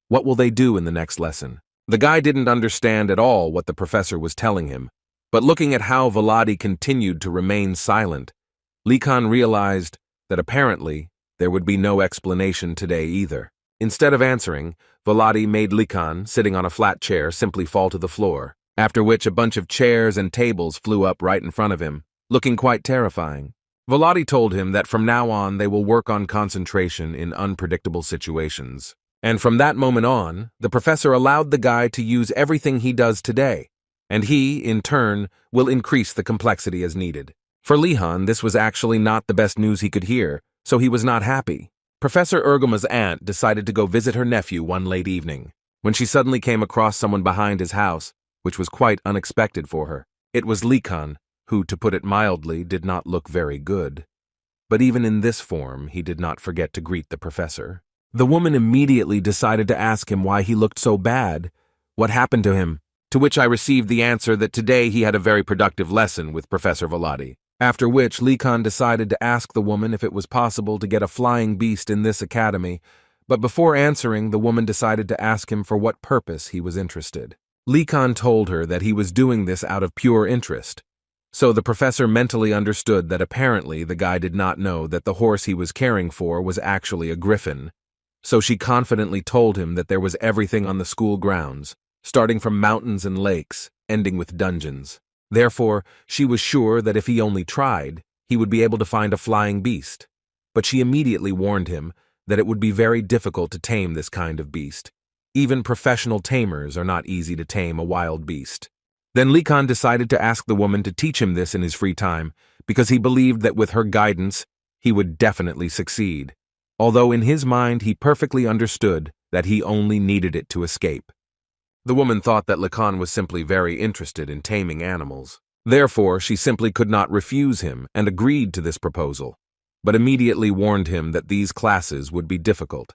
"What will they do in the next lesson?" The guy didn't understand at all what the professor was telling him, but looking at how Volati continued to remain silent, Li-Han realized that apparently there would be no explanation today either. Instead of answering, Volati made Li-Han, sitting on a flat chair, simply fall to the floor, after which a bunch of chairs and tables flew up right in front of him, looking quite terrifying. Volati told him that from now on they will work on concentration in unpredictable situations. And from that moment on, the professor allowed the guy to use everything he does today, and he, in turn, will increase the complexity as needed. For Li-Han, this was actually not the best news he could hear, so he was not happy. Professor Urguma's aunt decided to go visit her nephew one late evening, when she suddenly came across someone behind his house, which was quite unexpected for her. It was Li-Han, who, to put it mildly, did not look very good. But even in this form, he did not forget to greet the professor. The woman immediately decided to ask him why he looked so bad, what happened to him, to which I received the answer that today he had a very productive lesson with Professor Volati. After which, Li-Han decided to ask the woman if it was possible to get a flying beast in this academy, but before answering, the woman decided to ask him for what purpose he was interested. Li-Han told her that he was doing this out of pure interest. So the professor mentally understood that apparently the guy did not know that the horse he was caring for was actually a griffin. So she confidently told him that there was everything on the school grounds, starting from mountains and lakes, ending with dungeons. Therefore, she was sure that if he only tried, he would be able to find a flying beast. But she immediately warned him that it would be very difficult to tame this kind of beast. Even professional tamers are not easy to tame a wild beast. Then Li-Han decided to ask the woman to teach him this in his free time, because he believed that with her guidance, he would definitely succeed, although in his mind he perfectly understood that he only needed it to escape. The woman thought that Li-Han was simply very interested in taming animals. Therefore, she simply could not refuse him and agreed to this proposal, but immediately warned him that these classes would be difficult.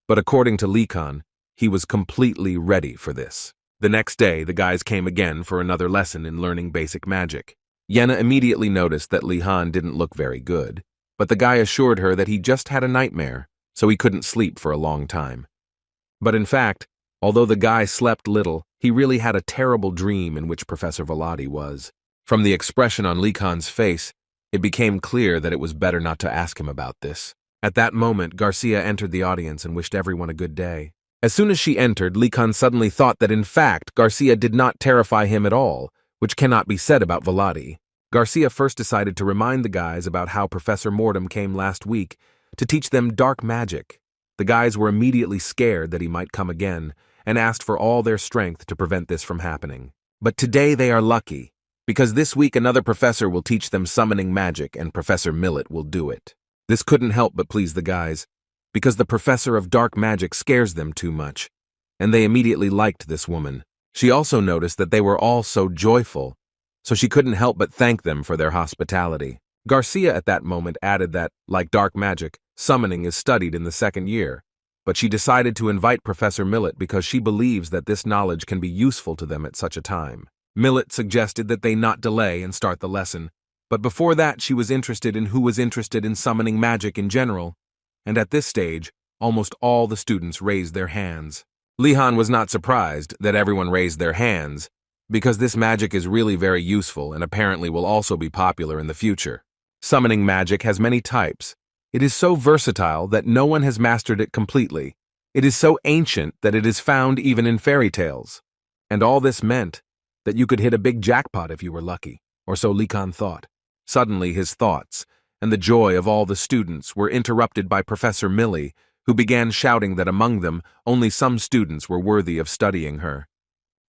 But according to Li-Han, he was completely ready for this. The next day, the guys came again for another lesson in learning basic magic. Yenna immediately noticed that Li-Han didn't look very good, but the guy assured her that he just had a nightmare, so he couldn't sleep for a long time. But in fact, although the guy slept little, he really had a terrible dream in which Professor Volati was. From the expression on Li-Han's face, it became clear that it was better not to ask him about this. At that moment, Garcia entered the audience and wished everyone a good day. As soon as she entered, Likan suddenly thought that in fact Garcia did not terrify him at all, which cannot be said about Velati. Garcia first decided to remind the guys about how Professor Mortem came last week to teach them dark magic. The guys were immediately scared that he might come again and asked for all their strength to prevent this from happening. But today they are lucky, because this week another professor will teach them summoning magic and Professor Millet will do it. This couldn't help but please the guys, because the professor of dark magic scares them too much, and they immediately liked this woman. She also noticed that they were all so joyful, so she couldn't help but thank them for their hospitality. Garcia at that moment added that, like dark magic, summoning is studied in the second year, but she decided to invite Professor Millet because she believes that this knowledge can be useful to them at such a time. Millet suggested that they not delay and start the lesson, but before that she was interested in who was interested in summoning magic in general, and at this stage, almost all the students raised their hands. Lihan was not surprised that everyone raised their hands, because this magic is really very useful and apparently will also be popular in the future. Summoning magic has many types. It is so versatile that no one has mastered it completely. It is so ancient that it is found even in fairy tales. And all this meant that you could hit a big jackpot if you were lucky, or so Likan thought. Suddenly his thoughts, and the joy of all the students, were interrupted by Professor Millie, who began shouting that among them only some students were worthy of studying her.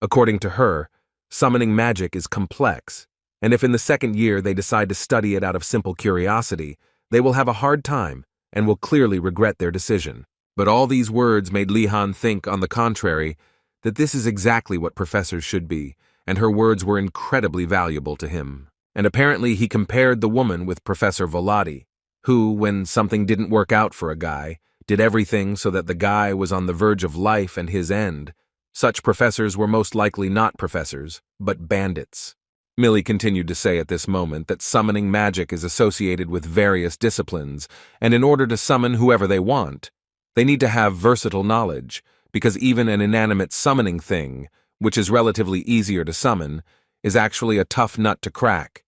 According to her, summoning magic is complex, and if in the second year they decide to study it out of simple curiosity, they will have a hard time and will clearly regret their decision. But all these words made Lihan think, on the contrary, that this is exactly what professors should be, and her words were incredibly valuable to him. And apparently he compared the woman with Professor Velati, who, when something didn't work out for a guy, did everything so that the guy was on the verge of life and his end. Such professors were most likely not professors, but bandits. Millie continued to say at this moment that summoning magic is associated with various disciplines, and in order to summon whoever they want, they need to have versatile knowledge, because even an inanimate summoning thing, which is relatively easier to summon, is actually a tough nut to crack.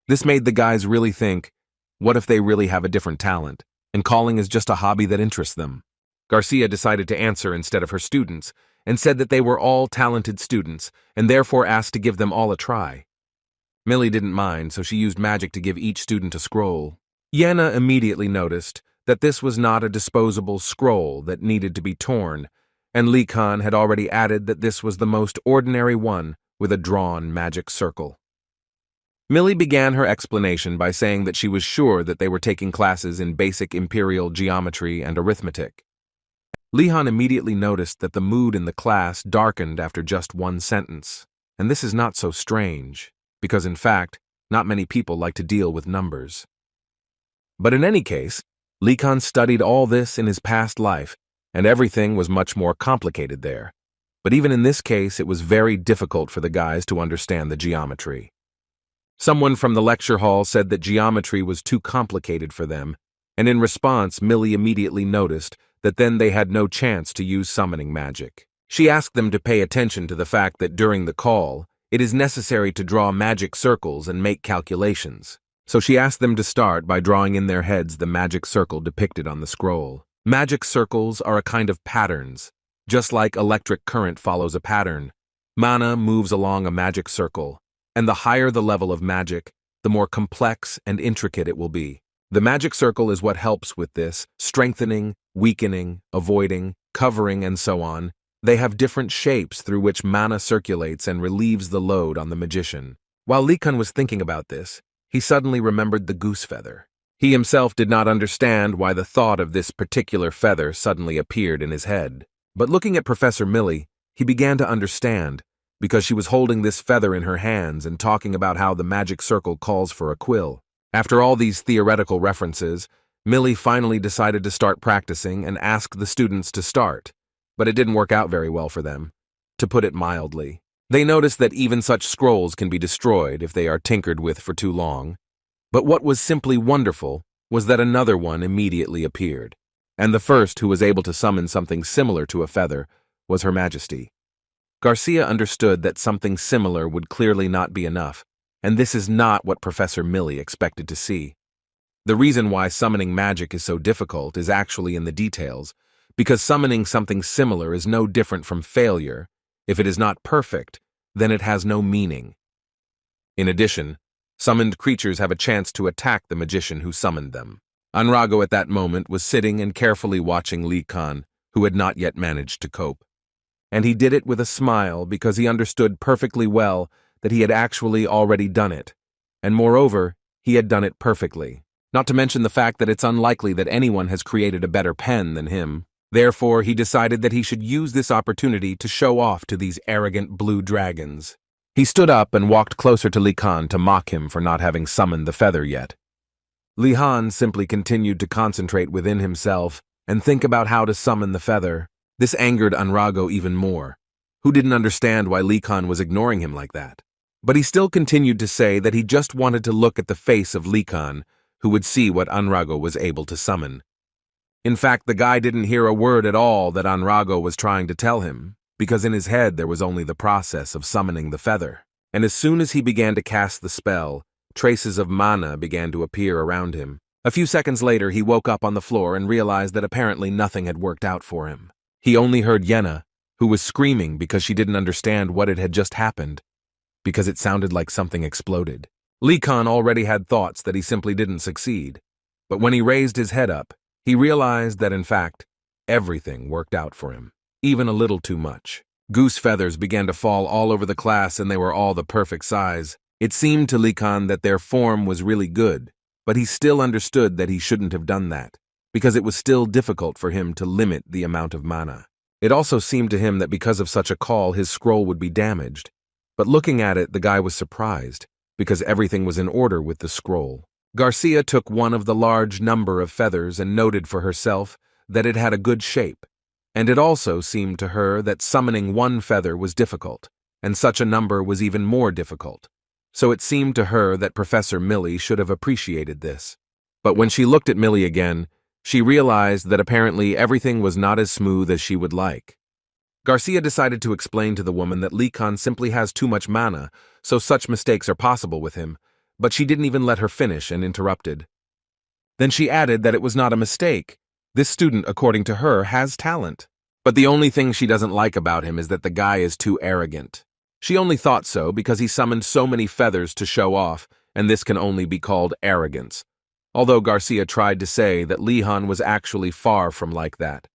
This made the guys really think, what if they really have a different talent, and calling is just a hobby that interests them? Garcia decided to answer instead of her students, and said that they were all talented students, and therefore asked to give them all a try. Millie didn't mind, so she used magic to give each student a scroll. Siana immediately noticed that this was not a disposable scroll that needed to be torn, and Likan had already added that this was the most ordinary one with a drawn magic circle. Millie began her explanation by saying that she was sure that they were taking classes in basic imperial geometry and arithmetic. Lihan immediately noticed that the mood in the class darkened after just one sentence, and this is not so strange, because in fact, not many people like to deal with numbers. But in any case, Likan studied all this in his past life, and everything was much more complicated there. But even in this case, it was very difficult for the guys to understand the geometry. Someone from the lecture hall said that geometry was too complicated for them, and in response, Millie immediately noticed that then they had no chance to use summoning magic. She asked them to pay attention to the fact that during the call, it is necessary to draw magic circles and make calculations. So she asked them to start by drawing in their heads the magic circle depicted on the scroll. Magic circles are a kind of patterns. Just like electric current follows a pattern, mana moves along a magic circle, and the higher the level of magic, the more complex and intricate it will be. The magic circle is what helps with this, strengthening, weakening, avoiding, covering, and so on. They have different shapes through which mana circulates and relieves the load on the magician. While Likan was thinking about this, he suddenly remembered the goose feather. He himself did not understand why the thought of this particular feather suddenly appeared in his head. But looking at Professor Millie, he began to understand, because she was holding this feather in her hands and talking about how the magic circle calls for a quill. After all these theoretical references, Millie finally decided to start practicing and asked the students to start, but it didn't work out very well for them, to put it mildly. They noticed that even such scrolls can be destroyed if they are tinkered with for too long. But what was simply wonderful was that another one immediately appeared, and the first who was able to summon something similar to a feather was Her Majesty. Garcia understood that something similar would clearly not be enough, and this is not what Professor Millie expected to see. The reason why summoning magic is so difficult is actually in the details, because summoning something similar is no different from failure. If it is not perfect, then it has no meaning. In addition, summoned creatures have a chance to attack the magician who summoned them. Anrago at that moment was sitting and carefully watching Lee Khan, who had not yet managed to cope. And he did it with a smile because he understood perfectly well that he had actually already done it. And moreover, he had done it perfectly. Not to mention the fact that it's unlikely that anyone has created a better pen than him. Therefore, he decided that he should use this opportunity to show off to these arrogant blue dragons. He stood up and walked closer to Li Khan to mock him for not having summoned the feather yet. Li Han simply continued to concentrate within himself and think about how to summon the feather. This angered Anrago even more, who didn't understand why Li Khan was ignoring him like that. But he still continued to say that he just wanted to look at the face of Li Khan, who would see what Anrago was able to summon. In fact, the guy didn't hear a word at all that Anrago was trying to tell him, because in his head there was only the process of summoning the feather. And as soon as he began to cast the spell, traces of mana began to appear around him. A few seconds later, he woke up on the floor and realized that apparently nothing had worked out for him. He only heard Yenna, who was screaming because she didn't understand what had just happened, because it sounded like something exploded. Li Khan already had thoughts that he simply didn't succeed, but when he raised his head up, he realized that in fact, everything worked out for him, even a little too much. Goose feathers began to fall all over the class and they were all the perfect size. It seemed to Li Khan that their form was really good, but he still understood that he shouldn't have done that, because it was still difficult for him to limit the amount of mana. It also seemed to him that because of such a call, his scroll would be damaged. But looking at it, the guy was surprised, because everything was in order with the scroll. Garcia took one of the large number of feathers and noted for herself that it had a good shape, and it also seemed to her that summoning one feather was difficult, and such a number was even more difficult. So it seemed to her that Professor Millie should have appreciated this. But when she looked at Millie again, she realized that apparently everything was not as smooth as she would like. Garcia decided to explain to the woman that Li Khan simply has too much mana, so such mistakes are possible with him, but she didn't even let her finish and interrupted. Then she added that it was not a mistake. This student, according to her, has talent. But the only thing she doesn't like about him is that the guy is too arrogant. She only thought so because he summoned so many feathers to show off, and this can only be called arrogance. Although Garcia tried to say that Li Han was actually far from like that.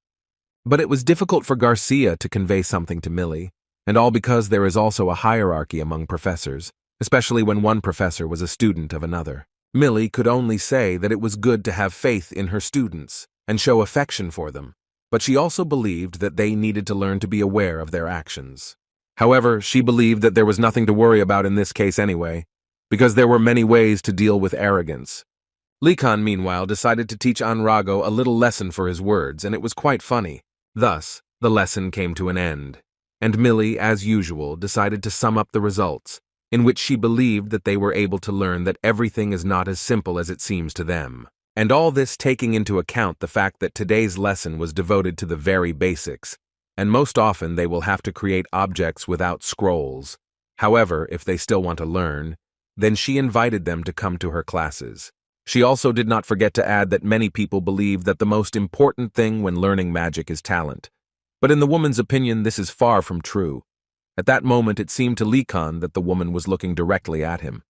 But it was difficult for Garcia to convey something to Millie, and all because there is also a hierarchy among professors, especially when one professor was a student of another. Millie could only say that it was good to have faith in her students and show affection for them, but she also believed that they needed to learn to be aware of their actions. However, she believed that there was nothing to worry about in this case anyway, because there were many ways to deal with arrogance. Li Khan, meanwhile, decided to teach Anrago a little lesson for his words, and it was quite funny. Thus, the lesson came to an end, and Millie, as usual, decided to sum up the results, in which she believed that they were able to learn that everything is not as simple as it seems to them. And all this taking into account the fact that today's lesson was devoted to the very basics, and most often they will have to create objects without scrolls. However, if they still want to learn, then she invited them to come to her classes. She also did not forget to add that many people believe that the most important thing when learning magic is talent. But in the woman's opinion, this is far from true. At that moment, it seemed to Li Khan that the woman was looking directly at him.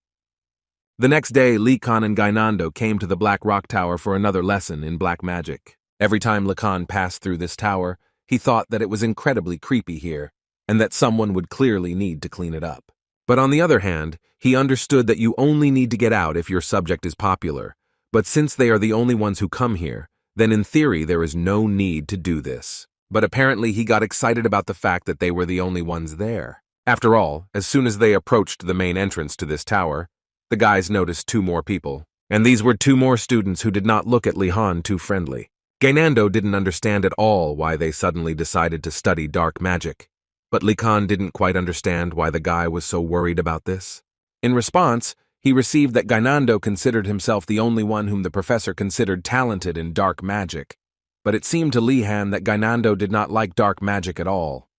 The next day, Li Khan and Gainando came to the Black Rock Tower for another lesson in black magic. Every time Li Khan passed through this tower, he thought that it was incredibly creepy here, and that someone would clearly need to clean it up. But on the other hand, he understood that you only need to get out if your subject is popular, but since they are the only ones who come here, then in theory there is no need to do this. But apparently he got excited about the fact that they were the only ones there. After all, as soon as they approached the main entrance to this tower, the guys noticed two more people, and these were two more students who did not look at Li Han too friendly. Gainando didn't understand at all why they suddenly decided to study dark magic, but Li Khan didn't quite understand why the guy was so worried about this. In response, he received that Gainando considered himself the only one whom the professor considered talented in dark magic, but it seemed to Li Han that Gainando did not like dark magic at all.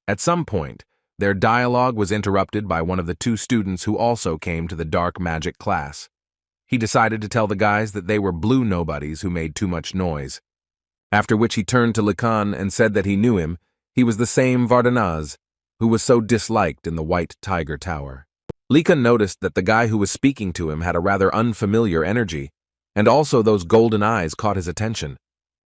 At some point, their dialogue was interrupted by one of the two students who also came to the dark magic class. He decided to tell the guys that they were blue nobodies who made too much noise. after which he turned to Likan and said that he knew him. He was the same Vardanaz, who was so disliked in the White Tiger Tower. Likan noticed that the guy who was speaking to him had a rather unfamiliar energy, and also those golden eyes caught his attention.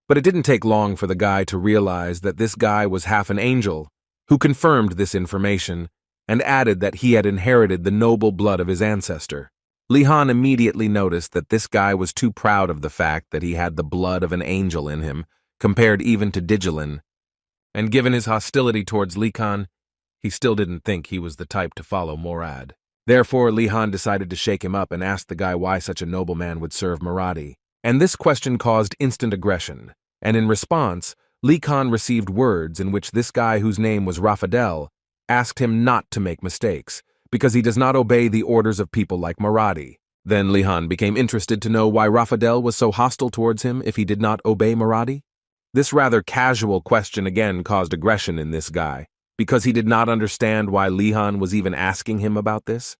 But it didn't take long for the guy to realize that this guy was half an angel, who confirmed this information and added that he had inherited the noble blood of his ancestor. Lihan immediately noticed that this guy was too proud of the fact that he had the blood of an angel in him, compared even to Digilin, and given his hostility towards Likan, he still didn't think he was the type to follow Morad. Therefore, Lihan decided to shake him up and ask the guy why such a nobleman would serve Maradi. And this question caused instant aggression, and in response, Likan received words in which this guy whose name was Rafadel asked him not to make mistakes, because he does not obey the orders of people like Maradi. Then Lihan became interested to know why Rafadel was so hostile towards him if he did not obey Maradi. This rather casual question again caused aggression in this guy, because he did not understand why Lihan was even asking him about this.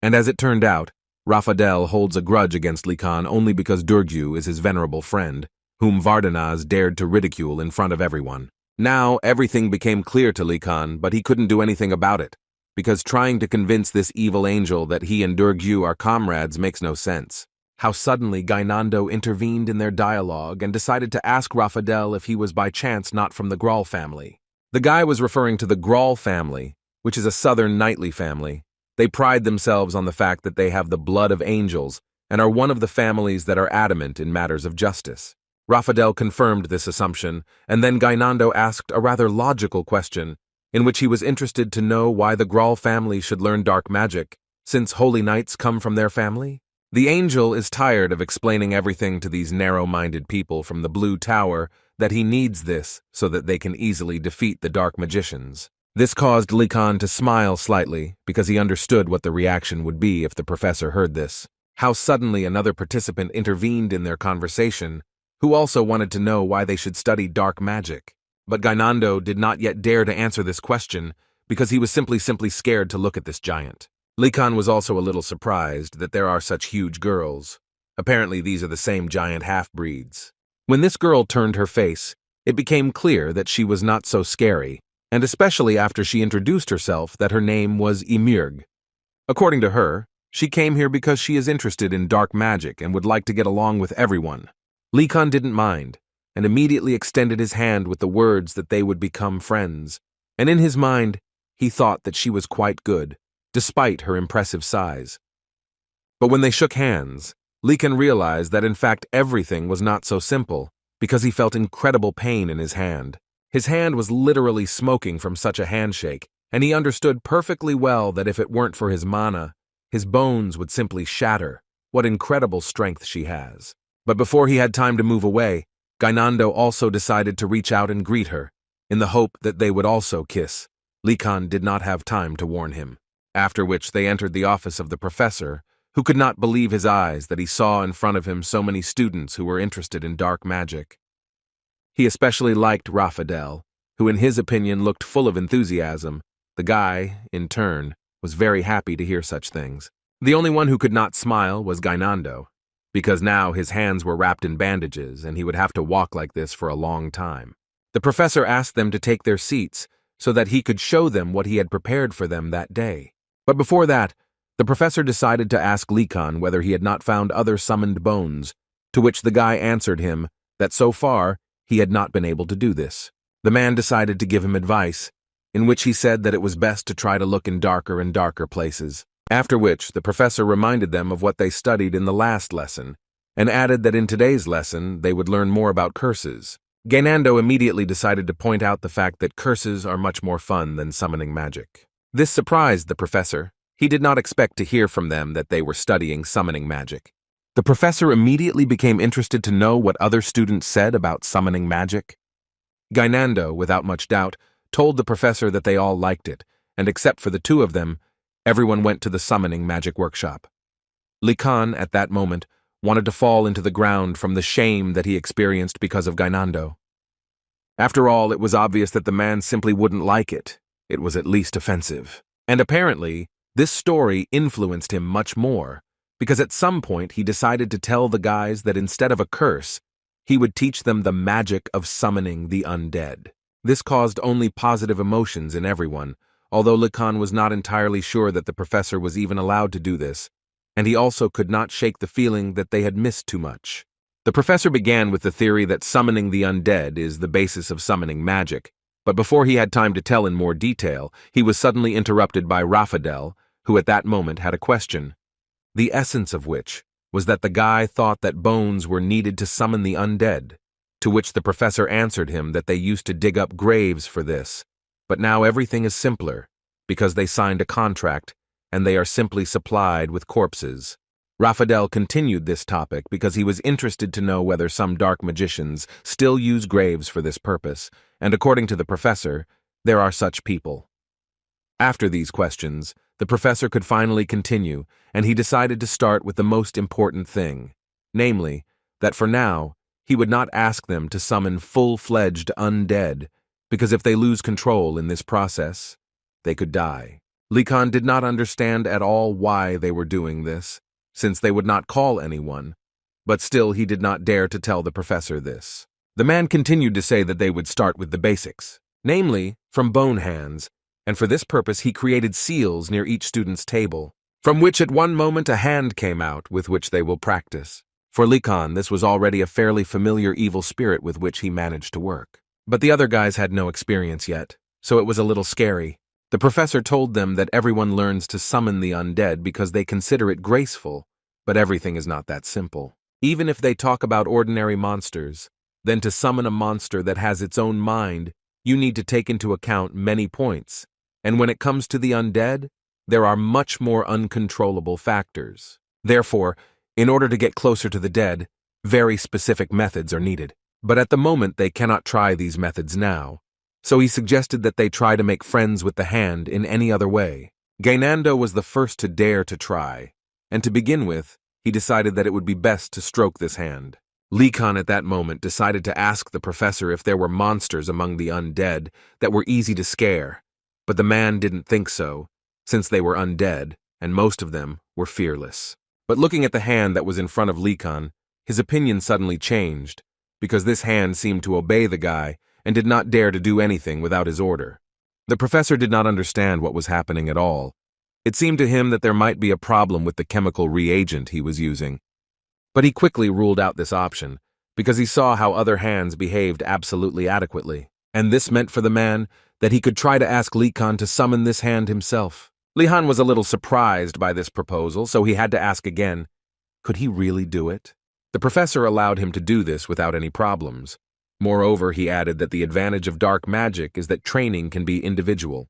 And as it turned out, Rafadel holds a grudge against Likan only because Durgyu is his venerable friend, whom Vardanaz dared to ridicule in front of everyone. Now everything became clear to Likan, but he couldn't do anything about it, because trying to convince this evil angel that he and Durgyu are comrades makes no sense. How suddenly Gainando intervened in their dialogue and decided to ask Rafadel if he was by chance not from the Grawl family. The guy was referring to the Grawl family, which is a southern knightly family. They pride themselves on the fact that they have the blood of angels and are one of the families that are adamant in matters of justice. Rafadel confirmed this assumption, and then Gainando asked a rather logical question, in which he was interested to know why the Grawl family should learn dark magic, since holy knights come from their family. The angel is tired of explaining everything to these narrow-minded people from the Blue Tower that he needs this so that they can easily defeat the dark magicians. This caused Likan to smile slightly because he understood what the reaction would be if the professor heard this. How suddenly another participant intervened in their conversation, who also wanted to know why they should study dark magic. But Gainando did not yet dare to answer this question because he was simply scared to look at this giant. Likan was also a little surprised that there are such huge girls. Apparently these are the same giant half-breeds. When this girl turned her face, it became clear that she was not so scary, and especially after she introduced herself that her name was Imirg. According to her, she came here because she is interested in dark magic and would like to get along with everyone. Likan didn't mind, and immediately extended his hand with the words that they would become friends, and in his mind, he thought that she was quite good, despite her impressive size. But when they shook hands, Likan realized that in fact everything was not so simple, because he felt incredible pain in his hand. His hand was literally smoking from such a handshake, and he understood perfectly well that if it weren't for his mana, his bones would simply shatter. What incredible strength she has. But before he had time to move away, Gainando also decided to reach out and greet her, in the hope that they would also kiss. Likan did not have time to warn him. After which they entered the office of the professor, who could not believe his eyes that he saw in front of him so many students who were interested in dark magic. He especially liked Rafadel, who in his opinion looked full of enthusiasm. The guy, in turn, was very happy to hear such things. The only one who could not smile was Gainando, because now his hands were wrapped in bandages and he would have to walk like this for a long time. The professor asked them to take their seats so that he could show them what he had prepared for them that day. But before that, the professor decided to ask Likan whether he had not found other summoned bones, to which the guy answered him that so far he had not been able to do this. The man decided to give him advice, in which he said that it was best to try to look in darker and darker places. After which, the professor reminded them of what they studied in the last lesson, and added that in today's lesson they would learn more about curses. Gainando immediately decided to point out the fact that curses are much more fun than summoning magic. This surprised the professor. He did not expect to hear from them that they were studying summoning magic. The professor immediately became interested to know what other students said about summoning magic. Gainando, without much doubt, told the professor that they all liked it, and except for the two of them, everyone went to the summoning magic workshop. Likan, at that moment, wanted to fall into the ground from the shame that he experienced because of Gainando. After all, it was obvious that the man simply wouldn't like it. It was at least offensive. And apparently, this story influenced him much more, because at some point he decided to tell the guys that instead of a curse, he would teach them the magic of summoning the undead. This caused only positive emotions in everyone, although Likan was not entirely sure that the professor was even allowed to do this, and he also could not shake the feeling that they had missed too much. The professor began with the theory that summoning the undead is the basis of summoning magic, but before he had time to tell in more detail, he was suddenly interrupted by Raphael, who at that moment had a question, the essence of which was that the guy thought that bones were needed to summon the undead, to which the professor answered him that they used to dig up graves for this, but now everything is simpler, because they signed a contract, and they are simply supplied with corpses. Raphael continued this topic because he was interested to know whether some dark magicians still use graves for this purpose, and according to the professor, there are such people. After these questions, the professor could finally continue, and he decided to start with the most important thing, namely, that for now, he would not ask them to summon full-fledged undead, because if they lose control in this process, they could die. Likan did not understand at all why they were doing this, since they would not call anyone, but still he did not dare to tell the professor this. The man continued to say that they would start with the basics, namely, from bone hands, and for this purpose he created seals near each student's table, from which at one moment a hand came out with which they will practice. For Likan, this was already a fairly familiar evil spirit with which he managed to work. But the other guys had no experience yet, so it was a little scary. The professor told them that everyone learns to summon the undead because they consider it graceful, but everything is not that simple. Even if they talk about ordinary monsters, then to summon a monster that has its own mind, you need to take into account many points, and when it comes to the undead, there are much more uncontrollable factors. Therefore, in order to get closer to the dead, very specific methods are needed. But at the moment they cannot try these methods now, so he suggested that they try to make friends with the hand in any other way. Gainando was the first to dare to try, and to begin with, he decided that it would be best to stroke this hand. Likan at that moment decided to ask the professor if there were monsters among the undead that were easy to scare, but the man didn't think so, since they were undead, and most of them were fearless. But looking at the hand that was in front of Likan, his opinion suddenly changed, because this hand seemed to obey the guy and did not dare to do anything without his order. The professor did not understand what was happening at all. It seemed to him that there might be a problem with the chemical reagent he was using. But he quickly ruled out this option, because he saw how other hands behaved absolutely adequately, and this meant for the man that he could try to ask Likan to summon this hand himself. Lihan was a little surprised by this proposal, so he had to ask again, could he really do it? The professor allowed him to do this without any problems. Moreover, he added that the advantage of dark magic is that training can be individual.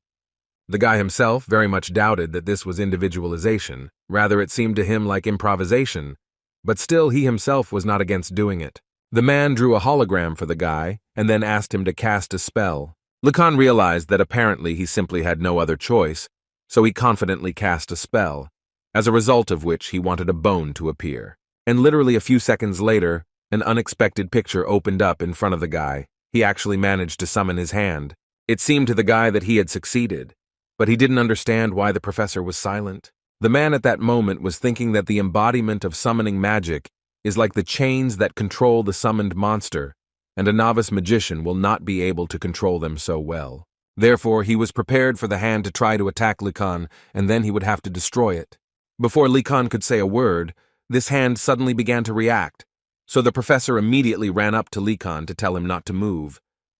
The guy himself very much doubted that this was individualization, rather it seemed to him like improvisation, but still he himself was not against doing it. The man drew a hologram for the guy and then asked him to cast a spell. Likan realized that apparently he simply had no other choice, so he confidently cast a spell, as a result of which he wanted a bone to appear. And literally a few seconds later, an unexpected picture opened up in front of the guy. He actually managed to summon his hand. It seemed to the guy that he had succeeded, but he didn't understand why the professor was silent. The man at that moment was thinking that the embodiment of summoning magic is like the chains that control the summoned monster, and a novice magician will not be able to control them so well. Therefore, he was prepared for the hand to try to attack Likan, and then he would have to destroy it. Before Likan could say a word, this hand suddenly began to react, so the professor immediately ran up to Likan to tell him not to move.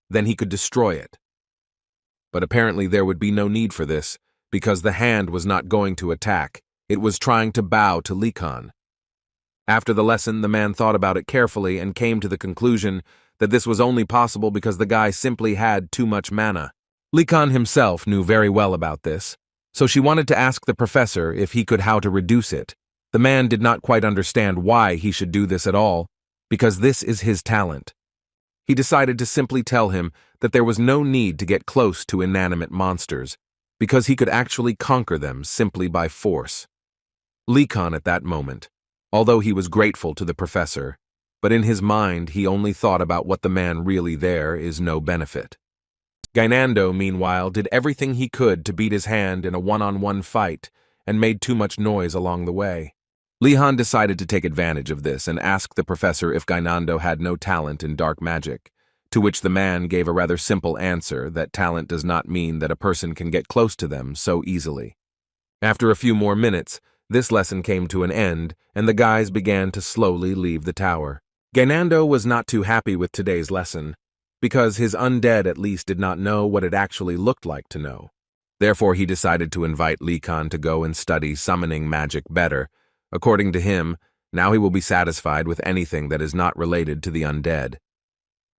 Then he could destroy it. But apparently there would be no need for this, because the hand was not going to attack. It was trying to bow to Likan. After the lesson, the man thought about it carefully and came to the conclusion that this was only possible because the guy simply had too much mana. Likan himself knew very well about this, so she wanted to ask the professor if he could how to reduce it. The man did not quite understand why he should do this at all, because this is his talent. He decided to simply tell him that there was no need to get close to inanimate monsters, because he could actually conquer them simply by force. Likan at that moment, although he was grateful to the professor, but in his mind he only thought about what the man really there is no benefit. Gainando, meanwhile, did everything he could to beat his hand in a one-on-one fight and made too much noise along the way. Li-Han decided to take advantage of this and ask the professor if Gainando had no talent in dark magic, to which the man gave a rather simple answer that talent does not mean that a person can get close to them so easily. After a few more minutes, this lesson came to an end, and the guys began to slowly leave the tower. Gainando was not too happy with today's lesson, because his undead at least did not know what it actually looked like to know. Therefore, he decided to invite Li-Han to go and study summoning magic better. According to him, now he will be satisfied with anything that is not related to the undead.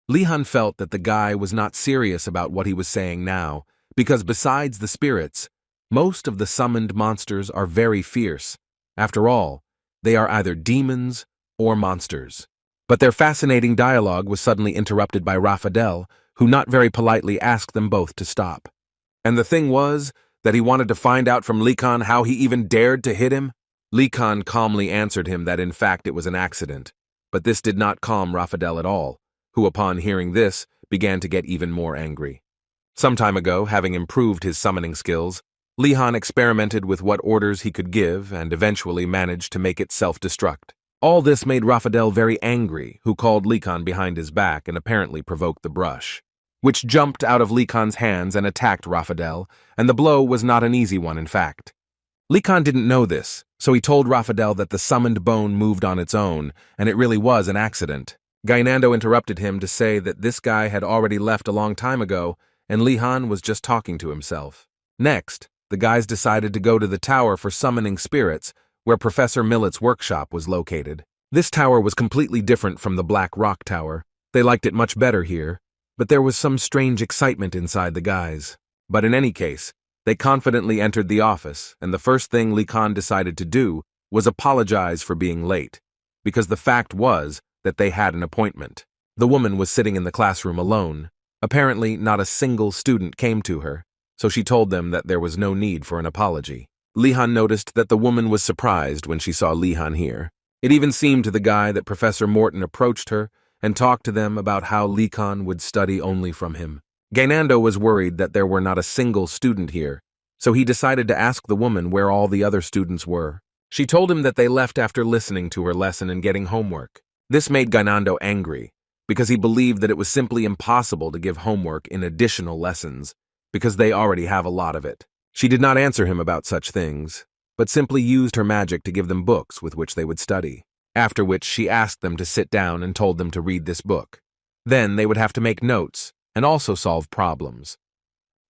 Li-Han felt that the guy was not serious about what he was saying now, because besides the spirits, most of the summoned monsters are very fierce. After all, they are either demons or monsters. But their fascinating dialogue was suddenly interrupted by Raphael, who not very politely asked them both to stop. And the thing was that he wanted to find out from Li-Han how he even dared to hit him. Li-Han calmly answered him that in fact it was an accident, but this did not calm Raphael at all, who upon hearing this began to get even more angry. Some time ago, having improved his summoning skills, Li-Han experimented with what orders he could give and eventually managed to make it self-destruct. All this made Raphael very angry, who called Li-Han behind his back and apparently provoked the brush, which jumped out of Li-Han's hands and attacked Raphael, and the blow was not an easy one in fact. Li-Han didn't know this, so he told Raphael that the summoned bone moved on its own, and it really was an accident. Gainando interrupted him to say that this guy had already left a long time ago, and Li-Han was just talking to himself. Next, the guys decided to go to the tower for summoning spirits, where Professor Millet's workshop was located. This tower was completely different from the Black Rock Tower. They liked it much better here, but there was some strange excitement inside the guys. But in any case, they confidently entered the office, and the first thing Li-Han decided to do was apologize for being late, because the fact was that they had an appointment. The woman was sitting in the classroom alone. Apparently, not a single student came to her, so she told them that there was no need for an apology. Li-Han noticed that the woman was surprised when she saw Li-Han here. It even seemed to the guy that Professor Morton approached her and talked to them about how Li-Han would study only from him. Gainando was worried that there were not a single student here, so he decided to ask the woman where all the other students were. She told him that they left after listening to her lesson and getting homework. This made Gainando angry, because he believed that it was simply impossible to give homework in additional lessons, because they already have a lot of it. She did not answer him about such things, but simply used her magic to give them books with which they would study, after which she asked them to sit down and told them to read this book. Then they would have to make notes and also solve problems.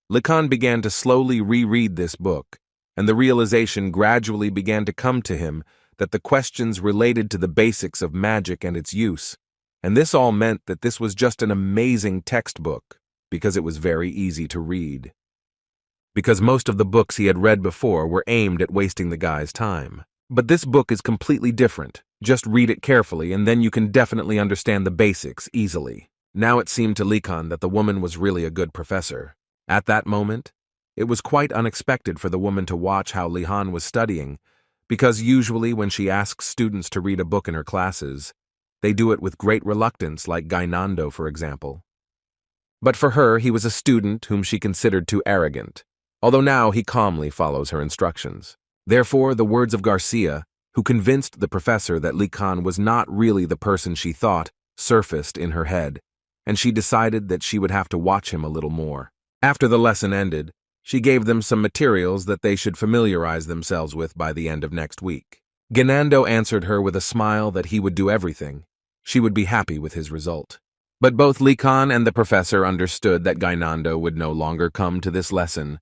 Li-Han began to slowly reread this book, and the realization gradually began to come to him that the questions related to the basics of magic and its use, and this all meant that this was just an amazing textbook, because it was very easy to read. Because most of the books he had read before were aimed at wasting the guy's time. But this book is completely different. Just read it carefully and then you can definitely understand the basics easily. Now it seemed to Li-Han that the woman was really a good professor. At that moment, it was quite unexpected for the woman to watch how Li-Han was studying, because usually when she asks students to read a book in her classes, they do it with great reluctance, like Gainando, for example. But for her, he was a student whom she considered too arrogant, although now he calmly follows her instructions. Therefore, the words of Garcia, who convinced the professor that Li-Han was not really the person she thought, surfaced in her head, and she decided that she would have to watch him a little more. After the lesson ended, she gave them some materials that they should familiarize themselves with by the end of next week. Gainando answered her with a smile that he would do everything. She would be happy with his result. But both Li-Han and the professor understood that Gainando would no longer come to this lesson.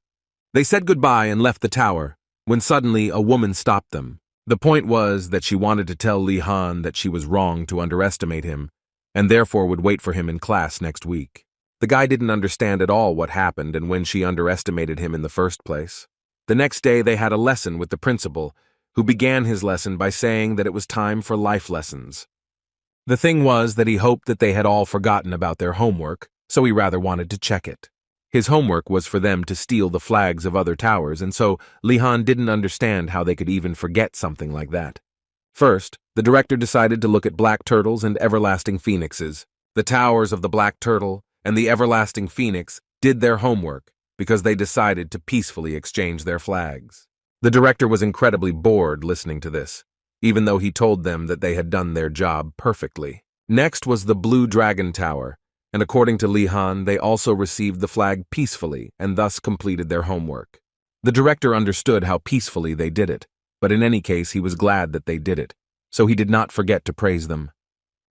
They said goodbye and left the tower, when suddenly a woman stopped them. The point was that she wanted to tell Li-Han that she was wrong to underestimate him, and therefore would wait for him in class next week. The guy didn't understand at all what happened and when she underestimated him in the first place. The next day they had a lesson with the principal, who began his lesson by saying that it was time for life lessons. The thing was that he hoped that they had all forgotten about their homework, so he rather wanted to check it. His homework was for them to steal the flags of other towers, and so Li-Han didn't understand how they could even forget something like that. First, the director decided to look at black turtles and everlasting phoenixes. The towers of the black turtle and the everlasting phoenix did their homework because they decided to peacefully exchange their flags. The director was incredibly bored listening to this. even though he told them that they had done their job perfectly. Next was the Blue Dragon Tower, and according to Li-Han, they also received the flag peacefully and thus completed their homework. The director understood how peacefully they did it, but in any case he was glad that they did it, so he did not forget to praise them.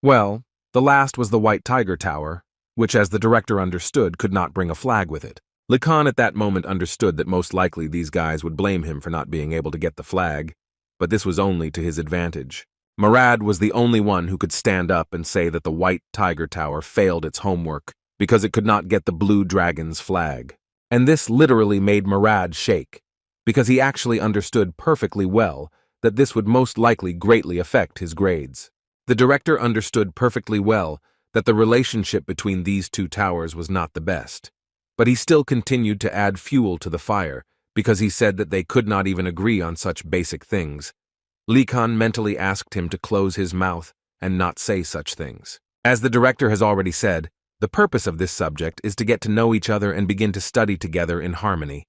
Well, the last was the White Tiger Tower, which, as the director understood, could not bring a flag with it. Li-Han at that moment understood that most likely these guys would blame him for not being able to get the flag, but this was only to his advantage. Murad was the only one who could stand up and say that the White Tiger Tower failed its homework because it could not get the Blue Dragon's flag. And this literally made Murad shake, because he actually understood perfectly well that this would most likely greatly affect his grades. The director understood perfectly well that the relationship between these two towers was not the best, but he still continued to add fuel to the fire because he said that they could not even agree on such basic things. Li-Han mentally asked him to close his mouth and not say such things. As the director has already said, the purpose of this subject is to get to know each other and begin to study together in harmony.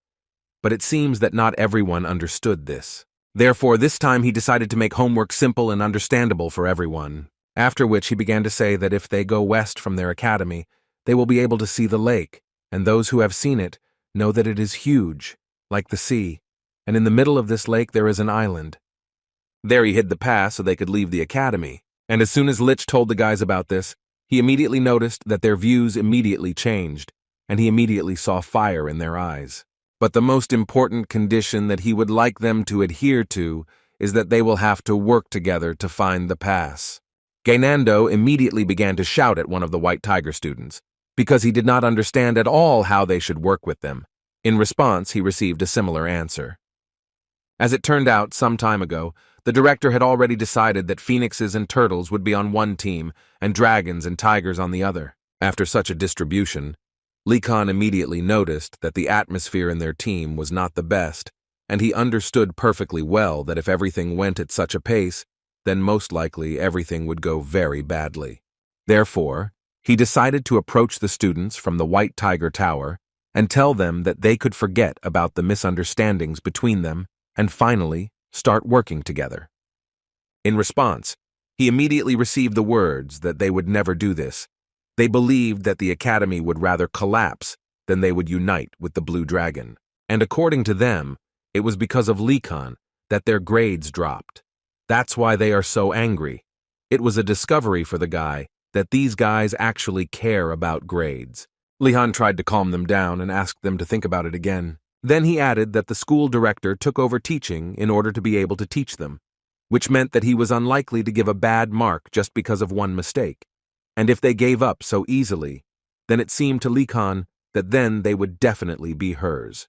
But it seems that not everyone understood this. Therefore, this time he decided to make homework simple and understandable for everyone, after which he began to say that if they go west from their academy, they will be able to see the lake, and those who have seen it know that it is huge, like the sea, and in the middle of this lake there is an island. There he hid the pass so they could leave the academy, and as soon as Lich told the guys about this, he immediately noticed that their views immediately changed, and he immediately saw fire in their eyes. But the most important condition that he would like them to adhere to is that they will have to work together to find the pass. Gainando immediately began to shout at one of the White Tiger students, because he did not understand at all how they should work with them. In response, he received a similar answer. As it turned out, some time ago, the director had already decided that phoenixes and turtles would be on one team and dragons and tigers on the other. After such a distribution, Li-Han immediately noticed that the atmosphere in their team was not the best, and he understood perfectly well that if everything went at such a pace, then most likely everything would go very badly. Therefore, he decided to approach the students from the White Tiger Tower and tell them that they could forget about the misunderstandings between them and finally start working together. In response, he immediately received the words that they would never do this. They believed that the academy would rather collapse than they would unite with the Blue Dragon. And according to them, it was because of Li-Han that their grades dropped. That's why they are so angry. It was a discovery for the guy that these guys actually care about grades. Li-Han tried to calm them down and asked them to think about it again. Then he added that the school director took over teaching in order to be able to teach them, which meant that he was unlikely to give a bad mark just because of one mistake. And if they gave up so easily, then it seemed to Li-Han that then they would definitely be hers.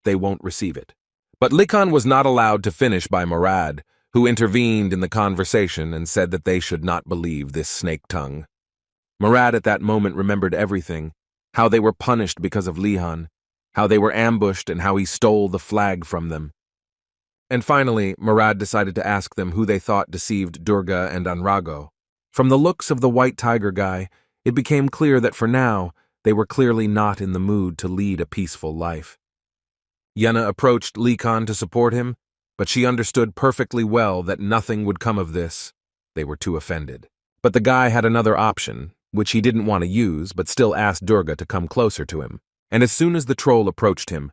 They won't receive it. But Li-Han was not allowed to finish by Murad, who intervened in the conversation and said that they should not believe this snake tongue. Murad at that moment remembered everything, how they were punished because of Li-Han, how they were ambushed and how he stole the flag from them. And finally, Murad decided to ask them who they thought deceived Durga and Anrago. From the looks of the White Tiger guy, it became clear that for now, they were clearly not in the mood to lead a peaceful life. Yenna approached Li-Han to support him, but she understood perfectly well that nothing would come of this. They were too offended. But the guy had another option, which he didn't want to use, but still asked Durga to come closer to him. And as soon as the troll approached him,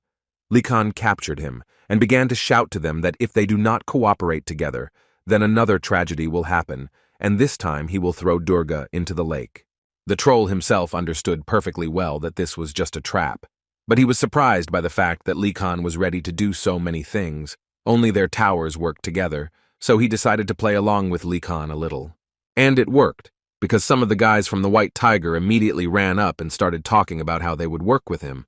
Li-Han captured him and began to shout to them that if they do not cooperate together, then another tragedy will happen, and this time he will throw Durga into the lake. The troll himself understood perfectly well that this was just a trap, but he was surprised by the fact that Li-Han was ready to do so many things. Only their towers worked together, so he decided to play along with Li-Han a little. And it worked, because some of the guys from the White Tiger immediately ran up and started talking about how they would work with him,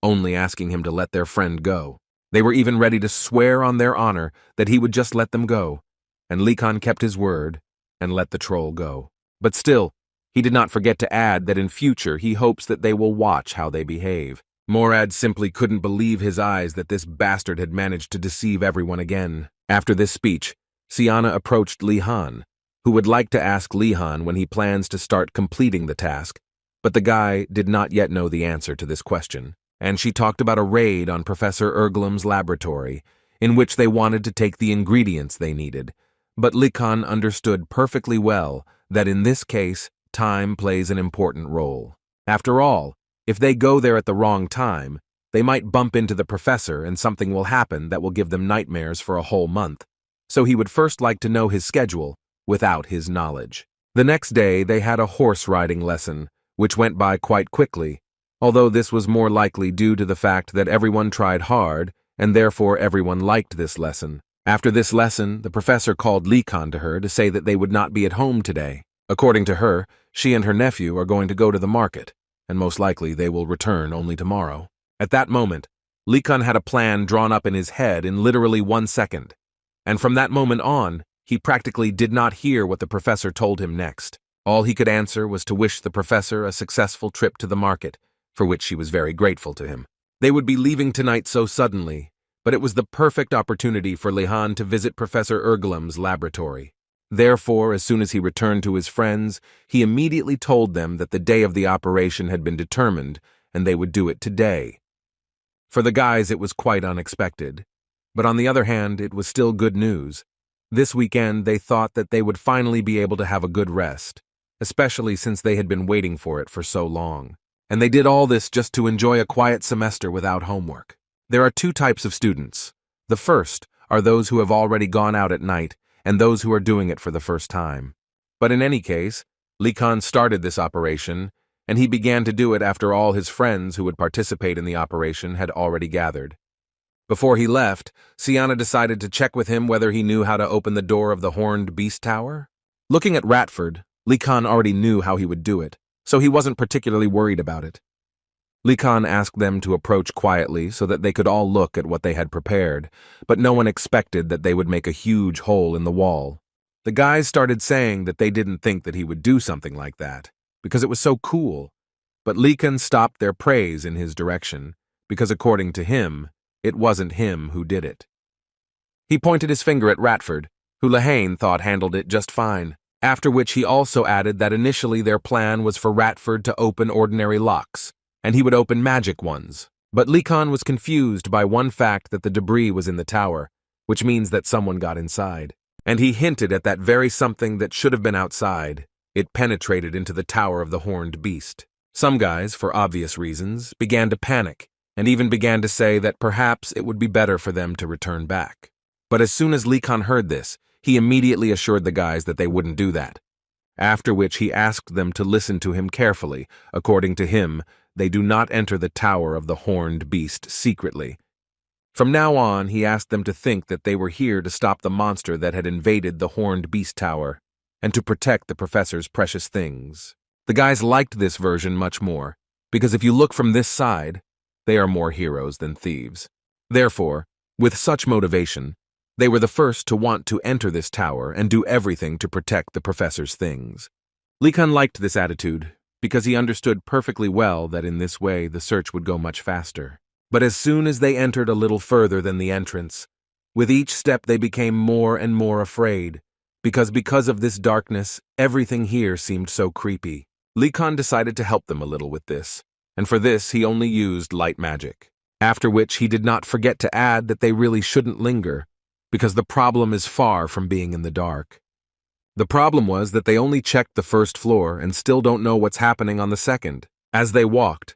only asking him to let their friend go. They were even ready to swear on their honor that he would just let them go, and Li-Han kept his word and let the troll go. But still, he did not forget to add that in future he hopes that they will watch how they behave. Murad simply couldn't believe his eyes that this bastard had managed to deceive everyone again. After this speech, Siana approached Li-Han, who would like to ask Li-Han when he plans to start completing the task, but the guy did not yet know the answer to this question, and she talked about a raid on Professor Erglem's laboratory, in which they wanted to take the ingredients they needed, But Likan understood perfectly well that in this case, time plays an important role. After all, if they go there at the wrong time, they might bump into the professor and something will happen that will give them nightmares for a whole month. So he would first like to know his schedule without his knowledge. The next day, they had a horse riding lesson, which went by quite quickly, although this was more likely due to the fact that everyone tried hard and therefore everyone liked this lesson. After this lesson, the professor called Likan to her to say that they would not be at home today. According to her, she and her nephew are going to go to the market, and most likely they will return only tomorrow. At that moment, Likan had a plan drawn up in his head in literally 1 second, and from that moment on, he practically did not hear what the professor told him next. All he could answer was to wish the professor a successful trip to the market, for which she was very grateful to him. They would be leaving tonight so suddenly, but it was the perfect opportunity for Lihan to visit Professor Ergelem's laboratory. Therefore, as soon as he returned to his friends, he immediately told them that the day of the operation had been determined, and they would do it today. For the guys, it was quite unexpected. But on the other hand, it was still good news. This weekend, they thought that they would finally be able to have a good rest, especially since they had been waiting for it for so long. And they did all this just to enjoy a quiet semester without homework. There are 2 types of students. The first are those who have already gone out at night and those who are doing it for the first time. But in any case, Likan started this operation, and he began to do it after all his friends who would participate in the operation had already gathered. Before he left, Siana decided to check with him whether he knew how to open the door of the Horned Beast Tower. Looking at Ratford, Likan already knew how he would do it, so he wasn't particularly worried about it. Likan asked them to approach quietly so that they could all look at what they had prepared, but no one expected that they would make a huge hole in the wall. The guys started saying that they didn't think that he would do something like that, because it was so cool, but Likan stopped their praise in his direction, because according to him, it wasn't him who did it. He pointed his finger at Ratford, who Lehane thought handled it just fine, after which he also added that initially their plan was for Ratford to open ordinary locks, and he would open magic ones. But Likan was confused by one fact that the debris was in the tower, which means that someone got inside. And he hinted at that very something that should have been outside. It penetrated into the tower of the Horned Beast. Some guys, for obvious reasons, began to panic, and even began to say that perhaps it would be better for them to return back. But as soon as Likan heard this, he immediately assured the guys that they wouldn't do that. After which he asked them to listen to him carefully. According to him, they do not enter the tower of the Horned Beast secretly. From now on, he asked them to think that they were here to stop the monster that had invaded the Horned Beast Tower, and to protect the professor's precious things. The guys liked this version much more, because if you look from this side, they are more heroes than thieves. Therefore, with such motivation, they were the first to want to enter this tower and do everything to protect the professor's things. Likan liked this attitude, because he understood perfectly well that in this way the search would go much faster. But as soon as they entered a little further than the entrance, with each step they became more and more afraid, because of this darkness, everything here seemed so creepy. Likan decided to help them a little with this, and for this he only used light magic. After which he did not forget to add that they really shouldn't linger, because the problem is far from being in the dark. The problem was that they only checked the first floor and still don't know what's happening on the second. As they walked,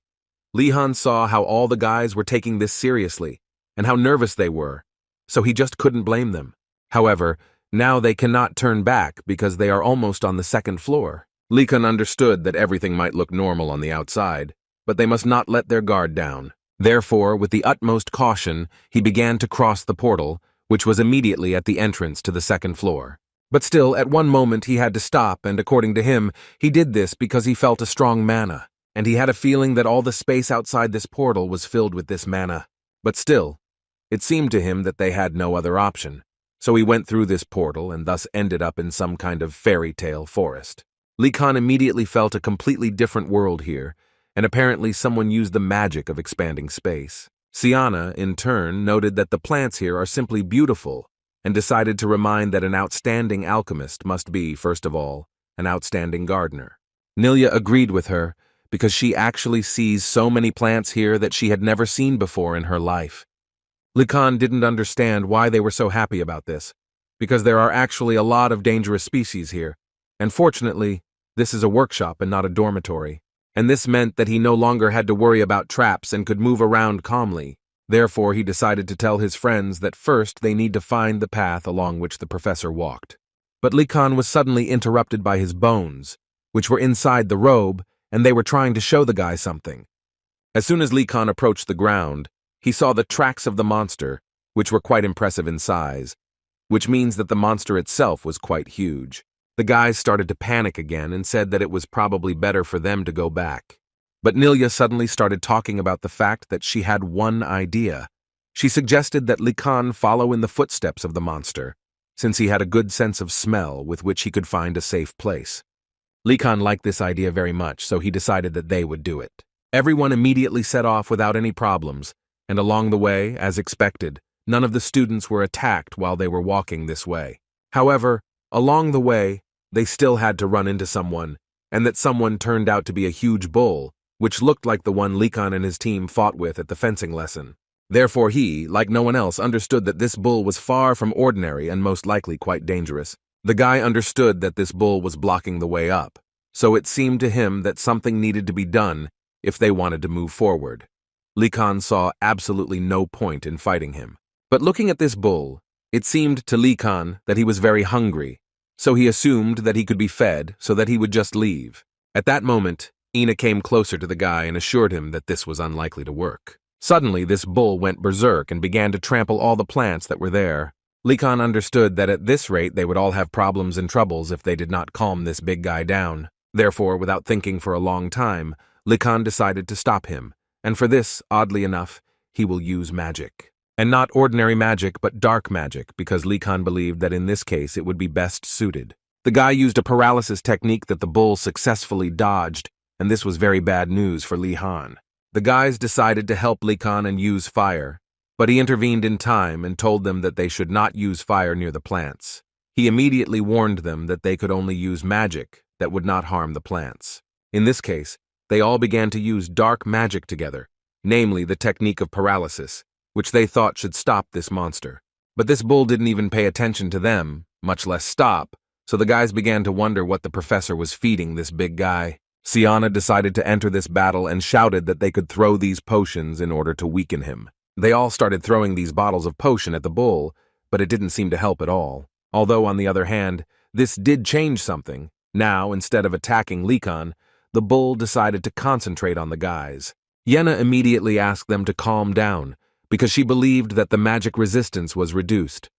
Lihan saw how all the guys were taking this seriously and how nervous they were, so he just couldn't blame them. However, now they cannot turn back because they are almost on the second floor. Likan understood that everything might look normal on the outside, but they must not let their guard down. Therefore, with the utmost caution, he began to cross the portal, which was immediately at the entrance to the second floor. But still, at one moment he had to stop, and according to him, he did this because he felt a strong mana, and he had a feeling that all the space outside this portal was filled with this mana. But still, it seemed to him that they had no other option, so he went through this portal and thus ended up in some kind of fairy tale forest. Likan immediately felt a completely different world here, and apparently someone used the magic of expanding space. Siana, in turn, noted that the plants here are simply beautiful, and decided to remind that an outstanding alchemist must be, first of all, an outstanding gardener. Nilya agreed with her, because she actually sees so many plants here that she had never seen before in her life. Likan didn't understand why they were so happy about this, because there are actually a lot of dangerous species here. And fortunately, this is a workshop and not a dormitory. And this meant that he no longer had to worry about traps and could move around calmly. Therefore, he decided to tell his friends that first they need to find the path along which the professor walked. But Lee Khan was suddenly interrupted by his bones, which were inside the robe, and they were trying to show the guy something. As soon as Lee Khan approached the ground, he saw the tracks of the monster, which were quite impressive in size, which means that the monster itself was quite huge. The guys started to panic again and said that it was probably better for them to go back. But Nilya suddenly started talking about the fact that she had one idea. She suggested that Lee Khan follow in the footsteps of the monster, since he had a good sense of smell with which he could find a safe place. Lee Khan liked this idea very much, so he decided that they would do it. Everyone immediately set off without any problems, and along the way, as expected, none of the students were attacked while they were walking this way. However, along the way, they still had to run into someone, and that someone turned out to be a huge bull, which looked like the one Lee Khan and his team fought with at the fencing lesson. Therefore he, like no one else, understood that this bull was far from ordinary and most likely quite dangerous. The guy understood that this bull was blocking the way up, so it seemed to him that something needed to be done if they wanted to move forward. Lee Khan saw absolutely no point in fighting him. But looking at this bull, it seemed to Lee Khan that he was very hungry, so he assumed that he could be fed so that he would just leave. At that moment, Ina came closer to the guy and assured him that this was unlikely to work. Suddenly, this bull went berserk and began to trample all the plants that were there. Lee Khan understood that at this rate they would all have problems and troubles if they did not calm this big guy down. Therefore, without thinking for a long time, Lee Khan decided to stop him, and for this, oddly enough, he will use magic. And not ordinary magic, but dark magic, because Lee Khan believed that in this case it would be best suited. The guy used a paralysis technique that the bull successfully dodged, and this was very bad news for Lee Khan. The guys decided to help Lee Khan and use fire, but he intervened in time and told them that they should not use fire near the plants. He immediately warned them that they could only use magic that would not harm the plants. In this case, they all began to use dark magic together, namely the technique of paralysis, which they thought should stop this monster. But this bull didn't even pay attention to them, much less stop, so the guys began to wonder what the professor was feeding this big guy. Siana decided to enter this battle and shouted that they could throw these potions in order to weaken him. They all started throwing these bottles of potion at the bull, but it didn't seem to help at all. Although, on the other hand, this did change something. Now, instead of attacking Lee Khan, the bull decided to concentrate on the guys. Yenna immediately asked them to calm down, because she believed that the magic resistance was reduced.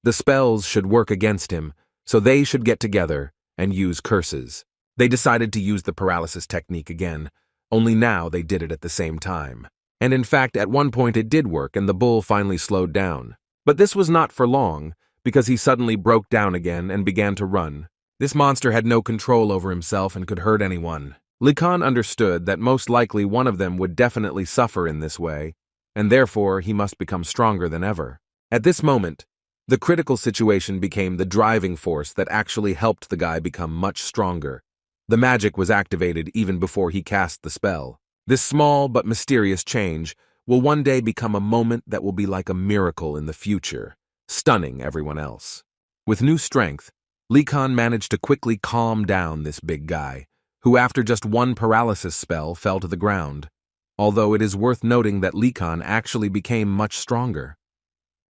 The spells should work against him, so they should get together and use curses. They decided to use the paralysis technique again, only now they did it at the same time. And in fact, at one point it did work and the bull finally slowed down. But this was not for long, because he suddenly broke down again and began to run. This monster had no control over himself and could hurt anyone. Lee Khan understood that most likely one of them would definitely suffer in this way, and therefore he must become stronger than ever. At this moment, the critical situation became the driving force that actually helped the guy become much stronger. The magic was activated even before he cast the spell. This small but mysterious change will one day become a moment that will be like a miracle in the future, stunning everyone else. With new strength, Lee Khan managed to quickly calm down this big guy, who after just one paralysis spell fell to the ground, although it is worth noting that Lee Khan actually became much stronger.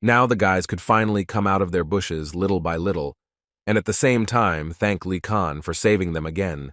Now the guys could finally come out of their bushes little by little, and at the same time thank Lee Khan for saving them again,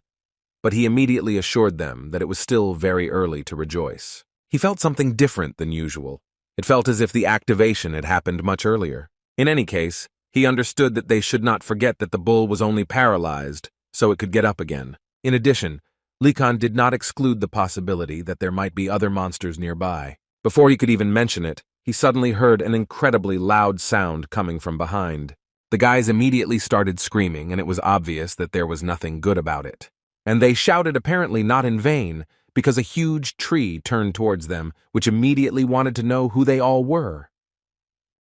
but he immediately assured them that it was still very early to rejoice. He felt something different than usual. It felt as if the activation had happened much earlier. In any case, he understood that they should not forget that the bull was only paralyzed, so it could get up again. In addition, Lee Khan did not exclude the possibility that there might be other monsters nearby. Before he could even mention it, he suddenly heard an incredibly loud sound coming from behind. The guys immediately started screaming, and it was obvious that there was nothing good about it. And they shouted apparently not in vain, because a huge tree turned towards them, which immediately wanted to know who they all were.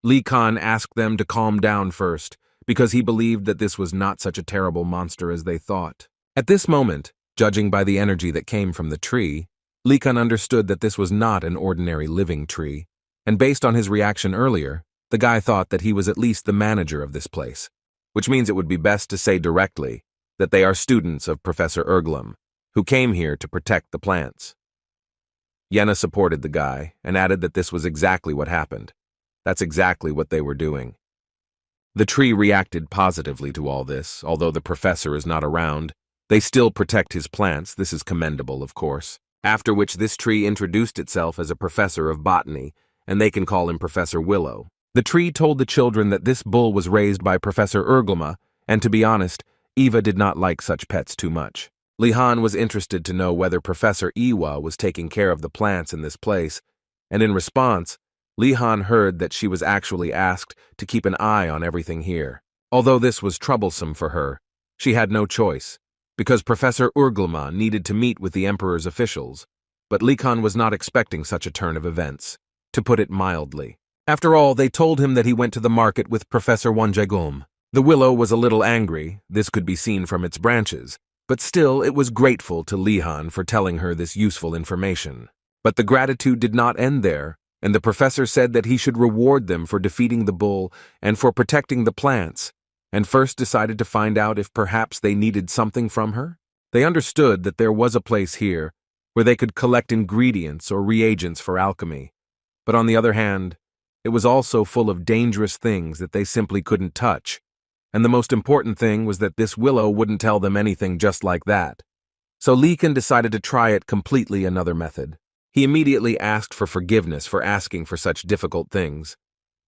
Lee Khan asked them to calm down first, because he believed that this was not such a terrible monster as they thought. At this moment, judging by the energy that came from the tree, Lee Khan understood that this was not an ordinary living tree, and based on his reaction earlier, The guy thought that he was at least the manager of this place, which means it would be best to say directly that they are students of Professor Erglem, who came here to protect the plants. Yenna supported the guy and added that this was exactly what happened. That's exactly what they were doing. The tree reacted positively to all this, although the professor is not around. They still protect his plants, this is commendable, of course. After which this tree introduced itself as a professor of botany, and they can call him Professor Willow. The tree told the children that this bull was raised by Professor Erglema, and to be honest, Eva did not like such pets too much. Lihan was interested to know whether Professor Iwa was taking care of the plants in this place, and in response, Lihan heard that she was actually asked to keep an eye on everything here. Although this was troublesome for her, she had no choice, because Professor Erglema needed to meet with the Emperor's officials, but Lihan was not expecting such a turn of events, to put it mildly. After all, they told him that he went to the market with Professor Wanjagum. The willow was a little angry, this could be seen from its branches, but still it was grateful to Lihan for telling her this useful information. But the gratitude did not end there, and the professor said that he should reward them for defeating the bull and for protecting the plants, and first decided to find out if perhaps they needed something from her. They understood that there was a place here where they could collect ingredients or reagents for alchemy, but on the other hand, it was also full of dangerous things that they simply couldn't touch, and the most important thing was that this willow wouldn't tell them anything just like that. So Likan decided to try it completely another method. He immediately asked for forgiveness for asking for such difficult things,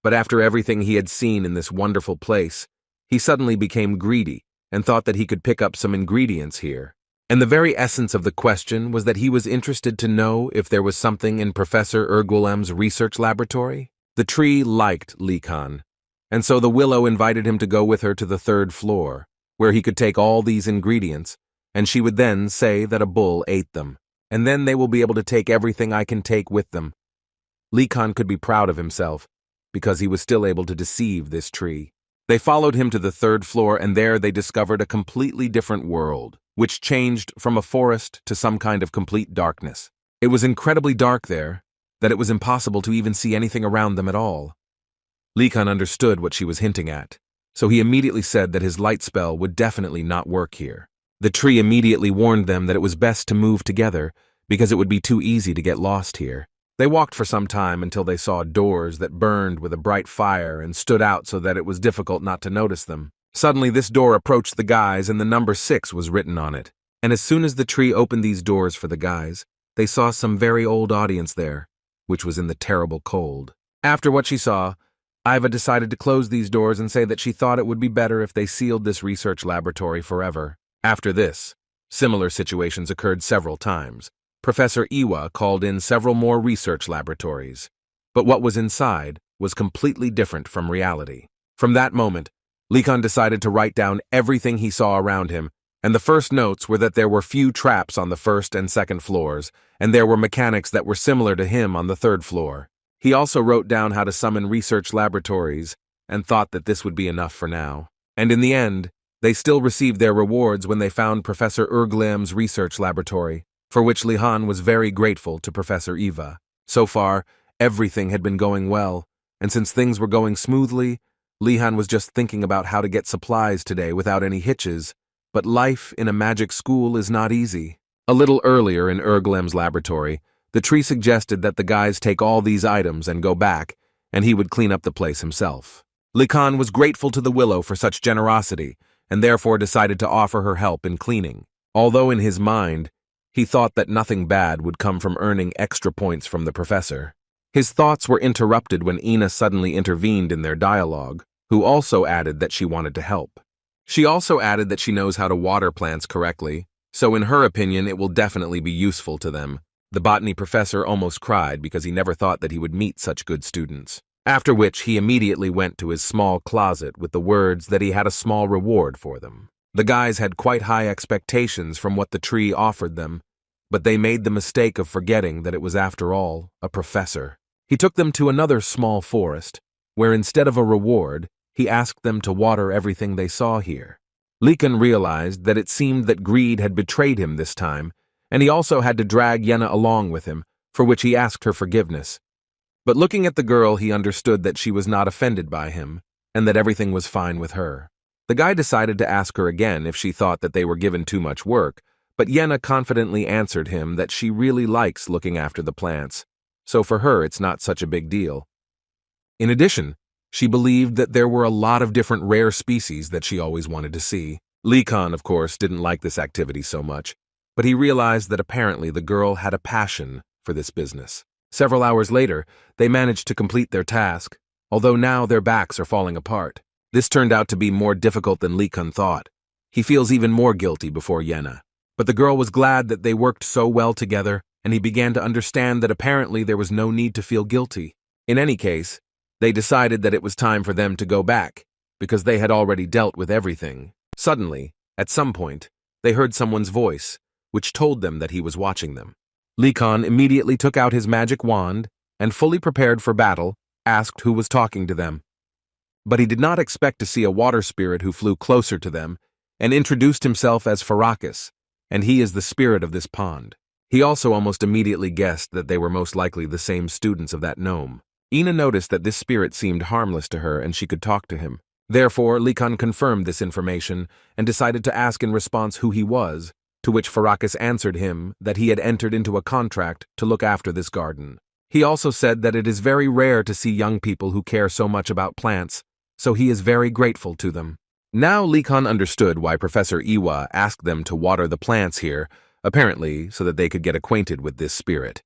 but after everything he had seen in this wonderful place, he suddenly became greedy and thought that he could pick up some ingredients here. And the very essence of the question was that he was interested to know if there was something in Professor Ergulem's research laboratory. The tree liked Likan, and so the willow invited him to go with her to the 3rd floor, where he could take all these ingredients, and she would then say that a bull ate them, and then they will be able to take everything I can take with them. Likan could be proud of himself, because he was still able to deceive this tree. They followed him to the 3rd floor, and there they discovered a completely different world, which changed from a forest to some kind of complete darkness. It was incredibly dark there, that it was impossible to even see anything around them at all. Likan understood what she was hinting at, so he immediately said that his light spell would definitely not work here. The tree immediately warned them that it was best to move together, because it would be too easy to get lost here. They walked for some time until they saw doors that burned with a bright fire and stood out so that it was difficult not to notice them. Suddenly this door approached the guys and the number 6 was written on it. And as soon as the tree opened these doors for the guys, they saw some very old audience there, which was in the terrible cold. After what she saw, Iva decided to close these doors and say that she thought it would be better if they sealed this research laboratory forever. After this, similar situations occurred several times. Professor Iwa called in several more research laboratories, but what was inside was completely different from reality. From that moment, Likan decided to write down everything he saw around him, and the first notes were that there were few traps on the 1st and 2nd floors, and there were mechanics that were similar to him on the 3rd floor. He also wrote down how to summon research laboratories, and thought that this would be enough for now. And in the end, they still received their rewards when they found Professor Erglem's research laboratory, for which Lihan was very grateful to Professor Eva. So far, everything had been going well, and since things were going smoothly, Lihan was just thinking about how to get supplies today without any hitches, but life in a magic school is not easy. A little earlier in Erglem's laboratory, the tree suggested that the guys take all these items and go back, and he would clean up the place himself. Likan was grateful to the willow for such generosity, and therefore decided to offer her help in cleaning. Although in his mind, he thought that nothing bad would come from earning extra points from the professor. His thoughts were interrupted when Ina suddenly intervened in their dialogue, who also added that she wanted to help. She also added that she knows how to water plants correctly, so in her opinion it will definitely be useful to them. The botany professor almost cried because he never thought that he would meet such good students. After which he immediately went to his small closet with the words that he had a small reward for them. The guys had quite high expectations from what the tree offered them, but they made the mistake of forgetting that it was, after all, a professor. He took them to another small forest, where instead of a reward, he asked them to water everything they saw here. Likan realized that it seemed that greed had betrayed him this time, and he also had to drag Yenna along with him, for which he asked her forgiveness. But looking at the girl, he understood that she was not offended by him, and that everything was fine with her. The guy decided to ask her again if she thought that they were given too much work, but Yenna confidently answered him that she really likes looking after the plants, so for her it's not such a big deal. In addition, she believed that there were a lot of different rare species that she always wanted to see. Likan, of course, didn't like this activity so much, but he realized that apparently the girl had a passion for this business. Several hours later, they managed to complete their task, although now their backs are falling apart. This turned out to be more difficult than Likan thought. He feels even more guilty before Yenna. But the girl was glad that they worked so well together, and he began to understand that apparently there was no need to feel guilty. In any case, they decided that it was time for them to go back, because they had already dealt with everything. Suddenly, at some point, they heard someone's voice, which told them that he was watching them. Likan immediately took out his magic wand and, fully prepared for battle, asked who was talking to them. But he did not expect to see a water spirit who flew closer to them and introduced himself as Farakis, and he is the spirit of this pond. He also almost immediately guessed that they were most likely the same students of that gnome. Ina noticed that this spirit seemed harmless to her and she could talk to him. Therefore, Likan confirmed this information and decided to ask in response who he was, to which Farakis answered him that he had entered into a contract to look after this garden. He also said that it is very rare to see young people who care so much about plants, so he is very grateful to them. Now Likan understood why Professor Iwa asked them to water the plants here, apparently so that they could get acquainted with this spirit.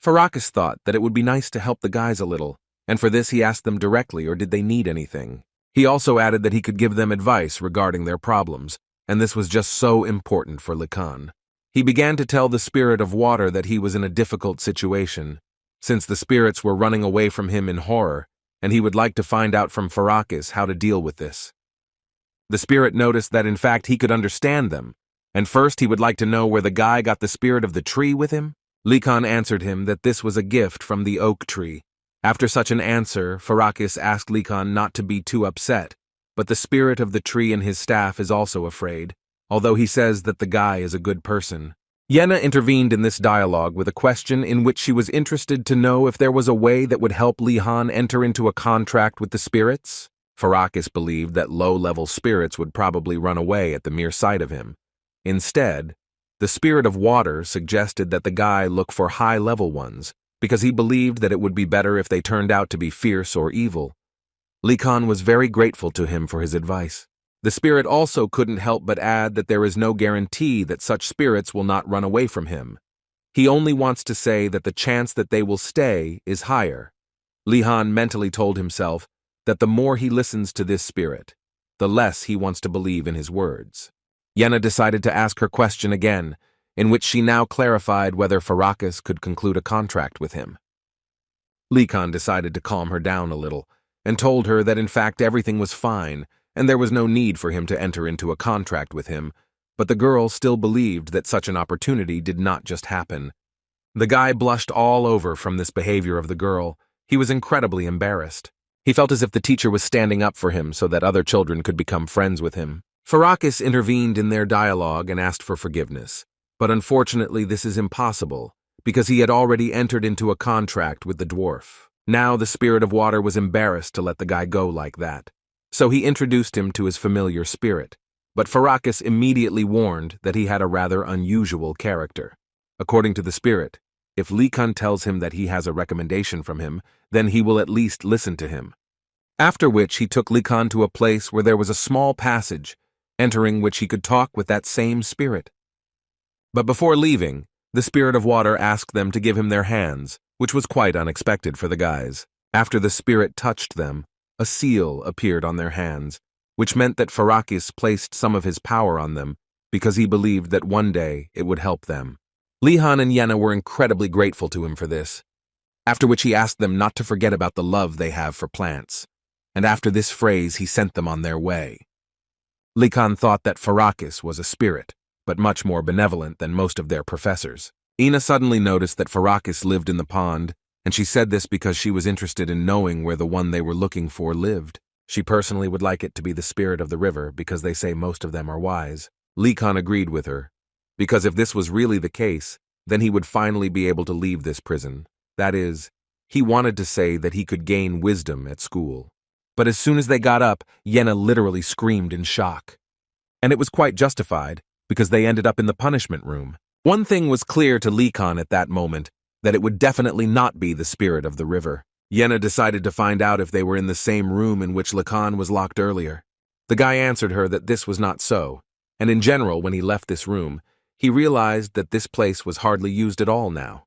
Farakis thought that it would be nice to help the guys a little, and for this he asked them directly or did they need anything. He also added that he could give them advice regarding their problems, and this was just so important for Likan. He began to tell the spirit of water that he was in a difficult situation, since the spirits were running away from him in horror, and he would like to find out from Farakis how to deal with this. The spirit noticed that in fact he could understand them, and first he would like to know where the guy got the spirit of the tree with him. Likan answered him that this was a gift from the oak tree. After such an answer, Farakis asked Likan not to be too upset, but the spirit of the tree and his staff is also afraid, although he says that the guy is a good person. Yenna intervened in this dialogue with a question in which she was interested to know if there was a way that would help Lihan enter into a contract with the spirits. Farakis believed that low-level spirits would probably run away at the mere sight of him. Instead, the spirit of water suggested that the guy look for high-level ones, because he believed that it would be better if they turned out to be fierce or evil. Likan was very grateful to him for his advice. The spirit also couldn't help but add that there is no guarantee that such spirits will not run away from him. He only wants to say that the chance that they will stay is higher. Lihan mentally told himself that the more he listens to this spirit, the less he wants to believe in his words. Yenna decided to ask her question again, in which she now clarified whether Farakis could conclude a contract with him. Likan decided to calm her down a little, and told her that in fact everything was fine, and there was no need for him to enter into a contract with him, but the girl still believed that such an opportunity did not just happen. The guy blushed all over from this behavior of the girl. He was incredibly embarrassed. He felt as if the teacher was standing up for him so that other children could become friends with him. Farakis intervened in their dialogue and asked for forgiveness, but unfortunately this is impossible, because he had already entered into a contract with the dwarf. Now the spirit of water was embarrassed to let the guy go like that. So he introduced him to his familiar spirit, but Farakis immediately warned that he had a rather unusual character. According to the spirit, if Likan tells him that he has a recommendation from him, then he will at least listen to him. After which he took Likan to a place where there was a small passage, entering which he could talk with that same spirit. But before leaving, the spirit of water asked them to give him their hands, which was quite unexpected for the guys. After the spirit touched them, a seal appeared on their hands, which meant that Farakis placed some of his power on them because he believed that one day it would help them. Lihan and Yenna were incredibly grateful to him for this, after which he asked them not to forget about the love they have for plants, and after this phrase he sent them on their way. Likan thought that Farakis was a spirit, but much more benevolent than most of their professors. Ina suddenly noticed that Farakis lived in the pond, and she said this because she was interested in knowing where the one they were looking for lived. She personally would like it to be the spirit of the river because they say most of them are wise. Likan agreed with her, because if this was really the case, then he would finally be able to leave this prison. That is, He wanted to say that he could gain wisdom at school. But as soon as they got up, Yenna literally screamed in shock. And it was quite justified, because they ended up in the punishment room. One thing was clear to Likhan at that moment, that it would definitely not be the spirit of the river. Yenna decided to find out if they were in the same room in which Likhan was locked earlier. The guy answered her that this was not so, and in general, when he left this room, he realized that this place was hardly used at all now.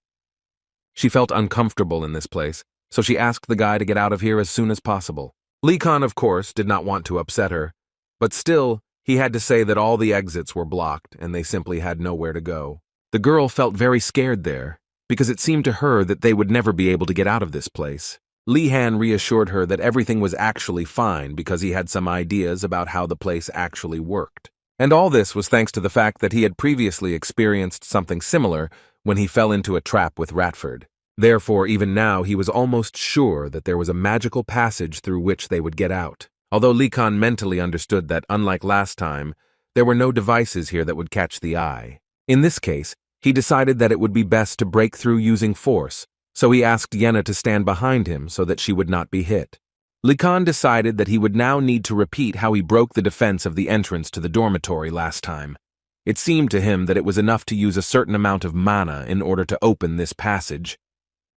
She felt uncomfortable in this place, so she asked the guy to get out of here as soon as possible. Likhan, of course, did not want to upset her, but still, he had to say that all the exits were blocked and they simply had nowhere to go. The girl felt very scared there, because it seemed to her that they would never be able to get out of this place. Lihan reassured her that everything was actually fine because he had some ideas about how the place actually worked. And all this was thanks to the fact that he had previously experienced something similar when he fell into a trap with Ratford. Therefore, even now, he was almost sure that there was a magical passage through which they would get out. Although Likhan mentally understood that, unlike last time, there were no devices here that would catch the eye. In this case, he decided that it would be best to break through using force, so he asked Yenna to stand behind him so that she would not be hit. Likhan decided that he would now need to repeat how he broke the defense of the entrance to the dormitory last time. It seemed to him that it was enough to use a certain amount of mana in order to open this passage.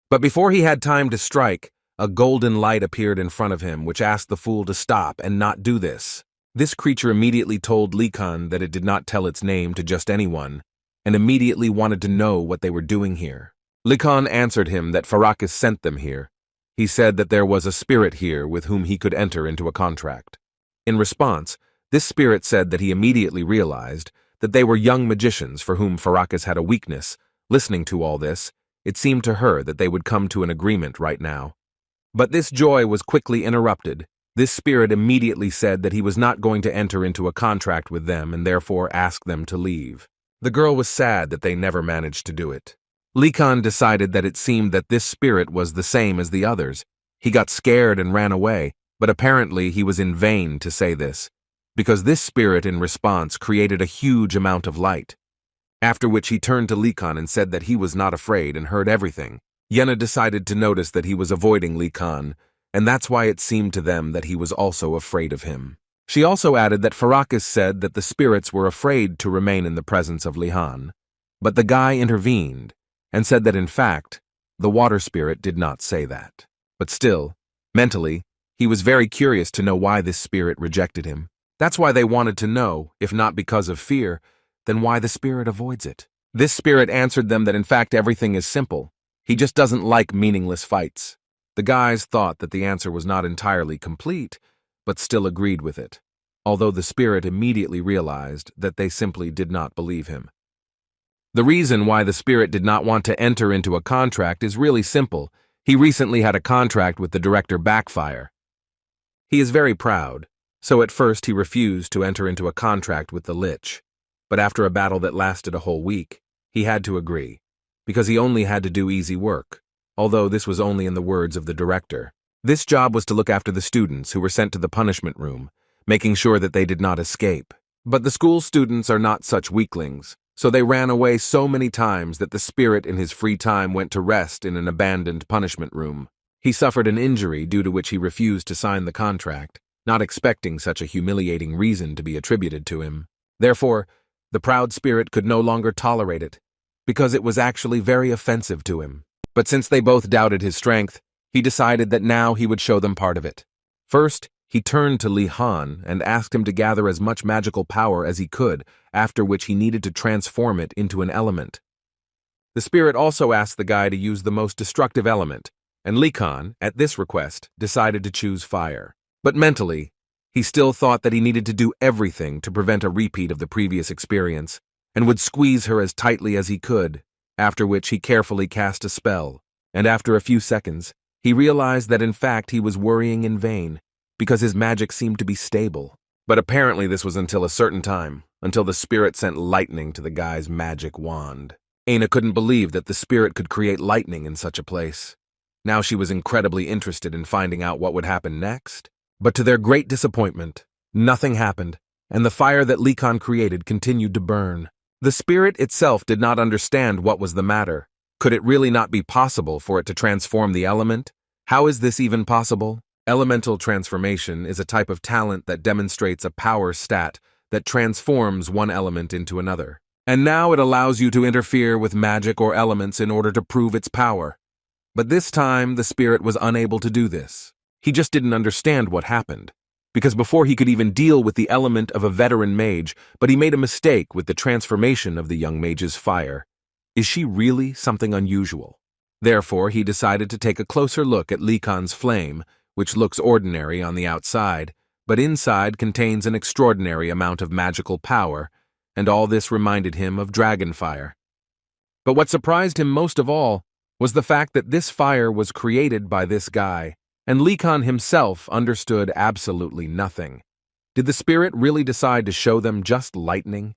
But before he had time to strike, a golden light appeared in front of him, which asked the fool to stop and not do this. This creature immediately told Likhan that it did not tell its name to just anyone, and immediately wanted to know what they were doing here. Likhan answered him that Farakis sent them here. He said that there was a spirit here with whom he could enter into a contract. In response, this spirit said that he immediately realized that they were young magicians for whom Farakis had a weakness. Listening to all this, it seemed to her that they would come to an agreement right now. But this joy was quickly interrupted. This spirit immediately said that he was not going to enter into a contract with them and therefore asked them to leave. The girl was sad that they never managed to do it. Likhan decided that it seemed that this spirit was the same as the others. He got scared and ran away, but apparently he was in vain to say this, because this spirit in response created a huge amount of light. After which he turned to Likhan and said that he was not afraid and heard everything. Yenna decided to notice that he was avoiding Likhan, and that's why it seemed to them that he was also afraid of him. She also added that Farakis said that the spirits were afraid to remain in the presence of Lihan, but the guy intervened and said that in fact, the water spirit did not say that. But still, mentally, he was very curious to know why this spirit rejected him. That's why they wanted to know, if not because of fear, then why the spirit avoids it. This spirit answered them that in fact everything is simple. He just doesn't like meaningless fights. The guys thought that the answer was not entirely complete, but still agreed with it, although the spirit immediately realized that they simply did not believe him. The reason why the spirit did not want to enter into a contract is really simple. He recently had a contract with the director backfire. He is very proud, so at first he refused to enter into a contract with the Lich, but after a battle that lasted a whole week, he had to agree, because he only had to do easy work, although this was only in the words of the director. This job was to look after the students who were sent to the punishment room, making sure that they did not escape. But the school students are not such weaklings, so they ran away so many times that the spirit in his free time went to rest in an abandoned punishment room. He suffered an injury due to which he refused to sign the contract, not expecting such a humiliating reason to be attributed to him. Therefore, the proud spirit could no longer tolerate it, because it was actually very offensive to him. But since they both doubted his strength, he decided that now he would show them part of it. First, he turned to Li Han and asked him to gather as much magical power as he could, after which he needed to transform it into an element. The spirit also asked the guy to use the most destructive element, and Li Khan, at this request, decided to choose fire. But mentally, he still thought that he needed to do everything to prevent a repeat of the previous experience, and would squeeze her as tightly as he could, after which he carefully cast a spell, and after a few seconds, he realized that in fact he was worrying in vain, because his magic seemed to be stable. But apparently this was until a certain time, until the spirit sent lightning to the guy's magic wand. Aina couldn't believe that the spirit could create lightning in such a place. Now she was incredibly interested in finding out what would happen next. But to their great disappointment, nothing happened, and the fire that Likhan created continued to burn. The spirit itself did not understand what was the matter, Could it really not be possible for it to transform the element? How is this even possible? Elemental transformation is a type of talent that demonstrates a power stat that transforms one element into another. And now it allows you to interfere with magic or elements in order to prove its power. But this time, the spirit was unable to do this. He just didn't understand what happened. Because before he could even deal with the element of a veteran mage, but he made a mistake with the transformation of the young mage's fire. Is she really something unusual? Therefore, he decided to take a closer look at Likan's flame, which looks ordinary on the outside, but inside contains an extraordinary amount of magical power, and all this reminded him of dragon fire. But what surprised him most of all was the fact that this fire was created by this guy, and Likan himself understood absolutely nothing. Did the spirit really decide to show them just lightning?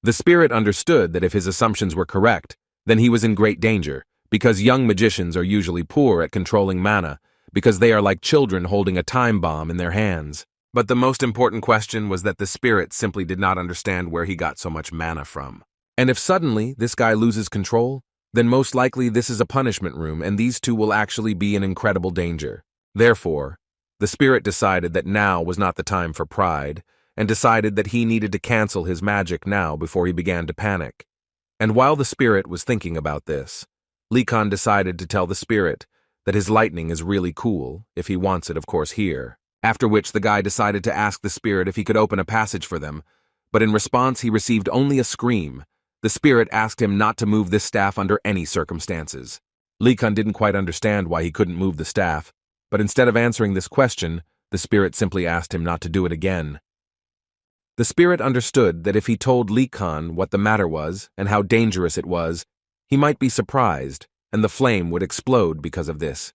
The spirit understood that if his assumptions were correct, then he was in great danger, because young magicians are usually poor at controlling mana, because they are like children holding a time bomb in their hands. But the most important question was that the spirit simply did not understand where he got so much mana from. And if suddenly this guy loses control, then most likely this is a punishment room and these two will actually be in incredible danger. Therefore, the spirit decided that now was not the time for pride, and decided that he needed to cancel his magic now before he began to panic. And while the spirit was thinking about this, Likan decided to tell the spirit that his lightning is really cool, if he wants it of course here. After which the guy decided to ask the spirit if he could open a passage for them, but in response he received only a scream. The spirit asked him not to move this staff under any circumstances. Likan didn't quite understand why he couldn't move the staff, but instead of answering this question, the spirit simply asked him not to do it again. The spirit understood that if he told Likan what the matter was and how dangerous it was, he might be surprised, and the flame would explode because of this.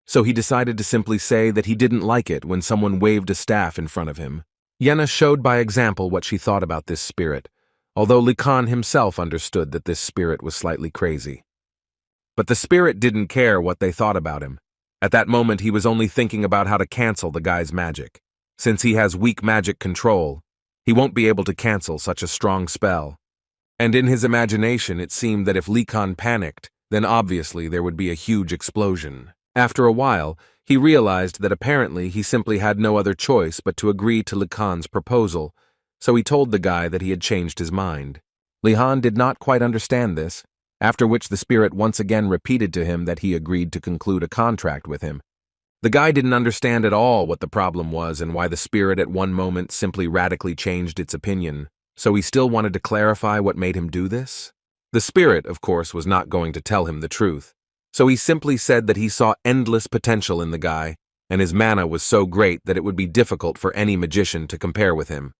So he decided to simply say that he didn't like it when someone waved a staff in front of him. Siana showed by example what she thought about this spirit, although Likan himself understood that this spirit was slightly crazy. But the spirit didn't care what they thought about him. At that moment he was only thinking about how to cancel the guy's magic. Since he has weak magic control, he won't be able to cancel such a strong spell. And in his imagination it seemed that if Likan panicked, then obviously there would be a huge explosion. After a while, he realized that apparently he simply had no other choice but to agree to Likan's proposal, so he told the guy that he had changed his mind. Likan did not quite understand this, after which the spirit once again repeated to him that he agreed to conclude a contract with him. The guy didn't understand at all what the problem was and why the spirit at one moment simply radically changed its opinion, so he still wanted to clarify what made him do this. The spirit, of course, was not going to tell him the truth, so he simply said that he saw endless potential in the guy, and his mana was so great that it would be difficult for any magician to compare with him.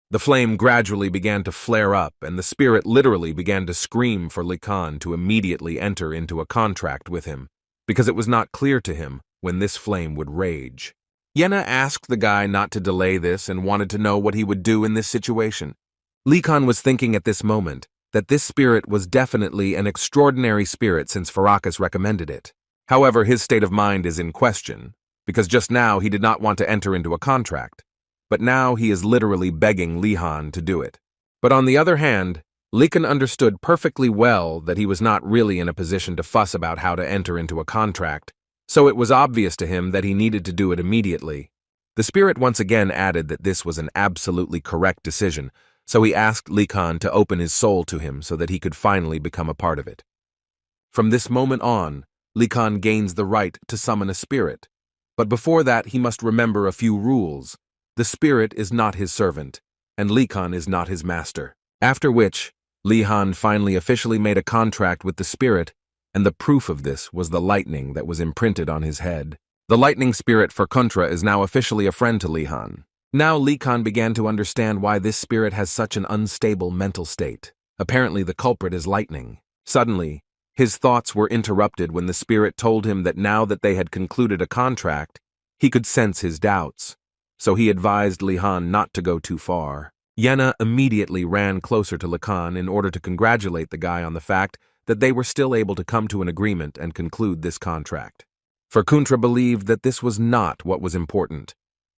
The flame gradually began to flare up, and the spirit literally began to scream for Likan to immediately enter into a contract with him, because it was not clear to him when this flame would rage. Siana asked the guy not to delay this and wanted to know what he would do in this situation. Likan was thinking at this moment that this spirit was definitely an extraordinary spirit since Farakas recommended it. However, his state of mind is in question, because just now he did not want to enter into a contract, but now he is literally begging Likan to do it. But on the other hand, Likan understood perfectly well that he was not really in a position to fuss about how to enter into a contract, so it was obvious to him that he needed to do it immediately. The spirit once again added that this was an absolutely correct decision, so he asked Likan to open his soul to him so that he could finally become a part of it. From this moment on, Likan gains the right to summon a spirit, but before that he must remember a few rules. The spirit is not his servant, and Likan is not his master. After which, Likan finally officially made a contract with the spirit, and the proof of this was the lightning that was imprinted on his head. The lightning spirit for Kuntra is now officially a friend to Likan. Now Likan began to understand why this spirit has such an unstable mental state. Apparently the culprit is lightning. Suddenly, his thoughts were interrupted when the spirit told him that now that they had concluded a contract, he could sense his doubts. So he advised Likan not to go too far. Siana immediately ran closer to Likan in order to congratulate the guy on the fact that they were still able to come to an agreement and conclude this contract. For Kuntra believed that this was not what was important.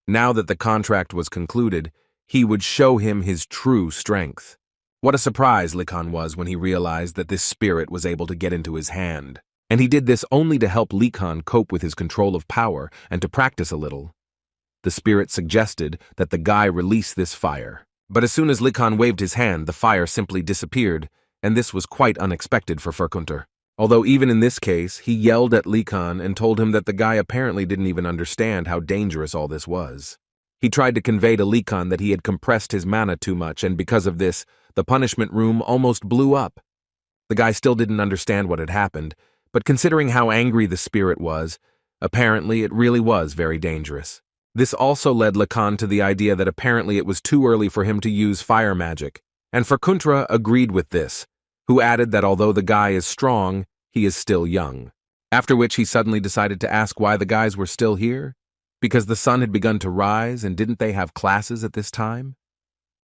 Now that the contract was concluded, he would show him his true strength. What a surprise Likan was when he realized that this spirit was able to get into his hand. And he did this only to help Likan cope with his control of power and to practice a little. The spirit suggested that the guy release this fire. But as soon as Likan waved his hand, the fire simply disappeared, and this was quite unexpected for Furkunter. Although even in this case, he yelled at Likan and told him that the guy apparently didn't even understand how dangerous all this was. He tried to convey to Likan that he had compressed his mana too much, and because of this, the punishment room almost blew up. The guy still didn't understand what had happened, but considering how angry the spirit was, apparently it really was very dangerous. This also led Likan to the idea that apparently it was too early for him to use fire magic, and Furkuntra agreed with this, who added that although the guy is strong, he is still young. After which he suddenly decided to ask why the guys were still here, because the sun had begun to rise and didn't they have classes at this time?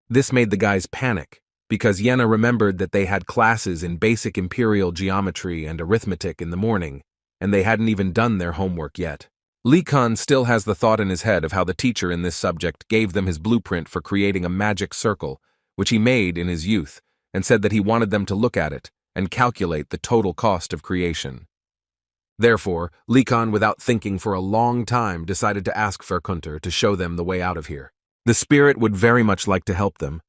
This made the guys panic, because Yenna remembered that they had classes in basic imperial geometry and arithmetic in the morning, and they hadn't even done their homework yet. Likan still has the thought in his head of how the teacher in this subject gave them his blueprint for creating a magic circle, which he made in his youth, and said that he wanted them to look at it and calculate the total cost of creation. Therefore, Likan, without thinking for a long time, decided to ask Furkunter to show them the way out of here. The spirit would very much like to help them,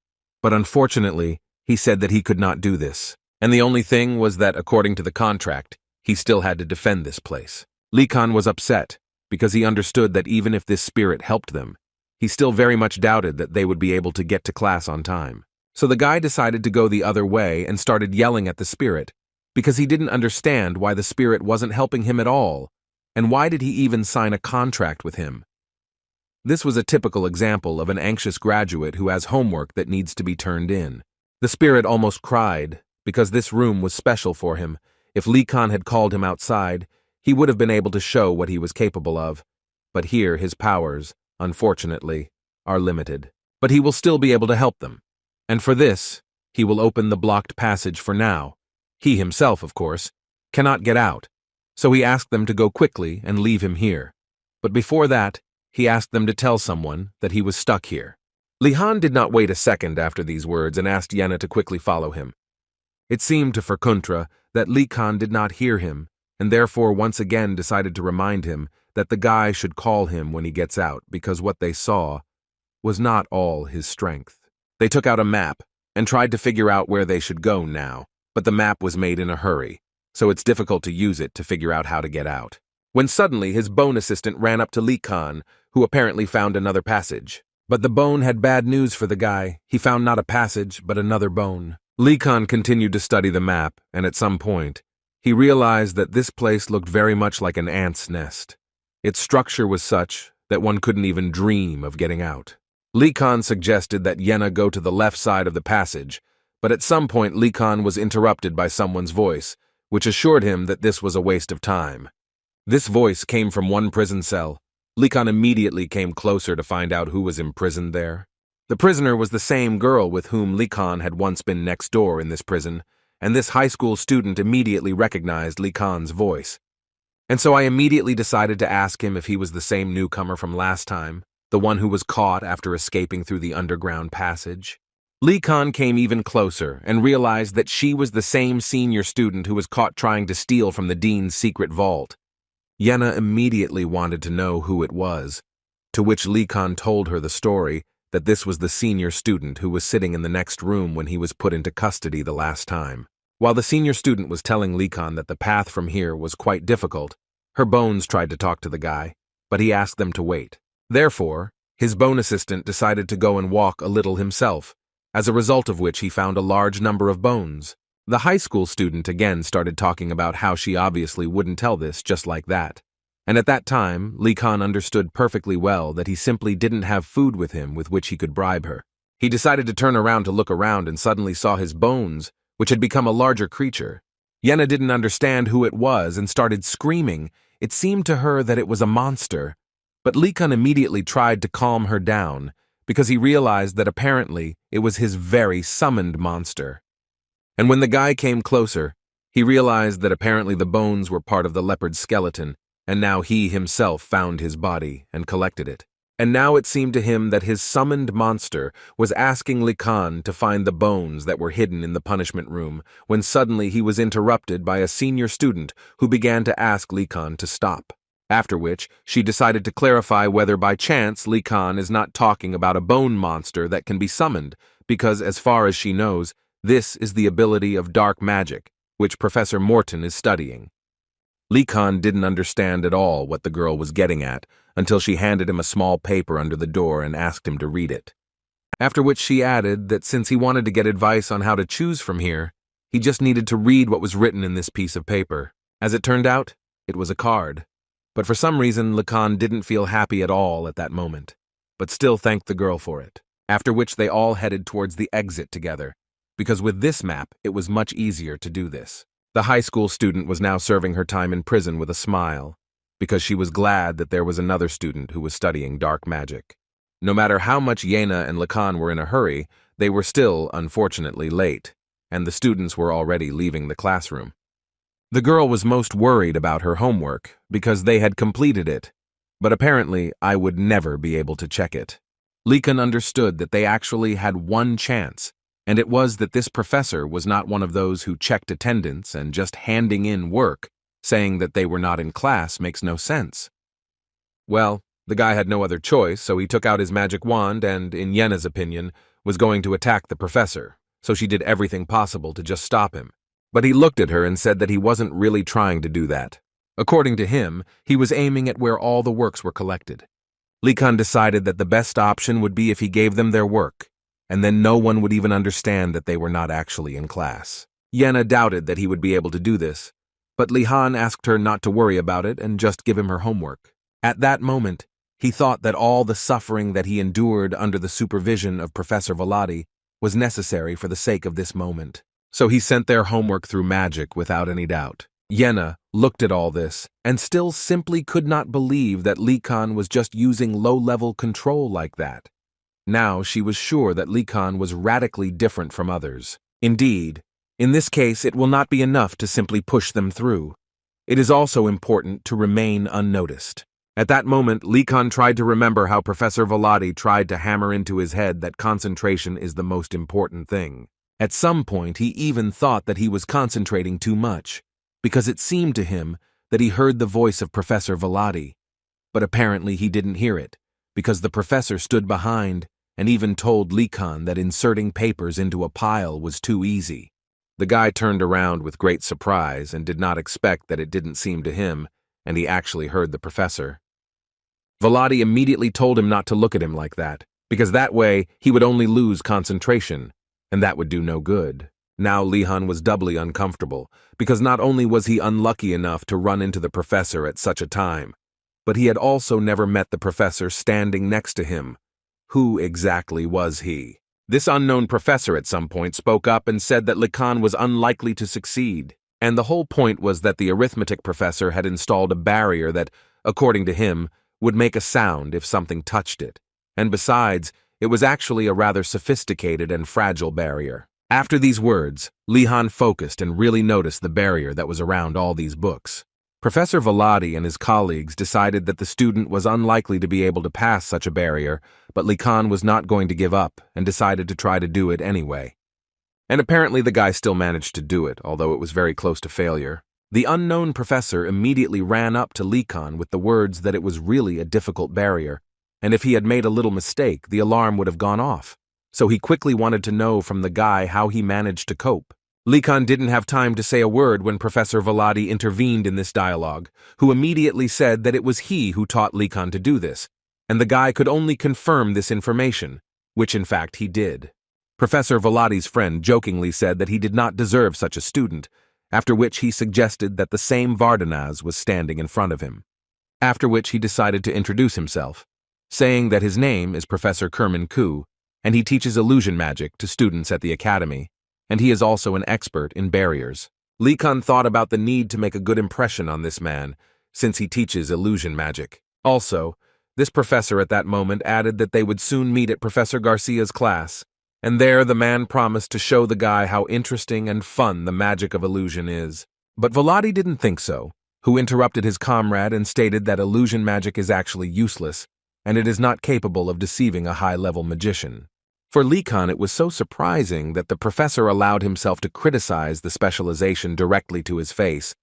but unfortunately, he said that he could not do this, and the only thing was that, according to the contract, he still had to defend this place. Likan was upset, because he understood that even if this spirit helped them, he still very much doubted that they would be able to get to class on time. So the guy decided to go the other way and started yelling at the spirit, because he didn't understand why the spirit wasn't helping him at all, and why did he even sign a contract with him. This was a typical example of an anxious graduate who has homework that needs to be turned in. The spirit almost cried, because this room was special for him. If Likan had called him outside, he would have been able to show what he was capable of, but here his powers, unfortunately, are limited. But he will still be able to help them, and for this, he will open the blocked passage for now. He himself, of course, cannot get out, so he asked them to go quickly and leave him here. But before that, he asked them to tell someone that he was stuck here. Lihan did not wait a second after these words and asked Yenna to quickly follow him. It seemed to Furkuntra that Likan did not hear him, and therefore once again decided to remind him that the guy should call him when he gets out, because what they saw was not all his strength. They took out a map and tried to figure out where they should go now, but the map was made in a hurry, so it's difficult to use it to figure out how to get out. When suddenly his bone assistant ran up to Likan, who apparently found another passage. But the bone had bad news for the guy. He found not a passage, but another bone. Likan continued to study the map, and at some point, he realized that this place looked very much like an ant's nest. Its structure was such that one couldn't even dream of getting out. Likan suggested that Yenna go to the left side of the passage, but at some point Likan was interrupted by someone's voice, which assured him that this was a waste of time. This voice came from one prison cell. Likan immediately came closer to find out who was imprisoned there. The prisoner was the same girl with whom Likan had once been next door in this prison, and this high school student immediately recognized Likan's voice. And so I immediately decided to ask him if he was the same newcomer from last time, the one who was caught after escaping through the underground passage. Likan came even closer and realized that she was the same senior student who was caught trying to steal from the dean's secret vault. Yenna immediately wanted to know who it was, to which Likan told her the story that this was the senior student who was sitting in the next room when he was put into custody the last time. While the senior student was telling Likan that the path from here was quite difficult, her bones tried to talk to the guy, but he asked them to wait. Therefore, his bone assistant decided to go and walk a little himself, as a result of which he found a large number of bones. The high school student again started talking about how she obviously wouldn't tell this just like that. And at that time, Likan understood perfectly well that he simply didn't have food with him with which he could bribe her. He decided to turn around to look around and suddenly saw his bones, which had become a larger creature. Yenna didn't understand who it was and started screaming. It seemed to her that it was a monster, but Likan immediately tried to calm her down because he realized that apparently it was his very summoned monster. And when the guy came closer, he realized that apparently the bones were part of the leopard's skeleton, and now he himself found his body and collected it. And now it seemed to him that his summoned monster was asking Likan to find the bones that were hidden in the punishment room, when suddenly he was interrupted by a senior student who began to ask Likan to stop. After which, she decided to clarify whether by chance Likan is not talking about a bone monster that can be summoned, because as far as she knows, this is the ability of dark magic, which Professor Morton is studying. Likan didn't understand at all what the girl was getting at until she handed him a small paper under the door and asked him to read it. After which she added that since he wanted to get advice on how to choose from here, he just needed to read what was written in this piece of paper. As it turned out, it was a card. But for some reason, Likan didn't feel happy at all at that moment, but still thanked the girl for it. After which they all headed towards the exit together, because with this map, it was much easier to do this. The high school student was now serving her time in prison with a smile, because she was glad that there was another student who was studying dark magic. No matter how much Yena and Likan were in a hurry, they were still, unfortunately, late, and the students were already leaving the classroom. The girl was most worried about her homework, because they had completed it, but apparently I would never be able to check it. Likan understood that they actually had one chance, and it was that this professor was not one of those who checked attendance and just handing in work, saying that they were not in class makes no sense. Well, the guy had no other choice, so he took out his magic wand and, in Yena's opinion, was going to attack the professor, so she did everything possible to just stop him. But he looked at her and said that he wasn't really trying to do that. According to him, he was aiming at where all the works were collected. Likan decided that the best option would be if he gave them their work, and then no one would even understand that they were not actually in class. Yena doubted that he would be able to do this, but Lihan asked her not to worry about it and just give him her homework. At that moment, he thought that all the suffering that he endured under the supervision of Professor Velati was necessary for the sake of this moment. So he sent their homework through magic without any doubt. Yena looked at all this and still simply could not believe that Likan was just using low-level control like that. Now she was sure that Likan was radically different from others. Indeed, in this case it will not be enough to simply push them through. It is also important to remain unnoticed. At that moment, Likan tried to remember how Professor Velati tried to hammer into his head that concentration is the most important thing. At some point, he even thought that he was concentrating too much, because it seemed to him that he heard the voice of Professor Velati. But apparently he didn't hear it, because the professor stood behind and even told Likan that inserting papers into a pile was too easy. The guy turned around with great surprise and did not expect that it didn't seem to him, and he actually heard the professor. Velati immediately told him not to look at him like that, because that way he would only lose concentration, and that would do no good. Now Lihan was doubly uncomfortable, because not only was he unlucky enough to run into the professor at such a time, but he had also never met the professor standing next to him. Who exactly was he? This unknown professor at some point spoke up and said that Likan was unlikely to succeed, and the whole point was that the arithmetic professor had installed a barrier that, according to him, would make a sound if something touched it, and besides, it was actually a rather sophisticated and fragile barrier. After these words, Lihan focused and really noticed the barrier that was around all these books. Professor Velati and his colleagues decided that the student was unlikely to be able to pass such a barrier, but Likan was not going to give up and decided to try to do it anyway. And apparently the guy still managed to do it, although it was very close to failure. The unknown professor immediately ran up to Likan with the words that it was really a difficult barrier, and if he had made a little mistake, the alarm would have gone off. So he quickly wanted to know from the guy how he managed to cope. Likan didn't have time to say a word when Professor Velati intervened in this dialogue, who immediately said that it was he who taught Likan to do this, and the guy could only confirm this information, which in fact he did. Professor Velati's friend jokingly said that he did not deserve such a student, after which he suggested that the same Vardanaz was standing in front of him. After which he decided to introduce himself, saying that his name is Professor Kerman Ku, and he teaches illusion magic to students at the academy, and he is also an expert in barriers. Likan thought about the need to make a good impression on this man, since he teaches illusion magic. Also, this professor at that moment added that they would soon meet at Professor Garcia's class, and there the man promised to show the guy how interesting and fun the magic of illusion is. But Velati didn't think so, who interrupted his comrade and stated that illusion magic is actually useless, and it is not capable of deceiving a high-level magician. For Lee Kun, it was so surprising that the professor allowed himself to criticize the specialization directly to his face,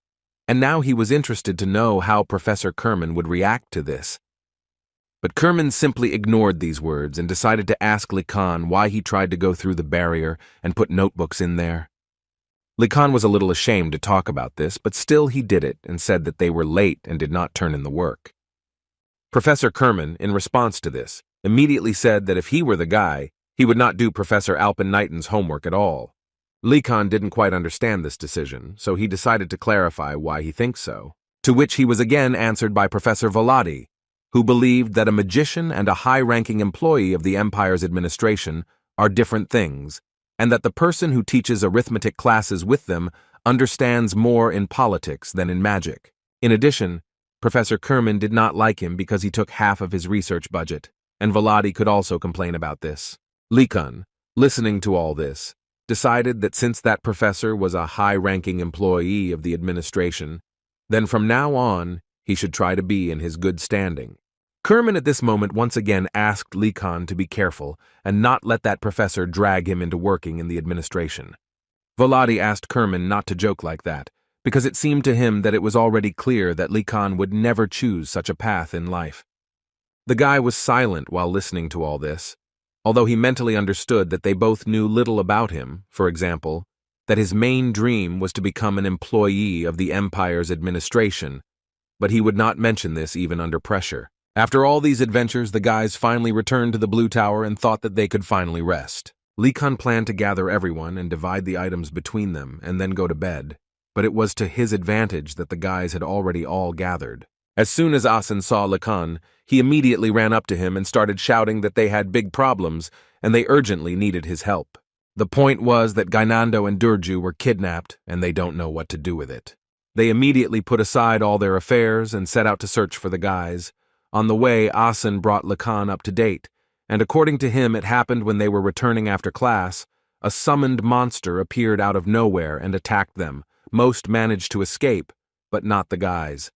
and now he was interested to know how Professor Kerman would react to this. But Kerman simply ignored these words and decided to ask Lee Kun why he tried to go through the barrier and put notebooks in there. Lee Kun was a little ashamed to talk about this, but still he did it and said that they were late and did not turn in the work. Professor Kerman, in response to this, immediately said that if he were the guy, he would not do Professor Alpen-Knighton's homework at all. Lee Kun didn't quite understand this decision, so he decided to clarify why he thinks so, to which he was again answered by Professor Volati, who believed that a magician and a high-ranking employee of the Empire's administration are different things, and that the person who teaches arithmetic classes with them understands more in politics than in magic. In addition, Professor Kerman did not like him because he took half of his research budget, and Volati could also complain about this. Lee Kun, listening to all this, decided that since that professor was a high-ranking employee of the administration, then from now on he should try to be in his good standing. Kerman at this moment once again asked Lee Kun to be careful and not let that professor drag him into working in the administration. Volati asked Kerman not to joke like that, because it seemed to him that it was already clear that Lee Kun would never choose such a path in life. The guy was silent while listening to all this, although he mentally understood that they both knew little about him, for example, that his main dream was to become an employee of the Empire's administration, but he would not mention this even under pressure. After all these adventures, the guys finally returned to the Blue Tower and thought that they could finally rest. Lee Kun planned to gather everyone and divide the items between them and then go to bed, but it was to his advantage that the guys had already all gathered. As soon as Asen saw Lee Kun, he immediately ran up to him and started shouting that they had big problems and they urgently needed his help. The point was that Gainando and Durju were kidnapped and they don't know what to do with it. They immediately put aside all their affairs and set out to search for the guys. On the way, Asen brought Lee Kun up to date, and according to him it happened when they were returning after class. A summoned monster appeared out of nowhere and attacked them. Most managed to escape, but not the guys.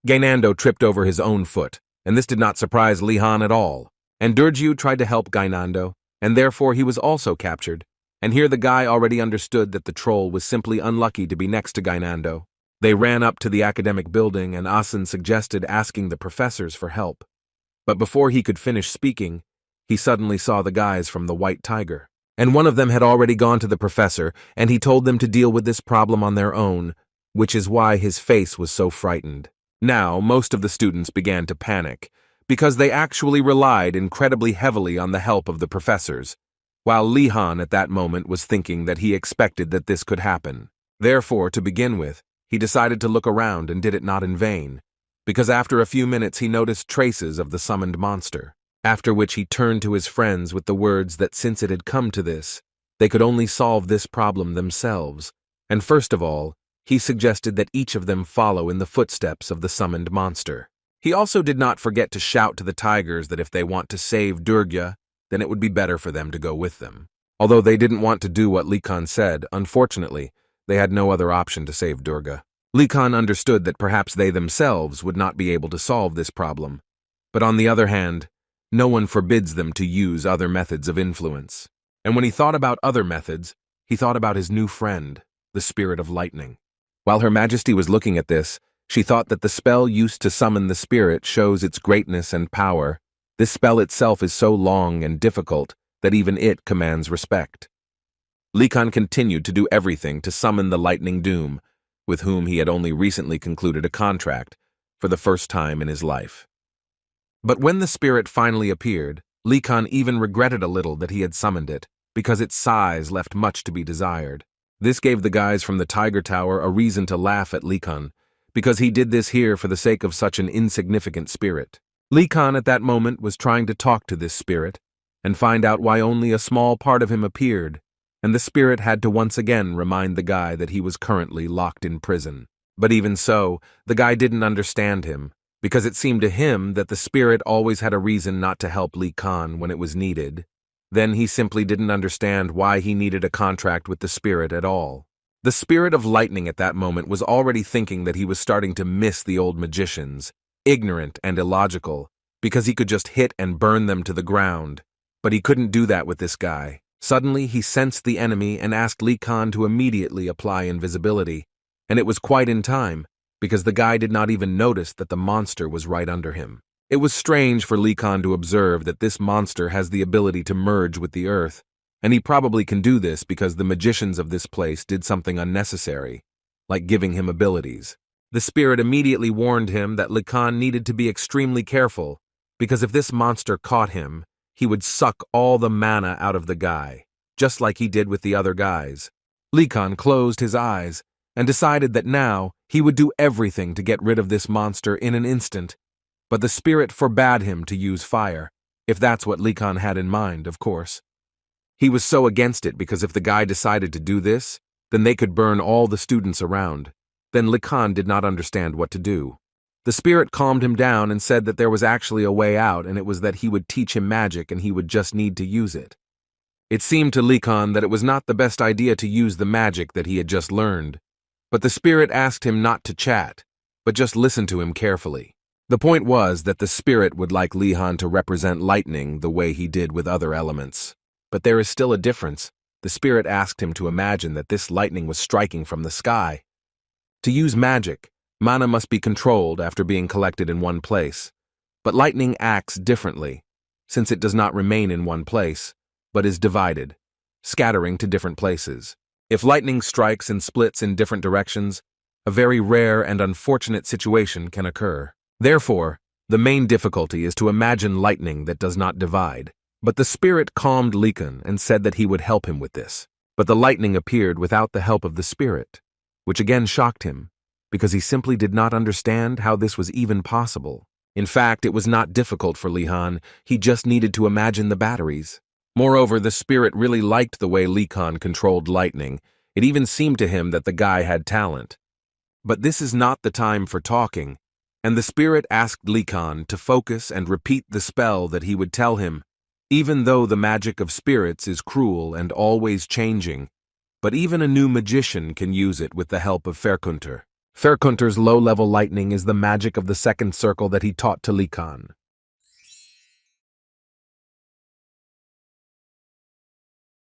Gainando tripped over his own foot, and this did not surprise Lee Han at all. And Durju tried to help Gainando, and therefore he was also captured. And here the guy already understood that the troll was simply unlucky to be next to Gainando. They ran up to the academic building, and Asen suggested asking the professors for help. But before he could finish speaking, he suddenly saw the guys from the White Tiger. And one of them had already gone to the professor, and he told them to deal with this problem on their own, which is why his face was so frightened. Now, most of the students began to panic, because they actually relied incredibly heavily on the help of the professors, while Lee Han at that moment was thinking that he expected that this could happen. Therefore, to begin with, he decided to look around and did it not in vain, because after a few minutes he noticed traces of the summoned monster, after which he turned to his friends with the words that since it had come to this, they could only solve this problem themselves, and first of all, he suggested that each of them follow in the footsteps of the summoned monster. He also did not forget to shout to the tigers that if they want to save Durga, then it would be better for them to go with them. Although they didn't want to do what Lee Kun said, unfortunately, they had no other option to save Durga. Lee Kun understood that perhaps they themselves would not be able to solve this problem, but on the other hand, no one forbids them to use other methods of influence. And when he thought about other methods, he thought about his new friend, the Spirit of Lightning. While Her Majesty was looking at this, she thought that the spell used to summon the spirit shows its greatness and power. This spell itself is so long and difficult that even it commands respect. Lee Kun continued to do everything to summon the Lightning Doom, with whom he had only recently concluded a contract, for the first time in his life. But when the spirit finally appeared, Lee Kun even regretted a little that he had summoned it, because its size left much to be desired. This gave the guys from the Tiger Tower a reason to laugh at Lee Kun, because he did this here for the sake of such an insignificant spirit. Lee Kun at that moment was trying to talk to this spirit, and find out why only a small part of him appeared, and the spirit had to once again remind the guy that he was currently locked in prison. But even so, the guy didn't understand him, because it seemed to him that the spirit always had a reason not to help Lee Kun when it was needed. Then he simply didn't understand why he needed a contract with the spirit at all. The Spirit of Lightning at that moment was already thinking that he was starting to miss the old magicians, ignorant and illogical, because he could just hit and burn them to the ground. But he couldn't do that with this guy. Suddenly, he sensed the enemy and asked Li Kan to immediately apply invisibility. And it was quite in time, because the guy did not even notice that the monster was right under him. It was strange for Li Kan to observe that this monster has the ability to merge with the earth, and he probably can do this because the magicians of this place did something unnecessary, like giving him abilities. The spirit immediately warned him that Li Kan needed to be extremely careful, because if this monster caught him, he would suck all the mana out of the guy, just like he did with the other guys. Li Kan closed his eyes and decided that now he would do everything to get rid of this monster in an instant, but the spirit forbade him to use fire, if that's what Li Kan had in mind, of course. He was so against it because if the guy decided to do this, then they could burn all the students around. Then Li Kan did not understand what to do. The spirit calmed him down and said that there was actually a way out, and it was that he would teach him magic and he would just need to use it. It seemed to Li Kan that it was not the best idea to use the magic that he had just learned, but the spirit asked him not to chat, but just listen to him carefully. The point was that the spirit would like Li Han to represent lightning the way he did with other elements. But there is still a difference. The spirit asked him to imagine that this lightning was striking from the sky. To use magic, mana must be controlled after being collected in one place. But lightning acts differently, since it does not remain in one place, but is divided, scattering to different places. If lightning strikes and splits in different directions, a very rare and unfortunate situation can occur. Therefore, the main difficulty is to imagine lightning that does not divide. But the spirit calmed Li Kan and said that he would help him with this. But the lightning appeared without the help of the spirit, which again shocked him, because he simply did not understand how this was even possible. In fact, it was not difficult for Li Han, he just needed to imagine the batteries. Moreover, the spirit really liked the way Li Kan controlled lightning. It even seemed to him that the guy had talent. But this is not the time for talking, and the spirit asked Li Kan to focus and repeat the spell that he would tell him. Even though the magic of spirits is cruel and always changing, but even a new magician can use it with the help of Ferkunter. Ferkunter's low-level lightning is the magic of the second circle that he taught to Li Kan.